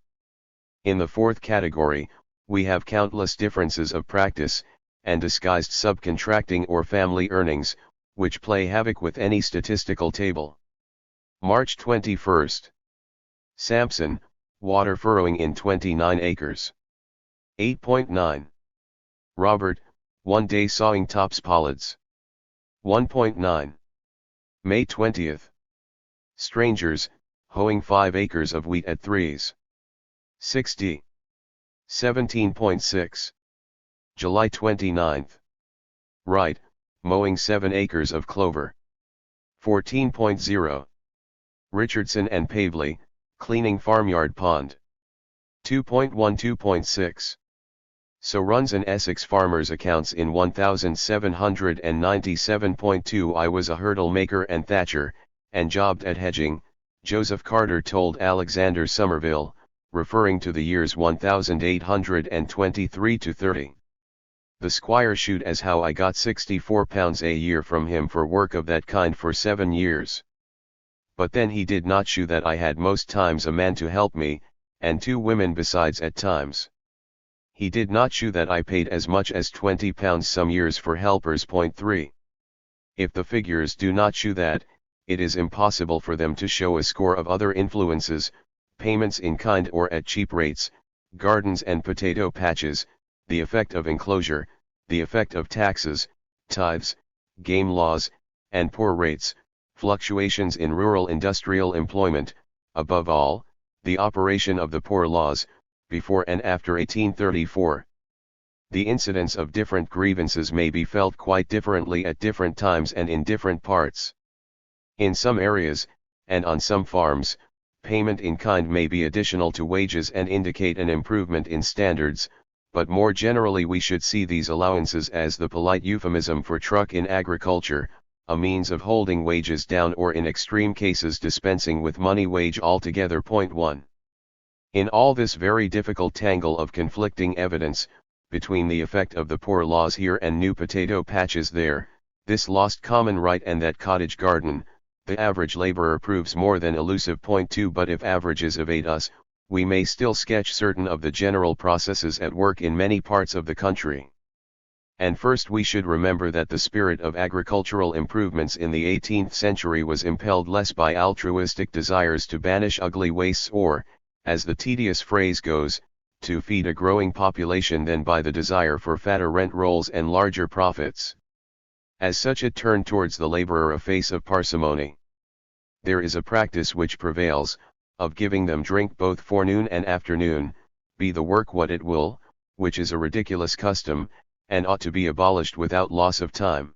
In the fourth category, we have countless differences of practice, and disguised subcontracting or family earnings, which play havoc with any statistical table. March 21. Sampson, water furrowing in 29 acres. 8.9. Robert, 1 day sawing tops pollards. 1.9. May 20. Strangers, hoeing 5 acres of wheat at threes. 60. 17.6. July 29. Wright, mowing 7 acres of clover. 14.0. Richardson and Pavley, cleaning farmyard pond. 2.1-2.6. So runs an Essex farmer's accounts in 1797.2. I was a hurdle maker and thatcher, and jobbed at hedging, Joseph Carter told Alexander Somerville, referring to the years 1823 to 30. The squire shewed as how I got £64 a year from him for work of that kind for 7 years. But then he did not shew that I had most times a man to help me, and 2 women besides at times. He did not shew that I paid as much as £20 some years for helpers. 3. If the figures do not shew that, it is impossible for them to show a score of other influences, payments in kind or at cheap rates, gardens and potato patches, the effect of enclosure, the effect of taxes, tithes, game laws, and poor rates, fluctuations in rural industrial employment, above all, the operation of the poor laws, before and after 1834. The incidence of different grievances may be felt quite differently at different times and in different parts. In some areas, and on some farms, payment in kind may be additional to wages and indicate an improvement in standards, but more generally we should see these allowances as the polite euphemism for truck in agriculture, a means of holding wages down or in extreme cases dispensing with money wage altogether. 1. In all this very difficult tangle of conflicting evidence, between the effect of the poor laws here and new potato patches there, this lost common right and that cottage garden, the average laborer proves more than elusive. 2 But if averages evade us, we may still sketch certain of the general processes at work in many parts of the country. And first we should remember that the spirit of agricultural improvements in the 18th century was impelled less by altruistic desires to banish ugly wastes or, as the tedious phrase goes, to feed a growing population than by the desire for fatter rent rolls and larger profits. As such it turned towards the laborer a face of parsimony. There is a practice which prevails, of giving them drink both forenoon and afternoon, be the work what it will, which is a ridiculous custom, and ought to be abolished without loss of time.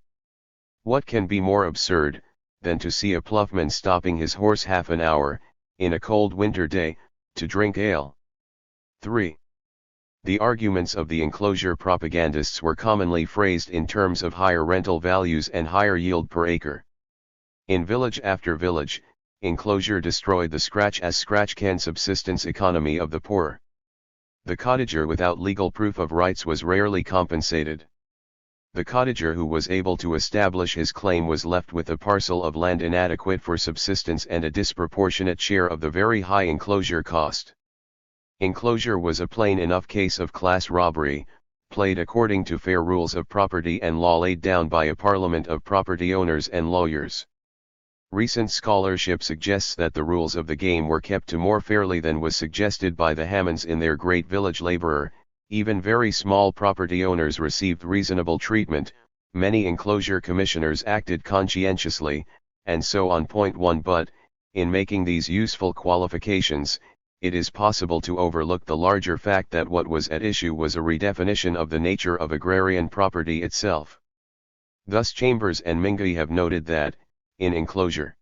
What can be more absurd, than to see a ploughman stopping his horse half an hour, in a cold winter day, to drink ale? 3. The arguments of the enclosure propagandists were commonly phrased in terms of higher rental values and higher yield per acre. In village after village, enclosure destroyed the scratch can subsistence economy of the poor. The cottager without legal proof of rights was rarely compensated. The cottager who was able to establish his claim was left with a parcel of land inadequate for subsistence and a disproportionate share of the very high enclosure cost. Enclosure was a plain enough case of class robbery, played according to fair rules of property and law laid down by a parliament of property owners and lawyers. Recent scholarship suggests that the rules of the game were kept to more fairly than was suggested by the Hammonds in their Great Village Laborer. Even very small property owners received reasonable treatment, many enclosure commissioners acted conscientiously, and so on. Point 1. But, in making these useful qualifications, it is possible to overlook the larger fact that what was at issue was a redefinition of the nature of agrarian property itself. Thus Chambers and Mingy have noted that, in enclosure,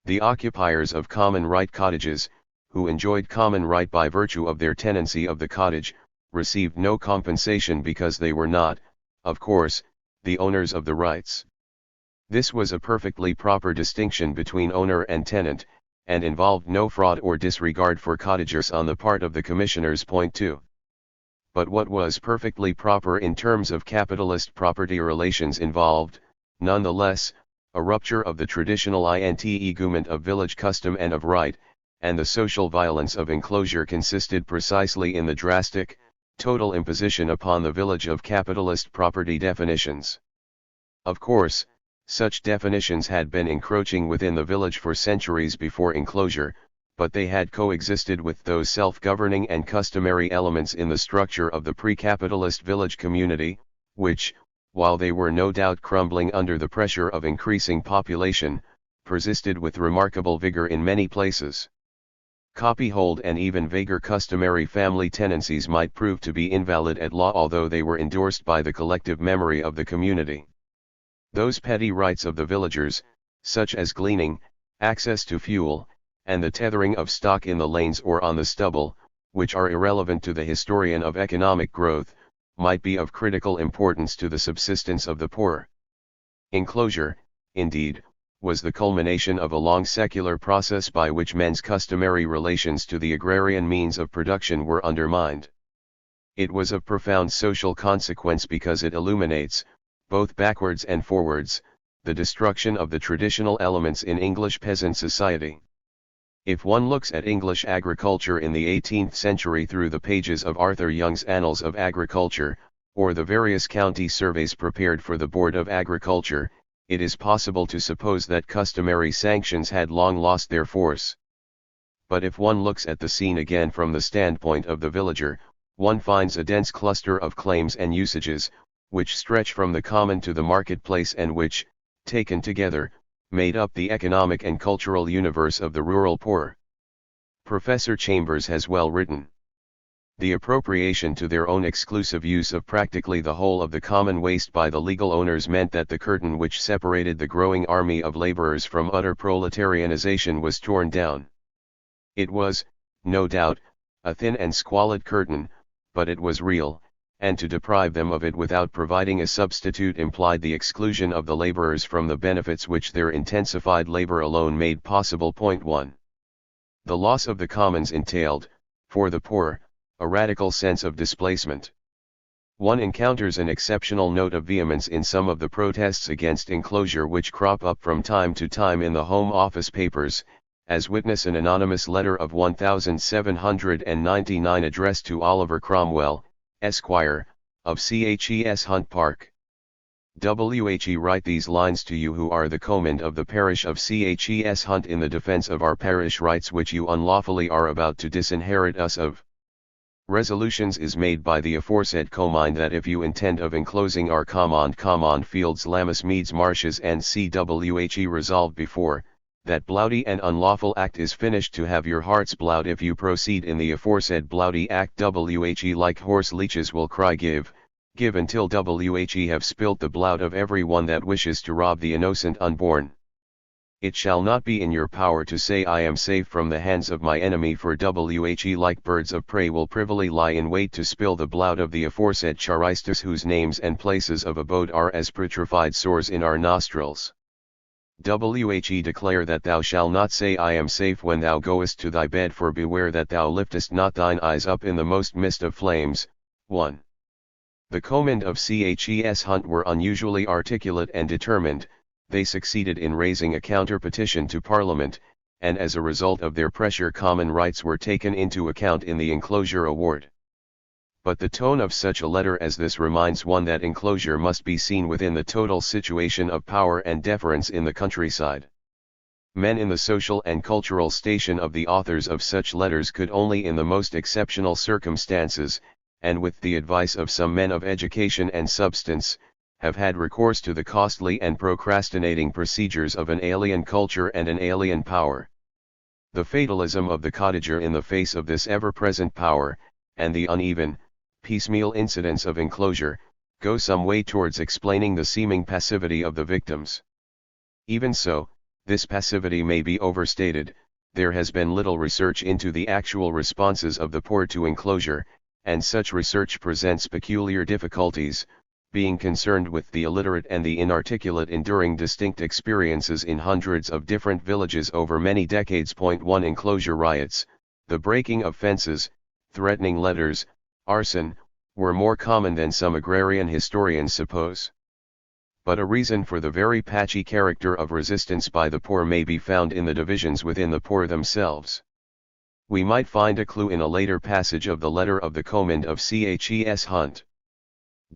the occupiers of common right cottages, who enjoyed common right by virtue of their tenancy of the cottage, received no compensation because they were not, of course, the owners of the rights. This was a perfectly proper distinction between owner and tenant, and involved no fraud or disregard for cottagers on the part of the commissioners. Point 2. But what was perfectly proper in terms of capitalist property relations involved, nonetheless, a rupture of the traditional entanglement of village custom and of right, and the social violence of enclosure consisted precisely in the drastic, total imposition upon the village of capitalist property definitions. Of course, such definitions had been encroaching within the village for centuries before enclosure, but they had coexisted with those self-governing and customary elements in the structure of the pre-capitalist village community, which, while they were no doubt crumbling under the pressure of increasing population, persisted with remarkable vigor in many places. Copyhold and even vaguer customary family tenancies might prove to be invalid at law, although they were endorsed by the collective memory of the community. Those petty rights of the villagers, such as gleaning, access to fuel, and the tethering of stock in the lanes or on the stubble, which are irrelevant to the historian of economic growth, might be of critical importance to the subsistence of the poor. Enclosure, indeed, was the culmination of a long secular process by which men's customary relations to the agrarian means of production were undermined. It was of profound social consequence because it illuminates, both backwards and forwards, the destruction of the traditional elements in English peasant society. If one looks at English agriculture in the 18th century through the pages of Arthur Young's Annals of Agriculture, or the various county surveys prepared for the Board of Agriculture, it is possible to suppose that customary sanctions had long lost their force. But if one looks at the scene again from the standpoint of the villager, one finds a dense cluster of claims and usages, which stretch from the common to the marketplace and which, taken together, made up the economic and cultural universe of the rural poor. Professor Chambers has well written, "The appropriation to their own exclusive use of practically the whole of the common waste by the legal owners meant that the curtain which separated the growing army of laborers from utter proletarianization was torn down. It was, no doubt, a thin and squalid curtain, but it was real, and to deprive them of it without providing a substitute implied the exclusion of the laborers from the benefits which their intensified labor alone made possible. Point 1. The loss of the commons entailed, for the poor, a radical sense of displacement. One encounters an exceptional note of vehemence in some of the protests against enclosure which crop up from time to time in the Home Office papers, as witness an anonymous letter of 1799 addressed to Oliver Cromwell, Esquire, of CHES Hunt Park. WHE write these lines to you who are the command of the parish of CHES Hunt in the defense of our parish rights which you unlawfully are about to disinherit us of. Resolutions is made by the aforesaid command that if you intend of enclosing our command fields Lammas Meads Marshes and CWHE resolved before, that bloudy and unlawful act is finished to have your hearts bloud if you proceed in the aforesaid bloudy act WHE like horse leeches will cry give until WHE have spilt the blood of every one that wishes to rob the innocent unborn. It shall not be in your power to say I am safe from the hands of my enemy for WHE like birds of prey will privily lie in wait to spill the blood of the aforesaid charistas whose names and places of abode are as putrefied sores in our nostrils. WHE declare that thou shalt not say I am safe when thou goest to thy bed for beware that thou liftest not thine eyes up in the most mist of flames. 1. The command of CHES Hunt were unusually articulate and determined. They succeeded in raising a counter-petition to Parliament, and as a result of their pressure common rights were taken into account in the enclosure award. But the tone of such a letter as this reminds one that enclosure must be seen within the total situation of power and deference in the countryside. Men in the social and cultural station of the authors of such letters could only in the most exceptional circumstances, and with the advice of some men of education and substance, have had recourse to the costly and procrastinating procedures of an alien culture and an alien power. The fatalism of the cottager in the face of this ever-present power, and the uneven, piecemeal incidents of enclosure, go some way towards explaining the seeming passivity of the victims. Even so, this passivity may be overstated. There has been little research into the actual responses of the poor to enclosure, and such research presents peculiar difficulties, being concerned with the illiterate and the inarticulate enduring distinct experiences in hundreds of different villages over many decades. 1 Enclosure riots, the breaking of fences, threatening letters, arson, were more common than some agrarian historians suppose. But a reason for the very patchy character of resistance by the poor may be found in the divisions within the poor themselves. We might find a clue in a later passage of the letter of the command of CHES Hunt.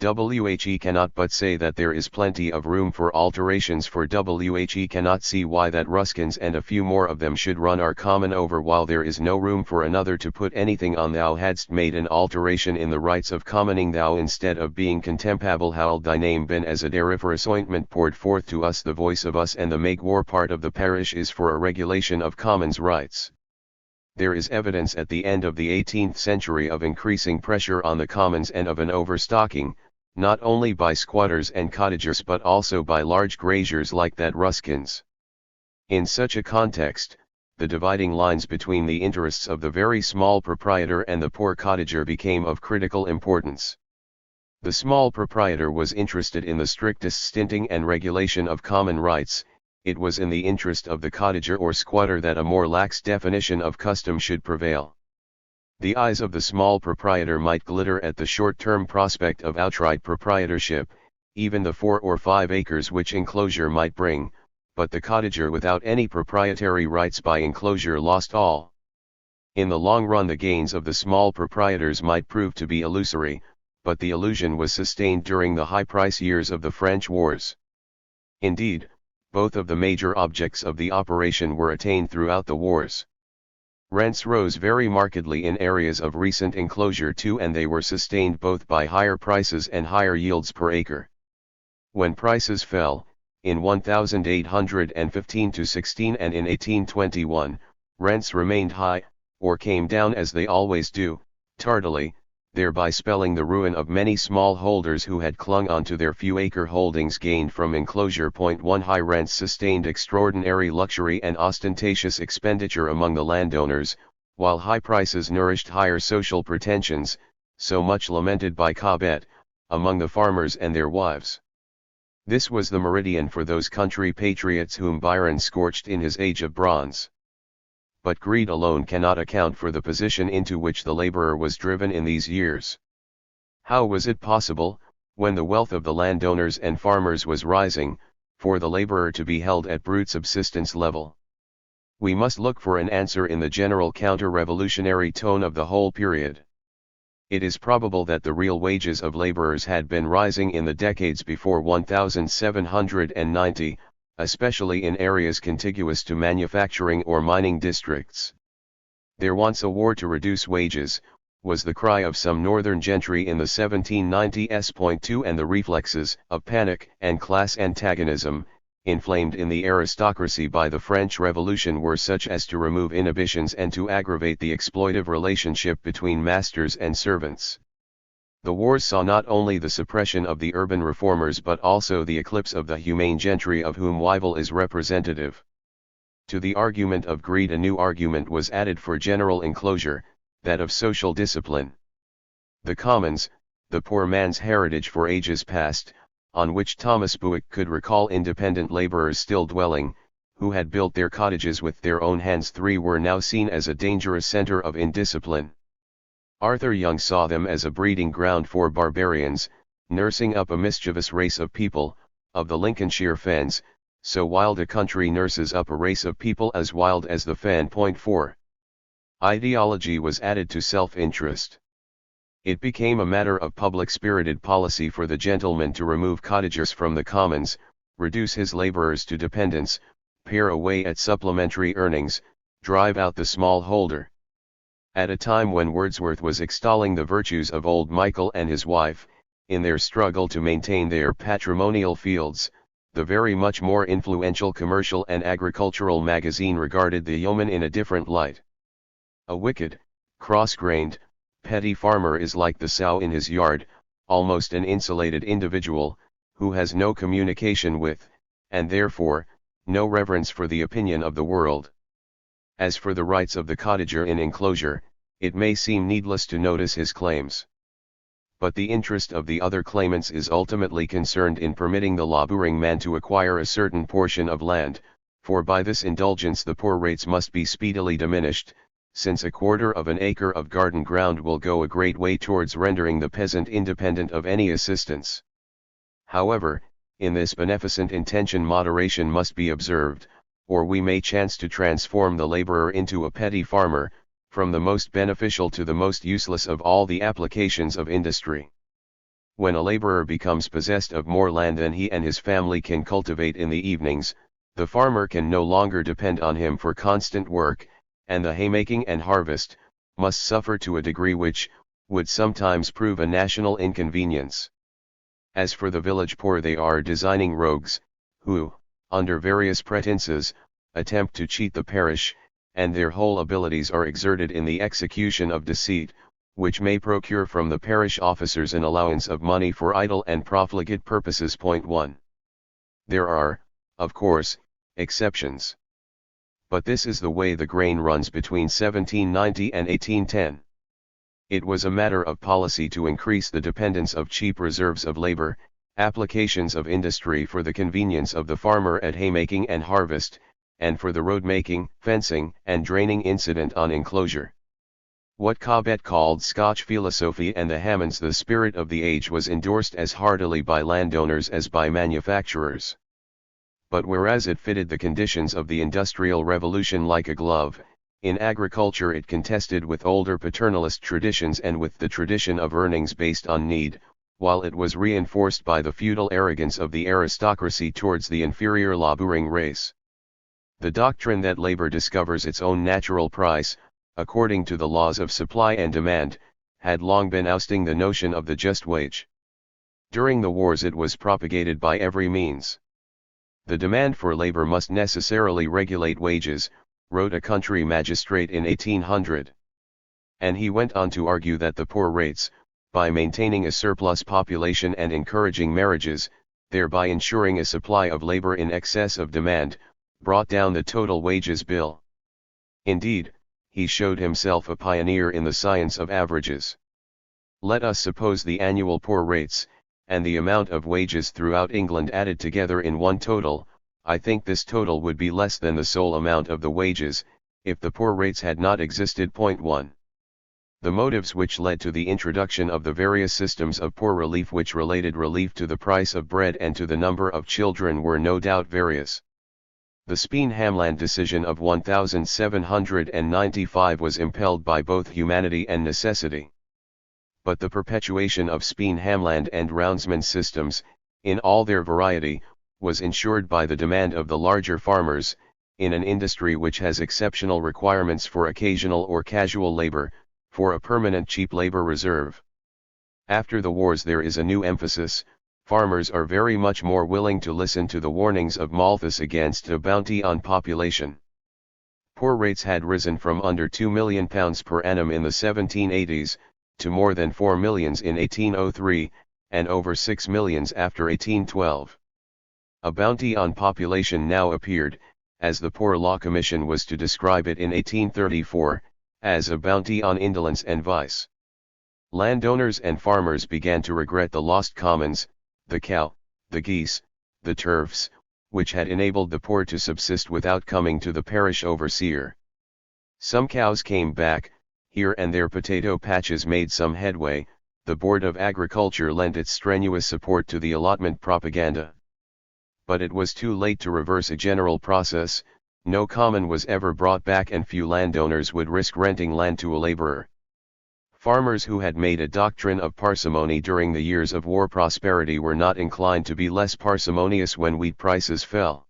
WHE cannot but say that there is plenty of room for alterations, for WHE cannot see why that Ruskins and a few more of them should run our common over while there is no room for another to put anything on. Thou hadst made an alteration in the rights of commoning, thou instead of being contemptible howled thy name been as a deriferous ointment poured forth to us the voice of us and the make war part of the parish is for a regulation of commons rights. There is evidence at the end of the 18th century of increasing pressure on the commons and of an overstocking, not only by squatters and cottagers but also by large graziers like that Ruskins. In such a context, the dividing lines between the interests of the very small proprietor and the poor cottager became of critical importance. The small proprietor was interested in the strictest stinting and regulation of common rights. It was in the interest of the cottager or squatter that a more lax definition of custom should prevail. The eyes of the small proprietor might glitter at the short-term prospect of outright proprietorship, even the 4 or 5 acres which enclosure might bring, but the cottager without any proprietary rights by enclosure lost all. In the long run the gains of the small proprietors might prove to be illusory, but the illusion was sustained during the high-price years of the French wars. Indeed, both of the major objects of the operation were attained throughout the wars. Rents rose very markedly in areas of recent enclosure too, and they were sustained both by higher prices and higher yields per acre. When prices fell, in 1815–16 and in 1821, rents remained high, or came down as they always do, tardily, thereby spelling the ruin of many small holders who had clung on to their few acre holdings gained from enclosure. 1 High rents sustained extraordinary luxury and ostentatious expenditure among the landowners, while high prices nourished higher social pretensions, so much lamented by Cobbett, among the farmers and their wives. This was the meridian for those country patriots whom Byron scorched in his Age of Bronze. But greed alone cannot account for the position into which the laborer was driven in these years. How was it possible, when the wealth of the landowners and farmers was rising, for the laborer to be held at brute subsistence level? We must look for an answer in the general counter-revolutionary tone of the whole period. It is probable that the real wages of laborers had been rising in the decades before 1790, especially in areas contiguous to manufacturing or mining districts. "There wants a war to reduce wages," was the cry of some northern gentry in the 1790s. And the reflexes of panic and class antagonism, inflamed in the aristocracy by the French Revolution, were such as to remove inhibitions and to aggravate the exploitive relationship between masters and servants. The wars saw not only the suppression of the urban reformers but also the eclipse of the humane gentry of whom Wyville is representative. To the argument of greed a new argument was added for general enclosure, that of social discipline. The commons, the poor man's heritage for ages past, on which Thomas Bewick could recall independent laborers still dwelling, who had built their cottages with their own hands, were now seen as a dangerous center of indiscipline. Arthur Young saw them as a breeding ground for barbarians, nursing up a mischievous race of people, of the Lincolnshire fens, so wild a country nurses up a race of people as wild as the fen. 4. Ideology was added to self-interest. It became a matter of public spirited policy for the gentleman to remove cottagers from the commons, reduce his laborers to dependence, pare away at supplementary earnings, drive out the small holder. At a time when Wordsworth was extolling the virtues of old Michael and his wife, in their struggle to maintain their patrimonial fields, the very much more influential commercial and agricultural magazine regarded the yeoman in a different light. A wicked, cross-grained, petty farmer is like the sow in his yard, almost an insulated individual, who has no communication with, and therefore, no reverence for the opinion of the world. As for the rights of the cottager in enclosure, it may seem needless to notice his claims. But the interest of the other claimants is ultimately concerned in permitting the laboring man to acquire a certain portion of land, for by this indulgence the poor rates must be speedily diminished, since a quarter of an acre of garden ground will go a great way towards rendering the peasant independent of any assistance. However, in this beneficent intention moderation must be observed, or we may chance to transform the laborer into a petty farmer, from the most beneficial to the most useless of all the applications of industry. When a laborer becomes possessed of more land than he and his family can cultivate in the evenings, the farmer can no longer depend on him for constant work, and the haymaking and harvest must suffer to a degree which would sometimes prove a national inconvenience. As for the village poor, they are designing rogues, who, under various pretenses, attempt to cheat the parish, and their whole abilities are exerted in the execution of deceit, which may procure from the parish officers an allowance of money for idle and profligate purposes. 1. There are, of course, exceptions. But this is the way the grain runs between 1790 and 1810. It was a matter of policy to increase the dependence of cheap reserves of labor, applications of industry for the convenience of the farmer at haymaking and harvest, and for the road-making, fencing, and draining incident on enclosure. What Cobbett called Scotch philosophy and the Hammonds the spirit of the age was endorsed as heartily by landowners as by manufacturers. But whereas it fitted the conditions of the Industrial Revolution like a glove, in agriculture it contested with older paternalist traditions and with the tradition of earnings based on need, while it was reinforced by the feudal arrogance of the aristocracy towards the inferior laboring race. The doctrine that labor discovers its own natural price, according to the laws of supply and demand, had long been ousting the notion of the just wage. During the wars it was propagated by every means. The demand for labor must necessarily regulate wages, wrote a country magistrate in 1800. And he went on to argue that the poor rates, by maintaining a surplus population and encouraging marriages, thereby ensuring a supply of labor in excess of demand, brought down the total wages bill. Indeed, he showed himself a pioneer in the science of averages. Let us suppose the annual poor rates, and the amount of wages throughout England added together in one total. I think this total would be less than the sole amount of the wages, if the poor rates had not existed. 1. The motives which led to the introduction of the various systems of poor relief which related relief to the price of bread and to the number of children were no doubt various. The Speen-Hamland decision of 1795 was impelled by both humanity and necessity. but the perpetuation of speen hamland and roundsman systems, in all their variety, was ensured by the demand of the larger farmers, in an industry which has exceptional requirements for occasional or casual labor, for a permanent cheap labor reserve. After the wars there is a new emphasis. Farmers are very much more willing to listen to the warnings of Malthus against a bounty on population. Poor rates had risen from under £2 million per annum in the 1780s, to more than 4 millions in 1803, and over 6 millions after 1812. A bounty on population now appeared, as the Poor Law Commission was to describe it in 1834, as a bounty on indolence and vice. Landowners and farmers began to regret the lost commons, the cow, the geese, the turfs, which had enabled the poor to subsist without coming to the parish overseer. Some cows came back, here and there potato patches made some headway, the Board of Agriculture lent its strenuous support to the allotment propaganda. But it was too late to reverse a general process. No common was ever brought back and few landowners would risk renting land to a laborer. Farmers who had made a doctrine of parsimony during the years of war prosperity were not inclined to be less parsimonious when wheat prices fell.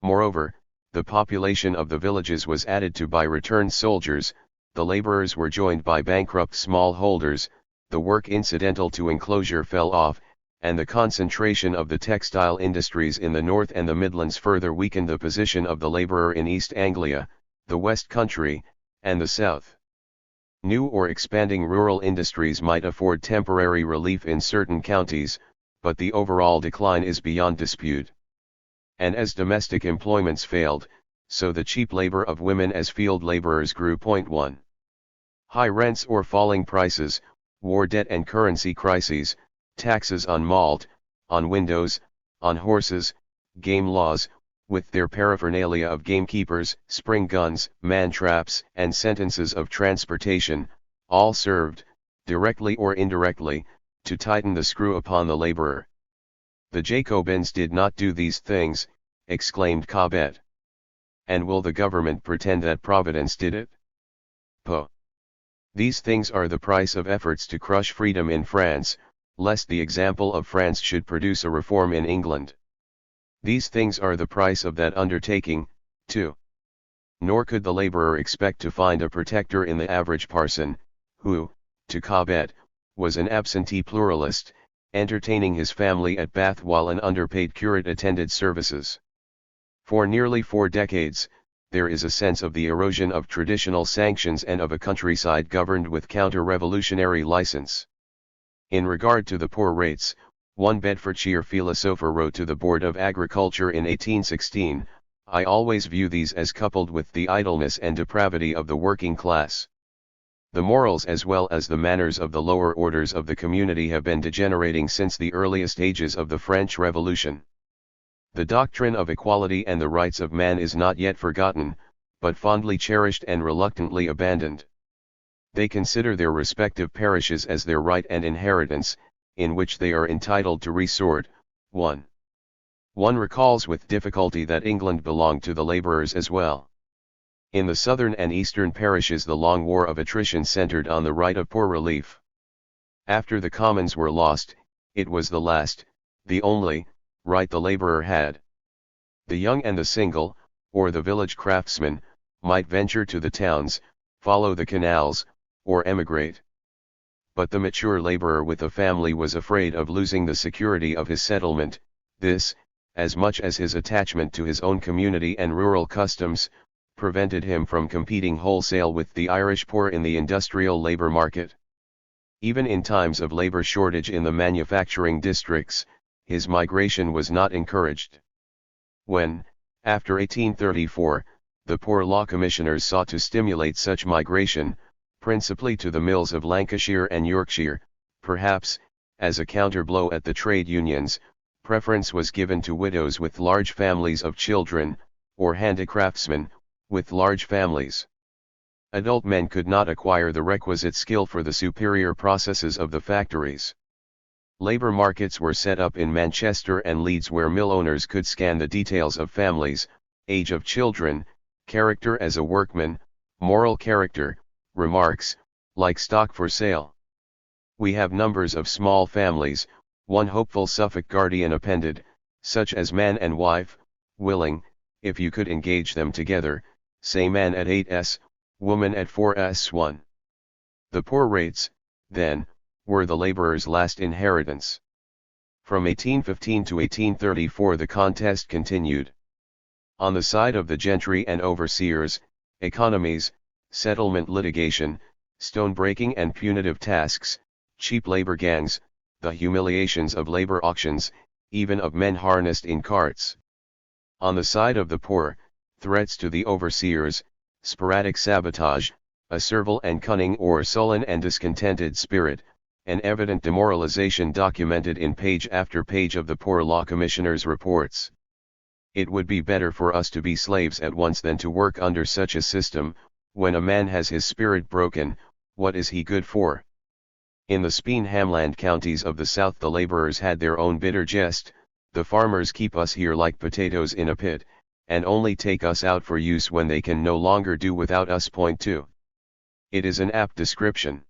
Moreover, the population of the villages was added to by returned soldiers, the laborers were joined by bankrupt smallholders, the work incidental to enclosure fell off, and the concentration of the textile industries in the North and the Midlands further weakened the position of the laborer in East Anglia, the West Country, and the South. New or expanding rural industries might afford temporary relief in certain counties, but the overall decline is beyond dispute. And as domestic employments failed, so the cheap labor of women as field laborers grew. 1. High rents or falling prices, war debt and currency crises, taxes on malt, on windows, on horses, game laws, with their paraphernalia of gamekeepers, spring guns, man-traps, and sentences of transportation, all served, directly or indirectly, to tighten the screw upon the laborer. The Jacobins did not do these things, exclaimed Cobbett. And will the government pretend that Providence did it? Poh! These things are the price of efforts to crush freedom in France, lest the example of France should produce a reform in England. These things are the price of that undertaking, too. Nor could the laborer expect to find a protector in the average parson, who, to Cobbett, was an absentee pluralist, entertaining his family at Bath while an underpaid curate attended services. For nearly 4 decades, there is a sense of the erosion of traditional sanctions and of a countryside governed with counter-revolutionary license. In regard to the poor rates, one Bedfordshire philosopher wrote to the Board of Agriculture in 1816, "I always view these as coupled with the idleness and depravity of the working class. The morals as well as the manners of the lower orders of the community have been degenerating since the earliest ages of the French Revolution. The doctrine of equality and the rights of man is not yet forgotten, but fondly cherished and reluctantly abandoned. They consider their respective parishes as their right and inheritance, in which they are entitled to resort." 1. One recalls with difficulty that England belonged to the labourers as well. In the southern and eastern parishes the long war of attrition centred on the right of poor relief. After the commons were lost, it was the last, the only, right the labourer had. The young and the single, or the village craftsman, might venture to the towns, follow the canals, or emigrate. But the mature labourer with a family was afraid of losing the security of his settlement. This, as much as his attachment to his own community and rural customs, prevented him from competing wholesale with the Irish poor in the industrial labour market. Even in times of labour shortage in the manufacturing districts, his migration was not encouraged. When, after 1834, the Poor Law Commissioners sought to stimulate such migration, principally to the mills of Lancashire and Yorkshire, perhaps, as a counter-blow at the trade unions, preference was given to widows with large families of children, or handicraftsmen, with large families. Adult men could not acquire the requisite skill for the superior processes of the factories. Labour markets were set up in Manchester and Leeds where mill owners could scan the details of families, age of children, character as a workman, moral character, remarks, like stock for sale. We have numbers of small families, one hopeful Suffolk guardian appended, such as man and wife, willing, if you could engage them together, say man at 8s, woman at 4s1. The poor rates, then, were the laborers' last inheritance. From 1815 to 1834 the contest continued. On the side of the gentry and overseers, economies, settlement litigation, stone-breaking and punitive tasks, cheap labor gangs, the humiliations of labor auctions, even of men harnessed in carts. On the side of the poor, threats to the overseers, sporadic sabotage, a servile and cunning or sullen and discontented spirit, an evident demoralization documented in page after page of the Poor Law Commissioner's reports. It would be better for us to be slaves at once than to work under such a system. When a man has his spirit broken, what is he good for? In the Speen Hamland counties of the south the laborers had their own bitter jest, the farmers keep us here like potatoes in a pit, and only take us out for use when they can no longer do without us. Point 2. It is an apt description.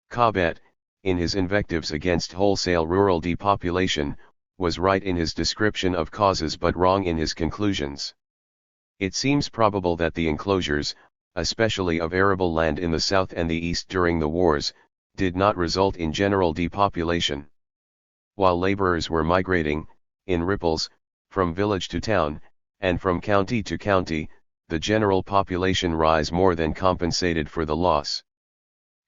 Cobbett, in his invectives against wholesale rural depopulation, was right in his description of causes but wrong in his conclusions. It seems probable that the enclosures, especially of arable land in the south and the east during the wars, did not result in general depopulation. While laborers were migrating, in ripples, from village to town, and from county to county, the general population rise more than compensated for the loss.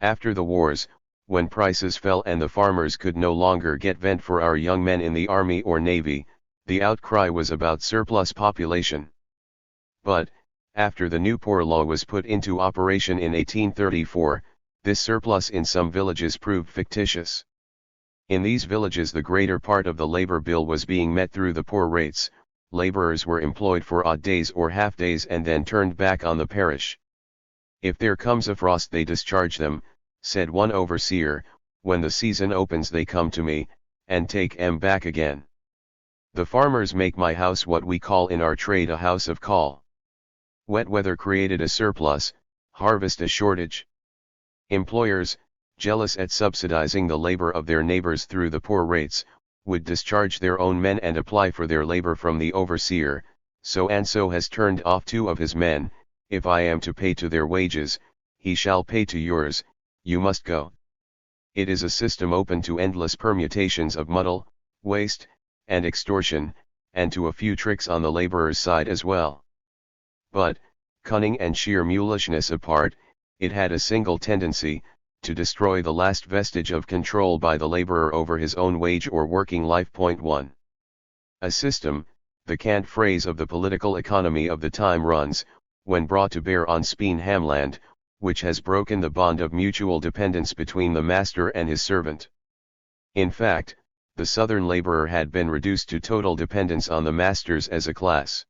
After the wars, when prices fell and the farmers could no longer get vent for our young men in the army or navy, the outcry was about surplus population. But, after the new poor law was put into operation in 1834, this surplus in some villages proved fictitious. In these villages the greater part of the labor bill was being met through the poor rates, laborers were employed for odd days or half days and then turned back on the parish. If there comes a frost they discharge them, said one overseer, when the season opens they come to me, and take 'em back again. The farmers make my house what we call in our trade a house of call. Wet weather created a surplus, harvest a shortage. Employers, jealous at subsidizing the labor of their neighbors through the poor rates, would discharge their own men and apply for their labor from the overseer. So and so has turned off 2 of his men, if I am to pay to their wages, he shall pay to yours, you must go. It is a system open to endless permutations of muddle, waste, and extortion, and to a few tricks on the laborer's side as well. But, cunning and sheer mulishness apart, it had a single tendency, to destroy the last vestige of control by the laborer over his own wage or working life. Point 1. A system, the cant phrase of the political economy of the time runs, when brought to bear on Speen Hamland, which has broken the bond of mutual dependence between the master and his servant. In fact, the southern laborer had been reduced to total dependence on the masters as a class.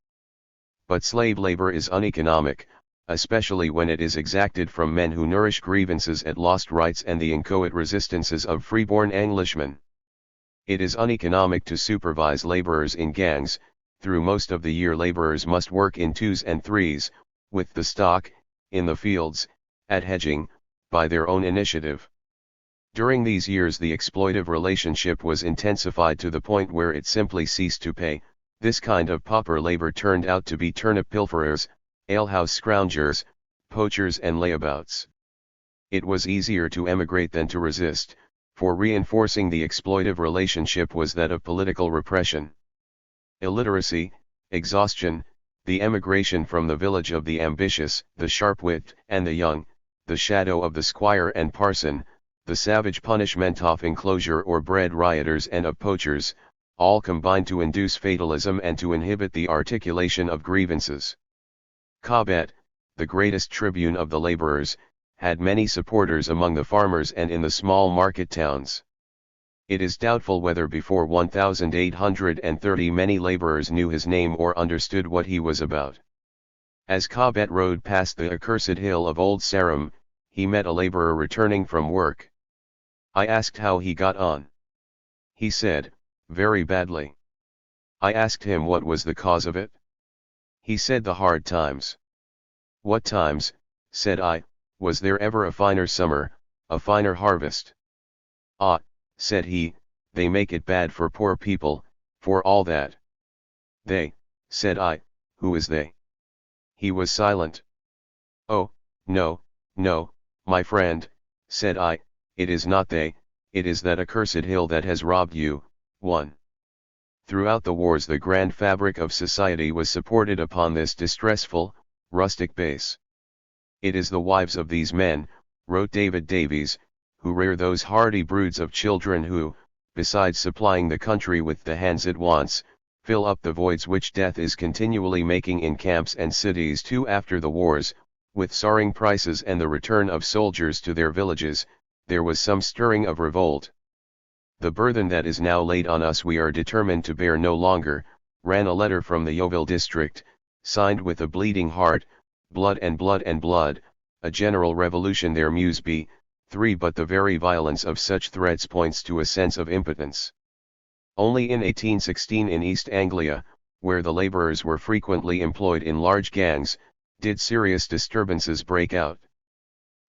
But slave labor is uneconomic, especially when it is exacted from men who nourish grievances at lost rights and the inchoate resistances of freeborn Englishmen. It is uneconomic to supervise laborers in gangs. Through most of the year laborers must work in 2s and 3s, with the stock, in the fields, at hedging, by their own initiative. During these years the exploitive relationship was intensified to the point where it simply ceased to pay. This kind of pauper labor turned out to be turnip pilferers, alehouse scroungers, poachers and layabouts. It was easier to emigrate than to resist, for reinforcing the exploitive relationship was that of political repression. Illiteracy, exhaustion, the emigration from the village of the ambitious, the sharp-witted, and the young, the shadow of the squire and parson, the savage punishment of enclosure or bred rioters and of poachers, all combined to induce fatalism and to inhibit the articulation of grievances. Cobbett, the greatest tribune of the laborers, had many supporters among the farmers and in the small market towns. It is doubtful whether before 1830 many laborers knew his name or understood what he was about. As Cobbett rode past the accursed hill of Old Sarum, he met a laborer returning from work. I asked how he got on. He said, very badly. I asked him what was the cause of it. He said the hard times. What times, said I, was there ever a finer summer, a finer harvest? Ah, said he, they make it bad for poor people, for all that. They, said I, who is they? He was silent. Oh, no, no, my friend, said I, it is not they, it is that accursed hill that has robbed you. 1. Throughout the wars the grand fabric of society was supported upon this distressful, rustic base. It is the wives of these men, wrote David Davies, who rear those hardy broods of children who, besides supplying the country with the hands it wants, fill up the voids which death is continually making in camps and cities too after the wars, with soaring prices and the return of soldiers to their villages. There was some stirring of revolt. The burthen that is now laid on us we are determined to bear no longer, ran a letter from the Yeovil district, signed with a bleeding heart, blood and blood and blood, a general revolution there muse be. 3. But the very violence of such threats points to a sense of impotence. Only in 1816 in East Anglia, where the labourers were frequently employed in large gangs, did serious disturbances break out.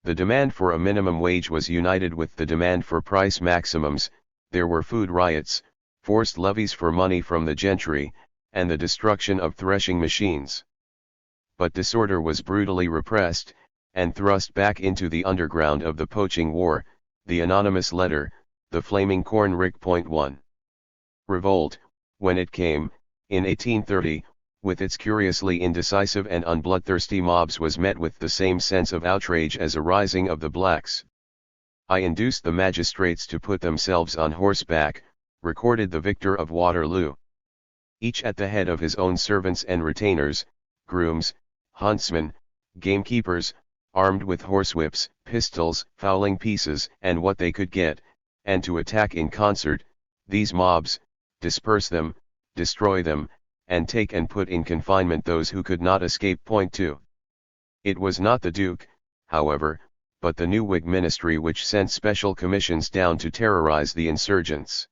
The demand for a minimum wage was united with the demand for price maximums, there were food riots, forced levies for money from the gentry, and the destruction of threshing machines. But disorder was brutally repressed, and thrust back into the underground of the poaching war. The anonymous letter, the Flaming Corn Rick. 1. Revolt, when it came, in 1830, with its curiously indecisive and unbloodthirsty mobs was met with the same sense of outrage as a rising of the blacks. I induced the magistrates to put themselves on horseback, recorded the victor of Waterloo. Each at the head of his own servants and retainers, grooms, huntsmen, gamekeepers, armed with horsewhips, pistols, fowling pieces, and what they could get, and to attack in concert, these mobs, disperse them, destroy them, and take and put in confinement those who could not escape. 2. It was not the Duke, however, but the new Whig ministry which sent special commissions down to terrorize the insurgents.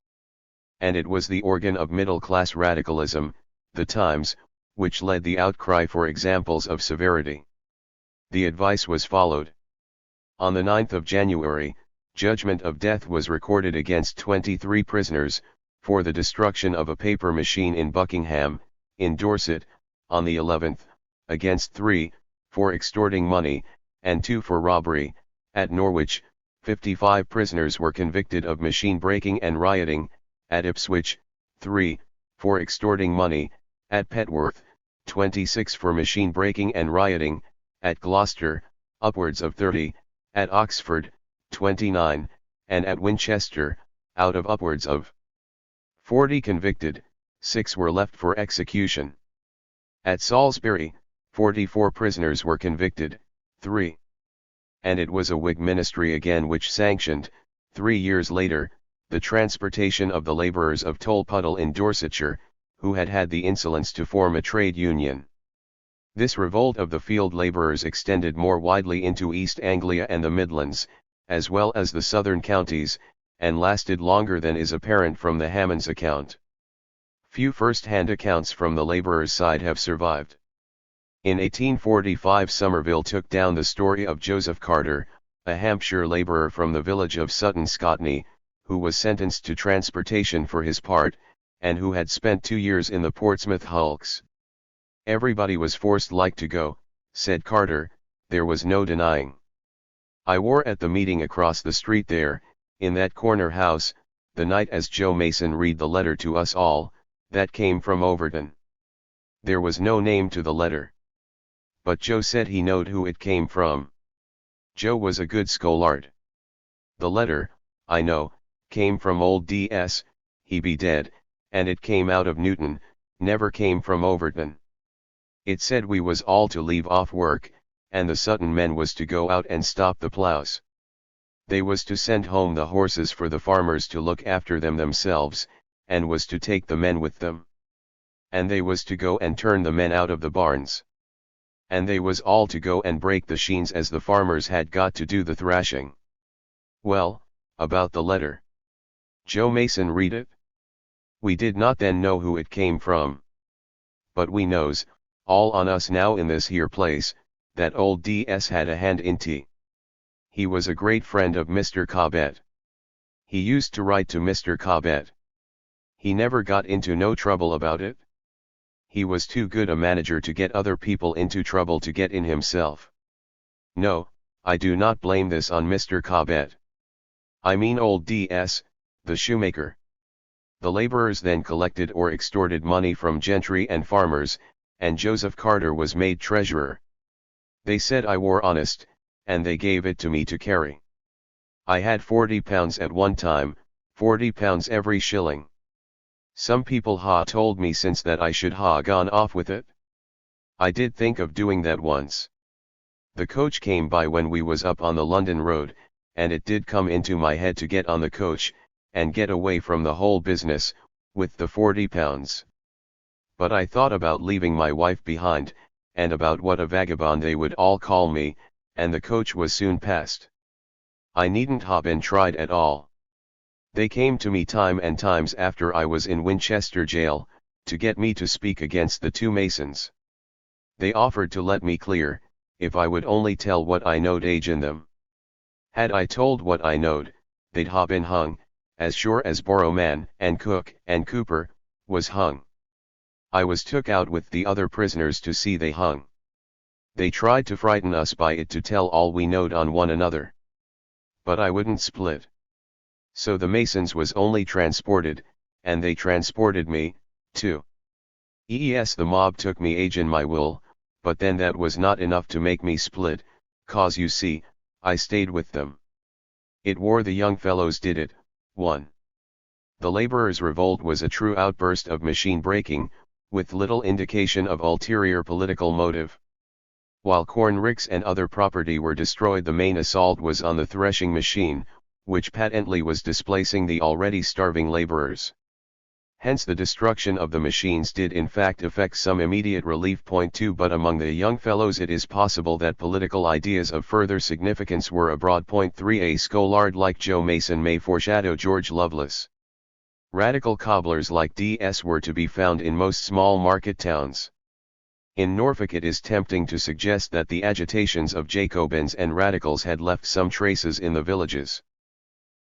And it was the organ of middle-class radicalism, the Times, which led the outcry for examples of severity. The advice was followed. On the 9th of January, judgment of death was recorded against 23 prisoners, for the destruction of a paper machine in Buckingham, in Dorset. On the 11th, against 3, for extorting money, and 2 for robbery. At Norwich, 55 prisoners were convicted of machine breaking and rioting. At Ipswich, 3, for extorting money. At Petworth, 26 for machine breaking and rioting. At Gloucester, upwards of 30, at Oxford, 29, and at Winchester, out of upwards of 40 convicted, 6 were left for execution. At Salisbury, 44 prisoners were convicted, 3. And it was a Whig ministry again which sanctioned, 3 years later, the transportation of the labourers of Tolpuddle in Dorsetshire, who had had the insolence to form a trade union. This revolt of the field labourers extended more widely into East Anglia and the Midlands, as well as the southern counties, and lasted longer than is apparent from the Hammonds account. Few first-hand accounts from the labourers' side have survived. In 1845 Somerville took down the story of Joseph Carter, a Hampshire labourer from the village of Sutton Scotney, who was sentenced to transportation for his part, and who had spent 2 years in the Portsmouth hulks. Everybody was forced like to go, said Carter, there was no denying. I were at the meeting across the street there, in that corner house, the night as Joe Mason read the letter to us all, that came from Overton. There was no name to the letter. But Joe said he knowed who it came from. Joe was a good scholard. The letter, I know, came from old D.S., he be dead, and it came out of Newton, never came from Overton. It said we was all to leave off work, and the Sutton men was to go out and stop the ploughs. They was to send home the horses for the farmers to look after them themselves, and was to take the men with them. And they was to go and turn the men out of the barns. And they was all to go and break the sheens as the farmers had got to do the thrashing. Well, about the letter. Joe Mason read it. We did not then know who it came from. But we knows, all on us now in this here place, that old D.S. had a hand in 't. He was a great friend of Mr. Cobbett. He used to write to Mr. Cobbett. He never got into no trouble about it. He was too good a manager to get other people into trouble to get in himself. No, I do not blame this on Mr. Cobbett. I mean old D.S., the shoemaker. The laborers then collected or extorted money from gentry and farmers, and Joseph Carter was made treasurer. They said I were honest, and they gave it to me to carry. I had £40 at one time, £40 every shilling. Some people ha told me since that I should ha gone off with it. I did think of doing that once. The coach came by when we was up on the London road, and it did come into my head to get on the coach, and get away from the whole business, with the £40. But I thought about leaving my wife behind, and about what a vagabond they would all call me, and the coach was soon past. I needn't ha been tried at all. They came to me time and times after I was in Winchester jail, to get me to speak against the two Masons. They offered to let me clear, if I would only tell what I knowed in them. Had I told what I knowed, they'd ha been hung, as sure as Borrowman and Cook and Cooper was hung. I was took out with the other prisoners to see they hung. They tried to frighten us by it to tell all we knowed on one another. But I wouldn't split. So the Masons was only transported, and they transported me, too. The mob took me in my will, but then that was not enough to make me split, cause you see, I stayed with them. It were the young fellows did it. 1. The laborers' revolt was a true outburst of machine breaking, with little indication of ulterior political motive. While corn ricks and other property were destroyed, the main assault was on the threshing machine, which patently was displacing the already starving laborers. Hence the destruction of the machines did in fact effect some immediate relief. 2 But among the young fellows it is possible that political ideas of further significance were abroad. 3 A scholard like Joe Mason may foreshadow George Lovelace. Radical cobblers like D.S. were to be found in most small market towns. In Norfolk it is tempting to suggest that the agitations of Jacobins and radicals had left some traces in the villages.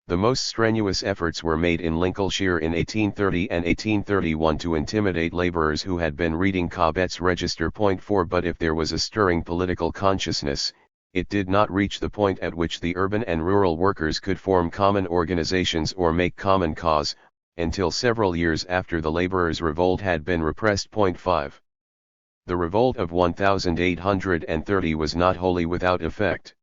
The most strenuous efforts were made in Lincolnshire in 1830 and 1831 to intimidate labourers who had been reading Cobbett's Register. 4 But if there was a stirring political consciousness, it did not reach the point at which the urban and rural workers could form common organizations or make common cause, until several years after the labourers' revolt had been repressed. 5. The revolt of 1830 was not wholly without effect.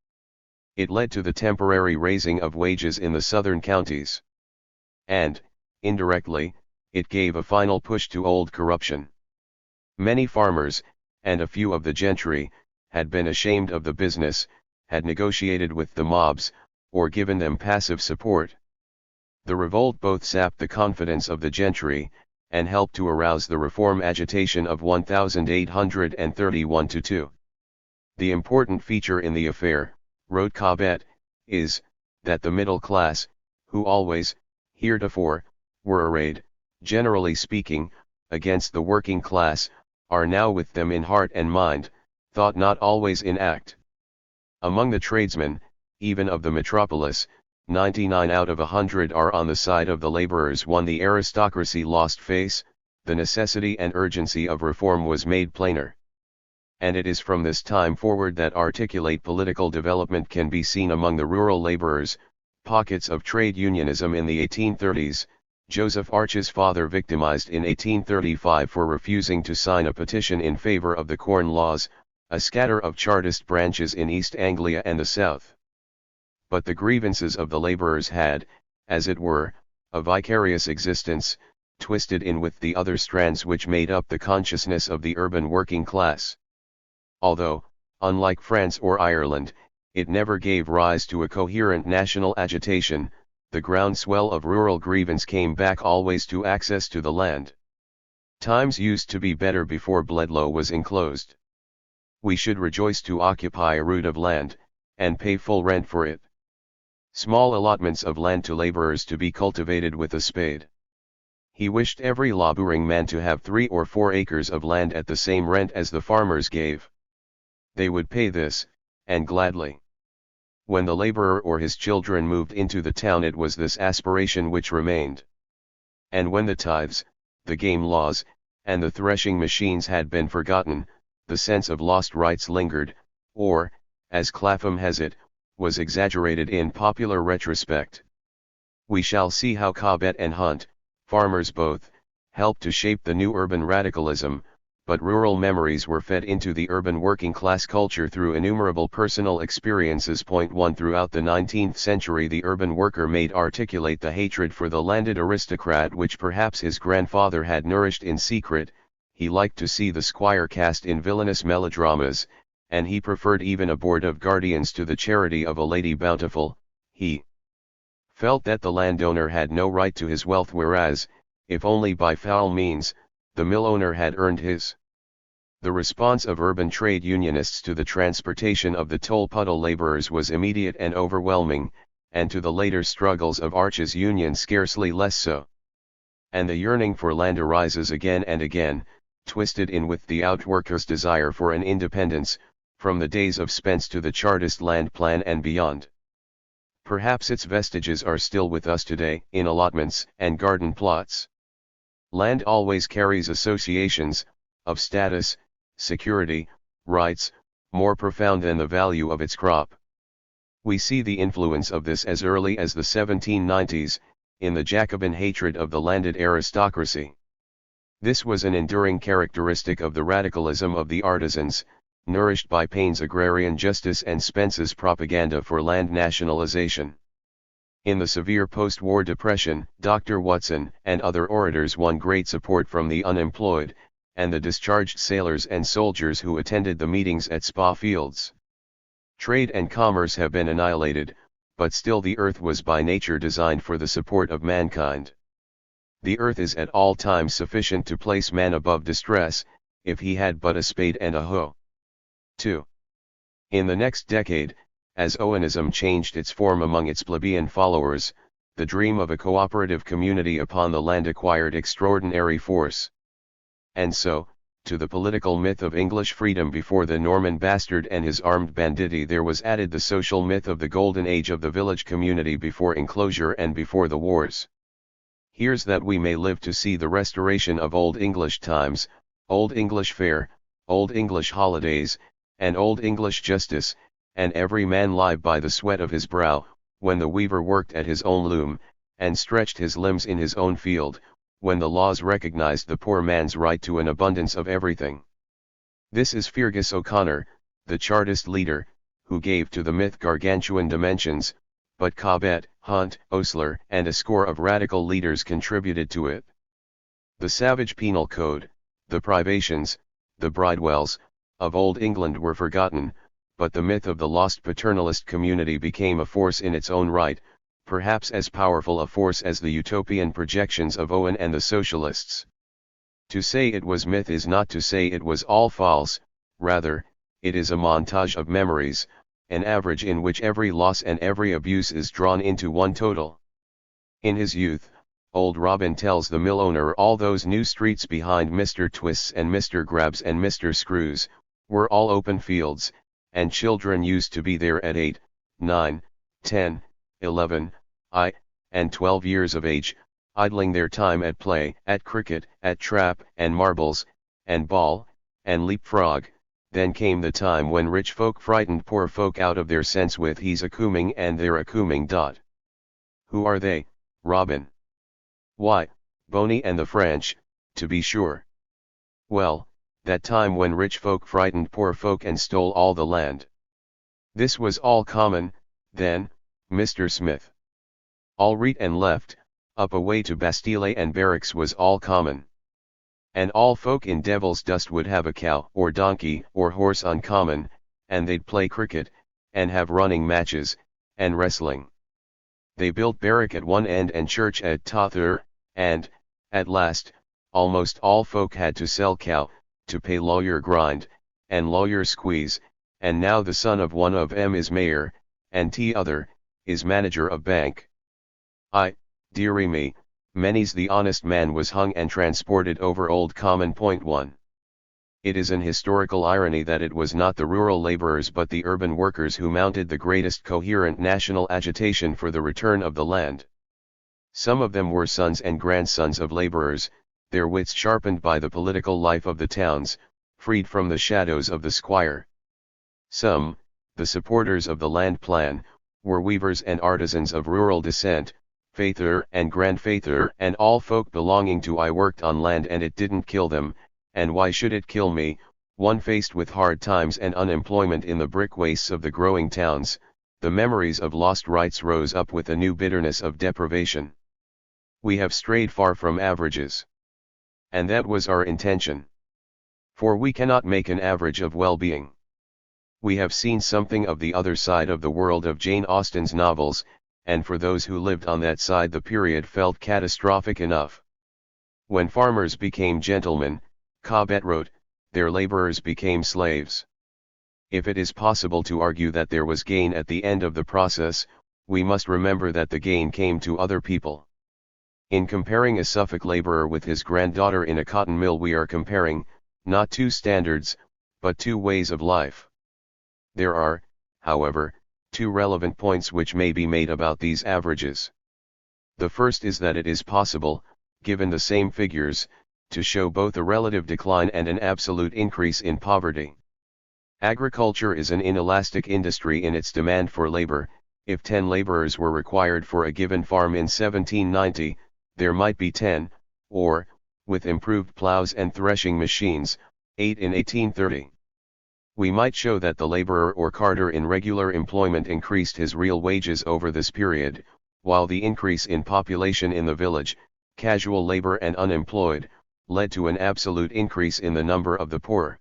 It led to the temporary raising of wages in the southern counties. And, indirectly, it gave a final push to old corruption. Many farmers, and a few of the gentry, had been ashamed of the business, had negotiated with the mobs, or given them passive support. The revolt both sapped the confidence of the gentry, and helped to arouse the reform agitation of 1831-2. The important feature in the affair, wrote Cobbett, is, that the middle class, who always, heretofore, were arrayed, generally speaking, against the working class, are now with them in heart and mind, thought not always in act. Among the tradesmen, even of the metropolis, 99 out of 100 are on the side of the laborers. 1 The aristocracy lost face, the necessity and urgency of reform was made plainer. And it is from this time forward that articulate political development can be seen among the rural laborers. Pockets of trade unionism in the 1830s, Joseph Arch's father victimized in 1835 for refusing to sign a petition in favor of the Corn Laws, a scatter of Chartist branches in East Anglia and the South. But the grievances of the laborers had, as it were, a vicarious existence, twisted in with the other strands which made up the consciousness of the urban working class. Although, unlike France or Ireland, it never gave rise to a coherent national agitation, the groundswell of rural grievance came back always to access to the land. Times used to be better before Bledlow was enclosed. We should rejoice to occupy a rood of land, and pay full rent for it. Small allotments of land to laborers to be cultivated with a spade. He wished every labouring man to have 3 or 4 acres of land at the same rent as the farmers gave. They would pay this, and gladly. When the laborer or his children moved into the town, it was this aspiration which remained. And when the tithes, the game laws, and the threshing machines had been forgotten, the sense of lost rights lingered, or, as Clapham has it, was exaggerated in popular retrospect. We shall see how Cobbett and Hunt, farmers both, helped to shape the new urban radicalism, but rural memories were fed into the urban working class culture through innumerable personal experiences. Point 1. Throughout the 19th century, the urban worker made articulate the hatred for the landed aristocrat which perhaps his grandfather had nourished in secret. He liked to see the squire cast in villainous melodramas, and he preferred even a board of guardians to the charity of a Lady Bountiful. He felt that the landowner had no right to his wealth, whereas, if only by foul means, the mill owner had earned his. The response of urban trade unionists to the transportation of the toll puddle laborers was immediate and overwhelming, and to the later struggles of Arches Union scarcely less so. And the yearning for land arises again and again, twisted in with the outworkers' desire for an independence, from the days of Spence to the Chartist land plan and beyond. Perhaps its vestiges are still with us today, in allotments and garden plots. Land always carries associations, of status, security, rights, more profound than the value of its crop. We see the influence of this as early as the 1790s, in the Jacobin hatred of the landed aristocracy. This was an enduring characteristic of the radicalism of the artisans, nourished by Paine's agrarian justice and Spence's propaganda for land nationalization. In the severe post-war depression, Dr. Watson and other orators won great support from the unemployed, and the discharged sailors and soldiers who attended the meetings at Spa Fields. Trade and commerce have been annihilated, but still the earth was by nature designed for the support of mankind. The earth is at all times sufficient to place man above distress, if he had but a spade and a hoe. 2. In the next decade, as Owenism changed its form among its plebeian followers, the dream of a cooperative community upon the land acquired extraordinary force. And so, to the political myth of English freedom before the Norman bastard and his armed banditti there was added the social myth of the golden age of the village community before enclosure and before the wars. Here's that we may live to see the restoration of Old English times, Old English fare, Old English holidays, and Old English justice, and every man live by the sweat of his brow, when the weaver worked at his own loom, and stretched his limbs in his own field, when the laws recognized the poor man's right to an abundance of everything. This is Fergus O'Connor, the Chartist leader, who gave to the myth gargantuan dimensions, but Cobbett, Hunt, Osler, and a score of radical leaders contributed to it. The savage penal code, the privations, the bridewells, of Old England were forgotten, but the myth of the lost paternalist community became a force in its own right, perhaps as powerful a force as the utopian projections of Owen and the socialists. To say it was myth is not to say it was all false, rather, it is a montage of memories, an average in which every loss and every abuse is drawn into one total. In his youth, old Robin tells the mill owner all those new streets behind Mr. Twists and Mr. Grabs and Mr. Screws, were all open fields, and children used to be there at 8, 9, 10, 11, and 12 years of age, idling their time at play, at cricket, at trap, and marbles, and ball, and leapfrog. Then came the time when rich folk frightened poor folk out of their sense with he's a cooming and they're a cooming. Who are they, Robin? Why, Boney and the French, to be sure. Well, that time when rich folk frightened poor folk and stole all the land. This was all common, then, Mr. Smith. All right and left, up away to Bastille and barracks was all common. And all folk in Devil's Dust would have a cow or donkey or horse uncommon, and they'd play cricket, and have running matches, and wrestling. They built barrack at one end and church at t'other, and, at last, almost all folk had to sell cow, to pay lawyer grind, and lawyer squeeze, and now the son of one of 'em is mayor, and t'other, is manager of bank. Dearie me, many's the honest man was hung and transported over Old Common. Point 1. It is an historical irony that it was not the rural laborers but the urban workers who mounted the greatest coherent national agitation for the return of the land. Some of them were sons and grandsons of laborers, their wits sharpened by the political life of the towns, freed from the shadows of the squire. Some, the supporters of the land plan, were weavers and artisans of rural descent, father and grandfather and all folk belonging to I worked on land and it didn't kill them, and why should it kill me? One faced with hard times and unemployment in the brick wastes of the growing towns, the memories of lost rights rose up with a new bitterness of deprivation. We have strayed far from averages. And that was our intention. For we cannot make an average of well-being. We have seen something of the other side of the world of Jane Austen's novels, and for those who lived on that side the period felt catastrophic enough. When farmers became gentlemen, Cobbett wrote, their laborers became slaves. If it is possible to argue that there was gain at the end of the process, we must remember that the gain came to other people. In comparing a Suffolk laborer with his granddaughter in a cotton mill, we are comparing, not two standards, but two ways of life. There are, however, two relevant points which may be made about these averages. The first is that it is possible, given the same figures, to show both a relative decline and an absolute increase in poverty. Agriculture is an inelastic industry in its demand for labor. If 10 laborers were required for a given farm in 1790, there might be 10, or, with improved plows and threshing machines, 8 in 1830. We might show that the laborer or carter in regular employment increased his real wages over this period, while the increase in population in the village, casual labor and unemployed, led to an absolute increase in the number of the poor.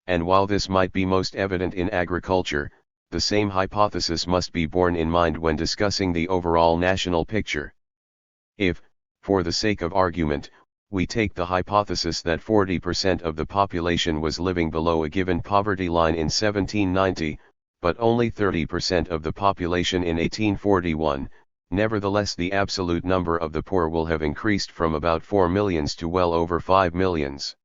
And while this might be most evident in agriculture, the same hypothesis must be borne in mind when discussing the overall national picture. If, for the sake of argument, we take the hypothesis that 40% of the population was living below a given poverty line in 1790, but only 30% of the population in 1841, nevertheless the absolute number of the poor will have increased from about 4 millions to well over 5 millions.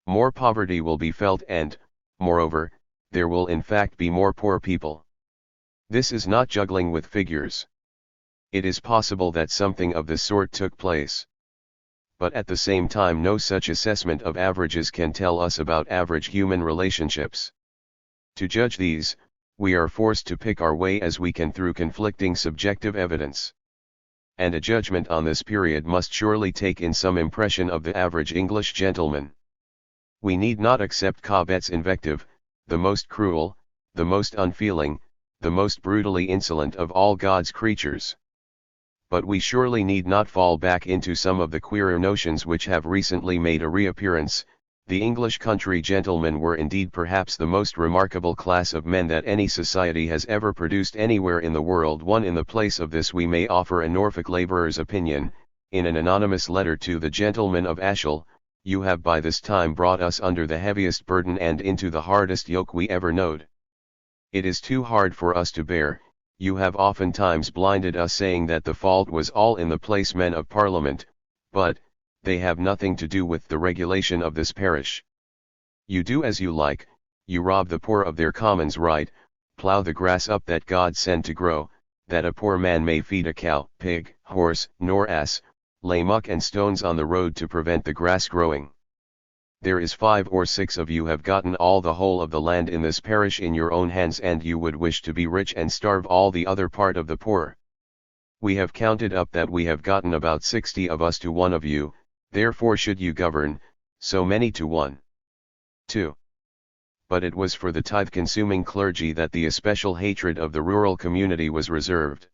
More poverty will be felt and, moreover, there will in fact be more poor people. This is not juggling with figures. It is possible that something of this sort took place. But at the same time no such assessment of averages can tell us about average human relationships. To judge these, we are forced to pick our way as we can through conflicting subjective evidence. And a judgment on this period must surely take in some impression of the average English gentleman. We need not accept Cobbett's invective, the most cruel, the most unfeeling, the most brutally insolent of all God's creatures. But we surely need not fall back into some of the queerer notions which have recently made a reappearance. The English country gentlemen were indeed perhaps the most remarkable class of men that any society has ever produced anywhere in the world. One in the place of this we may offer a Norfolk labourer's opinion, in an anonymous letter to the gentleman of Ashel: you have by this time brought us under the heaviest burden and into the hardest yoke we ever knowed. It is too hard for us to bear. You have oftentimes blinded us, saying that the fault was all in the placemen of Parliament, but they have nothing to do with the regulation of this parish. You do as you like, you rob the poor of their commons right, plough the grass up that God sent to grow, that a poor man may feed a cow, pig, horse, nor ass, lay muck and stones on the road to prevent the grass growing. There is 5 or 6 of you have gotten all the whole of the land in this parish in your own hands, and you would wish to be rich and starve all the other part of the poor. We have counted up that we have gotten about 60 of us to 1 of you, therefore should you govern, so many to 1. 2. But it was for the tithe-consuming clergy that the especial hatred of the rural community was reserved.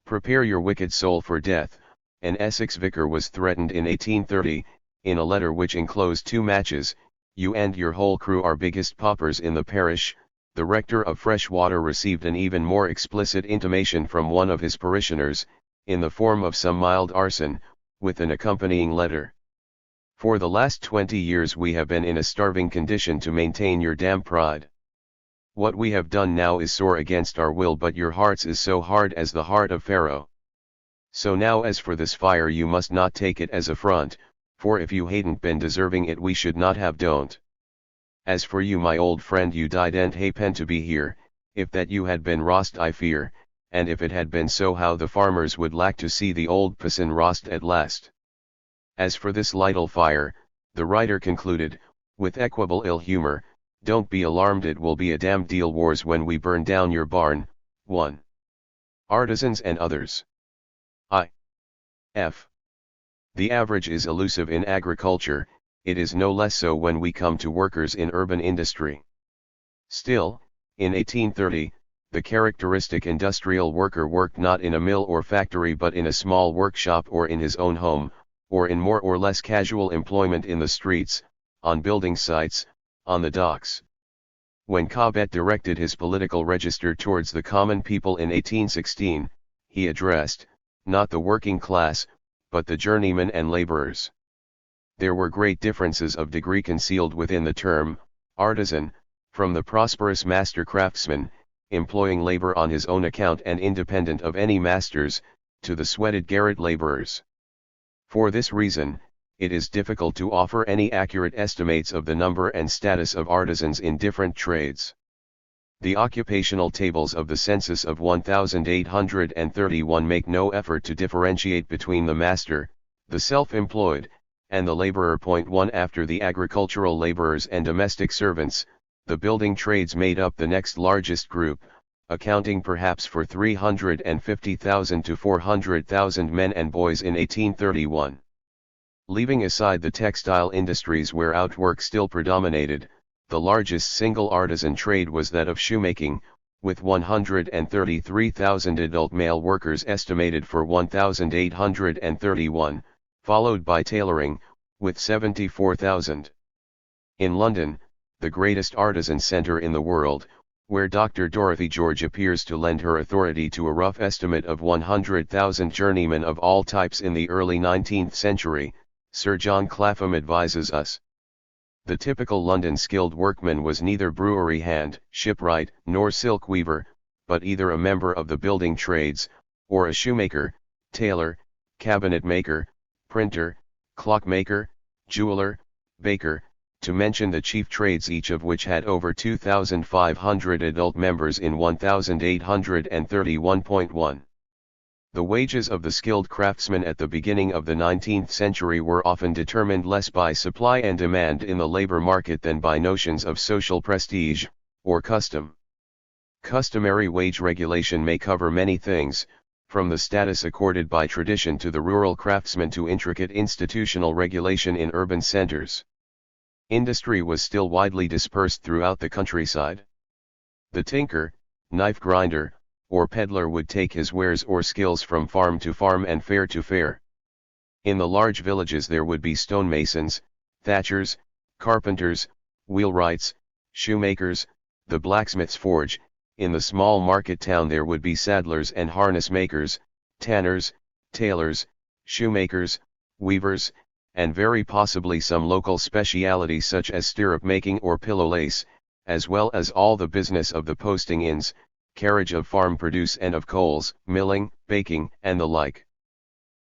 Prepare your wicked soul for death. An Essex vicar was threatened in 1830, in a letter which enclosed 2 matches: you and your whole crew are biggest paupers in the parish. The rector of Freshwater received an even more explicit intimation from one of his parishioners, in the form of some mild arson, with an accompanying letter. For the last 20 years we have been in a starving condition to maintain your damn pride. What we have done now is sore against our will, but your hearts is so hard as the heart of Pharaoh. So now as for this fire, you must not take it as affront, for if you hadn't been deserving it we should not have don't. As for you my old friend you didn't happen to be here, if that you had been rost I fear, and if it had been so how the farmers would lack to see the old person rost at last. As for this little fire, the writer concluded, with equable ill humor, don't be alarmed it will be a damned deal wars when we burn down your barn. 1. Artisans and others. F. The average is elusive in agriculture, it is no less so when we come to workers in urban industry. Still, in 1830, the characteristic industrial worker worked not in a mill or factory but in a small workshop or in his own home, or in more or less casual employment in the streets, on building sites, on the docks. When Cobbett directed his political register towards the common people in 1816, he addressed, not the working class, but the journeymen and laborers. There were great differences of degree concealed within the term, artisan, from the prosperous master craftsman, employing labor on his own account and independent of any masters, to the sweated garret laborers. For this reason, it is difficult to offer any accurate estimates of the number and status of artisans in different trades. The occupational tables of the census of 1831 make no effort to differentiate between the master, the self-employed, and the laborer. 1 After the agricultural laborers and domestic servants, the building trades made up the next largest group, accounting perhaps for 350,000 to 400,000 men and boys in 1831. Leaving aside the textile industries where outwork still predominated, the largest single artisan trade was that of shoemaking, with 133,000 adult male workers estimated for 1,831, followed by tailoring, with 74,000. In London, the greatest artisan centre in the world, where Dr. Dorothy George appears to lend her authority to a rough estimate of 100,000 journeymen of all types in the early 19th century, Sir John Clapham advises us. The typical London skilled workman was neither brewery hand, shipwright, nor silk weaver, but either a member of the building trades, or a shoemaker, tailor, cabinet maker, printer, clockmaker, jeweler, baker, to mention the chief trades, each of which had over 2,500 adult members in 1831.1. The wages of the skilled craftsmen at the beginning of the 19th century were often determined less by supply and demand in the labor market than by notions of social prestige, or custom. Customary wage regulation may cover many things, from the status accorded by tradition to the rural craftsman to intricate institutional regulation in urban centers. Industry was still widely dispersed throughout the countryside. The tinker, knife grinder, or peddler would take his wares or skills from farm to farm and fair to fair. In the large villages there would be stonemasons, thatchers, carpenters, wheelwrights, shoemakers, the blacksmith's forge. In the small market town there would be saddlers and harness makers, tanners, tailors, shoemakers, weavers, and very possibly some local specialities such as stirrup making or pillow lace, as well as all the business of the posting inns, carriage of farm produce and of coals, milling, baking, and the like.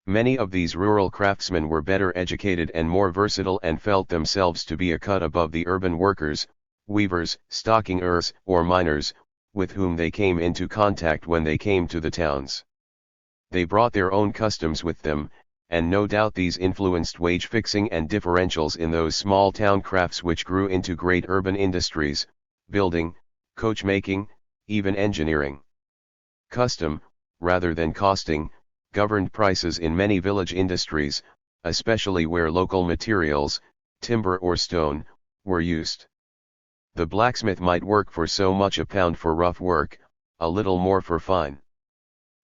Many of these rural craftsmen were better educated and more versatile and felt themselves to be a cut above the urban workers, weavers, stockingers, or miners, with whom they came into contact when they came to the towns. They brought their own customs with them, and no doubt these influenced wage fixing and differentials in those small town crafts which grew into great urban industries, building, coachmaking, even engineering. Custom, rather than costing, governed prices in many village industries, especially where local materials, timber or stone, were used. The blacksmith might work for so much a pound for rough work, a little more for fine.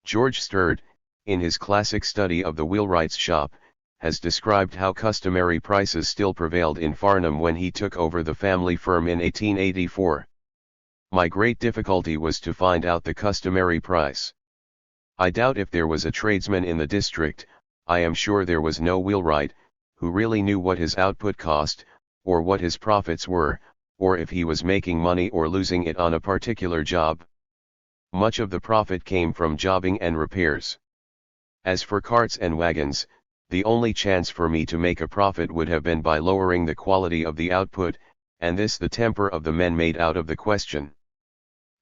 George Sturt, in his classic study of the wheelwright's shop, has described how customary prices still prevailed in Farnham when he took over the family firm in 1884. My great difficulty was to find out the customary price. I doubt if there was a tradesman in the district, I am sure there was no wheelwright, who really knew what his output cost, or what his profits were, or if he was making money or losing it on a particular job. Much of the profit came from jobbing and repairs. As for carts and wagons, the only chance for me to make a profit would have been by lowering the quality of the output, and this the temper of the men made out of the question.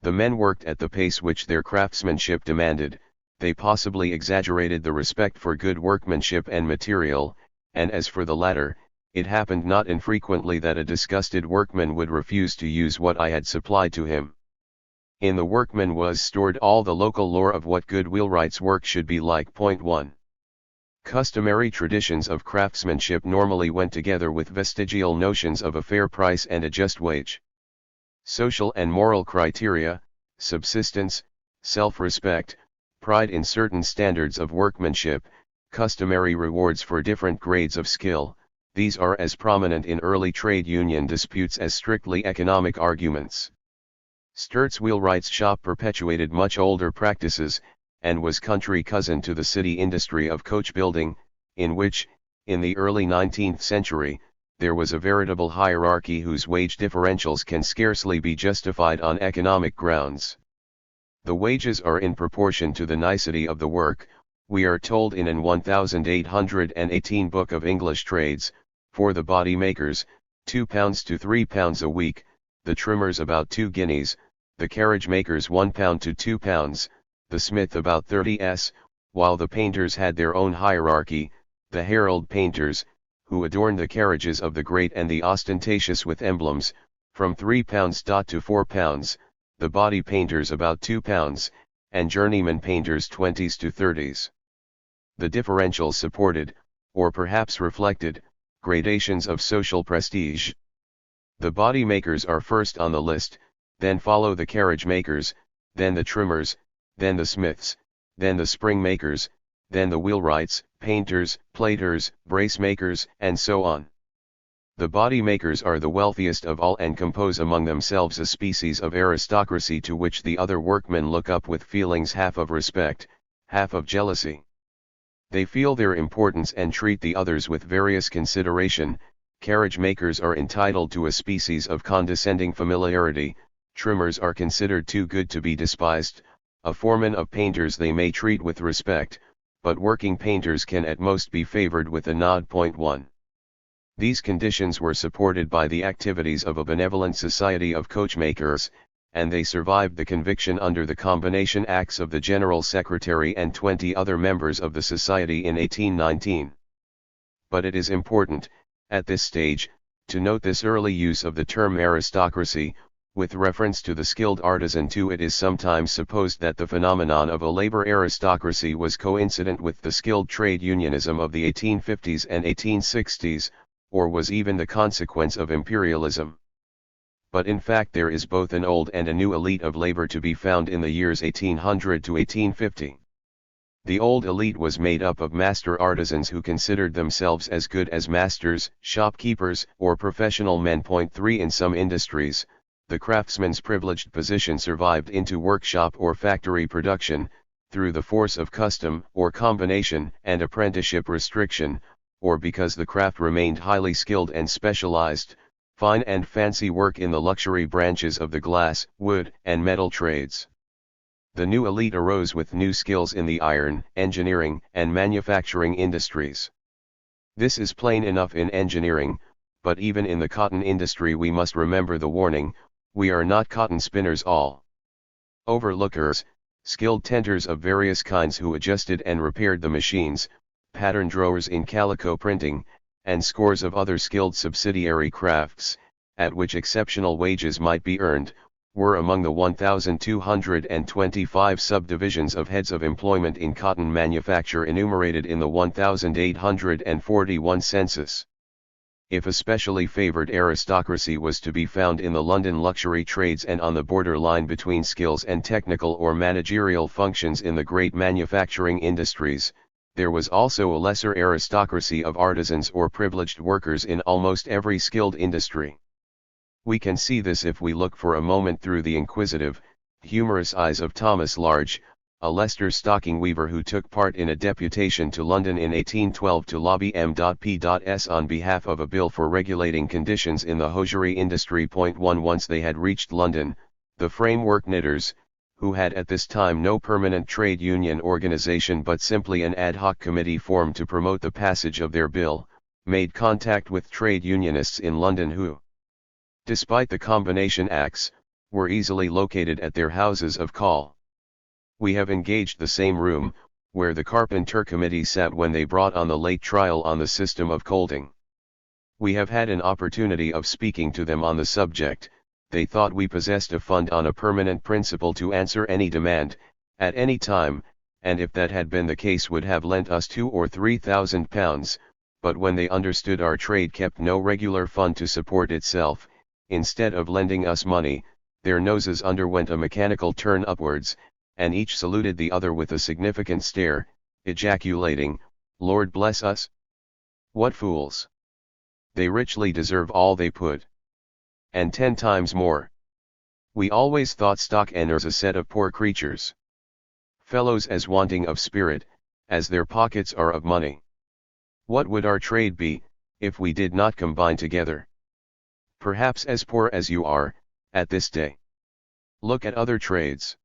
The men worked at the pace which their craftsmanship demanded, they possibly exaggerated the respect for good workmanship and material, and as for the latter, it happened not infrequently that a disgusted workman would refuse to use what I had supplied to him. In the workman was stored all the local lore of what good wheelwright's work should be like. 1. Customary traditions of craftsmanship normally went together with vestigial notions of a fair price and a just wage. Social and moral criteria, subsistence, self-respect, pride in certain standards of workmanship, customary rewards for different grades of skill, these are as prominent in early trade union disputes as strictly economic arguments. Sturt's wheelwright's shop perpetuated much older practices, and was country cousin to the city industry of coach building, in which, in the early 19th century, there was a veritable hierarchy whose wage differentials can scarcely be justified on economic grounds. The wages are in proportion to the nicety of the work, we are told in an 1818 Book of English Trades, for the body makers, £2 to £3 a week, the trimmers about 2 guineas, the carriage makers £1 to £2, the smith about 30s, while the painters had their own hierarchy, the herald painters, who adorned the carriages of the great and the ostentatious with emblems, from £3 to £4, the body painters about £2, and journeyman painters 20s to 30s. The differential supported, or perhaps reflected, gradations of social prestige. The body makers are first on the list, then follow the carriage makers, then the trimmers, then the smiths, then the spring makers, then the wheelwrights, painters, platers, brace makers, and so on. The body makers are the wealthiest of all and compose among themselves a species of aristocracy to which the other workmen look up with feelings half of respect, half of jealousy. They feel their importance and treat the others with various consideration. Carriage makers are entitled to a species of condescending familiarity, trimmers are considered too good to be despised, a foreman of painters they may treat with respect, but working painters can at most be favored with a nod. 1. These conditions were supported by the activities of a benevolent society of coachmakers, and they survived the conviction under the Combination Acts of the General Secretary and 20 other members of the Society in 1819. But it is important, at this stage, to note this early use of the term aristocracy. With reference to the skilled artisan too, it is sometimes supposed that the phenomenon of a labor aristocracy was coincident with the skilled trade unionism of the 1850s and 1860s, or was even the consequence of imperialism. But in fact there is both an old and a new elite of labor to be found in the years 1800 to 1850. The old elite was made up of master artisans who considered themselves as good as masters, shopkeepers, or professional men. 3. In some industries, the craftsman's privileged position survived into workshop or factory production, through the force of custom or combination and apprenticeship restriction, or because the craft remained highly skilled and specialized. Fine and fancy work in the luxury branches of the glass, wood, and metal trades. The new elite arose with new skills in the iron, engineering, and manufacturing industries. This is plain enough in engineering, but even in the cotton industry we must remember the warning, we are not cotton spinners all. Overlookers, skilled tenters of various kinds who adjusted and repaired the machines, pattern drawers in calico printing, and scores of other skilled subsidiary crafts, at which exceptional wages might be earned, were among the 1,225 subdivisions of heads of employment in cotton manufacture enumerated in the 1841 census. If a specially favored aristocracy was to be found in the London luxury trades and on the border line between skills and technical or managerial functions in the great manufacturing industries, there was also a lesser aristocracy of artisans or privileged workers in almost every skilled industry. We can see this if we look for a moment through the inquisitive, humorous eyes of Thomas Large, a Leicester stocking weaver who took part in a deputation to London in 1812 to lobby M.P.S. on behalf of a bill for regulating conditions in the hosiery industry. 1. Once they had reached London, the framework knitters, who had at this time no permanent trade union organization but simply an ad hoc committee formed to promote the passage of their bill, made contact with trade unionists in London who despite the combination acts, were easily located at their houses of call. We have engaged the same room, where the Carpenter Committee sat when they brought on the late trial on the system of colding. We have had an opportunity of speaking to them on the subject. They thought we possessed a fund on a permanent principle to answer any demand, at any time, and if that had been the case would have lent us £2,000 or £3,000, but when they understood our trade kept no regular fund to support itself, instead of lending us money, their noses underwent a mechanical turn upwards, and each saluted the other with a significant stare, ejaculating, "Lord bless us! What fools! They richly deserve all they put. And 10 times more. We always thought stock owners a set of poor creatures. Fellows as wanting of spirit, as their pockets are of money. What would our trade be, if we did not combine together? Perhaps as poor as you are, at this day. Look at other trades.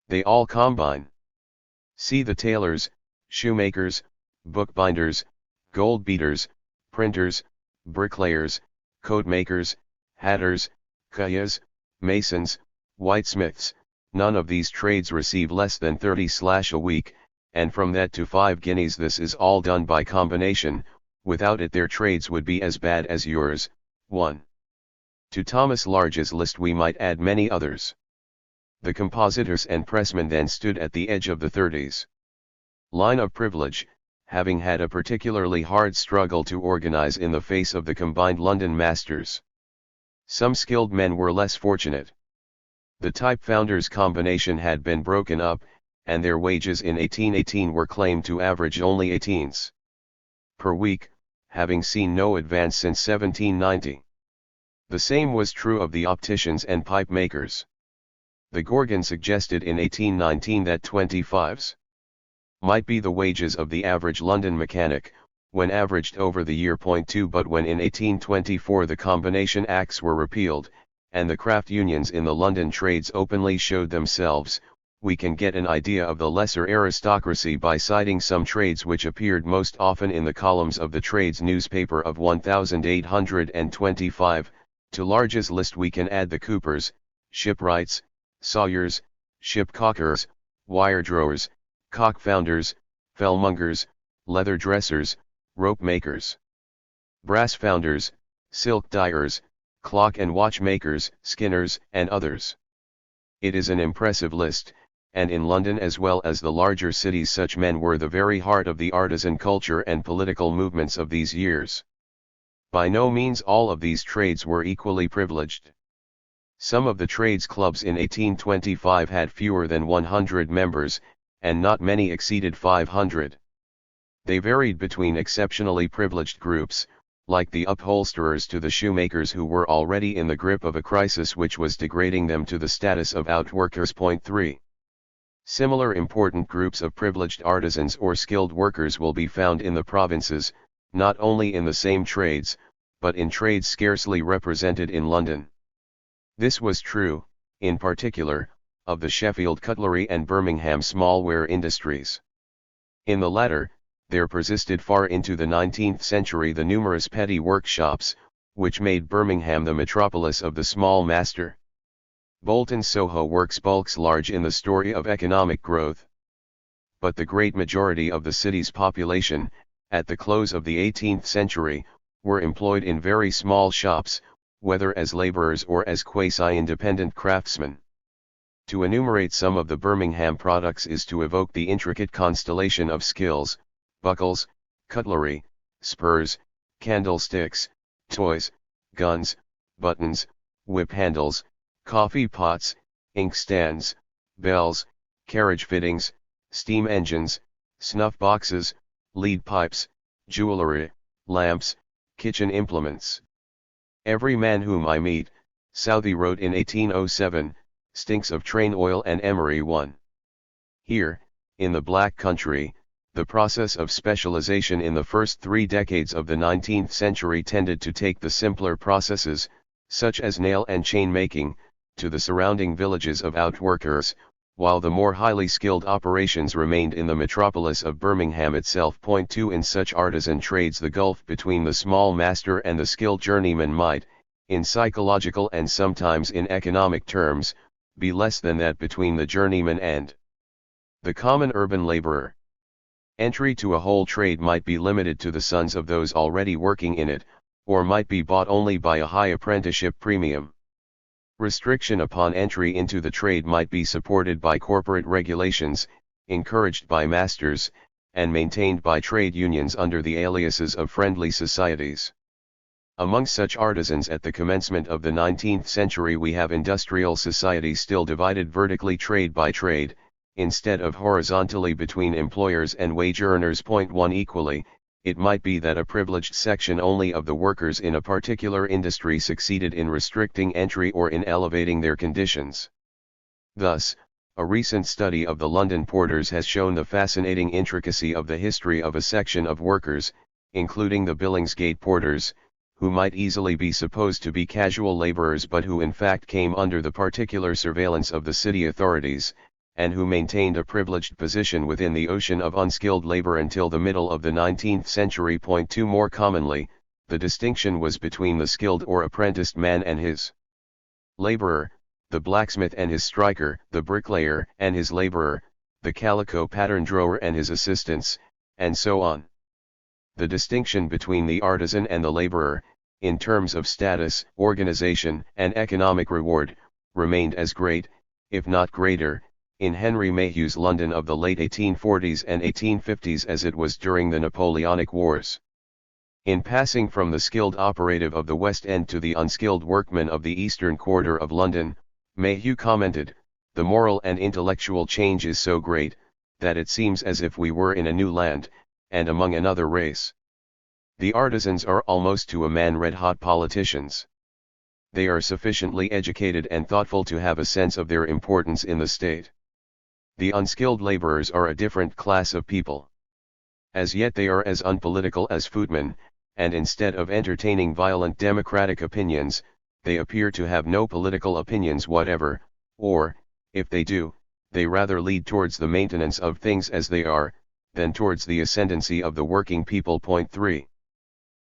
They all combine. See the tailors, shoemakers, bookbinders, gold beaters, printers, bricklayers, coat makers, hatters, cuyas, masons, whitesmiths. None of these trades receive less than 30 a week, and from that to 5 guineas. This is all done by combination. Without it their trades would be as bad as yours. 1. To Thomas Large's list we might add many others. The compositors and pressmen then stood at the edge of the 30s. Line of privilege, having had a particularly hard struggle to organize in the face of the combined London masters. Some skilled men were less fortunate. The type founders' combination had been broken up, and their wages in 1818 were claimed to average only 18s per week, having seen no advance since 1790. The same was true of the opticians and pipe makers. The Gorgon suggested in 1819 that 25s might be the wages of the average London mechanic, when averaged over the year. 2 But when in 1824 the Combination Acts were repealed, and the craft unions in the London trades openly showed themselves, we can get an idea of the lesser aristocracy by citing some trades which appeared most often in the columns of the trades newspaper of 1825. To Large's list we can add the coopers, shipwrights, sawyers, shipcaulkers, wire drawers, cock founders, fellmongers, leather dressers, rope makers, brass founders, silk dyers, clock and watch makers, skinners, and others. It is an impressive list, and in London as well as the larger cities such men were the very heart of the artisan culture and political movements of these years. By no means all of these trades were equally privileged. Some of the trades clubs in 1825 had fewer than 100 members, and not many exceeded 500. They varied between exceptionally privileged groups, like the upholsterers, to the shoemakers who were already in the grip of a crisis which was degrading them to the status of outworkers. 3. Similar important groups of privileged artisans or skilled workers will be found in the provinces, not only in the same trades, but in trades scarcely represented in London. This was true, in particular, of the Sheffield cutlery and Birmingham smallware industries. In the latter, there persisted far into the 19th century the numerous petty workshops, which made Birmingham the metropolis of the small master. Bolton's Soho Works bulks large in the story of economic growth. But the great majority of the city's population, at the close of the 18th century, were employed in very small shops, whether as laborers or as quasi-independent craftsmen. To enumerate some of the Birmingham products is to evoke the intricate constellation of skills: buckles, cutlery, spurs, candlesticks, toys, guns, buttons, whip handles, coffee pots, inkstands, bells, carriage fittings, steam engines, snuff boxes, lead pipes, jewellery, lamps, kitchen implements. "Every man whom I meet," Southey wrote in 1807, "stinks of train oil and emery." 1. Here, in the Black Country, the process of specialization in the first 3 decades of the 19th century tended to take the simpler processes, such as nail and chain making, to the surrounding villages of outworkers, while the more highly skilled operations remained in the metropolis of Birmingham itself. 2. In such artisan trades the gulf between the small master and the skilled journeyman might, in psychological and sometimes in economic terms, be less than that between the journeyman and the common urban laborer. Entry to a whole trade might be limited to the sons of those already working in it, or might be bought only by a high apprenticeship premium. Restriction upon entry into the trade might be supported by corporate regulations, encouraged by masters, and maintained by trade unions under the aliases of friendly societies. Among such artisans at the commencement of the 19th century we have industrial society still divided vertically trade by trade, instead of horizontally between employers and wage earners. 1 Equally, it might be that a privileged section only of the workers in a particular industry succeeded in restricting entry or in elevating their conditions. Thus, a recent study of the London porters has shown the fascinating intricacy of the history of a section of workers, including the Billingsgate porters, who might easily be supposed to be casual laborers but who in fact came under the particular surveillance of the city authorities, and who maintained a privileged position within the ocean of unskilled labor until the middle of the 19th century. 2 More commonly, the distinction was between the skilled or apprenticed man and his laborer, the blacksmith and his striker, the bricklayer and his laborer, the calico pattern drawer and his assistants, and so on. The distinction between the artisan and the laborer, in terms of status, organization, and economic reward, remained as great, if not greater, in Henry Mayhew's London of the late 1840s and 1850s as it was during the Napoleonic Wars. In passing from the skilled operative of the West End to the unskilled workman of the eastern quarter of London, Mayhew commented, "The moral and intellectual change is so great, that it seems as if we were in a new land, and among another race. The artisans are almost to a man red-hot politicians. They are sufficiently educated and thoughtful to have a sense of their importance in the state. The unskilled laborers are a different class of people. As yet they are as unpolitical as footmen, and instead of entertaining violent democratic opinions, they appear to have no political opinions whatever, or, if they do, they rather lead towards the maintenance of things as they are, than towards the ascendancy of the working people. 3.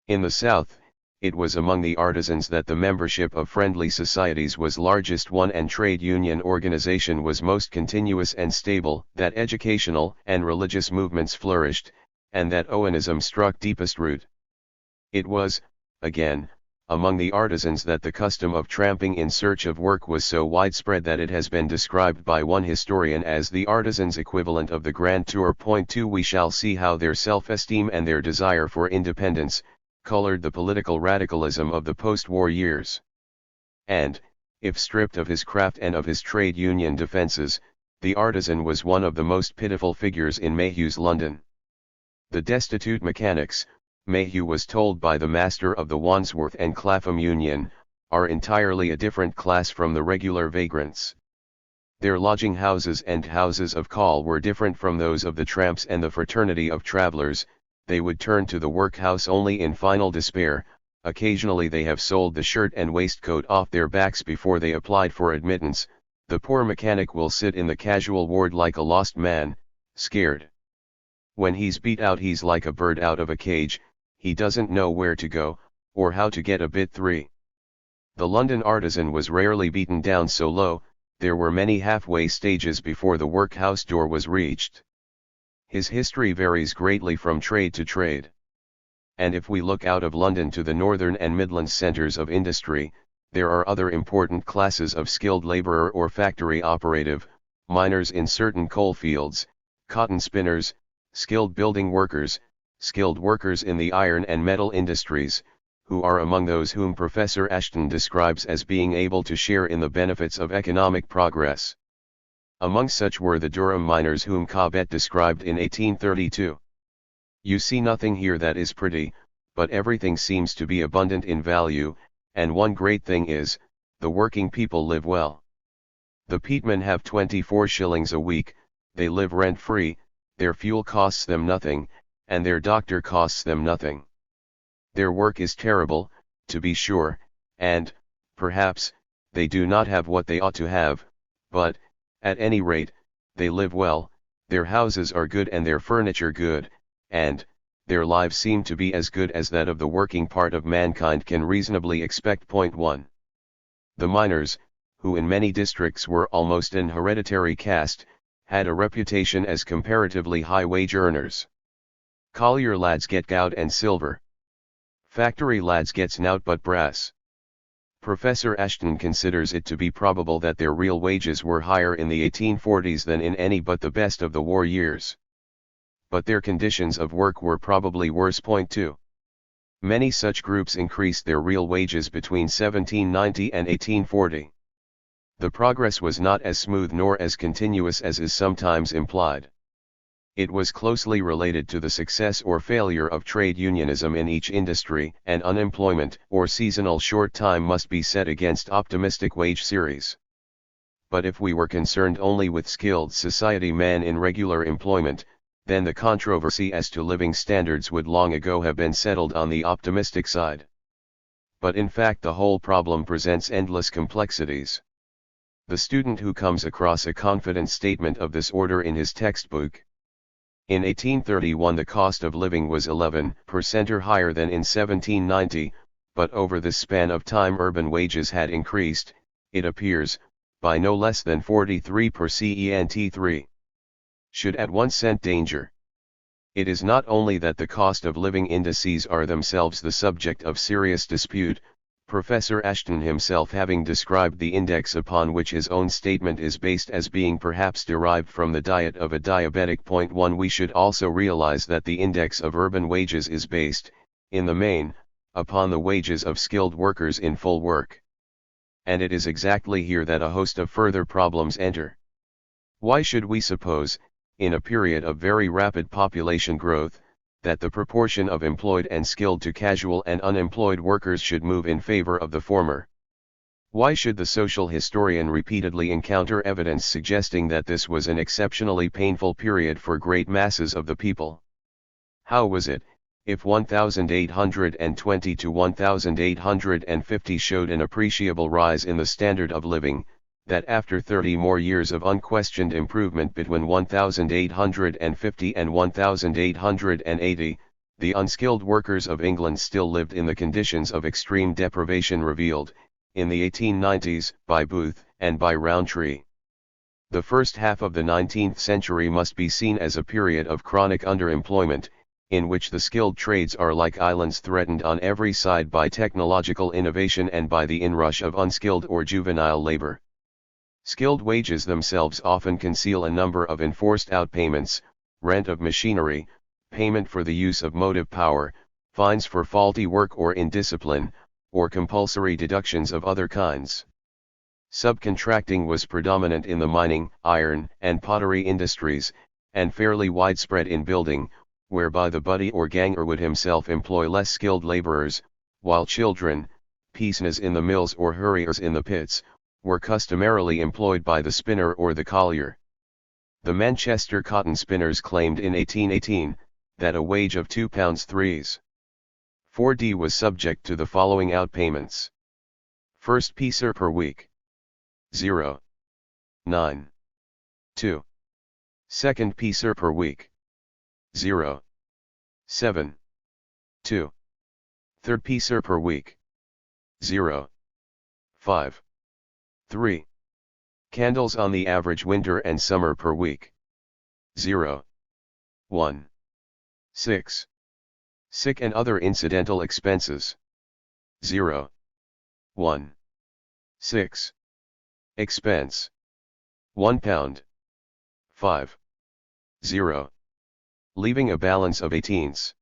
In the South, it was among the artisans that the membership of friendly societies was largest and trade union organization was most continuous and stable, that educational and religious movements flourished, and that Owenism struck deepest root. It was, again, among the artisans that the custom of tramping in search of work was so widespread that it has been described by one historian as the artisan's equivalent of the Grand Tour. 2 We shall see how their self-esteem and their desire for independence colored the political radicalism of the post-war years. And, if stripped of his craft and of his trade union defenses, the artisan was one of the most pitiful figures in Mayhew's London. The destitute mechanics, Mayhew was told by the master of the Wandsworth and Clapham Union, are entirely a different class from the regular vagrants. Their lodging houses and houses of call were different from those of the tramps and the fraternity of travellers. They would turn to the workhouse only in final despair. Occasionally they have sold the shirt and waistcoat off their backs before they applied for admittance. The poor mechanic will sit in the casual ward like a lost man, scared. When he's beat out he's like a bird out of a cage, he doesn't know where to go, or how to get a bit. 3. The London artisan was rarely beaten down so low, there were many halfway stages before the workhouse door was reached. His history varies greatly from trade to trade. And if we look out of London to the northern and Midlands centres of industry, there are other important classes of skilled labourer or factory operative, miners in certain coal fields, cotton spinners, skilled building workers, skilled workers in the iron and metal industries, who are among those whom Professor Ashton describes as being able to share in the benefits of economic progress. Among such were the Durham miners whom Cobbett described in 1832. You see nothing here that is pretty, but everything seems to be abundant in value, and one great thing is, the working people live well. The peatmen have 24 shillings a week, they live rent-free, their fuel costs them nothing, and their doctor costs them nothing. Their work is terrible, to be sure, and, perhaps, they do not have what they ought to have, but, at any rate, they live well, their houses are good and their furniture good, and, their lives seem to be as good as that of the working part of mankind can reasonably expect. Point 1. The miners, who in many districts were almost an hereditary caste, had a reputation as comparatively high wage earners. Collier lads get goud and silver. Factory lads gets nout but brass. Professor Ashton considers it to be probable that their real wages were higher in the 1840s than in any but the best of the war years. But their conditions of work were probably worse. Point 2. Many such groups increased their real wages between 1790 and 1840. The progress was not as smooth nor as continuous as is sometimes implied. It was closely related to the success or failure of trade unionism in each industry, and unemployment or seasonal short time must be set against optimistic wage series. But if we were concerned only with skilled society men in regular employment, then the controversy as to living standards would long ago have been settled on the optimistic side. But in fact the whole problem presents endless complexities. The student who comes across a confident statement of this order in his textbook, in 1831 the cost of living was 11% higher than in 1790, but over this span of time urban wages had increased, it appears, by no less than 43%. Should at once scent danger. It is not only that the cost of living indices are themselves the subject of serious dispute, Professor Ashton himself having described the index upon which his own statement is based as being perhaps derived from the diet of a diabetic. Point 1. We should also realize that the index of urban wages is based, in the main, upon the wages of skilled workers in full work. And it is exactly here that a host of further problems enter. Why should we suppose, in a period of very rapid population growth, that the proportion of employed and skilled to casual and unemployed workers should move in favor of the former? Why should the social historian repeatedly encounter evidence suggesting that this was an exceptionally painful period for great masses of the people? How was it, if 1820 to 1850 showed an appreciable rise in the standard of living, that after 30 more years of unquestioned improvement between 1850 and 1880, the unskilled workers of England still lived in the conditions of extreme deprivation revealed, in the 1890s, by Booth, and by Rowntree? The first half of the 19th century must be seen as a period of chronic underemployment, in which the skilled trades are like islands threatened on every side by technological innovation and by the inrush of unskilled or juvenile labor. Skilled wages themselves often conceal a number of enforced outpayments, rent of machinery, payment for the use of motive power, fines for faulty work or indiscipline, or compulsory deductions of other kinds. Subcontracting was predominant in the mining, iron, and pottery industries, and fairly widespread in building, whereby the buddy or ganger would himself employ less skilled laborers, while children, peasants in the mills or hurriers in the pits, were customarily employed by the spinner or the collier. The Manchester cotton spinners claimed in 1818, that a wage of £2 3s. 4d was subject to the following outpayments. First piecer per week. 0. 9. 2. Second piecer per week. 0. 7. 2. Third piecer per week. 0. 5. 3. Candles on the average winter and summer per week. 0. 1. 6. Sick and other incidental expenses. 0. 1. 6. Expense. £1. 5. 0. Leaving a balance of 18s.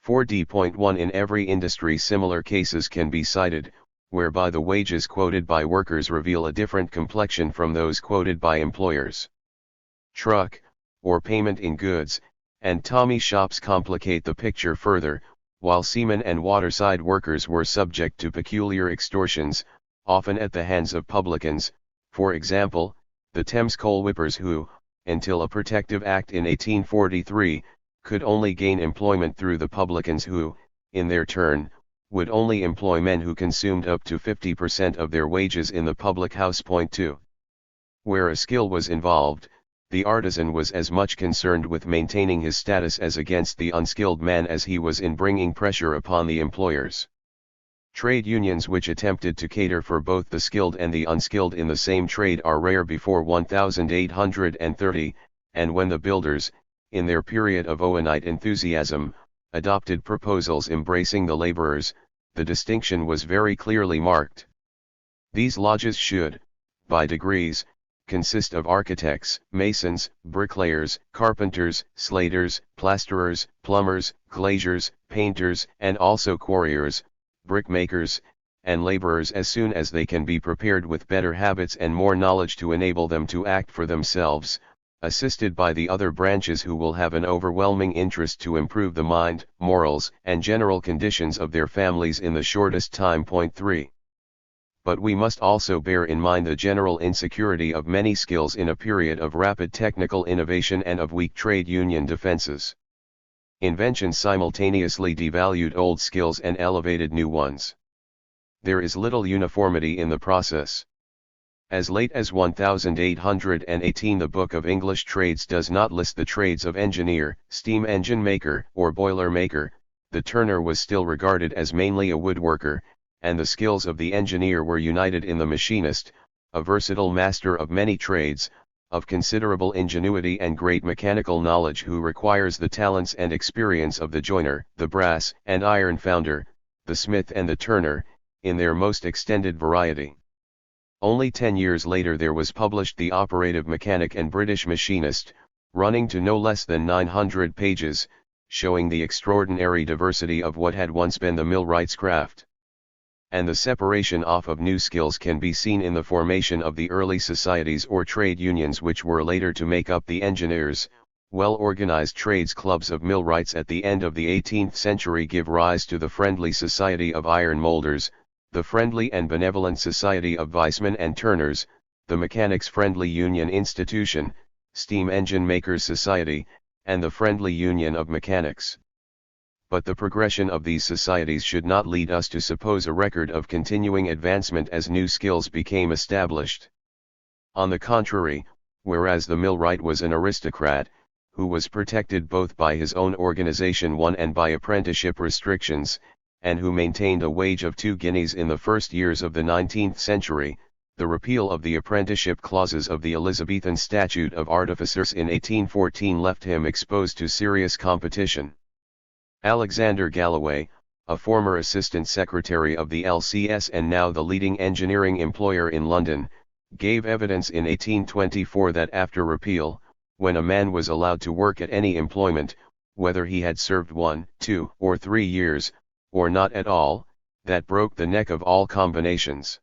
4d.1 In every industry similar cases can be cited, whereby the wages quoted by workers reveal a different complexion from those quoted by employers. Truck, or payment in goods, and Tommy shops complicate the picture further, while seamen and waterside workers were subject to peculiar extortions, often at the hands of publicans, for example, the Thames coal whippers who, until a protective act in 1843, could only gain employment through the publicans who, in their turn, would only employ men who consumed up to 50% of their wages in the public house. Point 2. Where a skill was involved, The artisan was as much concerned with maintaining his status as against the unskilled man as he was in bringing pressure upon the employers. Trade unions which attempted to cater for both the skilled and the unskilled in the same trade are rare before 1830, and when the builders, in their period of Owenite enthusiasm, adopted proposals embracing the laborers, the distinction was very clearly marked. These lodges should, by degrees, consist of architects, masons, bricklayers, carpenters, slaters, plasterers, plumbers, glaziers, painters, and also quarriers, brickmakers, and laborers as soon as they can be prepared with better habits and more knowledge to enable them to act for themselves, assisted by the other branches who will have an overwhelming interest to improve the mind, morals, and general conditions of their families in the shortest time. 3. But we must also bear in mind the general insecurity of many skills in a period of rapid technical innovation and of weak trade union defenses. Invention simultaneously devalued old skills and elevated new ones. There is little uniformity in the process. As late as 1818 the Book of English Trades does not list the trades of engineer, steam engine maker, or boiler maker. The turner was still regarded as mainly a woodworker, and the skills of the engineer were united in the machinist, a versatile master of many trades, of considerable ingenuity and great mechanical knowledge, who requires the talents and experience of the joiner, the brass and iron founder, the smith and the turner, in their most extended variety. Only 10 years later there was published The Operative Mechanic and British Machinist, running to no less than 900 pages, showing the extraordinary diversity of what had once been the millwright's craft. And the separation off of new skills can be seen in the formation of the early societies or trade unions which were later to make up the engineers. Well-organized trades clubs of millwrights at the end of the 18th century give rise to the Friendly Society of Iron Molders, the Friendly and Benevolent Society of Weissmen and Turners, the Mechanics' Friendly Union Institution, Steam Engine Makers Society, and the Friendly Union of Mechanics. But the progression of these societies should not lead us to suppose a record of continuing advancement as new skills became established. On the contrary, whereas the millwright was an aristocrat, who was protected both by his own organization and by apprenticeship restrictions, and who maintained a wage of 2 guineas in the first years of the 19th century, the repeal of the apprenticeship clauses of the Elizabethan Statute of Artificers in 1814 left him exposed to serious competition. Alexander Galloway, a former assistant secretary of the LCS and now the leading engineering employer in London, gave evidence in 1824 that after repeal, when a man was allowed to work at any employment, whether he had served 1, 2, or 3 years, or not at all, that broke the neck of all combinations.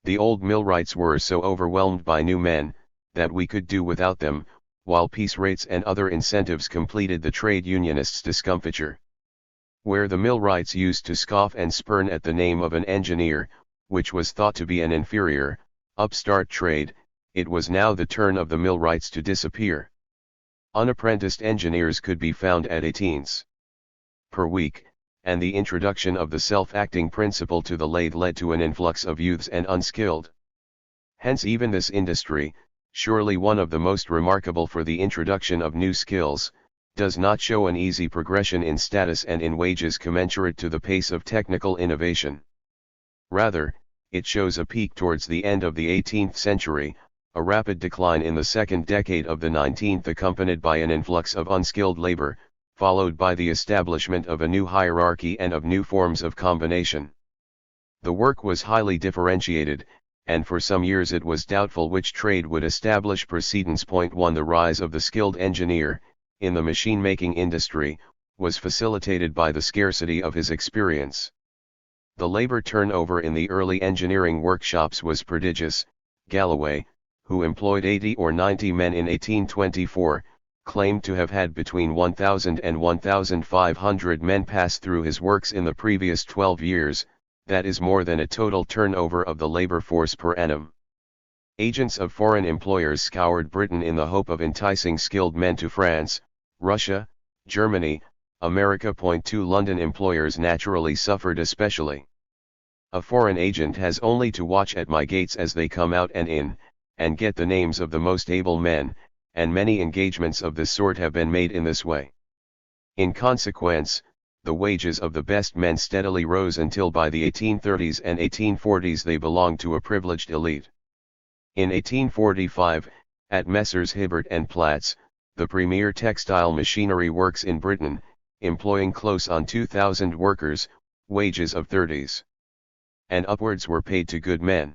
The old millwrights were so overwhelmed by new men, that we could do without them, while peace rates and other incentives completed the trade unionists' discomfiture. Where the millwrights used to scoff and spurn at the name of an engineer, which was thought to be an inferior, upstart trade, it was now the turn of the millwrights to disappear. Unapprenticed engineers could be found at 18s per week, and the introduction of the self-acting principle to the lathe led to an influx of youths and unskilled. Hence even this industry, surely one of the most remarkable for the introduction of new skills, does not show an easy progression in status and in wages commensurate to the pace of technical innovation. Rather, it shows a peak towards the end of the 18th century, a rapid decline in the second decade of the 19th accompanied by an influx of unskilled labor, followed by the establishment of a new hierarchy and of new forms of combination. The work was highly differentiated, and for some years it was doubtful which trade would establish precedence. 1 The rise of the skilled engineer, in the machine-making industry, was facilitated by the scarcity of his experience. The labor turnover in the early engineering workshops was prodigious. Galloway, who employed 80 or 90 men in 1824, claimed to have had between 1,000 and 1,500 men pass through his works in the previous 12 years, that is more than a total turnover of the labor force per annum. Agents of foreign employers scoured Britain in the hope of enticing skilled men to France, Russia, Germany, America. 2 London employers naturally suffered especially. A foreign agent has only to watch at my gates as they come out and in, and get the names of the most able men, and many engagements of this sort have been made in this way. In consequence, the wages of the best men steadily rose until by the 1830s and 1840s they belonged to a privileged elite. In 1845, at Messrs. Hibbert and Platts, the premier textile machinery works in Britain, employing close on 2,000 workers, wages of 30s and upwards were paid to good men.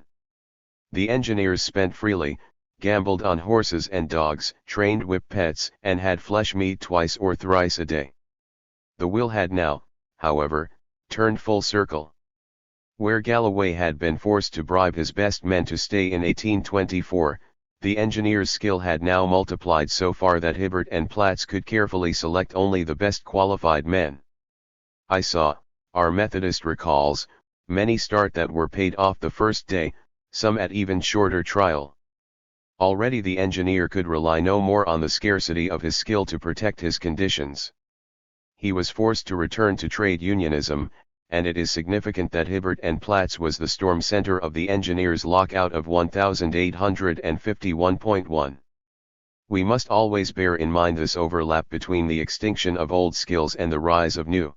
The engineers spent freely, gambled on horses and dogs, trained whip pets, and had flesh meat twice or thrice a day. The wheel had now, however, turned full circle. Where Galloway had been forced to bribe his best men to stay in 1824, the engineer's skill had now multiplied so far that Hibbert and Platts could carefully select only the best qualified men. I saw, our Methodist recalls, many start that were paid off the first day, some at even shorter trial. Already the engineer could rely no more on the scarcity of his skill to protect his conditions. He was forced to return to trade unionism, and it is significant that Hibbert and Platts was the storm center of the engineers' lockout of 1851.1. We must always bear in mind this overlap between the extinction of old skills and the rise of new.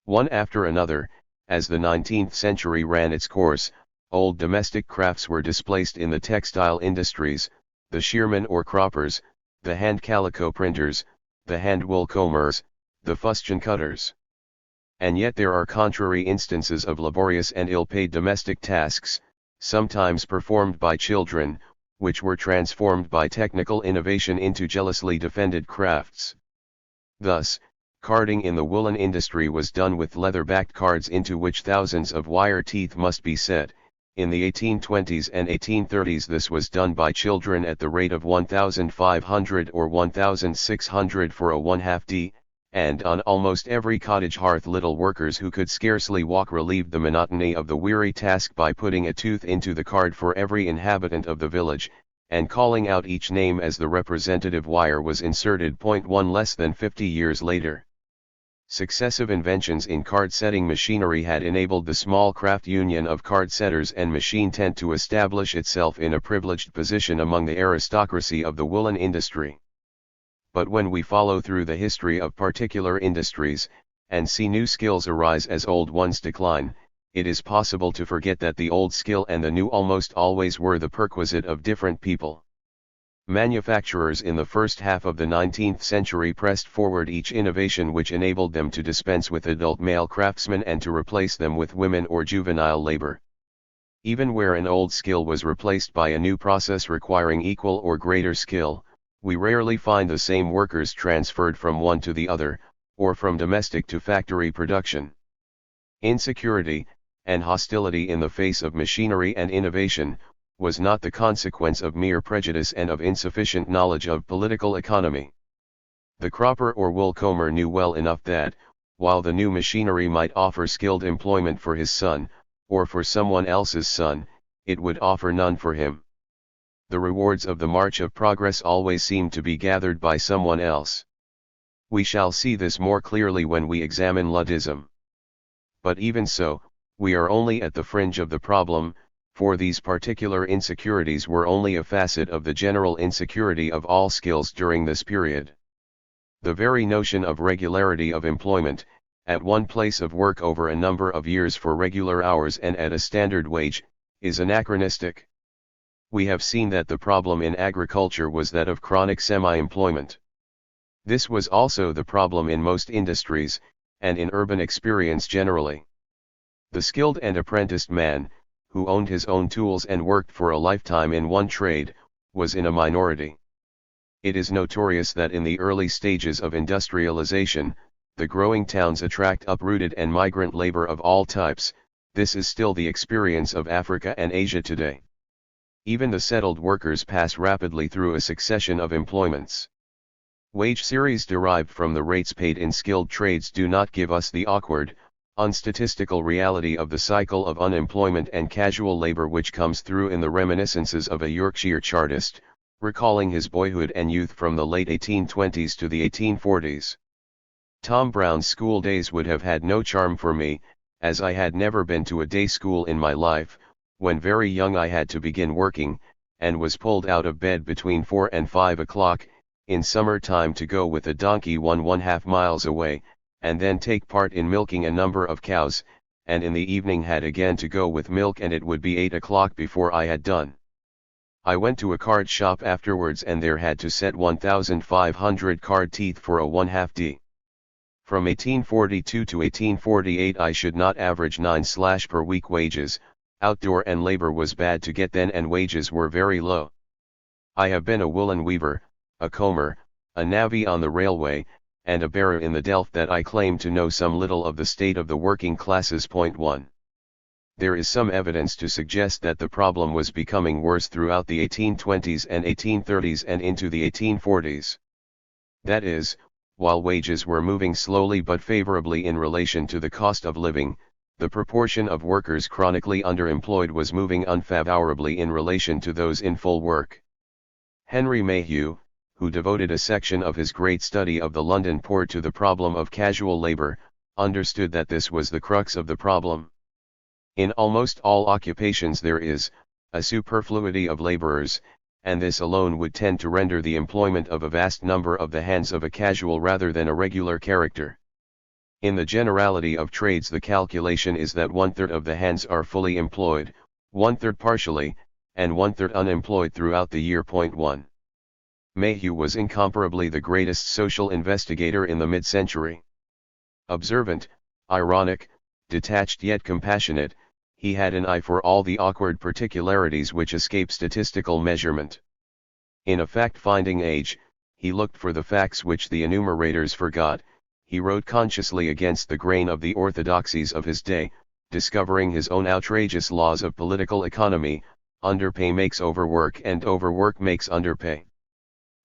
One after another, as the 19th century ran its course, old domestic crafts were displaced in the textile industries, the shearmen or croppers, the hand calico printers, the hand wool combers, the fustian cutters. And yet there are contrary instances of laborious and ill-paid domestic tasks, sometimes performed by children, which were transformed by technical innovation into jealously defended crafts. Thus, carding in the woolen industry was done with leather-backed cards into which thousands of wire teeth must be set. In the 1820s and 1830s this was done by children at the rate of 1,500 or 1,600 for a 1/2 d, and on almost every cottage hearth little workers who could scarcely walk relieved the monotony of the weary task by putting a tooth into the card for every inhabitant of the village, and calling out each name as the representative wire was inserted. 1 Less than 50 years later, successive inventions in card-setting machinery had enabled the small craft union of card-setters and machine tent to establish itself in a privileged position among the aristocracy of the woolen industry. But when we follow through the history of particular industries, and see new skills arise as old ones decline, it is possible to forget that the old skill and the new almost always were the perquisite of different people. Manufacturers in the first half of the 19th century pressed forward each innovation which enabled them to dispense with adult male craftsmen and to replace them with women or juvenile labor. Even where an old skill was replaced by a new process requiring equal or greater skill, we rarely find the same workers transferred from one to the other, or from domestic to factory production. Insecurity, and hostility in the face of machinery and innovation, was not the consequence of mere prejudice and of insufficient knowledge of political economy. The cropper or wool comber knew well enough that, while the new machinery might offer skilled employment for his son, or for someone else's son, it would offer none for him. The rewards of the march of progress always seem to be gathered by someone else. We shall see this more clearly when we examine Luddism. But even so, we are only at the fringe of the problem, for these particular insecurities were only a facet of the general insecurity of all skills during this period. The very notion of regularity of employment, at one place of work over a number of years for regular hours and at a standard wage, is anachronistic. We have seen that the problem in agriculture was that of chronic semi-employment. This was also the problem in most industries, and in urban experience generally. The skilled and apprenticed man, who owned his own tools and worked for a lifetime in one trade, was in a minority. It is notorious that in the early stages of industrialization, the growing towns attract uprooted and migrant labor of all types. This is still the experience of Africa and Asia today. Even the settled workers pass rapidly through a succession of employments. Wage series derived from the rates paid in skilled trades do not give us the awkward, unstatistical reality of the cycle of unemployment and casual labor which comes through in the reminiscences of a Yorkshire chartist, recalling his boyhood and youth from the late 1820s to the 1840s. Tom Brown's school days would have had no charm for me, as I had never been to a day school in my life. When very young I had to begin working, and was pulled out of bed between 4 and 5 o'clock, in summer time to go with a donkey 1½ miles away, and then take part in milking a number of cows, and in the evening had again to go with milk, and it would be 8 o'clock before I had done. I went to a card shop afterwards, and there had to set 1,500 card teeth for a 1/2d. From 1842 to 1848 I should not average 9/ per week wages. Outdoor and labor was bad to get then, and wages were very low. I have been a woolen weaver, a comber, a navvy on the railway, and a bearer in the Delft, that I claim to know some little of the state of the working classes. 1. There is some evidence to suggest that the problem was becoming worse throughout the 1820s and 1830s and into the 1840s. That is, while wages were moving slowly but favorably in relation to the cost of living, the proportion of workers chronically underemployed was moving unfavorably in relation to those in full work. Henry Mayhew, who devoted a section of his great study of the London poor to the problem of casual labor, understood that this was the crux of the problem. In almost all occupations there is a superfluity of laborers, and this alone would tend to render the employment of a vast number of the hands of a casual rather than a regular character. In the generality of trades the calculation is that 1/3 of the hands are fully employed, 1/3 partially, and 1/3 unemployed throughout the year. 1. Mayhew was incomparably the greatest social investigator in the mid-century. Observant, ironic, detached yet compassionate, he had an eye for all the awkward particularities which escape statistical measurement. In a fact-finding age, he looked for the facts which the enumerators forgot. He wrote consciously against the grain of the orthodoxies of his day, discovering his own outrageous laws of political economy: underpay makes overwork and overwork makes underpay.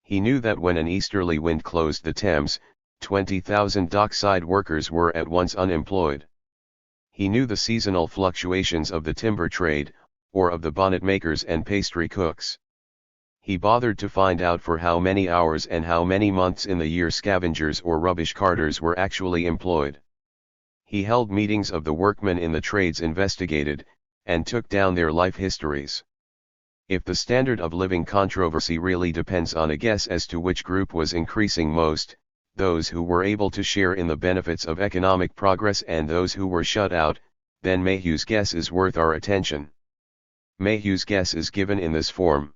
He knew that when an easterly wind closed the Thames, 20,000 dockside workers were at once unemployed. He knew the seasonal fluctuations of the timber trade, or of the bonnet makers and pastry cooks. He bothered to find out for how many hours and how many months in the year scavengers or rubbish carters were actually employed. He held meetings of the workmen in the trades investigated, and took down their life histories. If the standard of living controversy really depends on a guess as to which group was increasing most, those who were able to share in the benefits of economic progress and those who were shut out, then Mayhew's guess is worth our attention. Mayhew's guess is given in this form.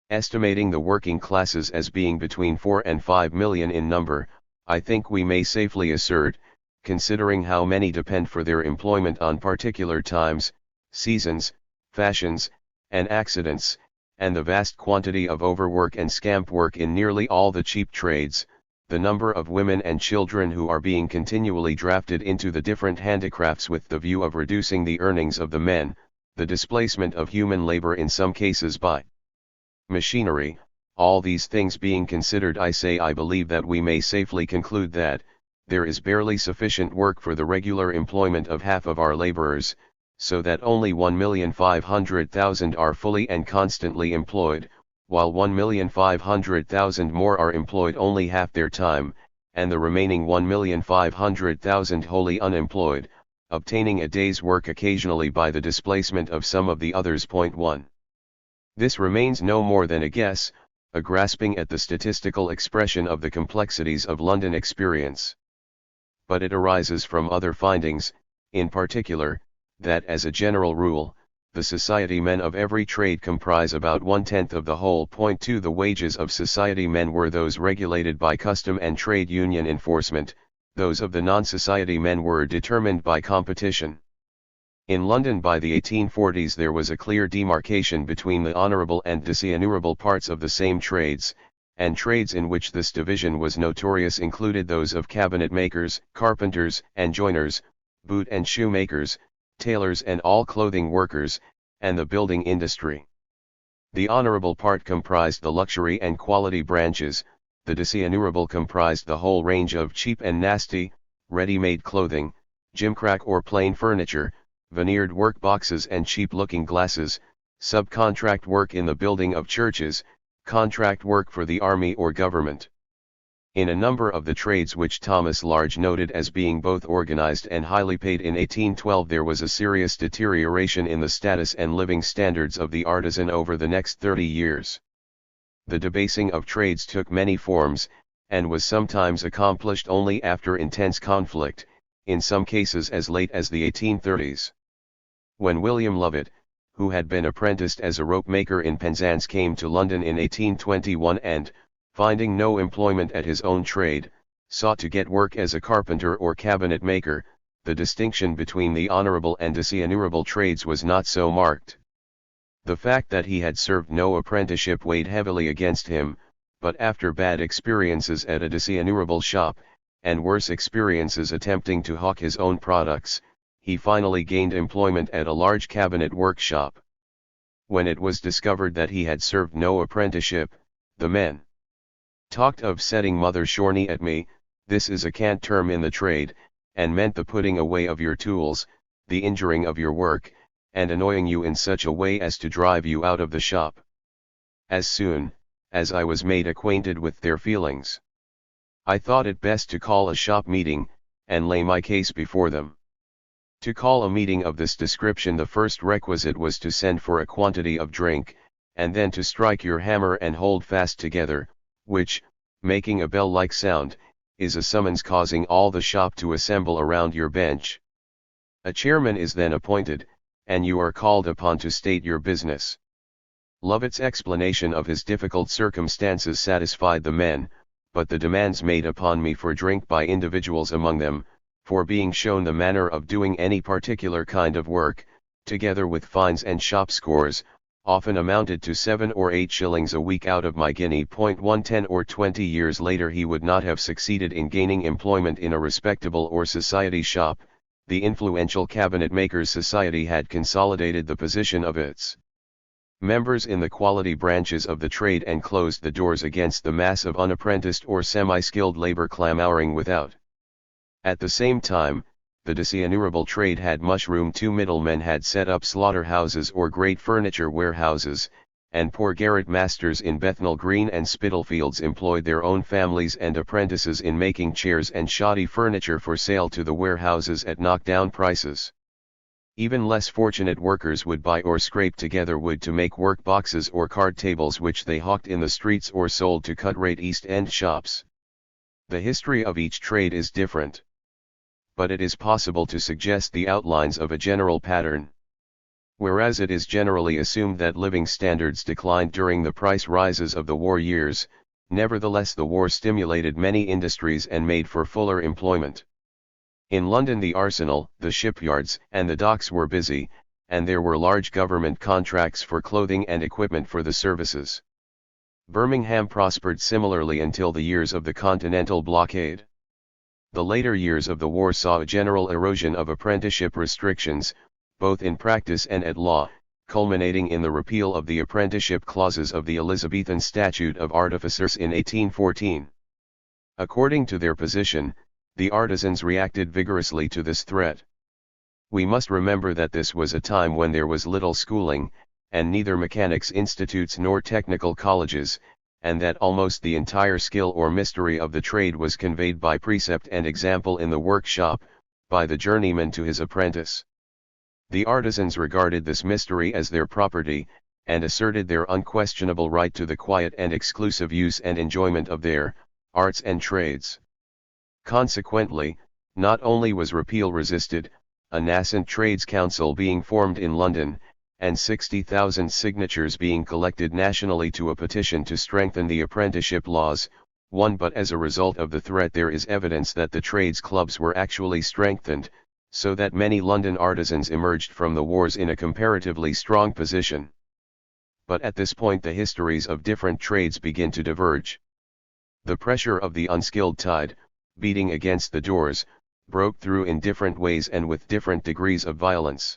Estimating the working classes as being between 4 and 5 million in number, I think we may safely assert, considering how many depend for their employment on particular times, seasons, fashions, and accidents, and the vast quantity of overwork and scamp work in nearly all the cheap trades, the number of women and children who are being continually drafted into the different handicrafts with the view of reducing the earnings of the men, the displacement of human labor in some cases by machinery, all these things being considered, I believe that we may safely conclude that there is barely sufficient work for the regular employment of half of our laborers, so that only 1,500,000 are fully and constantly employed, while 1,500,000 more are employed only half their time, and the remaining 1,500,000 wholly unemployed, obtaining a day's work occasionally by the displacement of some of the others. 1. This remains no more than a guess, a grasping at the statistical expression of the complexities of London experience. But it arises from other findings, in particular, that as a general rule, the society men of every trade comprise about 1/10 of the whole. 2. The wages of society men were those regulated by custom and trade union enforcement, those of the non-society men were determined by competition. In London by the 1840s there was a clear demarcation between the honourable and dishonourable parts of the same trades, and trades in which this division was notorious included those of cabinet makers, carpenters and joiners, boot and shoemakers, tailors and all clothing workers, and the building industry. The honourable part comprised the luxury and quality branches, the dishonourable comprised the whole range of cheap and nasty, ready-made clothing, gimcrack or plain furniture, veneered work boxes and cheap-looking glasses, subcontract work in the building of churches, contract work for the army or government. In a number of the trades which Thomas Large noted as being both organized and highly paid in 1812, there was a serious deterioration in the status and living standards of the artisan over the next 30 years. The debasing of trades took many forms, and was sometimes accomplished only after intense conflict, in some cases as late as the 1830s. When William Lovett, who had been apprenticed as a rope maker in Penzance, came to London in 1821 and, finding no employment at his own trade, sought to get work as a carpenter or cabinet maker, the distinction between the honorable and dishonorable trades was not so marked. The fact that he had served no apprenticeship weighed heavily against him, but after bad experiences at a dishonorable shop, and worse experiences attempting to hawk his own products, he finally gained employment at a large cabinet workshop. When it was discovered that he had served no apprenticeship, the men talked of setting Mother Shorney at me, this is a cant term in the trade, and meant the putting away of your tools, the injuring of your work, and annoying you in such a way as to drive you out of the shop. As soon as I was made acquainted with their feelings, I thought it best to call a shop meeting, and lay my case before them. To call a meeting of this description, the first requisite was to send for a quantity of drink, and then to strike your hammer and hold fast together, which, making a bell-like sound, is a summons causing all the shop to assemble around your bench. A chairman is then appointed, and you are called upon to state your business. Lovett's explanation of his difficult circumstances satisfied the men, but the demands made upon me for drink by individuals among them, for being shown the manner of doing any particular kind of work, together with fines and shop scores, often amounted to 7 or 8 shillings a week out of my guinea. 10 or 20 years later he would not have succeeded in gaining employment in a respectable or society shop. The influential Cabinet Makers' Society had consolidated the position of its members in the quality branches of the trade and closed the doors against the mass of unapprenticed or semi-skilled labor clamouring without. At the same time, the dishonorable trade had mushroomed. 2 middlemen had set up slaughterhouses or great furniture warehouses, and poor garret masters in Bethnal Green and Spitalfields employed their own families and apprentices in making chairs and shoddy furniture for sale to the warehouses at knockdown prices. Even less fortunate workers would buy or scrape together wood to make work boxes or card tables, which they hawked in the streets or sold to cut-rate East End shops. The history of each trade is different, but it is possible to suggest the outlines of a general pattern. Whereas it is generally assumed that living standards declined during the price rises of the war years, nevertheless the war stimulated many industries and made for fuller employment. In London the arsenal, the shipyards, and the docks were busy, and there were large government contracts for clothing and equipment for the services. Birmingham prospered similarly until the years of the Continental blockade. The later years of the war saw a general erosion of apprenticeship restrictions, both in practice and at law, culminating in the repeal of the apprenticeship clauses of the Elizabethan Statute of Artificers in 1814. According to their position, the artisans reacted vigorously to this threat. We must remember that this was a time when there was little schooling, and neither mechanics institutes nor technical colleges, and that almost the entire skill or mystery of the trade was conveyed by precept and example in the workshop, by the journeyman to his apprentice. The artisans regarded this mystery as their property, and asserted their unquestionable right to the quiet and exclusive use and enjoyment of their arts and trades. Consequently, not only was repeal resisted, a nascent trades council being formed in London, and 60,000 signatures being collected nationally to a petition to strengthen the apprenticeship laws, but as a result of the threat there is evidence that the trades clubs were actually strengthened, so that many London artisans emerged from the wars in a comparatively strong position. But at this point the histories of different trades begin to diverge. The pressure of the unskilled tide, beating against the doors, broke through in different ways and with different degrees of violence.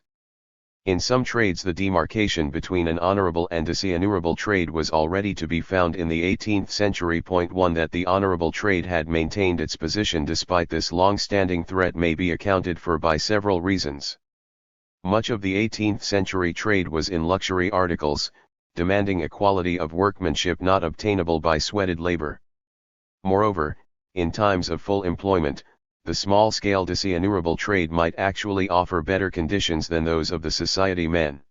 In some trades the demarcation between an honorable and dishonorable trade was already to be found in the 18th century. 1 That the honorable trade had maintained its position despite this long-standing threat may be accounted for by several reasons. Much of the 18th century trade was in luxury articles, demanding a quality of workmanship not obtainable by sweated labor. Moreover, in times of full employment, the small-scale disinurable trade might actually offer better conditions than those of the society men.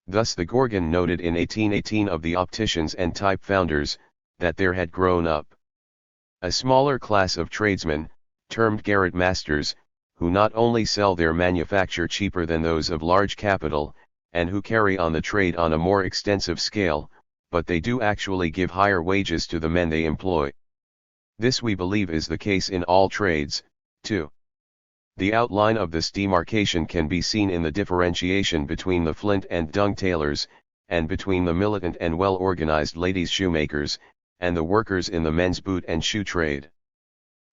Thus the Gorgon noted in 1818 of the opticians and type founders, that there had grown up a smaller class of tradesmen, termed garret masters, who not only sell their manufacture cheaper than those of large capital, and who carry on the trade on a more extensive scale, but they do actually give higher wages to the men they employ. This we believe is the case in all trades, too. The outline of this demarcation can be seen in the differentiation between the flint and dung tailors, and between the militant and well-organized ladies' shoemakers, and the workers in the men's boot and shoe trade.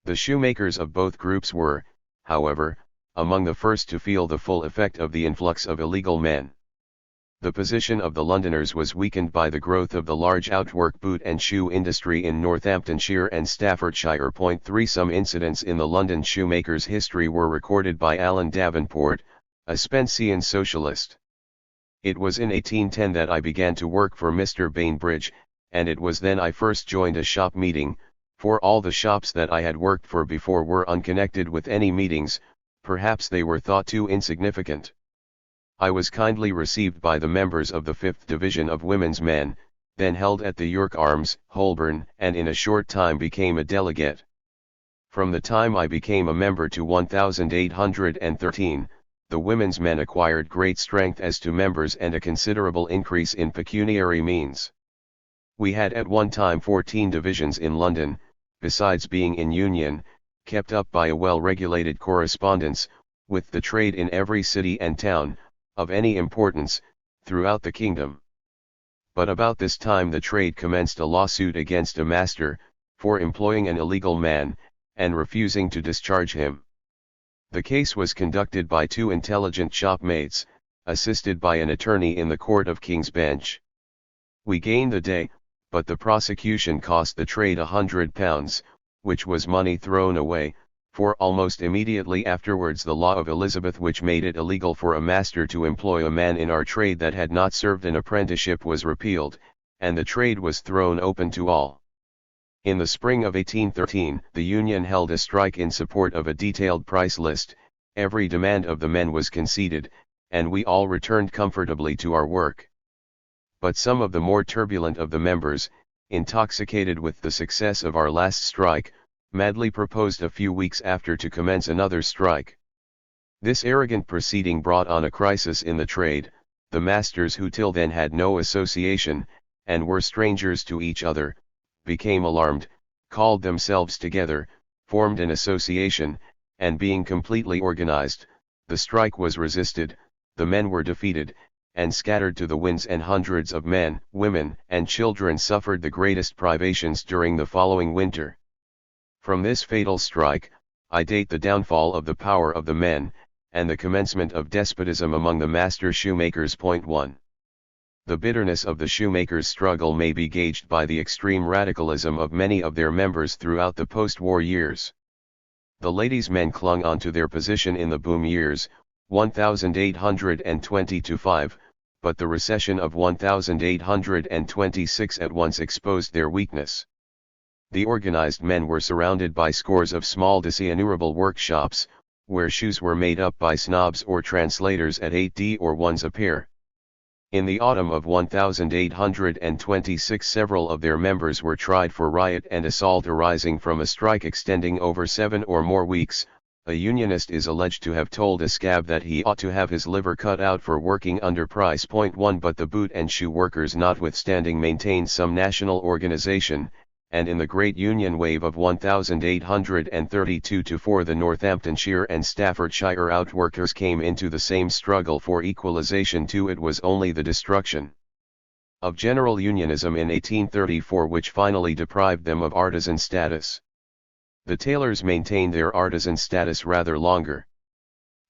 The shoemakers of both groups were, however, among the first to feel the full effect of the influx of illegal men. The position of the Londoners was weakened by the growth of the large outwork boot and shoe industry in Northamptonshire and Staffordshire. 3 Some incidents in the London shoemakers' history were recorded by Alan Davenport, a Spencean socialist. It was in 1810 that I began to work for Mr. Bainbridge, and it was then I first joined a shop meeting, for all the shops that I had worked for before were unconnected with any meetings, perhaps they were thought too insignificant. I was kindly received by the members of the 5th Division of Women's Men, then held at the York Arms, Holborn, and in a short time became a delegate. From the time I became a member to 1813, the Women's Men acquired great strength as to members and a considerable increase in pecuniary means. We had at one time 14 divisions in London, besides being in union, kept up by a well-regulated correspondence, with the trade in every city and town, of any importance, throughout the kingdom. But about this time the trade commenced a lawsuit against a master, for employing an illegal man, and refusing to discharge him. The case was conducted by 2 intelligent shopmates, assisted by an attorney in the Court of King's Bench. We gained the day, but the prosecution cost the trade £100, which was money thrown away, for almost immediately afterwards the law of Elizabeth, which made it illegal for a master to employ a man in our trade that had not served an apprenticeship, was repealed, and the trade was thrown open to all. In the spring of 1813, the Union held a strike in support of a detailed price list. Every demand of the men was conceded, and we all returned comfortably to our work. But some of the more turbulent of the members, intoxicated with the success of our last strike, madly proposed a few weeks after to commence another strike. This arrogant proceeding brought on a crisis in the trade. The masters, who till then had no association, and were strangers to each other, became alarmed, called themselves together, formed an association, and being completely organized, the strike was resisted, the men were defeated, and scattered to the winds, and hundreds of men, women, and children suffered the greatest privations during the following winter. From this fatal strike, I date the downfall of the power of the men, and the commencement of despotism among the master shoemakers. 1. The bitterness of the shoemakers' struggle may be gauged by the extreme radicalism of many of their members throughout the post-war years. The ladies' men clung on to their position in the boom years, 1820-5, but the recession of 1826 at once exposed their weakness. The organized men were surrounded by scores of small disinurable workshops, where shoes were made up by snobs or translators at 8d or 1s a pair. In the autumn of 1826 several of their members were tried for riot and assault arising from a strike extending over 7 or more weeks. A unionist is alleged to have told a scab that he ought to have his liver cut out for working under price. 1 But the boot and shoe workers notwithstanding maintained some national organization, and in the great Union wave of 1832-4 the Northamptonshire and Staffordshire outworkers came into the same struggle for equalization too. It was only the destruction of general unionism in 1834 which finally deprived them of artisan status. The tailors maintained their artisan status rather longer.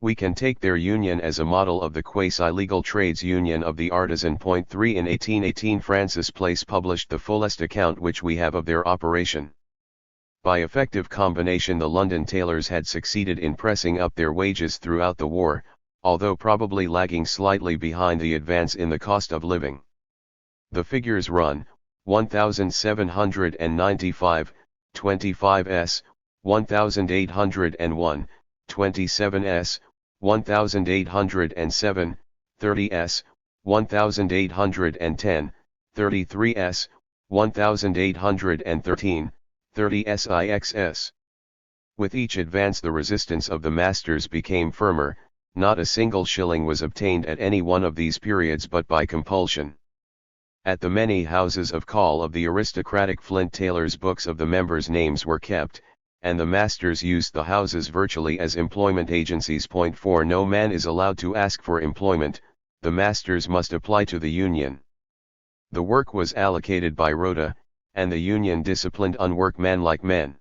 We can take their union as a model of the quasi-legal trades union of the artisan. 3 In 1818 Francis Place published the fullest account which we have of their operation. By effective combination the London tailors had succeeded in pressing up their wages throughout the war, although probably lagging slightly behind the advance in the cost of living. The figures run, 1795, 25s, 1801, 27s, 1807, 30s, 1810, 33s, 1813, 30sixs. With each advance the resistance of the masters became firmer, not a single shilling was obtained at any one of these periods but by compulsion. At the many houses of call of the aristocratic Flint tailors books of the members' names were kept, and the masters used the houses virtually as employment agencies. 4 No man is allowed to ask for employment, the masters must apply to the union. The work was allocated by rota, and the union disciplined unworkmanlike men.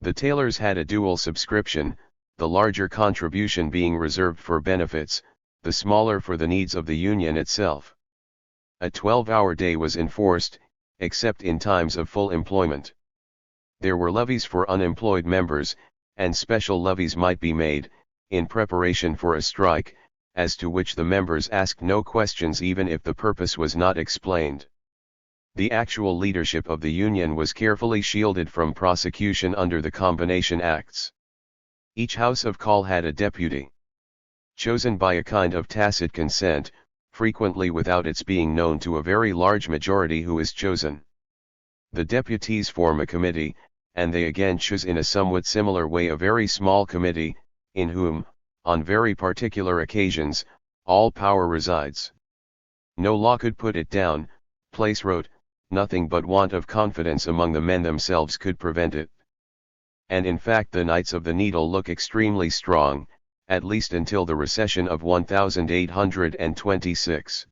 The tailors had a dual subscription, the larger contribution being reserved for benefits, the smaller for the needs of the union itself. A 12-hour day was enforced, except in times of full employment. There were levies for unemployed members, and special levies might be made, in preparation for a strike, as to which the members asked no questions even if the purpose was not explained. The actual leadership of the union was carefully shielded from prosecution under the Combination Acts. Each house of call had a deputy, chosen by a kind of tacit consent, frequently without its being known to a very large majority who is chosen. The deputies form a committee, and they again choose in a somewhat similar way a very small committee, in whom, on very particular occasions, all power resides. No law could put it down, Place wrote, nothing but want of confidence among the men themselves could prevent it. And in fact the Knights of the Needle look extremely strong, at least until the recession of 1826.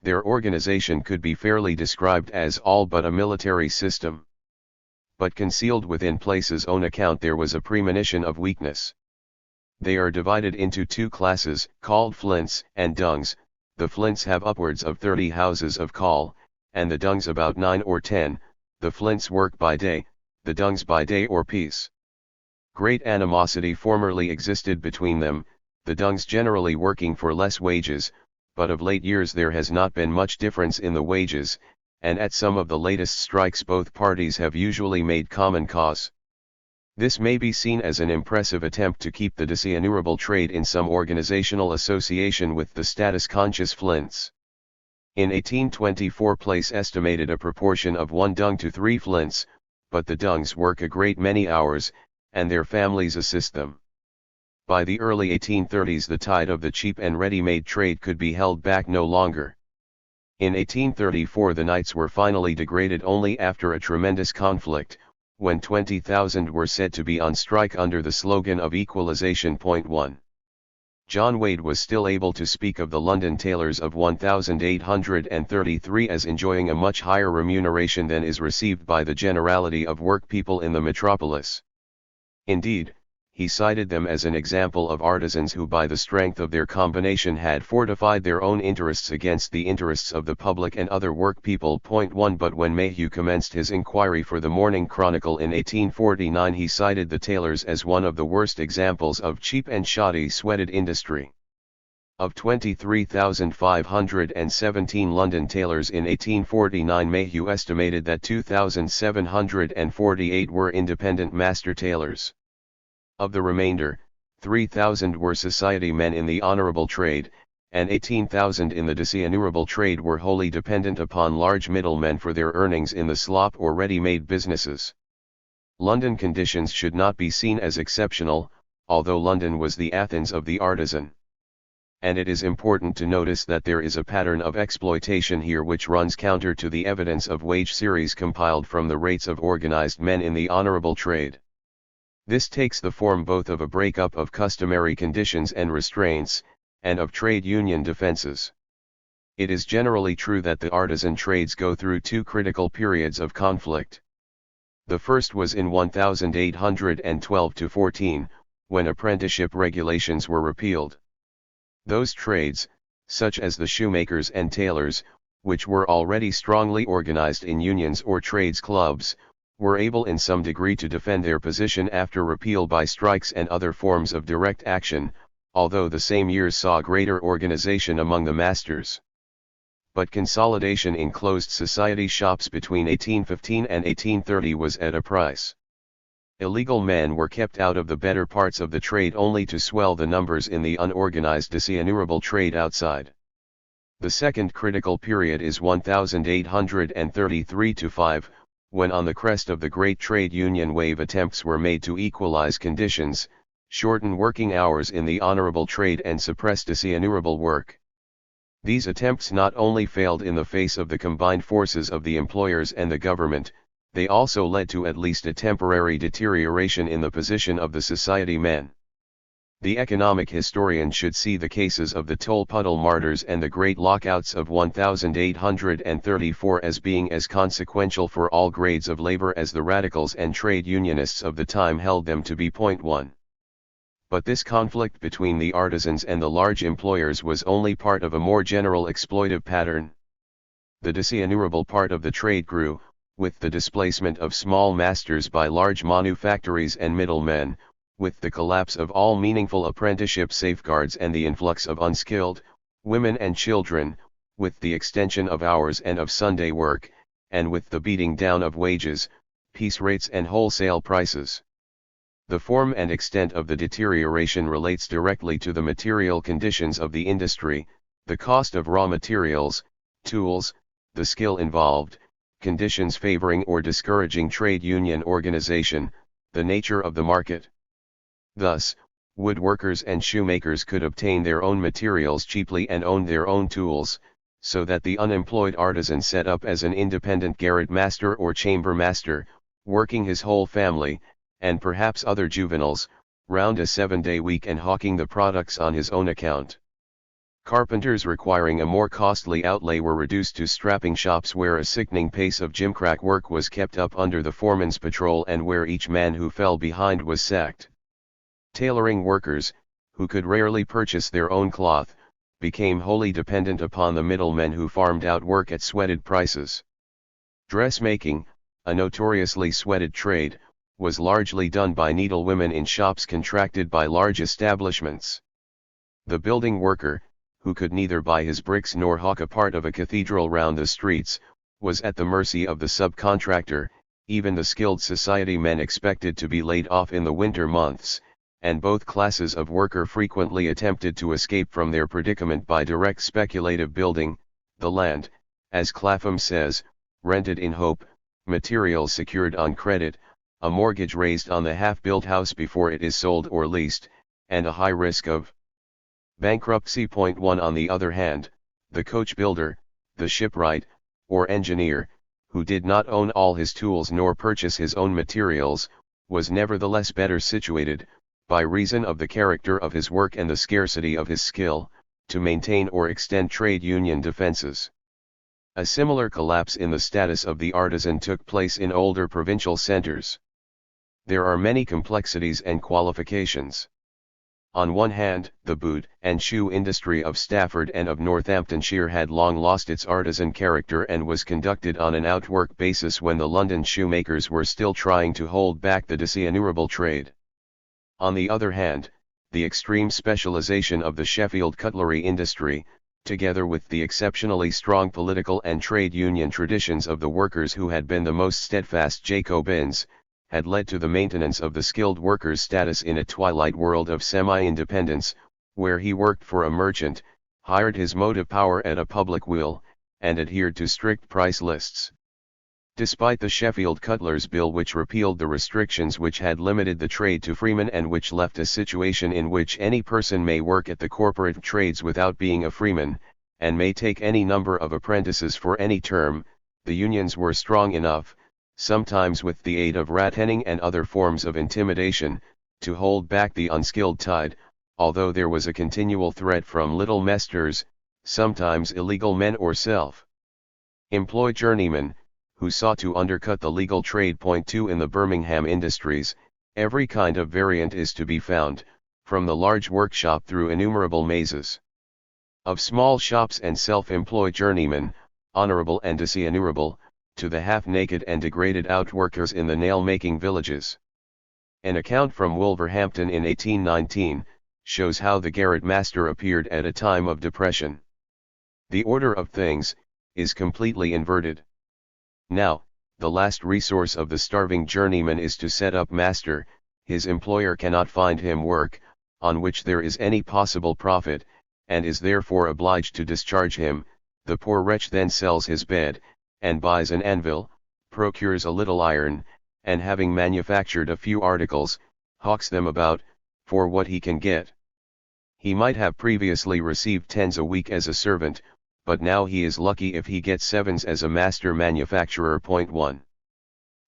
Their organization could be fairly described as all but a military system. But concealed within Place's own account there was a premonition of weakness. They are divided into two classes, called Flints and Dungs. The Flints have upwards of 30 houses of call, and the Dungs about 9 or 10, the Flints work by day, the Dungs by day or peace. Great animosity formerly existed between them, the Dungs generally working for less wages, but of late years there has not been much difference in the wages, and at some of the latest strikes both parties have usually made common cause. This may be seen as an impressive attempt to keep the dishonorable trade in some organizational association with the status-conscious Flints. In 1824 Place estimated a proportion of 1 Dung to 3 Flints, but the Dungs work a great many hours, and their families assist them. By the early 1830s the tide of the cheap and ready-made trade could be held back no longer. In 1834 the Knights were finally degraded only after a tremendous conflict, when 20,000 were said to be on strike under the slogan of equalization. 1. John Wade was still able to speak of the London tailors of 1833 as enjoying a much higher remuneration than is received by the generality of workpeople in the metropolis. Indeed, he cited them as an example of artisans who by the strength of their combination had fortified their own interests against the interests of the public and other workpeople. 1 But when Mayhew commenced his inquiry for the Morning Chronicle in 1849 he cited the tailors as one of the worst examples of cheap and shoddy sweated industry. Of 23,517 London tailors in 1849 Mayhew estimated that 2,748 were independent master tailors. Of the remainder, 3,000 were society men in the honourable trade, and 18,000 in the dishonourable trade were wholly dependent upon large middlemen for their earnings in the slop or ready-made businesses. London conditions should not be seen as exceptional, although London was the Athens of the artisan. And it is important to notice that there is a pattern of exploitation here which runs counter to the evidence of wage series compiled from the rates of organised men in the honourable trade. This takes the form both of a break-up of customary conditions and restraints, and of trade union defenses. It is generally true that the artisan trades go through two critical periods of conflict. The first was in 1812-14, when apprenticeship regulations were repealed. Those trades, such as the shoemakers and tailors, which were already strongly organized in unions or trades clubs, were able in some degree to defend their position after repeal by strikes and other forms of direct action, although the same years saw greater organization among the masters. but consolidation in closed society shops between 1815 and 1830 was at a price. Illegal men were kept out of the better parts of the trade only to swell the numbers in the unorganized dishonorable trade outside. The second critical period is 1833-5, when on the crest of the great trade union wave attempts were made to equalize conditions, shorten working hours in the honorable trade and suppress dishonorable work. These attempts not only failed in the face of the combined forces of the employers and the government, they also led to at least a temporary deterioration in the position of the society men. The economic historian should see the cases of the Tolpuddle martyrs and the great lockouts of 1834 as being as consequential for all grades of labor as the radicals and trade unionists of the time held them to be. 1. But this conflict between the artisans and the large employers was only part of a more general exploitive pattern. The dishonorable part of the trade grew, with the displacement of small masters by large manufactories and middlemen, with the collapse of all meaningful apprenticeship safeguards and the influx of unskilled, women and children, with the extension of hours and of Sunday work, and with the beating down of wages, piece rates and wholesale prices. The form and extent of the deterioration relates directly to the material conditions of the industry, the cost of raw materials, tools, the skill involved, conditions favoring or discouraging trade union organization, the nature of the market. Thus, woodworkers and shoemakers could obtain their own materials cheaply and own their own tools, so that the unemployed artisan set up as an independent garret master or chamber master, working his whole family, and perhaps other juveniles, round a 7-day week and hawking the products on his own account. Carpenters requiring a more costly outlay were reduced to strapping shops where a sickening pace of gimcrack work was kept up under the foreman's patrol and where each man who fell behind was sacked. Tailoring workers, who could rarely purchase their own cloth, became wholly dependent upon the middlemen who farmed out work at sweated prices. Dressmaking, a notoriously sweated trade, was largely done by needlewomen in shops contracted by large establishments. The building worker, who could neither buy his bricks nor hawk a part of a cathedral round the streets, was at the mercy of the subcontractor. Even the skilled society men expected to be laid off in the winter months, and both classes of worker frequently attempted to escape from their predicament by direct speculative building, the land, as Clapham says, rented in hope, materials secured on credit, a mortgage raised on the half-built house before it is sold or leased, and a high risk of bankruptcy. 1 On the other hand, the coach builder, the shipwright, or engineer, who did not own all his tools nor purchase his own materials, was nevertheless better situated, by reason of the character of his work and the scarcity of his skill, to maintain or extend trade union defenses. A similar collapse in the status of the artisan took place in older provincial centers. There are many complexities and qualifications. On one hand, the boot and shoe industry of Stafford and of Northamptonshire had long lost its artisan character and was conducted on an outwork basis when the London shoemakers were still trying to hold back the dishonourable trade. On the other hand, the extreme specialization of the Sheffield cutlery industry, together with the exceptionally strong political and trade union traditions of the workers who had been the most steadfast Jacobins, had led to the maintenance of the skilled worker's status in a twilight world of semi-independence, where he worked for a merchant, hired his motive power at a public will, and adhered to strict price lists. Despite the Sheffield Cutlers Bill, which repealed the restrictions which had limited the trade to freemen and which left a situation in which any person may work at the corporate trades without being a freeman, and may take any number of apprentices for any term, the unions were strong enough, sometimes with the aid of rat-henning and other forms of intimidation, to hold back the unskilled tide, although there was a continual threat from little mesters, sometimes illegal men or self-employed journeymen, who sought to undercut the legal trade. 2 In the Birmingham industries, every kind of variant is to be found, from the large workshop through innumerable mazes of small shops and self-employed journeymen, honourable and dishonourable, to the half-naked and degraded outworkers in the nail-making villages. An account from Wolverhampton in 1819, shows how the garret master appeared at a time of depression. The order of things is completely inverted. Now, the last resource of the starving journeyman is to set up master. His employer cannot find him work, on which there is any possible profit, and is therefore obliged to discharge him. The poor wretch then sells his bed, and buys an anvil, procures a little iron, and having manufactured a few articles, hawks them about, for what he can get. He might have previously received 10s a week as a servant, but now he is lucky if he gets 7s as a master manufacturer. 1.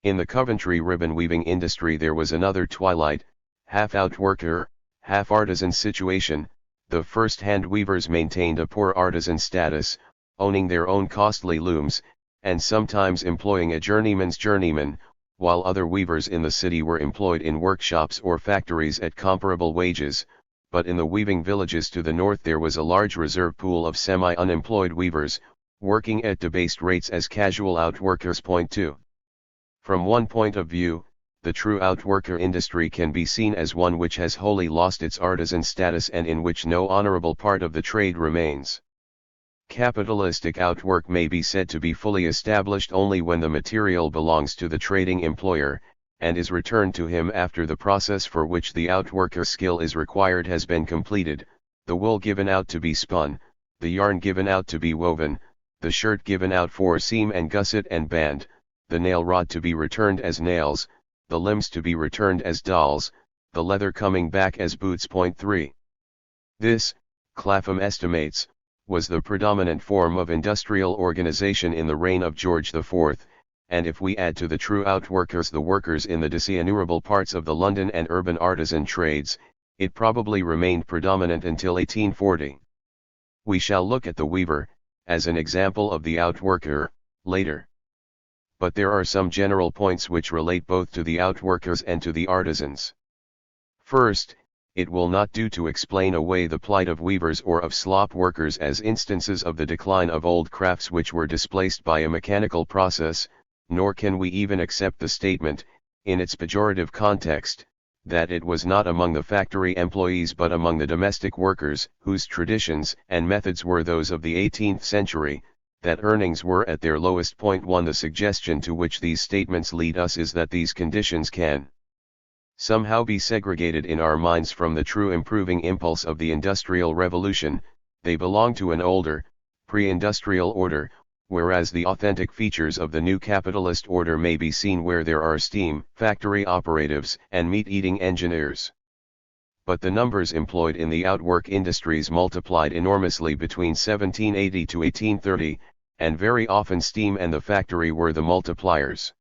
In the Coventry ribbon weaving industry there was another twilight, half outworker, half artisan situation. The first-hand weavers maintained a poor artisan status, owning their own costly looms, and sometimes employing a journeyman's journeyman, while other weavers in the city were employed in workshops or factories at comparable wages. But in the weaving villages to the north there was a large reserve pool of semi-unemployed weavers, working at debased rates as casual outworkers. 2. From one point of view, the true outworker industry can be seen as one which has wholly lost its artisan status and in which no honorable part of the trade remains. Capitalistic outwork may be said to be fully established only when the material belongs to the trading employer, and is returned to him after the process for which the outworker's skill is required has been completed, the wool given out to be spun, the yarn given out to be woven, the shirt given out for seam and gusset and band, the nail rod to be returned as nails, the limbs to be returned as dolls, the leather coming back as boots. 3. This, Clapham estimates, was the predominant form of industrial organization in the reign of George IV, and if we add to the true outworkers the workers in the disinnumerable parts of the London and urban artisan trades, it probably remained predominant until 1840. We shall look at the weaver, as an example of the outworker, later. But there are some general points which relate both to the outworkers and to the artisans. First, it will not do to explain away the plight of weavers or of slop workers as instances of the decline of old crafts which were displaced by a mechanical process, nor can we even accept the statement, in its pejorative context, that it was not among the factory employees but among the domestic workers, whose traditions and methods were those of the 18th century, that earnings were at their lowest. 1. The suggestion to which these statements lead us is that these conditions can somehow be segregated in our minds from the true improving impulse of the Industrial Revolution. They belong to an older, pre-industrial order, whereas the authentic features of the new capitalist order may be seen where there are steam factory operatives and meat-eating engineers. But the numbers employed in the outwork industries multiplied enormously between 1780 to 1830, and very often steam and the factory were the multipliers.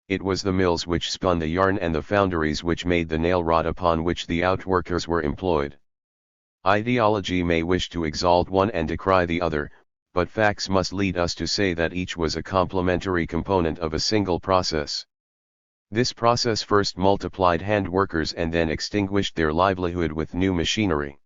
It was the mills which spun the yarn and the foundries which made the nail rod upon which the outworkers were employed. Ideology may wish to exalt one and decry the other, but facts must lead us to say that each was a complementary component of a single process. This process first multiplied hand workers and then extinguished their livelihood with new machinery.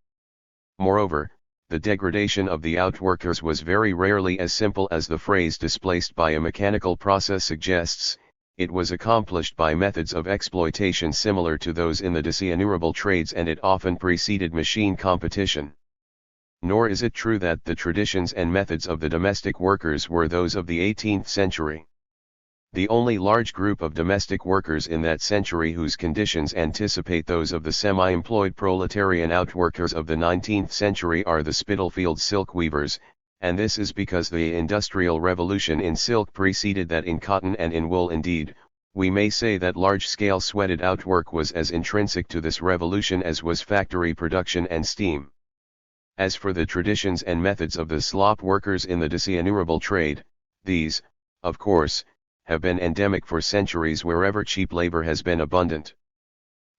Moreover, the degradation of the outworkers was very rarely as simple as the phrase displaced by a mechanical process suggests. It was accomplished by methods of exploitation similar to those in the disinnumerable trades, and it often preceded machine competition. Nor is it true that the traditions and methods of the domestic workers were those of the 18th century. The only large group of domestic workers in that century whose conditions anticipate those of the semi-employed proletarian outworkers of the 19th century are the Spitalfields silk weavers, and this is because the Industrial Revolution in silk preceded that in cotton and in wool. Indeed, we may say that large-scale sweated outwork was as intrinsic to this revolution as was factory production and steam. As for the traditions and methods of the slop workers in the disinnumerable trade, these, of course, have been endemic for centuries wherever cheap labor has been abundant.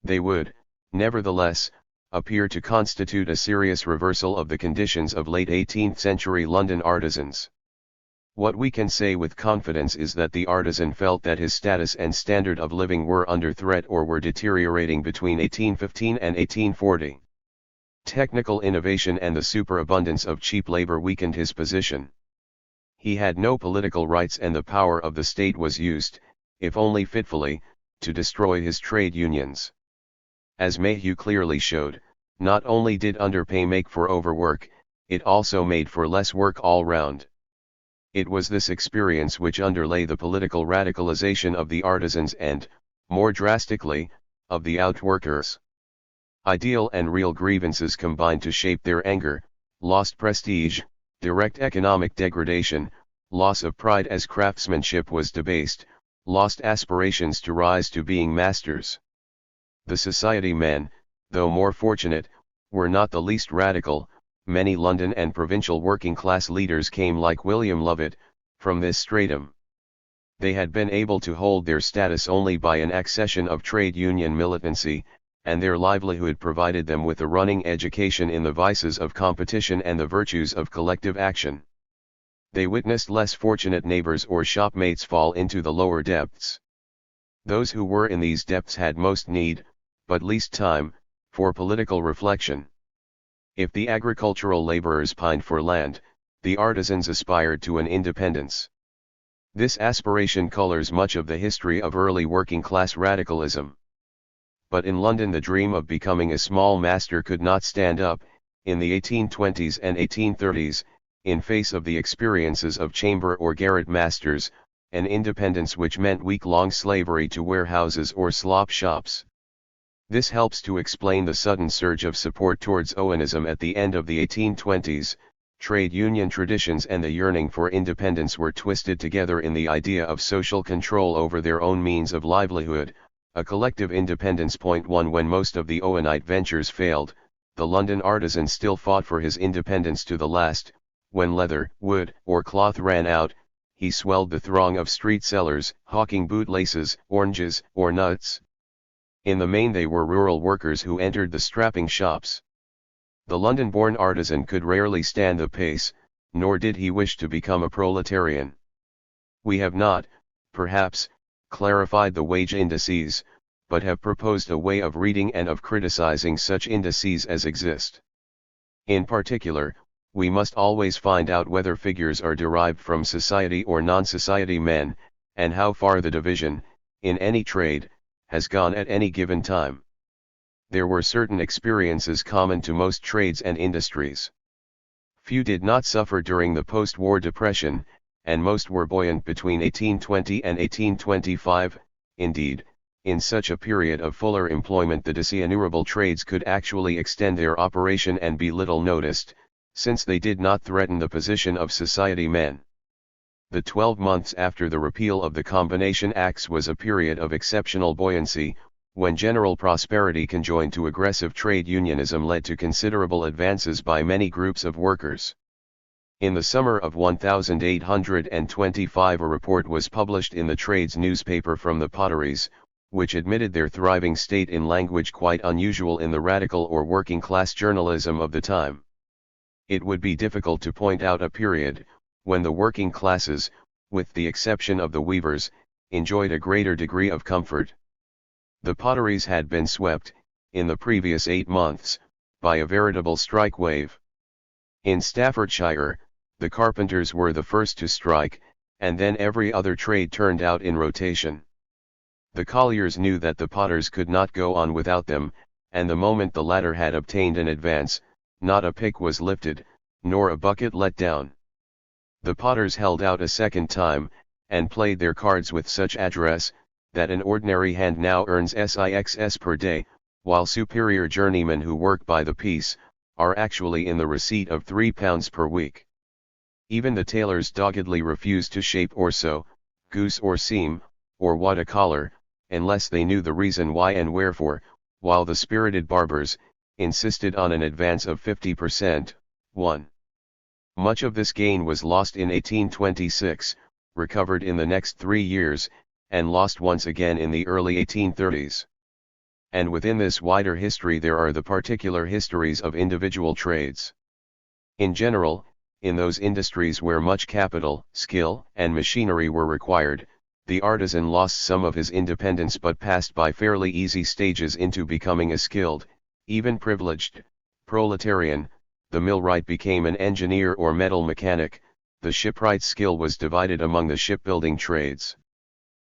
They would, nevertheless, appear to constitute a serious reversal of the conditions of late 18th century London artisans. What we can say with confidence is that the artisan felt that his status and standard of living were under threat or were deteriorating between 1815 and 1840. Technical innovation and the superabundance of cheap labor weakened his position. He had no political rights, and the power of the state was used, if only fitfully, to destroy his trade unions. As Mayhew clearly showed, not only did underpay make for overwork, it also made for less work all round. It was this experience which underlay the political radicalization of the artisans and, more drastically, of the outworkers. Ideal and real grievances combined to shape their anger: lost prestige, direct economic degradation, loss of pride as craftsmanship was debased, lost aspirations to rise to being masters. The society men, though more fortunate, were not the least radical. Many London and provincial working-class leaders came, like William Lovett, from this stratum. They had been able to hold their status only by an accession of trade union militancy, and their livelihood provided them with a running education in the vices of competition and the virtues of collective action. They witnessed less fortunate neighbors or shopmates fall into the lower depths. Those who were in these depths had most need, but least time, for political reflection. If the agricultural laborers pined for land, the artisans aspired to an independence. This aspiration colors much of the history of early working-class radicalism. But in London the dream of becoming a small master could not stand up, in the 1820s and 1830s, in face of the experiences of chamber or garret masters, an independence which meant week-long slavery to warehouses or slop shops. This helps to explain the sudden surge of support towards Owenism at the end of the 1820s. Trade union traditions and the yearning for independence were twisted together in the idea of social control over their own means of livelihood, a collective independence. 1 When most of the Owenite ventures failed, the London artisan still fought for his independence to the last. When leather, wood, or cloth ran out, he swelled the throng of street sellers, hawking bootlaces, oranges, or nuts. In the main they were rural workers who entered the strapping shops. The London-born artisan could rarely stand the pace, nor did he wish to become a proletarian. We have not, perhaps, clarified the wage indices, but have proposed a way of reading and of criticizing such indices as exist. In particular, we must always find out whether figures are derived from society or non-society men, and how far the division, in any trade, has gone at any given time. There were certain experiences common to most trades and industries. Few did not suffer during the post-war depression, and most were buoyant between 1820 and 1825, indeed, in such a period of fuller employment the disinnumerable trades could actually extend their operation and be little noticed, since they did not threaten the position of society men. The 12 months after the repeal of the Combination Acts was a period of exceptional buoyancy, when general prosperity conjoined to aggressive trade unionism led to considerable advances by many groups of workers. In the summer of 1825 a report was published in the trades newspaper from the potteries, which admitted their thriving state in language quite unusual in the radical or working-class journalism of the time. It would be difficult to point out a period when the working classes, with the exception of the weavers, enjoyed a greater degree of comfort. The potteries had been swept, in the previous 8 months, by a veritable strike wave. In Staffordshire, the carpenters were the first to strike, and then every other trade turned out in rotation. The colliers knew that the potters could not go on without them, and the moment the latter had obtained an advance, not a pick was lifted, nor a bucket let down. The potters held out a second time, and played their cards with such address, that an ordinary hand now earns £6 per day, while superior journeymen who work by the piece, are actually in the receipt of £3 per week. Even the tailors doggedly refused to shape or sew, goose or seam, or wad a collar, unless they knew the reason why and wherefore, while the spirited barbers insisted on an advance of 50%. 1. Much of this gain was lost in 1826, recovered in the next 3 years, and lost once again in the early 1830s. And within this wider history there are the particular histories of individual trades. In general, in those industries where much capital, skill, and machinery were required, the artisan lost some of his independence but passed by fairly easy stages into becoming a skilled, even privileged, proletarian. The millwright became an engineer or metal mechanic, the shipwright's skill was divided among the shipbuilding trades.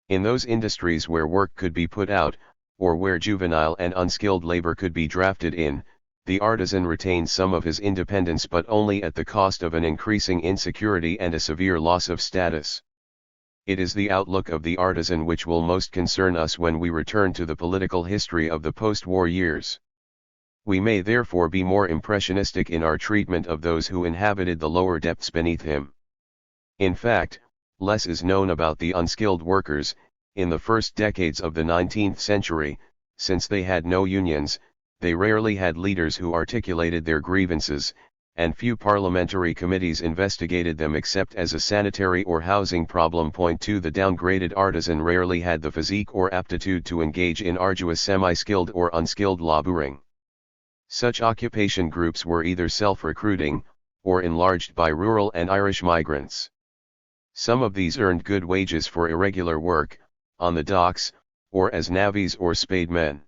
In those industries where work could be put out, or where juvenile and unskilled labor could be drafted in, the artisan retains some of his independence but only at the cost of an increasing insecurity and a severe loss of status. It is the outlook of the artisan which will most concern us when we return to the political history of the post-war years. We may therefore be more impressionistic in our treatment of those who inhabited the lower depths beneath him. In fact, less is known about the unskilled workers, in the first decades of the 19th century, since they had no unions, they rarely had leaders who articulated their grievances, and few parliamentary committees investigated them except as a sanitary or housing problem. Point 2. The downgraded artisan rarely had the physique or aptitude to engage in arduous semi-skilled or unskilled laboring. Such occupation groups were either self-recruiting, or enlarged by rural and Irish migrants. Some of these earned good wages for irregular work, on the docks, or as navvies or spademen.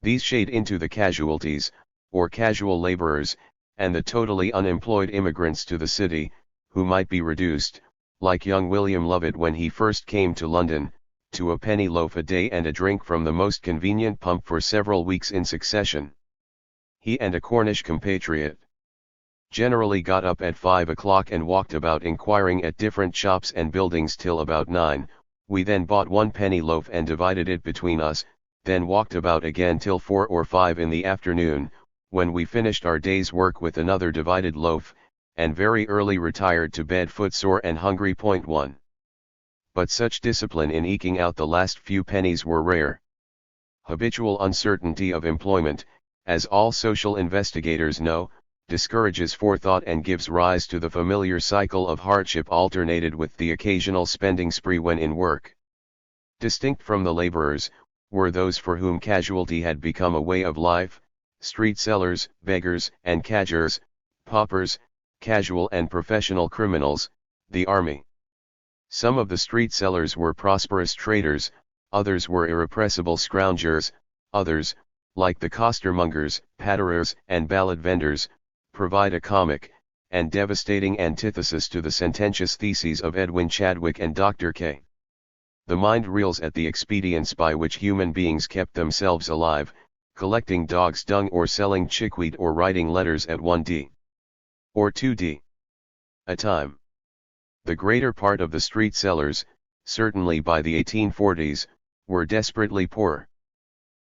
These shade into the casualties, or casual laborers, and the totally unemployed immigrants to the city, who might be reduced, like young William Lovett when he first came to London, to a penny loaf a day and a drink from the most convenient pump for several weeks in succession. He and a Cornish compatriot generally got up at 5 o'clock and walked about inquiring at different shops and buildings till about 9, we then bought 1 penny loaf and divided it between us, then walked about again till 4 or 5 in the afternoon, when we finished our day's work with another divided loaf, and very early retired to bed footsore and hungry. Point 1. But such discipline in eking out the last few pennies were rare. Habitual uncertainty of employment, as all social investigators know, discourages forethought and gives rise to the familiar cycle of hardship alternated with the occasional spending spree when in work. Distinct from the laborers, were those for whom casualty had become a way of life, street sellers, beggars and cadgers, paupers, casual and professional criminals, the army. Some of the street sellers were prosperous traders, others were irrepressible scroungers, others, like the costermongers, patterers and ballad vendors, provide a comic and devastating antithesis to the sententious theses of Edwin Chadwick and Dr. K. The mind reels at the expedients by which human beings kept themselves alive, collecting dog's dung or selling chickweed or writing letters at 1d. or 2d. a time. The greater part of the street sellers, certainly by the 1840s, were desperately poor.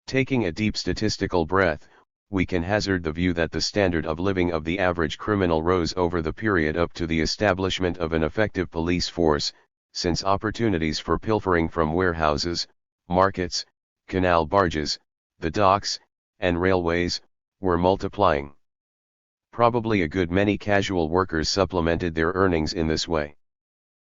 Taking a deep statistical breath, we can hazard the view that the standard of living of the average criminal rose over the period up to the establishment of an effective police force, since opportunities for pilfering from warehouses, markets, canal barges, the docks, and railways, were multiplying. Probably a good many casual workers supplemented their earnings in this way.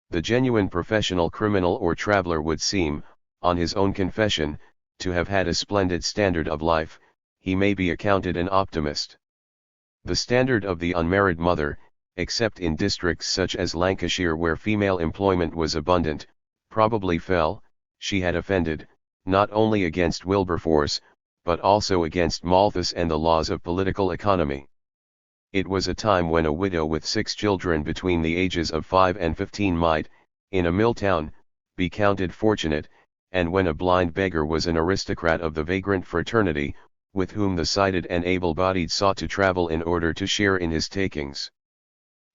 The genuine professional criminal or traveler would seem, on his own confession, to have had a splendid standard of life. He may be accounted an optimist. The standard of the unmarried mother, except in districts such as Lancashire where female employment was abundant, probably fell. She had offended, not only against Wilberforce, but also against Malthus and the laws of political economy. It was a time when a widow with 6 children between the ages of 5 and 15 might, in a mill town, be counted fortunate, and when a blind beggar was an aristocrat of the vagrant fraternity, with whom the sighted and able-bodied sought to travel in order to share in his takings.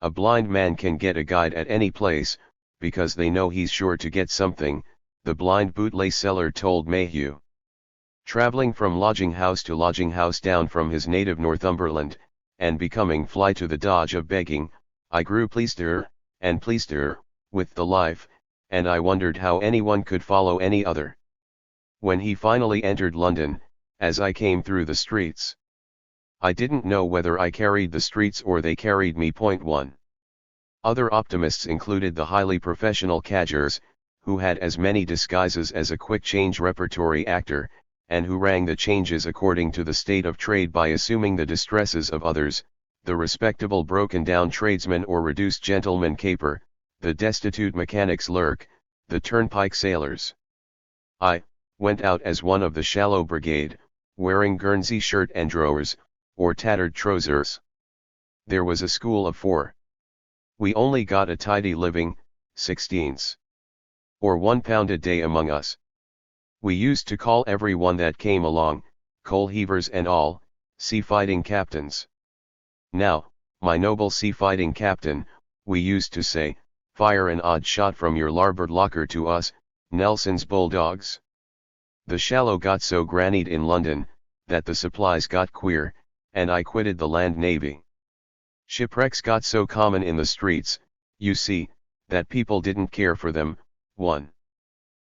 A blind man can get a guide at any place, because they know he's sure to get something, the blind bootlace seller told Mayhew. Travelling from lodging house to lodging house down from his native Northumberland, and becoming fly to the dodge of begging, I grew pleaster with the life, and I wondered how anyone could follow any other. When he finally entered London, as I came through the streets, I didn't know whether I carried the streets or they carried me. Point 1. Other optimists included the highly professional cadgers, who had as many disguises as a quick change repertory actor, and who rang the changes according to the state of trade by assuming the distresses of others, the respectable broken-down tradesman or reduced gentleman caper, the destitute mechanic's lurk, the turnpike sailors. I went out as one of the shallow brigade, wearing Guernsey shirt and drawers, or tattered trousers. There was a school of 4. We only got a tidy living, 16s. or £1 a day among us. We used to call every one that came along, coal heavers and all, Sea fighting captains. Now, my noble sea fighting captain, we used to say, fire an odd shot from your larboard locker to us, Nelson's bulldogs. The shallow got so grannied in London, that the supplies got queer, and I quitted the land navy. Shipwrecks got so common in the streets, you see, that people didn't care for them. 1.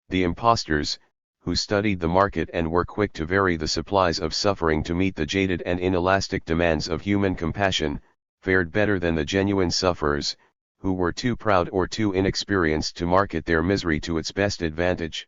The impostors, who studied the market and were quick to vary the supplies of suffering to meet the jaded and inelastic demands of human compassion, fared better than the genuine sufferers, who were too proud or too inexperienced to market their misery to its best advantage.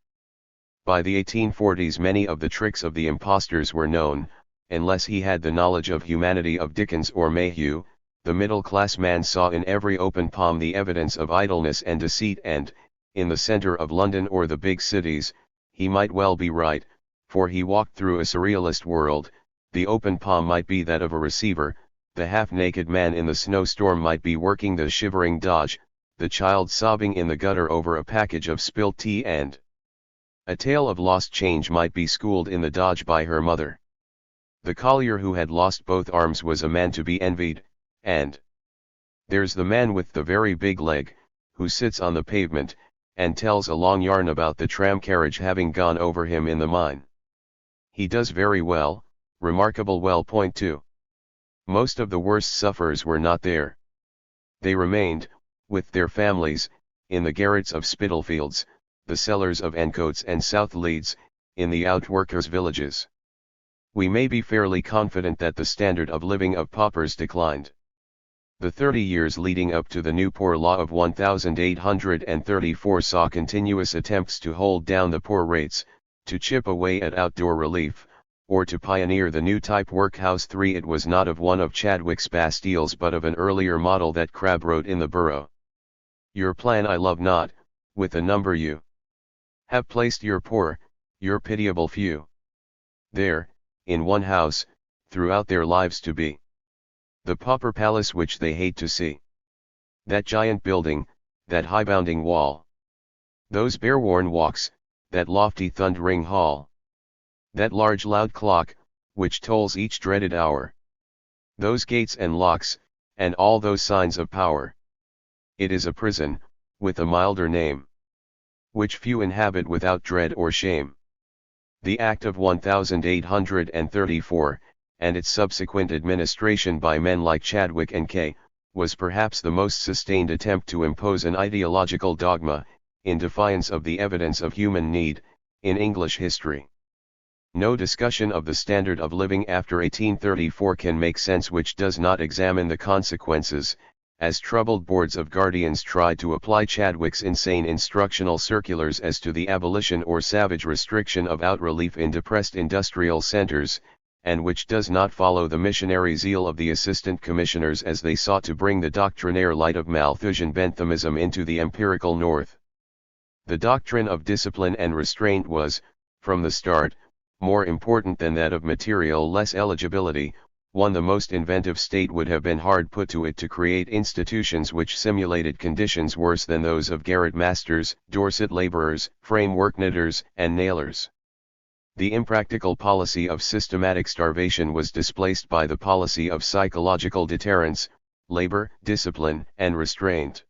By the 1840s many of the tricks of the impostors were known, unless he had the knowledge of humanity of Dickens or Mayhew. The middle-class man saw in every open palm the evidence of idleness and deceit, and, in the center of London or the big cities, he might well be right, for he walked through a surrealist world. The open palm might be that of a receiver, the half-naked man in the snowstorm might be working the shivering dodge, the child sobbing in the gutter over a package of spilt tea, and a tale of lost change might be schooled in the dodge by her mother. The collier who had lost both arms was a man to be envied, and there's the man with the very big leg, who sits on the pavement, and tells a long yarn about the tram carriage having gone over him in the mine. He does very well, remarkable well. Point 2. Most of the worst sufferers were not there. They remained, with their families, in the garrets of Spitalfields, the cellars of Ancoats and South Leeds, in the outworkers' villages. We may be fairly confident that the standard of living of paupers declined. The 30 years leading up to the New Poor Law of 1834 saw continuous attempts to hold down the poor rates, to chip away at outdoor relief, or to pioneer the new type workhouse. 3. It was not of one of Chadwick's Bastilles but of an earlier model that Crabbe wrote in the Borough. Your plan I love not, with the number you have placed your poor, your pitiable few. There, in one house, throughout their lives to be. The pauper palace which they hate to see. That giant building, that high-bounding wall. Those bare-worn walks, that lofty thundering hall. That large loud clock, which tolls each dreaded hour. Those gates and locks, and all those signs of power. It is a prison, with a milder name, which few inhabit without dread or shame. The Act of 1834, and its subsequent administration by men like Chadwick and Kay, was perhaps the most sustained attempt to impose an ideological dogma, in defiance of the evidence of human need, in English history. No discussion of the standard of living after 1834 can make sense which does not examine the consequences, as troubled boards of guardians tried to apply Chadwick's insane instructional circulars as to the abolition or savage restriction of outrelief in depressed industrial centers, and which does not follow the missionary zeal of the assistant commissioners as they sought to bring the doctrinaire light of Malthusian Benthamism into the empirical North. The doctrine of discipline and restraint was, from the start, more important than that of material less eligibility. The most inventive state would have been hard put to it to create institutions which simulated conditions worse than those of garret masters, Dorset labourers, framework knitters, and nailers. The impractical policy of systematic starvation was displaced by the policy of psychological deterrence, labor, discipline, and restraint.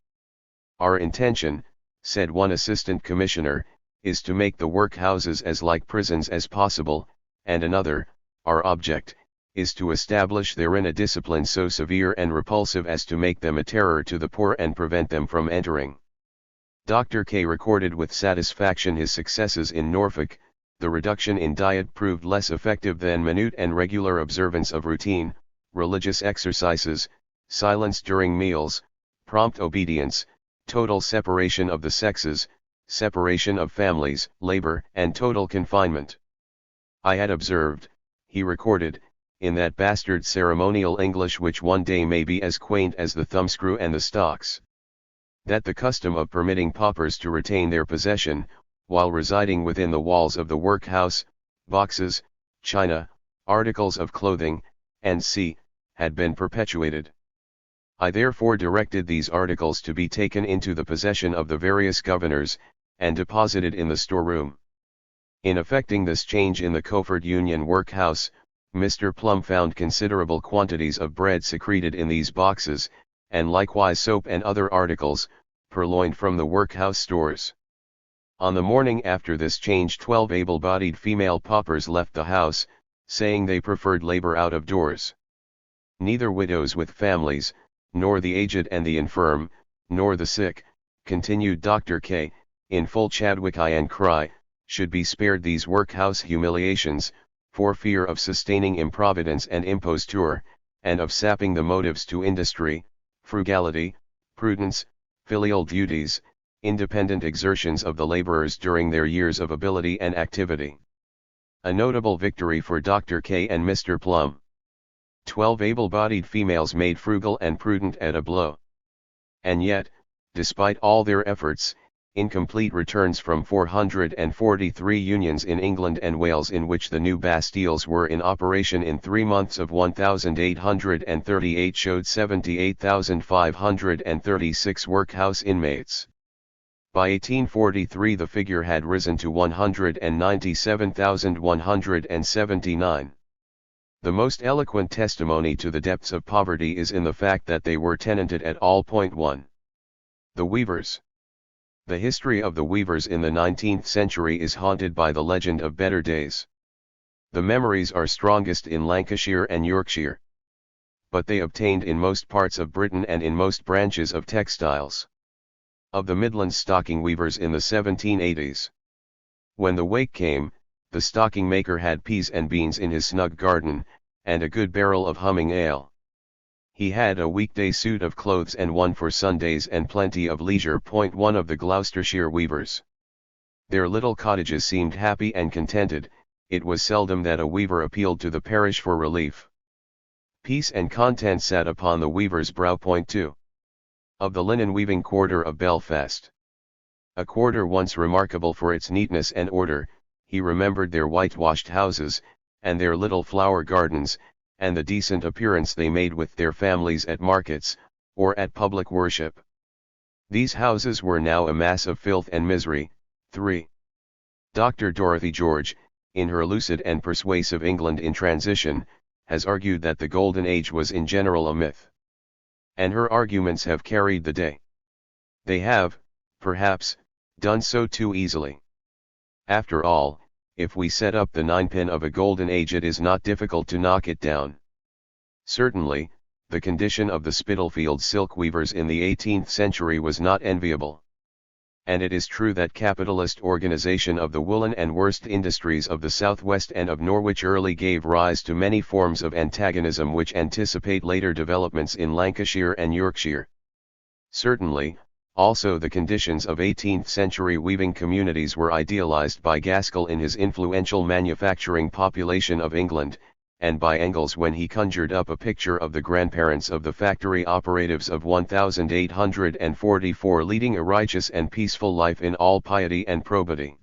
Our intention, said one assistant commissioner, is to make the workhouses as like prisons as possible, and another, our object, is to establish therein a discipline so severe and repulsive as to make them a terror to the poor and prevent them from entering. Dr. K recorded with satisfaction his successes in Norfolk. The reduction in diet proved less effective than minute and regular observance of routine, religious exercises, silence during meals, prompt obedience, total separation of the sexes, separation of families, labor, and total confinement. I had observed, he recorded, in that bastard ceremonial English which one day may be as quaint as the thumbscrew and the stocks, that the custom of permitting paupers to retain their possession, while residing within the walls of the workhouse, boxes, china, articles of clothing, and had been perpetuated. I therefore directed these articles to be taken into the possession of the various governors, and deposited in the storeroom. In effecting this change in the Cofford Union workhouse, Mr. Plum found considerable quantities of bread secreted in these boxes, and likewise soap and other articles, purloined from the workhouse stores. On the morning after this change 12 able-bodied female paupers left the house, saying they preferred labor out of doors. Neither widows with families, nor the aged and the infirm, nor the sick, continued Dr. K., in full Chadwickian cry, should be spared these workhouse humiliations, for fear of sustaining improvidence and imposture, and of sapping the motives to industry, frugality, prudence, filial duties, independent exertions of the laborers during their years of ability and activity. A notable victory for Dr. K. and Mr. Plum. 12 able-bodied females made frugal and prudent at a blow. And yet, despite all their efforts, incomplete returns from 443 unions in England and Wales in which the new Bastilles were in operation in 3 months of 1,838 showed 78,536 workhouse inmates. By 1843 the figure had risen to 197,179. The most eloquent testimony to the depths of poverty is in the fact that they were tenanted at all. 1. The weavers. The history of the weavers in the 19th century is haunted by the legend of better days. The memories are strongest in Lancashire and Yorkshire. But they obtained in most parts of Britain and in most branches of textiles. Of the Midland stocking weavers in the 1780s. When the wake came, the stocking maker had peas and beans in his snug garden, and a good barrel of humming ale. He had a weekday suit of clothes and one for Sundays and plenty of leisure. 1 of the Gloucestershire weavers. Their little cottages seemed happy and contented, it was seldom that a weaver appealed to the parish for relief. Peace and content sat upon the weaver's brow. 2. Of the linen weaving quarter of Belfast. A quarter once remarkable for its neatness and order, he remembered their whitewashed houses, and their little flower gardens, and the decent appearance they made with their families at markets, or at public worship. These houses were now a mass of filth and misery. 3. Dr. Dorothy George, in her lucid and persuasive England in Transition, has argued that the Golden Age was in general a myth. And her arguments have carried the day. They have, perhaps, done so too easily. After all, if we set up the ninepin of a golden age it is not difficult to knock it down. Certainly, the condition of the Spitalfield silk weavers in the 18th century was not enviable. And it is true that capitalist organization of the woolen and worsted industries of the southwest and of Norwich early gave rise to many forms of antagonism which anticipate later developments in Lancashire and Yorkshire. Certainly, also the conditions of 18th century weaving communities were idealized by Gaskell in his influential manufacturing population of England, and by Engels when he conjured up a picture of the grandparents of the factory operatives of 1844 leading a righteous and peaceful life in all piety and probity.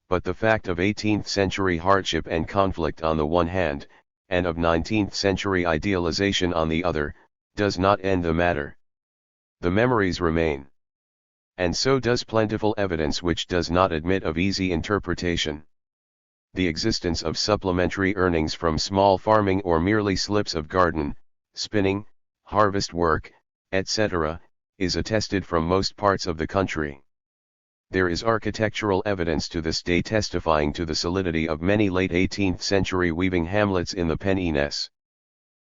But the fact of 18th century hardship and conflict on the one hand, and of 19th century idealization on the other, does not end the matter. The memories remain. And so does plentiful evidence which does not admit of easy interpretation. The existence of supplementary earnings from small farming or merely slips of garden, spinning, harvest work, etc., is attested from most parts of the country. There is architectural evidence to this day testifying to the solidity of many late 18th century weaving hamlets in the Pennines.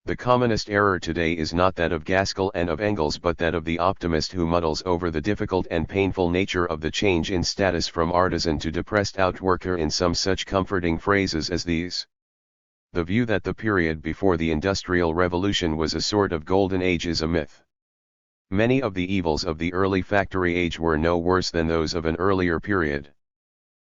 The commonest error today is not that of Gaskell and of Engels but that of the optimist who muddles over the difficult and painful nature of the change in status from artisan to depressed outworker in some such comforting phrases as these. The view that the period before the Industrial Revolution was a sort of golden age is a myth. Many of the evils of the early factory age were no worse than those of an earlier period.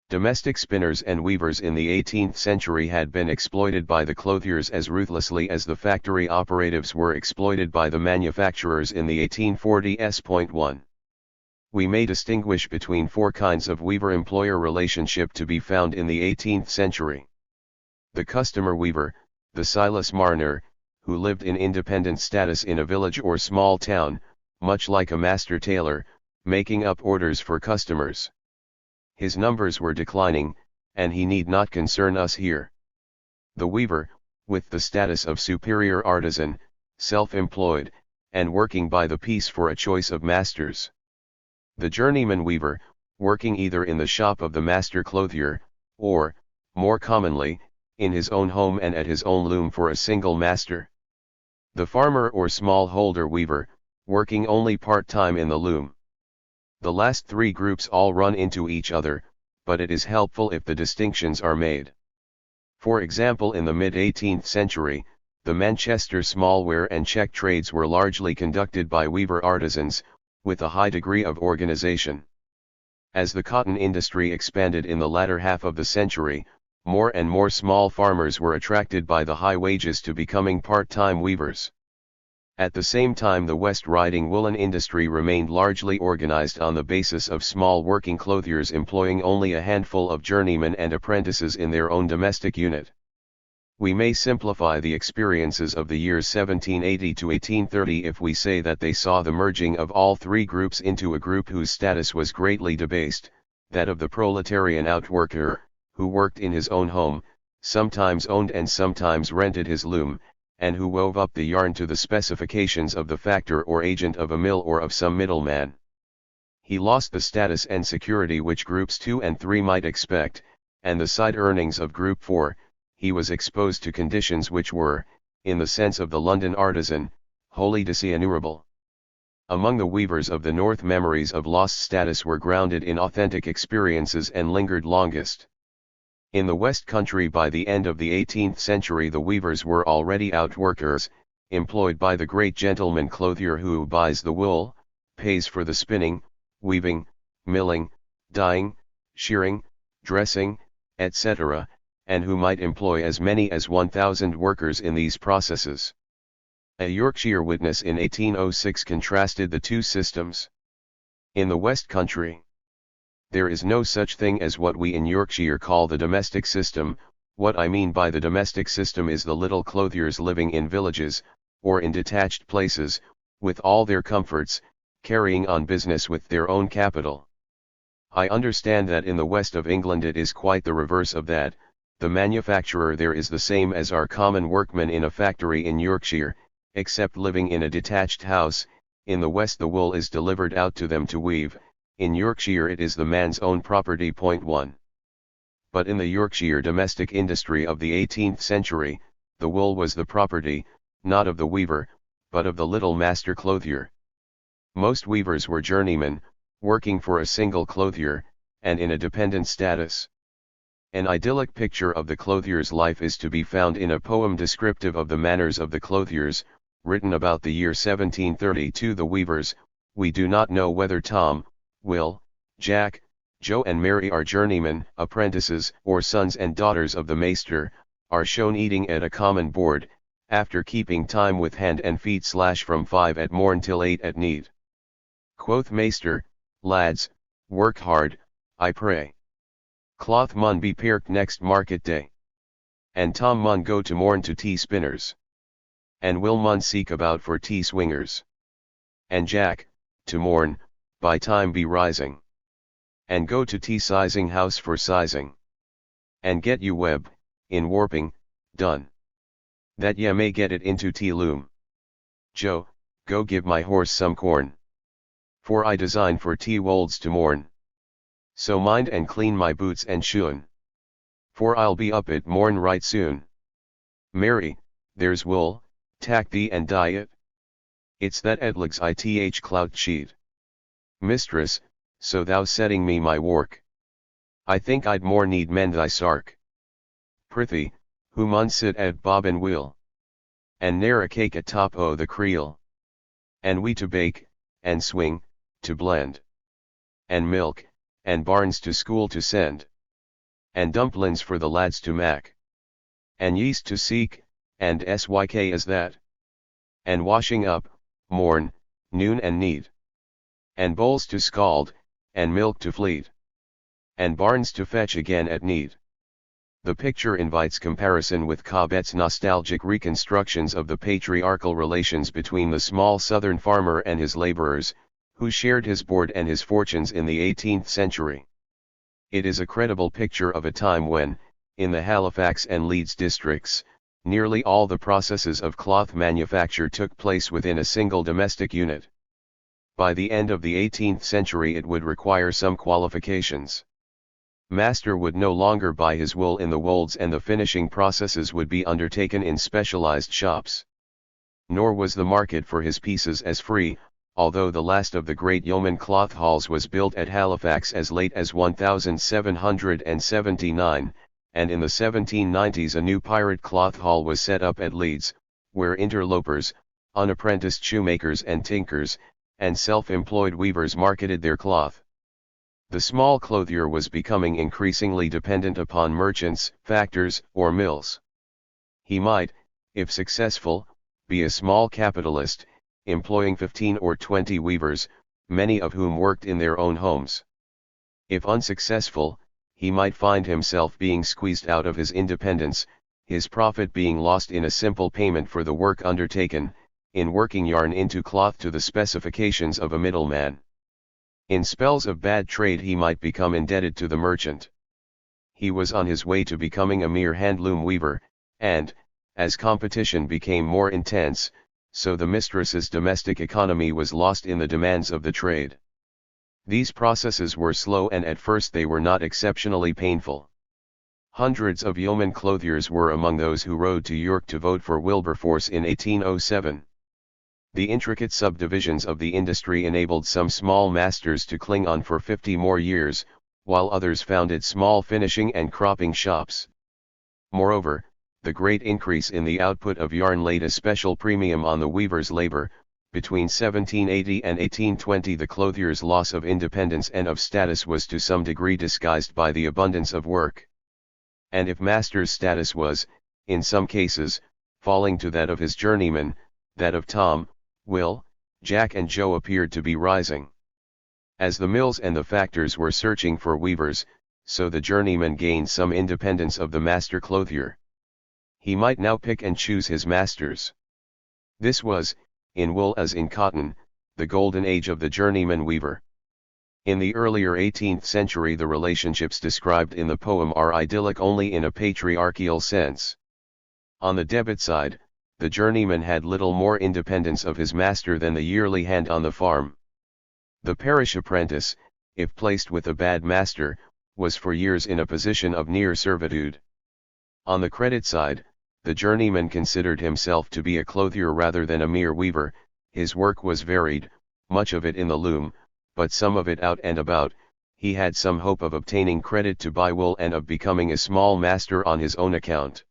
Domestic spinners and weavers in the 18th century had been exploited by the clothiers as ruthlessly as the factory operatives were exploited by the manufacturers in the 1840s. 1. We may distinguish between 4 kinds of weaver-employer relationship to be found in the 18th century. The customer weaver, the Silas Marner, who lived in independent status in a village or small town, much like a master tailor, making up orders for customers. His numbers were declining, and he need not concern us here. The weaver, with the status of superior artisan, self-employed, and working by the piece for a choice of masters. The journeyman weaver, working either in the shop of the master clothier, or, more commonly, in his own home and at his own loom for a single master. The farmer or smallholder weaver, working only part-time in the loom. The last three groups all run into each other, but it is helpful if the distinctions are made. For example, in the mid-18th century, the Manchester smallware and check trades were largely conducted by weaver artisans, with a high degree of organization. As the cotton industry expanded in the latter half of the century, more and more small farmers were attracted by the high wages to becoming part-time weavers. At the same time, the West Riding woolen industry remained largely organized on the basis of small working clothiers employing only a handful of journeymen and apprentices in their own domestic unit. We may simplify the experiences of the years 1780 to 1830 if we say that they saw the merging of all three groups into a group whose status was greatly debased, that of the proletarian outworker, who worked in his own home, sometimes owned and sometimes rented his loom, and who wove up the yarn to the specifications of the factor or agent of a mill or of some middleman. He lost the status and security which groups 2 and 3 might expect, and the side earnings of group 4, he was exposed to conditions which were, in the sense of the London artisan, wholly dishonorable. Among the weavers of the North, memories of lost status were grounded in authentic experiences and lingered longest. In the West Country, by the end of the 18th century, the weavers were already outworkers, employed by the great gentleman clothier who buys the wool, pays for the spinning, weaving, milling, dyeing, shearing, dressing, etc., and who might employ as many as 1,000 workers in these processes. A Yorkshire witness in 1806 contrasted the two systems. In the West Country, there is no such thing as what we in Yorkshire call the domestic system. What I mean by the domestic system is the little clothiers living in villages, or in detached places, with all their comforts, carrying on business with their own capital. I understand that in the west of England it is quite the reverse of that. The manufacturer there is the same as our common workman in a factory in Yorkshire, except living in a detached house. In the west the wool is delivered out to them to weave. In Yorkshire it is the man's own property. 1. But in the Yorkshire domestic industry of the 18th century, the wool was the property, not of the weaver, but of the little master clothier. Most weavers were journeymen, working for a single clothier, and in a dependent status. An idyllic picture of the clothier's life is to be found in a poem descriptive of the manners of the clothiers, written about the year 1732. The weavers, we do not know whether Tom, Will, Jack, Joe and Mary are journeymen, apprentices, or sons and daughters of the maester, are shown eating at a common board, after keeping time with hand and feet / from 5 at morn till 8 at need. Quoth maester, lads, work hard, I pray. Cloth mun be perked next market day. And Tom mun go to morn to tea spinners. And Will mun seek about for tea swingers. And Jack, to morn, by time be rising. And go to tea sizing house for sizing. And get you web, in warping, done. That ye may get it into tea loom. Joe, go give my horse some corn. For I design for tea wolds to morn. So mind and clean my boots and shoon. For I'll be up at morn right soon. Mary, there's wool, tack thee and dye it. It's that Edligs ith clout sheet. Mistress, so thou setting me my work. I think I'd more need mend thy sark. Prithee, who mun sit at bobbin wheel? And ne'er a cake at top o' the creel. And we to bake, and swing, to blend. And milk, and barns to school to send. And dumplins for the lads to mak. And yeast to seek, and syk is that. And washing up, morn, noon and need. And bowls to scald, and milk to fleet. And barns to fetch again at need. The picture invites comparison with Cobbett's nostalgic reconstructions of the patriarchal relations between the small southern farmer and his laborers, who shared his board and his fortunes in the 18th century. It is a credible picture of a time when, in the Halifax and Leeds districts, Nearly all the processes of cloth manufacture took place within a single domestic unit. By the end of the 18th century it would require some qualifications. Master would no longer buy his wool in the wolds and the finishing processes would be undertaken in specialized shops. Nor was the market for his pieces as free, although the last of the great yeoman cloth halls was built at Halifax as late as 1779, and in the 1790s a new pirate cloth hall was set up at Leeds, where interlopers, unapprenticed shoemakers and tinkers, and self-employed weavers marketed their cloth. The small clothier was becoming increasingly dependent upon merchants, factors, or mills. He might, if successful, be a small capitalist, employing 15 or 20 weavers, many of whom worked in their own homes. If unsuccessful, he might find himself being squeezed out of his independence, his profit being lost in a simple payment for the work undertaken, in working yarn into cloth to the specifications of a middleman. In spells of bad trade he might become indebted to the merchant. He was on his way to becoming a mere handloom weaver, and, as competition became more intense, so the mistress's domestic economy was lost in the demands of the trade. These processes were slow and at first they were not exceptionally painful. Hundreds of yeoman clothiers were among those who rode to York to vote for Wilberforce in 1807. The intricate subdivisions of the industry enabled some small masters to cling on for 50 more years, while others founded small finishing and cropping shops. Moreover, the great increase in the output of yarn laid a special premium on the weaver's labor. Between 1780 and 1820 the clothier's loss of independence and of status was to some degree disguised by the abundance of work. And if master's status was, in some cases, falling to that of his journeyman, that of Tom, Will, Jack and Joe appeared to be rising. As the mills and the factors were searching for weavers, so the journeyman gained some independence of the master clothier. He might now pick and choose his masters. This was, in wool as in cotton, the golden age of the journeyman weaver. In the earlier 18th century the relationships described in the poem are idyllic only in a patriarchal sense. On the debit side, the journeyman had little more independence of his master than the yearly hand on the farm. The parish apprentice, if placed with a bad master, was for years in a position of near servitude. On the credit side, the journeyman considered himself to be a clothier rather than a mere weaver. His work was varied, much of it in the loom, but some of it out and about. He had some hope of obtaining credit to buy wool and of becoming a small master on his own account.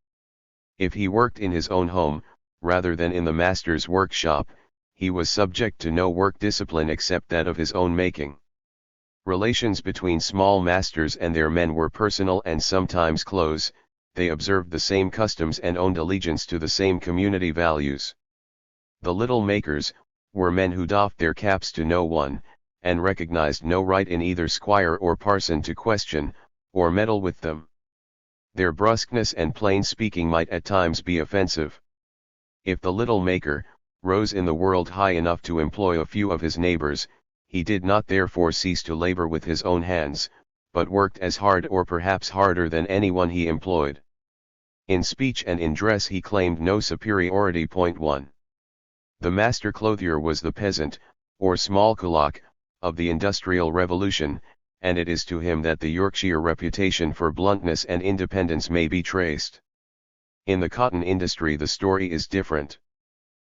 If he worked in his own home, rather than in the master's workshop, he was subject to no work discipline except that of his own making. Relations between small masters and their men were personal and sometimes close. They observed the same customs and owned allegiance to the same community values. The little makers were men who doffed their caps to no one, and recognized no right in either squire or parson to question, or meddle with them. Their brusqueness and plain speaking might at times be offensive. If the little maker rose in the world high enough to employ a few of his neighbors, he did not therefore cease to labor with his own hands, but worked as hard or perhaps harder than anyone he employed. In speech and in dress he claimed no superiority. 1. The master clothier was the peasant, or small kulak, of the Industrial Revolution, and it is to him that the Yorkshire reputation for bluntness and independence may be traced. In the cotton industry the story is different.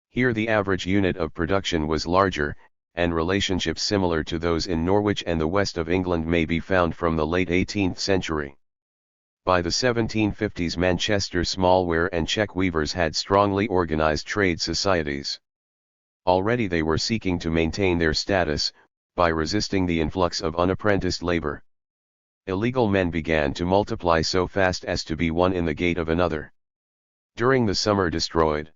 Here the average unit of production was larger, and relationships similar to those in Norwich and the west of England may be found from the late 18th century. By the 1750s Manchester smallware and check weavers had strongly organized trade societies. Already they were seeking to maintain their status, by resisting the influx of unapprenticed labor. Illegal men began to multiply so fast as to be one in the gate of another. During the summer destroyed.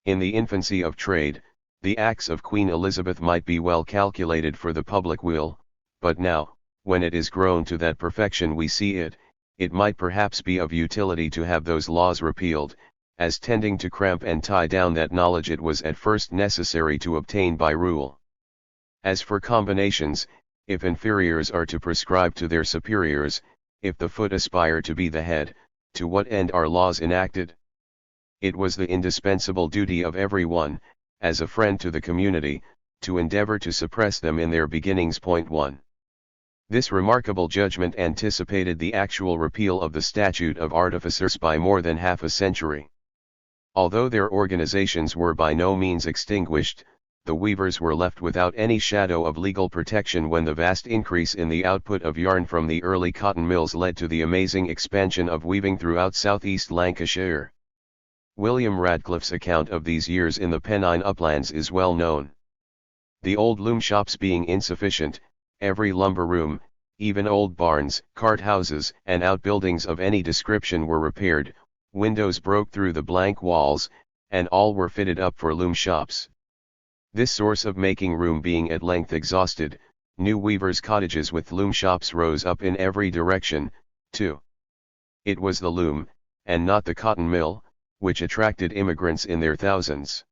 In the infancy of trade, the acts of Queen Elizabeth might be well calculated for the public weal, but now, when it is grown to that perfection we see it, it might perhaps be of utility to have those laws repealed, as tending to cramp and tie down that knowledge it was at first necessary to obtain by rule. As for combinations, if inferiors are to prescribe to their superiors, if the foot aspire to be the head, to what end are laws enacted? It was the indispensable duty of everyone, as a friend to the community, to endeavor to suppress them in their beginnings. 1. This remarkable judgment anticipated the actual repeal of the Statute of Artificers by more than half a century. Although their organizations were by no means extinguished, the weavers were left without any shadow of legal protection when the vast increase in the output of yarn from the early cotton mills led to the amazing expansion of weaving throughout southeast Lancashire. William Radcliffe's account of these years in the Pennine uplands is well known. The old loom shops being insufficient, every lumber room, even old barns, cart houses, and outbuildings of any description were repaired, windows broke through the blank walls, and all were fitted up for loom shops. This source of making room being at length exhausted, new weavers' cottages with loom shops rose up in every direction. 2. It was the loom, and not the cotton mill, which attracted immigrants in their thousands.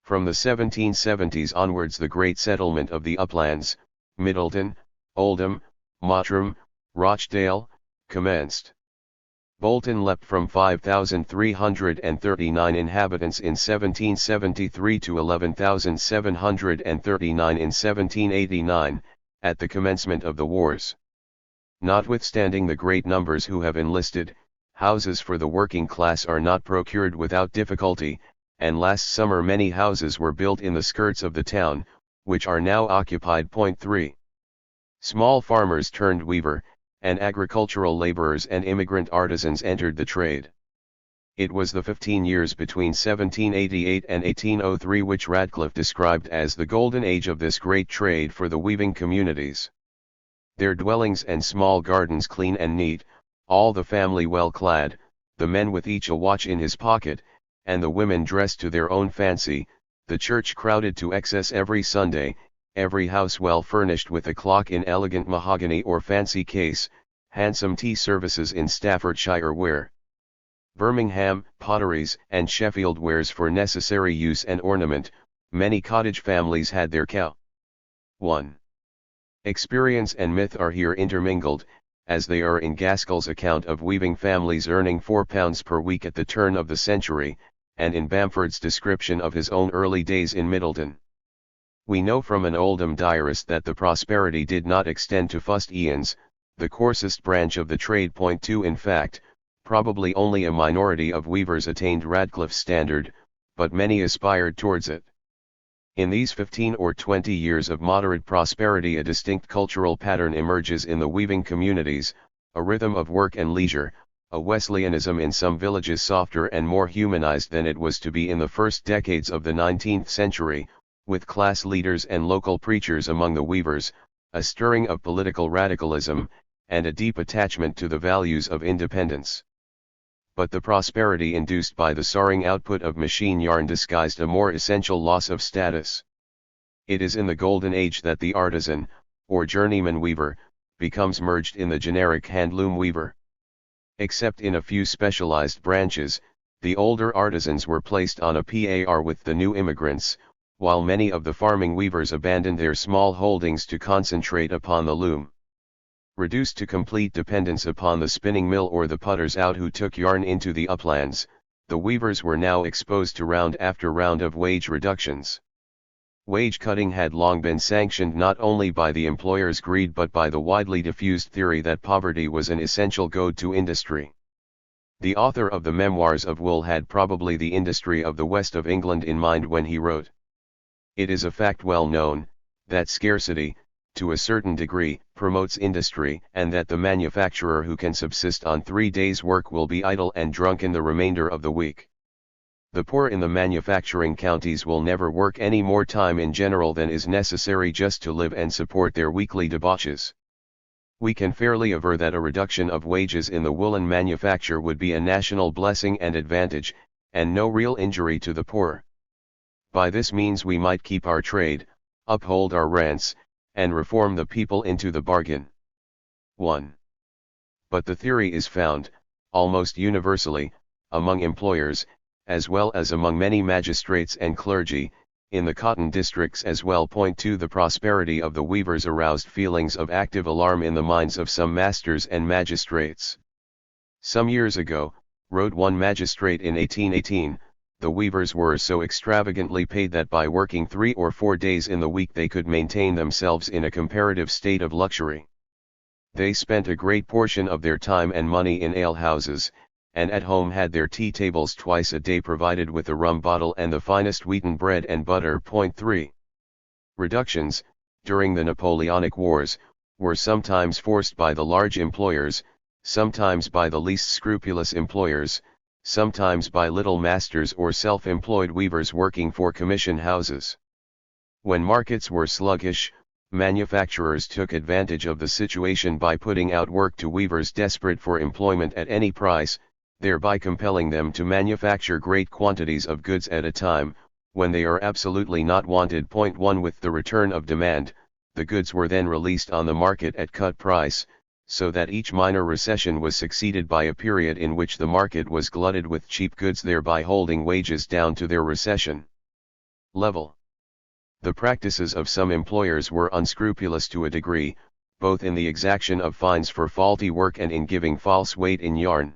From the 1770s onwards the great settlement of the uplands, Middleton, Oldham, Mottram, Rochdale, commenced. Bolton leapt from 5,339 inhabitants in 1773 to 11,739 in 1789, at the commencement of the wars. Notwithstanding the great numbers who have enlisted, houses for the working class are not procured without difficulty, and last summer many houses were built in the skirts of the town, which are now occupied. 3. Small farmers turned weaver, and agricultural laborers and immigrant artisans entered the trade. It was the 15 years between 1788 and 1803 which Radcliffe described as the golden age of this great trade for the weaving communities. Their dwellings and small gardens clean and neat, all the family well clad, the men with each a watch in his pocket, and the women dressed to their own fancy, the church crowded to excess every Sunday, every house well furnished with a clock in elegant mahogany or fancy case, handsome tea services in Staffordshire ware, Birmingham potteries and Sheffield wares for necessary use and ornament. Many cottage families had their cow. 1. Experience and myth are here intermingled, as they are in Gaskell's account of weaving families earning £4 per week at the turn of the century, and in Bamford's description of his own early days in Middleton. We know from an Oldham diarist that the prosperity did not extend to fussed eons, the coarsest branch of the trade. 2. In fact, probably only a minority of weavers attained Radcliffe's standard, but many aspired towards it. In these 15 or 20 years of moderate prosperity a distinct cultural pattern emerges in the weaving communities, a rhythm of work and leisure, a Wesleyanism in some villages softer and more humanized than it was to be in the first decades of the 19th century, with class leaders and local preachers among the weavers, a stirring of political radicalism, and a deep attachment to the values of independence. But the prosperity induced by the soaring output of machine yarn disguised a more essential loss of status. It is in the Golden Age that the artisan, or journeyman weaver, becomes merged in the generic handloom weaver. Except in a few specialized branches, the older artisans were placed on a par with the new immigrants, while many of the farming weavers abandoned their small holdings to concentrate upon the loom. Reduced to complete dependence upon the spinning mill or the putters out who took yarn into the uplands, the weavers were now exposed to round after round of wage reductions. Wage cutting had long been sanctioned not only by the employer's greed but by the widely diffused theory that poverty was an essential goad to industry. The author of the Memoirs of Wool had probably the industry of the west of England in mind when he wrote. It is a fact well known, that scarcity, to a certain degree, promotes industry, and that the manufacturer who can subsist on 3 days' work will be idle and drunken the remainder of the week. The poor in the manufacturing counties will never work any more time in general than is necessary just to live and support their weekly debauches. We can fairly aver that a reduction of wages in the woolen manufacture would be a national blessing and advantage, and no real injury to the poor. By this means we might keep our trade, uphold our rents, and reform the people into the bargain. 1. But the theory is found, almost universally, among employers, as well as among many magistrates and clergy, in the cotton districts as well. 2. The prosperity of the weavers aroused feelings of active alarm in the minds of some masters and magistrates. Some years ago, wrote one magistrate in 1818, the weavers were so extravagantly paid that by working 3 or 4 days in the week they could maintain themselves in a comparative state of luxury. They spent a great portion of their time and money in alehouses, and at home had their tea tables twice a day provided with a rum bottle and the finest wheaten bread and butter. 3. Reductions, during the Napoleonic Wars, were sometimes forced by the large employers, sometimes by the least scrupulous employers, sometimes by little masters or self-employed weavers working for commission houses. When markets were sluggish, manufacturers took advantage of the situation by putting out work to weavers desperate for employment at any price, thereby compelling them to manufacture great quantities of goods at a time, when they are absolutely not wanted. 1. With the return of demand, the goods were then released on the market at cut price, so that each minor recession was succeeded by a period in which the market was glutted with cheap goods, thereby holding wages down to their recession level. The practices of some employers were unscrupulous to a degree, both in the exaction of fines for faulty work and in giving false weight in yarn.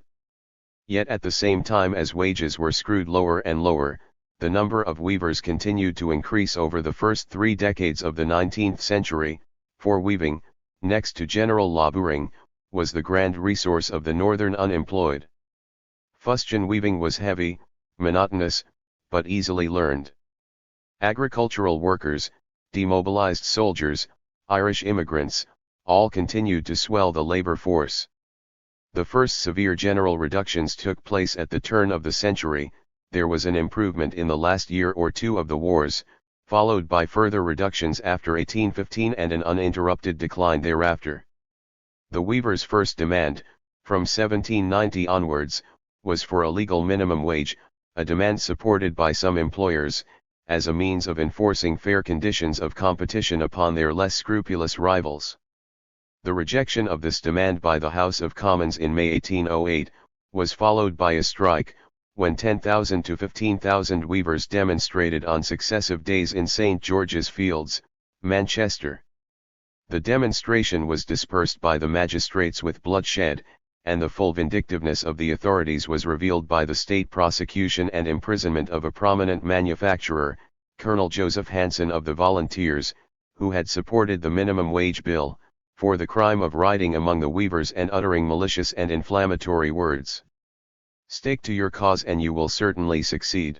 Yet at the same time as wages were screwed lower and lower, the number of weavers continued to increase over the first 3 decades of the 19th century, for weaving, next to general labouring, was the grand resource of the northern unemployed. Fustian weaving was heavy, monotonous, but easily learned. Agricultural workers, demobilized soldiers, Irish immigrants, all continued to swell the labour force. The first severe general reductions took place at the turn of the century. There was an improvement in the last year or two of the wars, followed by further reductions after 1815 and an uninterrupted decline thereafter. The weavers' first demand, from 1790 onwards, was for a legal minimum wage, a demand supported by some employers, as a means of enforcing fair conditions of competition upon their less scrupulous rivals. The rejection of this demand by the House of Commons in May 1808, was followed by a strike, when 10,000 to 15,000 weavers demonstrated on successive days in St. George's Fields, Manchester. The demonstration was dispersed by the magistrates with bloodshed, and the full vindictiveness of the authorities was revealed by the state prosecution and imprisonment of a prominent manufacturer, Colonel Joseph Hanson of the Volunteers, who had supported the minimum wage bill, for the crime of riding among the weavers and uttering malicious and inflammatory words. Stake to your cause and you will certainly succeed.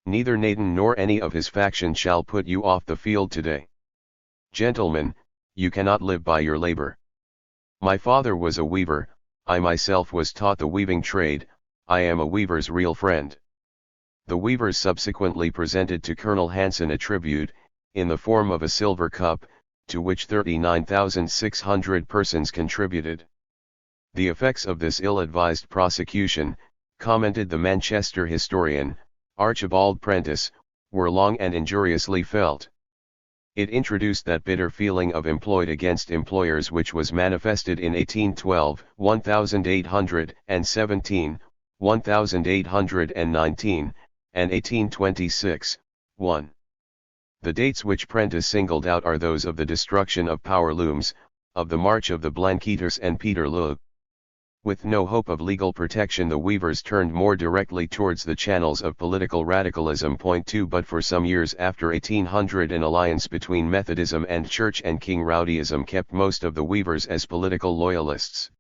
Neither Naden nor any of his faction shall put you off the field today. Gentlemen, you cannot live by your labor. My father was a weaver, I myself was taught the weaving trade, I am a weaver's real friend. The weavers subsequently presented to Colonel Hanson a tribute, in the form of a silver cup, to which 39,600 persons contributed. The effects of this ill-advised prosecution, commented the Manchester historian, Archibald Prentice, were long and injuriously felt. It introduced that bitter feeling of employed against employers which was manifested in 1812, 1817, 1819, and 1826, 1. The dates which Prentice singled out are those of the destruction of power looms, of the march of the Blanqueters and Peterloo. With no hope of legal protection, the weavers turned more directly towards the channels of political radicalism. 2. But for some years after 1800 an alliance between Methodism and Church and King Rowdyism kept most of the weavers as political loyalists.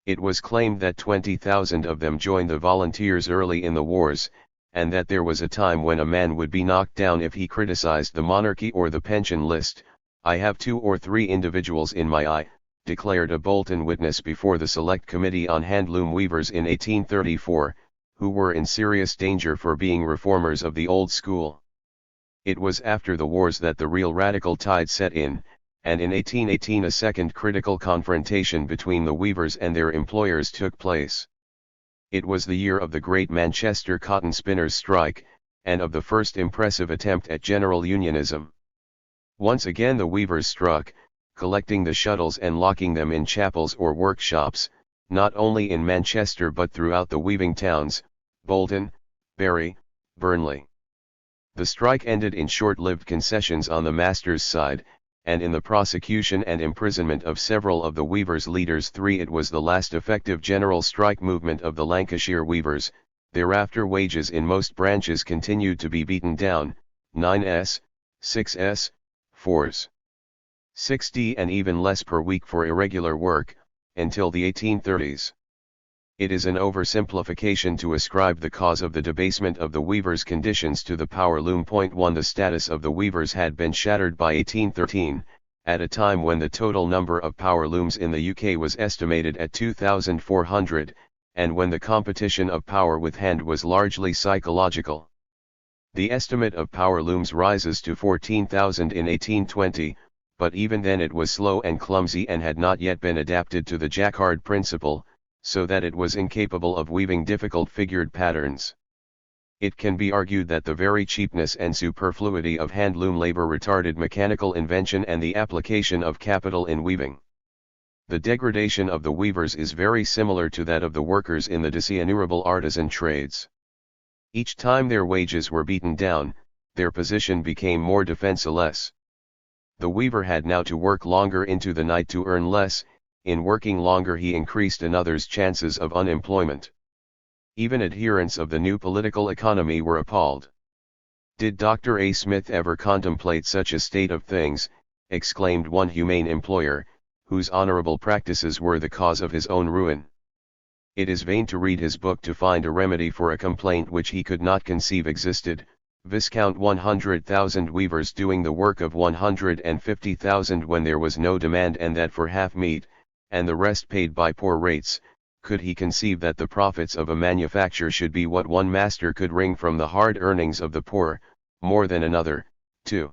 It was claimed that 20,000 of them joined the volunteers early in the wars, and that there was a time when a man would be knocked down if he criticized the monarchy or the pension list. I have 2 or 3 individuals in my eye, declared a Bolton witness before the Select Committee on Handloom Weavers in 1834, who were in serious danger for being reformers of the old school. It was after the wars that the real radical tide set in, and in 1818 a second critical confrontation between the weavers and their employers took place. It was the year of the great Manchester cotton spinners' strike, and of the first impressive attempt at general unionism. Once again the weavers struck, collecting the shuttles and locking them in chapels or workshops, not only in Manchester but throughout the weaving towns, Bolton, Bury, Burnley. The strike ended in short-lived concessions on the masters' side, and in the prosecution and imprisonment of several of the weavers' leaders. 3. It was the last effective general strike movement of the Lancashire weavers. Thereafter wages in most branches continued to be beaten down, 9s, 6s, 4s, 60 and even less per week for irregular work, until the 1830s. It is an oversimplification to ascribe the cause of the debasement of the weavers' conditions to the power loom. 1. The status of the weavers had been shattered by 1813, at a time when the total number of power looms in the UK was estimated at 2,400, and when the competition of power with hand was largely psychological. The estimate of power looms rises to 14,000 in 1820, but even then it was slow and clumsy and had not yet been adapted to the jacquard principle, so that it was incapable of weaving difficult figured patterns. It can be argued that the very cheapness and superfluity of handloom labor retarded mechanical invention and the application of capital in weaving. The degradation of the weavers is very similar to that of the workers in the disinnumerable artisan trades. Each time their wages were beaten down, their position became more defenseless. The weaver had now to work longer into the night to earn less. In working longer he increased another's chances of unemployment. Even adherents of the new political economy were appalled. "Did Dr. A. Smith ever contemplate such a state of things?" exclaimed one humane employer, whose honorable practices were the cause of his own ruin. It is vain to read his book to find a remedy for a complaint which he could not conceive existed. Viscount 100,000 weavers doing the work of 150,000 when there was no demand, and that for half meat, and the rest paid by poor rates. Could he conceive that the profits of a manufacture should be what one master could wring from the hard earnings of the poor, more than another? 2.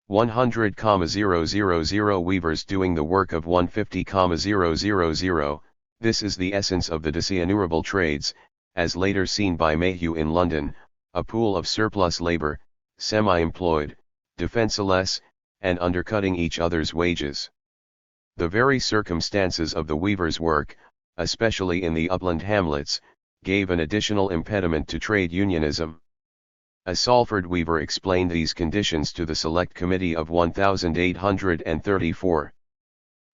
100,000 weavers doing the work of 150,000. This is the essence of the disinnumerable trades, as later seen by Mayhew in London, a pool of surplus labor, semi-employed, defenseless, and undercutting each other's wages. The very circumstances of the weavers' work, especially in the upland hamlets, gave an additional impediment to trade unionism. A Salford weaver explained these conditions to the Select Committee of 1834.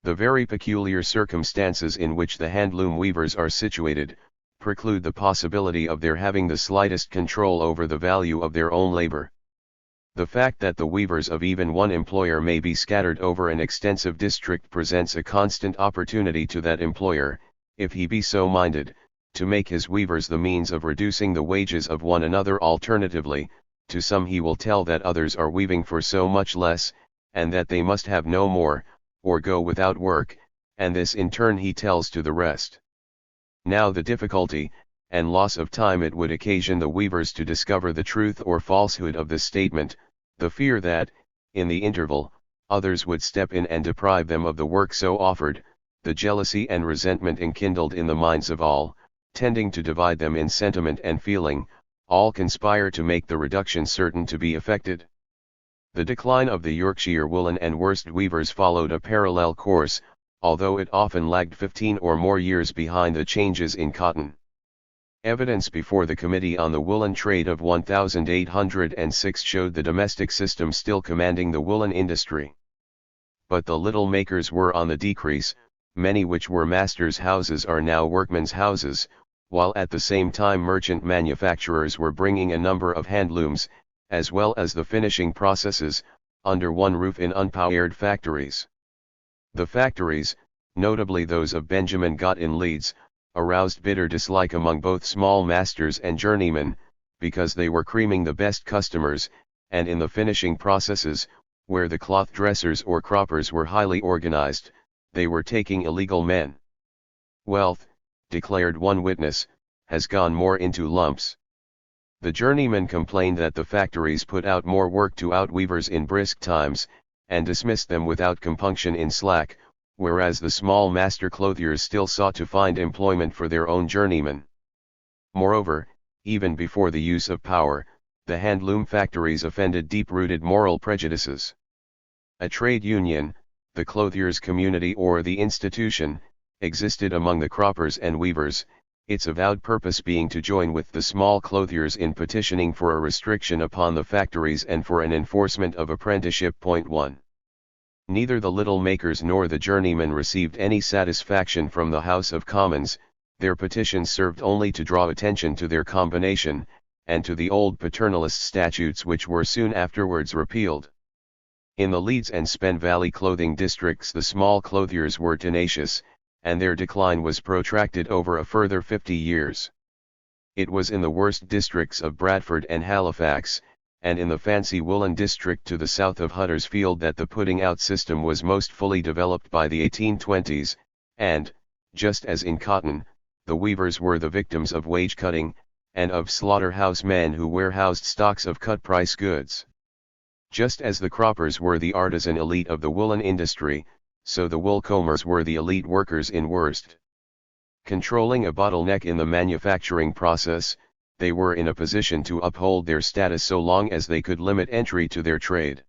The very peculiar circumstances in which the handloom weavers are situated, preclude the possibility of their having the slightest control over the value of their own labor. The fact that the weavers of even one employer may be scattered over an extensive district presents a constant opportunity to that employer, if he be so minded, to make his weavers the means of reducing the wages of one another. Alternatively, to some he will tell that others are weaving for so much less, and that they must have no more, or go without work, and this in turn he tells to the rest. Now the difficulty, and loss of time it would occasion the weavers to discover the truth or falsehood of this statement, the fear that, in the interval, others would step in and deprive them of the work so offered, the jealousy and resentment enkindled in the minds of all, tending to divide them in sentiment and feeling, all conspire to make the reduction certain to be effected. The decline of the Yorkshire woolen and worsted weavers followed a parallel course, although it often lagged 15 or more years behind the changes in cotton. Evidence before the Committee on the Woolen Trade of 1806 showed the domestic system still commanding the woolen industry. But the little makers were on the decrease. Many which were masters' houses are now workmen's houses, while at the same time merchant manufacturers were bringing a number of handlooms, as well as the finishing processes, under one roof in unpowered factories. The factories, notably those of Benjamin Gott in Leeds, aroused bitter dislike among both small masters and journeymen, because they were creaming the best customers, and in the finishing processes, where the cloth dressers or croppers were highly organized, they were taking illegal men. Wealth, declared one witness, has gone more into lumps. The journeymen complained that the factories put out more work to outweavers in brisk times, and dismissed them without compunction in slack, whereas the small master clothiers still sought to find employment for their own journeymen. Moreover, even before the use of power, the handloom factories offended deep-rooted moral prejudices. A trade union, the clothiers' community or the institution, existed among the croppers and weavers, its avowed purpose being to join with the small clothiers in petitioning for a restriction upon the factories and for an enforcement of apprenticeship. 1. Neither the little makers nor the journeymen received any satisfaction from the House of Commons. Their petitions served only to draw attention to their combination, and to the old paternalist statutes which were soon afterwards repealed. In the Leeds and Spen Valley clothing districts the small clothiers were tenacious, and their decline was protracted over a further 50 years. It was in the worst districts of Bradford and Halifax, and in the fancy woolen district to the south of Huddersfield that the putting out system was most fully developed by the 1820s, and, just as in cotton, the weavers were the victims of wage cutting, and of slaughterhouse men who warehoused stocks of cut-price goods. Just as the croppers were the artisan elite of the woolen industry, so the woolcombers were the elite workers in worst. Controlling a bottleneck in the manufacturing process, they were in a position to uphold their status so long as they could limit entry to their trade.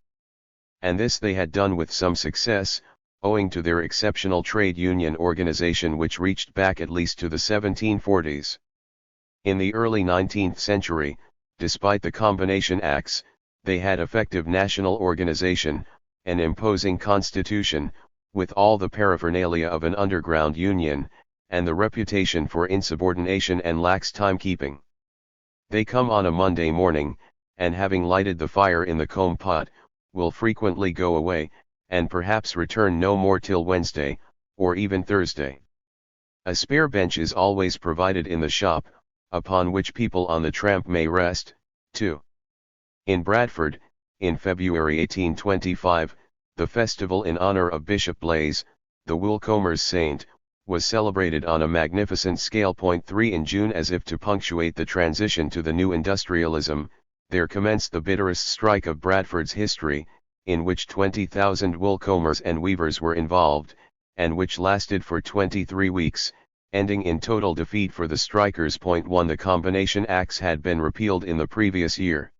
And this they had done with some success, owing to their exceptional trade union organization which reached back at least to the 1740s. In the early 19th century, despite the Combination Acts, they had effective national organization, an imposing constitution, with all the paraphernalia of an underground union, and the reputation for insubordination and lax timekeeping. They come on a Monday morning, and having lighted the fire in the comb pot, will frequently go away, and perhaps return no more till Wednesday, or even Thursday. A spare bench is always provided in the shop, upon which people on the tramp may rest, too. In Bradford, in February 1825, the festival in honor of Bishop Blaise, the woolcombers' saint, was celebrated on a magnificent scale. 3 In June, as if to punctuate the transition to the new industrialism, there commenced the bitterest strike of Bradford's history, in which 20,000 woolcombers and weavers were involved, and which lasted for 23 weeks, ending in total defeat for the strikers. 1 The Combination Acts had been repealed in the previous year.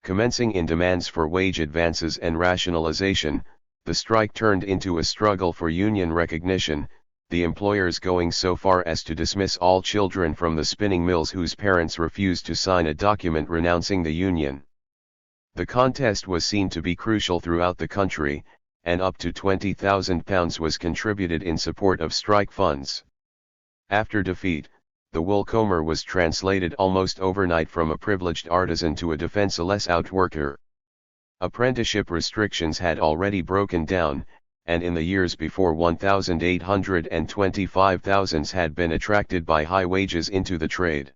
Commencing in demands for wage advances and rationalization, the strike turned into a struggle for union recognition, the employers going so far as to dismiss all children from the spinning mills whose parents refused to sign a document renouncing the union. The contest was seen to be crucial throughout the country, and up to £20,000 was contributed in support of strike funds. After defeat, the woolcomber was translated almost overnight from a privileged artisan to a defenseless outworker. Apprenticeship restrictions had already broken down, and in the years before 1,825 had been attracted by high wages into the trade.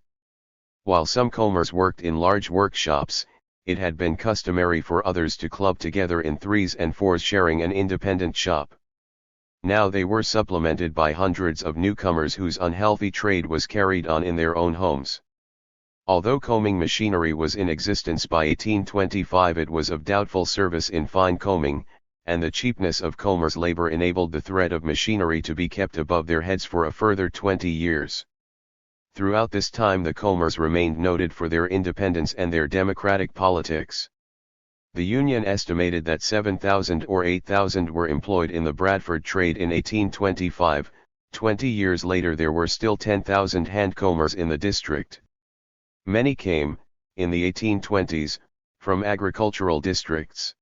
While some combers worked in large workshops, it had been customary for others to club together in threes and fours sharing an independent shop. Now they were supplemented by hundreds of newcomers whose unhealthy trade was carried on in their own homes. Although combing machinery was in existence by 1825, it was of doubtful service in fine combing, and the cheapness of combers' labor enabled the threat of machinery to be kept above their heads for a further 20 years. Throughout this time the combers remained noted for their independence and their democratic politics. The Union estimated that 7,000 or 8,000 were employed in the Bradford trade in 1825, 20 years later there were still 10,000 handcombers in the district. Many came, in the 1820s, from agricultural districts.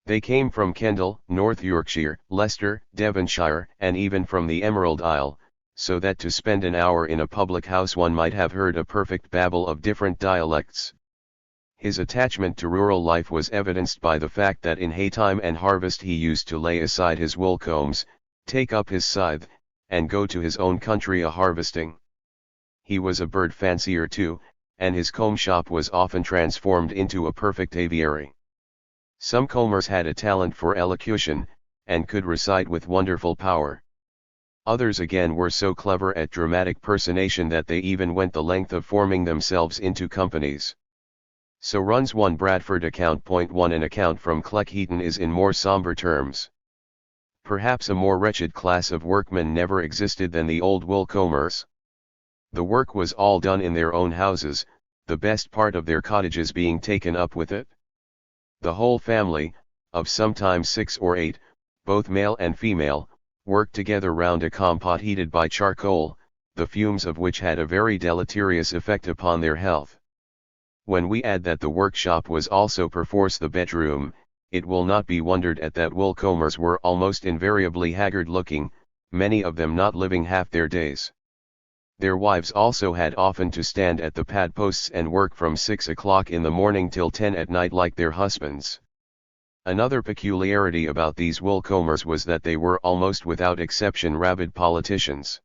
They came from Kendal, North Yorkshire, Leicester, Devonshire, and even from the Emerald Isle, so that to spend an hour in a public house one might have heard a perfect babel of different dialects. His attachment to rural life was evidenced by the fact that in haytime and harvest he used to lay aside his wool combs, take up his scythe, and go to his own country a-harvesting. He was a bird fancier too, and his comb shop was often transformed into a perfect aviary. Some combers had a talent for elocution, and could recite with wonderful power. Others again were so clever at dramatic personation that they even went the length of forming themselves into companies. So runs one Bradford account. 1 An account from Cleckheaton is in more sombre terms. Perhaps a more wretched class of workmen never existed than the old woolcombers. The work was all done in their own houses, the best part of their cottages being taken up with it. The whole family, of sometimes 6 or 8, both male and female, worked together round a compot heated by charcoal, the fumes of which had a very deleterious effect upon their health. When we add that the workshop was also perforce the bedroom, It will not be wondered at that wool combers were almost invariably haggard-looking, many of them not living half their days. Their wives also had often to stand at the pad posts and work from 6 o'clock in the morning till 10 at night like their husbands. Another peculiarity about these wool combers was that they were almost without exception rabid politicians.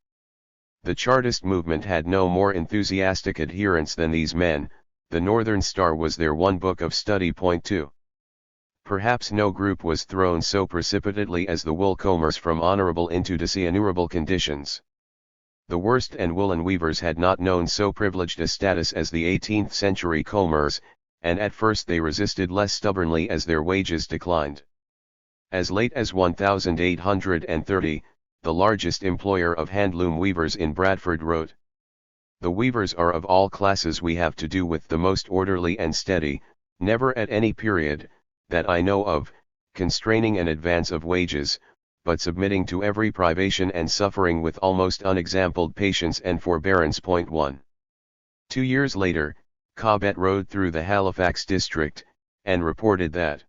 The Chartist movement had no more enthusiastic adherents than these men. The Northern Star was their one book of study. 2. Perhaps no group was thrown so precipitately as the wool combers from honorable into dishonorable conditions. The worsted and woolen weavers had not known so privileged a status as the 18th century combers, and at first they resisted less stubbornly as their wages declined. As late as 1830, the largest employer of handloom weavers in Bradford wrote, "The weavers are of all classes we have to do with the most orderly and steady, never at any period, that I know of, constraining an advance of wages, but submitting to every privation and suffering with almost unexampled patience and forbearance." 1. 2 years later, Cobbett rode through the Halifax district, and reported that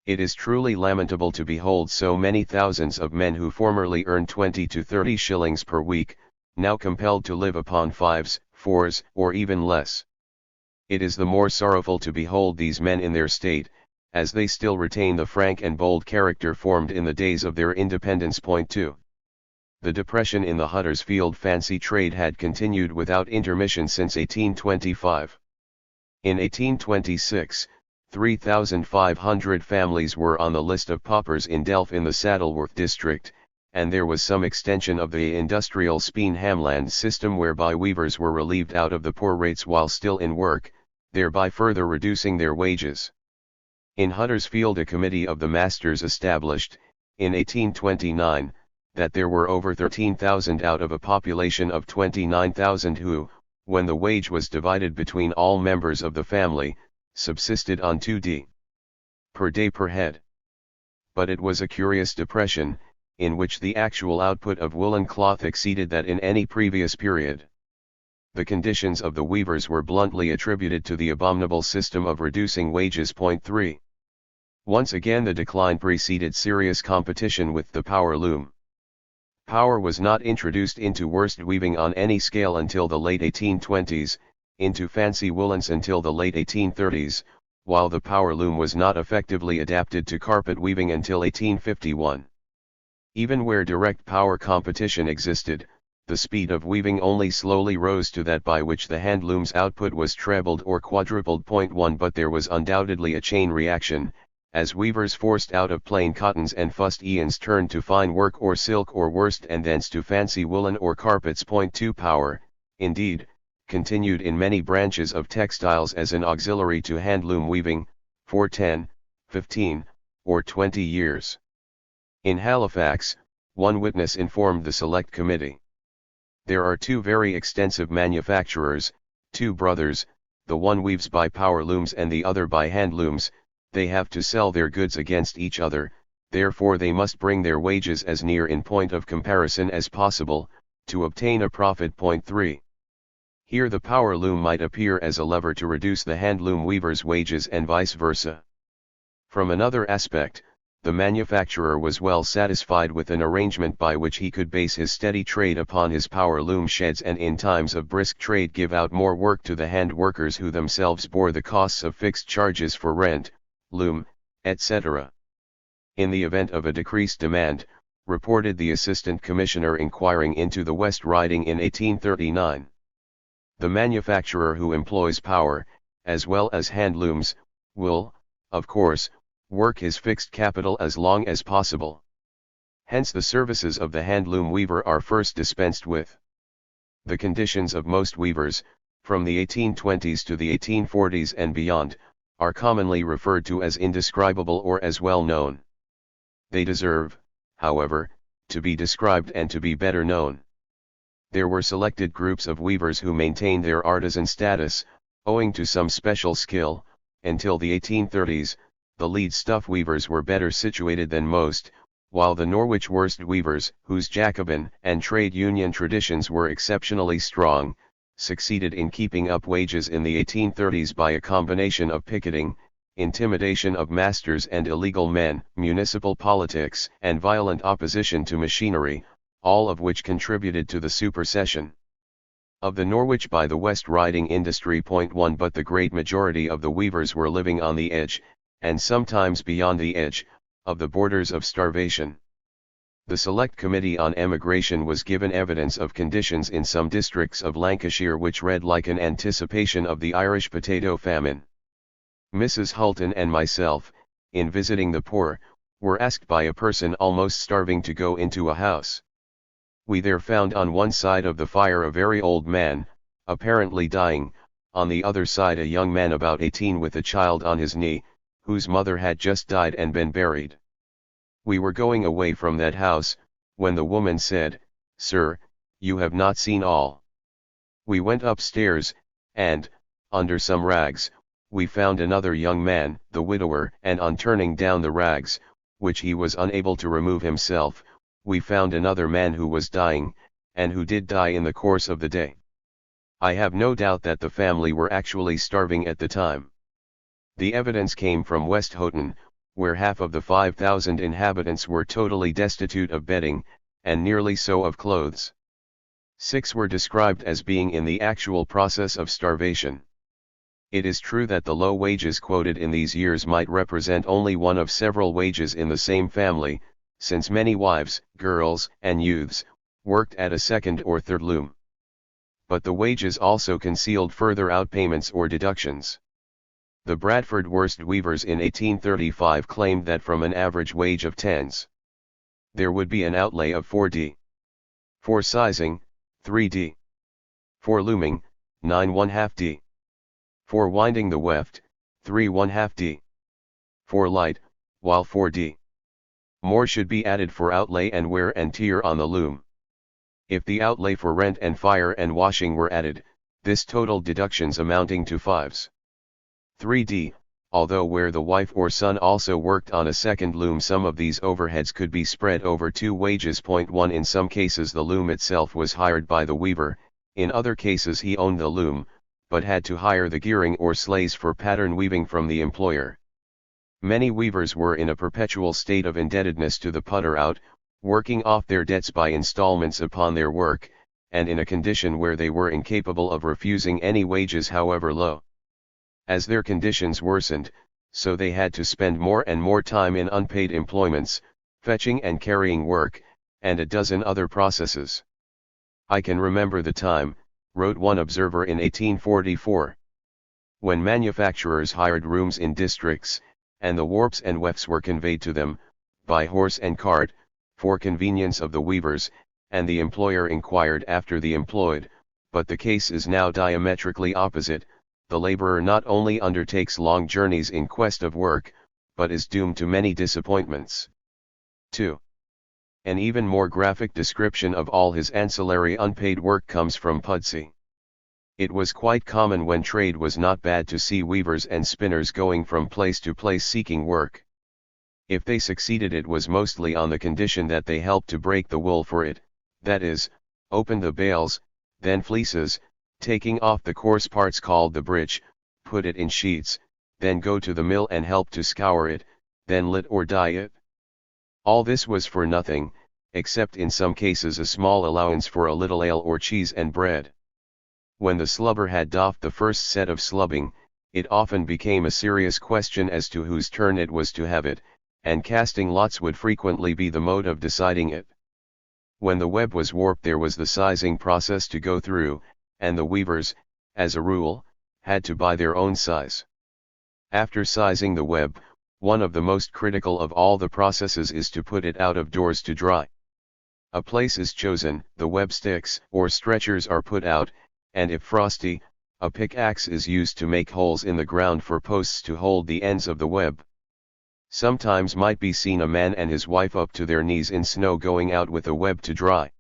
it is truly lamentable to behold so many thousands of men who formerly earned 20 to 30 shillings per week, now compelled to live upon 5s, 4s, or even less. It is the more sorrowful to behold these men in their state, as they still retain the frank and bold character formed in the days of their independence. 2. The depression in the Huddersfield fancy trade had continued without intermission since 1825. In 1826, 3,500 families were on the list of paupers in Delft in the Saddleworth district, and there was some extension of the industrial Speen-Hamland system whereby weavers were relieved out of the poor rates while still in work, thereby further reducing their wages. In Huddersfield a committee of the masters established, in 1829, that there were over 13,000 out of a population of 29,000 who, when the wage was divided between all members of the family, subsisted on 2d. per day per head. But it was a curious depression, in which the actual output of woolen cloth exceeded that in any previous period. The conditions of the weavers were bluntly attributed to the abominable system of reducing wages. 3. Once again the decline preceded serious competition with the power loom. Power was not introduced into worsted weaving on any scale until the late 1820s, into fancy woolens until the late 1830s, while the power loom was not effectively adapted to carpet weaving until 1851. Even where direct power competition existed, the speed of weaving only slowly rose to that by which the handloom's output was trebled or quadrupled. 1 But there was undoubtedly a chain reaction, as weavers forced out of plain cottons and fustians turned to fine work or silk or worsted and thence to fancy woolen or carpets. 2 Power, indeed, continued in many branches of textiles as an auxiliary to handloom weaving, for 10, 15, or 20 years. In Halifax, one witness informed the Select Committee. There are two very extensive manufacturers, two brothers, the one weaves by power looms and the other by hand looms. They have to sell their goods against each other, therefore they must bring their wages as near in point of comparison as possible, to obtain a profit. 3. Here the power loom might appear as a lever to reduce the handloom weaver's wages and vice versa. From another aspect, the manufacturer was well satisfied with an arrangement by which he could base his steady trade upon his power loom sheds and in times of brisk trade give out more work to the hand workers who themselves bore the costs of fixed charges for rent, loom, etc. In the event of a decreased demand, reported the Assistant Commissioner inquiring into the West Riding in 1839. The manufacturer who employs power, as well as hand looms, will, of course, work his fixed capital as long as possible. Hence the services of the handloom weaver are first dispensed with. The conditions of most weavers, from the 1820s to the 1840s and beyond, are commonly referred to as indescribable or as well known. They deserve, however, to be described and to be better known. There were selected groups of weavers who maintained their artisan status, owing to some special skill. Until the 1830s, the lead stuff weavers were better situated than most, while the Norwich worsted weavers, whose Jacobin and trade union traditions were exceptionally strong, succeeded in keeping up wages in the 1830s by a combination of picketing, intimidation of masters and illegal men, municipal politics, and violent opposition to machinery, all of which contributed to the supersession of the Norwich by the West Riding industry. 1 But the great majority of the weavers were living on the edge, and sometimes beyond the edge, of the borders of starvation. The Select Committee on Emigration was given evidence of conditions in some districts of Lancashire which read like an anticipation of the Irish potato famine. Mrs. Hulton and myself, in visiting the poor, were asked by a person almost starving to go into a house. We there found on one side of the fire a very old man, apparently dying, on the other side a young man about 18 with a child on his knee, whose mother had just died and been buried. We were going away from that house, when the woman said, "Sir, you have not seen all." We went upstairs, and, under some rags, we found another young man, the widower, and on turning down the rags, which he was unable to remove himself, we found another man who was dying, and who did die in the course of the day. I have no doubt that the family were actually starving at the time. The evidence came from West Houghton, where half of the 5,000 inhabitants were totally destitute of bedding, and nearly so of clothes. 6 were described as being in the actual process of starvation. It is true that the low wages quoted in these years might represent only one of several wages in the same family, since many wives, girls, and youths, worked at a second or third loom. But the wages also concealed further outpayments or deductions. The Bradford Worst weavers in 1835 claimed that from an average wage of tens, there would be an outlay of 4d. For sizing, 3d. For looming, 9½ For winding the weft, 3½ For light, while 4d. More should be added for outlay and wear and tear on the loom. If the outlay for rent and fire and washing were added, this totaled deductions amounting to 5s. 3d, although where the wife or son also worked on a second loom, some of these overheads could be spread over 2 wages. 1 In some cases the loom itself was hired by the weaver, in other cases he owned the loom, but had to hire the gearing or sleighs for pattern weaving from the employer. Many weavers were in a perpetual state of indebtedness to the putter out, working off their debts by installments upon their work, and in a condition where they were incapable of refusing any wages however low. As their conditions worsened, so they had to spend more and more time in unpaid employments, fetching and carrying work, and a dozen other processes. "I can remember the time," wrote one observer in 1844, "when manufacturers hired rooms in districts, and the warps and wefts were conveyed to them, by horse and cart, for convenience of the weavers, and the employer inquired after the employed, but the case is now diametrically opposite. The laborer not only undertakes long journeys in quest of work, but is doomed to many disappointments." 2. An even more graphic description of all his ancillary unpaid work comes from Pudsey. "It was quite common when trade was not bad to see weavers and spinners going from place to place seeking work. If they succeeded, it was mostly on the condition that they helped to break the wool for it, that is, open the bales, then fleeces, taking off the coarse parts called the breech, put it in sheets, then go to the mill and help to scour it, then lit or dye it. All this was for nothing, except in some cases a small allowance for a little ale or cheese and bread. When the slubber had doffed the first set of slubbing, it often became a serious question as to whose turn it was to have it, and casting lots would frequently be the mode of deciding it. When the web was warped there was the sizing process to go through, and the weavers, as a rule, had to buy their own size. After sizing the web, one of the most critical of all the processes is to put it out of doors to dry. A place is chosen, the web sticks or stretchers are put out, and if frosty, a pickaxe is used to make holes in the ground for posts to hold the ends of the web. Sometimes might be seen a man and his wife up to their knees in snow going out with a web to dry.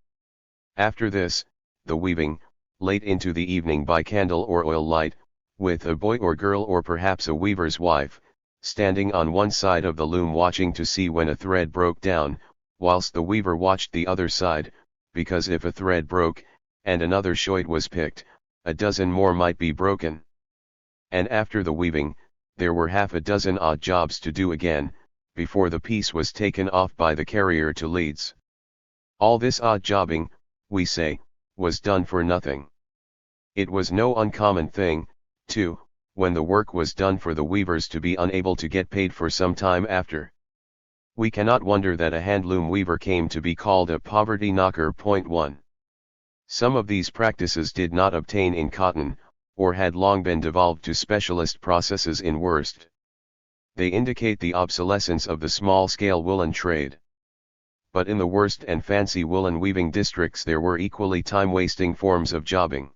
After this, the weaving, late into the evening by candle or oil light, with a boy or girl or perhaps a weaver's wife, standing on one side of the loom watching to see when a thread broke down, whilst the weaver watched the other side, because if a thread broke, and another shoit was picked, a dozen more might be broken. And after the weaving, there were half a dozen odd jobs to do again, before the piece was taken off by the carrier to Leeds. All this odd jobbing, we say, was done for nothing. It was no uncommon thing, too, when the work was done for the weavers to be unable to get paid for some time after. We cannot wonder that a handloom weaver came to be called a poverty knocker. 1. Some of these practices did not obtain in cotton, or had long been devolved to specialist processes in worsted. They indicate the obsolescence of the small-scale woolen trade. But in the worsted and fancy woolen weaving districts there were equally time-wasting forms of jobbing.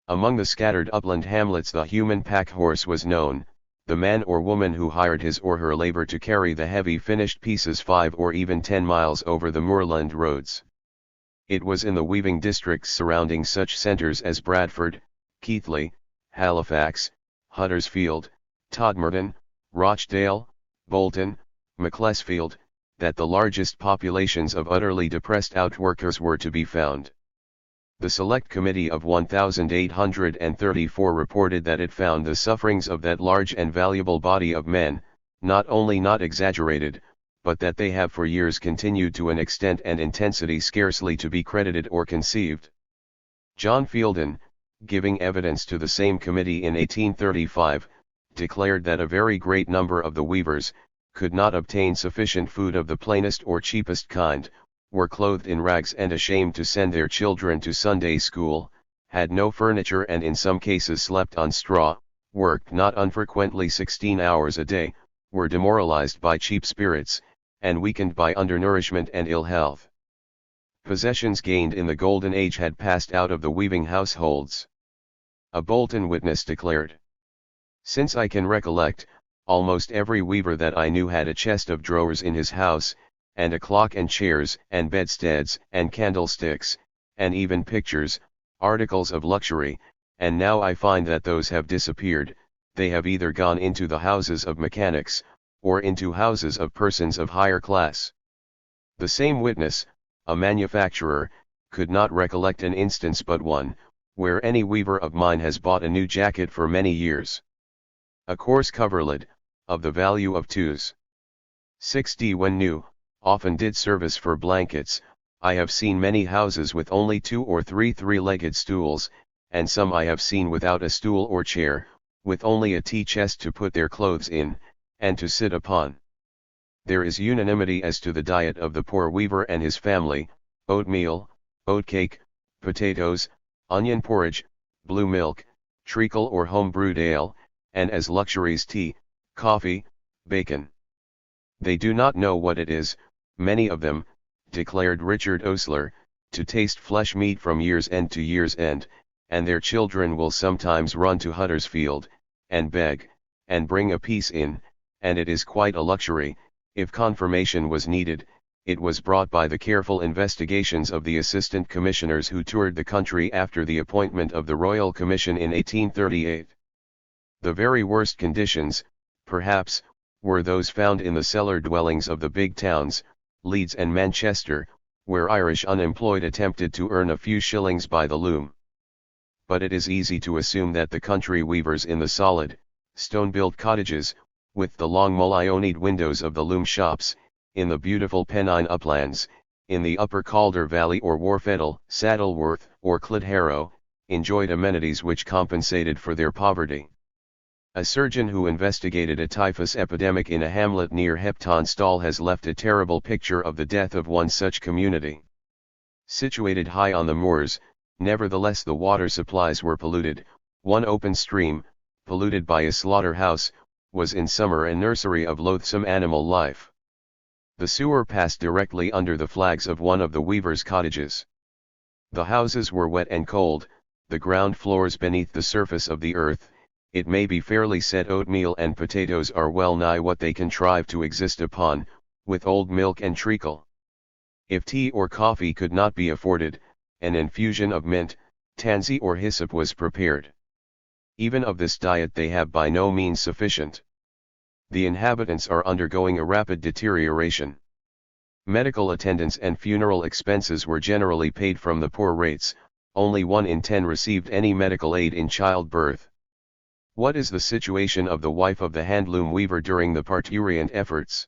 Among the scattered upland hamlets the human pack horse was known, the man or woman who hired his or her labor to carry the heavy finished pieces 5 or even 10 miles over the moorland roads. It was in the weaving districts surrounding such centers as Bradford, Keighley, Halifax, Huddersfield, Todmorden, Rochdale, Bolton, Macclesfield, that the largest populations of utterly depressed outworkers were to be found. The Select Committee of 1834 reported that it found the sufferings of that large and valuable body of men, not only not exaggerated, but that they have for years continued to an extent and intensity scarcely to be credited or conceived. John Fielden, giving evidence to the same committee in 1835, declared that a very great number of the weavers could not obtain sufficient food of the plainest or cheapest kind, were clothed in rags and ashamed to send their children to Sunday school, had no furniture and in some cases slept on straw, worked not unfrequently 16 hours a day, were demoralized by cheap spirits, and weakened by undernourishment and ill health. Possessions gained in the Golden Age had passed out of the weaving households. A Bolton witness declared, "Since I can recollect, almost every weaver that I knew had a chest of drawers in his house, and a clock and chairs and bedsteads and candlesticks, and even pictures, articles of luxury, and now I find that those have disappeared, they have either gone into the houses of mechanics, or into houses of persons of higher class." The same witness, a manufacturer, could not recollect an instance but one, where any weaver of mine has bought a new jacket for many years. A coarse coverlid, of the value of 2s. when new, often did service for blankets. I have seen many houses with only 2 or 3 three-legged stools, and some I have seen without a stool or chair, with only a tea chest to put their clothes in, and to sit upon. There is unanimity as to the diet of the poor weaver and his family: oatmeal, oatcake, potatoes, onion porridge, blue milk, treacle or home-brewed ale, and as luxuries tea, coffee, bacon. They do not know what it is, many of them, declared Richard Osler, to taste flesh meat from year's end to year's end, and their children will sometimes run to Huddersfield, and beg, and bring a piece in, and it is quite a luxury. If confirmation was needed, it was brought by the careful investigations of the assistant commissioners who toured the country after the appointment of the Royal Commission in 1838. The very worst conditions, perhaps, were those found in the cellar dwellings of the big towns, Leeds and Manchester, where Irish unemployed attempted to earn a few shillings by the loom. But it is easy to assume that the country weavers in the solid, stone-built cottages, with the long mullioned windows of the loom shops, in the beautiful Pennine uplands, in the upper Calder Valley or Wharfedale, Saddleworth, or Clitheroe, enjoyed amenities which compensated for their poverty. A surgeon who investigated a typhus epidemic in a hamlet near Heptonstall has left a terrible picture of the death of one such community. Situated high on the moors, nevertheless the water supplies were polluted. One open stream, polluted by a slaughter-house, was in summer a nursery of loathsome animal life. The sewer passed directly under the flags of one of the weavers' cottages. The houses were wet and cold, the ground floors beneath the surface of the earth. It may be fairly said oatmeal and potatoes are well nigh what they contrive to exist upon, with old milk and treacle. If tea or coffee could not be afforded, an infusion of mint, tansy or hyssop was prepared. Even of this diet they have by no means sufficient. The inhabitants are undergoing a rapid deterioration. Medical attendance and funeral expenses were generally paid from the poor rates. Only 1 in 10 received any medical aid in childbirth. What is the situation of the wife of the handloom weaver during the parturient efforts?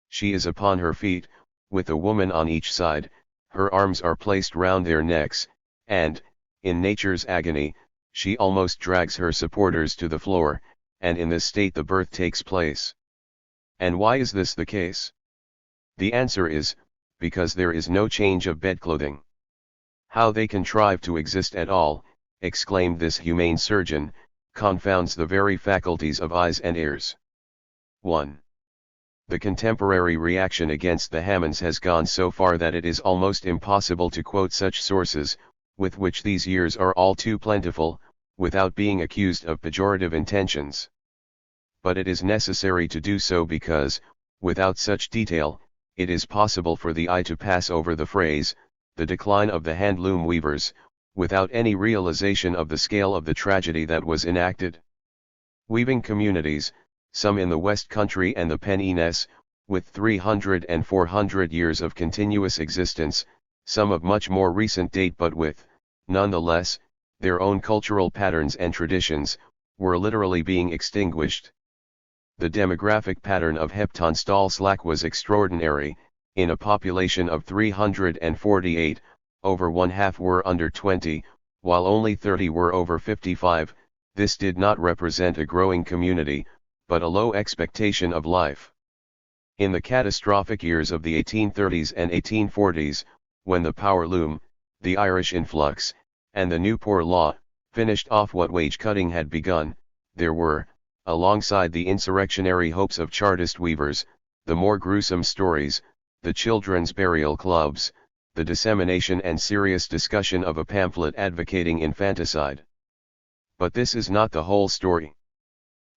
She is upon her feet, with a woman on each side, her arms are placed round their necks, and, in nature's agony, she almost drags her supporters to the floor, and in this state the birth takes place. And why is this the case? The answer is, because there is no change of bedclothing. How they contrive to exist at all, exclaimed this humane surgeon, confounds the very faculties of eyes and ears. 1. The contemporary reaction against the Hammonds has gone so far that it is almost impossible to quote such sources, with which these years are all too plentiful, without being accused of pejorative intentions. But it is necessary to do so because, without such detail, it is possible for the eye to pass over the phrase, the decline of the handloom weavers, without any realization of the scale of the tragedy that was enacted. Weaving communities, some in the West Country and the Pennines, with 300 and 400 years of continuous existence, some of much more recent date but with, nonetheless, their own cultural patterns and traditions, were literally being extinguished. The demographic pattern of Heptonstal-Slack was extraordinary. In a population of 348, over one-half were under 20, while only 30 were over 55, this did not represent a growing community, but a low expectation of life. In the catastrophic years of the 1830s and 1840s, when the power loom, the Irish influx, and the new Poor Law, finished off what wage cutting had begun, there were, alongside the insurrectionary hopes of Chartist weavers, the more gruesome stories, the children's burial clubs, the dissemination and serious discussion of a pamphlet advocating infanticide. But this is not the whole story.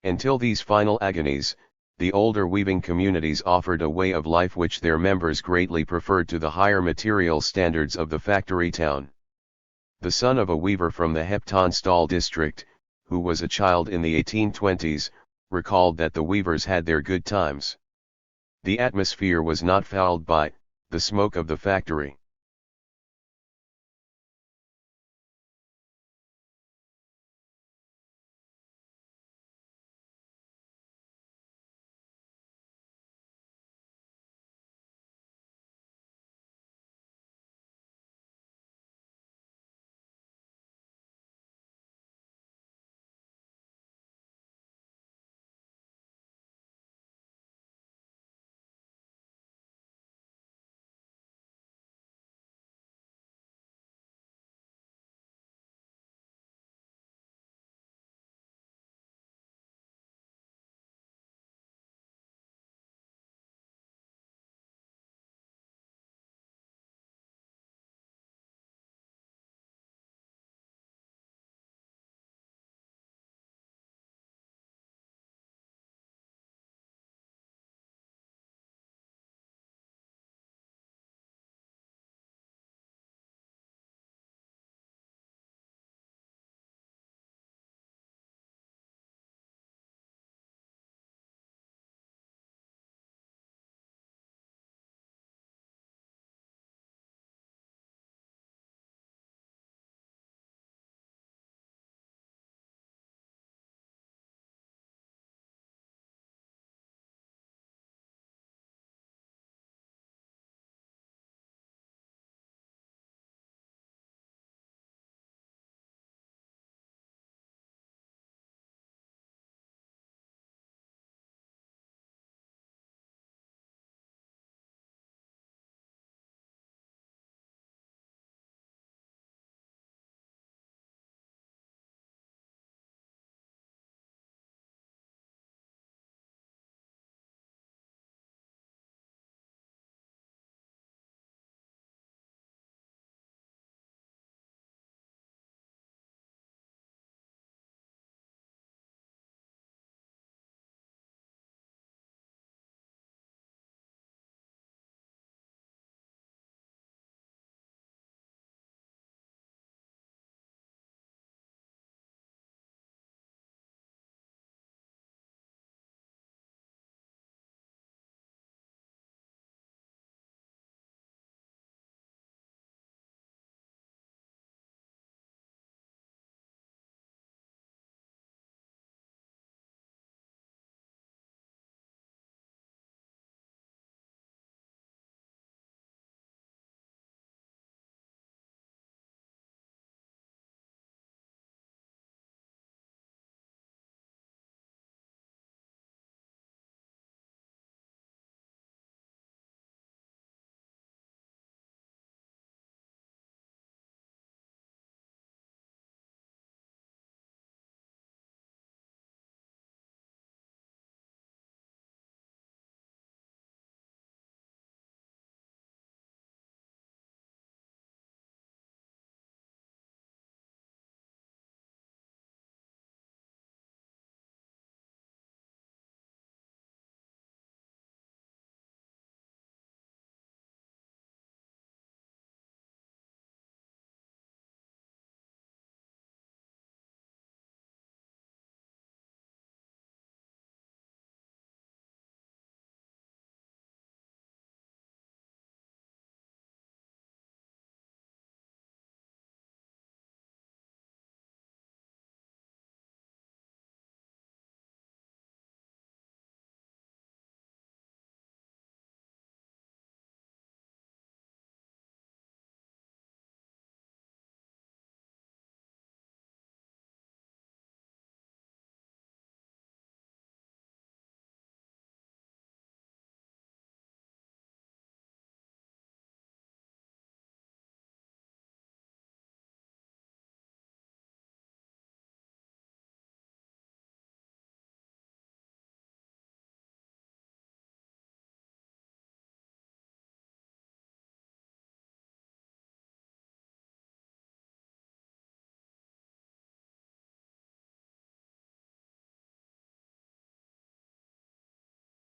Until these final agonies, the older weaving communities offered a way of life which their members greatly preferred to the higher material standards of the factory town. The son of a weaver from the Heptonstal district, who was a child in the 1820s, recalled that the weavers had their good times. The atmosphere was not fouled by the smoke of the factory.